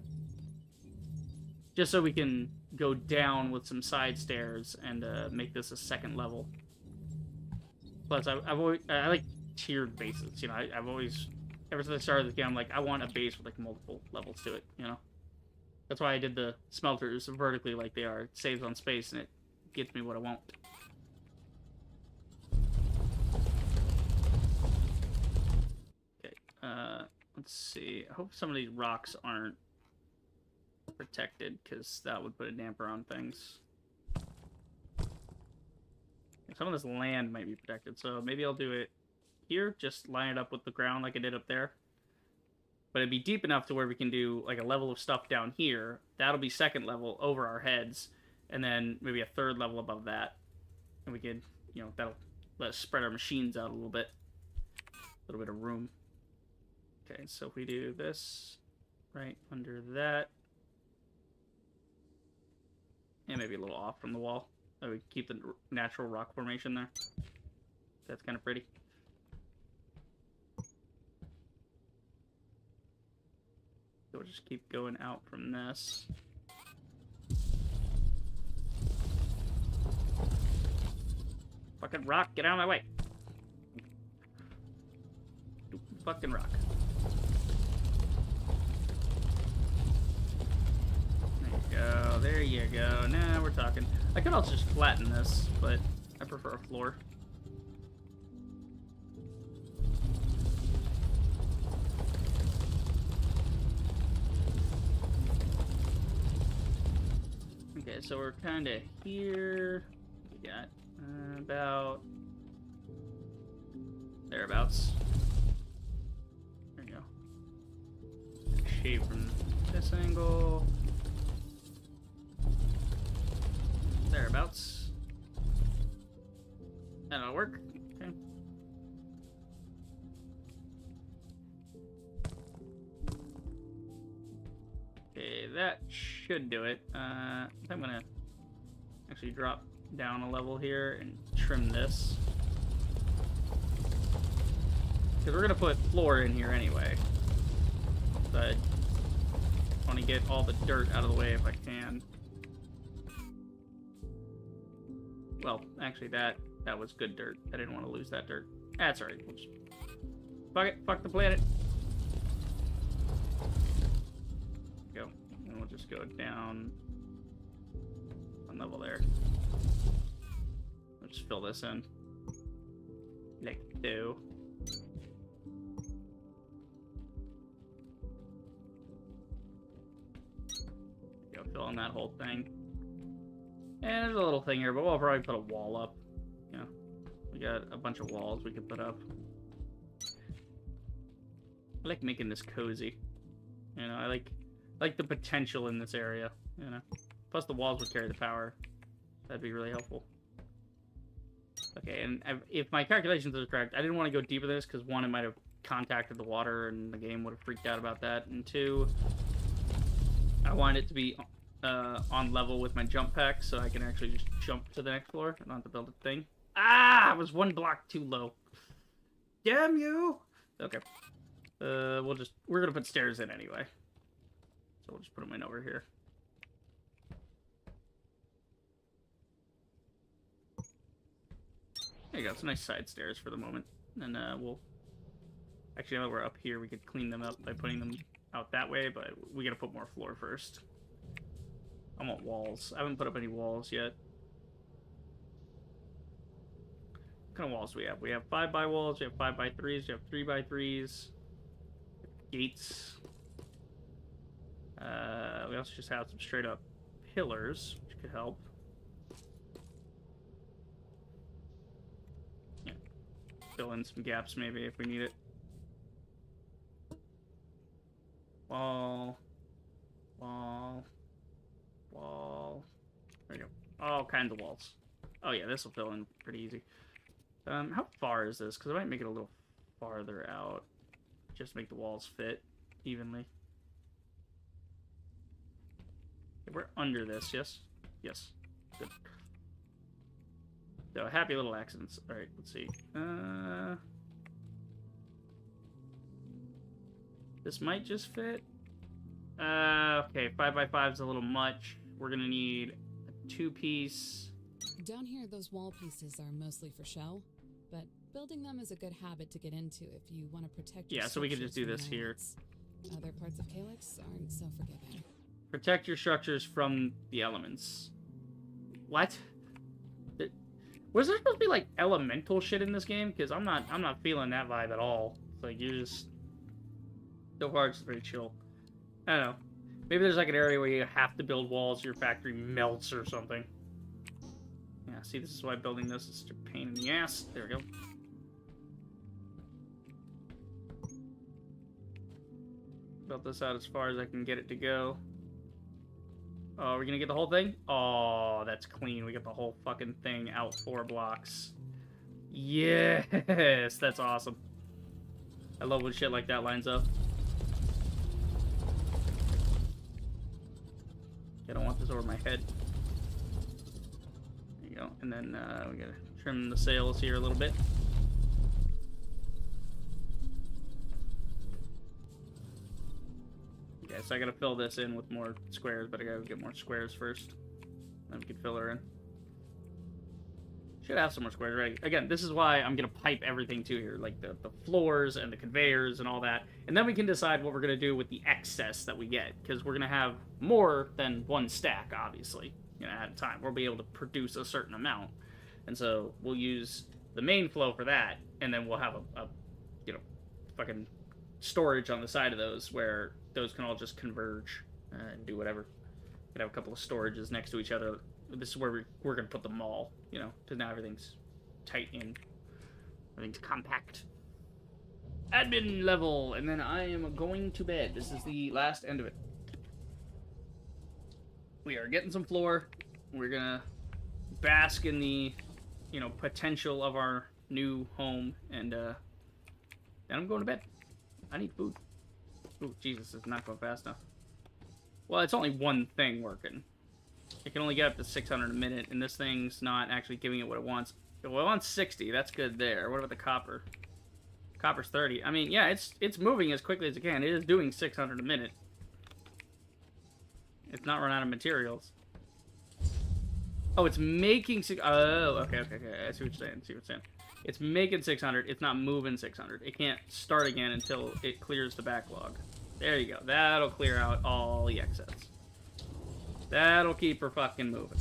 Just so we can go down with some side stairs and make this a second level. Plus, I like tiered bases. You know, I've always, ever since I started this game, I'm like, I want a base with like multiple levels to it. You know, that's why I did the smelters vertically like they are. It saves on space and it gets me what I want. Okay, let's see. I hope some of these rocks aren't protected, because that would put a damper on things. Some of this land might be protected, so maybe I'll do it here. Just line it up with the ground like I did up there. But it'd be deep enough to where we can do like a level of stuff down here. That'll be second level over our heads, and then maybe a third level above that. And we could, you know, that'll let us spread our machines out a little bit. A little bit of room. Okay, so if we do this right under that, and maybe a little off from the wall, so we keep the natural rock formation there. That's kind of pretty. So we'll just keep going out from this. Fucking rock, get out of my way. Stupid fucking rock. There you go. Now we're talking. I could also just flatten this, but I prefer a floor. Okay, so we're kind of here. We got about thereabouts. There you go. Shave from this angle. Thereabouts. That'll work. Okay. Okay, that should do it. I'm gonna actually drop down a level here and trim this. Because we're gonna put floor in here anyway. But I want to get all the dirt out of the way if I can. Well, actually, that was good dirt. I didn't want to lose that dirt. That's alright. We'll just... Fuck it. Fuck the planet. Go. And we'll just go down one level there. We'll just fill this in. Like so. Go fill in that whole thing. And there's a little thing here, but we'll probably put a wall up. You know, we got a bunch of walls we can put up. I like making this cozy. You know, I like the potential in this area. You know, plus the walls would carry the power. That'd be really helpful. Okay, and if my calculations are correct, I didn't want to go deeper than this because one, it might have contacted the water and the game would have freaked out about that, and two, I wanted it to be on level with my jump pack, so I can actually just jump to the next floor and not have to build a thing. Ah, I was one block too low. Damn you! Okay. We're gonna put stairs in anyway. So we'll just put them in over here. There you go, some nice side stairs for the moment. And we'll... Actually, now that we're up here, we could clean them up by putting them out that way, but we gotta put more floor first. I want walls. I haven't put up any walls yet. What kind of walls do we have? We have 5x walls, we have 5x3s, we have 3x3s. Gates. We also just have some straight up pillars, which could help. Yeah. Fill in some gaps maybe if we need it. Wall. Wall. Wall. There you go. All kinds of walls. Oh yeah, this will fill in pretty easy. How far is this? Because I might make it a little farther out. Just make the walls fit evenly. Okay, we're under this, yes? Yes. Good. So, happy little accidents. Alright, let's see. This might just fit. Okay, 5x5 is a little much. We're gonna need a 2-piece. Down here, those wall pieces are mostly for show, but building them is a good habit to get into if you want to protect your Yeah, so we can just do structures this from here. elements. Other parts of Calyx aren't so forgiving. Protect your structures from the elements. What? Was there supposed to be like elemental shit in this game? Because I'm not feeling that vibe at all. It's like you're just so far it's very chill. I don't know. Maybe there's like an area where you have to build walls, your factory melts or something. Yeah, see, this is why building this is such a pain in the ass. There we go. Built this out as far as I can get it to go. Oh, we're gonna get the whole thing? Oh, that's clean. We got the whole fucking thing out 4 blocks. Yes, that's awesome. I love when shit like that lines up. I don't want this over my head. There you go. And then we gotta trim the sails here a little bit. Okay, so I gotta fill this in with more squares, but I gotta get more squares first. Then we can fill her in. Should have some more squares ready. Again, this is why I'm gonna pipe everything to here, like the floors and the conveyors and all that. And then we can decide what we're gonna do with the excess that we get, because we're gonna have more than 1 stack, obviously, at a time. We'll be able to produce a certain amount. And so we'll use the main flow for that, and then we'll have a fucking storage on the side of those where those can all just converge and do whatever. Could have a couple of storages next to each other. This is where we're gonna put them all, because now everything's tight in. Everything's compact. Admin level, and then I am going to bed. This is the last end of it. We are getting some floor. We're gonna bask in the, potential of our new home, and then I'm going to bed. I need food. Ooh, Jesus, it's not going fast enough. Well, it's only one thing working. It can only get up to 600 a minute, and this thing's not actually giving it what it wants. Well, it wants 60. That's good there. What about the copper? Copper's 30. I mean, yeah, it's moving as quickly as it can. It is doing 600 a minute. It's not run out of materials. Oh, it's making six. Oh, okay. I see what you're saying. It's making 600. It's not moving 600. It can't start again until it clears the backlog. There you go. That'll clear out all the excess. That'll keep her fucking moving.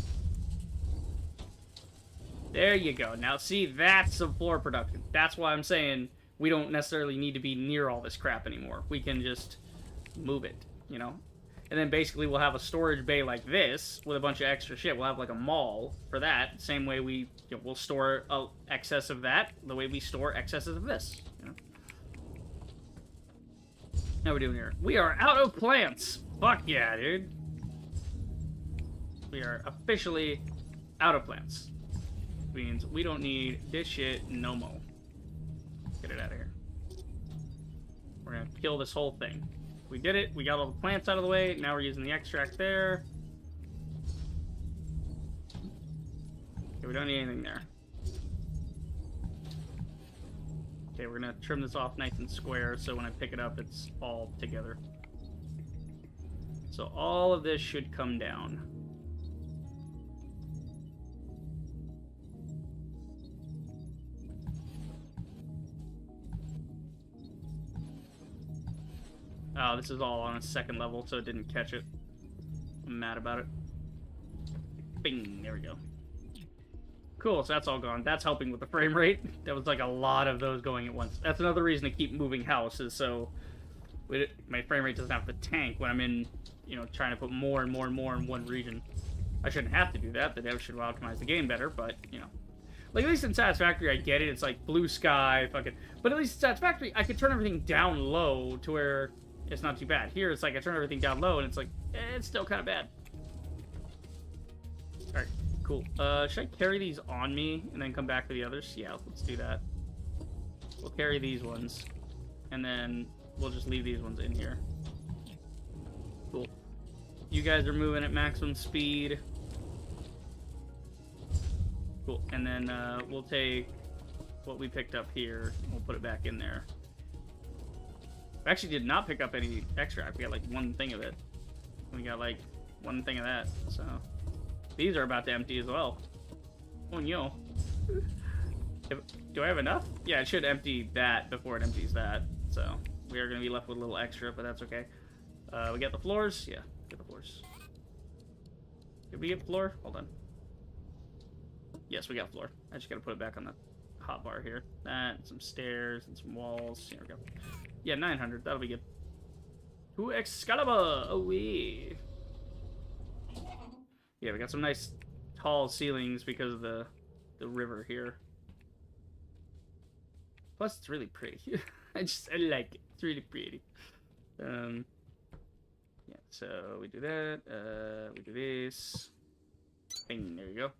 There you go. Now, see, that's some floor production. That's why I'm saying we don't necessarily need to be near all this crap anymore. We can just move it, And then basically we'll have a storage bay like this with a bunch of extra shit. We'll have like a mall for that. Same way we'll store excess of that the way we store excesses of this. How are we doing here? We are out of plants. Fuck yeah, dude. We are officially out of plants. Means we don't need this shit no more. Get it out of here. We're gonna kill this whole thing. We did it. We got all the plants out of the way. Now we're using the extract there. Okay, we don't need anything there. Okay, we're gonna trim this off nice and square so when I pick it up, it's all together. So all of this should come down. Oh, this is all on a second level, so it didn't catch it. I'm mad about it. Bing, there we go. Cool, so that's all gone. That's helping with the frame rate. There was like a lot of those going at once. That's another reason to keep moving houses, so my frame rate doesn't have to tank when I'm in, trying to put more and more and more in one region. I shouldn't have to do that. The dev should optimize the game better, but, Like, at least in Satisfactory, I get it. It's like blue sky, fucking... But at least in Satisfactory, I could turn everything down low to where it's not too bad. Here, it's like I turn everything down low, and it's like, it's still kind of bad. Alright, cool. Should I carry these on me and then come back to the others? Yeah, let's do that. We'll carry these ones, and then we'll just leave these ones in here. Cool. You guys are moving at maximum speed. Cool. And then we'll take what we picked up here, and we'll put it back in there. We actually did not pick up any extract. We got like one thing of it. We got like one thing of that. So these are about to empty as well. Oh no. Do I have enough? Yeah, it should empty that before it empties that. So we are going to be left with a little extra, but that's okay. We got the floors. Yeah, get the floors. Did we get floor? Hold on. Yes, we got floor. I just got to put it back on the hotbar here. That, and some stairs, and some walls. Here we go. Yeah, 900. That'll be good. Ooh, Excalibur! Oh, wee. Yeah, we got some nice tall ceilings because of the river here. Plus, it's really pretty. I like it. It's really pretty. So we do that. We do this. Bing, there you go.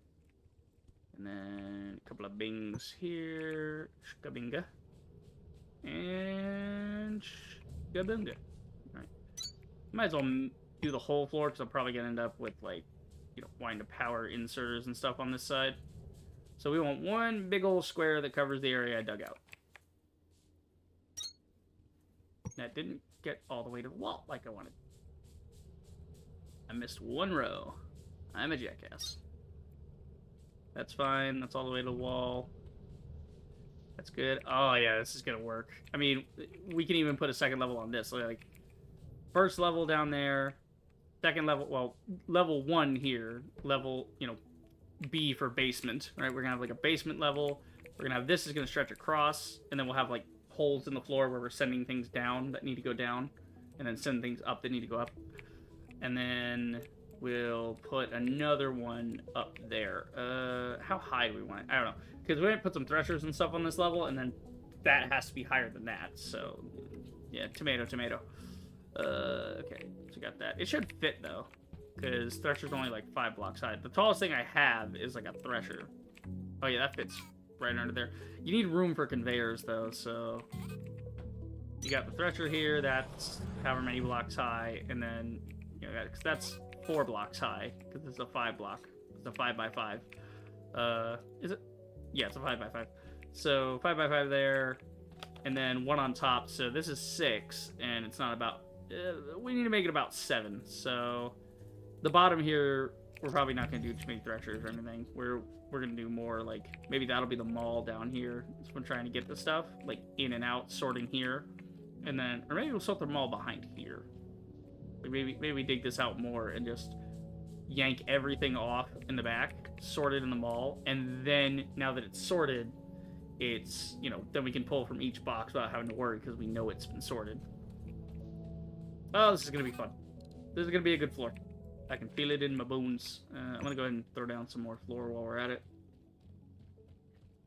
And then a couple of bings here. Shkabinga. And shkabinga. Alright. Might as well do the whole floor because I'm probably going to end up with, like, you know, wanting to power inserters and stuff on this side. So we want one big old square that covers the area I dug out. That didn't get all the way to the wall like I wanted. I missed one row. I'm a jackass. That's fine. That's all the way to the wall. That's good. Oh, yeah, this is going to work. I mean, we can even put a second level on this. So, like, first level down there. Second level, well, level 1 here. Level, you know, B for basement, right? We're going to have, like, a basement level. We're going to have this is going to stretch across. And then we'll have, like, holes in the floor where we're sending things down that need to go down. And then send things up that need to go up. And then we'll put another one up there. How high do we want it? I don't know. Because we're going to put some threshers and stuff on this level, and then that has to be higher than that. So, yeah, tomato, tomato. Okay, so we got that. It should fit, though, because thresher's only like 5 blocks high. The tallest thing I have is like a thresher. Oh, yeah, that fits right under there. You need room for conveyors, though, so you got the thresher here. That's however many blocks high, and then, you know, that's 4 blocks high, because it's a 5 block. It's a 5 by 5. Is it? Yeah, it's a 5 by 5. So 5 by 5 there, and then 1 on top. So this is 6, and it's not about. We need to make it about 7. So the bottom here, we're probably not going to do too many threshers or anything. We're going to do more like maybe that'll be the mall down here. So we're trying to get the stuff like in and out, sorting here, and then or maybe we'll sort the mall behind here. Maybe we dig this out more and just yank everything off in the back, sort it in the mall, and then now that it's sorted, it's, you know, then we can pull from each box without having to worry because we know it's been sorted. Oh, this is going to be fun. This is going to be a good floor. I can feel it in my bones. I'm going to go ahead and throw down some more floor while we're at it.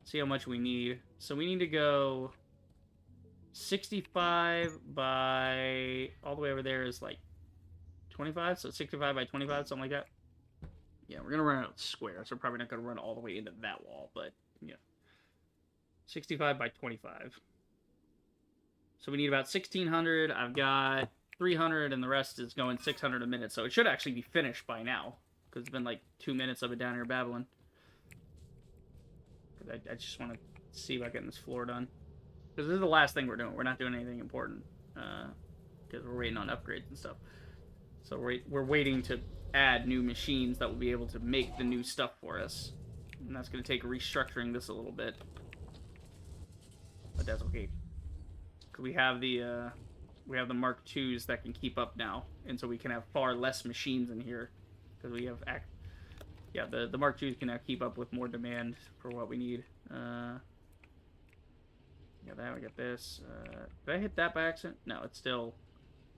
See how much we need. So we need to go 65 by... all the way over there is like 25, so 65 by 25, something like that. Yeah, we're going to run out square, so we're probably not going to run all the way into that wall, but, yeah. 65 by 25. So we need about 1,600. I've got 300, and the rest is going 600 a minute, so it should actually be finished by now, because it's been like 2 minutes of it down here babbling. I just want to see about getting this floor done. Because this is the last thing we're doing. We're not doing anything important, because we're waiting on upgrades and stuff. So we're waiting to add new machines that will be able to make the new stuff for us. And that's going to take restructuring this a little bit. But that's okay. Because we have the Mark IIs that can keep up now. And so we can have far less machines in here. Because we have... yeah, the Mark IIs can now keep up with more demand for what we need. Got that, we got this. Did I hit that by accident? No, it's still...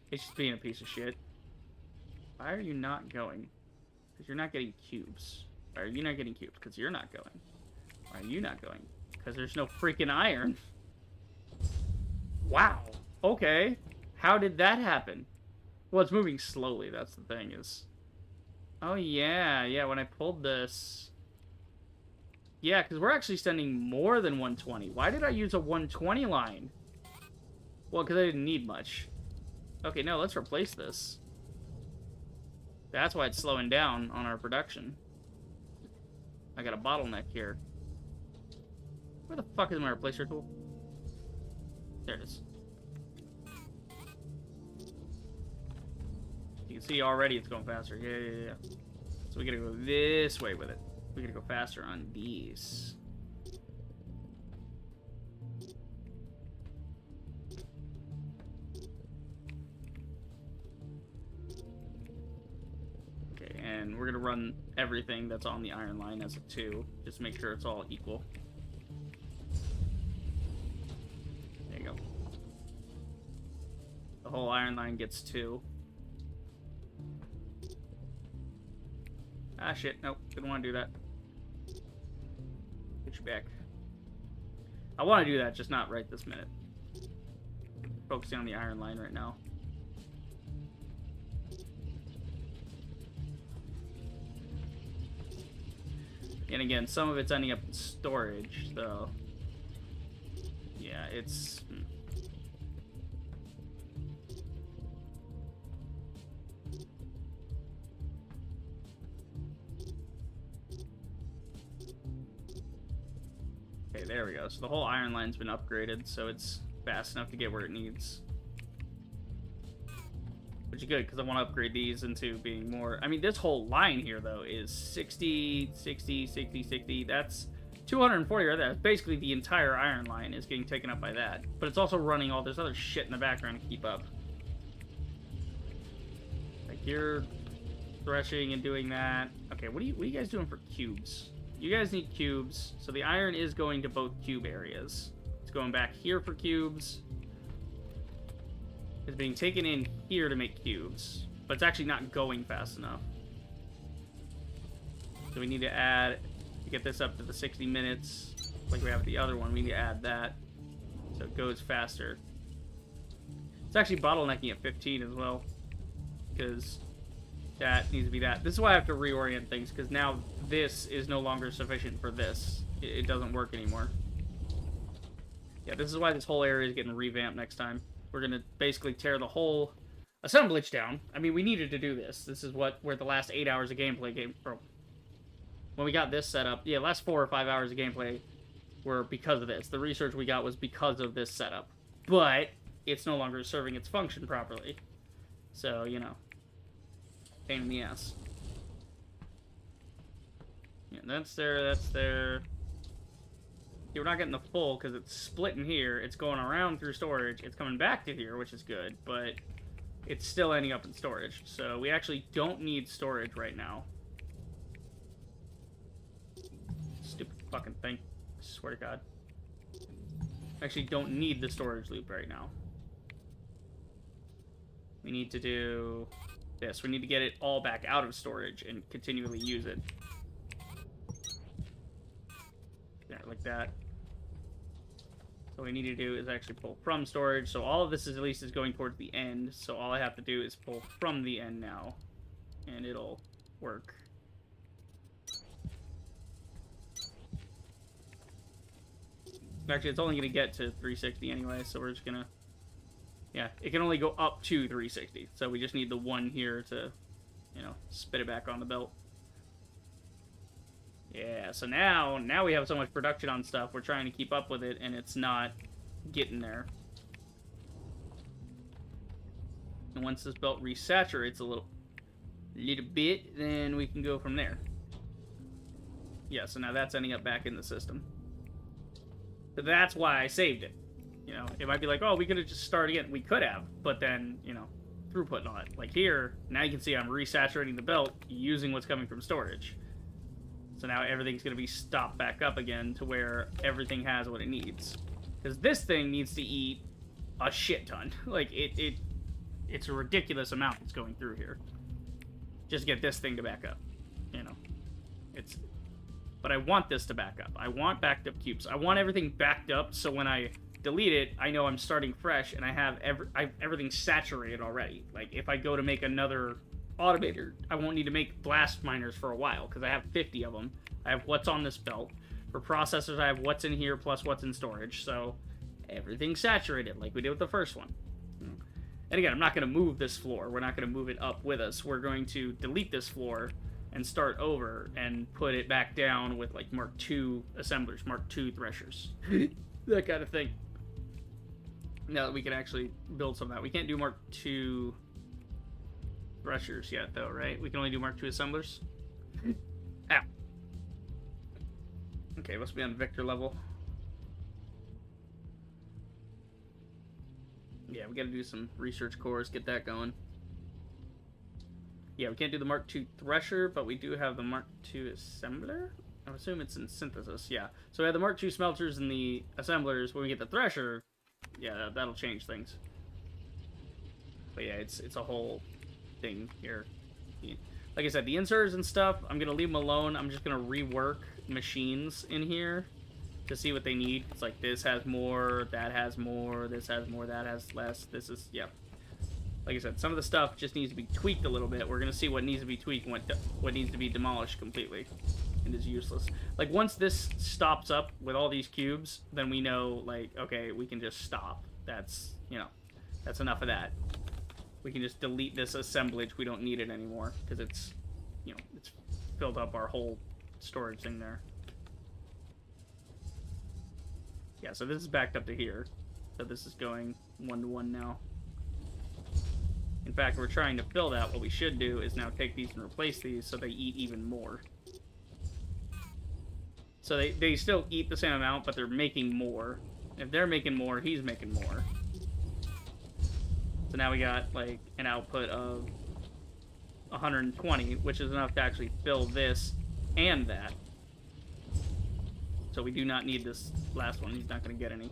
It's just being a piece of shit. Why are you not going? Because you're not getting cubes. Why are you not getting cubes? Because you're not going. Why are you not going? Because there's no freaking iron. Wow. Okay. How did that happen? Well, it's moving slowly. That's the thing is... Oh, yeah. Yeah, when I pulled this... Yeah, because we're actually sending more than 120. Why did I use a 120 line? Well, because I didn't need much. Okay, no, let's replace this. That's why it's slowing down on our production. I got a bottleneck here. Where the fuck is my replacer tool? There it is. You can see already it's going faster. Yeah. So we gotta go this way with it. We gotta go faster on these. Okay, and we're gonna run everything that's on the iron line as a 2. Just make sure it's all equal. There you go. The whole iron line gets 2. Ah, shit. Nope. Didn't want to do that. Get you back. I want to do that, just not right this minute. Focusing on the iron line right now. And again, some of it's ending up in storage, so... Yeah, it's... Okay, there we go. So the whole iron line's been upgraded, so it's fast enough to get where it needs. Which is good, because I want to upgrade these into being more... I mean, this whole line here, though, is 60, 60, 60, 60. That's 240 right there. That's basically the entire iron line is getting taken up by that. But it's also running all this other shit in the background to keep up. Like, you're threshing and doing that. Okay, what are you guys doing for cubes? You guys need cubes. So the iron is going to both cube areas. It's going back here for cubes. It's being taken in here to make cubes, but it's actually not going fast enough. So we need to add, to get this up to the 60 minutes, like we have with the other one, we need to add that so it goes faster. It's actually bottlenecking at 15 as well, because that needs to be that. This is why I have to reorient things, because now this is no longer sufficient for this. It doesn't work anymore. Yeah, this is why this whole area is getting revamped next time. We're going to basically tear the whole assemblage down. I mean, we needed to do this. This is where the last 8 hours of gameplay came from. When we got this set up, yeah, last 4 or 5 hours of gameplay were because of this. The research we got was because of this setup. But it's no longer serving its function properly. So, you know, pain in the ass. Yeah, that's there, that's there. We're not getting the full because it's split in here. It's going around through storage. It's coming back to here, which is good, but it's still ending up in storage. So we actually don't need storage right now. Stupid fucking thing. I swear to God. Actually don't need the storage loop right now. We need to do this. We need to get it all back out of storage and continually use it. Yeah, like that. So what we need to do is actually pull from storage. So all of this is at least is going towards the end. So all I have to do is pull from the end now. And it'll work. Actually, it's only going to get to 360 anyway. So we're just going to... Yeah, it can only go up to 360. So we just need the one here to, you know, spit it back on the belt. Yeah, so now we have so much production on stuff, we're trying to keep up with it, and it's not getting there. And once this belt resaturates a little bit, then we can go from there. Yeah, so now that's ending up back in the system. So that's why I saved it. You know, it might be like, oh, we could have just started again. We could have, but then, you know, throughput on it. Like here, now you can see I'm resaturating the belt using what's coming from storage. So now everything's going to be stopped back up again to where everything has what it needs. Because this thing needs to eat a shit ton. Like, it's a ridiculous amount that's going through here. Just to get this thing to back up. You know. But I want this to back up. I want backed up cubes. I want everything backed up so when I delete it, I know I'm starting fresh and I have everything saturated already. Like, if I go to make another automator, I won't need to make blast miners for a while because I have 50 of them. I have what's on this belt. For processors, I have what's in here plus what's in storage. So everything's saturated like we did with the first one. And again, I'm not going to move this floor. We're not going to move it up with us. We're going to delete this floor and start over and put it back down with like Mark II assemblers, Mark II threshers. That kind of thing. Now that we can actually build some of that. We can't do Mark II threshers yet, though, right? We can only do Mark II assemblers. Ow. Okay, must be on Victor level. Yeah, we gotta do some research cores, get that going. Yeah, we can't do the Mark II thresher, but we do have the Mark II assembler? I assume it's in synthesis, yeah. So we have the Mark II smelters and the assemblers. When we get the thresher, yeah, that'll change things. But yeah, it's a whole thing here. Like I said, the inserters and stuff, I'm gonna leave them alone. I'm just gonna rework machines in here to see what they need. It's like this has more, that has more, this has more, that has less. This is, yeah. Like I said, some of the stuff just needs to be tweaked a little bit. We're gonna see what needs to be tweaked and what needs to be demolished completely. and is useless. Like, once this stops up with all these cubes, then we know, like, okay, we can just stop. That's, you know, that's enough of that. We can just delete this assemblage. We don't need it anymore, because it's, you know, it's filled up our whole storage thing there. Yeah, so this is backed up to here. So this is going 1-to-1 now. In fact, we're trying to fill that. What we should do is now take these and replace these so they eat even more. So they still eat the same amount, but they're making more. If they're making more, he's making more. So now we got, like, an output of 120, which is enough to actually fill this and that. So we do not need this last one. He's not going to get any.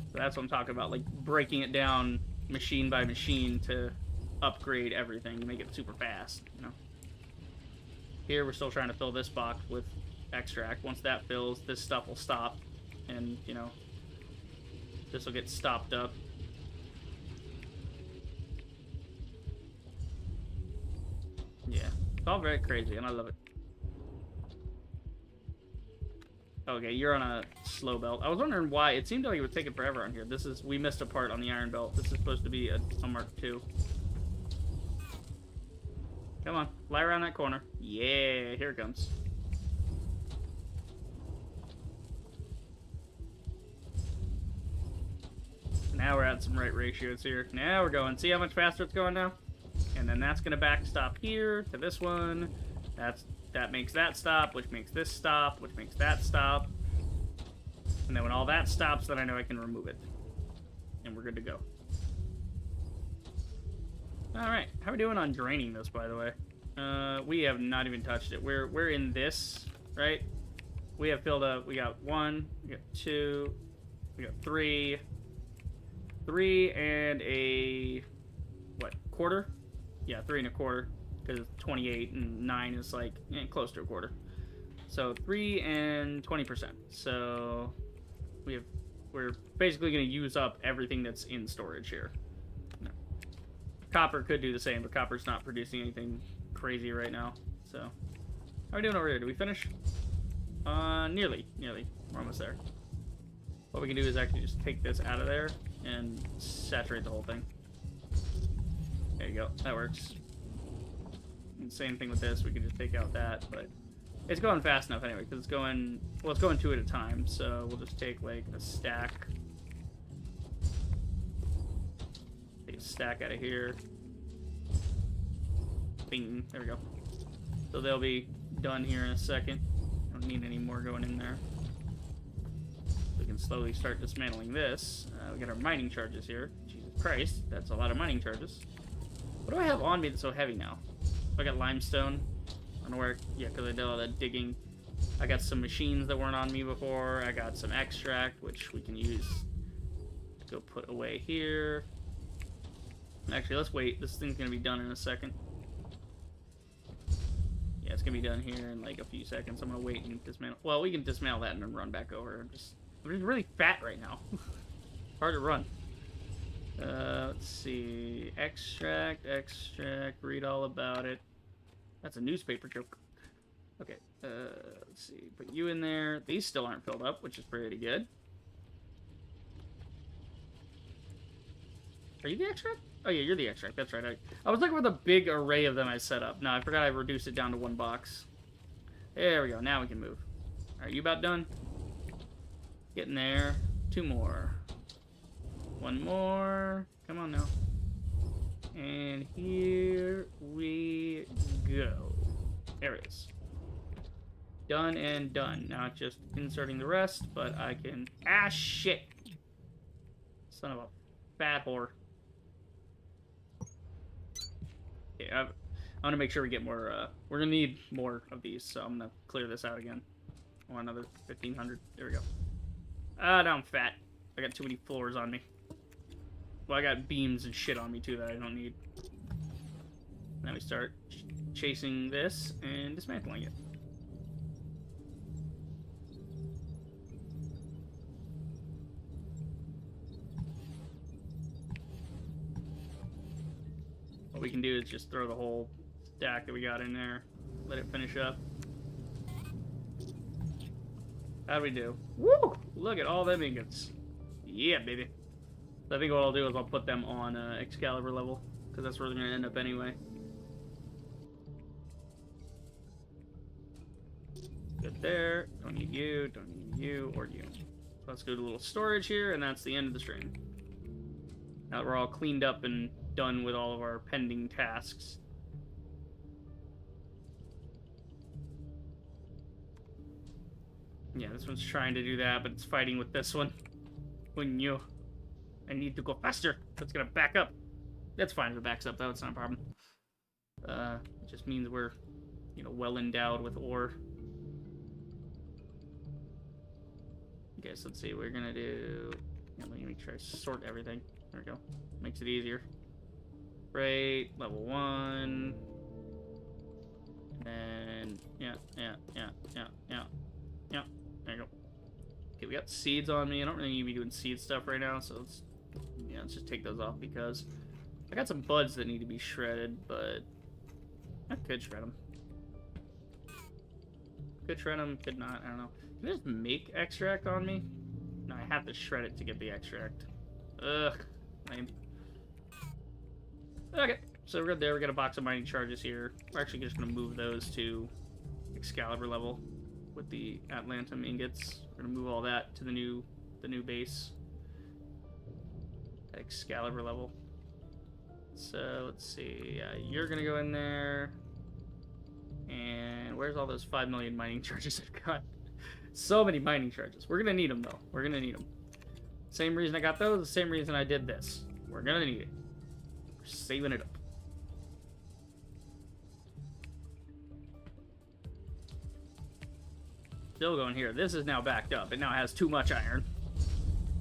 So that's what I'm talking about, like, breaking it down machine by machine to upgrade everything to make it super fast, you know? Here, we're still trying to fill this box with extract. Once that fills, this stuff will stop, and, you know, this will get stopped up. Yeah, it's all very crazy, and I love it. Okay, you're on a slow belt. I was wondering why. It seemed like it was taking forever on here. This is... We missed a part on the iron belt. This is supposed to be a Mark II. Come on. Fly around that corner. Yeah, here it comes. Now we're at some right ratios here. Now we're going. See how much faster it's going now? And then that's going to backstop here to this one. That makes that stop, which makes this stop, which makes that stop. And then when all that stops, then I know I can remove it. And we're good to go. Alright, how are we doing on draining this, by the way? We have not even touched it. We're in this, right? We have filled up, we got 1, we got 2, we got 3. 3 and a, what, quarter? Yeah, 3 and a quarter. Because it's 28 and 9 is like close to a quarter. So 3 and 20%. So we're basically going to use up everything that's in storage here. No. Copper could do the same, but copper's not producing anything crazy right now. So how are we doing over here? Do we finish? Nearly. We're almost there. What we can do is actually just take this out of there and saturate the whole thing. There you go. That works. And same thing with this, we can just take out that, but it's going fast enough anyway, because it's going, well, it's going 2 at a time, so we'll just take, like, a stack. Take a stack out of here. Bing, there we go. So they'll be done here in a second. Don't need any more going in there. We can slowly start dismantling this. We got our mining charges here. Jesus Christ, that's a lot of mining charges. What do I have on me that's so heavy now? I got limestone. I don't know where... Yeah, because I did all that digging. I got some machines that weren't on me before. I got some extract, which we can use to go put away here. Actually, let's wait. This thing's going to be done in a second. Yeah, it's going to be done here in like a few seconds. I'm going to wait and dismantle... Well, we can dismantle that and then run back over. I'm just really fat right now. Hard to run. Let's see. Extract, read all about it. That's a newspaper joke. Okay, let's see. Put you in there. These still aren't filled up, which is pretty good. Are you the extract? Oh yeah, you're the extract. That's right. I was looking for the big array of them I set up. No, I forgot I reduced it down to 1 box. There we go. Now we can move. Alright, you about done? Getting there. 2 more. 1 more. Come on now. And here we go. There it is. Done and done. Now it's just inserting the rest, but I can... Ah, shit! Son of a fat whore. Yeah, I want to make sure we get more, we're going to need more of these, so I'm going to clear this out again. I want another 1,500. There we go. Ah, now I'm fat. I got too many floors on me. Well, I got beams and shit on me, too, that I don't need. Now we start chasing this and dismantling it. What we can do is just throw the whole stack that we got in there. let it finish up. How'd we do? Woo! Look at all them ingots. Yeah, baby. I think what I'll do is I'll put them on Excalibur level, because that's where they're going to end up anyway. Good there. Don't need you, or you. So let's go to a little storage here, and that's the end of the stream. Now that we're all cleaned up and done with all of our pending tasks. Yeah, this one's trying to do that, but it's fighting with this one. When you... I need to go faster. That's gonna back up. That's fine if it backs up, though. It's not a problem. It just means we're, you know, well endowed with ore. Okay, so let's see what we're gonna do. Yeah, let me make sure I sort everything. There we go. Makes it easier. Right, level 1. And yeah. There you go. Okay, we got seeds on me. I don't really need to be doing seed stuff right now, so let's just take those off because I got some buds that need to be shredded, but I could shred them. Could shred them, could not. I don't know. Can I just make extract on me? No, I have to shred it to get the extract. Ugh, lame. Okay, so we're good there. We got a box of mining charges here. We're actually just gonna move those to Excalibur level with the Atlantum ingots. We're gonna move all that to the new base at Excalibur level. So let's see. You're gonna go in there. And where's all those 5 million mining charges I've got? So many mining charges. We're gonna need them though. We're gonna need them. Same reason I got those. The same reason I did this. We're gonna need it. We're saving it up. Still going here. This is now backed up. It now has too much iron.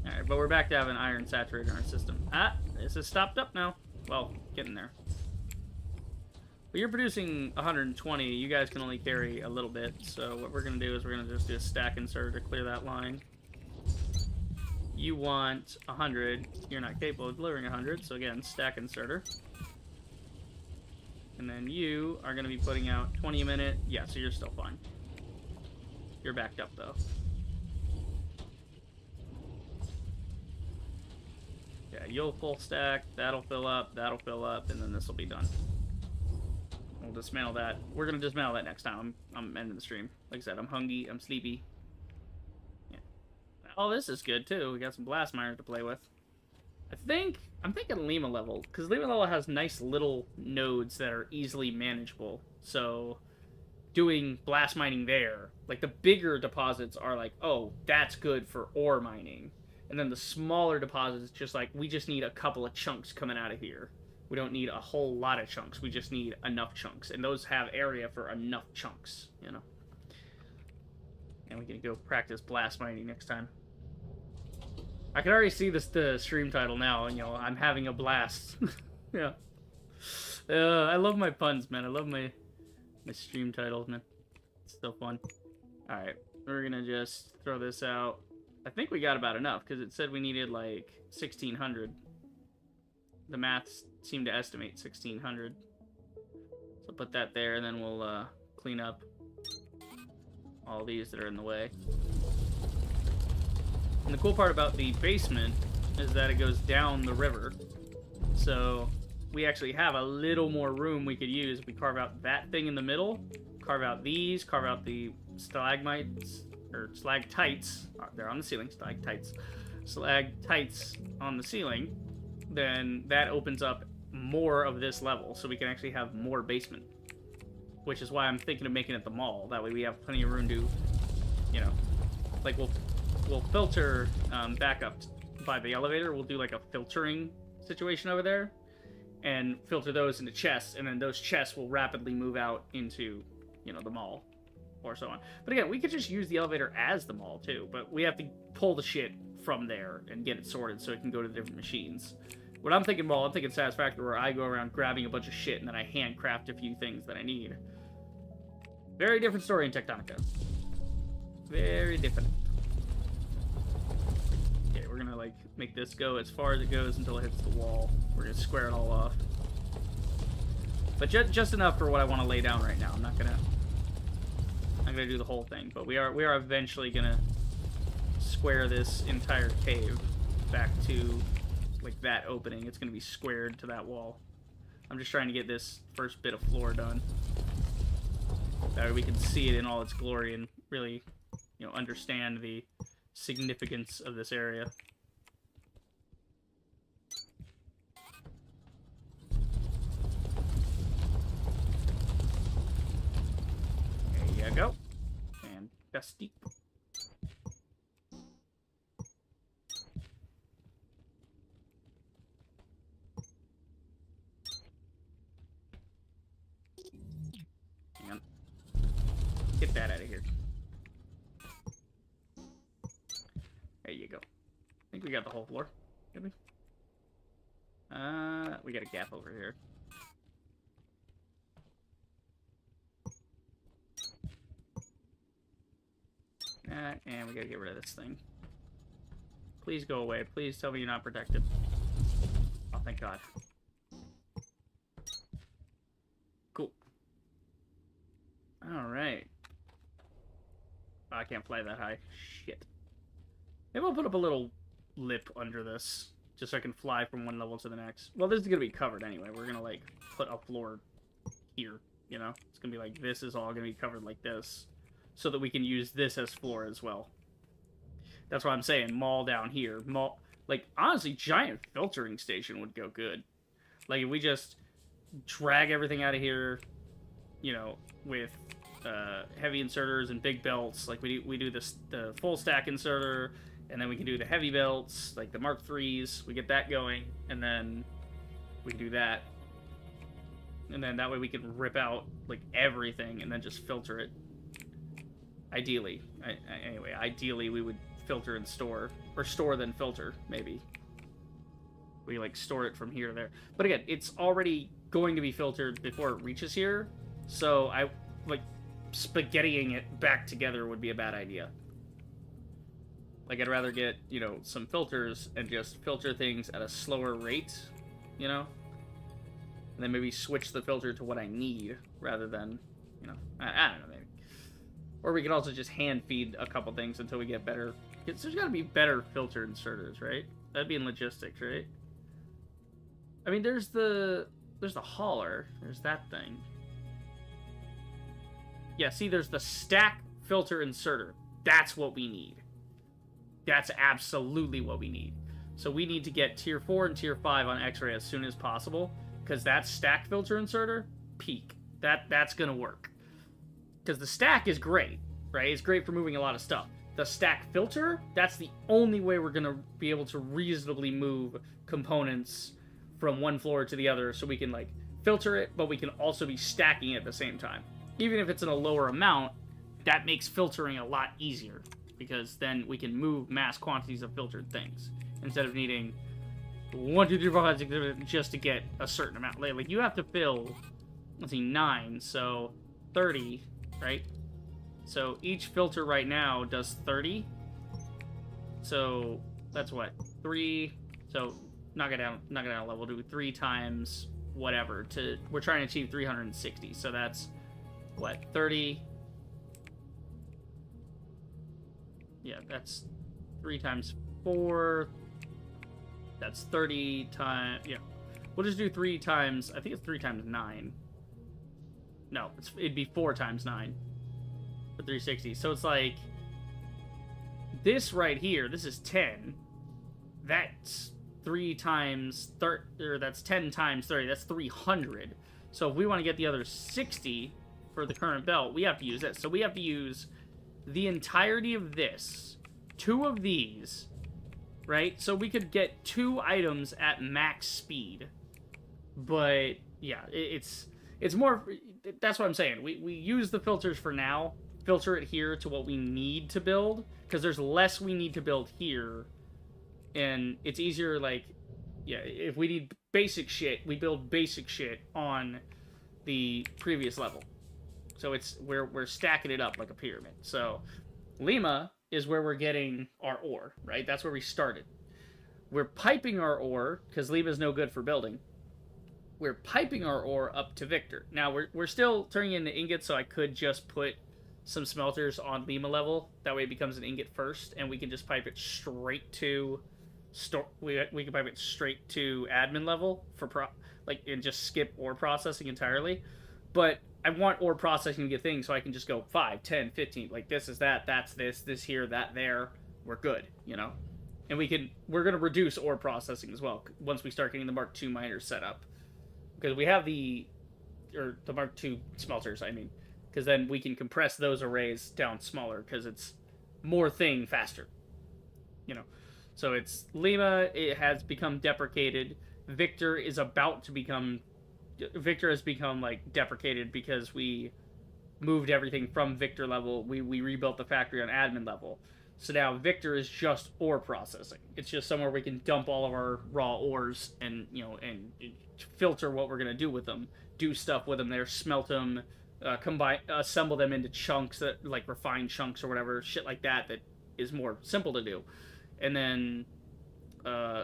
Alright, but we're back to having iron saturated in our system. Ah, this is stopped up now. Well, getting there. But you're producing 120. You guys can only carry a little bit. So what we're going to do is we're going to just do a stack inserter to clear that line. You want 100. You're not capable of delivering 100. So again, stack inserter. And then you are going to be putting out 20 a minute. Yeah, so you're still fine. You're backed up, though. Yeah, you'll full stack. That'll fill up, and then this will be done. We'll dismantle that. We're going to dismantle that next time. I'm ending the stream. Like I said, I'm hungry. I'm sleepy. Yeah. Oh, this is good, too. We got some blast miners to play with. I'm thinking Lima level, because Lima level has nice little nodes that are easily manageable. So doing blast mining there, like the bigger deposits are like, oh, that's good for ore mining. And then the smaller deposits, just like, we just need a couple of chunks coming out of here. We don't need a whole lot of chunks. We just need enough chunks. And those have area for enough chunks, you know. And we can go practice blast mining next time. I can already see the stream title now, and, you know, I'm having a blast. Yeah. I love my puns, man. I love my stream titles, man. It's still fun. Alright, we're gonna just throw this out. I think we got about enough, because it said we needed, like, 1,600. The maths seem to estimate 1,600. So put that there, and then we'll clean up all these that are in the way. And the cool part about the basement is that it goes down the river. So we actually have a little more room we could use. We carve out that thing in the middle, carve out these, carve out the stalagmites, or stalactites. They're on the ceiling, stalactites. Stalactites on the ceiling. Then that opens up more of this level, so we can actually have more basement. Which is why I'm thinking of making it the mall. That way we have plenty of room to, you know, like we'll filter back up by the elevator. We'll do like a filtering situation over there and filter those into chests, and then those chests will rapidly move out into, you know, the mall or so on. But again, we could just use the elevator as the mall too, but we have to pull the shit from there and get it sorted so it can go to the different machines. When I'm thinking mall, I'm thinking Satisfactory, where I go around grabbing a bunch of shit and then I handcraft a few things that I need. Very different story in Techtonica. Very different. Okay, we're gonna like make this go as far as it goes until it hits the wall. We're gonna square it all off. But just enough for what I want to lay down right now. I'm not gonna gonna do the whole thing, but we are eventually gonna square this entire cave back to like that opening. It's gonna be squared to that wall. I'm just trying to get this first bit of floor done. That way we can see it in all its glory and really, you know, understand the significance of this area. There you go. Fantastic. Hang on. Get that out of here. There you go. I think we got the whole floor. Did we? We got a gap over here. And we gotta get rid of this thing. Please go away. Please tell me you're not protected. Oh, thank God. Cool. Alright. Oh, I can't fly that high. Shit. Maybe I'll put up a little lip under this, just so I can fly from one level to the next. Well, this is gonna be covered anyway. We're gonna, like, put a floor here, you know? It's gonna be like, this is all gonna be covered like this, so that we can use this as floor as well. That's why I'm saying mall down here. Mall, like, honestly, giant filtering station would go good. Like, if we just drag everything out of here, you know, with heavy inserters and big belts, like we do the full stack inserter, and then we can do the heavy belts, like the Mark IIIs. We get that going, and then we can do that. And then that way we can rip out, like, everything and then just filter it. Ideally. Anyway, ideally we would filter and store. Or store then filter, maybe. We, like, store it from here to there. But again, it's already going to be filtered before it reaches here. So, like, spaghettiing it back together would be a bad idea. Like, I'd rather get, you know, some filters and just filter things at a slower rate, you know? And then maybe switch the filter to what I need, rather than, you know, I don't know, maybe. Or we could also just hand feed a couple things until we get better. There's got to be better filter inserters, right? That'd be in logistics, right? I mean, there's the hauler. There's that thing. Yeah, see, there's the stack filter inserter. That's what we need. That's absolutely what we need. So we need to get tier 4 and tier 5 on X-ray as soon as possible, because that stack filter inserter, peak. That's gonna work. Because the stack is great, right? It's great for moving a lot of stuff. The stack filter, that's the only way we're gonna be able to reasonably move components from one floor to the other, so we can, like, filter it, but we can also be stacking it at the same time. Even if it's in a lower amount, that makes filtering a lot easier, because then we can move mass quantities of filtered things instead of needing 1, 2, 3, 4, 5, 6, 7 just to get a certain amount. Like, you have to fill, let's see, 9, so 30, right? So each filter right now does 30. So that's what, 3. So knock it down a level. Do 3 times whatever. We're trying to achieve 360. So that's what, 30. Yeah, that's 3 times 4. That's 30 times. Yeah, we'll just do 3 times. I think it's 3 times 9. No, it'd be 4 times 9 for 360. So it's like this right here. This is 10. That's 3 times 30, or that's 10 times 30. That's 300. So if we want to get the other 60 for the current belt, we have to use this. So we have to use the entirety of this, 2 of these, right? So we could get 2 items at max speed. But yeah, it's more. That's what I'm saying. We use the filters for now. Filter it here to what we need to build, because there's less we need to build here, and it's easier. Like, yeah, if we need basic shit, we build basic shit on the previous level. So we're stacking it up like a pyramid. So Lima is where we're getting our ore, right? That's where we started. We're piping our ore, because Lima's no good for building. We're piping our ore up to Victor. Now, we're still turning into ingots, so I could just put some smelters on Lima level. That way it becomes an ingot first, and we can just pipe it straight to we can pipe it straight to admin level for and just skip ore processing entirely. But I want ore processing to get things, so I can just go 5, 10, 15. Like, this is that, that's this here, that there. We're good, you know? And we're going to reduce ore processing as well once we start getting the Mark II miners set up. Because we have the Mark II smelters, I mean. Because then we can compress those arrays down smaller, because it's more thing faster. You know? So it's Lima, it has become deprecated. Victor has become, like, deprecated because we moved everything from Victor level. We rebuilt the factory on admin level. So now Victor is just ore processing. It's just somewhere we can dump all of our raw ores and, you know, and filter what we're going to do with them. Do stuff with them there, smelt them, assemble them into chunks, that like refined chunks or whatever, shit like that is more simple to do. And then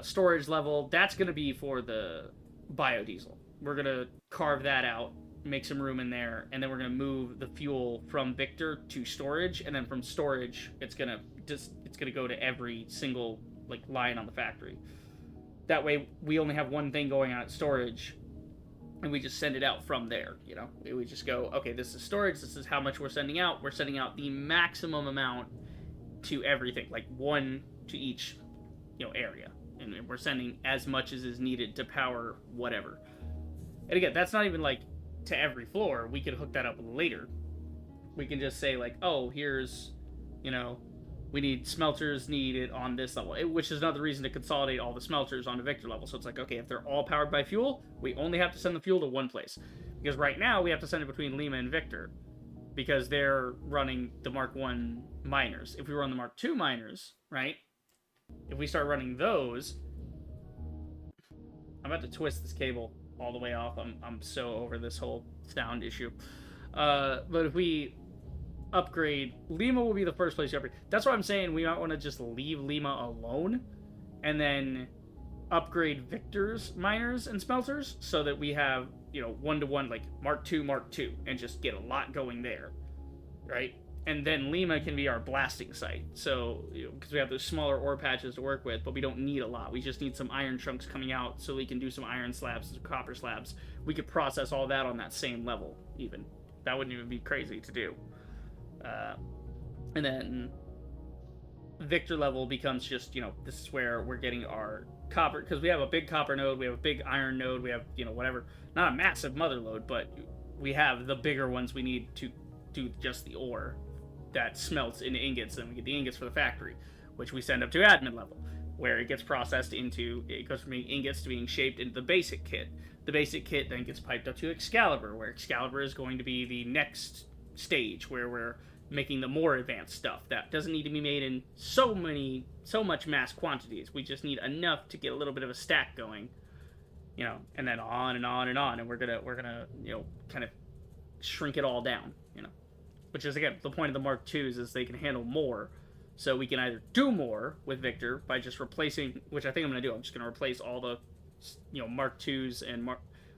storage level, that's going to be for the biodiesel. We're going to carve that out, make some room in there, and then we're going to move the fuel from Victor to storage, and then from storage it's going to go to every single like line on the factory. That way we only have one thing going on at storage, and we just send it out from there, you know? We just go, okay, this is storage, this is how much we're sending out. We're sending out the maximum amount to everything, like one to each, you know, area. And we're sending as much as is needed to power whatever. And again, that's not even like to every floor. We could hook that up later. We can just say like, oh, here's, you know, we need smelters needed on this level, which is another reason to consolidate all the smelters onto Victor level. So it's like, okay, if they're all powered by fuel, we only have to send the fuel to one place. Because right now we have to send it between Lima and Victor, because they're running the Mark I miners. If we run the Mark II miners, right? If we start running those, I'm about to twist this cable all the way off. I'm so over this whole sound issue. But if we upgrade, Lima will be the first place you upgrade. That's what I'm saying. We might want to just leave Lima alone and then upgrade Victor's miners and smelters so that we have, you know, 1-to-1 like Mark II, and just get a lot going there, right? And then Lima can be our blasting site. So, you know, because we have those smaller ore patches to work with, but we don't need a lot. We just need some iron chunks coming out so we can do some iron slabs, some copper slabs. We could process all that on that same level, even. That wouldn't even be crazy to do. And then Victor level becomes just, you know, this is where we're getting our copper, because we have a big copper node, we have a big iron node, we have, you know, whatever. Not a massive mother load, but we have the bigger ones we need to do just the ore that smelts into ingots, and we get the ingots for the factory, which we send up to admin level, where it gets processed into, it goes from being ingots to being shaped into the basic kit. The basic kit then gets piped up to Excalibur, where Excalibur is going to be the next stage, where we're making the more advanced stuff that doesn't need to be made in so much mass quantities. We just need enough to get a little bit of a stack going, you know, and then on and on and on, and we're gonna you know, kind of shrink it all down, you know, which is again the point of the Mark IIs, is they can handle more. So we can either do more with Victor by just replacing, which I think I'm gonna do. I'm just gonna replace all the, you know, Mark IIs and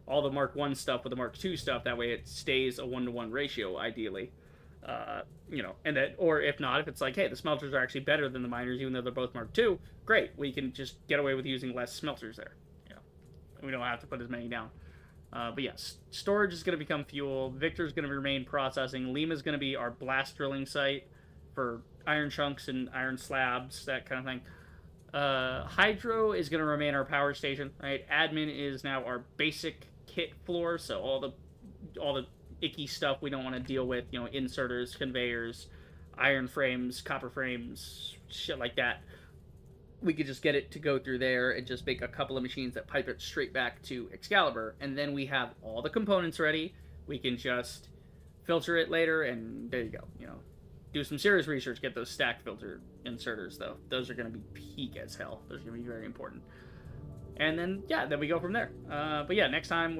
all the Mark I stuff with the Mark II stuff. That way it stays a 1-to-1 ratio, ideally. You know, and that, or if not, if it's like, hey, the smelters are actually better than the miners, even though they're both Mark II, great. We can just get away with using less smelters there. You know, we don't have to put as many down. But yes, storage is going to become fuel. Victor's going to remain processing. Lima's going to be our blast drilling site for iron chunks and iron slabs, that kind of thing. Hydro is going to remain our power station, right? Admin is now our basic kit floor, so all the icky stuff we don't want to deal with, you know, inserters, conveyors, iron frames, copper frames, shit like that. We could just get it to go through there and just make a couple of machines that pipe it straight back to Excalibur, and then we have all the components ready. We can just filter it later, and there you go, you know. Do some serious research, get those stacked filter inserters, though. Those are going to be peak as hell. Those are going to be very important. And then, yeah, then we go from there. But yeah, next time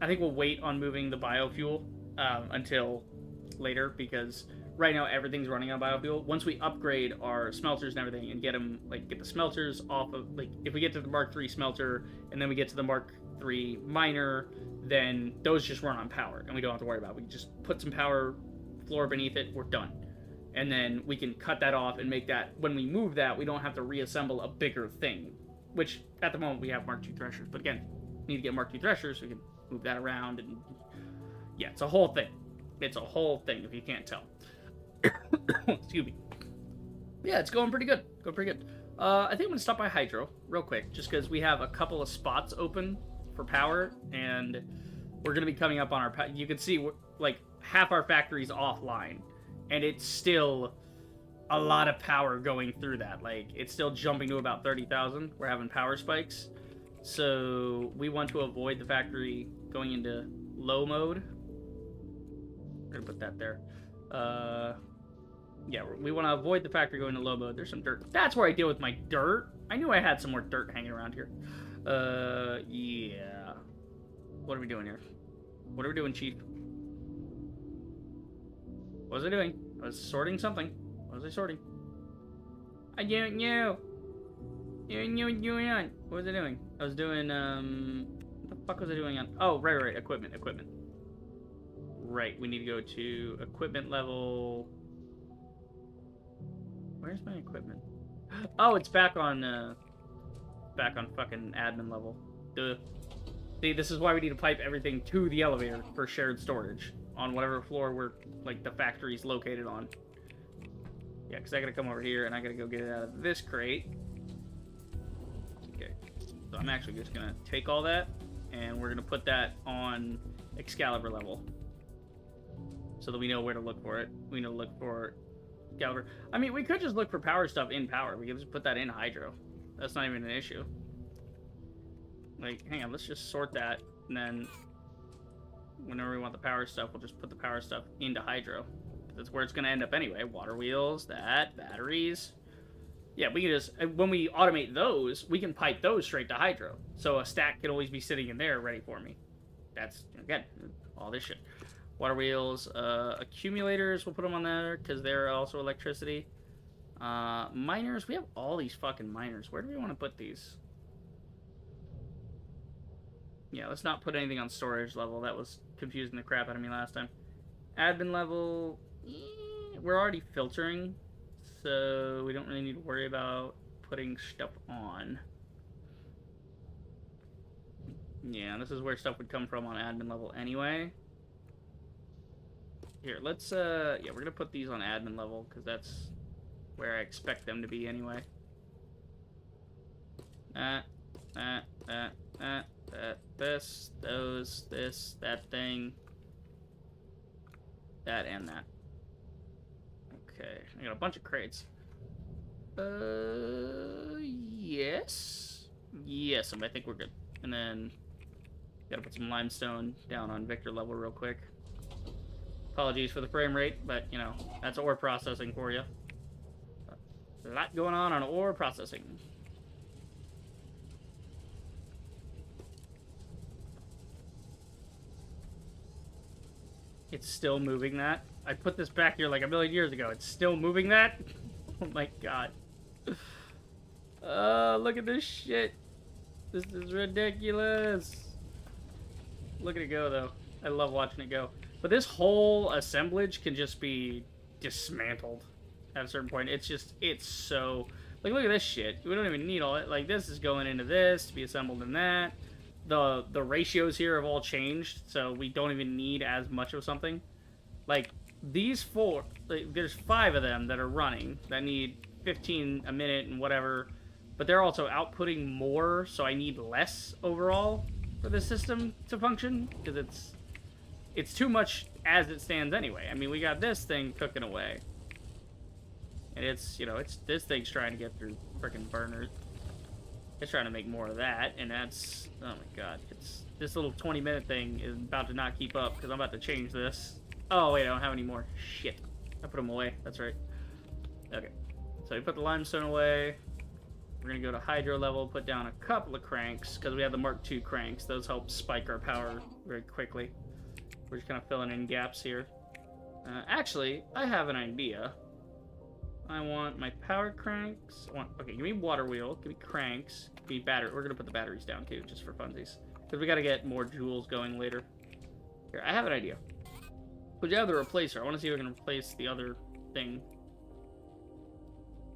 I think we'll wait on moving the biofuel until later, because right now everything's running on biofuel. Once we upgrade our smelters and everything and get the smelters off of, like, if we get to the Mark III smelter and then we get to the Mark III miner, then those just run on power and we don't have to worry about it. We can just put some power floor beneath it, we're done. And then we can cut that off and make that, when we move that, we don't have to reassemble a bigger thing. Which, at the moment, we have Mark II threshers. But again, we need to get Mark II threshers so we can move that around. And yeah, it's a whole thing. It's a whole thing, if you can't tell. Excuse me. Yeah, it's going pretty good. Going pretty good. I think I'm going to stop by Hydro real quick, just because we have a couple of spots open for power, and we're going to be coming up on our... You can see, like, half our factory's offline, and it's still a lot of power going through that. Like, it's still jumping to about 30,000. We're having power spikes. So, we want to avoid the factory going into low mode. We're going to put that there. Yeah, we want to avoid the factory going to low mode. There's some dirt. That's where I deal with my dirt. I knew I had some more dirt hanging around here. Yeah. What are we doing here? What are we doing, Chief? What was I doing? I was sorting something. What was I sorting? I don't know. I don't know what's going on. What was I doing? I was doing, what the fuck was I doing on? Oh, right. Equipment. Right, we need to go to equipment level. Where's my equipment? Oh, it's back on fucking admin level. Duh. See, this is why we need to pipe everything to the elevator for shared storage on whatever floor we're, like, the factory's located on. Yeah, because I gotta come over here and I gotta go get it out of this crate. Okay, so I'm actually just gonna take all that and we're gonna put that on Excalibur level so that we know where to look for it. We know to look for Excalibur. I mean, we could just look for power stuff in power. We could just put that in Hydro. That's not even an issue. Like, hang on, let's just sort that, and then whenever we want the power stuff, we'll just put the power stuff into Hydro. That's where it's going to end up anyway. Water wheels, that, batteries. Yeah, we can just, when we automate those, we can pipe those straight to Hydro. So a stack can always be sitting in there ready for me. That's, again, all this shit. Water wheels, accumulators, we'll put them on there, because they're also electricity. Miners, we have all these fucking miners. Where do we want to put these? Yeah, let's not put anything on storage level. That was confusing the crap out of me last time. Admin level, we're already filtering, so we don't really need to worry about putting stuff on. Yeah, this is where stuff would come from on admin level anyway. Here, let's, yeah, we're gonna put these on admin level, because that's where I expect them to be anyway. This, those, this, that thing, that, and that. Okay, I got a bunch of crates. Yes. Yes, I think we're good. And then, gotta put some limestone down on Victor level real quick. Apologies for the frame rate, but, you know, that's ore processing for you. A lot going on ore processing. It's still moving that. I put this back here like a million years ago. It's still moving that? Oh my god. Look at this shit. This is ridiculous. Look at it go, though. I love watching it go. But this whole assemblage can just be dismantled at a certain point. It's just, it's so... Like, look at this shit. We don't even need all it. Like, this is going into this to be assembled in that. The ratios here have all changed, so we don't even need as much of something. Like, these four... Like, there's 5 of them that are running that need 15 a minute and whatever. But they're also outputting more, so I need less overall for this system to function. Because it's too much as it stands anyway. I mean, we got this thing cooking away. And it's, you know, it's this thing's trying to get through frickin' burners. It's trying to make more of that, and that's, oh my god. It's, this little 20-minute thing is about to not keep up, because I'm about to change this. Oh, wait, I don't have any more. Shit. I put them away. That's right. Okay. So we put the limestone away. We're going to go to Hydro level, put down a couple of cranks, because we have the Mark II cranks. Those help spike our power very quickly. We're just kind of filling in gaps here. Actually, I have an idea. I want my power cranks. Okay, give me water wheel. Give me cranks. Give me battery. We're going to put the batteries down, too, just for funsies. Because we got to get more joules going later. Here, I have an idea. But you have the replacer. I want to see if I can replace the other thing.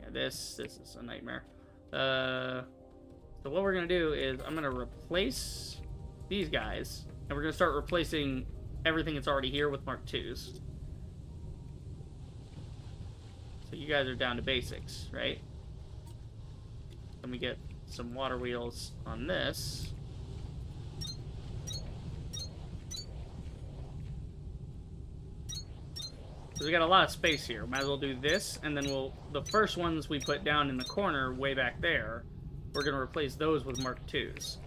Yeah, this is a nightmare. So what we're gonna do is I'm gonna replace these guys, and we're gonna start replacing everything that's already here with Mark IIs. So you guys are down to basics, right? Then we get some water wheels on this. So we got a lot of space here. Might as well do this, and then the first ones we put down in the corner way back there, we're gonna replace those with Mark IIs.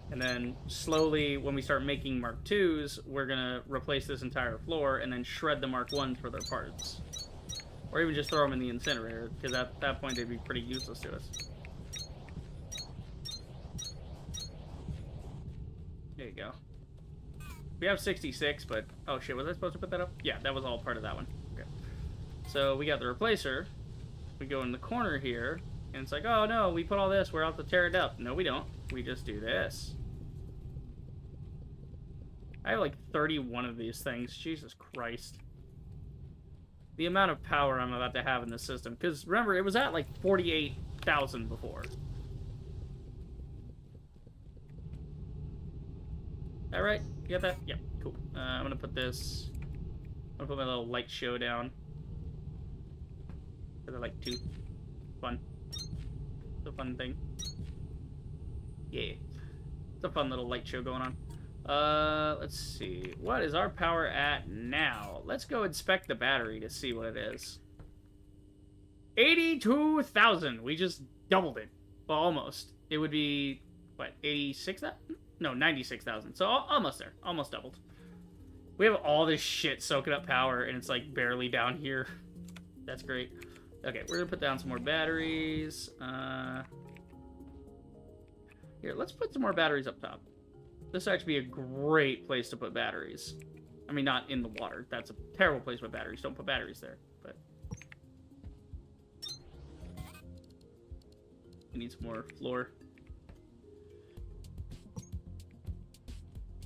And then slowly, when we start making Mark IIs, we're gonna replace this entire floor and then shred the Mark Is for their parts. Or even just throw them in the incinerator, because at that point they'd be pretty useless to us. There you go. We have 66, but... Oh shit, was I supposed to put that up? Yeah, that was all part of that one. Okay. So we got the replacer. We go in the corner here, and it's like, oh no, we put all this, we're out to tear it up. No, we don't. We just do this. I have like 31 of these things. Jesus Christ. The amount of power I'm about to have in this system. Because remember, it was at like 48,000 before. All right, you got that? Yeah, cool. I'm gonna put this. I'm gonna put my little light show down. Cause I like to. Fun. It's a fun thing. Yeah, it's a fun little light show going on. Let's see. What is our power at now? Let's go inspect the battery to see what it is. 82,000. We just doubled it. Well, almost. It would be what? 86,000? No, 96,000. So almost there. Almost doubled. We have all this shit soaking up power, and it's like barely down here. That's great. Okay, we're gonna put down some more batteries. Here, let's put some more batteries up top. This would actually be a great place to put batteries. I mean, not in the water. That's a terrible place to put batteries. Don't put batteries there. But we need some more floor.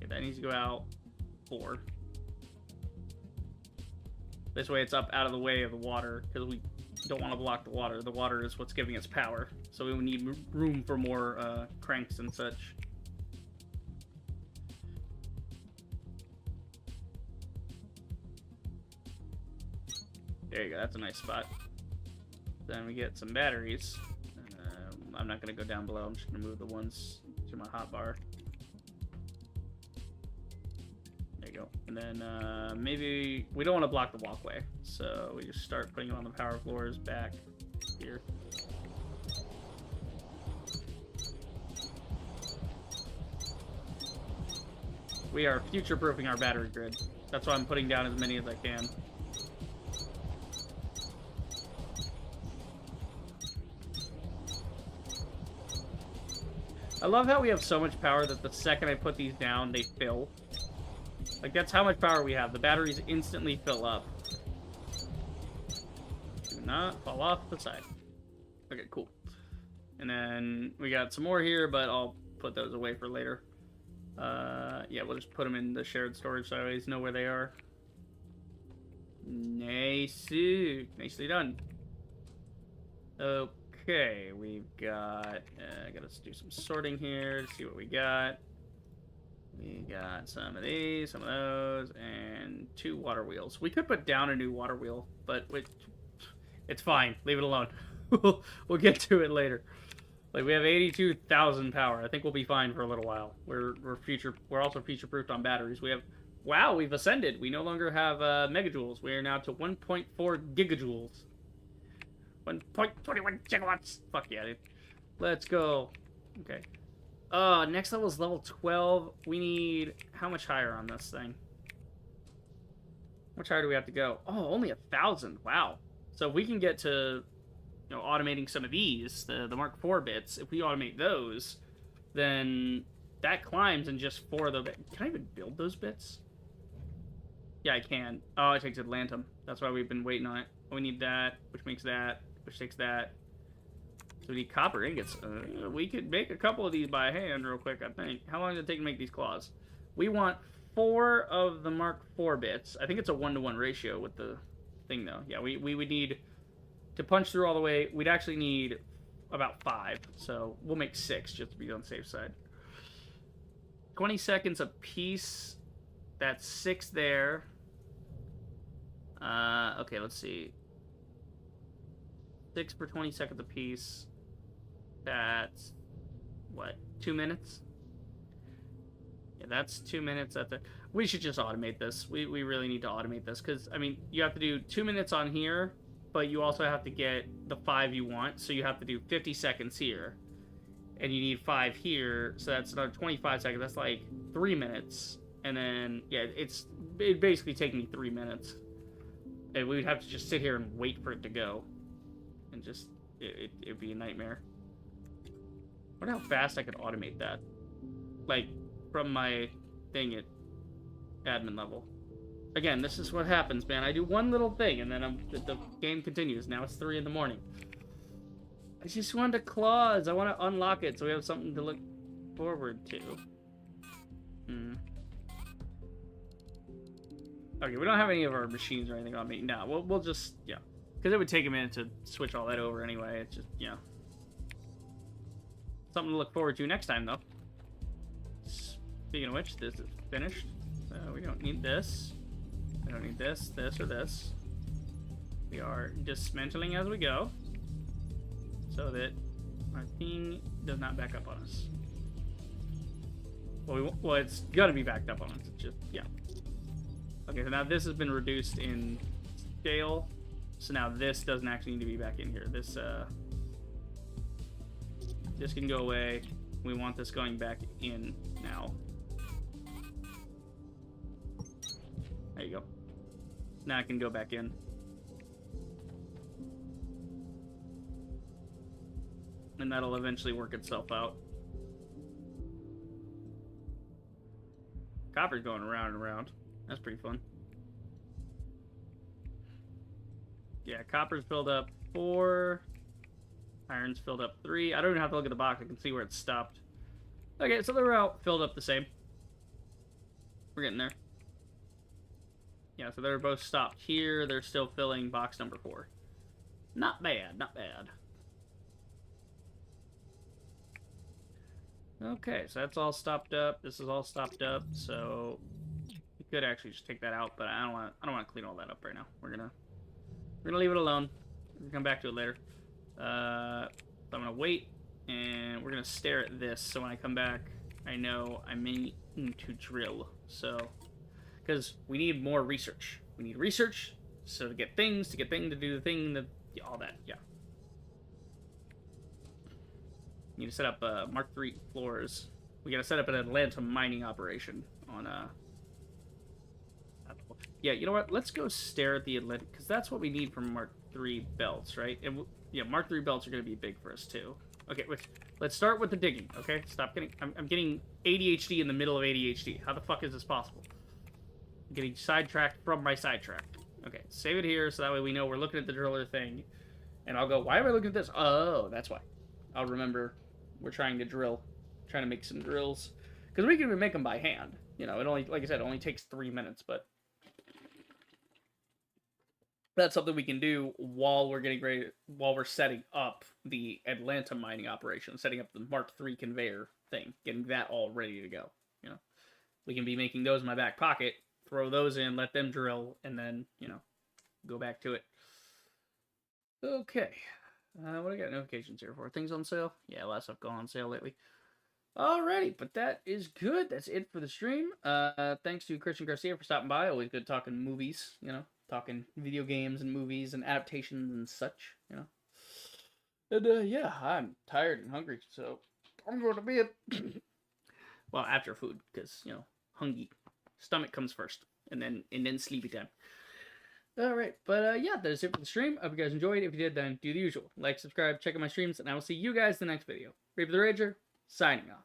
That needs to go out 4. This way it's up out of the way of the water, because we don't want to block the water. The water is what's giving us power. So we need room for more cranks and such. There you go, that's a nice spot. Then we get some batteries. I'm not going to go down below, I'm just going to move the ones to my hotbar. Go. And then maybe we don't want to block the walkway, so we just start putting them on the power floors back here. We are future-proofing our battery grid. That's why I'm putting down as many as I can. I love how we have so much power that the second I put these down, they fill. Like, that's how much power we have. The batteries instantly fill up. Do not fall off the side. Okay, cool. And then we got some more here, but I'll put those away for later. Yeah, we'll just put them in the shared storage so I always know where they are. Nice. Nicely done. Okay, we've got... I gotta do some sorting here to see what we got. We got some of these, some of those, and 2 water wheels. We could put down a new water wheel, but it's fine. Leave it alone. We'll get to it later. Like, we have 82,000 power. I think we'll be fine for a little while. We're also future-proofed on batteries. We have... Wow, we've ascended. We no longer have megajoules. We are now to 1.4 gigajoules. 1.21 gigawatts. Fuck yeah, dude. Let's go. Okay. Next level is level 12. We need... How much higher on this thing? How much higher do we have to go? Oh, only 1,000. Wow. So if we can get to... You know, automating some of these, the Mark IV bits, if we automate those, then that climbs in just 4 of the... Can I even build those bits? Yeah, I can. Oh, it takes Atlantum. That's why we've been waiting on it. We need that, which makes that, which takes that. So we need copper ingots. We could make a couple of these by hand real quick, I think. How long does it take to make these claws? We want 4 of the Mark IV bits. I think it's a 1-to-1 ratio with the thing, though. Yeah, we would need, to punch through all the way, we'd actually need about 5. So we'll make 6 just to be on the safe side. 20 seconds a piece. That's 6 there. Okay, let's see. 6 for 20 seconds a piece. That's, what, 2 minutes? Yeah, that's 2 minutes. We should just automate this. We really need to automate this, because, I mean, you have to do 2 minutes on here, but you also have to get the 5 you want, so you have to do 50 seconds here. And you need 5 here, so that's another 25 seconds. That's like 3 minutes. And then, yeah, it'd basically take me 3 minutes. And we'd have to just sit here and wait for it to go. And just, it'd be a nightmare. I wonder how fast I could automate that. Like, from my thing at admin level. Again, this is what happens, man. I do one little thing, and then the game continues. Now it's 3 in the morning. I just want a clause. I want to unlock it so we have something to look forward to. Okay, we don't have any of our machines or anything on me. No, we'll just, yeah. Because it would take a minute to switch all that over anyway. It's just, yeah. Something to look forward to next time, though. Speaking of which, this is finished. So we don't need this. We don't need this, this, or this. We are dismantling as we go, so that our thing does not back up on us. Well, it's gonna be backed up on us. It's just, yeah. Okay, so now this has been reduced in scale. So now this doesn't actually need to be back in here. This can go away. We want this going back in now. There you go. Now I can go back in. And that'll eventually work itself out. Copper's going around and around. That's pretty fun. Yeah, copper's filled up 4. Iron's filled up 3. I don't even have to look at the box. I can see where it's stopped. Okay, so they're out filled up the same. We're getting there. Yeah, so they're both stopped here. They're still filling box number 4. Not bad, not bad. Okay, so that's all stopped up. This is all stopped up, so you could actually just take that out, but I don't want to clean all that up right now. We're gonna leave it alone. We'll come back to it later. So I'm gonna wait, and we're gonna stare at this. So when I come back, I know I may need to drill. So, because we need more research. We need research, so to get things, to do the thing, all that. Yeah. Need to set up Mark III floors. We gotta set up an Atlanta mining operation on yeah, you know what? Let's go stare at the Atlanta, because that's what we need from Mark III belts, right? And yeah, Mark III belts are gonna be big for us too. Okay, let's start with the digging. Okay, stop getting. I'm getting ADHD in the middle of ADHD. How the fuck is this possible? I'm getting sidetracked from my sidetrack. Okay, save it here so that way we know we're looking at the driller thing, and I'll go. Why am I looking at this? Oh, that's why. I'll remember. We're trying to drill, trying to make some drills, because we can even make them by hand. You know, it only, like I said, it only takes 3 minutes, but that's something we can do while we're getting ready, while we're setting up the Atlanta mining operation, setting up the Mark III conveyor thing, getting that all ready to go. You know, we can be making those in my back pocket, throw those in, let them drill, and then, you know, go back to it. Okay. What do I got notifications here for? Things on sale? Yeah, a lot of stuff going on sale lately. Alrighty, but that is good. That's it for the stream. Thanks to Christian Garcia for stopping by. Always good talking movies, you know, talking video games and movies and adaptations and such, you know. And, yeah, I'm tired and hungry, so I'm going to bed. Well, after food, because, you know, hungry. Stomach comes first, and then sleepy time. Alright, but yeah, that is it for the stream. I hope you guys enjoyed. If you did, then do the usual. Like, subscribe, check out my streams, and I will see you guys in the next video. Reaper the Rager, signing off.